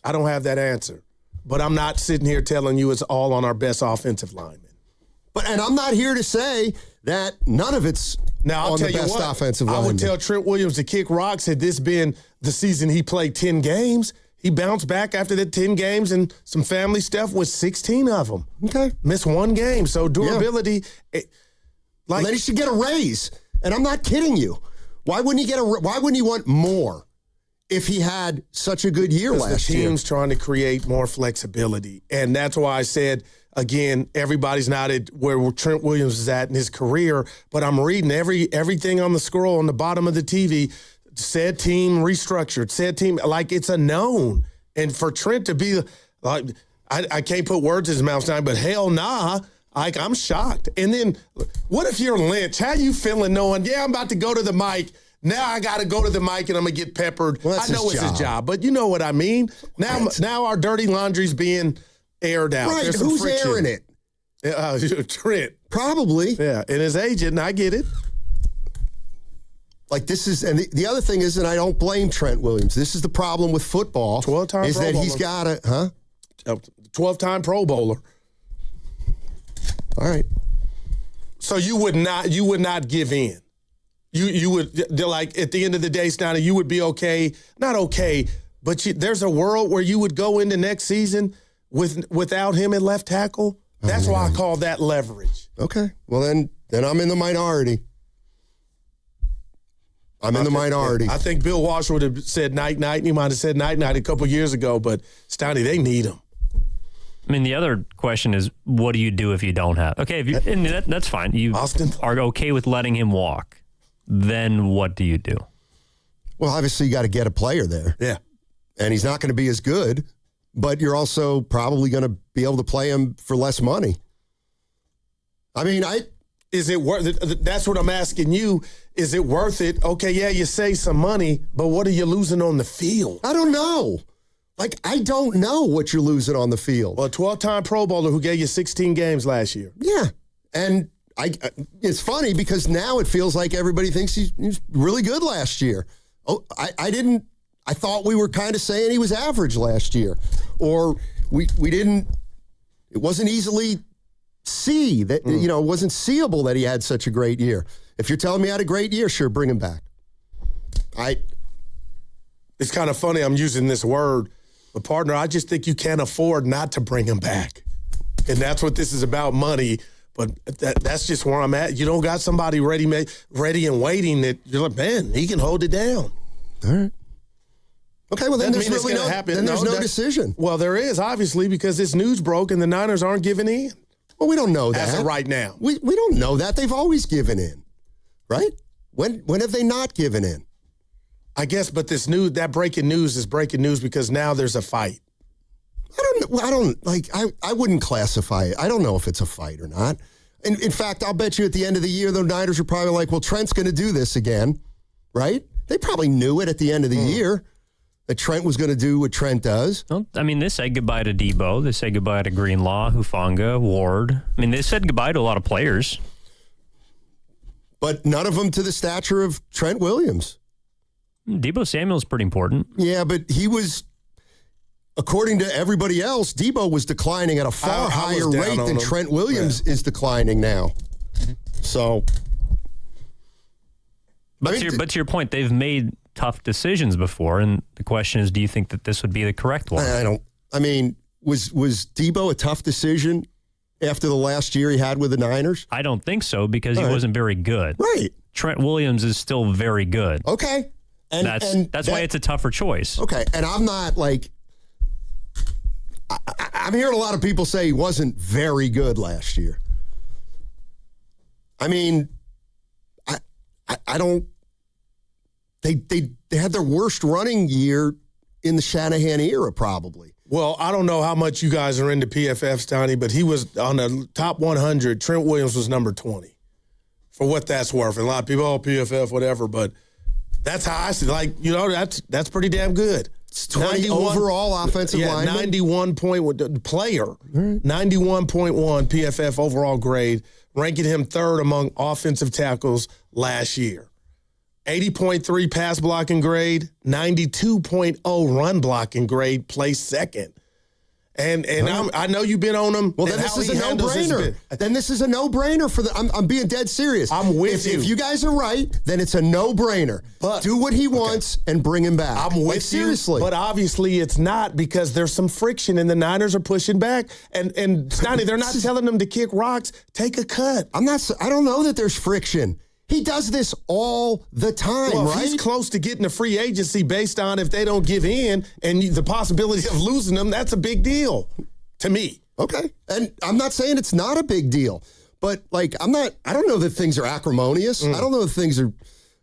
I don't have that answer. But I'm not sitting here telling you it's all on our best offensive linemen. And I'm not here to say that none of it's on the best offensive lineman. I would tell Trent Williams to kick rocks had this been the season he played 10 games. He bounced back after the 10 games and some family stuff with 16 of them. Okay. Missed one game. So durability. Yeah. Then he should get a raise. And I'm not kidding you. Why wouldn't he want more if he had such a good year last year? The team's trying to create more flexibility. And that's why I said, again, everybody's not at where Trent Williams is at in his career, but I'm reading everything on the scroll on the bottom of the TV. Said team restructured, said team, like it's a known. And for Trent to be like, I can't put words in his mouth now, but hell nah, I'm shocked. And then what if you're Lynch? How you feeling knowing, I'm about to go to the mic. Now I got to go to the mic and I'm going to get peppered. Well, I know it's his job, but you know what I mean? Now our dirty laundry's being aired out. Right, There's some who's friction. airing it? Trent. Probably. Yeah, and his agent, and I get it. Like this is, and the other thing is, and I don't blame Trent Williams. This is the problem with football. 12-time is Pro that Bowler. he's got a 12-time Pro Bowler. All right. So you would not give in. You would, they're like, at the end of the day, Stoney, you would be okay. Not okay, but there's a world where you would go into next season without him at left tackle. That's why I call that leverage. Okay. Well, then I'm in the minority. I'm in the minority. I think Bill Walsh would have said night-night, and he might have said night-night a couple years ago, but Stoney, they need him. I mean, the other question is, what do you do if you don't have? Okay, and that's fine. You are okay with letting him walk. Then what do you do? Well, obviously, you got to get a player there. Yeah. And he's not going to be as good, but you're also probably going to be able to play him for less money. I mean, is it worth it? That's what I'm asking you. Is it worth it? Okay, yeah, you save some money, but what are you losing on the field? I don't know. I don't know what you're losing on the field. Well, a 12-time Pro Bowler who gave you 16 games last year. Yeah. And it's funny because now it feels like everybody thinks he's really good last year. Oh, I thought we were kind of saying he was average last year. Or we didn't, it wasn't easily it wasn't seeable that he had such a great year. If you're telling me I had a great year, sure, bring him back. It's kind of funny I'm using this word, but partner, I just think you can't afford not to bring him back. And that's what this is about, money. But that's just where I'm at. You don't got somebody ready and waiting that you're like, man, he can hold it down. All right. Okay, well, then there's really no decision. Well, there is, obviously, because this news broke and the Niners aren't giving in. Well, we don't know that. As of right now. We don't know that. They've always given in, right? When have they not given in? I guess, but that breaking news is breaking news because now there's a fight. I wouldn't classify it. I don't know if it's a fight or not. And in fact, I'll bet you at the end of the year, the Niners are probably like, well, Trent's going to do this again, right? They probably knew it at the end of the year that Trent was going to do what Trent does. Well, I mean, they said goodbye to Debo. They said goodbye to Greenlaw, Hufanga, Ward. I mean, they said goodbye to a lot of players. But none of them to the stature of Trent Williams. Debo Samuel's pretty important. Yeah, but he was, according to everybody else, Debo was declining at a far higher rate than Trent Williams is declining now. So. But to your point, they've made tough decisions before, and the question is, do you think that this would be the correct one? Was Debo a tough decision after the last year he had with the Niners? I don't think so because he wasn't very good. Right. Trent Williams is still very good. Okay. And that's why it's a tougher choice. Okay. And I'm not like, I'm hearing a lot of people say he wasn't very good last year. I mean, I don't. They had their worst running year in the Shanahan era, probably. Well, I don't know how much you guys are into PFF, Stoney, but he was on the top 100. Trent Williams was number 20, for what that's worth. And a lot of people, PFF, whatever, but that's how I see. That's pretty damn good. It's 20 overall offensive lineman. 91 point player, 91.1 PFF overall grade, ranking him third among offensive tackles last year. 80.3 pass blocking grade, 92.0 run blocking grade, placed second. And I know you've been on him. Well, then this is a no-brainer. Then this is a no-brainer for the. I'm being dead serious. I'm with you. If you guys are right, then it's a no-brainer. But do what he wants and bring him back. I'm with you. Seriously. But obviously it's not because there's some friction and the Niners are pushing back. And Stoney, they're not telling them to kick rocks. Take a cut. I don't know that there's friction. He does this all the time, well, right? He's close to getting a free agency based on if they don't give in and the possibility of losing them. That's a big deal to me. Okay. And I'm not saying it's not a big deal, but I don't know that things are acrimonious. I don't know that things are.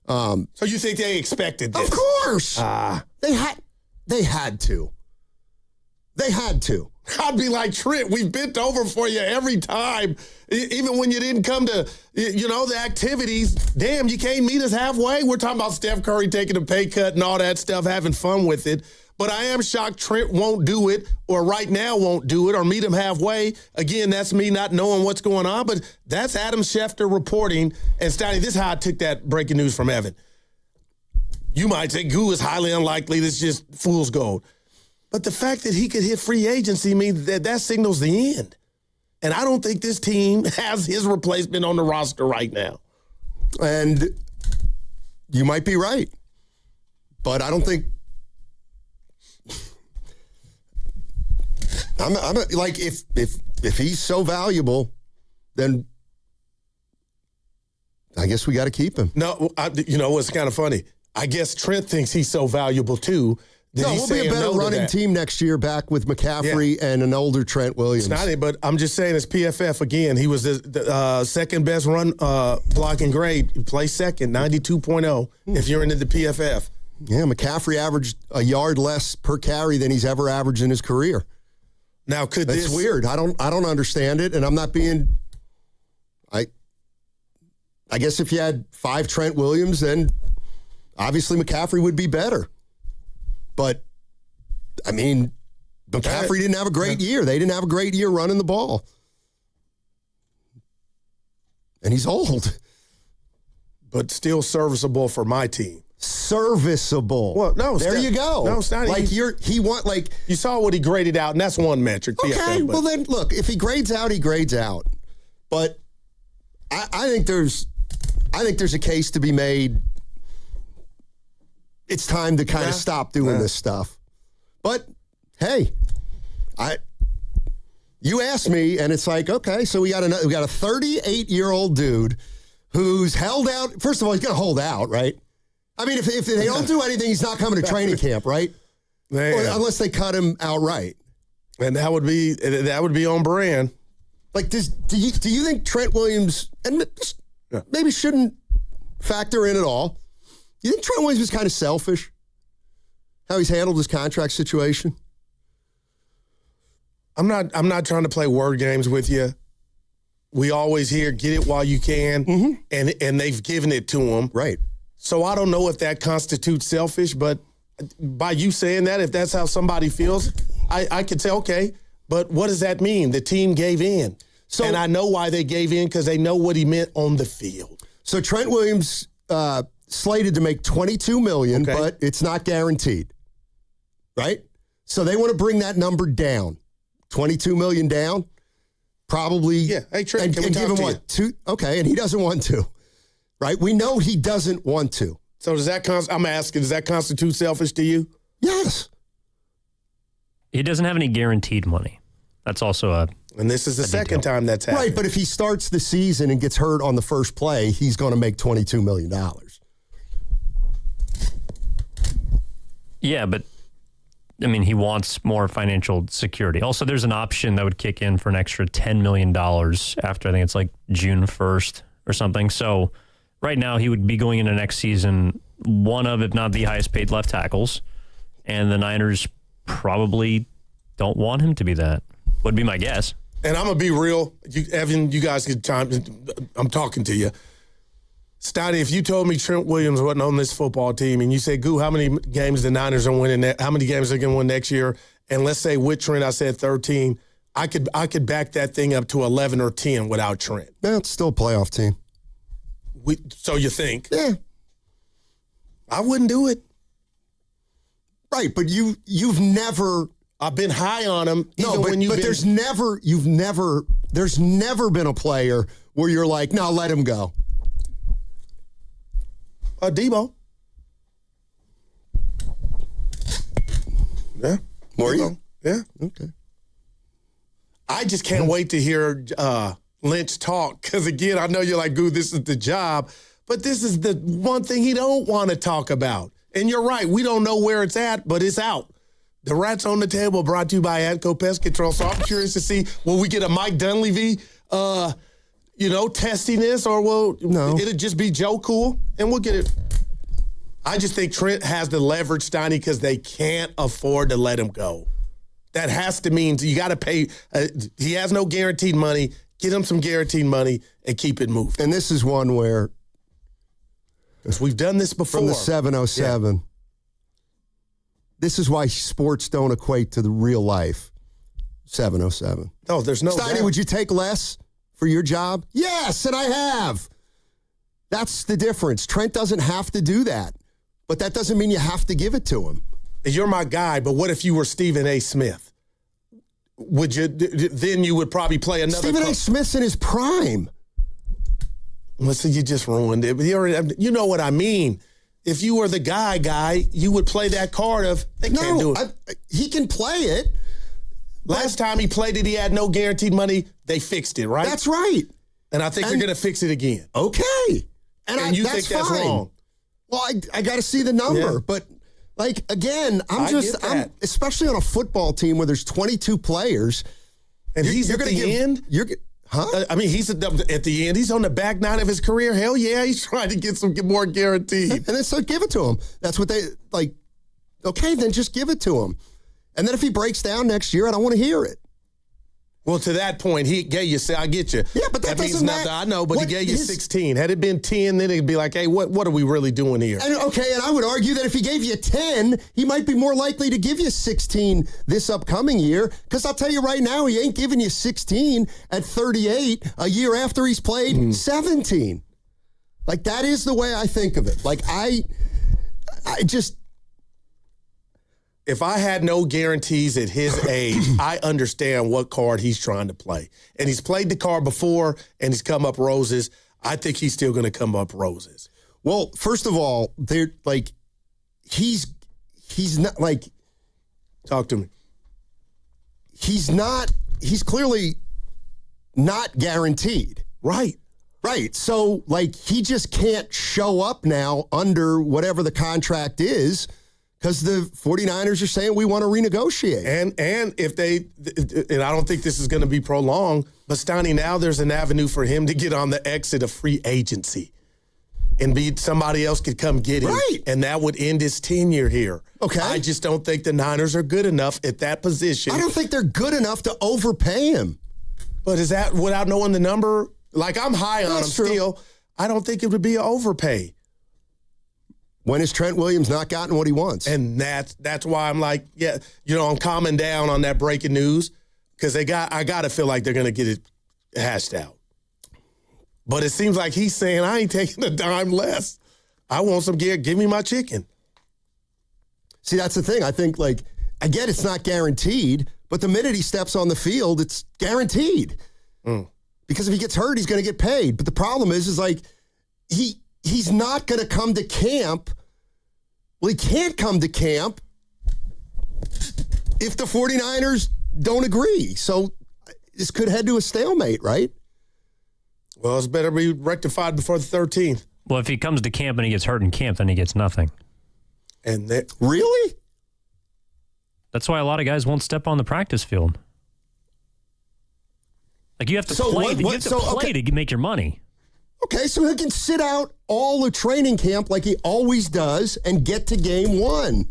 So you think they expected this? Of course. They had to. They had to. I'd be like, Trent, we've bent over for you every time. Even when you didn't come to, the activities. Damn, you can't meet us halfway. We're talking about Steph Curry taking a pay cut and all that stuff, having fun with it. But I am shocked Trent won't do it, or right now won't do it, or meet him halfway. Again, that's me not knowing what's going on, but that's Adam Schefter reporting. And Stoney, this is how I took that breaking news from Evan. You might say Goo is highly unlikely. This is just fool's gold. But the fact that he could hit free agency means that signals the end. And I don't think this team has his replacement on the roster right now. And you might be right. But I don't think if he's so valuable, then I guess we got to keep him. No, what's kind of funny? I guess Trent thinks he's so valuable too. We'll be a better running team next year back with McCaffrey and an older Trent Williams. It's not, but I'm just saying it's PFF again. He was the second best run blocking grade. He placed second, 92.0 if you're into the PFF. Yeah, McCaffrey averaged a yard less per carry than he's ever averaged in his career. Now, That's weird. I don't understand it, and I'm not being. I guess if you had 5 Trent Williams, then obviously McCaffrey would be better. But, I mean, McCaffrey didn't have a great year. They didn't have a great year running the ball. And he's old. But still serviceable for my team. Serviceable. Well, no, there you go. No, it's not. You saw what he graded out, and that's one metric. Okay, PFF, well then, look, if he grades out, he grades out. But I think there's a case to be made. It's time to kind of stop doing this stuff. But hey, you asked me, and it's like, okay, so we got a 38-year-old dude who's held out. First of all, he's going to hold out, right? I mean, if they don't do anything, he's not coming to training camp, right? Unless they cut him outright. And that would be on brand. Like, do you think Trent Williams and maybe shouldn't factor in at all? You think Trent Williams was kind of selfish? How he's handled his contract situation? I'm not trying to play word games with you. We always hear get it while you can, and they've given it to him. Right. So I don't know if that constitutes selfish, but by you saying that, if that's how somebody feels, I could say, okay, but what does that mean? The team gave in. And I know why they gave in, because they know what he meant on the field. So Trent Williams slated to make $22 million, but it's not guaranteed, right? So they want to bring that number down, $22 million down, probably. Yeah, hey Trent, and give him what? 2? Okay, and he doesn't want to, right? We know he doesn't want to. So does that? I'm asking, does that constitute selfish to you? Yes. He doesn't have any guaranteed money. That's also And this is the second time that's happened. Right, but if he starts the season and gets hurt on the first play, he's going to make $22 million. Yeah, but, I mean, he wants more financial security. Also, there's an option that would kick in for an extra $10 million after, I think it's like June 1st or something. So right now he would be going into next season one of, if not the highest paid left tackles. And the Niners probably don't want him to be that, would be my guess. And I'm going to be real. Evan, you guys get time. I'm talking to you. Stoney, if you told me Trent Williams wasn't on this football team and you said, Goo, how many games the Niners are winning, how many games they're going to win next year, and let's say with Trent I said 13, I could back that thing up to 11 or 10 without Trent. Yeah, it's still a playoff team. So you think? Yeah. I wouldn't do it. Right, but you've never... I've been high on him. No, but there's never been a player where you're like, no, let him go. Debo. Yeah. Were you? Yeah. Okay. I just can't wait to hear Lynch talk, because, again, I know you're like, Goo, this is the job, but this is the one thing he don't want to talk about. And you're right. We don't know where it's at, but it's out. The Rats on the Table brought to you by Atco Pest Control. So I'm curious to see, will we get a Mike Dunleavy, testing this, or it'll just be Joe Cool, and we'll get it. I just think Trent has the leverage, Steiny, because they can't afford to let him go. that has to mean you got to pay. He has no guaranteed money. Get him some guaranteed money and keep it moving. And this is one where, because we've done this before. From the 707. Yeah. This is why sports don't equate to the real life. 707. Oh, there's no Steiny, would you take less for your job? Yes, and I have. That's the difference. Trent doesn't have to do that, but that doesn't mean you have to give it to him. You're my guy, but what if you were Stephen A. Smith? Would you? Then you would probably play another. Stephen A. Smith's in his prime. Listen, you just ruined it. You know what I mean. If you were the guy, you would play that card of, they can't do it. He can play it. Last time he played it, he had no guaranteed money. They fixed it, right? That's right. And I think they're going to fix it again. Okay. And you think that's wrong? Well, I got to see the number. Yeah. But, like, again, I'm especially on a football team where there's 22 players. And he's at the end? Huh? I mean, he's at the end. He's on the back nine of his career. Hell yeah, he's trying to get more guaranteed. And then so give it to him. That's what they, like, okay, then just give it to him. And then if he breaks down next year, I don't want to hear it. Well, to that point, he gave you, I get you. Yeah, but that means nothing. I know, but he gave you 16. Had it been 10, then it'd be like, hey, what are we really doing here? And I would argue that if he gave you 10, he might be more likely to give you 16 this upcoming year. Because I'll tell you right now, he ain't giving you 16 at 38 a year after he's played 17. Like, that is the way I think of it. Like, I just... If I had no guarantees at his age, I understand what card he's trying to play. And he's played the card before, and he's come up roses. I think he's still going to come up roses. Well, first of all, they're like, he's not like... Talk to me. He's clearly not guaranteed. Right. Right. So, like, he just can't show up now under whatever the contract is, because the 49ers are saying we want to renegotiate. And if they, and I don't think this is going to be prolonged, but Steiny, now there's an avenue for him to get on the exit of free agency and somebody else could come get him. Right. And that would end his tenure here. Okay. I just don't think the Niners are good enough at that position. I don't think they're good enough to overpay him. But is that without knowing the number? Like, I'm high on him still. I don't think it would be an overpay. When has Trent Williams not gotten what he wants? And that's why I'm like, yeah, I'm calming down on that breaking news because I got to feel like they're going to get it hashed out. But it seems like he's saying, I ain't taking a dime less. I want some gear. Give me my chicken. See, that's the thing. I think, like, I get it's not guaranteed, but the minute he steps on the field, it's guaranteed. Because if he gets hurt, he's going to get paid. But the problem is like, he's not going to come to camp. Well, he can't come to camp if the 49ers don't agree. So this could head to a stalemate, right? Well, it's better be rectified before the 13th. Well, if he comes to camp and he gets hurt in camp, then he gets nothing. And really? That's why a lot of guys won't step on the practice field. Like, you have to play to make your money. Okay, so he can sit out all the training camp like he always does and get to game one.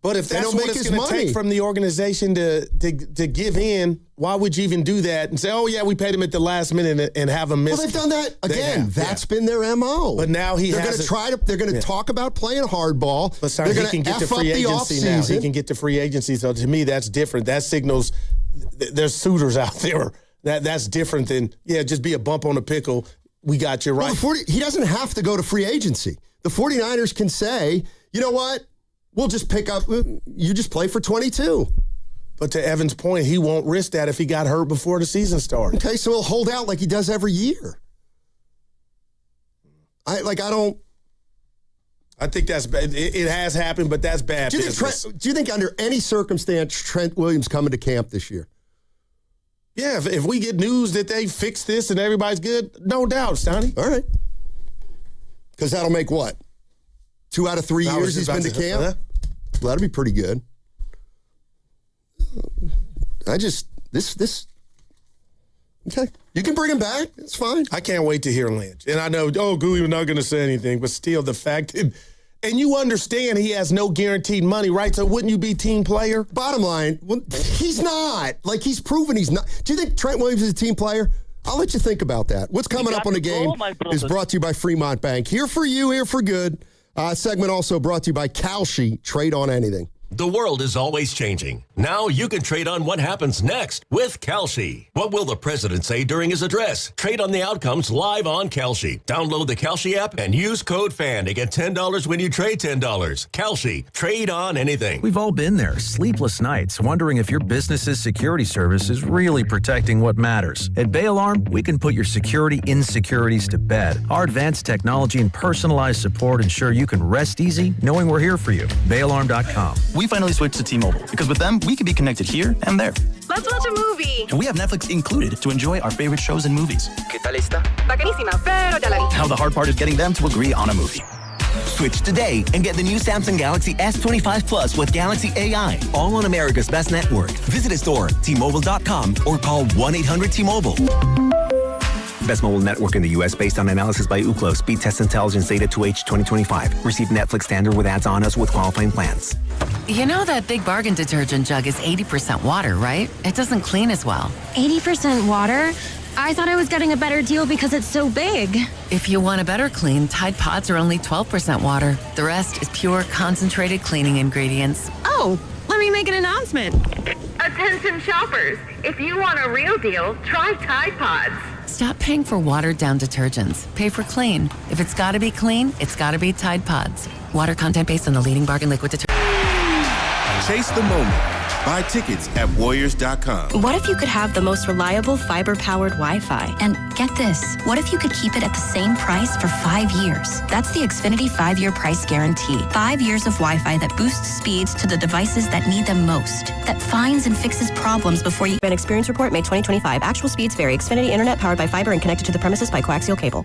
But if that's what it's going to take from the organization to give in, why would you even do that and say, oh, yeah, we paid him at the last minute and have him miss? Well, they've done that. Again, that's been their MO. But now they're going to talk about playing hardball. But sorry, he can get to free agency now. He can get to free agency. So to me, that's different. That signals there's suitors out there. That's different than, just be a bump on the pickle. We got you right. Well, he doesn't have to go to free agency. The 49ers can say, you know what? We'll just pick up, you just play for 22. But to Evan's point, he won't risk that if he got hurt before the season started. Okay, so he'll hold out like he does every year. I think that's bad. It has happened, but that's bad business. Do you think under any circumstance Trent Williams coming to camp this year? Yeah, if we get news that they fixed this and everybody's good, no doubt, Steiny. All right. Because that'll make what? 2 out of 3 years he's been to camp? Well, that'll be pretty good. Okay. You can bring him back. It's fine. I can't wait to hear Lynch. And I know, Gooey was not going to say anything, but still the fact that, And you understand he has no guaranteed money, right? So wouldn't you be team player? Bottom line, well, he's not. Like, he's proven he's not. Do you think Trent Williams is a team player? I'll let you think about that. What's coming up on the game is brought to you by Fremont Bank. Here for you, here for good. Segment also brought to you by Kalshi. Trade on anything. The world is always changing. Now you can trade on what happens next with Kalshi. What will the president say during his address? Trade on the outcomes live on Kalshi. Download the Kalshi app and use code FAN to get $10 when you trade $10. Kalshi. Trade on anything. We've all been there, sleepless nights, wondering if your business's security service is really protecting what matters. At Bay Alarm, we can put your security insecurities to bed. Our advanced technology and personalized support ensure you can rest easy knowing we're here for you. BayAlarm.com. We finally switched to T-Mobile because with them, we can be connected here and there. Let's watch a movie. And we have Netflix included to enjoy our favorite shows and movies. ¿Qué tal está? Bacanísima, pero ya la vi. Now the hard part is getting them to agree on a movie. Switch today and get the new Samsung Galaxy S25 Plus with Galaxy AI, all on America's best network. Visit a store, T-Mobile.com, or call 1-800-T-Mobile. Best mobile network in the U.S. based on analysis by Ookla. Speed Test Intelligence Data 2H 2025. Receive Netflix standard with ads on us with qualifying plans. You know that Big Bargain detergent jug is 80% water, right? It doesn't clean as well. 80% water? I thought I was getting a better deal because it's so big. If you want a better clean, Tide Pods are only 12% water. The rest is pure, concentrated cleaning ingredients. Oh, let me make an announcement. Attention shoppers, if you want a real deal, try Tide Pods. Stop paying for watered-down detergents. Pay for clean. If it's got to be clean, it's got to be Tide Pods. Water content based on the leading bargain liquid detergent. Chase the moment. Buy tickets at Warriors.com. What if you could have the most reliable fiber-powered Wi-Fi? And get this, what if you could keep it at the same price for 5 years? That's the Xfinity 5-year price guarantee. 5 years of Wi-Fi that boosts speeds to the devices that need them most. That finds and fixes problems before you... An experience report May 2025. Actual speeds vary. Xfinity Internet powered by fiber and connected to the premises by coaxial cable.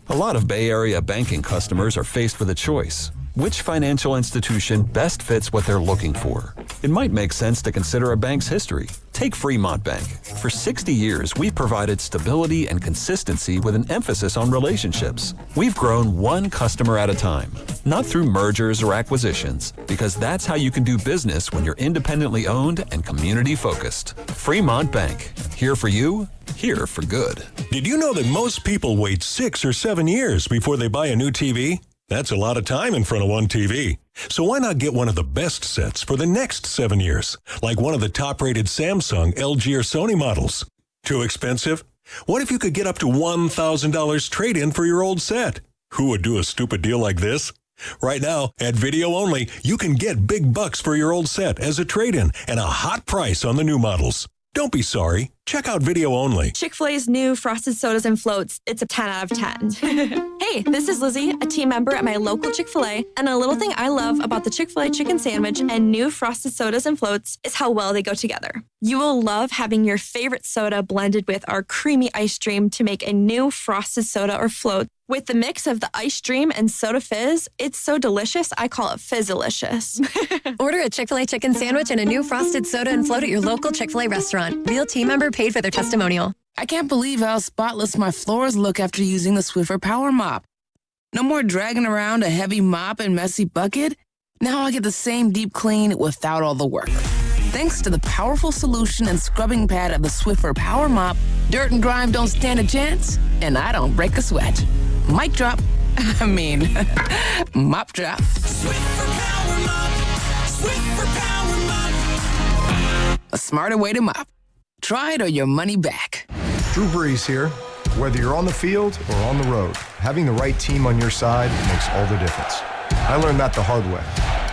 A lot of Bay Area banking customers are faced with a choice. Which financial institution best fits what they're looking for? It might make sense to consider a bank's history. Take Fremont Bank. For 60 years, we've provided stability and consistency with an emphasis on relationships. We've grown one customer at a time, not through mergers or acquisitions, because that's how you can do business when you're independently owned and community focused. Fremont Bank. Here for you, here for good. Did you know that most people wait 6 or 7 years before they buy a new TV? That's a lot of time in front of one TV. So why not get one of the best sets for the next 7 years, like one of the top-rated Samsung, LG, or Sony models? Too expensive? What if you could get up to $1,000 trade-in for your old set? Who would do a stupid deal like this? Right now, at Video Only, you can get big bucks for your old set as a trade-in and a hot price on the new models. Don't be sorry. Check out Video Only. Chick-fil-A's new Frosted Sodas and Floats. It's a 10 out of 10. Hey, this is Lizzie, a team member at my local Chick-fil-A. And a little thing I love about the Chick-fil-A chicken sandwich and new Frosted Sodas and Floats is how well they go together. You will love having your favorite soda blended with our creamy ice stream to make a new Frosted Soda or Float. With the mix of the ice stream and soda fizz, it's so delicious, I call it Fizzalicious. Order a Chick-fil-A chicken sandwich and a new Frosted Soda and Float at your local Chick-fil-A restaurant. Real team member paid for their testimonial. I can't believe how spotless my floors look after using the Swiffer Power Mop. No more dragging around a heavy mop and messy bucket. Now I get the same deep clean without all the work. Thanks to the powerful solution and scrubbing pad of the Swiffer Power Mop, dirt and grime don't stand a chance, and I don't break a sweat. Mic drop. I mean, mop drop. Swiffer Power Mop. Swiffer Power Mop. A smarter way to mop. Try it or your money back. Drew Brees here. Whether you're on the field or on the road, having the right team on your side makes all the difference. I learned that the hard way.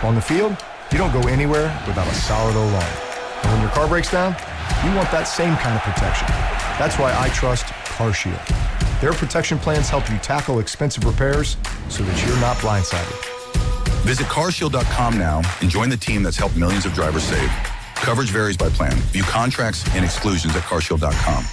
On the field, you don't go anywhere without a solid O-line. And when your car breaks down, you want that same kind of protection. That's why I trust CarShield. Their protection plans help you tackle expensive repairs so that you're not blindsided. Visit carshield.com now and join the team that's helped millions of drivers save. Coverage varies by plan. View contracts and exclusions at carshield.com.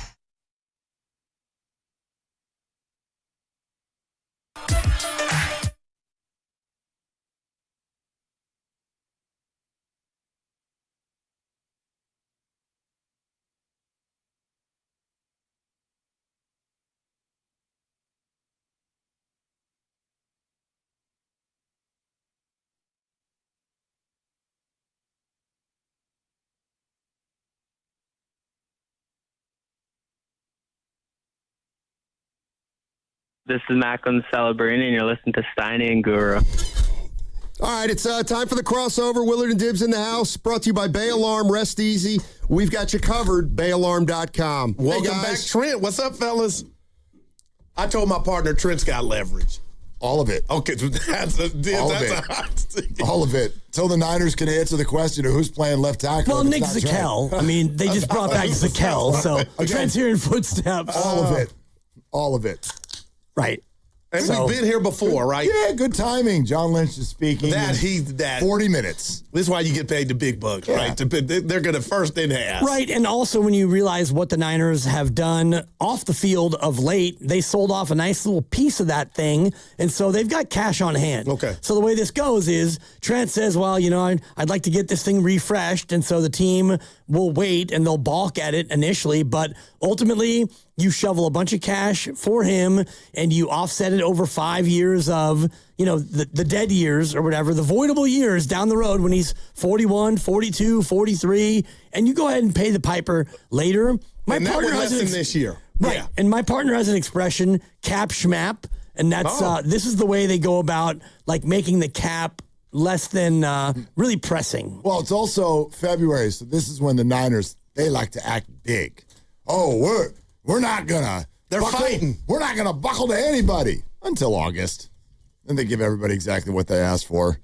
This is Macklin Celebrini, and you're listening to Steiny and Guru. All right, it's time for the crossover. Willard and Dibs in the house. Brought to you by Bay Alarm. Rest easy. We've got you covered. BayAlarm.com. Welcome back, Trent. What's up, fellas? I told my partner Trent's got leverage. All of it. Okay, that's all of it. So the Niners can answer the question of who's playing left tackle. Well, Nick Zakelj. I mean, they just brought back Zakelj, so Trent's hearing footsteps. All of it. All of it. Right. And we've been here before, right? Yeah, good timing. John Lynch is speaking. 40 minutes. This is why you get paid the big bucks, right? They're going to first in half. Right, and also when you realize what the Niners have done off the field of late, they sold off a nice little piece of that thing, and so they've got cash on hand. Okay. So the way this goes is Trent says, well, I'd like to get this thing refreshed, and so the team will wait, and they'll balk at it initially, but ultimately you shovel a bunch of cash for him, and you offset it over 5 years of, the dead years or whatever, the voidable years down the road when he's 41, 42, 43, and you go ahead and pay the piper later. My and partner that has this year. Right. Yeah. And my partner has an expression, cap schmap, and that's this is the way they go about like making the cap less than really pressing. Well, it's also February, so this is when the Niners, they like to act big. Oh, we're not gonna. They're fighting. We're not gonna buckle to anybody until August. Then they give everybody exactly what they asked for.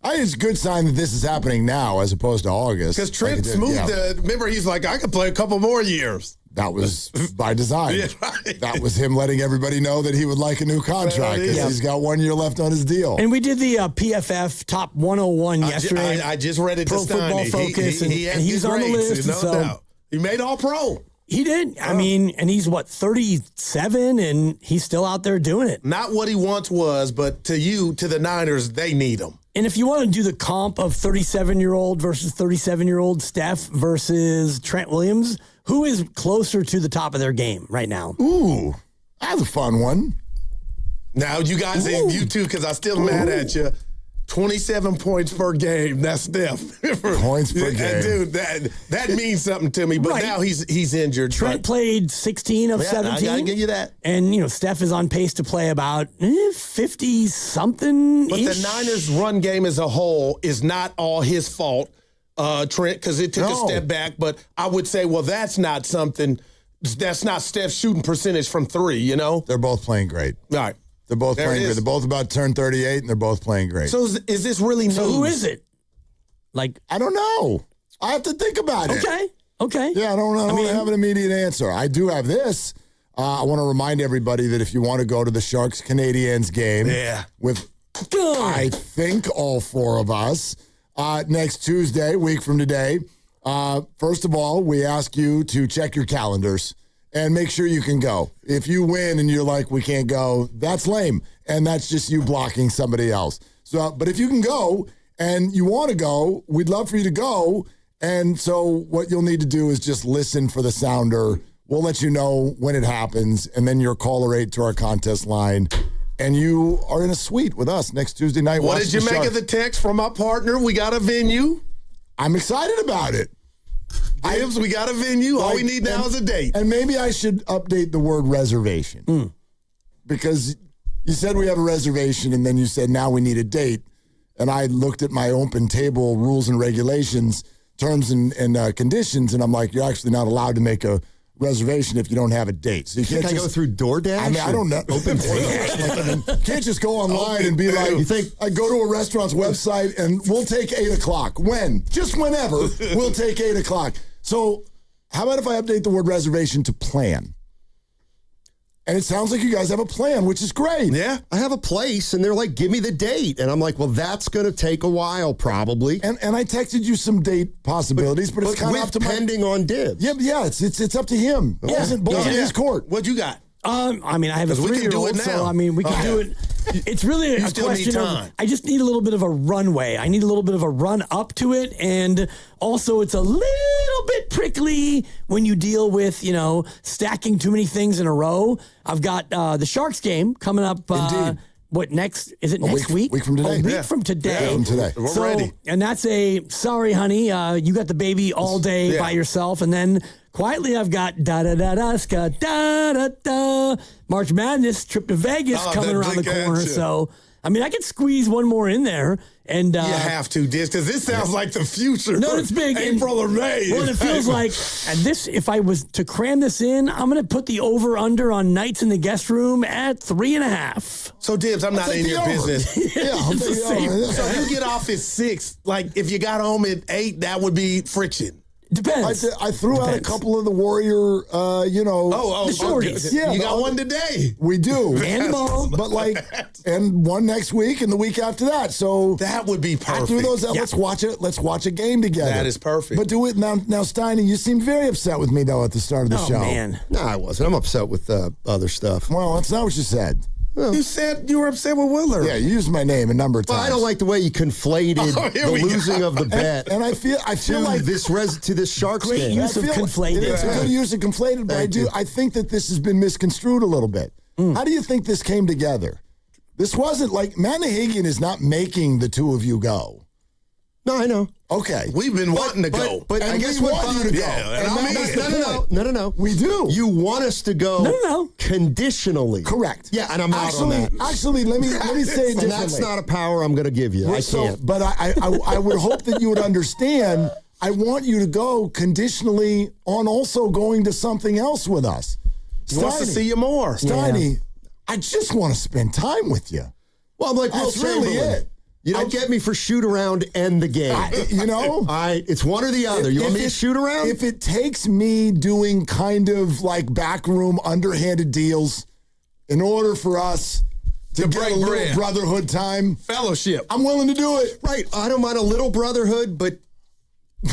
I think it's a good sign that this is happening now as opposed to August. Because Trent remember, he's like, I could play a couple more years. That was by design. Yeah, right. That was him letting everybody know that he would like a new contract because he's got 1 year left on his deal. And we did the PFF Top 101 yesterday. I just read it to Pro Football Focus, and he's on the list. No doubt. He made All-Pro. He did. I mean, and he's 37, and he's still out there doing it. Not what he once was, but to the Niners, they need him. And if you want to do the comp of 37-year-old versus 37-year-old Steph versus Trent Williams, who is closer to the top of their game right now? Ooh, that's a fun one. Now, you guys, you too, because I'm still mad at you. 27 points per game. That's Steph. Points per game. Dude, that means something to me. But now he's injured. Trent played 16 of 17. I got to give you that. And, Steph is on pace to play about 50-something. But the Niners' run game as a whole is not all his fault, Trent, because it took a step back. But I would say, well, that's not Steph's shooting percentage from three, They're both playing great. All right. They're both playing great. They're both about to turn 38, and they're both playing great. So is this really news? So who is it? I don't know. I have to think about it. Okay. Yeah, I don't have an immediate answer. I do have this. I want to remind everybody that if you want to go to the Sharks-Canadiens game with, I think, all four of us, next Tuesday, week from today, first of all, we ask you to check your calendars and make sure you can go. If you win and you're like, we can't go, that's lame. And that's just you blocking somebody else. So, but if you can go and you want to go, we'd love for you to go. And so what you'll need to do is just listen for the sounder. We'll let you know when it happens. And then you're caller 8 to our contest line. And you are in a suite with us next Tuesday night. What did you make of the text from my partner? We got a venue. I'm excited about it. Dibs, we got a venue. All we need now is a date. And maybe I should update the word reservation. Because you said we have a reservation, and then you said now we need a date. And I looked at my open table rules and regulations, terms and conditions, and I'm like, you're actually not allowed to make a reservation if you don't have a date. So you can't go through DoorDash? I mean, I don't know. Open table. You can't just go online and be like, you think I go to a restaurant's website and we'll take 8 o'clock. When? Just whenever. We'll take 8 o'clock. So how about if I update the word reservation to plan? And it sounds like you guys have a plan, which is great. Yeah. I have a place, and they're like, give me the date. And I'm like, well, that's going to take a while, probably. And I texted you some date possibilities, but it's kind of up to pending on Dibs. Yeah, it's up to him. It wasn't balls in his court. What you got? I mean, I have a 3-year-old, so I mean, we can do it. It's really a question of, I just need a little bit of a runway. I need a little bit of a run up to it. And also, it's a little bit prickly when you deal with, stacking too many things in a row. I've got the Sharks game coming up. Indeed. What next? Is it next week? Week from today. A week from today. Yeah, from today. We're ready. And that's sorry, honey, you got the baby all day by yourself. And then quietly, I've got da-da-da-da-ska, da-da-da. March Madness, trip to Vegas coming around the corner. So, I mean, I could squeeze one more in there. And you have to, Diz, because this sounds like the future. No, it's big. April or May. Well, it feels like, and this, if I was to cram this in, I'm going to put the over-under on nights in the guest room at 3.5. So, Dibs, I'm not in your business. So you get off at 6. Like, if you got home at 8, that would be friction. Depends. I threw out a couple of the Warrior, the shorties. Yeah, you got one today. We do. And ball. But and one next week and the week after that. So that would be perfect. I threw those out. Let's watch it. Let's watch a game together. That is perfect. But do it now. Now, Steiny, you seemed very upset with me, though, at the start of the show. Man. No, I wasn't. I'm upset with other stuff. Well, that's not what you said. You said you were upset with Willard. Yeah, you used my name a number of times. Well, I don't like the way you conflated the losing of the bet. And I feel like to this Sharks great game. use of conflated. It's a good use of conflated, but I think that this has been misconstrued a little bit. How do you think this came together? This wasn't like Matt Nahigian is not making the two of you go. No, I know. Okay. We've been wanting to go. But I guess we want you to go. No. We do. You want us to go conditionally. Correct. Yeah, and I'm out on that. Actually, let me say it differently. And that's not a power I'm going to give you. I can't. But I would hope that you would understand, I want you to go conditionally on also going to something else with us. He wants to see you more. Steiny, I just want to spend time with you. Well, I'm like, that's really it. You don't get me for shoot around and the game. It's one or the other. You want me to shoot around? If it takes me doing kind of like backroom underhanded deals in order for us to get a little brotherhood time, fellowship, I'm willing to do it. Right. I don't mind a little brotherhood, but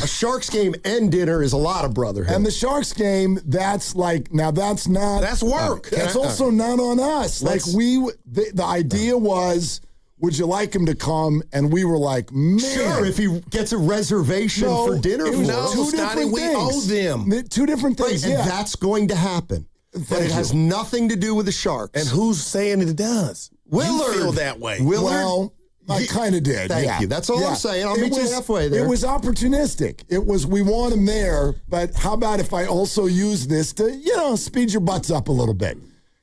a Sharks game and dinner is a lot of brotherhood. And the Sharks game, that's like, now that's not. That's work. That's also not on us. The idea was, would you like him to come? And we were like, man. Sure, if he gets a reservation for dinner. It was two different we things. owe them. Two different things, and that's going to happen. But it has nothing to do with the Sharks. And who's saying it does? Willard. You feel that way. Willard. Well, I kind of did. Thank you. That's all I'm saying. I'll meet you halfway there. It was opportunistic. It was, we want him there, but how about if I also use this to, speed your butts up a little bit?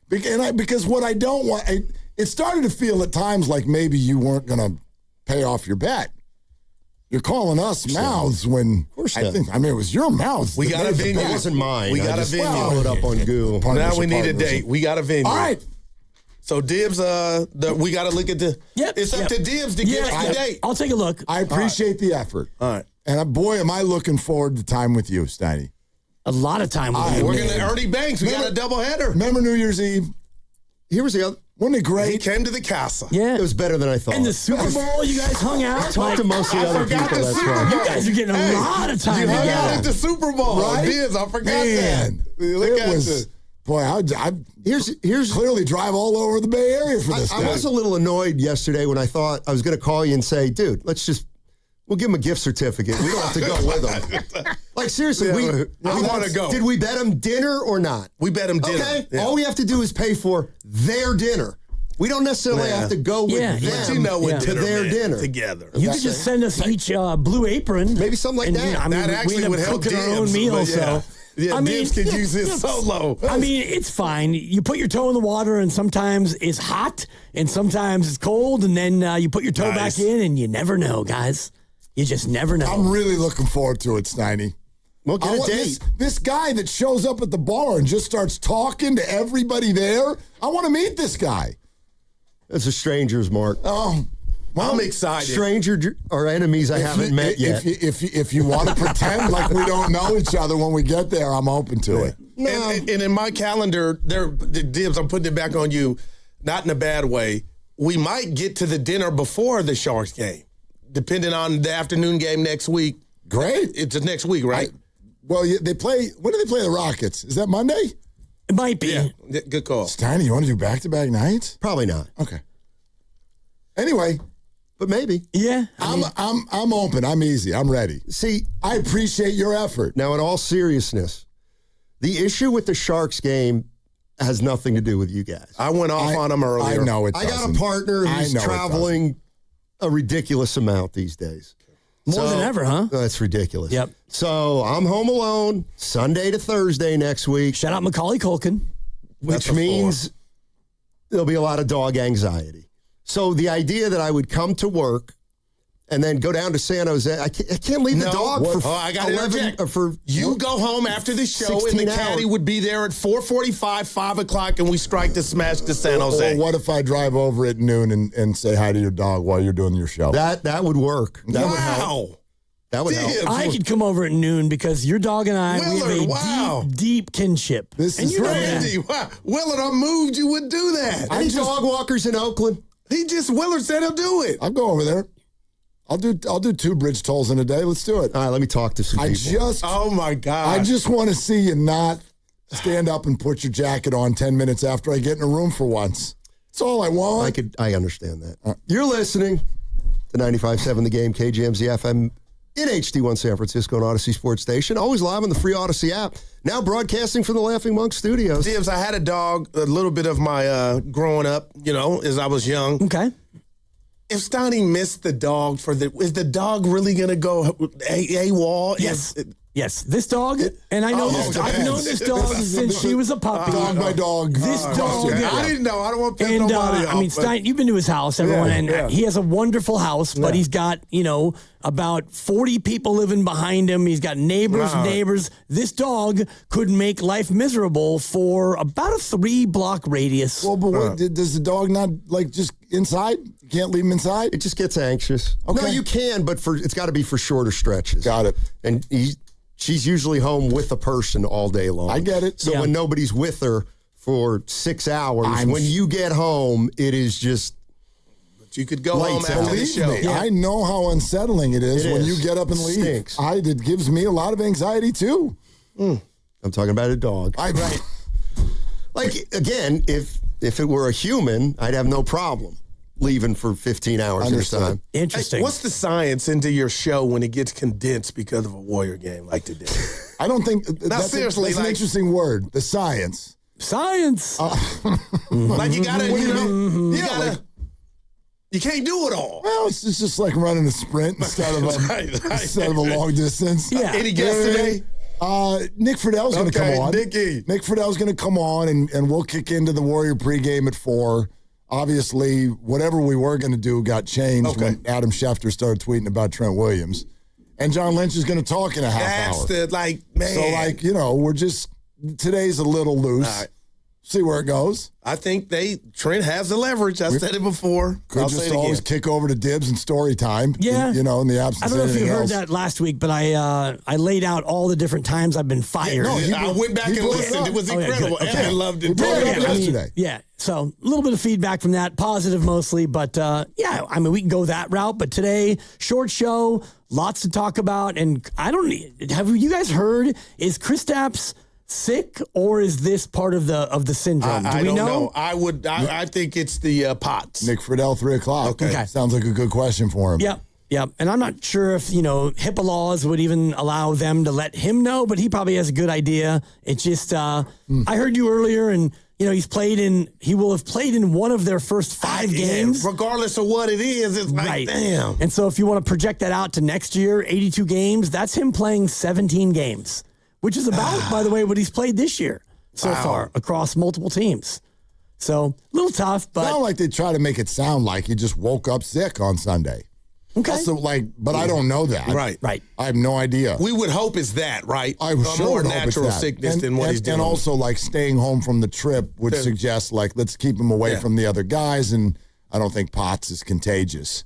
Because what I don't want, it started to feel at times like maybe you weren't going to pay off your bet. You're calling us mouths when it was your mouth. We got a venue. It wasn't mine. We got a venue. Followed up on Google. Now we need a date. We got a venue. All right. So Dibs, we got to look at it's up to Dibs to give us the date. I'll take a look. I appreciate the effort. All right. And boy, am I looking forward to time with you, Steiny. A lot of time with you. We're going to Ernie Banks. We got a doubleheader. Remember New Year's Eve? Here was the other. Wasn't it great? He came to the casa. Yeah. It was better than I thought. And the Super Bowl, you guys hung out. I talked to most of the other people. That's right. You guys are getting a lot of time You hung together. out at the Super Bowl. Right? Dibs, I forgot Man, that. Look it at was. this. Boy, I here's clearly drive all over the Bay Area for this. I was a little annoyed yesterday when I thought I was going to call you and say, dude, we'll give him a gift certificate. We don't have to go with him. Like, seriously, we want to go. Did we bet him dinner or not? We bet him dinner. Okay, Yeah. all we have to do is pay for their dinner. We don't necessarily have to go with them to their dinner together. You could just send us each Blue Apron. Maybe something like that. That actually would help cooking our own Dibs, meal. but So. Yeah, Dibs can use his solo. I mean, it's fine. You put your toe in the water, and sometimes it's hot, and sometimes it's cold, and then you put your toe back in, and you never know, guys. You just never know. I'm really looking forward to it, Steiny. We'll get a date. This guy that shows up at the bar and just starts talking to everybody there, I want to meet this guy. It's a stranger's mark. Oh, well, I'm excited. Stranger or enemies I haven't met yet. If you want to pretend like we don't know each other when we get there, I'm open to it. No. And in my calendar, Dibs, I'm putting it back on you, not in a bad way. We might get to the dinner before the Sharks game, depending on the afternoon game next week. Great. It's next week, right? When do they play the Rockets? Is that Monday? It might be. Yeah, good call. Steiny, you want to do back-to-back nights? Probably not. Okay. Anyway. But maybe. Yeah. I'm open. I'm easy. I'm ready. See, I appreciate your effort. Now, in all seriousness, the issue with the Sharks game has nothing to do with you guys. I went off on them earlier. I know it I doesn't. got a partner who's traveling a ridiculous amount these days. More than ever, huh? That's ridiculous. Yep. So I'm home alone Sunday to Thursday next week. Shout out Macaulay Culkin. Which means there'll be a lot of dog anxiety. So the idea that I would come to work and then go down to San Jose, I can't leave the dog for I got 11 for you go home after the show and the caddy would be there at 4:45, 5 o'clock, and we strike to smash to San Jose. Or what if I drive over at noon and say hi to your dog while you're doing your show? That would work. That would help. That would help. I could come over at noon because your dog and I we have a deep kinship. This And is you know, crazy. Andy, wow, Willard, I moved, you would do that. Any dog walkers in Oakland? Willard said he'll do it. I'll go over there. I'll do 2 bridge tolls in a day. Let's do it. All right, let me talk to some people. Oh my God. I just want to see you not stand up and put your jacket on 10 minutes after I get in a room for once. That's all I want. I understand that. You're listening to 95.7 The Game, KGMZ FM in HD1 San Francisco and Odyssey Sports Station. Always live on the free Odyssey app. Now broadcasting from the Laughing Monk Studios. Dibs, I had a dog a little bit of my growing up, as I was young. Okay. If Stoney missed the dog is the dog really going to go AWOL? Yes. Yes, this dog, and I know I've known this dog since she was a puppy. Dog by dog. This dog. Okay. I didn't know. I don't want to piss And nobody off. I mean, Stein, you've been to his house, everyone, and he has a wonderful house, but Yeah. he's got, about 40 people living behind him. He's got neighbors. This dog could make life miserable for about a 3-block radius. Well, but what, does the dog not just inside? You can't leave him inside? It just gets anxious. Okay. No, you can, but it's got to be for shorter stretches. Got it. And she's usually home with a person all day long. I get it. So when nobody's with her for 6 hours, when you get home, it is just. But you could go home after the Believe show. me, I know how unsettling it is when you get up and leave. Stinks. It gives me a lot of anxiety too. I'm talking about a dog. Like, again, if it were a human, I'd have no problem leaving for 15 hours at a time. Interesting. Hey, what's the science into your show when it gets condensed because of a Warrior game like today? I don't think that's seriously, that's an interesting word. The science. Science. Like you gotta, you can't do it all. Well, it's just like running a sprint instead of a long distance. Yeah. Any guests today? Nick Friedell's going to come on. Nicky. Nick Friedell's going to come on, and we'll kick into the Warrior pregame at 4. Obviously, whatever we were going to do got changed when Adam Schefter started tweeting about Trent Williams. And John Lynch is going to talk in a half hour. Man. So, we're just, today's a little loose. All right. See where it goes. I think Trent has the leverage. I said it before. Could I'll just say it always again. kick over to Dibs and story time. Yeah. In the absence I don't know of if you anything heard else. that last week, but I laid out all the different times I've been fired. I went back and listened. It was incredible. good. Evan loved it. brought it up yesterday. Yeah. So a little bit of feedback from that, positive mostly, but we can go that route. But today, short show, lots to talk about, and have you guys heard? Is Kristaps sick, or is this part of the syndrome? Do we don't know? I think it's the POTS. Nick Friedell, 3 o'clock. Okay. Sounds like a good question for him. Yep. And I'm not sure if, HIPAA laws would even allow them to let him know, but he probably has a good idea. It's just, I heard you earlier, and, he will have played in one of their first 5 games. Regardless of what it is, it's like, damn. And so if you want to project that out to next year, 82 games, that's him playing 17 games, which is about, by the way, what he's played this year so far across multiple teams. So a little tough, but. It's not like they try to make it sound like he just woke up sick on Sunday. Okay. Also, but I don't know that. Right. I have no idea. We would hope it's that, right? I A sure more would hope it's natural that. sickness than what he's doing. And also, staying home from the trip would suggest, let's keep him away from the other guys, and I don't think Potts is contagious.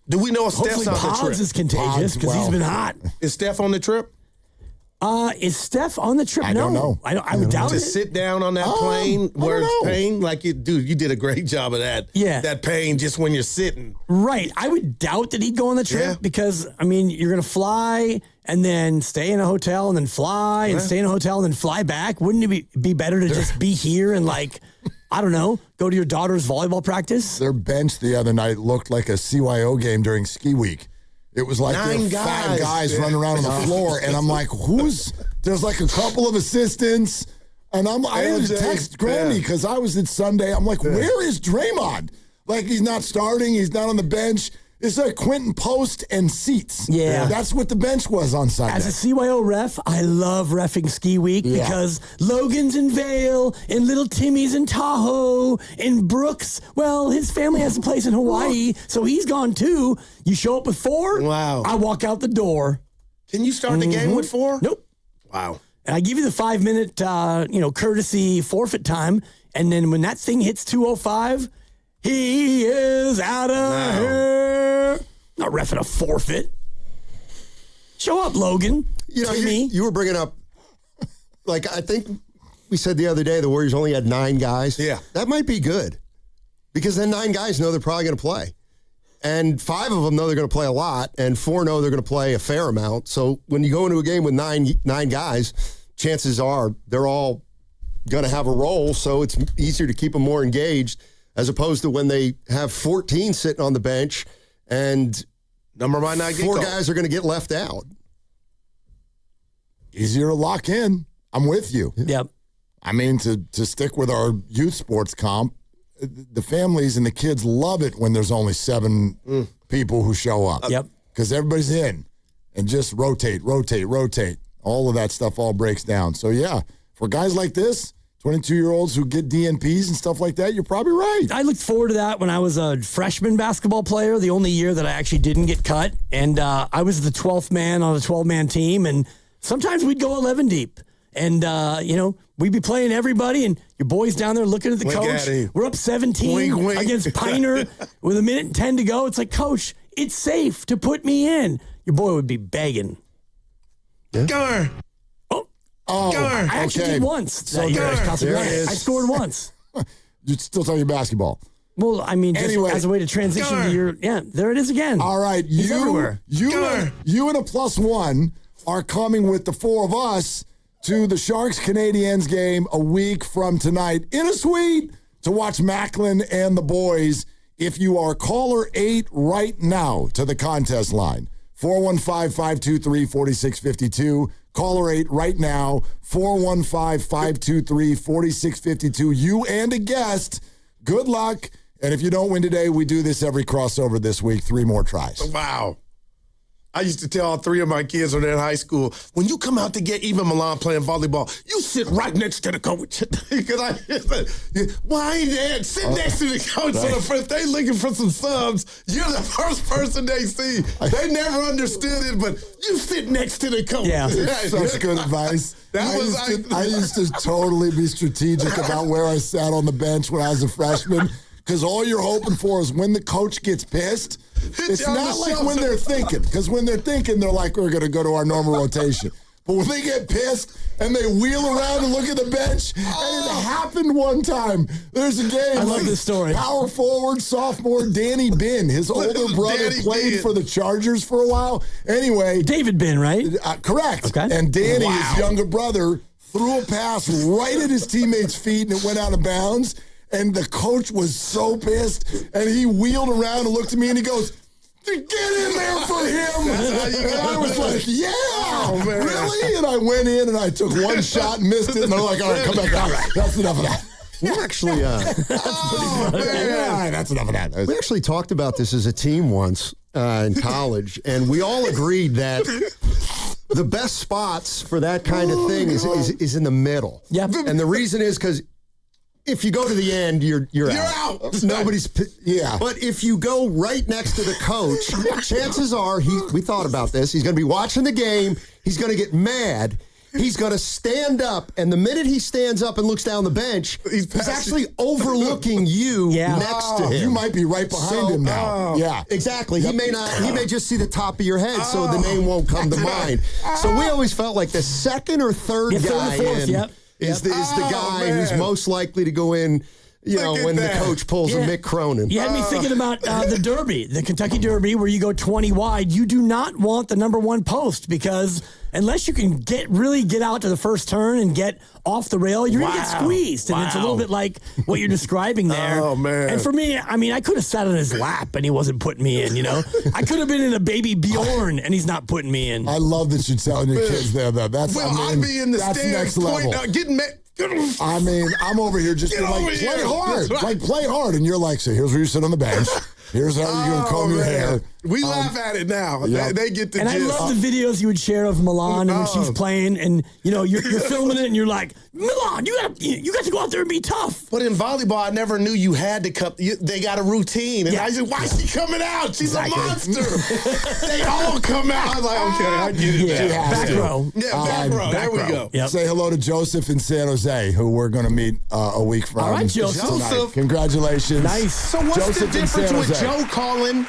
Do we know if Steph's Hopefully on the trip? Pods is contagious because he's been hot. Is Steph on the trip? Is Steph on the trip? I don't know. I would doubt to it. sit down on that plane where it's pain, dude, you did a great job of that. Yeah. That pain just when you're sitting. Right. I would doubt that he'd go on the trip because, you're going to fly and then stay in a hotel and then fly and stay in a hotel and then fly back. Wouldn't it be better to just be here and I don't know, go to your daughter's volleyball practice? Their bench the other night looked like a CYO game during ski week. It was like there were 5 guys running around on the floor, and I'm like, there's a couple of assistants, and I had to text Granny because I was at Sunday. I'm like, where is Draymond? He's not starting, he's not on the bench, It's like Quentin Post and seats. Yeah. That's what the bench was on Sunday. As a CYO ref, I love reffing Ski Week because Logan's in Vail and little Timmy's in Tahoe and Brooks, well, his family has a place in Hawaii, so he's gone too. You show up with 4, I walk out the door. Can you start the game with 4? Nope. Wow. And I give you the 5-minute, courtesy forfeit time, and then when that thing hits 2:05, he is out of here. Not reffing a forfeit. Show up, Logan. You were bringing up, like, I think we said the other day the Warriors only had 9 guys. Yeah. That might be good because then 9 guys know they're probably going to play. And 5 of them know they're going to play a lot, and 4 know they're going to play a fair amount. So when you go into a game with nine guys, chances are they're all going to have a role, so it's easier to keep them more engaged as opposed to when they have 14 sitting on the bench and number might not get 4 guys are going to get left out. Easier to lock in. I'm with you. Yep. I mean, to stick with our youth sports comp, the families and the kids love it when there's only 7 people who show up. Yep. Because everybody's in and just rotate. All of that stuff all breaks down. So, yeah, for guys like this, 22-year-olds who get DNPs and stuff like that, you're probably right. I looked forward to that when I was a freshman basketball player, the only year that I actually didn't get cut. And I was the 12th man on a 12-man team, and sometimes we'd go 11 deep. And, we'd be playing everybody, and your boy's down there looking at the coach. We're up 17 against Piner with 1:10 to go. It's like, Coach, it's safe to put me in. Your boy would be begging. Yeah. Oh, I actually did once. So I scored once. You're still talking basketball. Well, I mean, just as a way to transition to your, there it is again. All right, you and a +1 are coming with the 4 of us to the Sharks-Canadiens game a week from tonight in a suite to watch Macklin and the boys. If you are caller 8 right now to the contest line, 415-523-4652. Caller 8 right now, 415-523-4652. You and a guest. Good luck. And if you don't win today, we do this every crossover this week. 3 more tries. Wow. I used to tell all 3 of my kids when they're in high school, when you come out to get even Milan playing volleyball, you sit right next to the coach. Because why ain't that? Sit next to the coach on the first. They looking for some subs. You're the first person they see. They never understood it, but you sit next to the coach. Yeah, such good advice. I used to totally be strategic about where I sat on the bench when I was a freshman. Because all you're hoping for is when the coach gets pissed, it's not like when they're thinking. Because when they're thinking, they're like, we're going to go to our normal rotation. But when they get pissed and they wheel around and look at the bench, and it happened one time. There's a game. I love this story. Power forward, sophomore, Danny Bin. His older brother played for the Chargers for a while. Anyway. David Bin, right? Correct. Okay. And Danny, his younger brother, threw a pass right at his teammate's feet, and it went out of bounds. And the coach was so pissed, and he wheeled around and looked at me, and he goes, "Get in there for him!" And I was like, "Yeah, really?" And I went in, and I took one shot and missed it, and they're like, "All right, come back out. That's enough of that." We actually, that's enough of that. We actually talked about this as a team once in college, and we all agreed that the best spots for that kind of thing is in the middle. Yeah, and the reason is because if you go to the end, you're out. Nobody's. Yeah. But if you go right next to the coach, chances are we thought about this. He's going to be watching the game. He's going to get mad. He's going to stand up, and the minute he stands up and looks down the bench, he's actually overlooking you next to him. You might be right behind him now. Yeah, exactly. Yep. He may not. He may just see the top of your head, so the name won't come to mind. So we always felt like the second or third guy is the guy who's most likely to go in, when the coach pulls a Mick Cronin. You had me thinking about the Derby, the Kentucky Derby, where you go 20 wide. You do not want the number 1 post because unless you can really get out to the first turn and get off the rail, you're going to get squeezed. And it's a little bit like what you're describing there. Oh, man. And for me, I mean, I could have sat on his lap and he wasn't putting me in, I could have been in a baby Bjorn and he's not putting me in. I love that you're telling your kids there, though. I'd be in the stands next level. Getting mad. I mean, I'm over here just play hard. Like, play hard. And you're like, so here's where you sit on the bench. Here's how you're going to comb your hair. We laugh at it now. Yep. They get the And gist. I love the videos you would share of Milan and when she's playing, and you're filming it, and you're like, Milan, you got to go out there and be tough. But in volleyball, I never knew you had to cut. They got a routine, and I said, "Why is she coming out? She's a monster." They all come out. I was like, "Okay, I get it." Yeah. Now. Back row. Yeah, back row. There we go. Yep. Say hello to Joseph in San Jose, who we're going to meet a week from. All right, Joseph. tonight. Congratulations. Nice. So what's Joseph the in San difference with Jose. Joe calling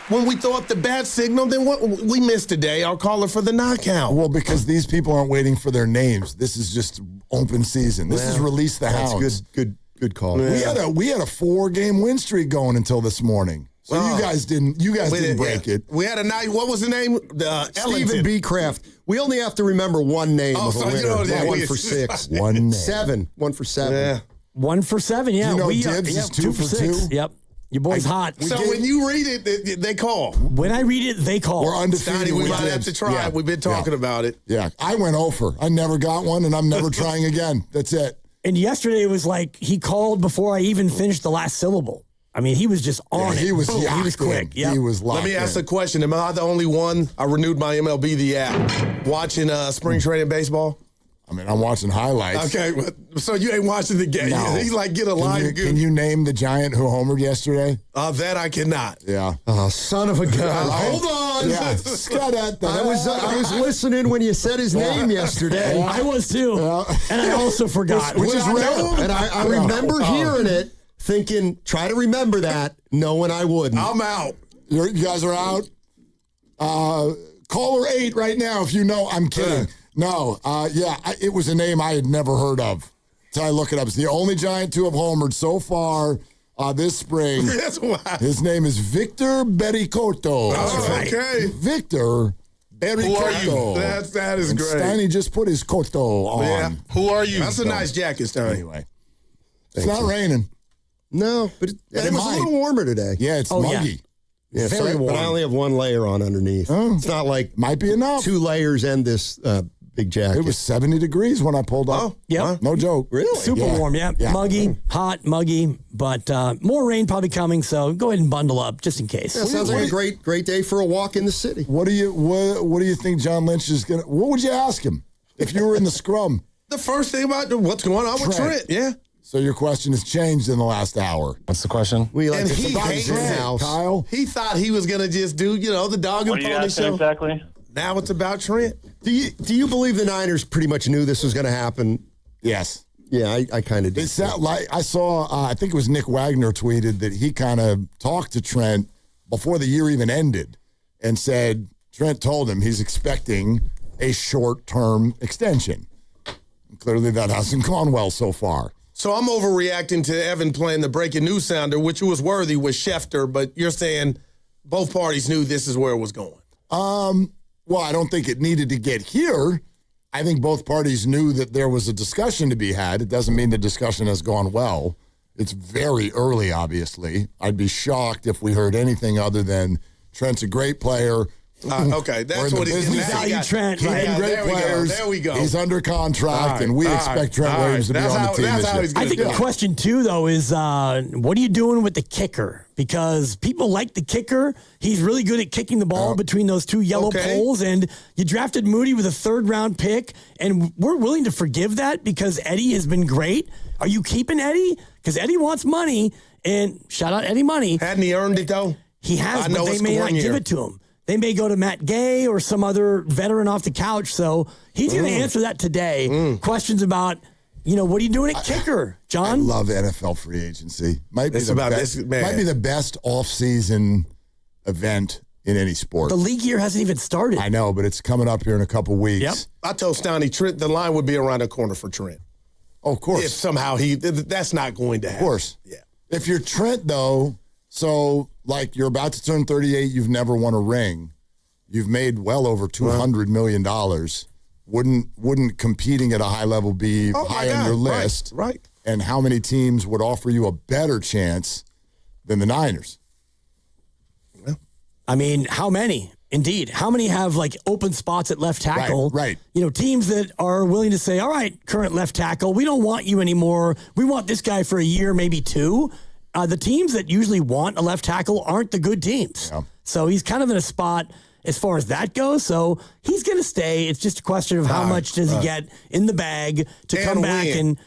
when we throw up the bat signal? Then what we missed today? Our caller for the knockout. Well, because these people aren't waiting for their names. This is just open season. This is release the hounds. That's good call. Yeah. We had a 4-game win streak going until this morning. So you guys didn't break it. We had a night. What was the name? Stephen B. Kraft. We only have to remember one name of a winner. 1 for 6. One name. 7. 1 for 7. Yeah. 1 for 7. Yeah, You know Gibbs is 2 for 6. Yep. Your boy's hot. So when you read it, they call. When I read it, they call. We're undefeated. Stoney, we with might have Gibbs. to try. Yeah. We've been talking about it. Yeah. I went over. I never got one, and I'm never trying again. That's it. And yesterday it was like he called before I even finished the last syllable. I mean, he was just on it. He was quick. Yep. He was locked Let me ask in. a question. Am I the only one? I renewed my MLB The app. Watching spring training baseball? I mean, I'm watching highlights. Okay, so you ain't watching the game. No. He's like, get a line. Can you name the Giant who homered yesterday? That I cannot. Yeah. Oh, son of a gun. Hold on. Yeah. I was listening when you said his name yesterday. I was too. And I also forgot. Which is rare. And I remember hearing it, thinking, try to remember that, knowing I wouldn't. I'm out. You guys are out? Caller 8 right now if you know. I'm kidding. No. It was a name I had never heard of. Till I look it up. It's the only Giant to have homered so far this spring. That's why. His name is Victor Bericotto. Okay. Victor Bericotto. Who are you? That is and great. Steiny just put his coto on. Yeah. Who are you? That's a nice jacket, Steiny. Anyway. It's not raining. No, but it was a little warmer today. Yeah, it's muggy. Yeah, Very warm. But I only have one layer on underneath. It's not like might be enough. 2 layers and this big jacket. It was 70 degrees when I pulled up. Oh, Yep. No joke. Really? Super warm, yeah. Muggy, hot, muggy, but more rain probably coming, so go ahead and bundle up just in case. That sounds like a great day for a walk in the city. What do you think John Lynch is gonna? What would you ask him if you were in the scrum? The first thing about what's going on with Trent, yeah. So your question has changed in the last hour. What's the question? We like And to he survive hates in it, house. Kyle? He thought he was gonna just do, the dog and pony show. Exactly. Now it's about Trent. Do you believe the Niners pretty much knew this was going to happen? Yes. Yeah, I kind of did. It's that like I saw. I think it was Nick Wagner tweeted that he kind of talked to Trent before the year even ended, and said Trent told him he's expecting a short-term extension. And clearly, that hasn't gone well so far. So I'm overreacting to Evan playing the breaking news sounder, which was worthy with Schefter, but you're saying both parties knew this is where it was going. Well, I don't think it needed to get here. I think both parties knew that there was a discussion to be had. It doesn't mean the discussion has gone well. It's very early, obviously. I'd be shocked if we heard anything other than Trent's a great player. Okay, that's what he's value Trent. Keeping great players. There we go. He's under contract, and we expect Trent Williams to be on the team this year. I think the question, too, though, is what are you doing with the kicker? Because people like the kicker. He's really good at kicking the ball between those two yellow poles, and you drafted Moody with a third-round pick, and we're willing to forgive that because Eddie has been great. Are you keeping Eddie? Because Eddie wants money, and shout out Eddie Money. Hadn't he earned it, though? He has, but they may not give it to him. They may go to Matt Gay or some other veteran off the couch. So he's going to answer that today. Questions about, what are you doing at kicker, John? I love NFL free agency. Might be the best off-season event in any sport. The league year hasn't even started. I know, but it's coming up here in a couple weeks. Yep. I told Stoney Trent the line would be around the corner for Trent. Oh, of course. If somehow that's not going to happen. Of course. Yeah. If you're Trent, though, so like you're about to turn 38, you've never won a ring. You've made well over $200 million. Wouldn't competing at a high level be high on your list? Right. And how many teams would offer you a better chance than the Niners? Well, I mean, how many? Indeed. How many have open spots at left tackle? Right. Teams that are willing to say, all right, current left tackle, we don't want you anymore. We want this guy for a year, maybe 2. the teams that usually want a left tackle aren't the good teams. Yeah. So he's kind of in a spot as far as that goes. So he's going to stay. It's just a question of how much does he get in the bag to come back and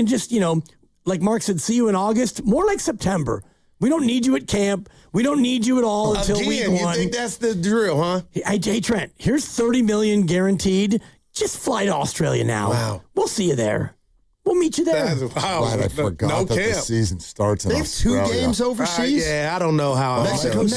just, like Mark said, see you in August, more like September. We don't need you at camp. We don't need you at all until week 1. You think that's the drill, huh? Hey, Trent, here's $30 million guaranteed. Just fly to Australia now. Wow. We'll see you there. We'll meet you there. Glad I forgot that the season starts in Australia. They have 2 games overseas? I don't know how. Mexico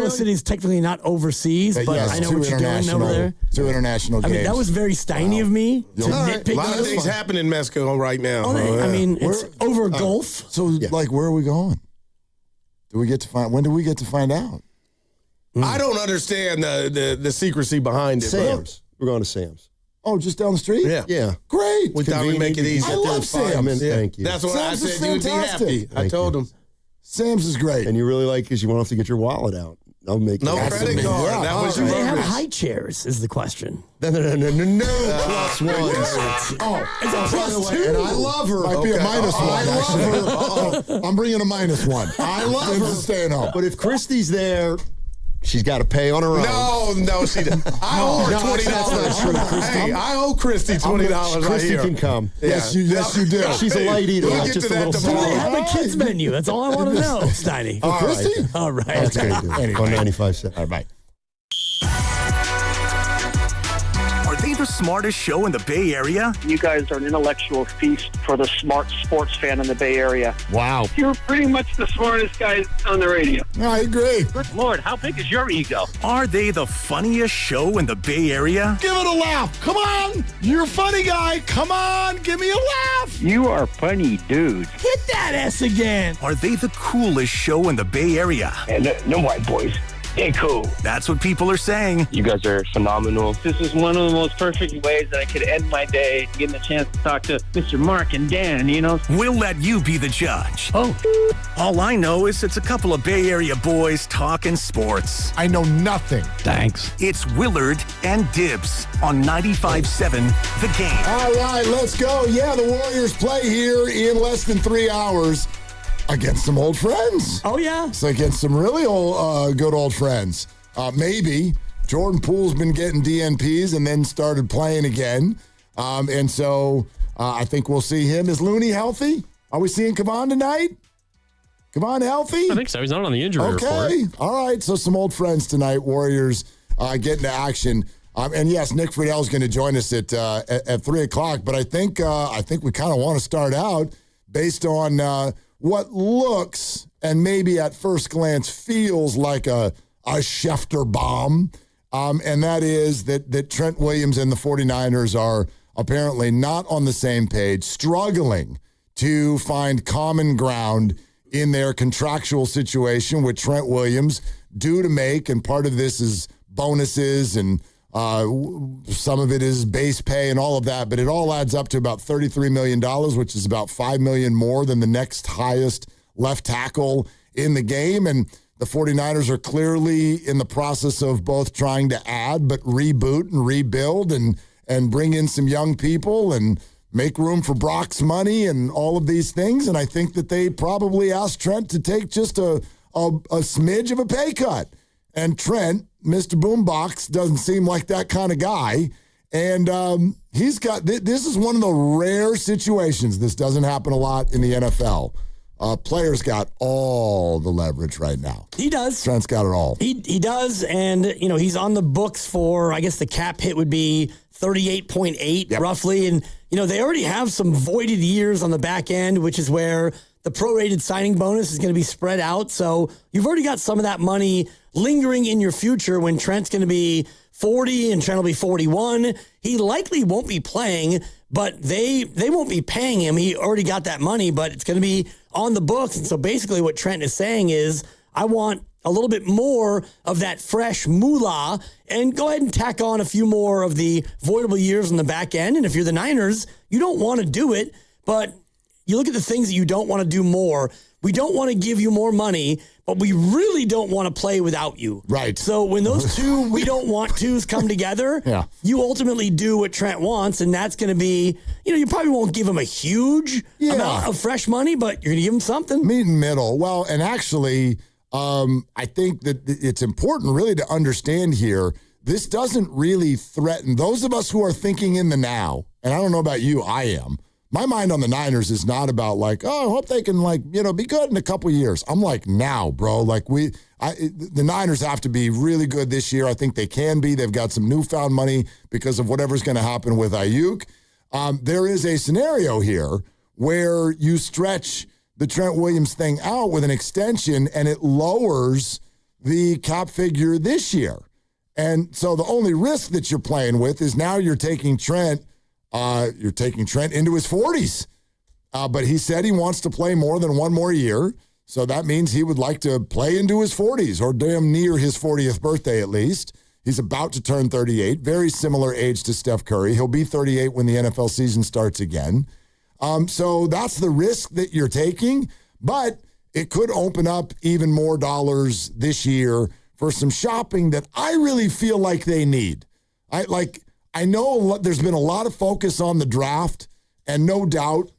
City is technically not overseas, but I know what you're doing over there. 2 international games. I mean, that was very Steiny of me to nitpick. A lot of things happen in Mexico right now. I mean, it's over golf. So, where are we going? When do we get to find out? I don't understand the secrecy behind it. Sam's. We're going to Sam's. Oh, just down the street? Yeah. Great. We thought we'd make it easy. I love Sam's. Thank you. That's what Sam's I said. You'd be happy. I told him. Sam's is great. And you really like because you won't have to get your wallet out. I'll make no credit card. Yeah. That was Do they have high chairs is the question. No. Plus one. It's a plus 2. And I love her. Might be a minus one. I love her. I'm bringing a minus 1. I love her staying home. But if Christy's there, she's got to pay on her own. No, she doesn't. I owe her $20. That's not true, Hey, I owe Christy $20 right Christy here. can come. Yes, you do. She's a light eater. We'll Not get just to a little that Do tomorrow. they have a kids menu? That's all I want to know, Steiny. Christy? All right. That's good. Anyway. On 95 cents. All right, bye. Are they the smartest show in the Bay Area? You guys are an intellectual feast for the smart sports fan in the Bay Area. Wow. You're pretty much the smartest guys on the radio. I agree. Good Lord, how big is your ego? Are they the funniest show in the Bay Area? Give it a laugh. Come on. You're a funny guy. Come on. Give me a laugh. You are funny, dude. Hit that S again. Are they the coolest show in the Bay Area? And no white boys. They cool. That's what people are saying. You guys are phenomenal. This is one of the most perfect ways that I could end my day, getting a chance to talk to Mr. Mark and Dan, We'll let you be the judge. Oh. All I know is it's a couple of Bay Area boys talking sports. I know nothing. Thanks. It's Willard and Dibs on 95.7 The Game. All right, let's go. Yeah, the Warriors play here in less than 3 hours against some old friends. Oh, yeah. It's against some really good old friends. Maybe. Jordan Poole's been getting DNPs and then started playing again. And so I think we'll see him. Is Looney healthy? Are we seeing Kevon tonight? Kevon healthy? I think so. He's not on the injury report. Okay. All right. So some old friends tonight. Warriors getting to action. And yes, Nick Friedell's going to join us at 3 o'clock. But I think we kind of want to start out based on what looks and maybe at first glance feels like a Schefter bomb. And that is that Trent Williams and the 49ers are apparently not on the same page, struggling to find common ground in their contractual situation with Trent Williams due to make. And part of this is bonuses and some of it is base pay and all of that, but it all adds up to about $33 million, which is about $5 million more than the next highest left tackle in the game. And the 49ers are clearly in the process of both trying to add, but reboot and rebuild and bring in some young people and make room for Brock's money and all of these things. And I think that they probably asked Trent to take just a smidge of a pay cut. And Trent, Mr. Boombox, doesn't seem like that kind of guy. And he's got, this is one of the rare situations. This doesn't happen a lot in the NFL. Players got all the leverage right now. He does. Trent's got it all. He does. And, he's on the books for, I guess the cap hit would be 38.8 roughly. And, they already have some voided years on the back end, which is where the prorated signing bonus is going to be spread out. So you've already got some of that money lingering in your future when Trent's going to be 40 and Trent will be 41. He likely won't be playing, but they won't be paying him. He already got that money, but it's going to be on the books. And so basically what Trent is saying is, I want a little bit more of that fresh moolah and go ahead and tack on a few more of the voidable years on the back end. And if you're the Niners, you don't want to do it, but you look at the things that you don't want to do more. We don't want to give you more money, but we really don't want to play without you. Right. So when those two we don't want tos come together, you ultimately do what Trent wants, and that's going to be, you probably won't give him a huge amount of fresh money, but you're going to give him something. Meet in middle. Well, and actually, I think that it's important really to understand here, this doesn't really threaten those of us who are thinking in the now, and I don't know about you, I am. My mind on the Niners is not about I hope they can be good in a couple years. I'm like, now, bro. The Niners have to be really good this year. I think they can be. They've got some newfound money because of whatever's going to happen with Ayuk. There is a scenario here where you stretch the Trent Williams thing out with an extension and it lowers the cap figure this year. And so the only risk that you're playing with is now you're taking Trent into his 40s. But he said he wants to play more than one more year. So that means he would like to play into his 40s or damn near his 40th birthday at least. He's about to turn 38, very similar age to Steph Curry. He'll be 38 when the NFL season starts again. So that's the risk that you're taking. But it could open up even more dollars this year for some shopping that I really feel like they need. I know there's been a lot of focus on the draft, and no doubt,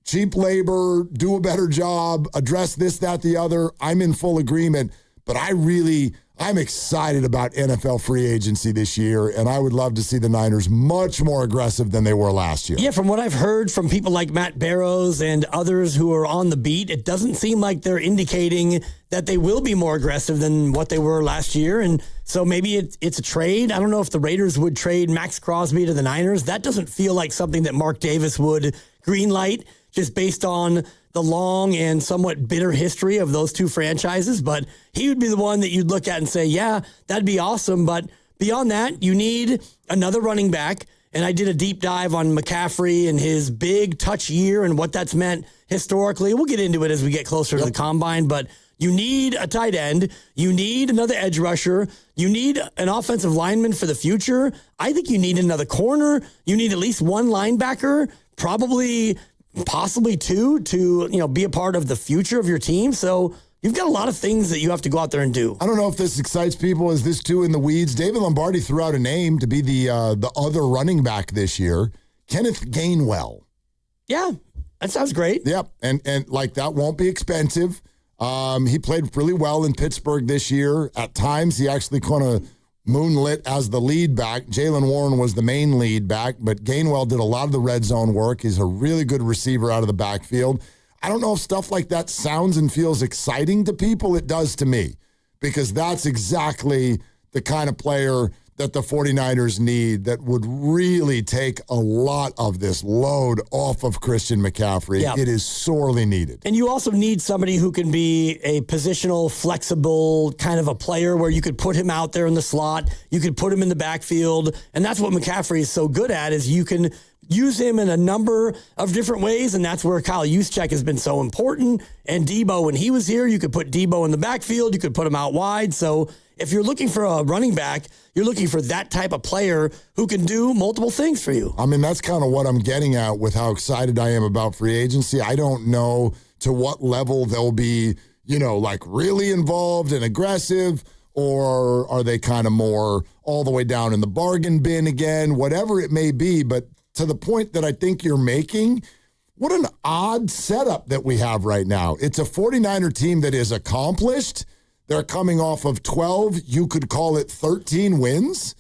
cheap labor, do a better job, address this, that, the other. I'm in full agreement, but I'm excited about NFL free agency this year, and I would love to see the Niners much more aggressive than they were last year. Yeah, from what I've heard from people like Matt Barrows and others who are on the beat, it doesn't seem like they're indicating that they will be more aggressive than what they were last year. And so maybe it's a trade. I don't know if the Raiders would trade Max Crosby to the Niners. That doesn't feel like something that Mark Davis would greenlight just based on the long and somewhat bitter history of those two franchises. But he would be the one that you'd look at and say, yeah, that'd be awesome. But beyond that, you need another running back. And I did a deep dive on McCaffrey and his big touch year and what that's meant historically. We'll get into it as we get closer to the combine, but you need a tight end. You need another edge rusher. You need an offensive lineman for the future. I think you need another corner. You need at least one linebacker, possibly two, to be a part of the future of your team. So you've got a lot of things that you have to go out there and do. I don't know if this excites people. Is this too in the weeds? David Lombardi threw out a name to be the other running back this year, Kenneth Gainwell. Yeah, that sounds great. Yep, and that won't be expensive. He played really well in Pittsburgh this year. At times, he actually kind of moonlit as the lead back. Jaylen Warren was the main lead back, but Gainwell did a lot of the red zone work. He's a really good receiver out of the backfield. I don't know if stuff like that sounds and feels exciting to people. It does to me, because that's exactly the kind of player that the 49ers need that would really take a lot of this load off of Christian McCaffrey. Yep. It is sorely needed. And you also need somebody who can be a positional, flexible kind of a player where you could put him out there in the slot, you could put him in the backfield, and that's what McCaffrey is so good at, is you can use him in a number of different ways, and that's where Kyle Juszczyk has been so important. And Debo, when he was here, you could put Debo in the backfield, you could put him out wide. So if you're looking for a running back, you're looking for that type of player who can do multiple things for you. I mean, that's kind of what I'm getting at with how excited I am about free agency. I don't know to what level they'll be, really involved and aggressive, or are they kind of more all the way down in the bargain bin again, whatever it may be. But to the point that I think you're making, what an odd setup that we have right now. It's a 49er team that is accomplished. They're coming off of 12, you could call it 13 wins.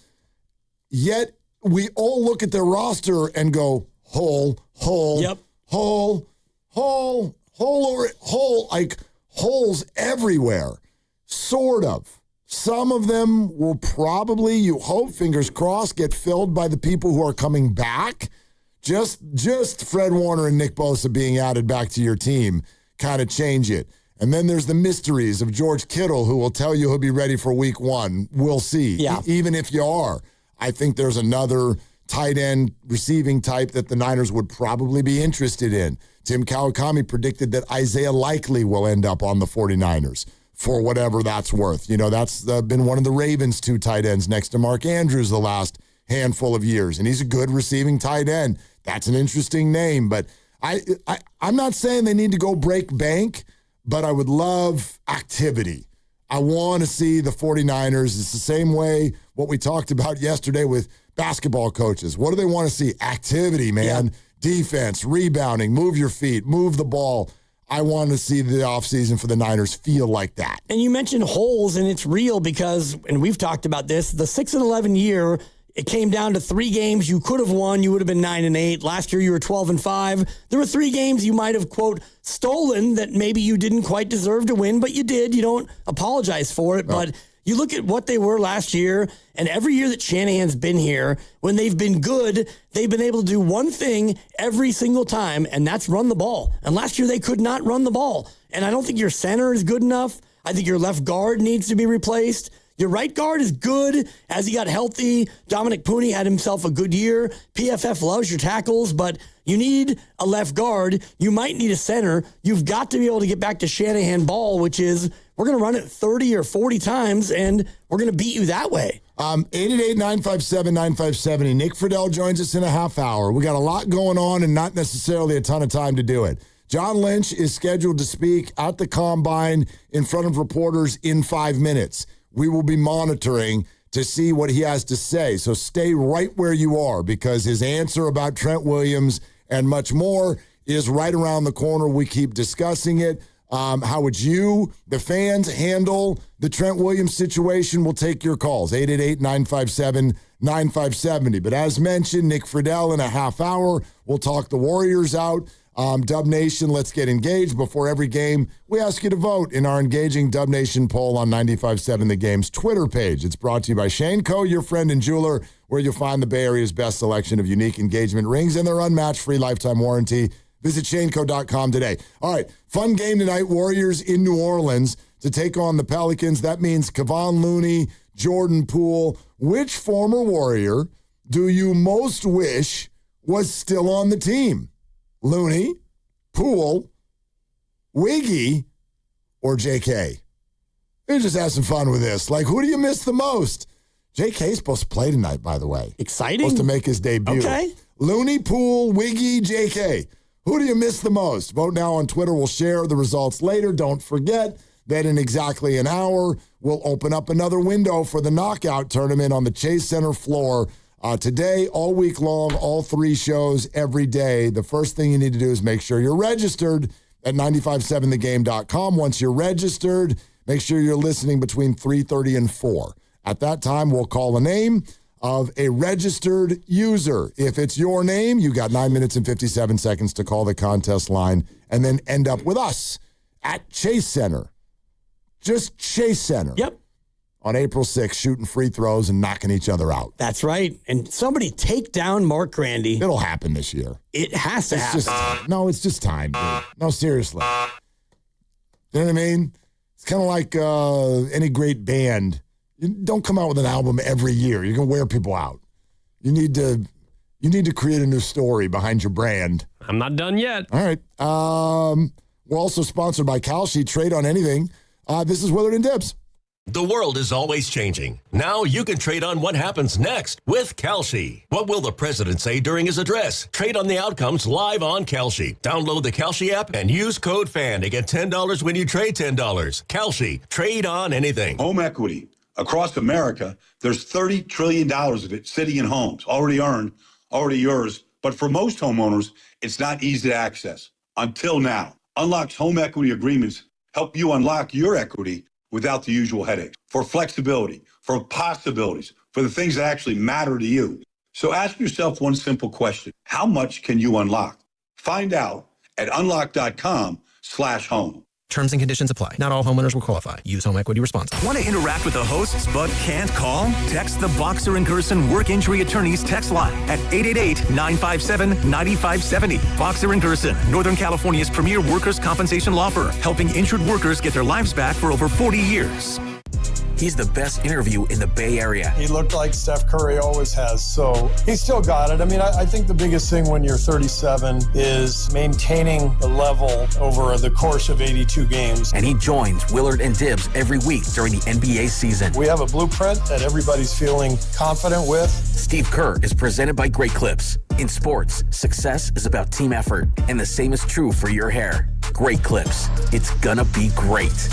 Yet we all look at their roster and go, hole, yep. hole, like holes everywhere. Sort of. Some of them will probably, you hope, fingers crossed, get filled by the people who are coming back. Just Fred Warner and Nick Bosa being added back to your team kind of change it. And then there's the mysteries of George Kittle, who will tell you he'll be ready for week 1. We'll see. Yeah. Even if you are. I think there's another tight end receiving type that the Niners would probably be interested in. Tim Kawakami predicted that Isaiah Likely will end up on the 49ers for whatever that's worth. That's been one of the Ravens' 2 tight ends next to Mark Andrews the last handful of years. And he's a good receiving tight end. That's an interesting name, but I'm not saying they need to go break bank, but I would love activity. I want to see the 49ers. It's the same way what we talked about yesterday with basketball coaches. What do they want to see? Activity, man. Yeah. Defense, rebounding, move your feet, move the ball. I want to see the offseason for the Niners feel like that. And you mentioned holes, and it's real because, and we've talked about this, the 6-11 year, it came down to 3 games you could have won. You would have been 9-8. Last year you were 12-5. There were 3 games you might have, quote, stolen that maybe you didn't quite deserve to win, but you did. You don't apologize for it. No. But you look at what they were last year, and every year that Shanahan's been here, when they've been good, they've been able to do one thing every single time, and that's run the ball. And last year they could not run the ball. And I don't think your center is good enough. I think your left guard needs to be replaced. Your right guard is good as he got healthy. Dominic Pooney had himself a good year. PFF loves your tackles, but you need a left guard. You might need a center. You've got to be able to get back to Shanahan ball, which is we're going to run it 30 or 40 times, and we're going to beat you that way. 888-957-9570. Nick Friedel joins us in a half hour. We got a lot going on and not necessarily a ton of time to do it. John Lynch is scheduled to speak at the Combine in front of reporters in 5 minutes. We will be monitoring to see what he has to say. So stay right where you are because his answer about Trent Williams and much more is right around the corner. We keep discussing it. How would you, the fans, handle the Trent Williams situation? We'll take your calls, 888-957-9570. But as mentioned, Nick Friedel in a half hour. We'll talk the Warriors out. Dub Nation, let's get engaged. Before every game, we ask you to vote in our engaging Dub Nation poll on 95.7 The Game's Twitter page. It's brought to you by Shane Co., your friend and jeweler, where you'll find the Bay Area's best selection of unique engagement rings and their unmatched free lifetime warranty. Visit shaneco.com today. All right, fun game tonight. Warriors in New Orleans to take on the Pelicans. That means Kevon Looney, Jordan Poole. Which former Warrior do you most wish was still on the team? Looney, Poole, Wiggy, or JK? We're just have some fun with this. Like, who do you miss the most? JK's supposed to play tonight, by the way. Exciting. Supposed to make his debut. Okay. Looney, Poole, Wiggy, JK. Who do you miss the most? Vote now on Twitter. We'll share the results later. Don't forget that in exactly an hour, we'll open up another window for the knockout tournament on the Chase Center floor. Today, all week long, all 3 shows every day. The first thing you need to do is make sure you're registered at 957thegame.com. Once you're registered, make sure you're listening between 3:30 and 4. At that time, we'll call a name of a registered user. If it's your name, you got 9 minutes and 57 seconds to call the contest line and then end up with us at Chase Center. Just Chase Center. Yep. On April 6th, shooting free throws and knocking each other out. That's right. And somebody take down Mark Grandy. It'll happen this year. It has to happen. It's just time, dude. No, seriously. You know what I mean? It's kind of like any great band. You don't come out with an album every year. You're going to wear people out. You need to create a new story behind your brand. I'm not done yet. All right. We're also sponsored by Kalshi. Trade on anything. This is Willard and Dibbs. The world is always changing. Now you can trade on what happens next with Kalshi. What will the president say during his address? Trade on the outcomes live on Kalshi. Download the Kalshi app and use code FAN to get $10 when you trade $10. Kalshi. Trade on anything. Home equity. Across America, there's $30 trillion of it sitting in homes, already earned, already yours. But for most homeowners, it's not easy to access. Until now. Unlock's home equity agreements help you unlock your equity without the usual headaches, for flexibility, for possibilities, for the things that actually matter to you. So ask yourself one simple question. How much can you unlock? Find out at unlock.com/home. Terms and conditions apply. Not all homeowners will qualify. Use home equity responsibly. Want to interact with the hosts but can't call? Text the Boxer and Gerson Work Injury Attorneys text line at 888-957-9570. Boxer and Gerson, Northern California's premier workers' compensation law firm, helping injured workers get their lives back for over 40 years. he's the best interview in the Bay Area. He looked like Steph Curry always has, so he still got it. I mean, I think the biggest thing when you're 37 is maintaining the level over the course of 82 games. And he joins Willard and Dibbs every week during the NBA season. We have a blueprint that everybody's feeling confident with. Steve Kerr is presented by Great Clips. In sports, success is about team effort, and the same is true for your hair. Great Clips. It's gonna be great.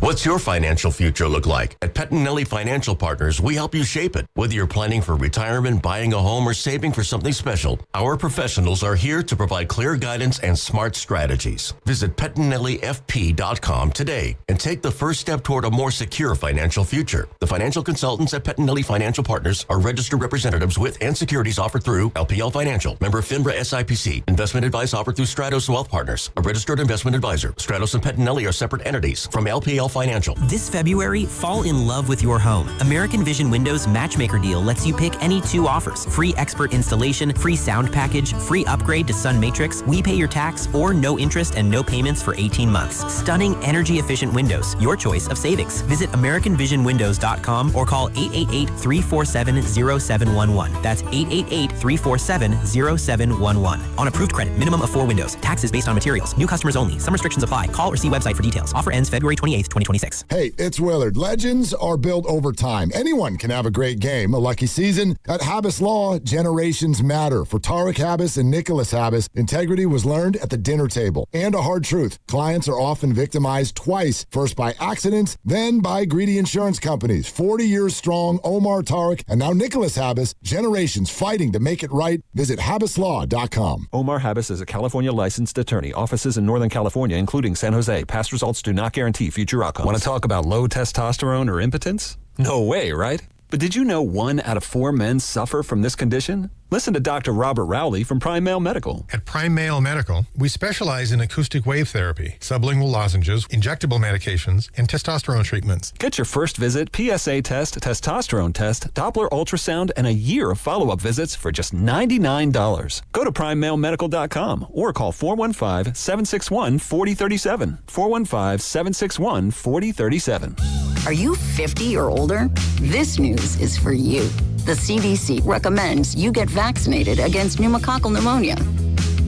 What's your financial future look like? At Pettinelli Financial Partners, we help you shape it. Whether you're planning for retirement, buying a home, or saving for something special, our professionals are here to provide clear guidance and smart strategies. Visit PettinelliFP.com today and take the first step toward a more secure financial future. The financial consultants at Pettinelli Financial Partners are registered representatives with and securities offered through LPL Financial, member FINRA SIPC. Investment advice offered through Stratos Wealth Partners, a registered investment advisor. Stratos and Pettinelli are separate entities from LPL Financial. This February, fall in love with your home. American Vision Windows Matchmaker Deal lets you pick any two offers. Free expert installation, free sound package, free upgrade to Sun Matrix, we pay your tax, or no interest and no payments for 18 months. Stunning energy-efficient windows, your choice of savings. Visit AmericanVisionWindows.com or call 888-347-0711. That's 888-347-0711. On approved credit, minimum of 4 windows. Taxes based on materials. New customers only. Some restrictions apply. Call or see website for details. Offer ends February 28th, 2026. Hey, it's Willard. Legends are built over time. Anyone can have a great game, a lucky season. At Habas Law, generations matter. For Tarek Habas and Nicholas Habas, integrity was learned at the dinner table. And a hard truth, clients are often victimized twice. First by accidents, then by greedy insurance companies. 40 years strong, Omar Tarek, and now Nicholas Habas, generations fighting to make it right. Visit HabasLaw.com. Omar Habas is a California licensed attorney. Offices in Northern California, including San Jose. Past results do not guarantee future outcomes. Want to talk about low testosterone or impotence? No way, right? But did you know 1 out of 4 men suffer from this condition? Listen to Dr. Robert Rowley from Prime Male Medical. At Prime Male Medical, we specialize in acoustic wave therapy, sublingual lozenges, injectable medications, and testosterone treatments. Get your first visit, PSA test, testosterone test, Doppler ultrasound, and a year of follow-up visits for just $99. Go to PrimeMaleMedical.com or call 415-761-4037. 415-761-4037. Are you 50 or older? This news is for you. The CDC recommends you get vaccinated against pneumococcal pneumonia.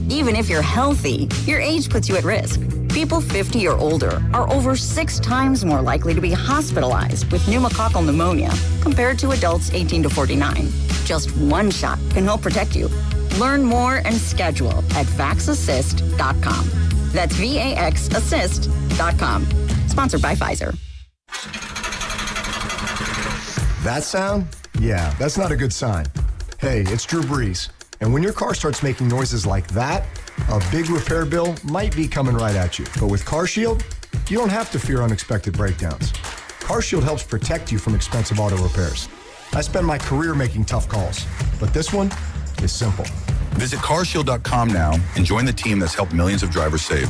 Even if you're healthy, your age puts you at risk. People 50 or older are over 6 times more likely to be hospitalized with pneumococcal pneumonia compared to adults 18 to 49. Just one shot can help protect you. Learn more and schedule at vaxassist.com. That's VAXassist.com. Sponsored by Pfizer. That sound? Yeah, that's not a good sign. Hey, it's Drew Brees. And when your car starts making noises like that, a big repair bill might be coming right at you. But with CarShield, you don't have to fear unexpected breakdowns. CarShield helps protect you from expensive auto repairs. I spend my career making tough calls, but this one is simple. Visit carshield.com now and join the team that's helped millions of drivers save.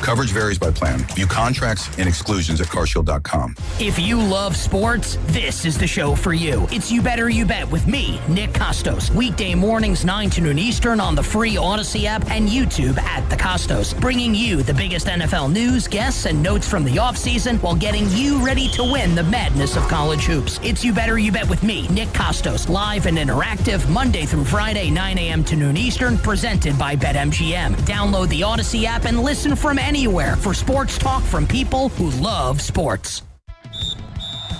Coverage varies by plan. View contracts and exclusions at carshield.com. If you love sports, this is the show for you. It's You Better You Bet with me, Nick Costos. Weekday mornings 9 to noon Eastern on the free Odyssey app and YouTube at The Costos. Bringing you the biggest NFL news, guests, and notes from the offseason while getting you ready to win the madness of college hoops. It's You Better You Bet with me, Nick Costos. Live and interactive Monday through Friday, 9 a.m. to noon Eastern. Presented by BetMGM. Download the Odyssey app and listen from anywhere for sports talk from people who love sports.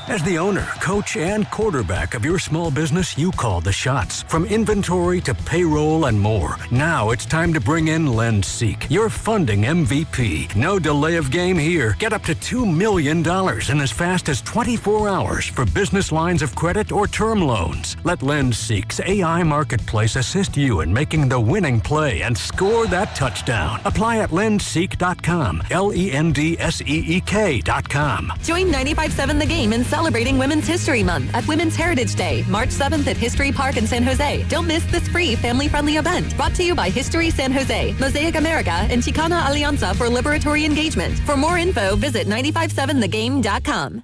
As the owner, coach, and quarterback of your small business, you call the shots. From inventory to payroll and more. Now it's time to bring in LendSeek, your funding MVP. No delay of game here. Get up to $2 million in as fast as 24 hours for business lines of credit or term loans. Let LendSeek's AI marketplace assist you in making the winning play and score that touchdown. Apply at lendseek.com, LENDSEEK.com. Join 95.7 The Game in celebrating Women's History Month at Women's Heritage Day, March 7th at History Park in San Jose. Don't miss this free family-friendly event. Brought to you by History San Jose, Mosaic America, and Chicana Alianza for Liberatory Engagement. For more info, visit 957thegame.com.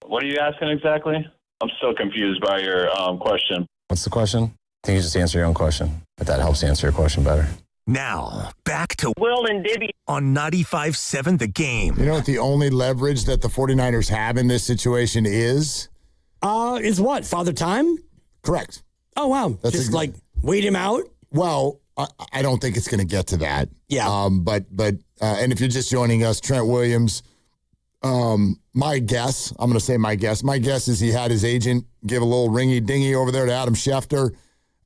What are you asking exactly? I'm still confused by your question. What's the question? I think you just answer your own question, if that helps answer your question better. Now, back to Will and Dibby on 95.7 The Game. You know what the only leverage that the 49ers have in this situation is? Is what? Father Time? Correct. Oh, wow. That's just like wait him out? Well, I don't think it's going to get to that. Yeah. But and if you're just joining us, Trent Williams, my guess is he had his agent give a little ringy-dingy over there to Adam Schefter.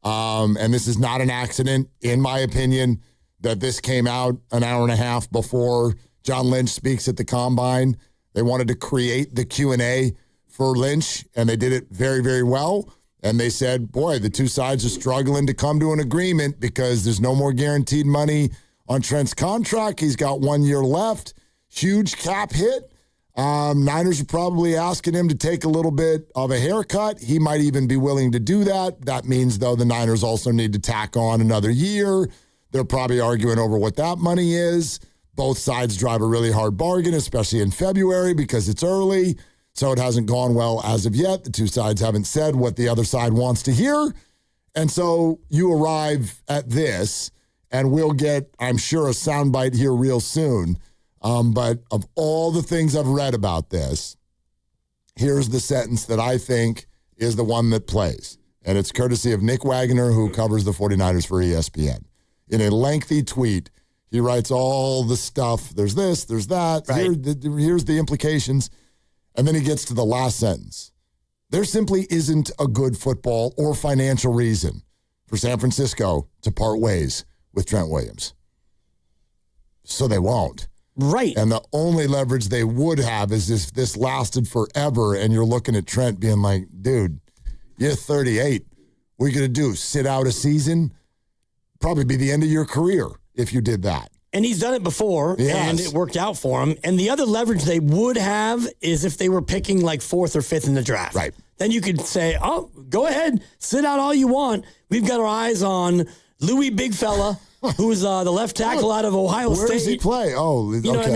And this is not an accident, in my opinion, that this came out an hour and a half before John Lynch speaks at the Combine. They wanted to create the Q&A for Lynch, and they did it very, very well. And they said, boy, the two sides are struggling to come to an agreement because there's no more guaranteed money on Trent's contract. He's got 1 year left. Huge cap hit. Niners are probably asking him to take a little bit of a haircut. He might even be willing to do that. That means, though, the Niners also need to tack on another year. They're probably arguing over what that money is. Both sides drive a really hard bargain, especially in February because it's early. So it hasn't gone well as of yet. The two sides haven't said what the other side wants to hear. And so you arrive at this, and we'll get, I'm sure, a soundbite here real soon. But of all the things I've read about this, here's the sentence that I think is the one that plays. And it's courtesy of Nick Wagoner, who covers the 49ers for ESPN. In a lengthy tweet, he writes all the stuff. There's this, there's that. Right. Here's the implications. And then he gets to the last sentence. There simply isn't a good football or financial reason for San Francisco to part ways with Trent Williams. So they won't. Right. And the only leverage they would have is if this lasted forever and you're looking at Trent being like, dude, you're 38. What are you going to do? Sit out a season? Probably be the end of your career if you did that. And he's done it before, and it worked out for him. And the other leverage they would have is if they were picking like 4th or 5th in the draft. Right. Then you could say, oh, go ahead, sit out all you want. We've got our eyes on Louis Big Fella, who's the left tackle out of Ohio State. Where does he play? Oh, okay. You know what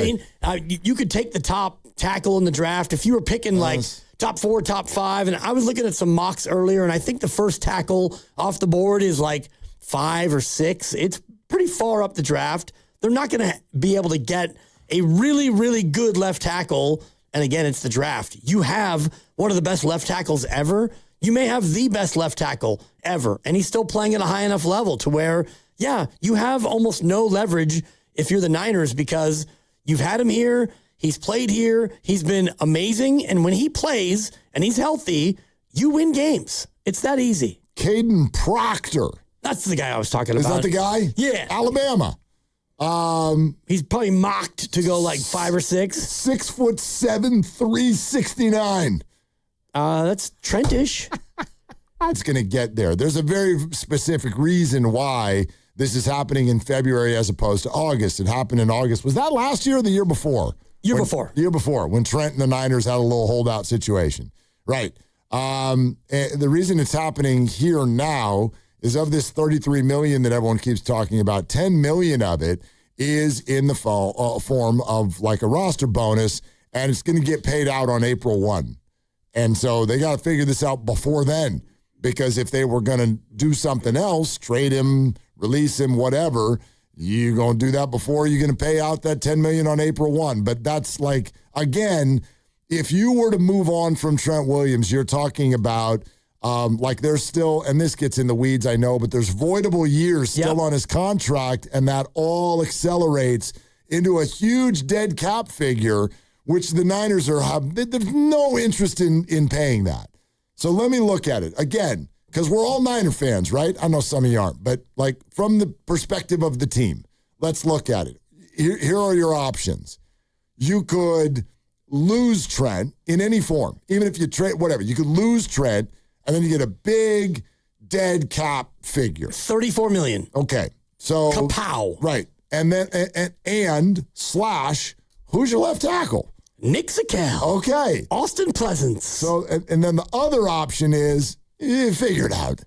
I mean? You could take the top tackle in the draft if you were picking like top 4, top 5. And I was looking at some mocks earlier, and I think the first tackle off the board is like 5 or 6. It's pretty far up the draft. They're not going to be able to get a really, really good left tackle. And again, it's the draft. You have one of the best left tackles ever. You may have the best left tackle ever. And he's still playing at a high enough level to where, yeah, you have almost no leverage if you're the Niners because you've had him here. He's played here. He's been amazing. And when he plays and he's healthy, you win games. It's that easy. Caden Proctor. That's the guy I was talking about. Is that the guy? Yeah. Alabama. He's probably mocked to go like 5 or 6. 6'7", 369. That's Trentish. It's going to get there. There's a very specific reason why this is happening in February as opposed to August. It happened in August. Was that last year or the year before? Year before, when Trent and the Niners had a little holdout situation. Right. The reason it's happening here now is of this $33 million that everyone keeps talking about, $10 million of it is in the form of like a roster bonus, and it's going to get paid out on April 1. And so they got to figure this out before then, because if they were going to do something else, trade him, release him, whatever, you're going to do that before you're going to pay out that $10 million on April 1. But that's like, again, if you were to move on from Trent Williams, you're talking about like there's still, and this gets in the weeds, I know, but there's voidable years still on his contract, and that all accelerates into a huge dead cap figure, which the Niners there's no interest in paying that. So let me look at it again, because we're all Niner fans, right? I know some of you aren't, but like from the perspective of the team, let's look at it. Here are your options. You could lose Trent in any form, even if you trade, whatever. You could lose Trent, and then you get a big dead cap figure. $34 million. Okay. So kapow. Right. And then and slash, who's your left tackle? Nick Zakel. Okay. Austin Pleasance. So and then the other option is figure it out.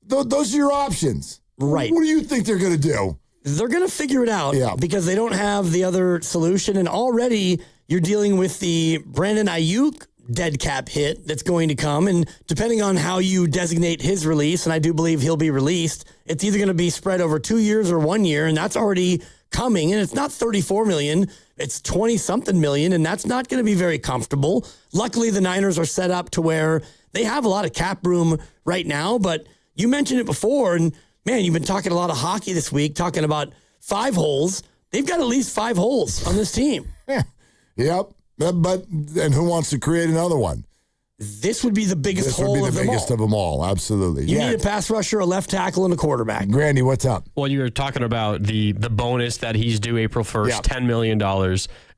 Those are your options. Right. What do you think they're going to do? They're going to figure it out because they don't have the other solution. And already you're dealing with the Brandon Ayuk dead cap hit that's going to come. And depending on how you designate his release, and I do believe he'll be released, it's either going to be spread over 2 years or 1 year, and that's already coming. And it's not $34 million, it's 20-something million, and that's not going to be very comfortable. Luckily, the Niners are set up to where they have a lot of cap room right now, but you mentioned it before, and man, you've been talking a lot of hockey this week, talking about 5 holes. They've got at least 5 holes on this team. Yep. But who wants to create another one? This would be the biggest hole of them all. This would be the biggest of them all, absolutely. You need a pass rusher, a left tackle, and a quarterback. Grandy, what's up? Well, you were talking about the bonus that he's due April 1st, $10 million.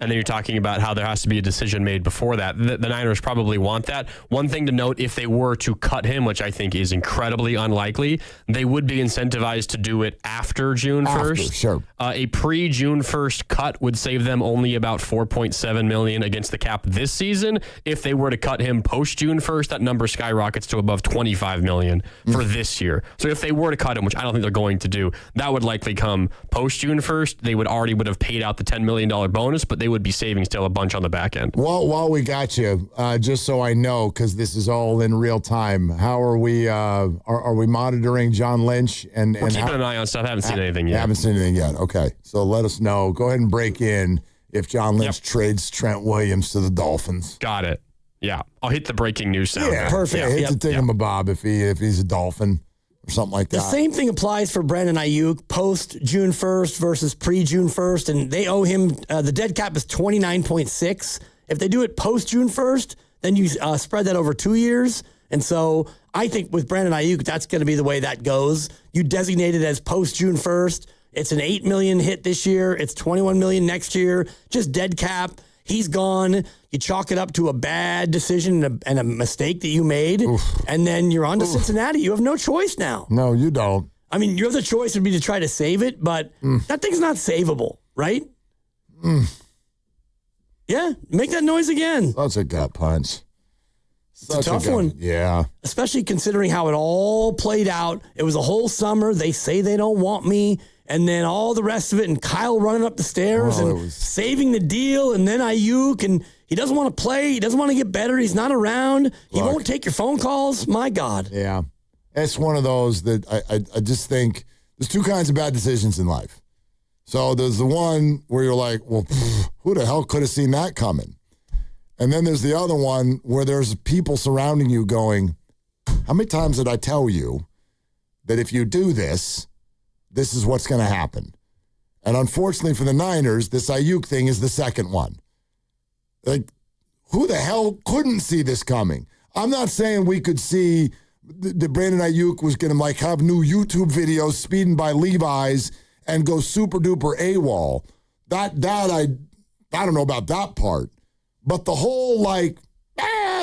And then you're talking about how there has to be a decision made before that. The Niners probably want that. One thing to note, if they were to cut him, which I think is incredibly unlikely, they would be incentivized to do it after June 1st. Sure. A pre-June 1st cut would save them only about $4.7 million against the cap this season. If they were to cut him post-June 1st, that number skyrockets to above $25 million for this year. So if they were to cut him, which I don't think they're going to do, that would likely come post-June 1st. They would have paid out the $10 million bonus, but they would be saving still a bunch on the back end. Well, while we got you, just so I know, because this is all in real time, how are we? Are we monitoring John Lynch? And we're keeping an eye on stuff. Haven't seen anything yet. Haven't seen anything yet. Okay, so let us know. Go ahead and break in if John Lynch trades Trent Williams to the Dolphins. Got it. Yeah, I'll hit the breaking news sound. Yeah, perfect. Hit the thingamabob if he's a Dolphin. Or something like that. The same thing applies for Brandon Ayuk post June 1st versus pre June 1st, and they owe him the dead cap is 29.6. If they do it post June 1st, then you spread that over 2 years. And so I think with Brandon Ayuk, that's going to be the way that goes. You designate it as post June 1st. It's an $8 million hit this year. It's $21 million next year. Just dead cap. He's gone. You chalk it up to a bad decision and a mistake that you made, and then you're on to Cincinnati. You have no choice now. No, you don't. I mean, your other choice would be to try to save it, but that thing's not savable, right? Yeah, make that noise again. That's a gut punch. It's a tough one. Yeah. Especially considering how it all played out. It was a whole summer. They say they don't want me. And then all the rest of it, and Kyle running up the stairs and saving the deal, and then Ayuk, and he doesn't want to play. He doesn't want to get better. He's not around. He won't take your phone calls. My God. Yeah. It's one of those that I just think there's 2 kinds of bad decisions in life. So there's the one where you're like, well, who the hell could have seen that coming? And then there's the other one where there's people surrounding you going, how many times did I tell you that if you do this, this is what's going to happen? And unfortunately for the Niners, this Ayuk thing is the second one. Like, who the hell couldn't see this coming? I'm not saying we could see that Brandon Ayuk was going to have new YouTube videos speeding by Levi's and go super duper AWOL. That I don't know about that part. But the whole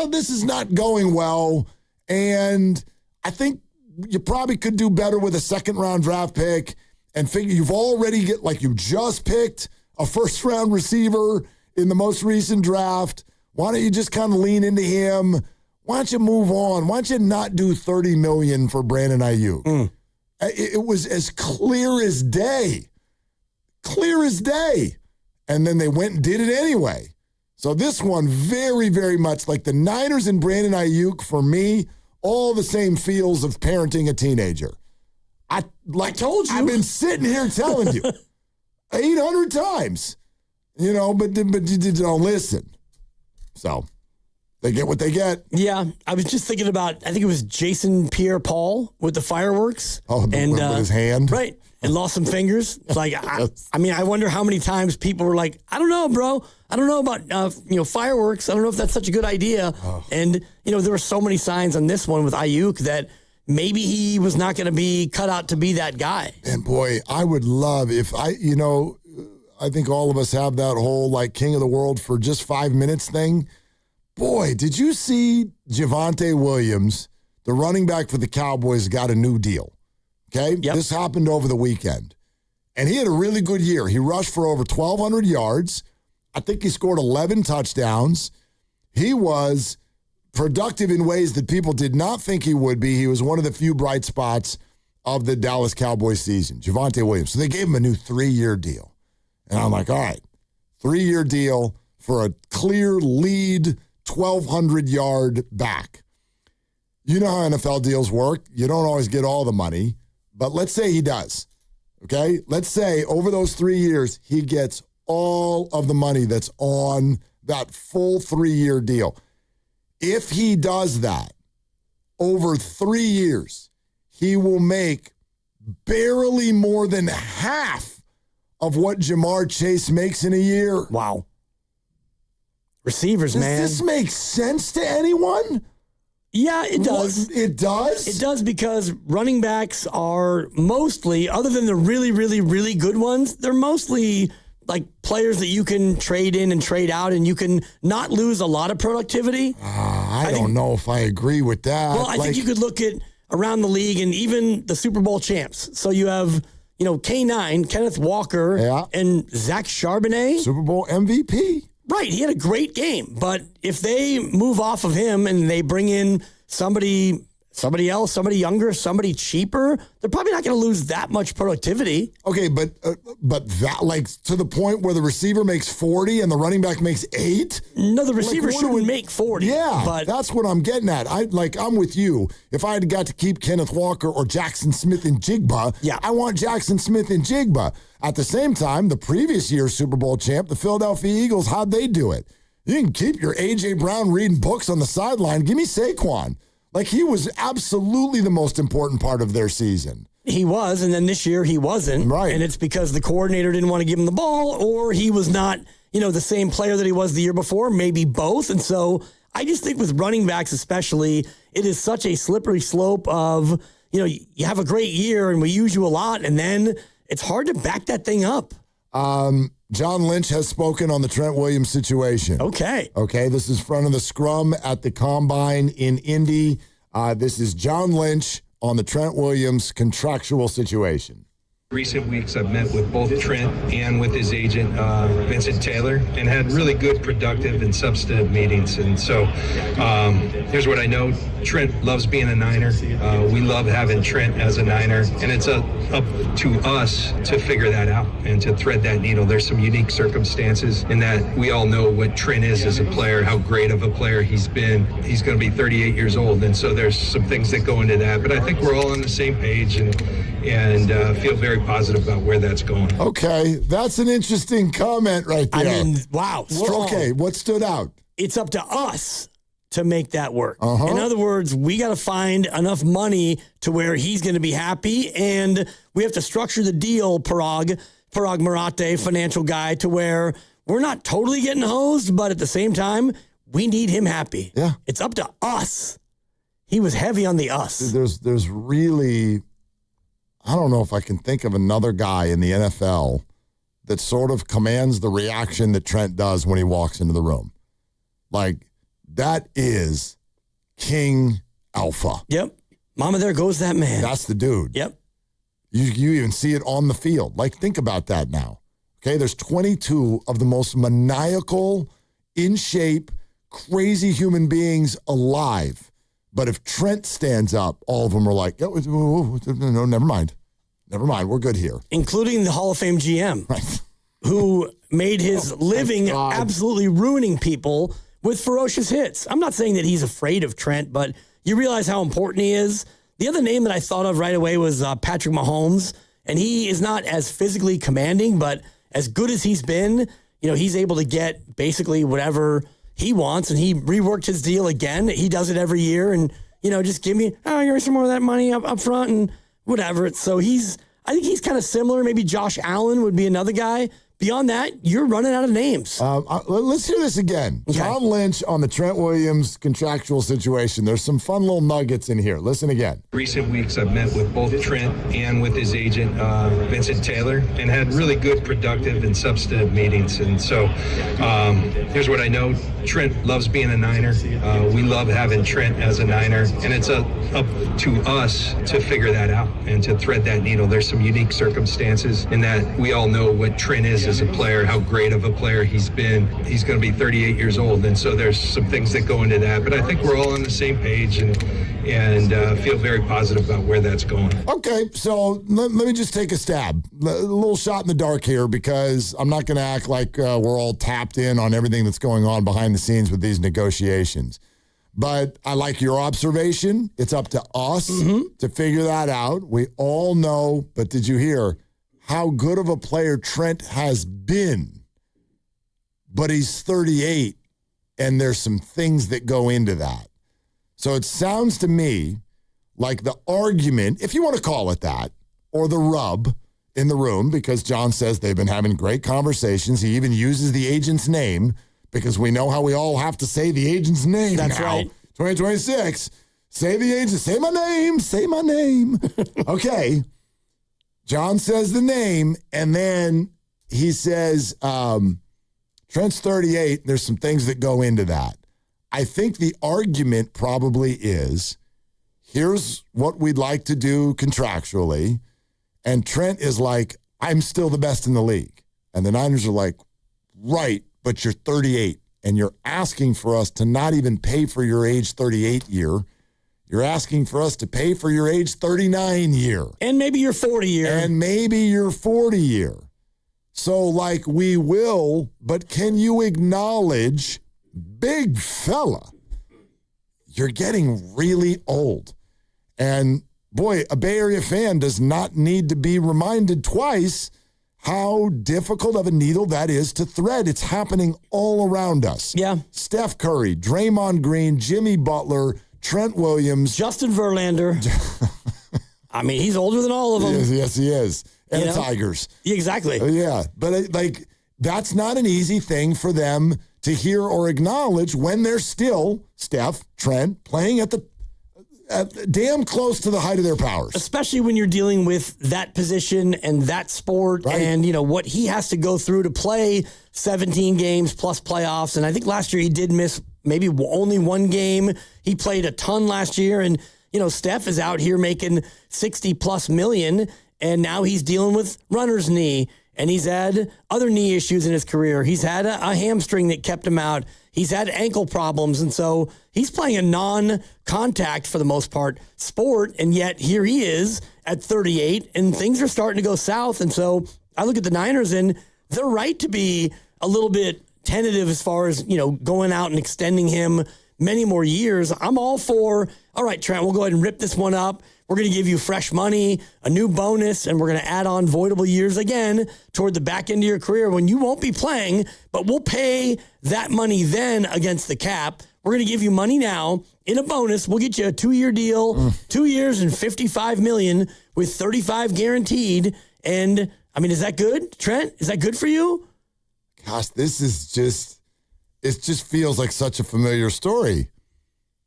this is not going well, and I think you probably could do better with a second-round draft pick and figure you've already you just picked a first-round receiver in the most recent draft. Why don't you just kind of lean into him? Why don't you move on? Why don't you not do $30 million for Brandon Ayuk? It was as clear as day. Clear as day. And then they went and did it anyway. So this one, very, very much like the Niners and Brandon Ayuk, for me, all the same feels of parenting a teenager. I told you. I've been sitting here telling you 800 times, but you don't listen. So they get what they get. Yeah, I was just thinking about, I think it was Jason Pierre-Paul with the fireworks. Oh, with his hand? Right, and lost some fingers. It's like, I wonder how many times people were like, I don't know, bro. I don't know about, fireworks. I don't know if that's such a good idea. Oh. And, there were so many signs on this one with Ayuk that maybe he was not going to be cut out to be that guy. And boy, I would love if I think all of us have that whole king of the world for just 5 minutes thing. Boy, did you see Javonte Williams, the running back for the Cowboys, got a new deal? Okay? Yep. This happened over the weekend. And he had a really good year. He rushed for over 1,200 yards. I think he scored 11 touchdowns. He was productive in ways that people did not think he would be. He was one of the few bright spots of the Dallas Cowboys season, Javonte Williams. So they gave him a new 3-year deal. And I'm like, all right, 3-year deal for a clear lead 1,200-yard back. You know how NFL deals work. You don't always get all the money, but let's say he does, okay? Let's say over those 3 years, he gets all of the money that's on that full 3-year deal. If he does that over 3 years, he will make barely more than half of what Jamar Chase makes in a year. Wow. Receivers, man. Does this make sense to anyone? Yeah, it does. It does? It does because running backs are mostly, other than the really, really, really good ones, they're mostly like players that you can trade in and trade out, and you can not lose a lot of productivity. I don't know if I agree with that. Well, I think you could look at around the league and even the Super Bowl champs. So you have, K9, Kenneth Walker, and Zach Charbonnet. Super Bowl MVP. Right, he had a great game. But if they move off of him and they bring in somebody else, somebody younger, somebody cheaper, they're probably not going to lose that much productivity. Okay, but that, like, to the point where the receiver makes 40 and the running back makes 8? No, the receiver shouldn't make 40. Yeah, but that's what I'm getting at. I'm with you. If I had got to keep Kenneth Walker or Jackson Smith and Jigba, I want Jackson Smith and Jigba. At the same time, the previous year's Super Bowl champ, the Philadelphia Eagles, how'd they do it? You can keep your A.J. Brown reading books on the sideline. Give me Saquon. Like, he was absolutely the most important part of their season. He was, and then this year he wasn't. Right. And it's because the coordinator didn't want to give him the ball, or he was not, the same player that he was the year before, maybe both. And so I just think with running backs especially, it is such a slippery slope of, you have a great year and we use you a lot, and then it's hard to back that thing up. John Lynch has spoken on the Trent Williams situation. Okay, this is front of the scrum at the Combine in Indy. This is John Lynch on the Trent Williams contractual situation. Recent weeks, I've met with both Trent and with his agent, Vincent Taylor, and had really good, productive, and substantive meetings. And so here's what I know. Trent loves being a Niner. We love having Trent as a Niner. And it's up to us to figure that out and to thread that needle. There's some unique circumstances in that we all know what Trent is as a player, how great of a player he's been. He's going to be 38 years old. And so there's some things that go into that. But I think we're all on the same page and feel very positive about where that's going. Okay, that's an interesting comment right there. I mean, wow. Well, okay, what stood out? It's up to us to make that work. Uh-huh. In other words, we got to find enough money to where he's going to be happy, and we have to structure the deal, Parag Marate, financial guy, to where we're not totally getting hosed, but at the same time, we need him happy. Yeah. It's up to us. He was heavy on the us. There's really... I don't know if I can think of another guy in the NFL that sort of commands the reaction that Trent does when he walks into the room. Like, that is King Alpha. Yep. Mama, there goes that man. That's the dude. Yep. You even see it on the field. Like, think about that now. Okay, there's 22 of the most maniacal, in shape, crazy human beings alive. But if Trent stands up, all of them are like, no, never mind. Never mind. We're good here. Including the Hall of Fame GM, right, who made his living absolutely ruining people with ferocious hits. I'm not saying that he's afraid of Trent, but you realize how important he is. The other name that I thought of right away was Patrick Mahomes, and he is not as physically commanding, but as good as he's been, he's able to get basically whatever he wants, and he reworked his deal again. He does it every year, and, just give me, here's some more of that money up front and whatever. So I think he's kind of similar. Maybe Josh Allen would be another guy. Beyond that, you're running out of names. Let's hear this again. Okay. John Lynch on the Trent Williams contractual situation. There's some fun little nuggets in here. Listen again. Recent weeks, I've met with both Trent and with his agent, Vincent Taylor, and had really good, productive, and substantive meetings. And so here's what I know. Trent loves being a Niner. We love having Trent as a Niner. And it's up to us to figure that out and to thread that needle. There's some unique circumstances in that we all know what Trent is as a player, how great of a player he's been. He's going to be 38 years old, and so there's some things that go into that. But I think we're all on the same page and feel very positive about where that's going. Okay, so let me just take a stab. A little shot in the dark here, because I'm not going to act like we're all tapped in on everything that's going on behind the scenes with these negotiations. But I like your observation. It's up to us to figure that out. We all know, but did you hear how good of a player Trent has been? But he's 38, and there's some things that go into that. So it sounds to me like the argument, if you want to call it that, or the rub in the room, because John says they've been having great conversations. He even uses the agent's name, because we know how we all have to say the agent's name. That's now. Right. 2026. Say the agent. Say my name. Say my name. Okay. John says the name, and then he says, Trent's 38. There's some things that go into that. I think the argument probably is, here's what we'd like to do contractually. And Trent is like, I'm still the best in the league. And the Niners are like, right, but you're 38. And you're asking for us to not even pay for your age 38 year. You're asking for us to pay for your age 39 year. And maybe your 40 year. And maybe your 40 year. So, like, we will, but can you acknowledge, big fella, you're getting really old. And, boy, a Bay Area fan does not need to be reminded twice how difficult of a needle that is to thread. It's happening all around us. Yeah. Steph Curry, Draymond Green, Jimmy Butler, Trent Williams. Justin Verlander. I mean, he's older than all of them. Yes, he is. And the Tigers. Exactly. Yeah. But, that's not an easy thing for them to hear or acknowledge when they're still, Steph, Trent, playing at damn close to the height of their powers. Especially when you're dealing with that position and that sport, right. And, what he has to go through to play 17 games plus playoffs. And I think last year he did miss maybe only one game. He played a ton last year. And, Steph is out here making 60+ million, and now he's dealing with runner's knee. And he's had other knee issues in his career. He's had a hamstring that kept him out. He's had ankle problems. And so he's playing a non-contact, for the most part, sport. And yet here he is at 38, and things are starting to go south. And so I look at the Niners, and they're right to be a little bit tentative as far as, going out and extending him many more years. I'm all for, all right, Trent, we'll go ahead and rip this one up. We're going to give you fresh money, a new bonus, and we're going to add on voidable years again toward the back end of your career when you won't be playing, but we'll pay that money then against the cap. We're going to give you money now in a bonus. We'll get you a 2-year deal, 2 years and $55 million with 35 guaranteed. And, I mean, is that good, Trent? Is that good for you? Gosh, this is just, it just feels like such a familiar story.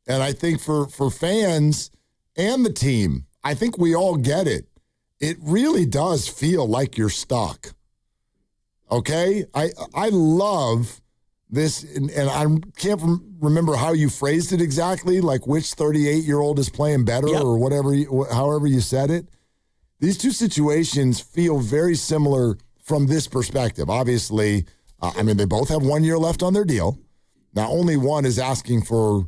And I think for fans and the team, I think we all get it. It really does feel like you're stuck. Okay? I love this, and I can't remember how you phrased it exactly, like which 38-year-old is playing better or whatever, however you said it. These two situations feel very similar from this perspective. Obviously, they both have 1 year left on their deal. Now, only one is asking for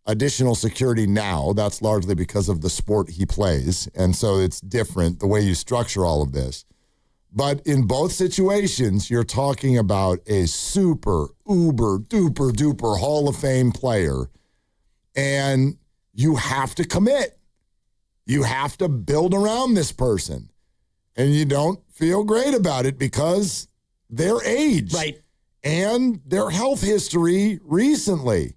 additional security now. That's largely because of the sport he plays. And so it's different the way you structure all of this. But in both situations, you're talking about a super, uber, duper, duper Hall of Fame player. And you have to commit. You have to build around this person. And you don't feel great about it because their age. Right. And their health history recently.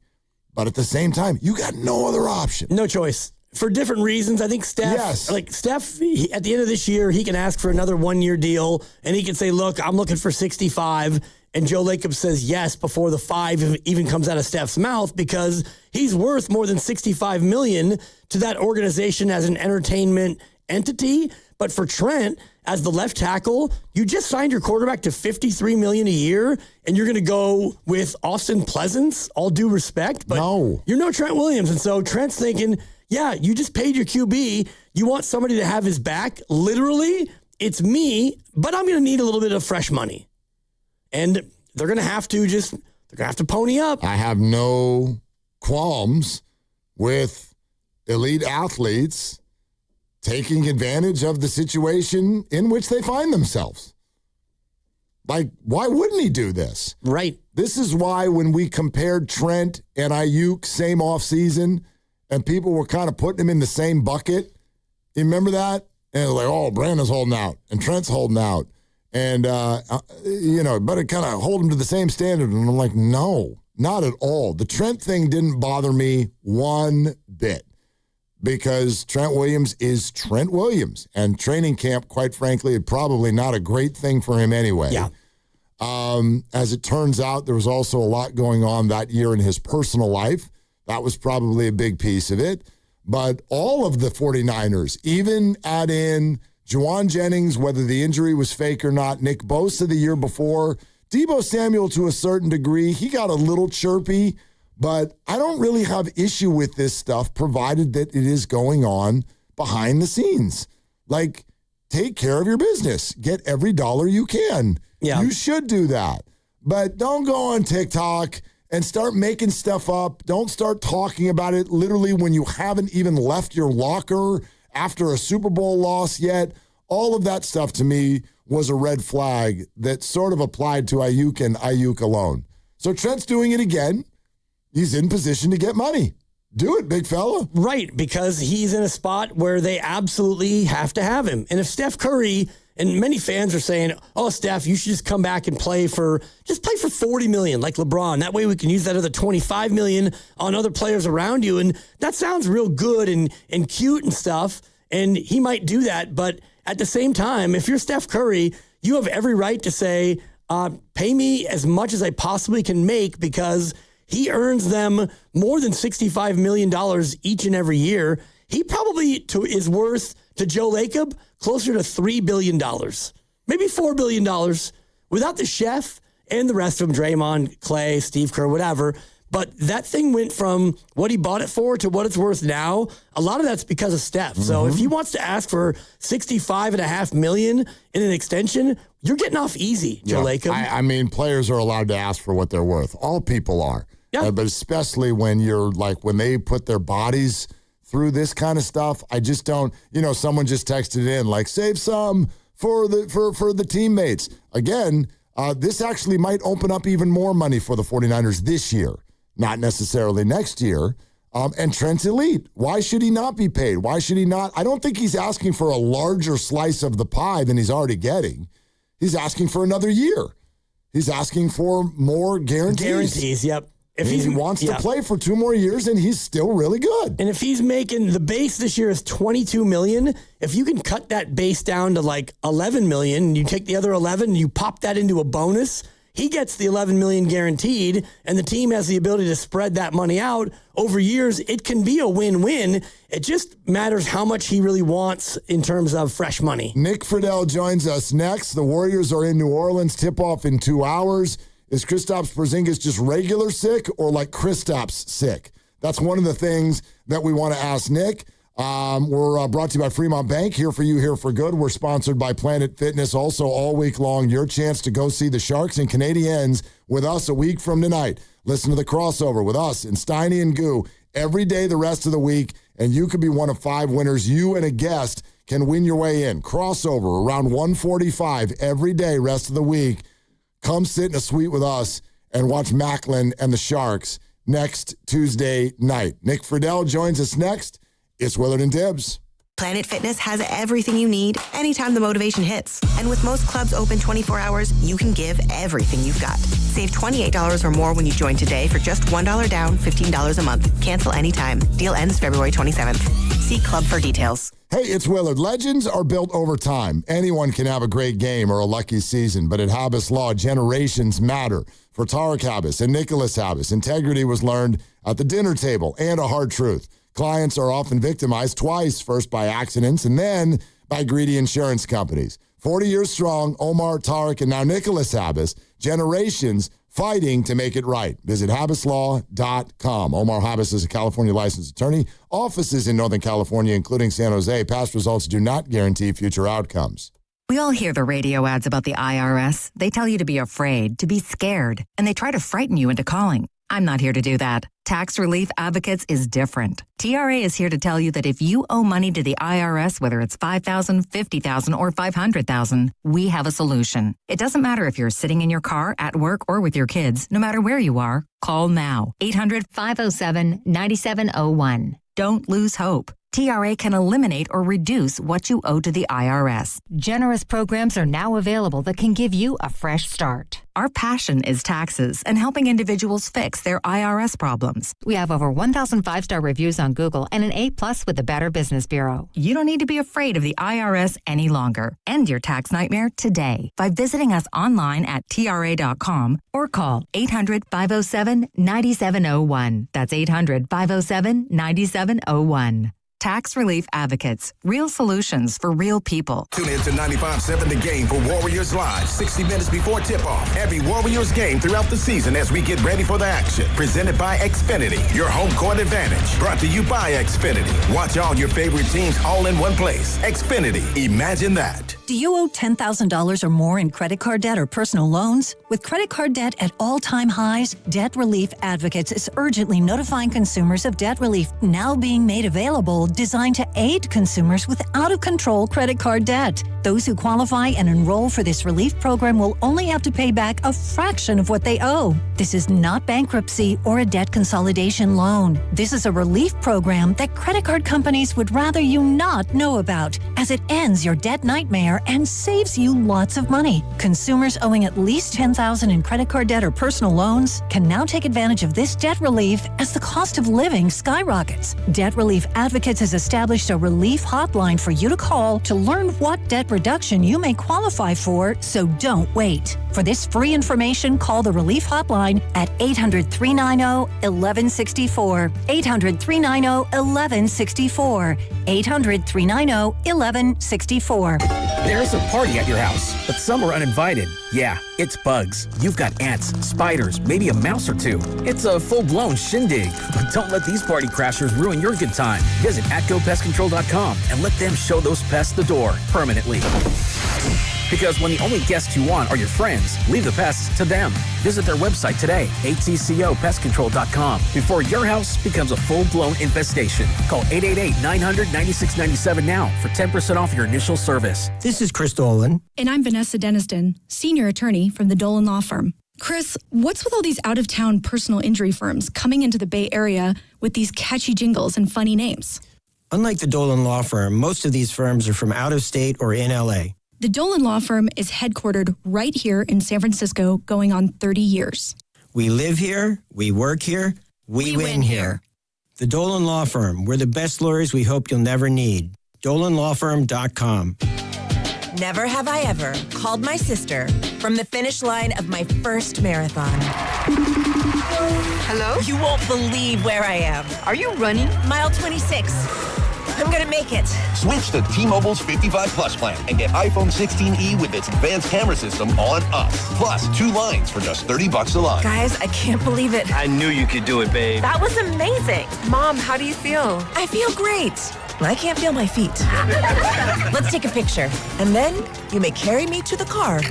But at the same time, you got no other option. No choice. For different reasons. I think Steph, at the end of this year, he can ask for another 1 year deal, and he can say, look, I'm looking for 65. And Joe Lacob says yes before the 5 even comes out of Steph's mouth, because he's worth more than $65 million to that organization as an entertainment entity. But for Trent, as the left tackle, you just signed your quarterback to $53 million a year, and you're going to go with Austin Pleasance, all due respect. But you're no Trent Williams. And so Trent's thinking, yeah, you just paid your QB. You want somebody to have his back. Literally, it's me, but I'm going to need a little bit of fresh money. and they're going to have to pony up. I have no qualms with elite athletes taking advantage of the situation in which they find themselves. Like, why wouldn't he do this? Right. This is why when we compared Trent and Ayuk same offseason and people were kind of putting him in the same bucket, you remember that? And it was like, oh, Brandon's holding out and Trent's holding out. And, better kind of hold him to the same standard. And I'm like, no, not at all. The Trent thing didn't bother me one bit because Trent Williams is Trent Williams. And training camp, quite frankly, is probably not a great thing for him anyway. Yeah. As it turns out, there was also a lot going on that year in his personal life. That was probably a big piece of it. But all of the 49ers, even add in Juwan Jennings, whether the injury was fake or not, Nick Bosa the year before, Deebo Samuel to a certain degree, he got a little chirpy, but I don't really have issue with this stuff provided that it is going on behind the scenes. Like, take care of your business. Get every dollar you can. Yeah. You should do that. But don't go on TikTok and start making stuff up. Don't start talking about it literally when you haven't even left your locker after a Super Bowl loss yet. All of that stuff to me was a red flag that sort of applied to Ayuk and Ayuk alone. So Trent's doing it again. He's in position to get money. Do it, big fella. Right, because he's in a spot where they absolutely have to have him. And if Steph Curry, and many fans are saying, oh, Steph, you should just come back and play for $40 million like LeBron. That way we can use that other $25 million on other players around you. And that sounds real good and cute and stuff. And he might do that. But at the same time, if you're Steph Curry, you have every right to say, pay me as much as I possibly can make because he earns them more than $65 million each and every year. He probably is worth, to Joe Lacob, closer to $3 billion, maybe $4 billion without the chef and the rest of them, Draymond, Clay, Steve Kerr, whatever. But that thing went from what he bought it for to what it's worth now. A lot of that's because of Steph. Mm-hmm. So if he wants to ask for $65.5 million in an extension, you're getting off easy, Joe Lacob. I mean, players are allowed to ask for what they're worth. All people are. Yeah. But especially when when they put their bodies through this kind of stuff, I just don't, someone just texted in like, save some for the teammates. Again, this actually might open up even more money for the 49ers this year, not necessarily next year. And Trent's elite. Why should he not be paid? Why should he not? I don't think he's asking for a larger slice of the pie than he's already getting. He's asking for another year. He's asking for more guarantees. Guarantees, yep. If he wants to play for 2 more years, and he's still really good. And if he's making the base this year is $22 million, if you can cut that base down to like $11 million, and you take the other 11 and you pop that into a bonus, he gets the $11 million guaranteed, and the team has the ability to spread that money out over years. It can be a win-win. It just matters how much he really wants in terms of fresh money. Nick Friedel joins us next. The Warriors are in New Orleans. Tip-off in 2 hours. Is Kristaps Porzingis just regular sick or like Kristaps sick? That's one of the things that we want to ask Nick. We're brought to you by Fremont Bank. Here for you, here for good. We're sponsored by Planet Fitness. Also, all week long, your chance to go see the Sharks and Canadiens with us a week from tonight. Listen to the crossover with us and Steiny and Goo every day the rest of the week, and you could be one of 5 winners. You and a guest can win your way in. Crossover around 1:45 every day rest of the week. Come sit in a suite with us and watch Macklin and the Sharks next Tuesday night. Nick Friedel joins us next. It's Willard and Tibbs. Planet Fitness has everything you need anytime the motivation hits. And with most clubs open 24 hours, you can give everything you've got. Save $28 or more when you join today for just $1 down, $15 a month. Cancel anytime. Deal ends February 27th. See club for details. Hey, it's Willard. Legends are built over time. Anyone can have a great game or a lucky season, but at Habas Law, generations matter. For Tarek Habas and Nicholas Habas, integrity was learned at the dinner table, and a hard truth. Clients are often victimized twice, first by accidents and then by greedy insurance companies. 40 years strong, Omar, Tarek, and now Nicholas Habas, generations fighting to make it right. Visit habaslaw.com. Omar Habas is a California licensed attorney. Offices in Northern California, including San Jose. Past results do not guarantee future outcomes. We all hear the radio ads about the IRS. They tell you to be afraid, to be scared, and they try to frighten you into calling. I'm not here to do that. Tax Relief Advocates is different. TRA is here to tell you that if you owe money to the IRS, whether it's $5,000, $50,000, or $500,000, we have a solution. It doesn't matter if you're sitting in your car, at work, or with your kids. No matter where you are, call now. 800-507-9701. Don't lose hope. TRA can eliminate or reduce what you owe to the IRS. Generous programs are now available that can give you a fresh start. Our passion is taxes and helping individuals fix their IRS problems. We have over 1,000 5-star reviews on Google and an A+ with the Better Business Bureau. You don't need to be afraid of the IRS any longer. End your tax nightmare today by visiting us online at TRA.com or call 800-507-9701. That's 800-507-9701. Tax Relief Advocates. Real solutions for real people. Tune in to 95.7 The Game for Warriors Live, 60 minutes before tip-off. Every Warriors game throughout the season as we get ready for the action. Presented by Xfinity, your home court advantage. Brought to you by Xfinity. Watch all your favorite teams all in one place. Xfinity. Imagine that. Do you owe $10,000 or more in credit card debt or personal loans? With credit card debt at all-time highs, Debt Relief Advocates is urgently notifying consumers of debt relief now being made available, designed to aid consumers with out-of-control credit card debt. Those who qualify and enroll for this relief program will only have to pay back a fraction of what they owe. This is not bankruptcy or a debt consolidation loan. This is a relief program that credit card companies would rather you not know about, as it ends your debt nightmare and saves you lots of money. Consumers owing at least $10,000 in credit card debt or personal loans can now take advantage of this debt relief as the cost of living skyrockets. Debt Relief Advocates has established a relief hotline for you to call to learn what debt reduction you may qualify for, so don't wait. For this free information, call the relief hotline at 800-390-1164. 800-390-1164. 800-390-1164. There's a party at your house, but some are uninvited. Yeah, it's bugs. You've got ants, spiders, maybe a mouse or two. It's a full-blown shindig. But don't let these party crashers ruin your good time. Visit atgopestcontrol.com and let them show those pests the door permanently. Because when the only guests you want are your friends, leave the pests to them. Visit their website today, atcopestcontrol.com, before your house becomes a full-blown infestation. Call 888-900-9697 now for 10% off your initial service. This is Chris Dolan. And I'm Vanessa Deniston, senior attorney from the Dolan Law Firm. Chris, what's with all these out-of-town personal injury firms coming into the Bay Area with these catchy jingles and funny names? Unlike the Dolan Law Firm, most of these firms are from out of state or in L.A. The Dolan Law Firm is headquartered right here in San Francisco, going on 30 years. We live here, we work here, we win here. The Dolan Law Firm, we're the best lawyers we hope you'll never need. DolanLawFirm.com. Never have I ever called my sister from the finish line of my first marathon. Hello? You won't believe where I am. Are you running? Mile 26. I'm gonna make it. Switch to T-Mobile's 55 Plus plan and get iPhone 16e with its advanced camera system on us. Plus 2 lines for just $30 a line. Guys, I can't believe it. I knew you could do it, babe. That was amazing. Mom, how do you feel? I feel great. I can't feel my feet. Let's take a picture. And then you may carry me to the car.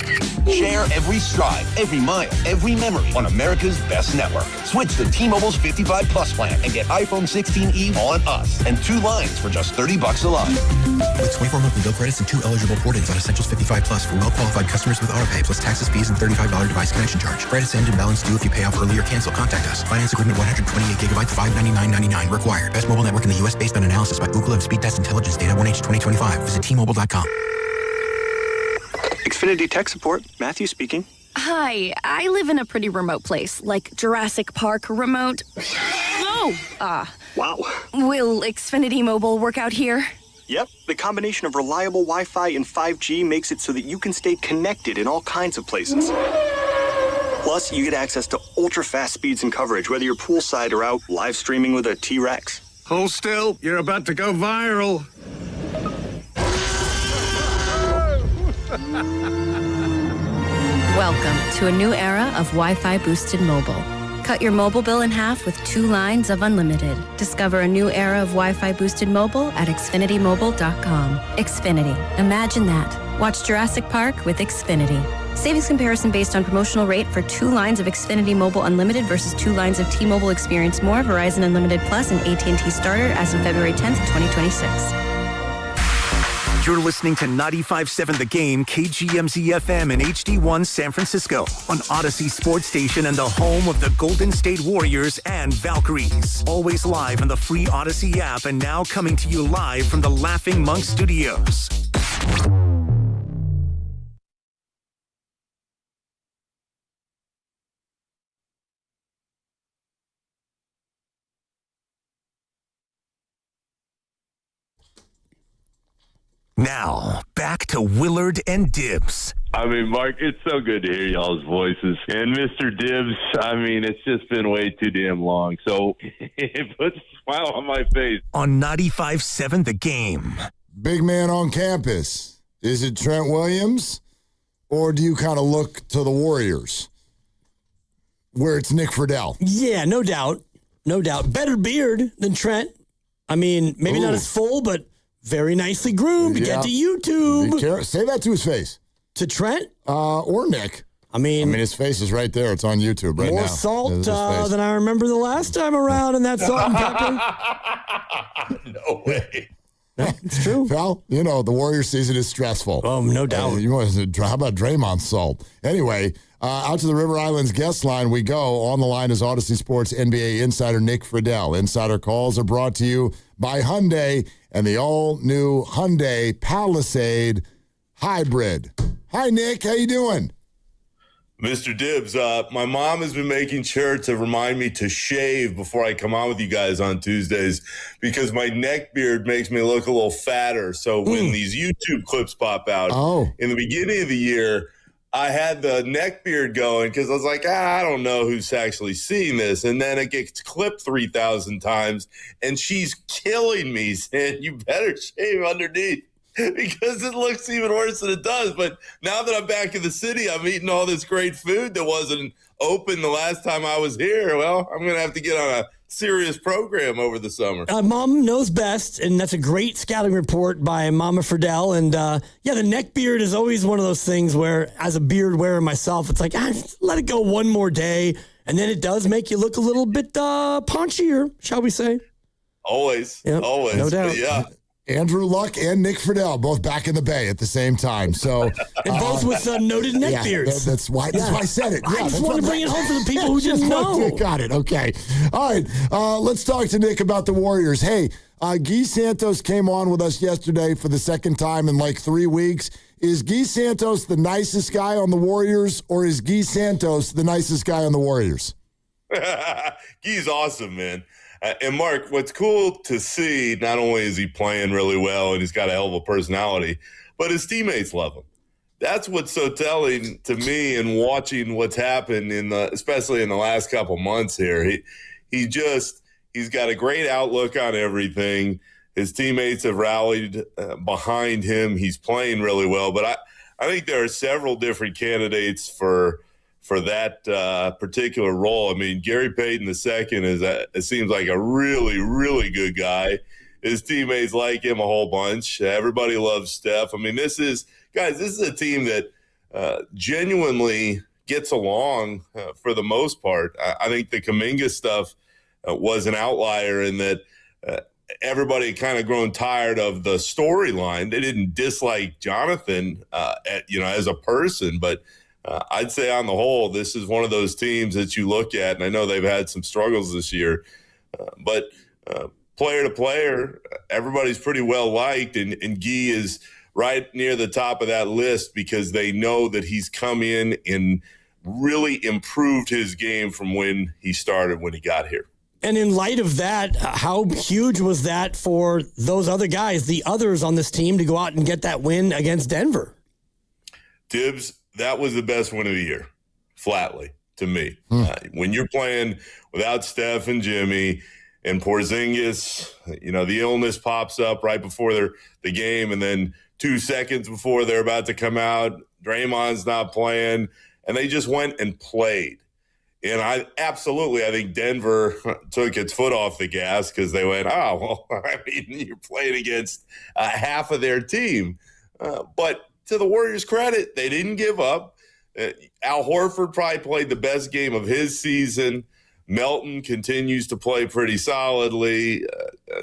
Share every stride, every mile, every memory on America's best network. Switch to T-Mobile's 55 Plus plan and get iPhone 16e on us and 2 lines for just $30 a line. With 24 monthly bill credits and 2 eligible port-ins on Essentials 55 Plus for well-qualified customers with AutoPay plus taxes, fees, and $35 device connection charge. Credits end and balance due if you pay off early or cancel. Contact us. Finance agreement 128 gigabytes, $599.99 required. Best mobile network in the U.S. based on analysis by Google of Speed Test Intelligence data 1H 2025. Visit T-Mobile.com. Xfinity Tech Support. Matthew speaking. Hi, I live in a pretty remote place, like Jurassic Park remote. Wow. Will Xfinity Mobile work out here? Yep, the combination of reliable Wi-Fi and 5G makes it so that you can stay connected in all kinds of places. Plus, you get access to ultra-fast speeds and coverage, whether you're poolside or out live streaming with a T-Rex. Hold still, you're about to go viral. Welcome to a new era of Wi-Fi boosted mobile. Cut your mobile bill in half with 2 lines of unlimited. Discover a new era of Wi-Fi boosted mobile at xfinitymobile.com. Xfinity. Imagine that. Watch Jurassic Park with Xfinity. Savings comparison based on promotional rate for 2 lines of Xfinity Mobile Unlimited versus 2 lines of T-Mobile Experience More, Verizon Unlimited Plus, and AT&T Starter as of February 10th, 2026. You're listening to 95.7 The Game, KGMZ FM and HD1 San Francisco on Odyssey Sports Station and the home of the Golden State Warriors and Valkyries. Always live on the free Odyssey app and now coming to you live from the Laughing Monk Studios. Now, back to Willard and Dibbs. I mean, Mark, it's so good to hear y'all's voices. And Mr. Dibbs, I mean, it's just been way too damn long. So it puts a smile on my face. On 95.7 The Game. Big man on campus. Is it Trent Williams? Or do you kind of look to the Warriors where it's Nick Friedel? Yeah, no doubt. No doubt. Better beard than Trent. I mean, maybe not as full, but very nicely groomed. Yeah. Get to YouTube. Say that to his face. To Trent? Or Nick. I mean, his face is right there. It's on YouTube right now. More salt than I remember the last time around in that salt and pepper. No way. No, it's true. Well, you know, the Warriors season is stressful. Oh, no doubt. How about Draymond's salt? Anyway, out to the River Islands guest line we go. On the line is Odyssey Sports NBA insider Nick Friedel. Insider calls are brought to you by Hyundai and the all-new Hyundai Palisade Hybrid. Hi, Nick. How you doing? Mr. Dibbs, my mom has been making sure to remind me to shave before I come on with you guys on Tuesdays because my neck beard makes me look a little fatter. So when these YouTube clips pop out, in the beginning of the year, I had the neck beard going because I was like, I don't know who's actually seeing this. And then it gets clipped 3,000 times, and she's killing me, saying, you better shave underneath. Because it looks even worse than it does. But now that I'm back in the city, I'm eating all this great food that wasn't open the last time I was here. Well, I'm going to have to get on a serious program over the summer. Mom knows best, and that's a great scouting report by Mama Friedel. And, the neck beard is always one of those things where, as a beard wearer myself, it's like, let it go one more day. And then it does make you look a little bit paunchier, shall we say. Always. Always. No doubt. But yeah. Andrew Luck and Nick Friedel, both back in the Bay at the same time. So, and both with noted neck beards. That's why I said it. I just want to bring it home for the people who didn't know. Got it. Okay. All right. Let's talk to Nick about the Warriors. Hey, Guy Santos came on with us yesterday for the second time in like 3 weeks. Is Guy Santos the nicest guy on the Warriors, or is Guy Santos the nicest guy on the Warriors? Guy's awesome, man. And Mark, what's cool to see, not only is he playing really well and he's got a hell of a personality, but his teammates love him. That's what's so telling to me in watching what's happened especially in the last couple months here. He's got a great outlook on everything. His teammates have rallied behind him. He's playing really well, but I think there are several different candidates for that particular role. I mean, Gary Payton II it seems like a really, really good guy. His teammates like him a whole bunch. Everybody loves Steph. I mean, this is a team that genuinely gets along for the most part. I think the Kuminga stuff was an outlier in that everybody kind of grown tired of the storyline. They didn't dislike Jonathan, as a person, but I'd say on the whole, this is one of those teams that you look at, and I know they've had some struggles this year, but player to player, everybody's pretty well liked, and Guy is right near the top of that list because they know that he's come in and really improved his game from when he got here. And in light of that, how huge was that for those other guys, the others on this team, to go out and get that win against Denver? Tibbs, that was the best win of the year, flatly, to me. When you're playing without Steph and Jimmy and Porzingis, the illness pops up right before the game, and then 2 seconds before they're about to come out, Draymond's not playing, and they just went and played. And I think Denver took its foot off the gas because they went, you're playing against half of their team. But to the Warriors' credit, they didn't give up. Al Horford probably played the best game of his season. Melton continues to play pretty solidly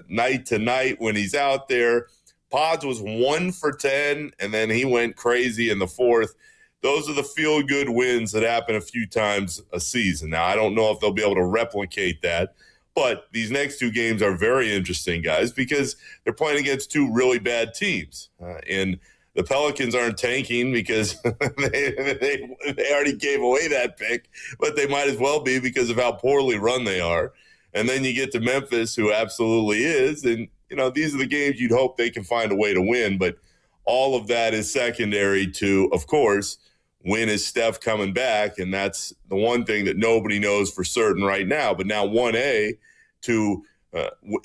night to night when he's out there. Pods was 1 for 10, and then he went crazy in the fourth. Those are the feel-good wins that happen a few times a season. Now, I don't know if they'll be able to replicate that, but these next 2 games are very interesting, guys, because they're playing against 2 really bad teams. And the Pelicans aren't tanking because they already gave away that pick, but they might as well be because of how poorly run they are. And then you get to Memphis, who absolutely is. And, these are the games you'd hope they can find a way to win. But all of that is secondary to, of course, when is Steph coming back? And that's the one thing that nobody knows for certain right now. But now 1A to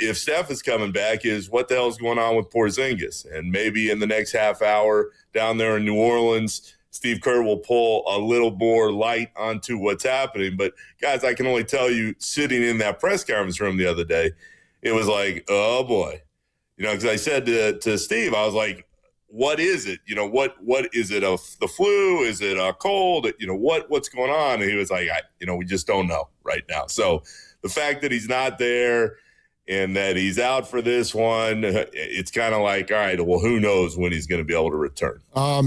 if Steph is coming back is what the hell is going on with Porzingis? And maybe in the next half hour down there in New Orleans, Steve Kerr will pull a little more light onto what's happening. But, guys, I can only tell you, sitting in that press conference room the other day, it was like, oh, boy. Because I said to Steve, I was like, what is it? What is it? The flu? Is it a cold? What's going on? And he was like, we just don't know right now. So the fact that he's not there and that he's out for this one, it's kind of like, all right, well, who knows when he's going to be able to return.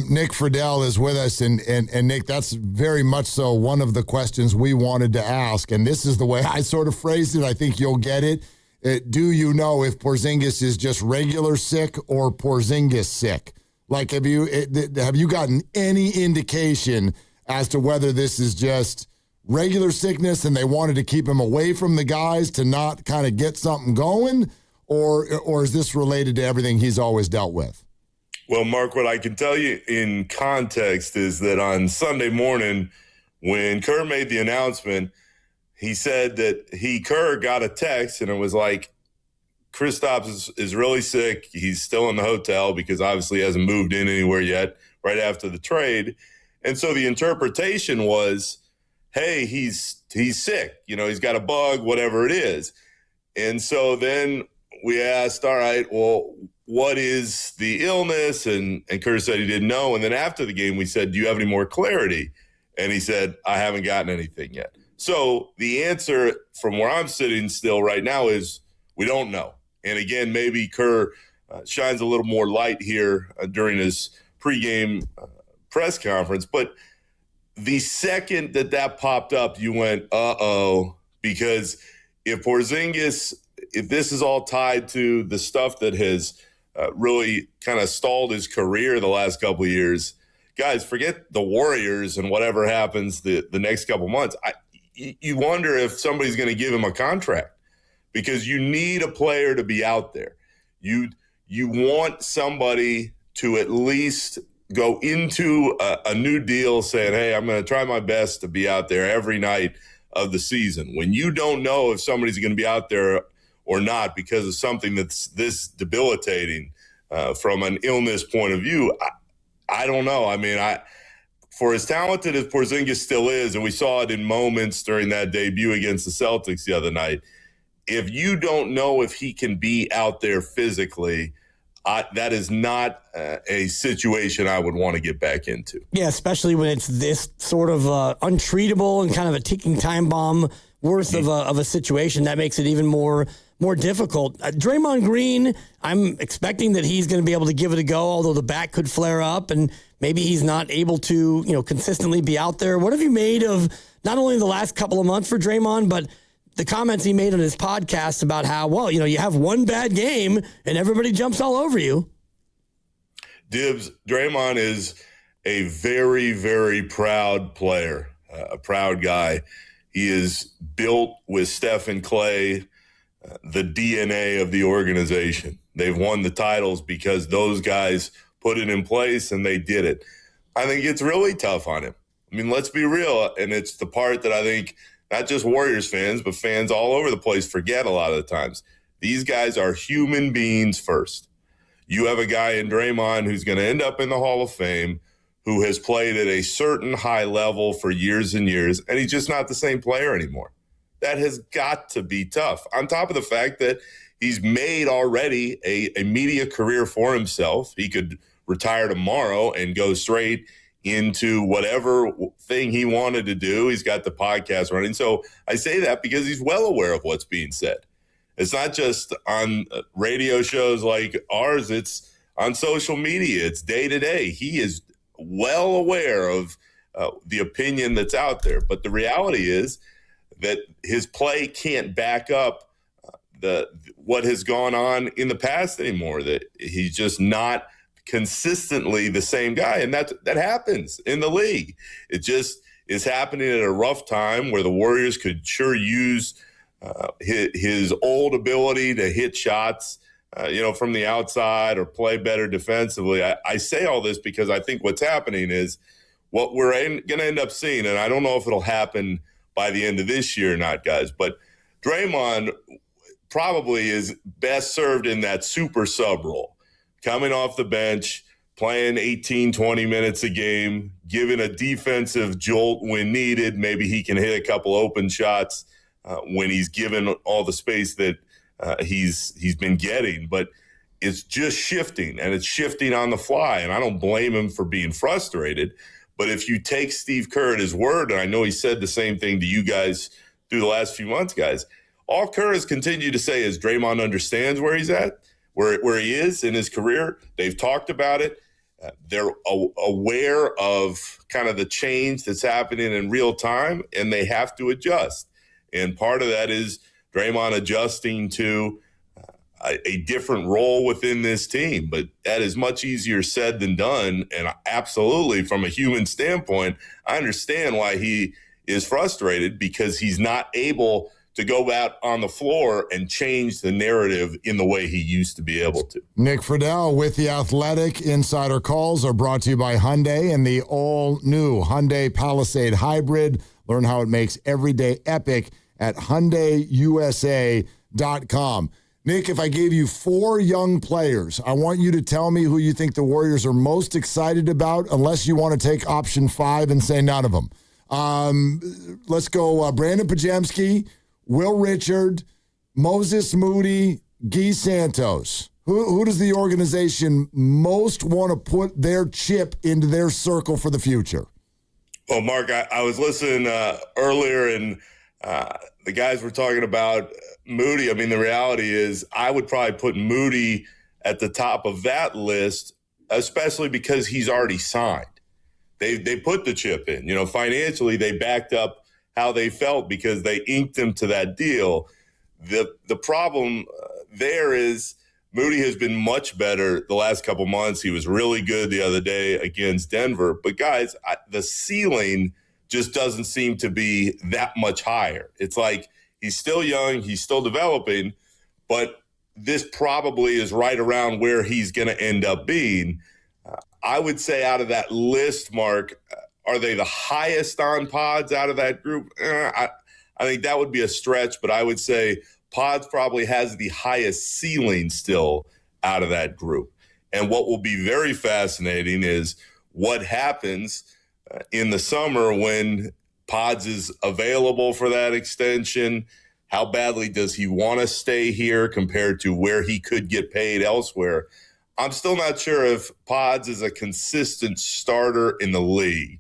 Nick Friedel is with us, and Nick, that's very much so one of the questions we wanted to ask, and this is the way I sort of phrased it. I think you'll get it. Do you know if Porzingis is just regular sick or Porzingis sick? Like, have you gotten any indication as to whether this is just regular sickness and they wanted to keep him away from the guys to not kind of get something going, or is this related to everything he's always dealt with? Well, Mark, what I can tell you in context is that on Sunday morning when Kerr made the announcement, he said that Kerr got a text and it was like, Kristaps is really sick. He's still in the hotel because obviously he hasn't moved in anywhere yet right after the trade. And so the interpretation was, hey, he's sick. He's got a bug, whatever it is. And so then we asked, all right, well, what is the illness? And Kerr said he didn't know. And then after the game, we said, do you have any more clarity? And he said, I haven't gotten anything yet. So the answer from where I'm sitting still right now is we don't know. And again, maybe Kerr shines a little more light here during his pregame press conference. But the second that popped up, you went, uh-oh, because if this is all tied to the stuff that has really kind of stalled his career the last couple of years, guys, forget the Warriors and whatever happens the next couple months. You wonder if somebody's going to give him a contract because you need a player to be out there. You want somebody to at least go into a new deal saying, hey, I'm going to try my best to be out there every night of the season. When you don't know if somebody's going to be out there or not because of something that's this debilitating from an illness point of view, I don't know. I mean, for as talented as Porzingis still is, and we saw it in moments during that debut against the Celtics the other night, if you don't know if he can be out there physically, that is not a situation I would want to get back into. Yeah, especially when it's this sort of untreatable and kind of a ticking time bomb worth of a situation. That makes it even more difficult. Draymond Green, I'm expecting that he's going to be able to give it a go, although the back could flare up and maybe he's not able to, consistently be out there. What have you made of not only the last couple of months for Draymond, but the comments he made on his podcast about how, you have one bad game and everybody jumps all over you? Dibs, Draymond is a very, very proud player, a proud guy. He is built with Steph and Clay, the DNA of the organization. They've won the titles because those guys put it in place and they did it. I think it's really tough on him. I mean, let's be real. And it's the part that I think not just Warriors fans, but fans all over the place forget a lot of the times. These guys are human beings first. You have a guy in Draymond who's going to end up in the Hall of Fame, who has played at a certain high level for years and years, and he's just not the same player anymore. That has got to be tough. On top of the fact that he's made already a media career for himself. He could retire tomorrow and go straight into whatever thing he wanted to do. He's got the podcast running. So I say that because he's well aware of what's being said. It's not just on radio shows like ours. It's on social media. It's day to day. He is well aware of the opinion that's out there. But the reality is that his play can't back up what has gone on in the past anymore, that he's just not consistently the same guy. And that happens in the league. It just is happening at a rough time where the Warriors could sure use his old ability to hit shots, from the outside or play better defensively. I say all this because I think what's happening is what we're going to end up seeing, and I don't know if it'll happen by the end of this year or not, guys, but Draymond probably is best served in that super sub role, coming off the bench, playing 18, 20 minutes a game, giving a defensive jolt when needed. Maybe he can hit a couple open shots when he's given all the space that he's been getting. But it's just shifting, and it's shifting on the fly, and I don't blame him for being frustrated. But if you take Steve Kerr at his word, and I know he said the same thing to you guys through the last few months, guys, all Kerr has continued to say is Draymond understands where he's at, where he is in his career. They've talked about it. They're aware of kind of the change that's happening in real time, and they have to adjust. And part of that is Draymond adjusting to a different role within this team. But that is much easier said than done. And absolutely, from a human standpoint, I understand why he is frustrated, because he's not able to go out on the floor and change the narrative in the way he used to be able to. Nick Friedel with The Athletic. Insider calls are brought to you by Hyundai and the all-new Hyundai Palisade Hybrid. Learn how it makes every day epic at HyundaiUSA.com. Nick, if I gave you 4 young players, I want you to tell me who you think the Warriors are most excited about, unless you want to take option 5 and say none of them. Let's go Brandon Pajemski, Will Richard, Moses Moody, Guy Santos. Who does the organization most want to put their chip into their circle for the future? Well, Mark, I was listening earlier, and the guys were talking about Moody. I mean, the reality is I would probably put Moody at the top of that list, especially because he's already signed. They put the chip in. Financially, they backed up how they felt because they inked him to that deal. The problem there is Moody has been much better the last couple months. He was really good the other day against Denver. But, guys, the ceiling just doesn't seem to be that much higher. It's like he's still young, he's still developing, but this probably is right around where he's going to end up being. I would say out of that list, Mark, are they the highest on Pods out of that group? I think that would be a stretch, but I would say Pods probably has the highest ceiling still out of that group. And what will be very fascinating is what happens in the summer when Pods is available for that extension. How badly does he want to stay here compared to where he could get paid elsewhere? I'm still not sure if Pods is a consistent starter in the league.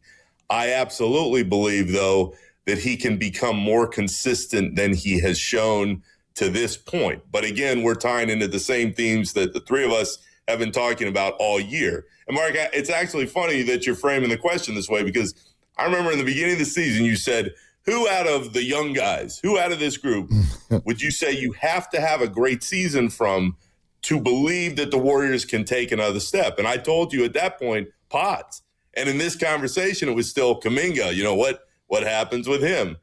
I absolutely believe, though, that he can become more consistent than he has shown to this point. But again, we're tying into the same themes that the three of us have been talking about all year. And Mark, it's actually funny that you're framing the question this way, because I remember in the beginning of the season, you said, who out of the young guys, who out of this group would you say you have to have a great season from to believe that the Warriors can take another step? And I told you at that point, Pods. And in this conversation, it was still Kuminga. You know what happens with him?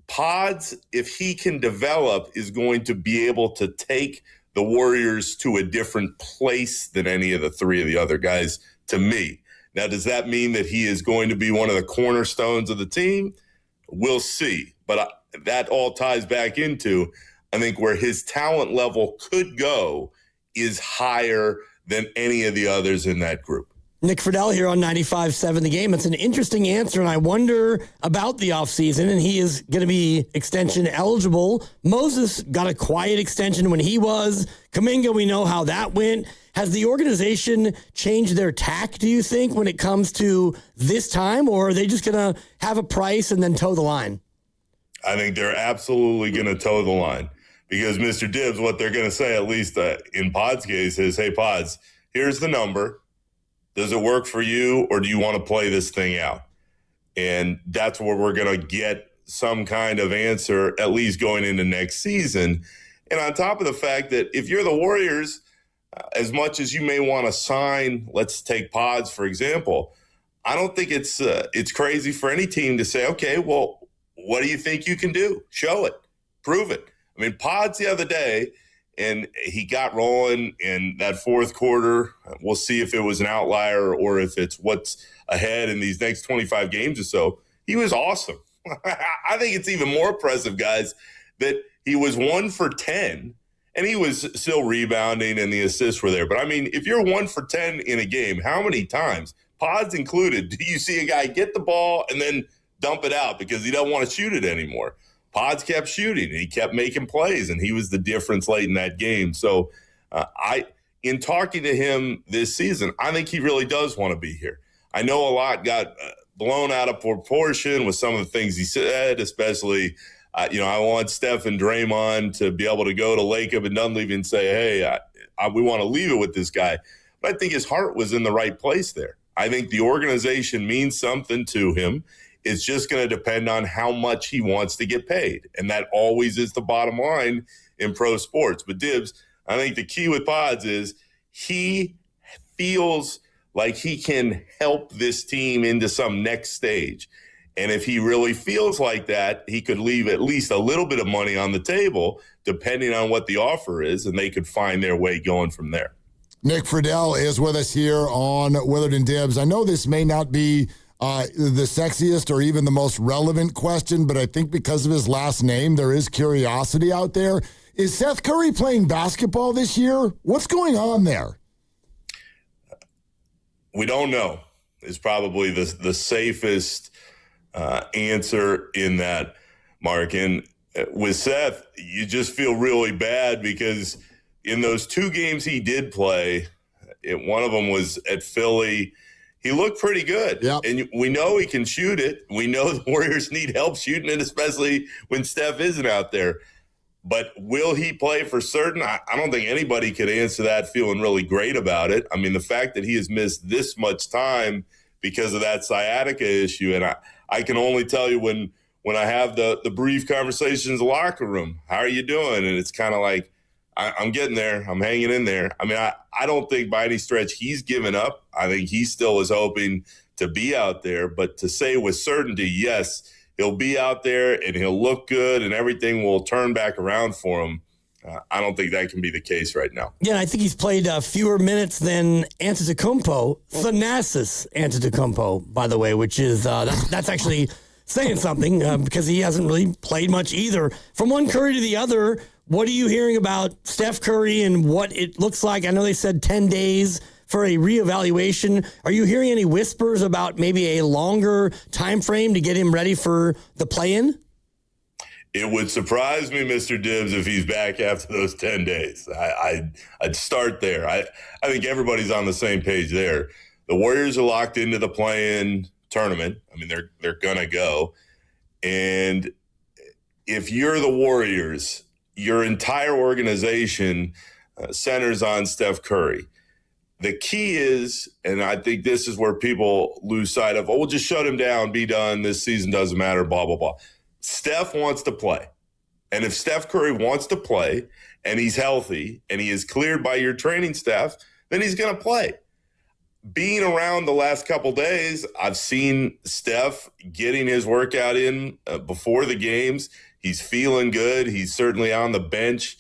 Pods, if he can develop, is going to be able to take the Warriors to a different place than any of the three of the other guys, to me. Now, does that mean that he is going to be one of the cornerstones of the team? We'll see. But that all ties back into, I think, where his talent level could go is higher than any of the others in that group. Nick Friedel here on 95.7 The Game. It's an interesting answer, and I wonder about the offseason, and he is going to be extension eligible. Moses got a quiet extension when he was. Kuminga, we know how that went. Has the organization changed their tack, do you think, when it comes to this time, or are they just going to have a price and then toe the line? I think they're absolutely going to toe the line because Mr. Dibbs, what they're going to say, at least in Pod's case, is, hey, Pods, here's the number. Does it work for you, or do you want to play this thing out? And that's where we're going to get some kind of answer, at least going into next season. And on top of the fact that if you're the Warriors, as much as you may want to sign, let's take Pods, for example, I don't think it's crazy for any team to say, okay, well, what do you think you can do? Show it. Prove it. I mean, Pods the other day, and he got rolling in that fourth quarter. We'll see if it was an outlier or if it's what's ahead in these next 25 games or so. He was awesome. I think it's even more impressive, guys, that he was 1 for 10, and he was still rebounding and the assists were there. But, I mean, if you're 1 for 10 in a game, how many times, Pods included, do you see a guy get the ball and then dump it out because he doesn't want to shoot it anymore? Pods kept shooting, and he kept making plays, and he was the difference late in that game. So in talking to him this season, I think he really does want to be here. I know a lot got blown out of proportion with some of the things he said, especially, I want Steph and Draymond to be able to go to Lacob and Dunleavy and say, hey, we want to leave it with this guy. But I think his heart was in the right place there. I think the organization means something to him. It's just going to depend on how much he wants to get paid. And that always is the bottom line in pro sports. But Dibbs, I think the key with Pods is he feels like he can help this team into some next stage. And if he really feels like that, he could leave at least a little bit of money on the table, depending on what the offer is, and they could find their way going from there. Nick Friedel is with us here on Willard and Dibbs. I know this may not be the sexiest or even the most relevant question, but I think because of his last name, there is curiosity out there. Is Seth Curry playing basketball this year? What's going on there? We don't know is probably the safest answer in that, Mark. And with Seth, you just feel really bad because in those 2 games he did play, one of them was at Philly. He looked pretty good. Yep. And we know he can shoot it. We know the Warriors need help shooting it, especially when Steph isn't out there. But will he play for certain? I don't think anybody could answer that feeling really great about it. I mean, the fact that he has missed this much time because of that sciatica issue, and I can only tell you when I have the brief conversations in the locker room, how are you doing? And it's kind of like, I'm getting there. I'm hanging in there. I mean, I don't think by any stretch he's given up. I think he still is hoping to be out there. But to say with certainty, yes, he'll be out there and he'll look good and everything will turn back around for him, I don't think that can be the case right now. Yeah, I think he's played fewer minutes than Antetokounmpo, Thanasis Antetokounmpo, by the way, which is that's actually saying something because he hasn't really played much either. From one Curry to the other, what are you hearing about Steph Curry and what it looks like? I know they said 10 days for a reevaluation. Are you hearing any whispers about maybe a longer time frame to get him ready for the play-in? It would surprise me, Mr. Dibbs, if he's back after those 10 days. I'd start there. I think everybody's on the same page there. The Warriors are locked into the play-in tournament. I mean, they're going to go. And if you're the Warriors, your entire organization centers on Steph Curry. The key is, and I think this is where people lose sight of, we'll just shut him down, be done, this season doesn't matter, blah, blah, blah. Steph wants to play. And if Steph Curry wants to play and he's healthy and he is cleared by your training staff, then he's going to play. Being around the last couple days, I've seen Steph getting his workout in before the games. He's feeling good. He's certainly on the bench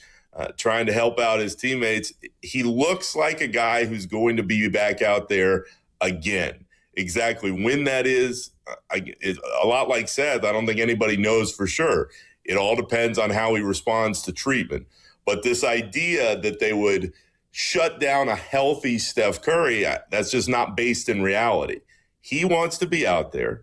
trying to help out his teammates. He looks like a guy who's going to be back out there again. Exactly when that is, it's a lot like Seth. I don't think anybody knows for sure. It all depends on how he responds to treatment. But this idea that they would shut down a healthy Steph Curry. That's just not based in reality. He wants to be out there.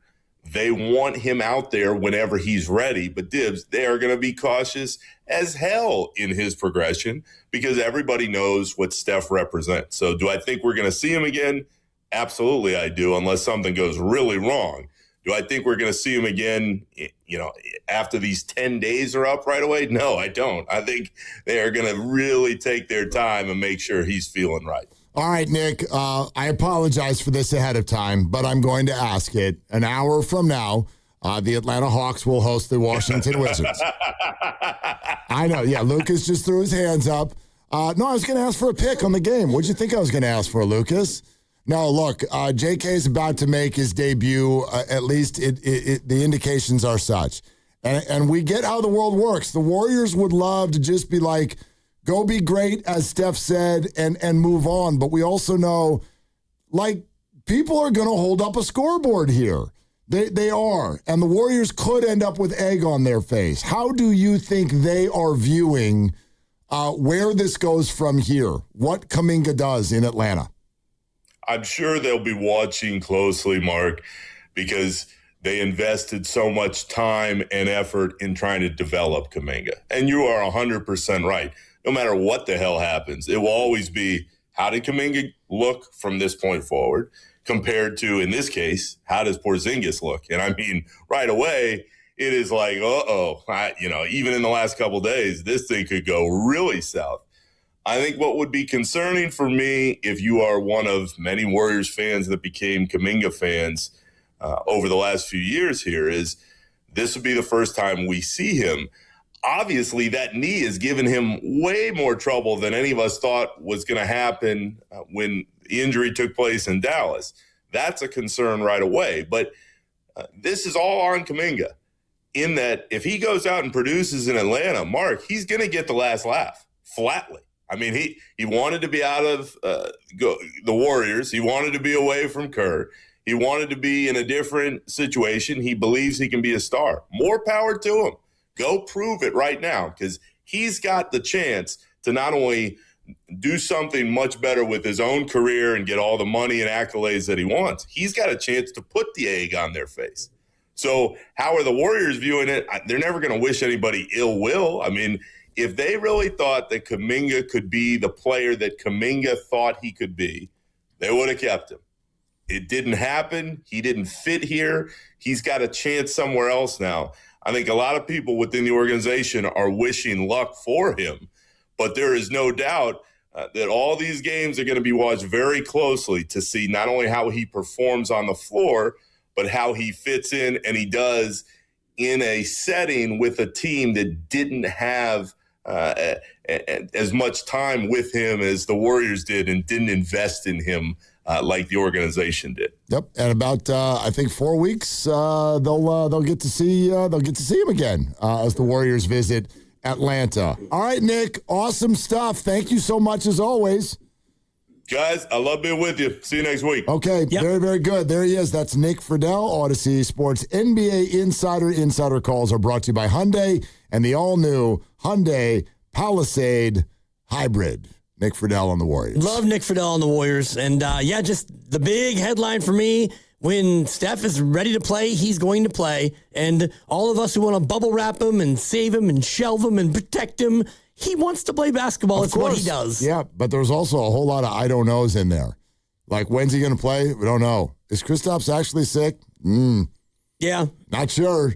They want him out there whenever he's ready. But Dibs, they are going to be cautious as hell in his progression because everybody knows what Steph represents. So do I think we're going to see him again? Absolutely, I do, unless something goes really wrong. Do I think we're going to see him again, after these 10 days are up right away? No, I don't. I think they are going to really take their time and make sure he's feeling right. All right, Nick, I apologize for this ahead of time, but I'm going to ask it. An hour from now, the Atlanta Hawks will host the Washington Wizards. I know. Yeah, Lucas just threw his hands up. No, I was going to ask for a pick on the game. What'd you think I was going to ask for, Lucas? No, look, JK is about to make his debut. At least the indications are such. And we get how the world works. The Warriors would love to just be like, go be great, as Steph said, and move on. But we also know, people are going to hold up a scoreboard here. They are. And the Warriors could end up with egg on their face. How do you think they are viewing where this goes from here? What Kuminga does in Atlanta? I'm sure they'll be watching closely, Mark, because they invested so much time and effort in trying to develop Kuminga. And you are 100% right. No matter what the hell happens, it will always be, how did Kuminga look from this point forward compared to, in this case, how does Porzingis look? And I mean, right away, it is like, even in the last couple of days, this thing could go really south. I think what would be concerning for me, if you are one of many Warriors fans that became Kuminga fans over the last few years here, is this would be the first time we see him. Obviously, that knee has given him way more trouble than any of us thought was going to happen when the injury took place in Dallas. That's a concern right away. But this is all on Kuminga, in that if he goes out and produces in Atlanta, Mark, he's going to get the last laugh, flatly. I mean, he wanted to be out of the Warriors. He wanted to be away from Kerr. He wanted to be in a different situation. He believes he can be a star. More power to him. Go prove it right now, because he's got the chance to not only do something much better with his own career and get all the money and accolades that he wants, he's got a chance to put the egg on their face. So how are the Warriors viewing it? They're never going to wish anybody ill will. I mean, if they really thought that Kuminga could be the player that Kuminga thought he could be, they would have kept him. It didn't happen. He didn't fit here. He's got a chance somewhere else now. I think a lot of people within the organization are wishing luck for him, but there is no doubt that all these games are going to be watched very closely to see not only how he performs on the floor, but how he fits in, and he does in a setting with a team that didn't have as much time with him as the Warriors did and didn't invest in him like the organization did. Yep, and about I think 4 weeks they'll get to see him again as the Warriors visit Atlanta. All right, Nick, awesome stuff. Thank you so much as always. Guys, I love being with you. See you next week. Okay, yep. Very, very good. There he is. That's Nick Friedel, Odyssey Sports NBA Insider. Insider calls are brought to you by Hyundai and the all-new Hyundai Palisade Hybrid. Nick Friedel on the Warriors. Love Nick Friedel on the Warriors. And, just the big headline for me, when Steph is ready to play, he's going to play. And all of us who want to bubble wrap him and save him and shelve him and protect him, he wants to play basketball. It's what he does. Yeah, but there's also a whole lot of I don't knows in there. Like, when's he going to play? We don't know. Is Kristaps actually sick? Yeah. Not sure.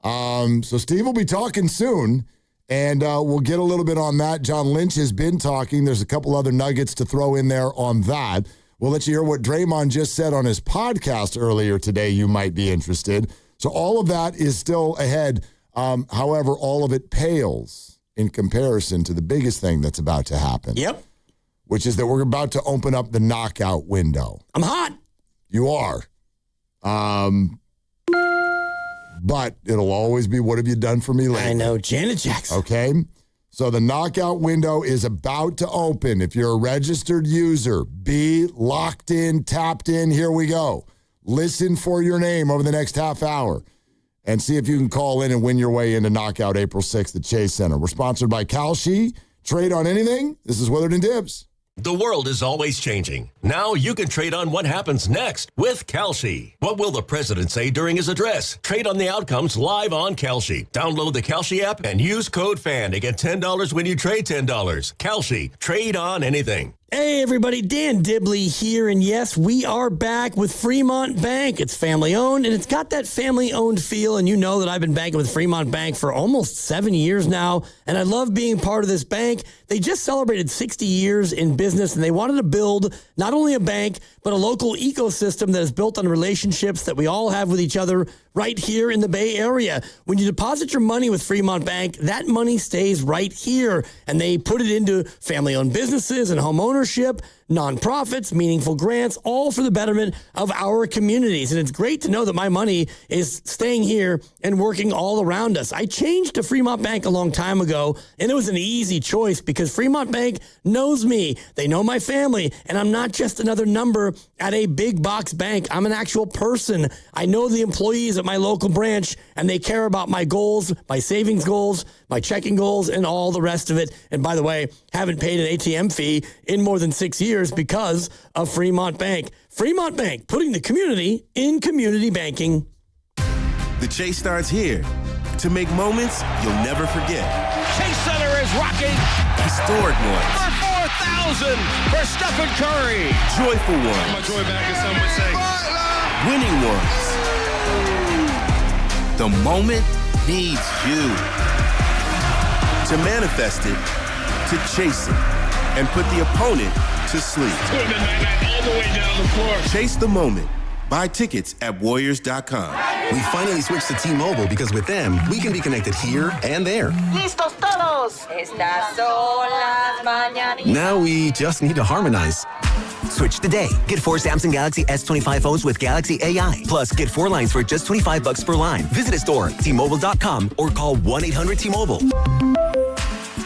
So Steve will be talking soon, and we'll get a little bit on that. John Lynch has been talking. There's a couple other nuggets to throw in there on that. We'll let you hear what Draymond just said on his podcast earlier today. You might be interested. So all of that is still ahead. However, all of it pales in comparison to the biggest thing that's about to happen. Yep. Which is that we're about to open up the knockout window. I'm hot. You are. But it'll always be, what have you done for me lately? I know, Janet Jackson. Okay? So the knockout window is about to open. If you're a registered user, be locked in, tapped in. Here we go. Listen for your name over the next half hour and see if you can call in and win your way into Knockout April 6th at Chase Center. We're sponsored by Kalshi. Trade on anything. This is Willard and Dibs. The world is always changing. Now you can trade on what happens next with Kalshi. What will the president say during his address? Trade on the outcomes live on Kalshi. Download the Kalshi app and use code FAN to get $10 when you trade $10. Kalshi. Trade on anything. Hey everybody, Dan Dibley here, and yes, we are back with Fremont Bank. It's family owned, and it's got that family owned feel, and you know that I've been banking with Fremont Bank for almost 7 years now, and I love being part of this bank. They just celebrated 60 years in business, and they wanted to build not only a bank, but a local ecosystem that is built on relationships that we all have with each other right here in the Bay Area. When you deposit your money with Fremont Bank, that money stays right here, and they put it into family-owned businesses and home ownership, nonprofits, meaningful grants, all for the betterment of our communities. And it's great to know that my money is staying here and working all around us. I changed to Fremont Bank a long time ago, and it was an easy choice because Fremont Bank knows me. They know my family, and I'm not just another number at a big box bank. I'm an actual person. I know the employees at my local branch, and they care about my goals, my savings goals, my checking goals, and all the rest of it. And by the way, haven't paid an ATM fee in more than 6 years because of Fremont Bank. Fremont Bank, putting the community in community banking. The chase starts here to make moments you'll never forget. Chase Center is rocking. Historic ones. For 4,000 for Stephen Curry. Joyful ones. My joy back, as some would say. Winning ones. The moment needs you to manifest it, to chase it, and put the opponent to sleep. All the way down the floor. Chase the moment. Buy tickets at Warriors.com. We finally switched to T-Mobile because with them, we can be connected here and there. Listos todos. Estas son las mañanitas. Now we just need to harmonize. Switch today. Get 4 Samsung Galaxy S25 phones with Galaxy AI. Plus, get 4 lines for just $25 per line. Visit a store, T-Mobile.com, or call 1-800-T-Mobile.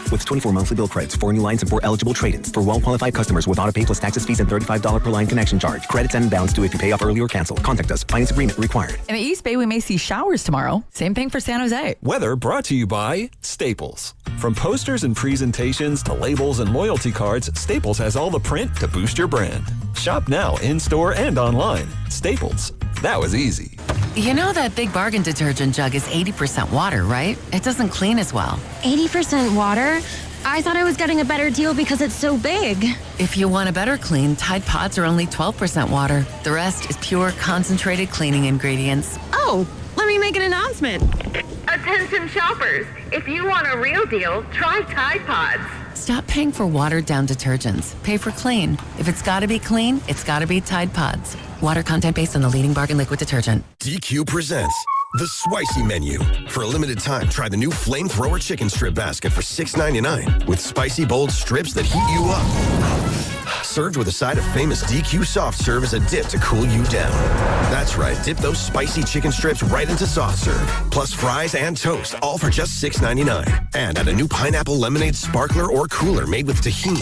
With 24 monthly bill credits, 4 new lines, and 4 eligible trade-ins. For well-qualified customers with auto pay plus taxes, fees, and $35 per line connection charge. Credits and balance due if you pay off early or cancel. Contact us. Finance agreement required. In the East Bay, we may see showers tomorrow. Same thing for San Jose. Weather brought to you by Staples. From posters and presentations to labels and loyalty cards, Staples has all the print to boost your brand. Shop now in-store and online. Staples. That was easy. You know that Big Bargain detergent jug is 80% water, right? It doesn't clean as well. 80% water? I thought I was getting a better deal because it's so big. If you want a better clean, Tide Pods are only 12% water. The rest is pure concentrated cleaning ingredients. Oh, let me make an announcement. Attention shoppers, if you want a real deal, try Tide Pods. Stop paying for watered-down detergents. Pay for clean. If it's got to be clean, it's got to be Tide Pods. Water content based on the leading bargain liquid detergent. DQ presents the Spicy Menu. For a limited time, try the new Flamethrower Chicken Strip Basket for $6.99 with spicy, bold strips that heat you up. Served with a side of famous DQ soft serve as a dip to cool you down. That's right, dip those spicy chicken strips right into soft serve. Plus fries and toast, all for just $6.99. And add a new pineapple lemonade sparkler or cooler made with tahini.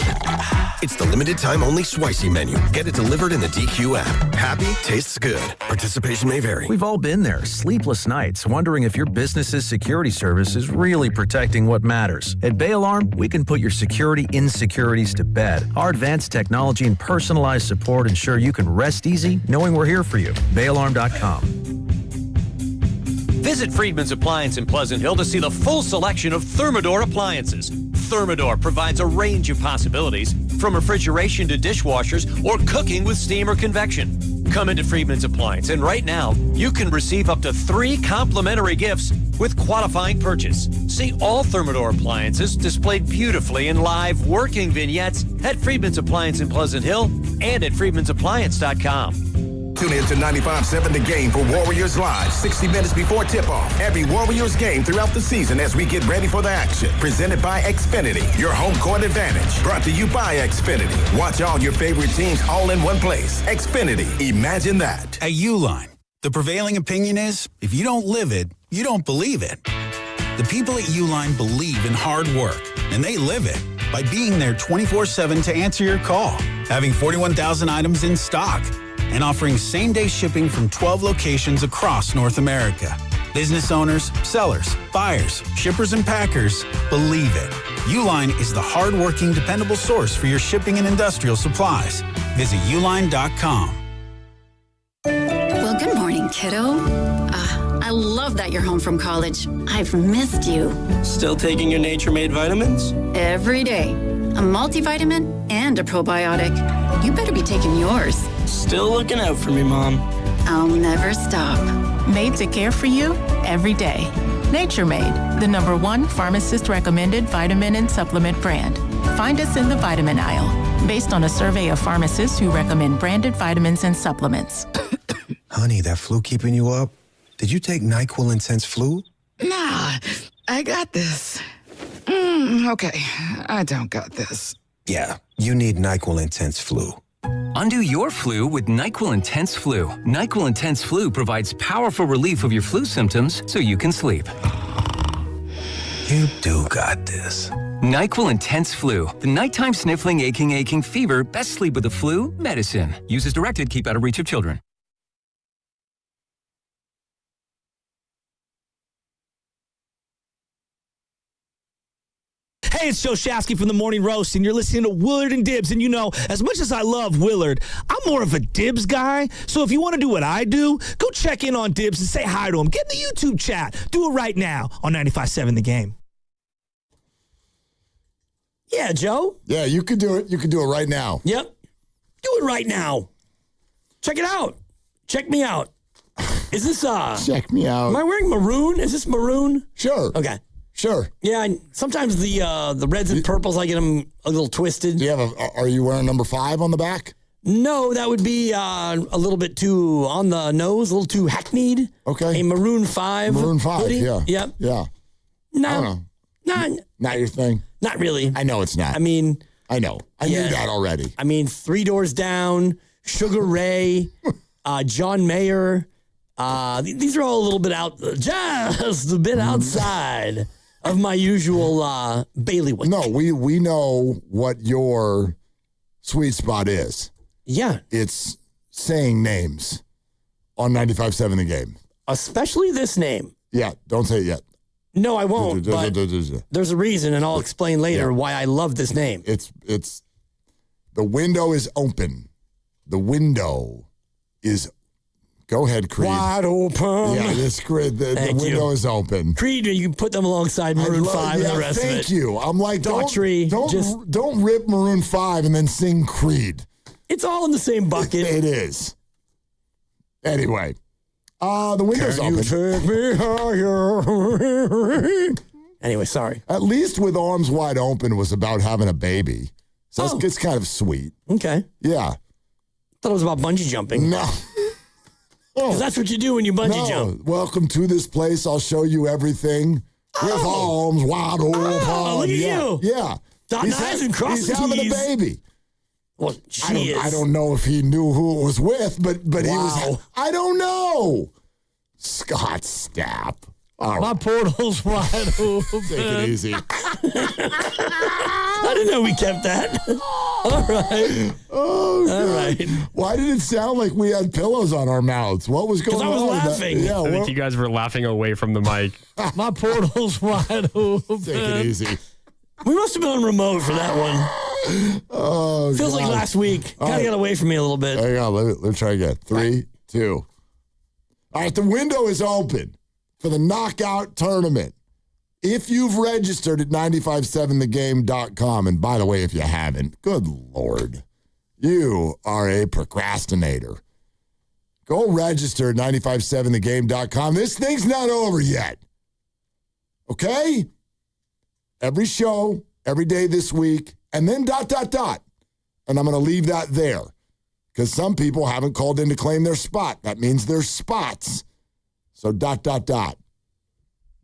It's the limited time only Spicy Menu. Get it delivered in the DQ app. Happy, tastes good. Participation may vary. We've all been there, sleepless nights, wondering if your business's security service is really protecting what matters. At Bay Alarm, we can put your security insecurities to bed. Our advanced technology and personalized support ensure you can rest easy knowing we're here for you. BayAlarm.com. Visit Friedman's Appliance in Pleasant Hill to see the full selection of Thermador appliances. Thermador provides a range of possibilities, from refrigeration to dishwashers or cooking with steam or convection. Come into Friedman's Appliance, and right now, you can receive up to 3 complimentary gifts with qualifying purchase. See all Thermador appliances displayed beautifully in live working vignettes at Friedman's Appliance in Pleasant Hill and at Friedman'sAppliance.com. Tune in to 95.7 The Game for Warriors Live, 60 minutes before tip-off. Every Warriors game throughout the season as we get ready for the action. Presented by Xfinity, your home court advantage. Brought to you by Xfinity. Watch all your favorite teams all in one place. Xfinity, imagine that. At Uline, the prevailing opinion is, if you don't live it, you don't believe it. The people at Uline believe in hard work, and they live it by being there 24/7 to answer your call, having 41,000 items in stock, and offering same-day shipping from 12 locations across North America. Business owners, sellers, buyers, shippers, and packers believe it. Uline is the hard-working, dependable source for your shipping and industrial supplies. Visit uline.com. Well, good morning, kiddo. I love that you're home from college. I've missed you. Still taking your Nature Made vitamins? Every day. A multivitamin and a probiotic. You better be taking yours. Still looking out for me, Mom. I'll never stop. Made to care for you every day. Nature Made, the #1 pharmacist-recommended vitamin and supplement brand. Find us in the vitamin aisle, based on a survey of pharmacists who recommend branded vitamins and supplements. Honey, that flu keeping you up? Did you take NyQuil Intense Flu? Nah, I got this. Okay, I don't got this. Yeah, you need NyQuil Intense Flu. Undo your flu with NyQuil Intense Flu. NyQuil Intense Flu provides powerful relief of your flu symptoms so you can sleep. You do got this. NyQuil Intense Flu. The nighttime sniffling, aching fever. Best sleep with the flu medicine. Use as directed. Keep out of reach of children. Hey, it's Joe Shasky from the Morning Roast, and you're listening to Willard and Dibs. And you know, as much as I love Willard, I'm more of a Dibs guy. So if you want to do what I do, go check in on Dibs and say hi to him. Get in the YouTube chat. Do it right now on 95.7 The Game. Yeah, Joe? Yeah, you could do it. You could do it right now. Yep. Do it right now. Check it out. Check me out. Is this, Check me out. Am I wearing maroon? Is this maroon? Sure. Okay. Sure. Yeah, sometimes the reds and purples, I get them a little twisted. Do you have are you wearing number 5 on the back? No, that would be a little bit too on the nose, a little too hackneyed. Okay. A maroon 5. Maroon 5, hoodie. yeah. Yep. Yeah. No. I don't know. Not your thing? Not really. I know it's not. I mean. I know. I knew that already. I mean, 3 Doors Down, Sugar Ray, John Mayer. These are all a little bit out, just a bit outside of my usual bailiwick. No, we know what your sweet spot is. Yeah. It's saying names on 95.7 The Game. Especially this name. Yeah, don't say it yet. No, I won't, but there's a reason, and I'll explain later why I love this name. It's the window is open. The window is go ahead, Creed. Wide open. Yeah, this Creed, the window is open. Creed, you can put them alongside Maroon 5 and the rest of it. Thank you. I'm like, Daughtry, don't rip Maroon 5 and then sing Creed. It's all in the same bucket. It is. Anyway, the window's open. You take me higher. Anyway, sorry. At least with arms wide open was about having a baby. So it's kind of sweet. Okay. Yeah. Thought it was about bungee jumping. No. Because that's what you do when you bungee jump. Welcome to this place. I'll show you everything with arms wide open. Oh, look at you. Yeah. Dotting I's and crossing He's having T's. a baby. Well, I don't know if he knew who it was with, but he was. I don't know. Scott Stapp. My portal's wide open. Take it easy. I didn't know we kept that. All right. Oh, God. All right. Why did it sound like we had pillows on our mouths? What was going on? Because I was laughing. Yeah, I think you guys were laughing away from the mic. My portal's wide open. Take it easy. We must have been on remote for that one. Oh, Feels God. like last week. Kind of got away from me a little bit. Hang on. Let me try again. 3, 2. All right. The window is open for the knockout tournament. If you've registered at 957thegame.com, and by the way, if you haven't, good Lord, you are a procrastinator. Go register at 957thegame.com. This thing's not over yet. Okay? Every show, every day this week, and then ... And I'm going to leave that there because some people haven't called in to claim their spot. That means there's spots. So ...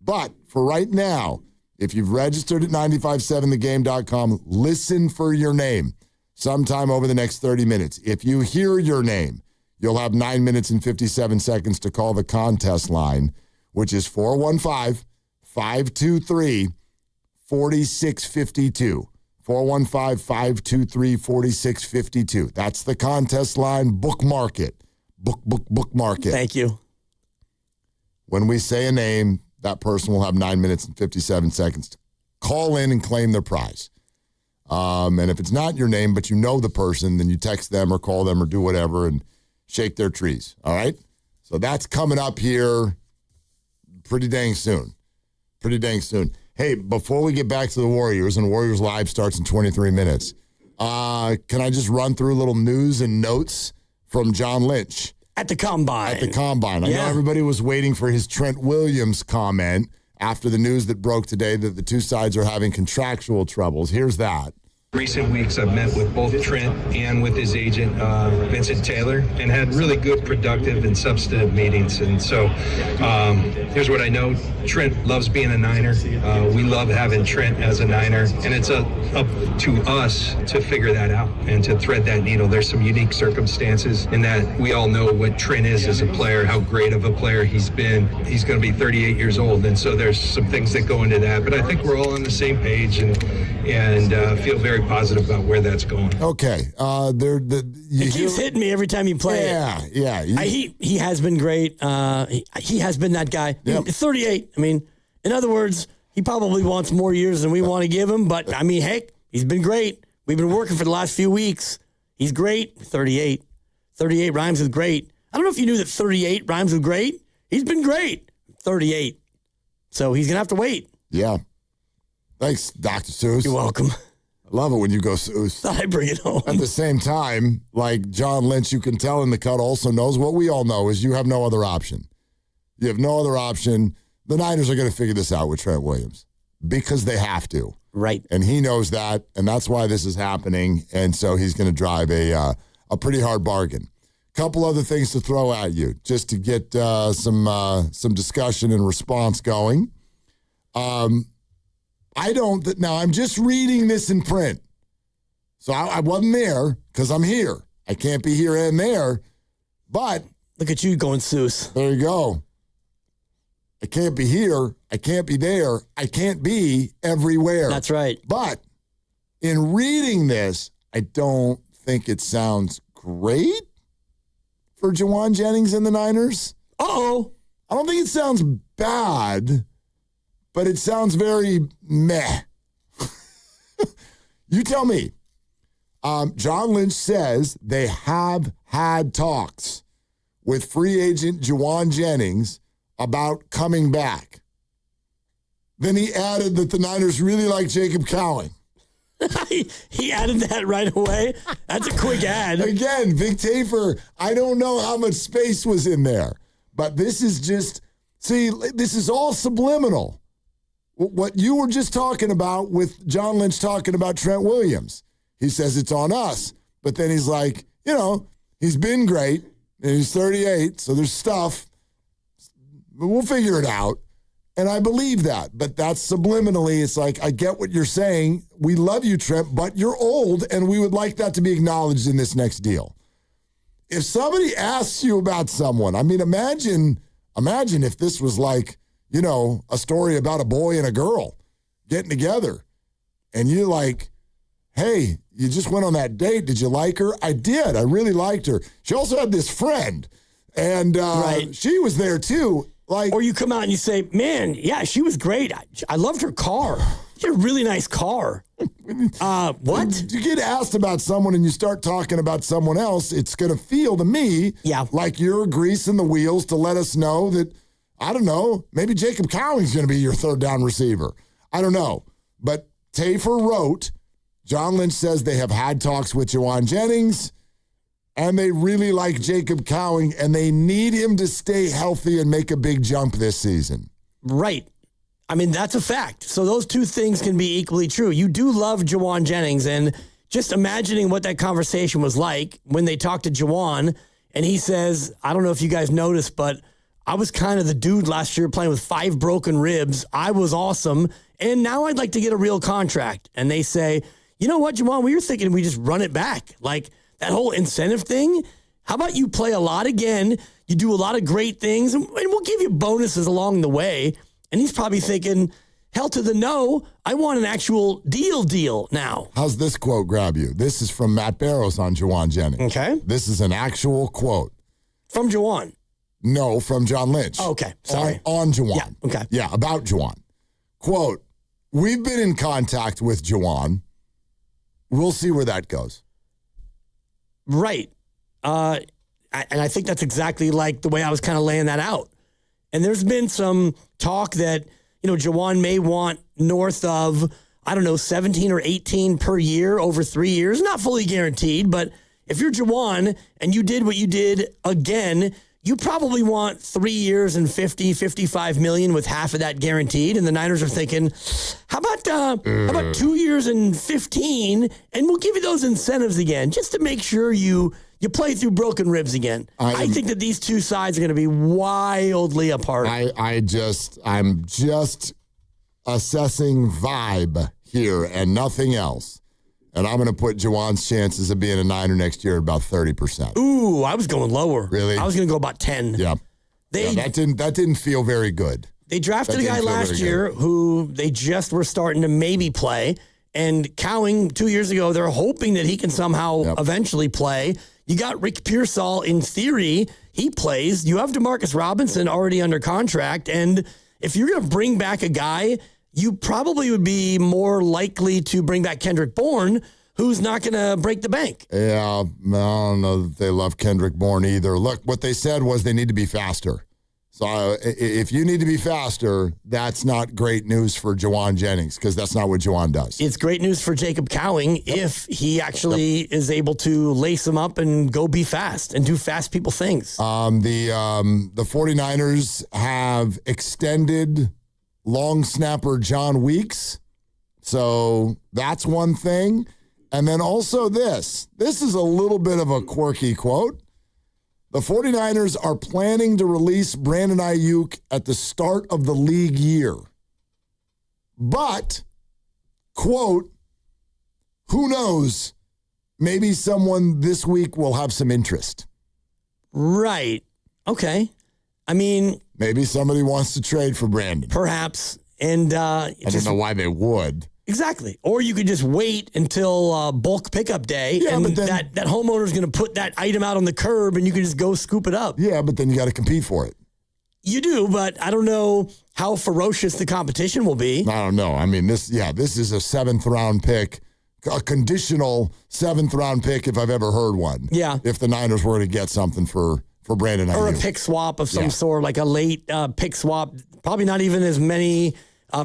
But for right now, if you've registered at 957thegame.com, listen for your name sometime over the next 30 minutes. If you hear your name, you'll have 9 minutes and 57 seconds to call the contest line, which is 415-523-4652. 415-523-4652. That's the contest line. Bookmark it. Bookmark it. Thank you. When we say a name, that person will have 9 minutes and 57 seconds call in and claim their prize. And if it's not your name, but you know the person, then you text them or call them or do whatever and shake their trees. All right? So that's coming up here pretty dang soon. Pretty dang soon. Hey, before we get back to the Warriors, and Warriors Live starts in 23 minutes, can I just run through a little news and notes from John Lynch? At the Combine. I know everybody was waiting for his Trent Williams comment after the news that broke today that the two sides are having contractual troubles. Here's that. Recent weeks, I've met with both Trent and with his agent, Vincent Taylor, and had really good, productive, and substantive meetings. And so here's what I know. Trent loves being a Niner. We love having Trent as a Niner. And it's up to us to figure that out and to thread that needle. There's some unique circumstances in that we all know what Trent is as a player, how great of a player he's been. He's going to be 38 years old. And so there's some things that go into that. But I think we're all on the same page and feel very positive about where that's going. Okay. It keeps hitting me every time you play it. Yeah. He has been great. He has been that guy. Yep. 38. I mean, in other words, he probably wants more years than we want to give him. But, I mean, heck, he's been great. We've been working for the last few weeks. He's great. 38. 38 rhymes with great. I don't know if you knew that 38 rhymes with great. He's been great. 38. So he's going to have to wait. Yeah. Thanks, Dr. Seuss. You're welcome. I love it when you go Seuss. I bring it home. At the same time, like John Lynch, you can tell in the cut also knows what we all know is you have no other option. You have no other option. The Niners are going to figure this out with Trent Williams because they have to. Right. And he knows that, and that's why this is happening. And so he's going to drive a pretty hard bargain. Couple other things to throw at you just to get some discussion and response going. Now I'm just reading this in print. So I wasn't there because I'm here. I can't be here and there. But look at you going Seuss. There you go. I can't be here. I can't be there. I can't be everywhere. That's right. But in reading this, I don't think it sounds great for Juwan Jennings and the Niners. Uh-oh. I don't think it sounds bad, but it sounds very meh. You tell me. John Lynch says they have had talks with free agent Juwan Jennings about coming back. Then he added that the Niners really like Jacob Cowing. He added that right away. That's a quick ad. Again, Vic Tafur, I don't know how much space was in there, but this is just, this is all subliminal. What you were just talking about with John Lynch talking about Trent Williams. He says it's on us, but then he's like, he's been great, and he's 38, so there's stuff. But we'll figure it out. And I believe that. But that's subliminally, it's like, I get what you're saying. We love you, Trent, but you're old, and we would like that to be acknowledged in this next deal. If somebody asks you about someone, I mean, imagine if this was like, a story about a boy and a girl getting together. And you're like, hey, you just went on that date. Did you like her? I did. I really liked her. She also had this friend. And she was there too. Or you come out and you say, man, yeah, she was great. I loved her car. She had a really nice car. What? You get asked about someone and you start talking about someone else, it's going to feel to me like you're greasing the wheels to let us know that, I don't know, maybe Jacob Cowing's going to be your third down receiver. I don't know. But Tafur wrote, John Lynch says they have had talks with Juwan Jennings, and they really like Jacob Cowing, and they need him to stay healthy and make a big jump this season. Right. I mean, that's a fact. So those two things can be equally true. You do love Juwan Jennings, and just imagining what that conversation was like when they talked to Juwan, and he says, I don't know if you guys noticed, but I was kind of the dude last year playing with 5 broken ribs. I was awesome, and now I'd like to get a real contract. And they say, you know what, Juwan, we were thinking we just run it back. Like, that whole incentive thing, how about you play a lot again, you do a lot of great things, and we'll give you bonuses along the way. And he's probably thinking, hell to the no, I want an actual deal now. How's this quote grab you? This is from Matt Barrows on Juwan Jennings. Okay. This is an actual quote. From Juwan? No, from John Lynch. Oh, okay, sorry. On Juwan. Yeah, okay. Yeah, about Juwan. Quote, we've been in contact with Juwan. We'll see where that goes. Right. And I think that's exactly like the way I was kind of laying that out. And there's been some talk that, Juwan may want north of, 17 or 18 per year over 3 years. Not fully guaranteed, but if you're Juwan and you did what you did again, you probably want 3 years and 55 million with half of that guaranteed. And the Niners are thinking, how about 2 years and 15, and we'll give you those incentives again, just to make sure you play through broken ribs again. I think that these two sides are going to be wildly apart. I'm just assessing vibe here and nothing else. And I'm going to put Juwan's chances of being a Niner next year at about 30%. Ooh, I was going lower. Really? I was going to go about 10. Yeah. That didn't feel very good. They drafted a guy last year who they just were starting to maybe play. And Cowing 2 years ago, they're hoping that he can somehow eventually play. You got Rick Pearsall, in theory, he plays. You have Demarcus Robinson already under contract. And if you're going to bring back a guy, you probably would be more likely to bring back Kendrick Bourne, who's not going to break the bank. Yeah, I don't know that they love Kendrick Bourne either. Look, what they said was they need to be faster. So if you need to be faster, that's not great news for Juwan Jennings, because that's not what Juwan does. It's great news for Jacob Cowing if he actually is able to lace him up and go be fast and do fast people things. The 49ers have extended long snapper John Weeks. So that's one thing. And then also this is a little bit of a quirky quote. The 49ers are planning to release Brandon Ayuk at the start of the league year. But, quote, who knows? Maybe someone this week will have some interest. Right. Okay. I mean, maybe somebody wants to trade for Brandon. Perhaps. And I don't know why they would. Exactly. Or you could just wait until bulk pickup day, and but then, that homeowner is going to put that item out on the curb, and you can just go scoop it up. Yeah, but then you got to compete for it. You do, but I don't know how ferocious the competition will be. I don't know. I mean, this is a 7th-round pick, a conditional 7th-round pick if I've ever heard one. Yeah. If the Niners were to get something for Brandon Ayuk. Or a pick swap of some sort, like a late pick swap. Probably not even as many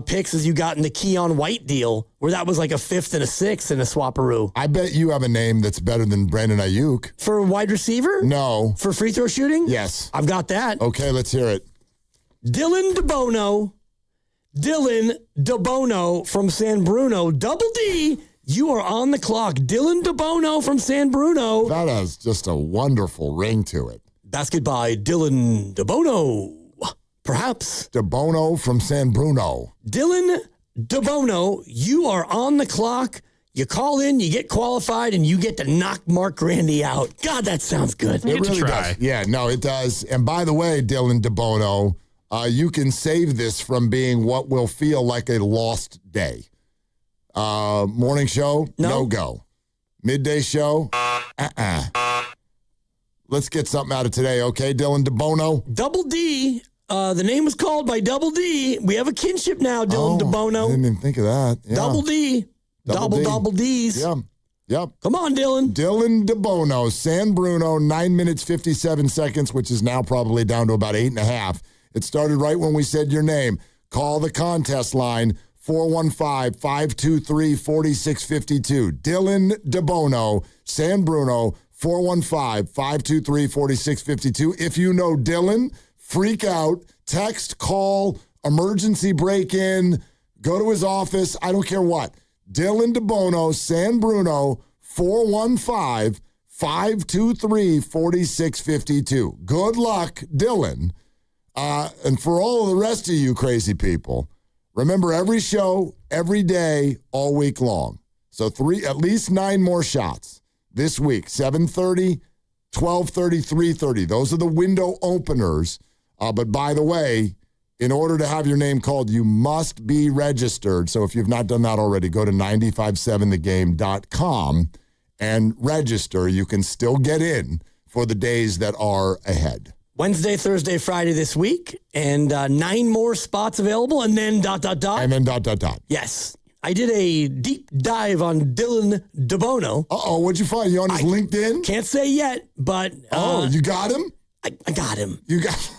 picks as you got in the Keon White deal, where that was like a 5th and a 6th in a swapperoo. I bet you have a name that's better than Brandon Ayuk. For a wide receiver? No. For free throw shooting? Yes. I've got that. Okay, let's hear it. Dylan DeBono from San Bruno. Double D, you are on the clock. Dylan DeBono from San Bruno. That has just a wonderful ring to it. Basket by Dylan DeBono. Perhaps. DeBono from San Bruno. Dylan DeBono, you are on the clock. You call in, you get qualified, and you get to knock Mark Grandy out. God, that sounds good. It really does. Yeah, no, it does. And by the way, Dylan DeBono, you can save this from being what will feel like a lost day. Morning show, no go. Midday show, Let's get something out of today, okay, Dylan DeBono? Double D. The name was called by Double D. We have a kinship now, Dylan DeBono. I didn't even think of that. Yeah. Double D. Double Ds. Yeah. Yep. Come on, Dylan. Dylan DeBono, San Bruno, 9 minutes, 57 seconds, which is now probably down to about 8.5. It started right when we said your name. Call the contest line, 415-523-4652. Dylan DeBono, San Bruno, 415-523-4652. If you know Dylan, freak out, text, call, emergency break-in, go to his office, I don't care what. Dylan DeBono, San Bruno, 415-523-4652. Good luck, Dylan. And for all of the rest of you crazy people, remember every show, every day, all week long. So at least 9 more shots this week, 7:30, 12:30, 3:30. Those are the window openers. But by the way, in order to have your name called, you must be registered. So if you've not done that already, go to 957thegame.com and register. You can still get in for the days that are ahead. Wednesday, Thursday, Friday this week, and 9 more spots available, and then ... And then ... Yes. I did a deep dive on Dylan DeBono. Uh-oh, what'd you find? You on his LinkedIn? Can't say yet, but... you got him? I got him. You got...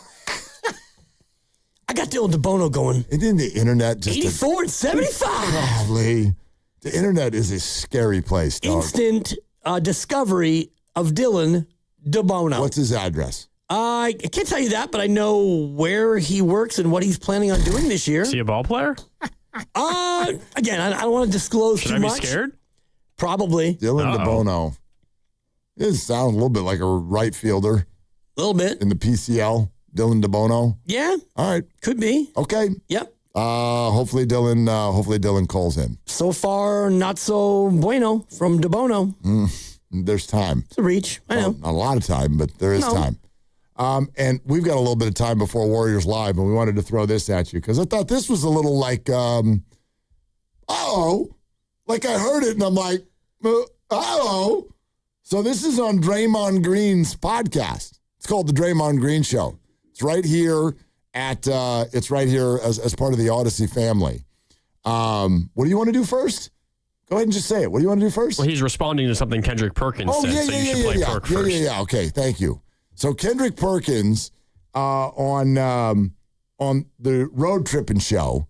I got Dylan DeBono going. Isn't the internet just... 84 and 75. Probably. The internet is a scary place, dog. Instant discovery of Dylan DeBono. What's his address? I can't tell you that, but I know where he works and what he's planning on doing this year. Is he a ball player? Again, I don't want to disclose Should too I be much. Scared? Probably. Dylan DeBono. It sounds a little bit like a right fielder. A little bit. In the PCL. Dylan DeBono. Yeah. All right. Could be. Okay. Yep. Hopefully Dylan calls in. So far, not so bueno from DeBono. There's time. It's a reach. I know. Not a lot of time, but there is time. And we've got a little bit of time before Warriors Live, and we wanted to throw this at you because I thought this was a little like, like I heard it and I'm like, So this is on Draymond Green's podcast. It's called The Draymond Green Show. It's right here as part of the Odyssey family. What do you want to do first? Go ahead and just say it. What do you want to do first? Well, he's responding to something Kendrick Perkins said, so you should play Perk first. Yeah. Okay, thank you. So Kendrick Perkins on the Road Trippin' Show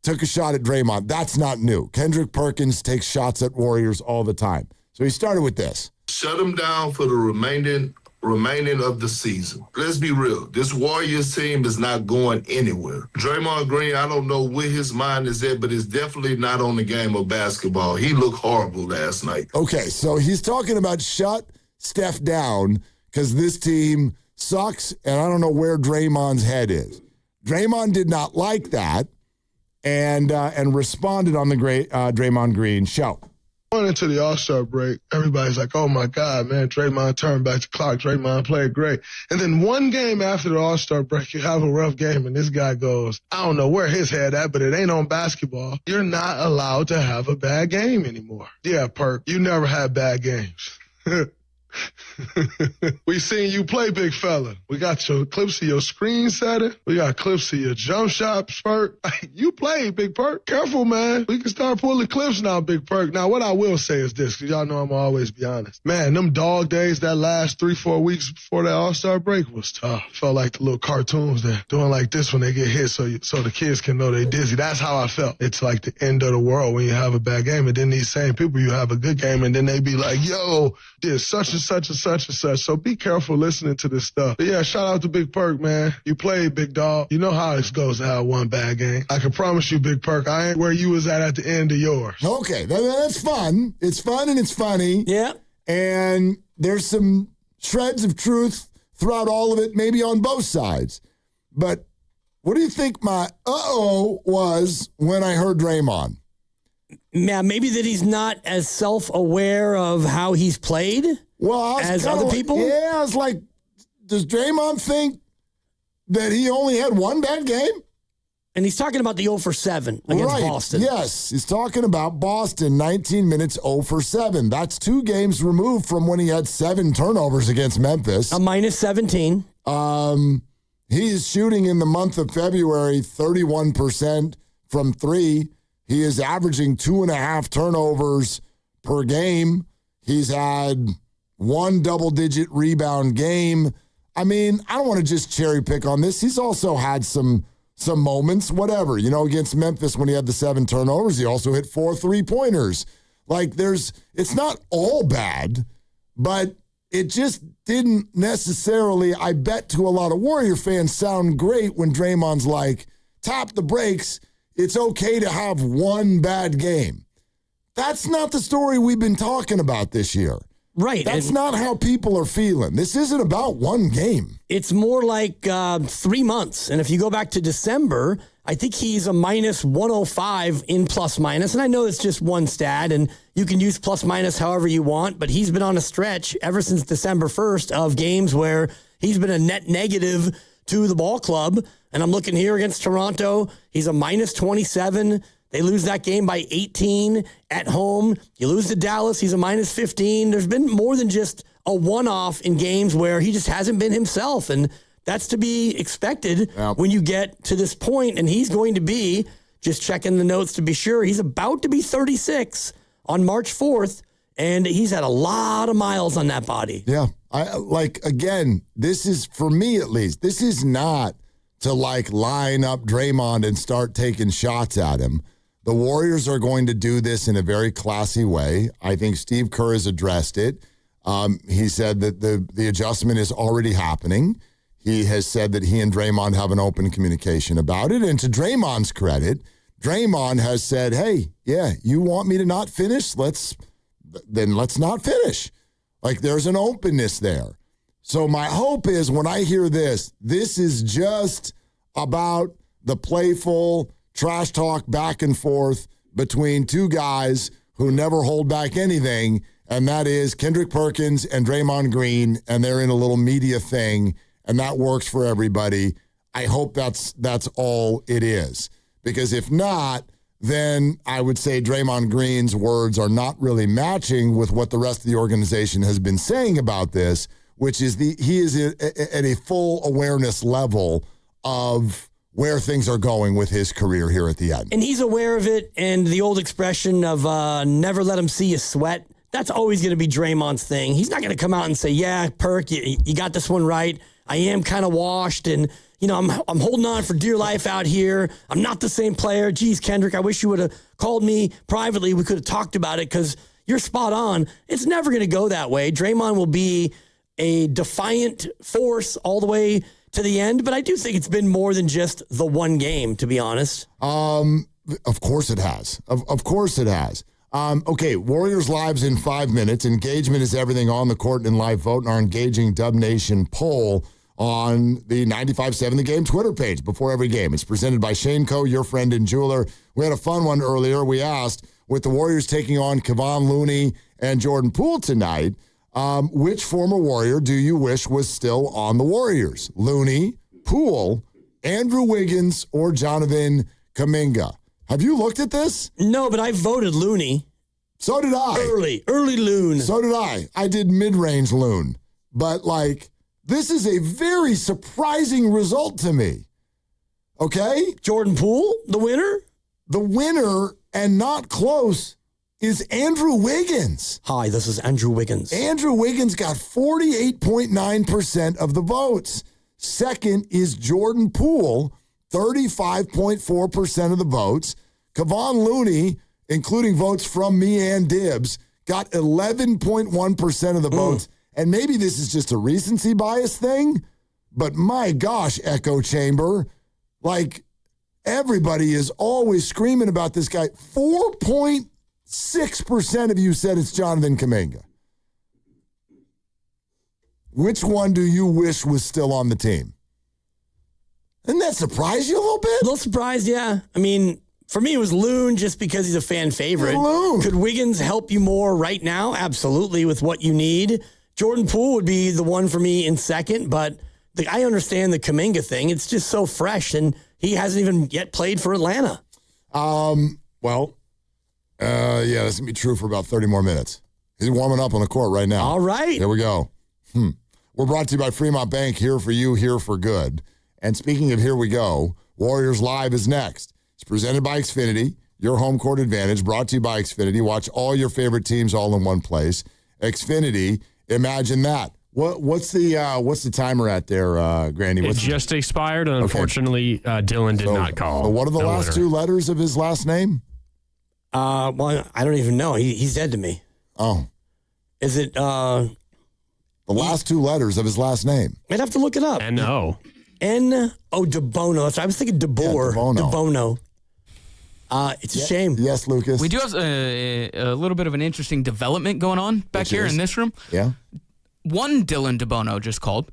took a shot at Draymond. That's not new. Kendrick Perkins takes shots at Warriors all the time. So he started with this. Shut him down for the remaining of the season. Let's be real. This Warriors team is not going anywhere. Draymond Green, I don't know where his mind is at, but it's definitely not on the game of basketball. He looked horrible last night. Okay, so he's talking about shut Steph down because this team sucks, and I don't know where Draymond's head is. Draymond did not like that and responded on the great Draymond Green Show. Going into the All-Star break, everybody's like, oh, my God, man, Draymond turned back the clock. Draymond played great. And then one game after the All-Star break, you have a rough game, and this guy goes, I don't know where his head at, but it ain't on basketball. You're not allowed to have a bad game anymore. Yeah, Perk, you never had bad games. We seen you play, big fella. We got your clips of your screen setter. We got clips of your jump shot, Perk. You played, Big Perk. Careful, man. We can start pulling clips now, Big Perk. Now, what I will say is this, because y'all know I'm always be honest. Man, them dog days that last 3-4 weeks before that All-Star break was tough. Felt like the little cartoons there, doing like this when they get hit so the kids can know they dizzy. That's how I felt. It's like the end of the world when you have a bad game, and then these same people, you have a good game, and then they be like, yo, did such and such and such and such. So be careful listening to this stuff. But yeah, shout out to Big Perk, man. You played, big dog. You know how it goes to have one bad game. I can promise you, Big Perk, I ain't where you was at the end of yours. Okay, that's fun. It's fun and it's funny. Yeah. And there's some shreds of truth throughout all of it, maybe on both sides. But what do you think my was when I heard Draymond? Yeah, maybe that he's not as self-aware of how he's played as other people? Yeah, I was like, does Draymond think that he only had one bad game? And he's talking about the 0 for 7 against Boston. Yes, he's talking about Boston, 19 minutes 0 for 7. That's 2 games removed from when he had 7 turnovers against Memphis. A minus 17. He's shooting in the month of February 31% from 3. He is averaging 2.5 turnovers per game. He's had 1 double-digit rebound game. I mean, I don't want to just cherry pick on this. He's also had some moments, whatever. You know, against Memphis when he had the 7 turnovers, he also hit 4 3-pointers. Like, it's not all bad, but it just didn't necessarily, I bet to a lot of Warrior fans, sound great when Draymond's like, tap the brakes. It's okay to have 1 bad game. That's not the story we've been talking about this year. Right. That's not how people are feeling. This isn't about 1 game. It's more like 3 months. And if you go back to December, I think he's a minus 105 in plus minus. And I know it's just one stat, and you can use plus minus however you want, but he's been on a stretch ever since December 1st of games where he's been a net negative to the ball club. And I'm looking here against Toronto. He's a minus 27. They lose that game by 18 at home. You lose to Dallas. He's a minus 15. There's been more than just a one-off in games where he just hasn't been himself. And that's to be expected when you get to this point. And he's going to be, just checking the notes to be sure, he's about to be 36 on March 4th. And he's had a lot of miles on that body. Yeah. Again, this is, for me at least, this is not to line up Draymond and start taking shots at him. The Warriors are going to do this in a very classy way. I think Steve Kerr has addressed it. He said that the adjustment is already happening. He has said that he and Draymond have an open communication about it. And to Draymond's credit, Draymond has said, hey, yeah, you want me to not finish? Let's not finish. There's an openness there. So my hope is when I hear this is just about the playful trash talk back and forth between two guys who never hold back anything, and that is Kendrick Perkins and Draymond Green, and they're in a little media thing, and that works for everybody. I hope that's all it is. Because if not, then I would say Draymond Green's words are not really matching with what the rest of the organization has been saying about this, which is he is at a full awareness level of where things are going with his career here at the end. And he's aware of it, and the old expression of never let him see you sweat, that's always going to be Draymond's thing. He's not going to come out and say, yeah, Perk, you got this one right. I am kind of washed, and I'm holding on for dear life out here. I'm not the same player. Geez, Kendrick, I wish you would have called me privately. We could have talked about it because you're spot on. It's never going to go that way. Draymond will be a defiant force all the way to the end, but I do think it's been more than just the one game, to be honest. Of course it has. Of course it has. Okay, Warriors Live's in 5 minutes. Engagement is everything on the court and live vote in our Engaging Dub Nation poll on the 95.7 The Game Twitter page before every game. It's presented by Shane Co., your friend and jeweler. We had a fun one earlier. We asked, with the Warriors taking on Kevon Looney and Jordan Poole tonight, which former Warrior do you wish was still on the Warriors? Looney, Poole, Andrew Wiggins, or Jonathan Kuminga? Have you looked at this? No, but I voted Looney. So did I. Early Loon. So did I. I did mid-range Loon. But, this is a very surprising result to me. Okay? Jordan Poole, the winner? The winner, and not close, is Andrew Wiggins. Hi, this is Andrew Wiggins. Andrew Wiggins got 48.9% of the votes. Second is Jordan Poole, 35.4% of the votes. Kevon Looney, including votes from me and Dibs, got 11.1% of the votes. And maybe this is just a recency bias thing, but my gosh, echo chamber, everybody is always screaming about this guy. 4.6% of you said it's Jonathan Kuminga. Which one do you wish was still on the team? Didn't that surprise you a little bit? A little surprised, yeah. I mean, for me, it was Loon just because he's a fan favorite. Yeah, Loon. Could Wiggins help you more right now? Absolutely, with what you need. Jordan Poole would be the one for me in second, but I understand the Kuminga thing. It's just so fresh, and he hasn't even yet played for Atlanta. Yeah, that's going to be true for about 30 more minutes. He's warming up on the court right now. All right. Here we go. We're brought to you by Fremont Bank, here for you, here for good. And speaking of here we go, Warriors Live is next. It's presented by Xfinity, your home court advantage, brought to you by Xfinity. Watch all your favorite teams all in one place. Xfinity, imagine that. What's the timer at there, Grandy? It just expired, and unfortunately, Dylan did not call. So what are the last two letters of his last name? Well, I don't even know. He's dead to me. Oh. Is it... the last two letters of his last name. I'd have to look it up. N-O. DeBono. So I was thinking DeBoer. DeBono. It's a shame. Yes, Lucas. We do have a little bit of an interesting development going on back here in this room. Yeah. One Dylan DeBono just called.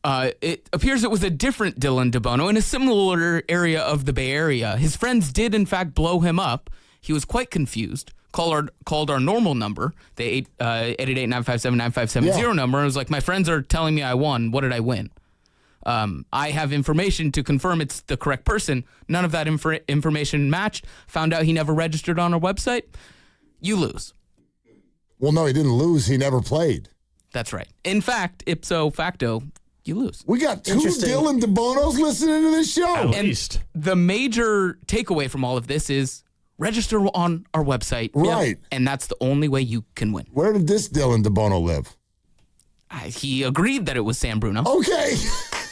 It appears it was a different Dylan DeBono in a similar area of the Bay Area. His friends did, in fact, blow him up. He was quite confused. Called our normal number, the 888-957-9570 number, and was like, my friends are telling me I won. What did I win? I have information to confirm it's the correct person. None of that information matched. Found out he never registered on our website. You lose. Well, no, he didn't lose. He never played. That's right. In fact, ipso facto, you lose. We got 2 Dylan DeBonos listening to this show. At least. The major takeaway from all of this is register on our website. Right. And that's the only way you can win. Where did this Dylan DeBono live? He agreed that it was San Bruno. Okay.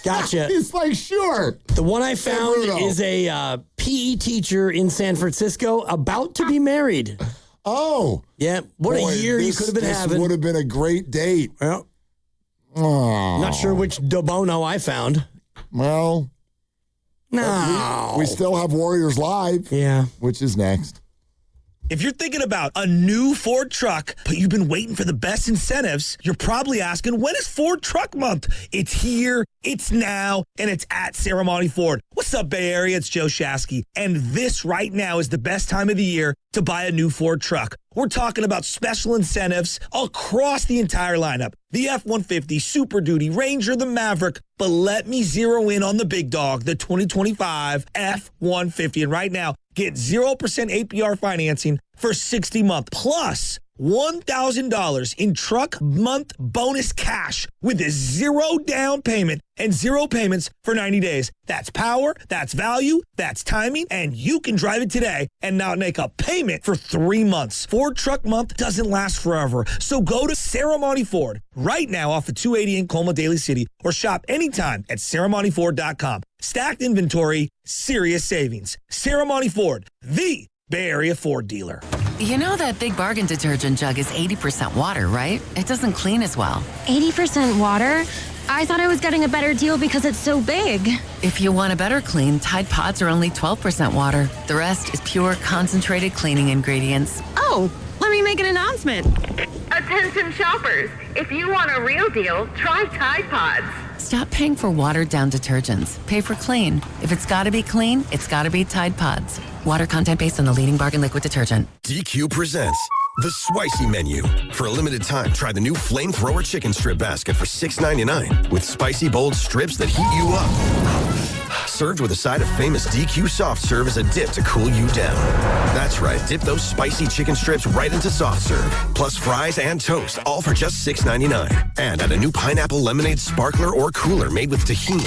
Gotcha. He's like, sure. The one I found is a PE teacher in San Francisco about to be married. Oh. Yeah. What a year you could have been having. This would have been a great date. Well, oh. not sure which DeBono I found. Well, no. We still have Warriors Live. Yeah. Which is next. If you're thinking about a new Ford truck, but you've been waiting for the best incentives, you're probably asking, when is Ford Truck Month? It's here, it's now, and it's at Serramonte Ford. What's up, Bay Area? It's Joe Shasky. And this right now is the best time of the year to buy a new Ford truck. We're talking about special incentives across the entire lineup. The F-150, Super Duty, Ranger, the Maverick. But let me zero in on the big dog, the 2025 F-150. And right now, get 0% APR financing for 60 months, plus $1,000 in truck month bonus cash with a 0 down payment and 0 payments for 90 days. That's power, that's value, that's timing, and you can drive it today and not make a payment for 3 months. Ford Truck Month doesn't last forever, so go to Serramonte Ford right now off of 280 in Colma, Daly City, or shop anytime at SerramonteFord.com. Stacked inventory, serious savings. Serramonte Ford, the Bay Area Ford dealer. You know that Big Bargain detergent jug is 80% water, right? It doesn't clean as well. 80% water? I thought I was getting a better deal because it's so big. If you want a better clean, Tide Pods are only 12% water. The rest is pure concentrated cleaning ingredients. Oh, let me make an announcement. Attention shoppers, if you want a real deal, try Tide Pods. Stop paying for watered-down detergents. Pay for clean. If it's got to be clean, it's got to be Tide Pods. Water content based on the leading bargain liquid detergent. DQ presents the Spicy Menu. For a limited time, try the new Flamethrower Chicken Strip Basket for $6.99 with spicy, bold strips that heat you up. Served with a side of famous DQ soft serve as a dip to cool you down. That's right, dip those spicy chicken strips right into soft serve. Plus fries and toast, all for just $6.99. And add a new pineapple lemonade sparkler or cooler made with tahini.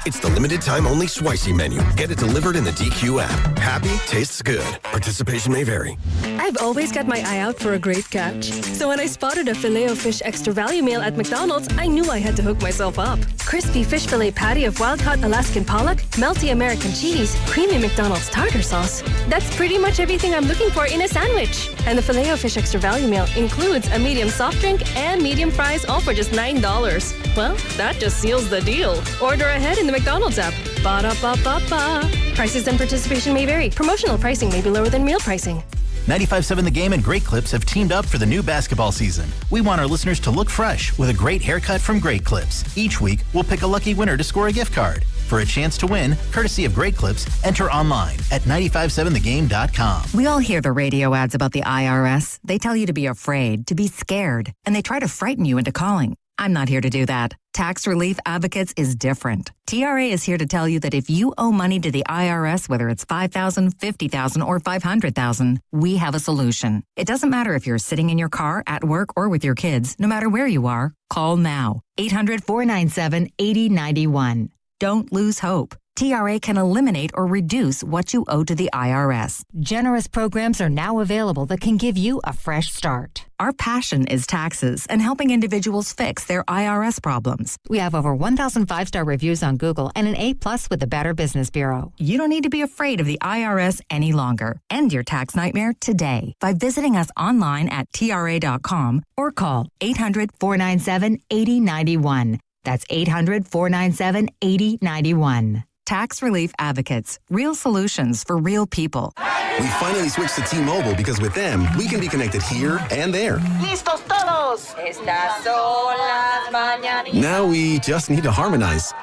It's the limited time only Spicy Menu. Get it delivered in the DQ app. Happy tastes good. Participation may vary. I've always got my eye out for a great catch. So when I spotted a Filet-O-Fish extra value meal at McDonald's, I knew I had to hook myself up. Crispy fish fillet patty of wild-caught Alaskan pollock, melty American cheese, creamy McDonald's tartar sauce. That's pretty much everything I'm looking for in a sandwich. And the Filet-O-Fish extra value meal includes a medium soft drink and medium fries, all for just $9. Well, that just seals the deal. Order ahead in the McDonald's app. Ba-da-ba-ba-ba. Prices and participation may vary. Promotional pricing may be lower than meal pricing. 95.7 The Game and Great Clips have teamed up for the new basketball season. We want our listeners to look fresh with a great haircut from Great Clips. Each week, we'll pick a lucky winner to score a gift card. For a chance to win, courtesy of Great Clips, enter online at 957thegame.com. We all hear the radio ads about the IRS. They tell you to be afraid, to be scared, and they try to frighten you into calling. I'm not here to do that. Tax Relief Advocates is different. TRA is here to tell you that if you owe money to the IRS, whether it's $5,000, $50,000, or $500,000, we have a solution. It doesn't matter if you're sitting in your car, at work, or with your kids. No matter where you are, call now. 800-497-8091. Don't lose hope. TRA can eliminate or reduce what you owe to the IRS. Generous programs are now available that can give you a fresh start. Our passion is taxes and helping individuals fix their IRS problems. We have over 1,000 5-star reviews on Google and an A+ with the Better Business Bureau. You don't need to be afraid of the IRS any longer. End your tax nightmare today by visiting us online at TRA.com or call 800-497-8091. That's 800-497-8091. Tax Relief Advocates. Real solutions for real people. We finally switched to T-Mobile because with them, we can be connected here and there. ¡Listos todos! Estas son las mañanitas. Now we just need to harmonize.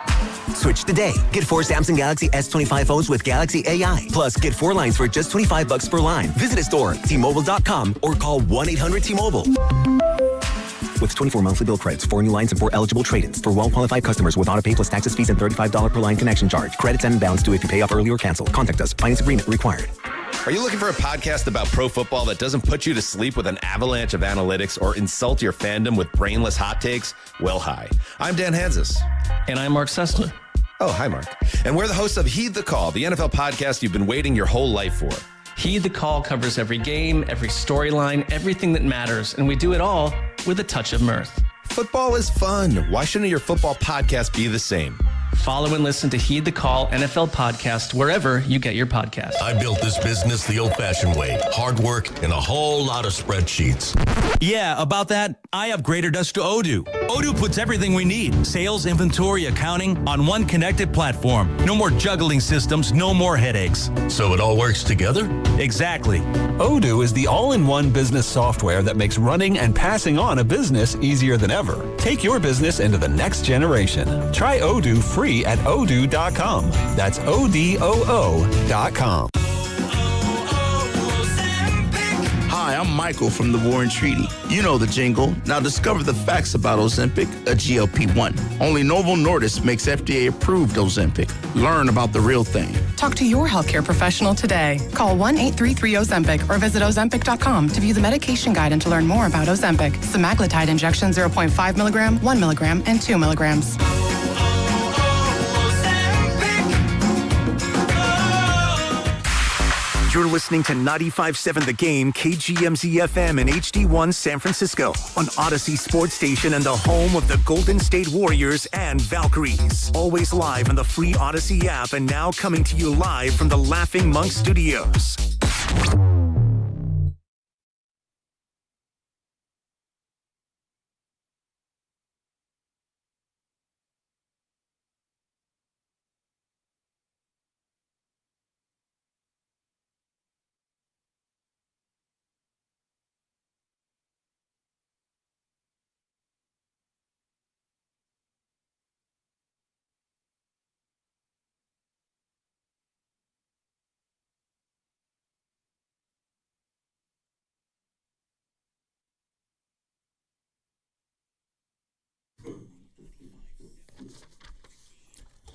Switch today. Get 4 Samsung Galaxy S25 phones with Galaxy AI. Plus, get 4 lines for just $25 per line. Visit a store, T-Mobile.com, or call 1-800-T-Mobile. With 24 monthly bill credits, 4 new lines, and 4 eligible trade-ins. For well-qualified customers with auto pay plus taxes, fees, and $35 per line connection charge. Credits and balance due if you pay off early or cancel. Contact us. Finance agreement required. Are you looking for a podcast about pro football that doesn't put you to sleep with an avalanche of analytics or insult your fandom with brainless hot takes? Well, hi. I'm Dan Hansis. And I'm Mark Sessler. Oh, hi, Mark. And we're the hosts of Heed the Call, the NFL podcast you've been waiting your whole life for. Heed the Call covers every game, every storyline, everything that matters, and we do it all with a touch of mirth. Football is fun. Why shouldn't your football podcast be the same? Follow and listen to Heed the Call NFL podcast wherever you get your podcast. I built this business the old-fashioned way. Hard work and a whole lot of spreadsheets. Yeah, about that, I upgraded us to Odoo. Odoo puts everything we need, sales, inventory, accounting, on one connected platform. No more juggling systems, no more headaches. So it all works together? Exactly. Odoo is the all-in-one business software that makes running and passing on a business easier than ever. Take your business into the next generation. Try Odoo free at odoo.com. That's ODOO.com. Hi, I'm Michael from the War and Treaty. You know the jingle. Now discover the facts about Ozempic, a GLP-1. Only Novo Nordisk makes FDA-approved Ozempic. Learn about the real thing. Talk to your healthcare professional today. Call 1-833-OZEMPIC or visit Ozempic.com to view the medication guide and to learn more about Ozempic. Semaglutide injection 0.5 milligram, 1 milligram, and 2 milligrams. You're listening to 95.7 The Game, KGMZ-FM and HD1 San Francisco on Odyssey Sports Station and the home of the Golden State Warriors and Valkyries. Always live on the free Odyssey app and now coming to you live from the Laughing Monk Studios.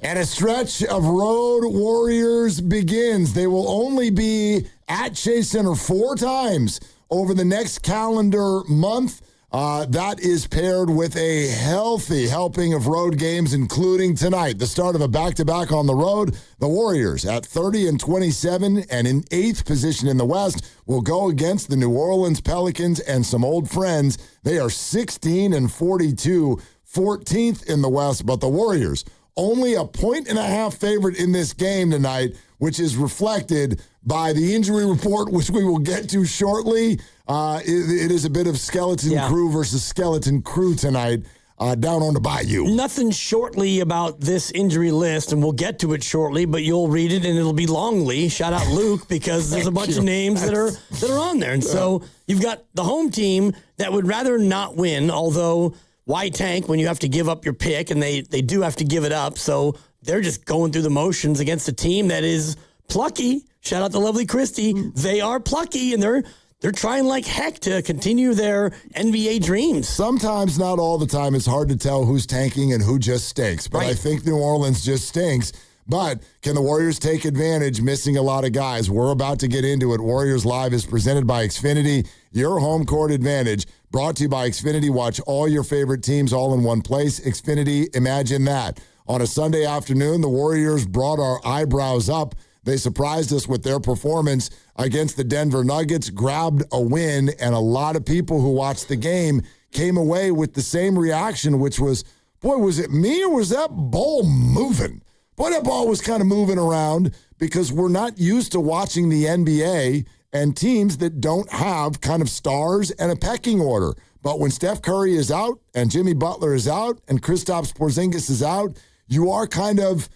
And a stretch of Road Warriors begins. They will only be at Chase Center 4 times over the next calendar month. That is paired with a healthy helping of road games, including tonight, the start of a back-to-back on the road. The Warriors at 30-27 and in 8th position in the West will go against the New Orleans Pelicans and some old friends. They are 16-42, 14th in the West, but the Warriors only a 1.5 favorite in this game tonight, which is reflected by the injury report, which we will get to shortly. It is a bit of skeleton crew versus skeleton crew tonight down on the bayou. Nothing shortly about this injury list, and we'll get to it shortly, but you'll read it and it'll be longly. Shout out Luke, because there's a bunch of names that are on there. And so you've got the home team that would rather not win, although why tank when you have to give up your pick, and they do have to give it up. So they're just going through the motions against a team that is plucky. Shout out to lovely Christy. They are plucky, and they're trying like heck to continue their NBA dreams. Sometimes, not all the time, it's hard to tell who's tanking and who just stinks. But I think New Orleans just stinks. But can the Warriors take advantage, missing a lot of guys? We're about to get into it. Warriors Live is presented by Xfinity, your home court advantage. Brought to you by Xfinity. Watch all your favorite teams all in one place. Xfinity, imagine that. On a Sunday afternoon, the Warriors brought our eyebrows up. They surprised us with their performance against the Denver Nuggets, grabbed a win, and a lot of people who watched the game came away with the same reaction, which was, boy, was it me or was that ball moving? Boy, that ball was kind of moving around, because we're not used to watching the NBA and teams that don't have kind of stars and a pecking order. But when Steph Curry is out and Jimmy Butler is out and Kristaps Porzingis is out, you are kind of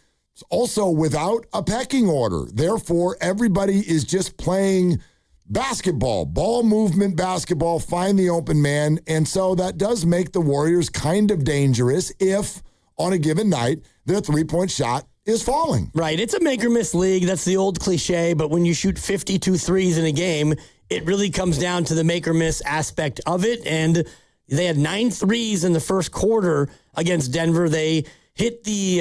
also without a pecking order. Therefore, everybody is just playing basketball, ball movement basketball, find the open man. And so that does make the Warriors kind of dangerous if, on a given night, their three-point shot is falling. Right. It's a make-or-miss league. That's the old cliche. But when you shoot 52 threes in a game, it really comes down to the make-or-miss aspect of it. And they had 9 threes in the first quarter against Denver. They hit the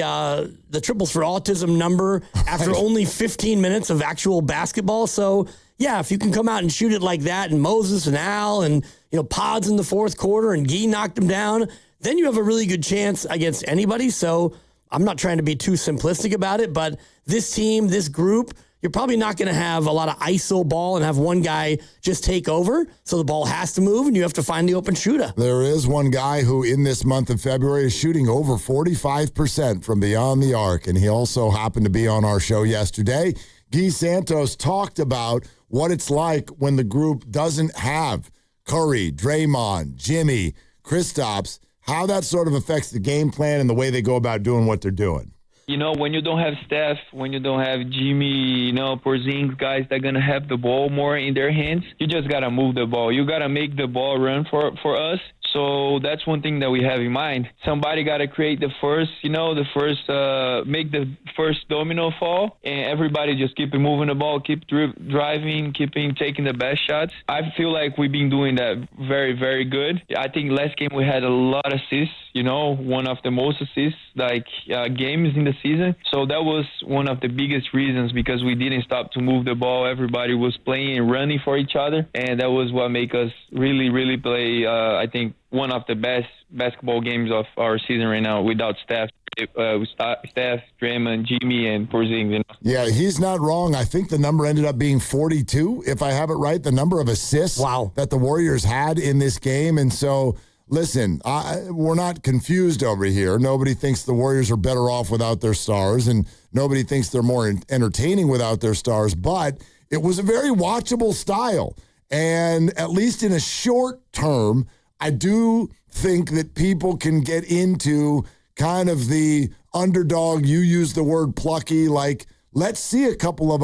triples for autism number after only 15 minutes of actual basketball. So yeah, if you can come out and shoot it like that, and Moses and Al and, Pods in the fourth quarter and Gee knocked him down, then you have a really good chance against anybody. So I'm not trying to be too simplistic about it, but this team, this group, you're probably not going to have a lot of ISO ball and have one guy just take over. So the ball has to move, and you have to find the open shooter. There is one guy who in this month of February is shooting over 45% from beyond the arc, and he also happened to be on our show yesterday. Guy Santos talked about what it's like when the group doesn't have Curry, Draymond, Jimmy, Kristaps, how that sort of affects the game plan and the way they go about doing what they're doing. When you don't have Steph, when you don't have Jimmy, Porzingis, guys that are going to have the ball more in their hands, you just got to move the ball. You got to make the ball run for us. So that's one thing that we have in mind. Somebody got to create the first, make the first domino fall, and everybody just keep moving the ball, keep driving, taking the best shots. I feel like we've been doing that very, very good. I think last game we had a lot of assists, one of the most assists, games in the season. So that was one of the biggest reasons, because we didn't stop to move the ball. Everybody was playing and running for each other, and that was what made us really, really play, I think, one of the best basketball games of our season right now without Steph. Steph, Draymond, Jimmy, and Porzingis. Yeah, he's not wrong. I think the number ended up being 42, if I have it right, the number of assists that the Warriors had in this game. And so, listen, we're not confused over here. Nobody thinks the Warriors are better off without their stars, and nobody thinks they're more entertaining without their stars. But it was a very watchable style. And at least in a short term, I do think that people can get into kind of the underdog. You use the word plucky, let's see a couple of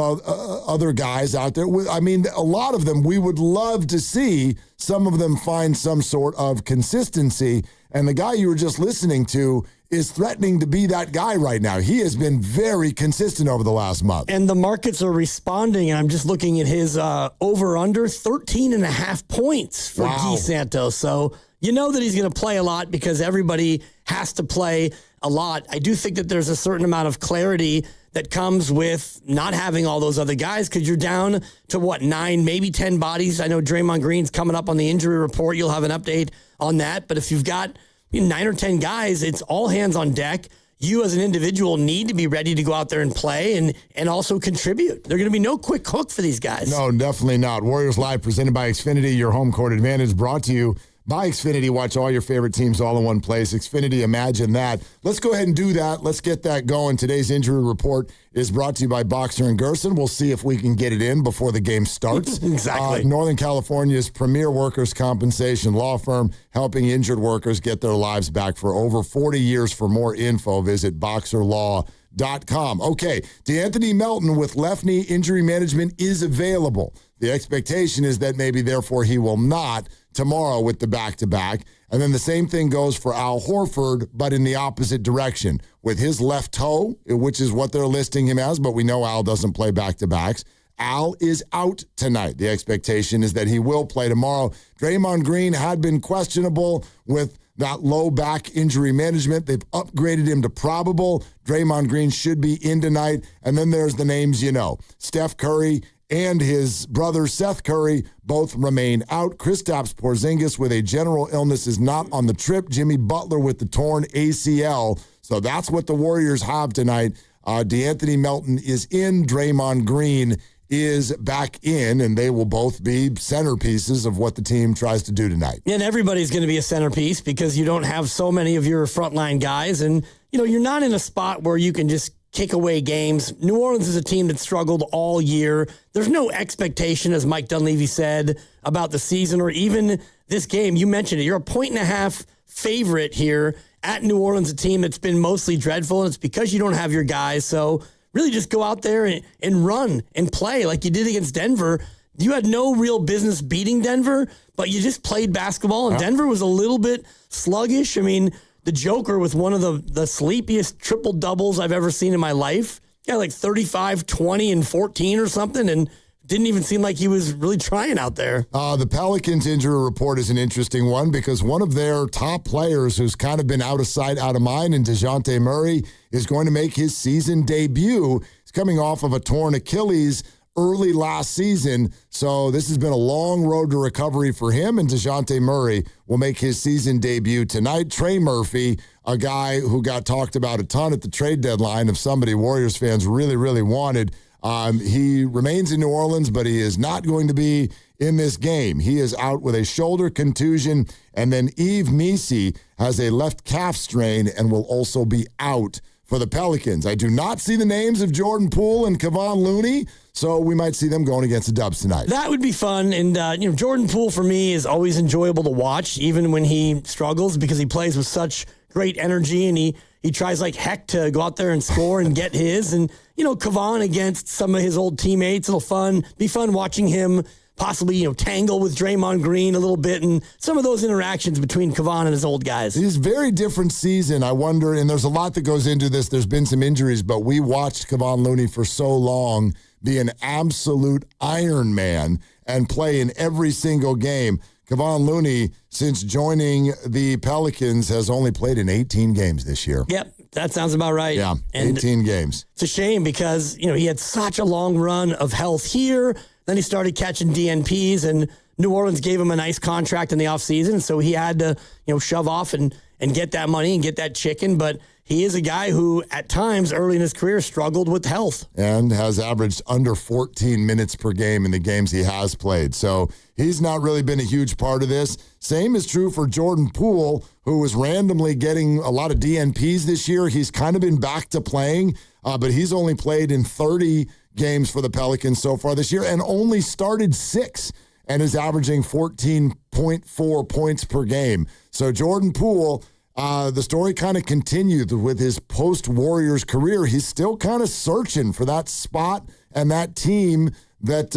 other guys out there. I mean, a lot of them, we would love to see some of them find some sort of consistency. And the guy you were just listening to is threatening to be that guy right now. He has been very consistent over the last month. And the markets are responding, and I'm just looking at his over-under, 13.5 points for Guy Santos. So you know that he's going to play a lot because everybody has to play a lot. I do think that there's a certain amount of clarity that comes with not having all those other guys, because you're down to 9, maybe 10 bodies. I know Draymond Green's coming up on the injury report. You'll have an update on that. But if you've got 9 or 10 guys, it's all hands on deck. You as an individual need to be ready to go out there and play and also contribute. There's going to be no quick hook for these guys. No, definitely not. Warriors Live presented by Xfinity, your home court advantage, brought to you by Xfinity. Watch all your favorite teams all in one place. Xfinity, imagine that. Let's go ahead and do that. Let's get that going. Today's injury report is brought to you by Boxer & Gerson. We'll see if we can get it in before the game starts. Exactly. Northern California's premier workers' compensation law firm, helping injured workers get their lives back for over 40 years. For more info, visit boxerlaw.com. Okay, DeAnthony Melton with left knee injury management is available. The expectation is that maybe, therefore, he will not tomorrow with the back-to-back. And then the same thing goes for Al Horford, but in the opposite direction. With his left toe, which is what they're listing him as, but we know Al doesn't play back-to-backs. Al is out tonight. The expectation is that he will play tomorrow. Draymond Green had been questionable with that low back injury management. They've upgraded him to probable. Draymond Green should be in tonight. And then there's the names you know. Steph Curry and his brother Seth Curry both remain out. Kristaps Porzingis with a general illness is not on the trip. Jimmy Butler with the torn ACL. So that's what the Warriors have tonight. DeAnthony Melton is in. Draymond Green is back in, and they will both be centerpieces of what the team tries to do tonight. And everybody's going to be a centerpiece because you don't have so many of your frontline guys. And, you're not in a spot where you can just kick away games. New Orleans is a team that struggled all year. There's no expectation, as Mike Dunleavy said, about the season or even this game. You mentioned it. You're a 1.5 favorite here at New Orleans, a team that's been mostly dreadful, and it's because you don't have your guys. So really just go out there and run and play like you did against Denver. You had no real business beating Denver, but you just played basketball, and Denver was a little bit sluggish. I mean, the Joker with one of the sleepiest triple doubles I've ever seen in my life. Yeah, like 35, 20, and 14 or something, and didn't even seem like he was really trying out there. The Pelicans injury report is an interesting one because one of their top players who's kind of been out of sight, out of mind, and DeJounte Murray is going to make his season debut. He's coming off of a torn Achilles early last season. So this has been a long road to recovery for him, and DeJounte Murray will make his season debut tonight. Trey Murphy, a guy who got talked about a ton at the trade deadline of somebody Warriors fans really, really wanted. He remains in New Orleans, but he is not going to be in this game. He is out with a shoulder contusion, and then Yves Missi has a left calf strain and will also be out for the Pelicans. I do not see the names of Jordan Poole and Kevon Looney, so we might see them going against the Dubs tonight. That would be fun. And, Jordan Poole for me is always enjoyable to watch, even when he struggles, because he plays with such great energy and he tries like heck to go out there and score and get his. And, Kevon against some of his old teammates, it'll be fun watching him possibly, tangle with Draymond Green a little bit and some of those interactions between Kevon and his old guys. It is a very different season. I wonder, and there's a lot that goes into this. There's been some injuries, but we watched Kevon Looney for so long be an absolute Iron Man and play in every single game. Kevon Looney, since joining the Pelicans, has only played in 18 games this year. Yep, that sounds about right. Yeah, and 18 games. It's a shame because, he had such a long run of health here. Then he started catching DNPs, and New Orleans gave him a nice contract in the offseason, so he had to, shove off and get that money and get that chicken. But he is a guy who, at times early in his career, struggled with health. And has averaged under 14 minutes per game in the games he has played. So he's not really been a huge part of this. Same is true for Jordan Poole, who was randomly getting a lot of DNPs this year. He's kind of been back to playing, but he's only played in 30 games for the Pelicans so far this year and only started 6 and is averaging 14.4 points per game. So Jordan Poole, the story kind of continued with his post-Warriors career. He's still kind of searching for that spot and that team that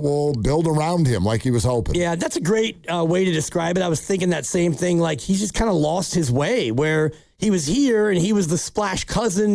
will build around him like he was hoping. Yeah, that's a great way to describe it. I was thinking that same thing, like he's just kind of lost his way where he was here and he was the Splash cousin,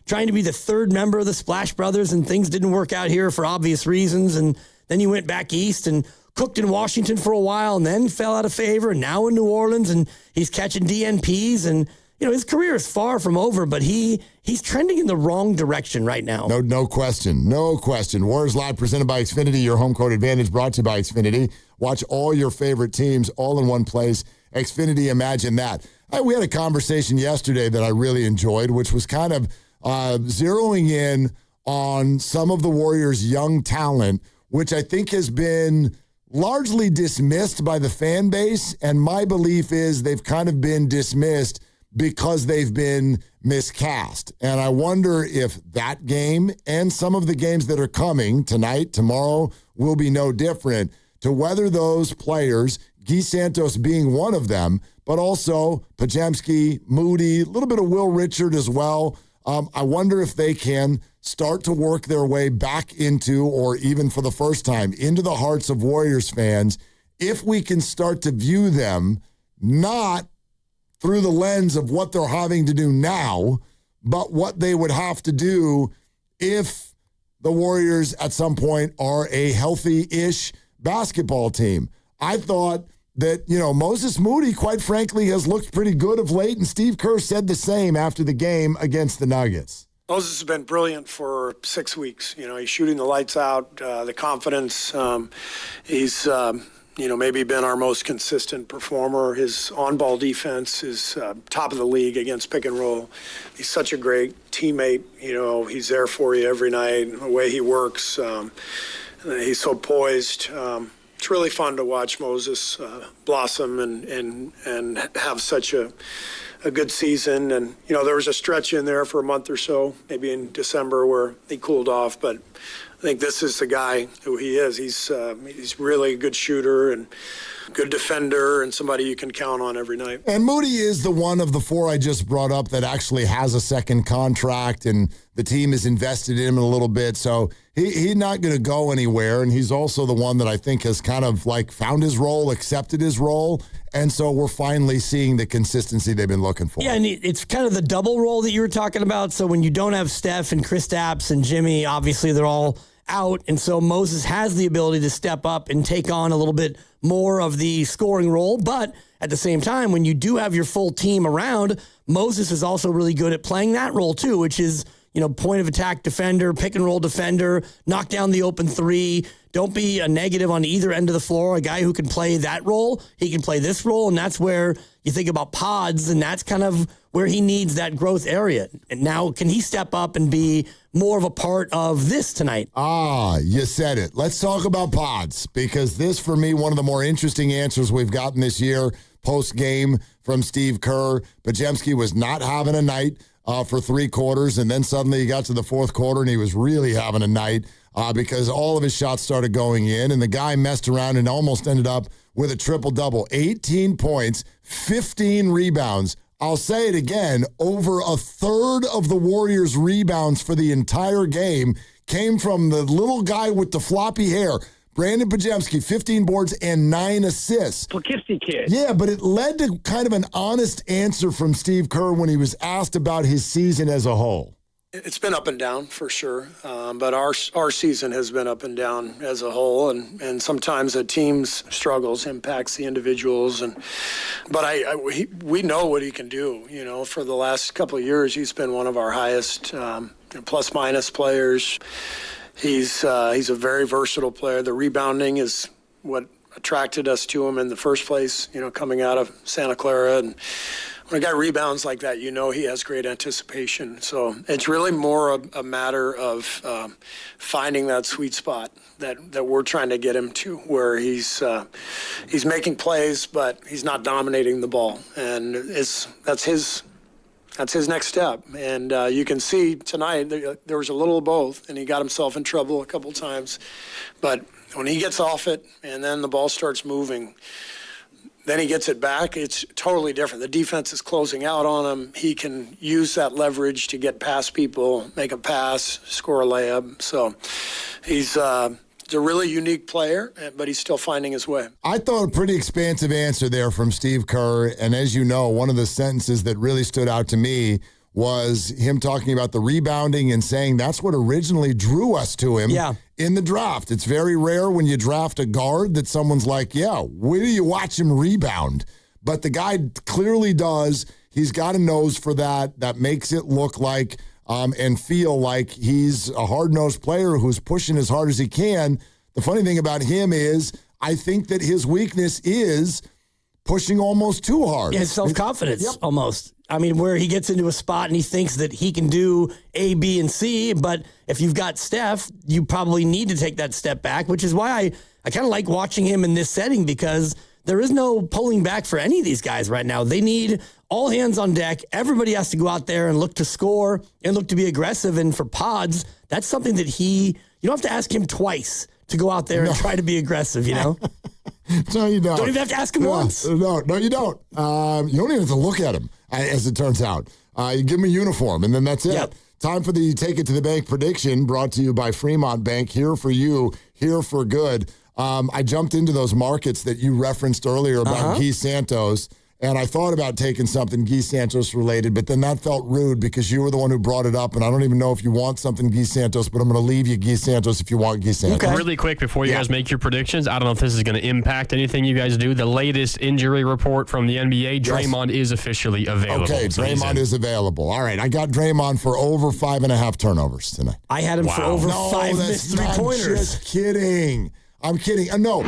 trying to be the third member of the Splash Brothers, and things didn't work out here for obvious reasons. And then he went back east and cooked in Washington for a while and then fell out of favor, and now in New Orleans, and he's catching DNPs. And, his career is far from over, but he's trending in the wrong direction right now. No question. No question. Warriors Live presented by Xfinity, your home court advantage brought to you by Xfinity. Watch all your favorite teams all in one place. Xfinity, imagine that. We had a conversation yesterday that I really enjoyed, which was kind of zeroing in on some of the Warriors' young talent, which I think has been largely dismissed by the fan base. And my belief is they've kind of been dismissed because they've been miscast. And I wonder if that game and some of the games that are coming tonight, tomorrow, will be no different, to whether those players, Guy Santos being one of them, but also Pajemski, Moody, a little bit of Will Richard as well. I wonder if they can start to work their way back into, or even for the first time, into the hearts of Warriors fans, if we can start to view them not through the lens of what they're having to do now, but what they would have to do if the Warriors at some point are a healthy-ish basketball team. I thought that, Moses Moody, quite frankly, has looked pretty good of late, and Steve Kerr said the same after the game against the Nuggets. Moses has been brilliant for 6 weeks. He's shooting the lights out, the confidence. He's, maybe been our most consistent performer. His on-ball defense is top of the league against pick and roll. He's such a great teammate. He's there for you every night. The way he works, he's so poised. It's really fun to watch Moses blossom and have such a good season. And, there was a stretch in there for a month or so, maybe in December, where he cooled off. But I think this is the guy who he is. He's really a good shooter and good defender and somebody you can count on every night. And Moody is the one of the four I just brought up that actually has a second contract, and the team is invested in him a little bit. So he's not going to go anywhere. And he's also the one that I think has kind of found his role, accepted his role. And so we're finally seeing the consistency they've been looking for. Yeah, and it's kind of the double role that you were talking about. So when you don't have Steph and Kristaps and Jimmy, obviously they're all out. And so Moses has the ability to step up and take on a little bit more of the scoring role. But at the same time, when you do have your full team around, Moses is also really good at playing that role too, which is, point of attack defender, pick and roll defender, knock down the open three. Don't be a negative on either end of the floor. A guy who can play that role, he can play this role, and that's where you think about Pods, and that's kind of where he needs that growth area. And now, can he step up and be more of a part of this tonight? You said it. Let's talk about Pods, because this, for me, one of the more interesting answers we've gotten this year post-game from Steve Kerr. Podziemski was not having a night for 3 quarters, and then suddenly he got to the fourth quarter, and he was really having a night because all of his shots started going in, and the guy messed around and almost ended up with a triple-double. 18 points, 15 rebounds. I'll say it again, over a third of the Warriors' rebounds for the entire game came from the little guy with the floppy hair, Brandon Podziemski, 15 boards and 9 assists. Poughkeepsie kid. Yeah, but it led to kind of an honest answer from Steve Kerr when he was asked about his season as a whole. It's been up and down for sure, but our season has been up and down as a whole, and sometimes a team's struggles impacts the individuals. But we know what he can do. For the last couple of years, he's been one of our highest plus minus players. He's a very versatile player. The rebounding is what attracted us to him in the first place. Coming out of Santa Clara and. When a guy rebounds like that, he has great anticipation. So it's really more a matter of finding that sweet spot that we're trying to get him to, where he's making plays, but he's not dominating the ball, and that's his next step. And you can see tonight there was a little of both, and he got himself in trouble a couple times. But when he gets off it and then the ball starts moving, then he gets it back, it's totally different. The defense is closing out on him. He can use that leverage to get past people, make a pass, score a layup. So he's a really unique player, but he's still finding his way. I thought a pretty expansive answer there from Steve Kerr. And as you know, one of the sentences that really stood out to me was him talking about the rebounding and saying that's what originally drew us to him in the draft. It's very rare when you draft a guard that someone's like, where do you watch him rebound? But the guy clearly does. He's got a nose for that. That makes it look like and feel like he's a hard-nosed player who's pushing as hard as he can. The funny thing about him is I think that his weakness is pushing almost too hard. Yeah, self-confidence almost. I mean, where he gets into a spot and he thinks that he can do A, B, and C, but if you've got Steph, you probably need to take that step back, which is why I kind of like watching him in this setting, because there is no pulling back for any of these guys right now. They need all hands on deck. Everybody has to go out there and look to score and look to be aggressive. And for Pods, that's something that you don't have to ask him twice to go out there and try to be aggressive, No, you don't. Don't even have to ask him once. No, you don't. You don't even have to look at him, as it turns out. You give him a uniform, and then that's it. Yep. Time for the Take It to the Bank prediction, brought to you by Fremont Bank. Here for you, here for good. I jumped into those markets that you referenced earlier about Guy Santos, and I thought about taking something Guy Santos related, but then that felt rude because you were the one who brought it up, and I don't even know if you want something Guy Santos, but I'm going to leave you Guy Santos if you want Guy Santos. Okay. Really quick before you guys make your predictions, I don't know if this is going to impact anything you guys do. The latest injury report from the NBA, Draymond is officially available. Okay, Draymond is available. All right, I got Draymond for over 5.5 turnovers tonight. I had him for over 5 missed three-pointers. Just kidding. I'm kidding. No,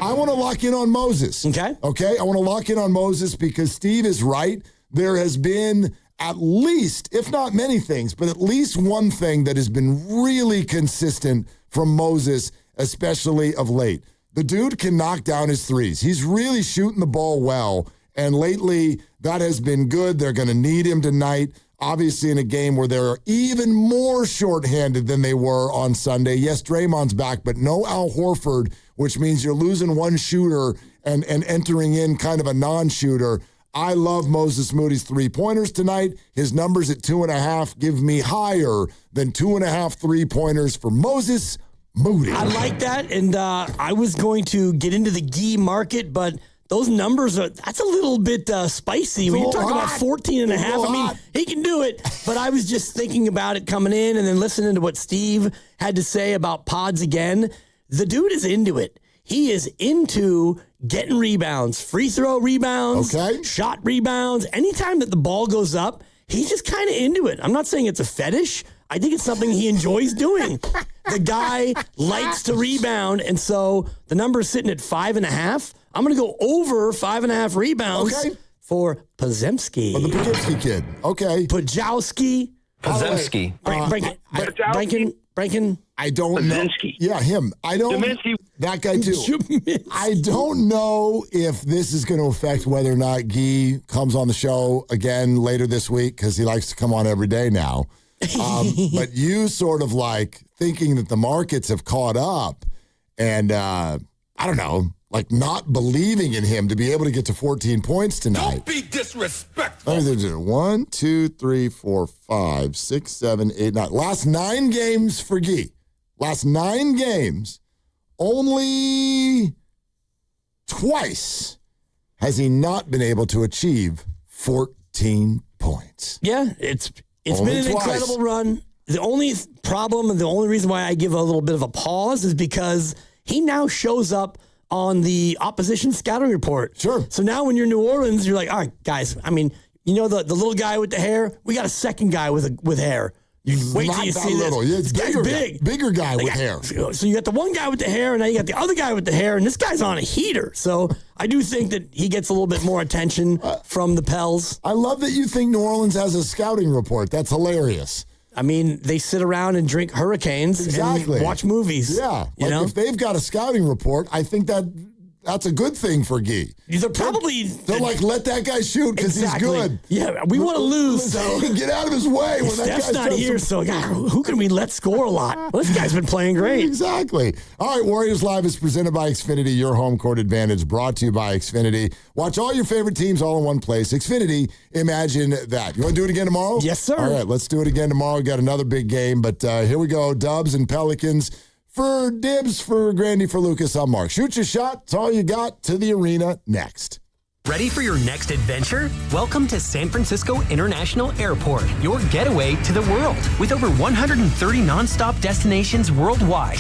I want to lock in on Moses. Okay, I want to lock in on Moses because Steve is right. There has been at least, if not many things, but at least one thing that has been really consistent from Moses, especially of late. The dude can knock down his threes. He's really shooting the ball well, and lately that has been good. They're going to need him tonight. Obviously, in a game where they're even more shorthanded than they were on Sunday. Yes, Draymond's back, but no Al Horford, which means you're losing one shooter and entering in kind of a non-shooter. I love Moses Moody's three-pointers tonight. His numbers at 2.5 give me higher than 2.5 three-pointers for Moses Moody. I like that, and I was going to get into the Guy market, but those numbers that's a little bit spicy. When you talk about 14.5, I mean, he can do it. But I was just thinking about it coming in and then listening to what Steve had to say about Pods again. The dude is into it. He is into getting rebounds, free throw rebounds, shot rebounds. Anytime that the ball goes up, he's just kind of into it. I'm not saying it's a fetish. I think it's something he enjoys doing. The guy likes to rebound, and so the number is sitting at 5.5. I'm going to go over 5.5 rebounds for Podziemski. Oh, the Poughkeepsie kid. Okay. Pajowski. Podziemski. Brankin. I don't know. Yeah, him. I don't. Dominski. That guy too. I don't know if this is going to affect whether or not Guy comes on the show again later this week because he likes to come on every day now. But you sort of like thinking that the markets have caught up and I don't know, like not believing in him to be able to get to 14 points tonight. Don't be disrespectful. Let me do 1, 2, 3, 4, 5, 6, 7, 8, 9. Last 9 games for Guy. Last 9 games. Only twice has he not been able to achieve 14 points. Yeah, it's been an incredible run. The only problem and the only reason why I give a little bit of a pause is because he now shows up on the opposition scouting report. Sure. So now when you're New Orleans, you're like, all right, guys, I mean, you know the little guy with the hair? We got a second guy with hair. You wait till you see little. this. Yeah, it's this guy's big. Bigger guy with hair. So you got the one guy with the hair, and now you got the other guy with the hair, and this guy's on a heater. So I do think that he gets a little bit more attention from the Pels. I love that you think New Orleans has a scouting report. That's hilarious. I mean, they sit around and drink hurricanes and watch movies. Yeah. If they've got a scouting report, I think that's a good thing for Guy. They're probably... They're like, let that guy shoot because he's good. Yeah, we want to lose, so... Get out of his way. When Steph's not here, so who can we let score a lot? Well, this guy's been playing great. Exactly. All right, Warriors Live is presented by Xfinity, your home court advantage, brought to you by Xfinity. Watch all your favorite teams all in one place. Xfinity, imagine that. You want to do it again tomorrow? Yes, sir. All right, let's do it again tomorrow. We got another big game, but here we go. Dubs and Pelicans. For Dibs, for Grandy, for Lucas, I'm Mark. Shoot your shot. It's all you got. To the arena next. Ready for your next adventure? Welcome to San Francisco International Airport, your getaway to the world. With over 130 nonstop destinations worldwide,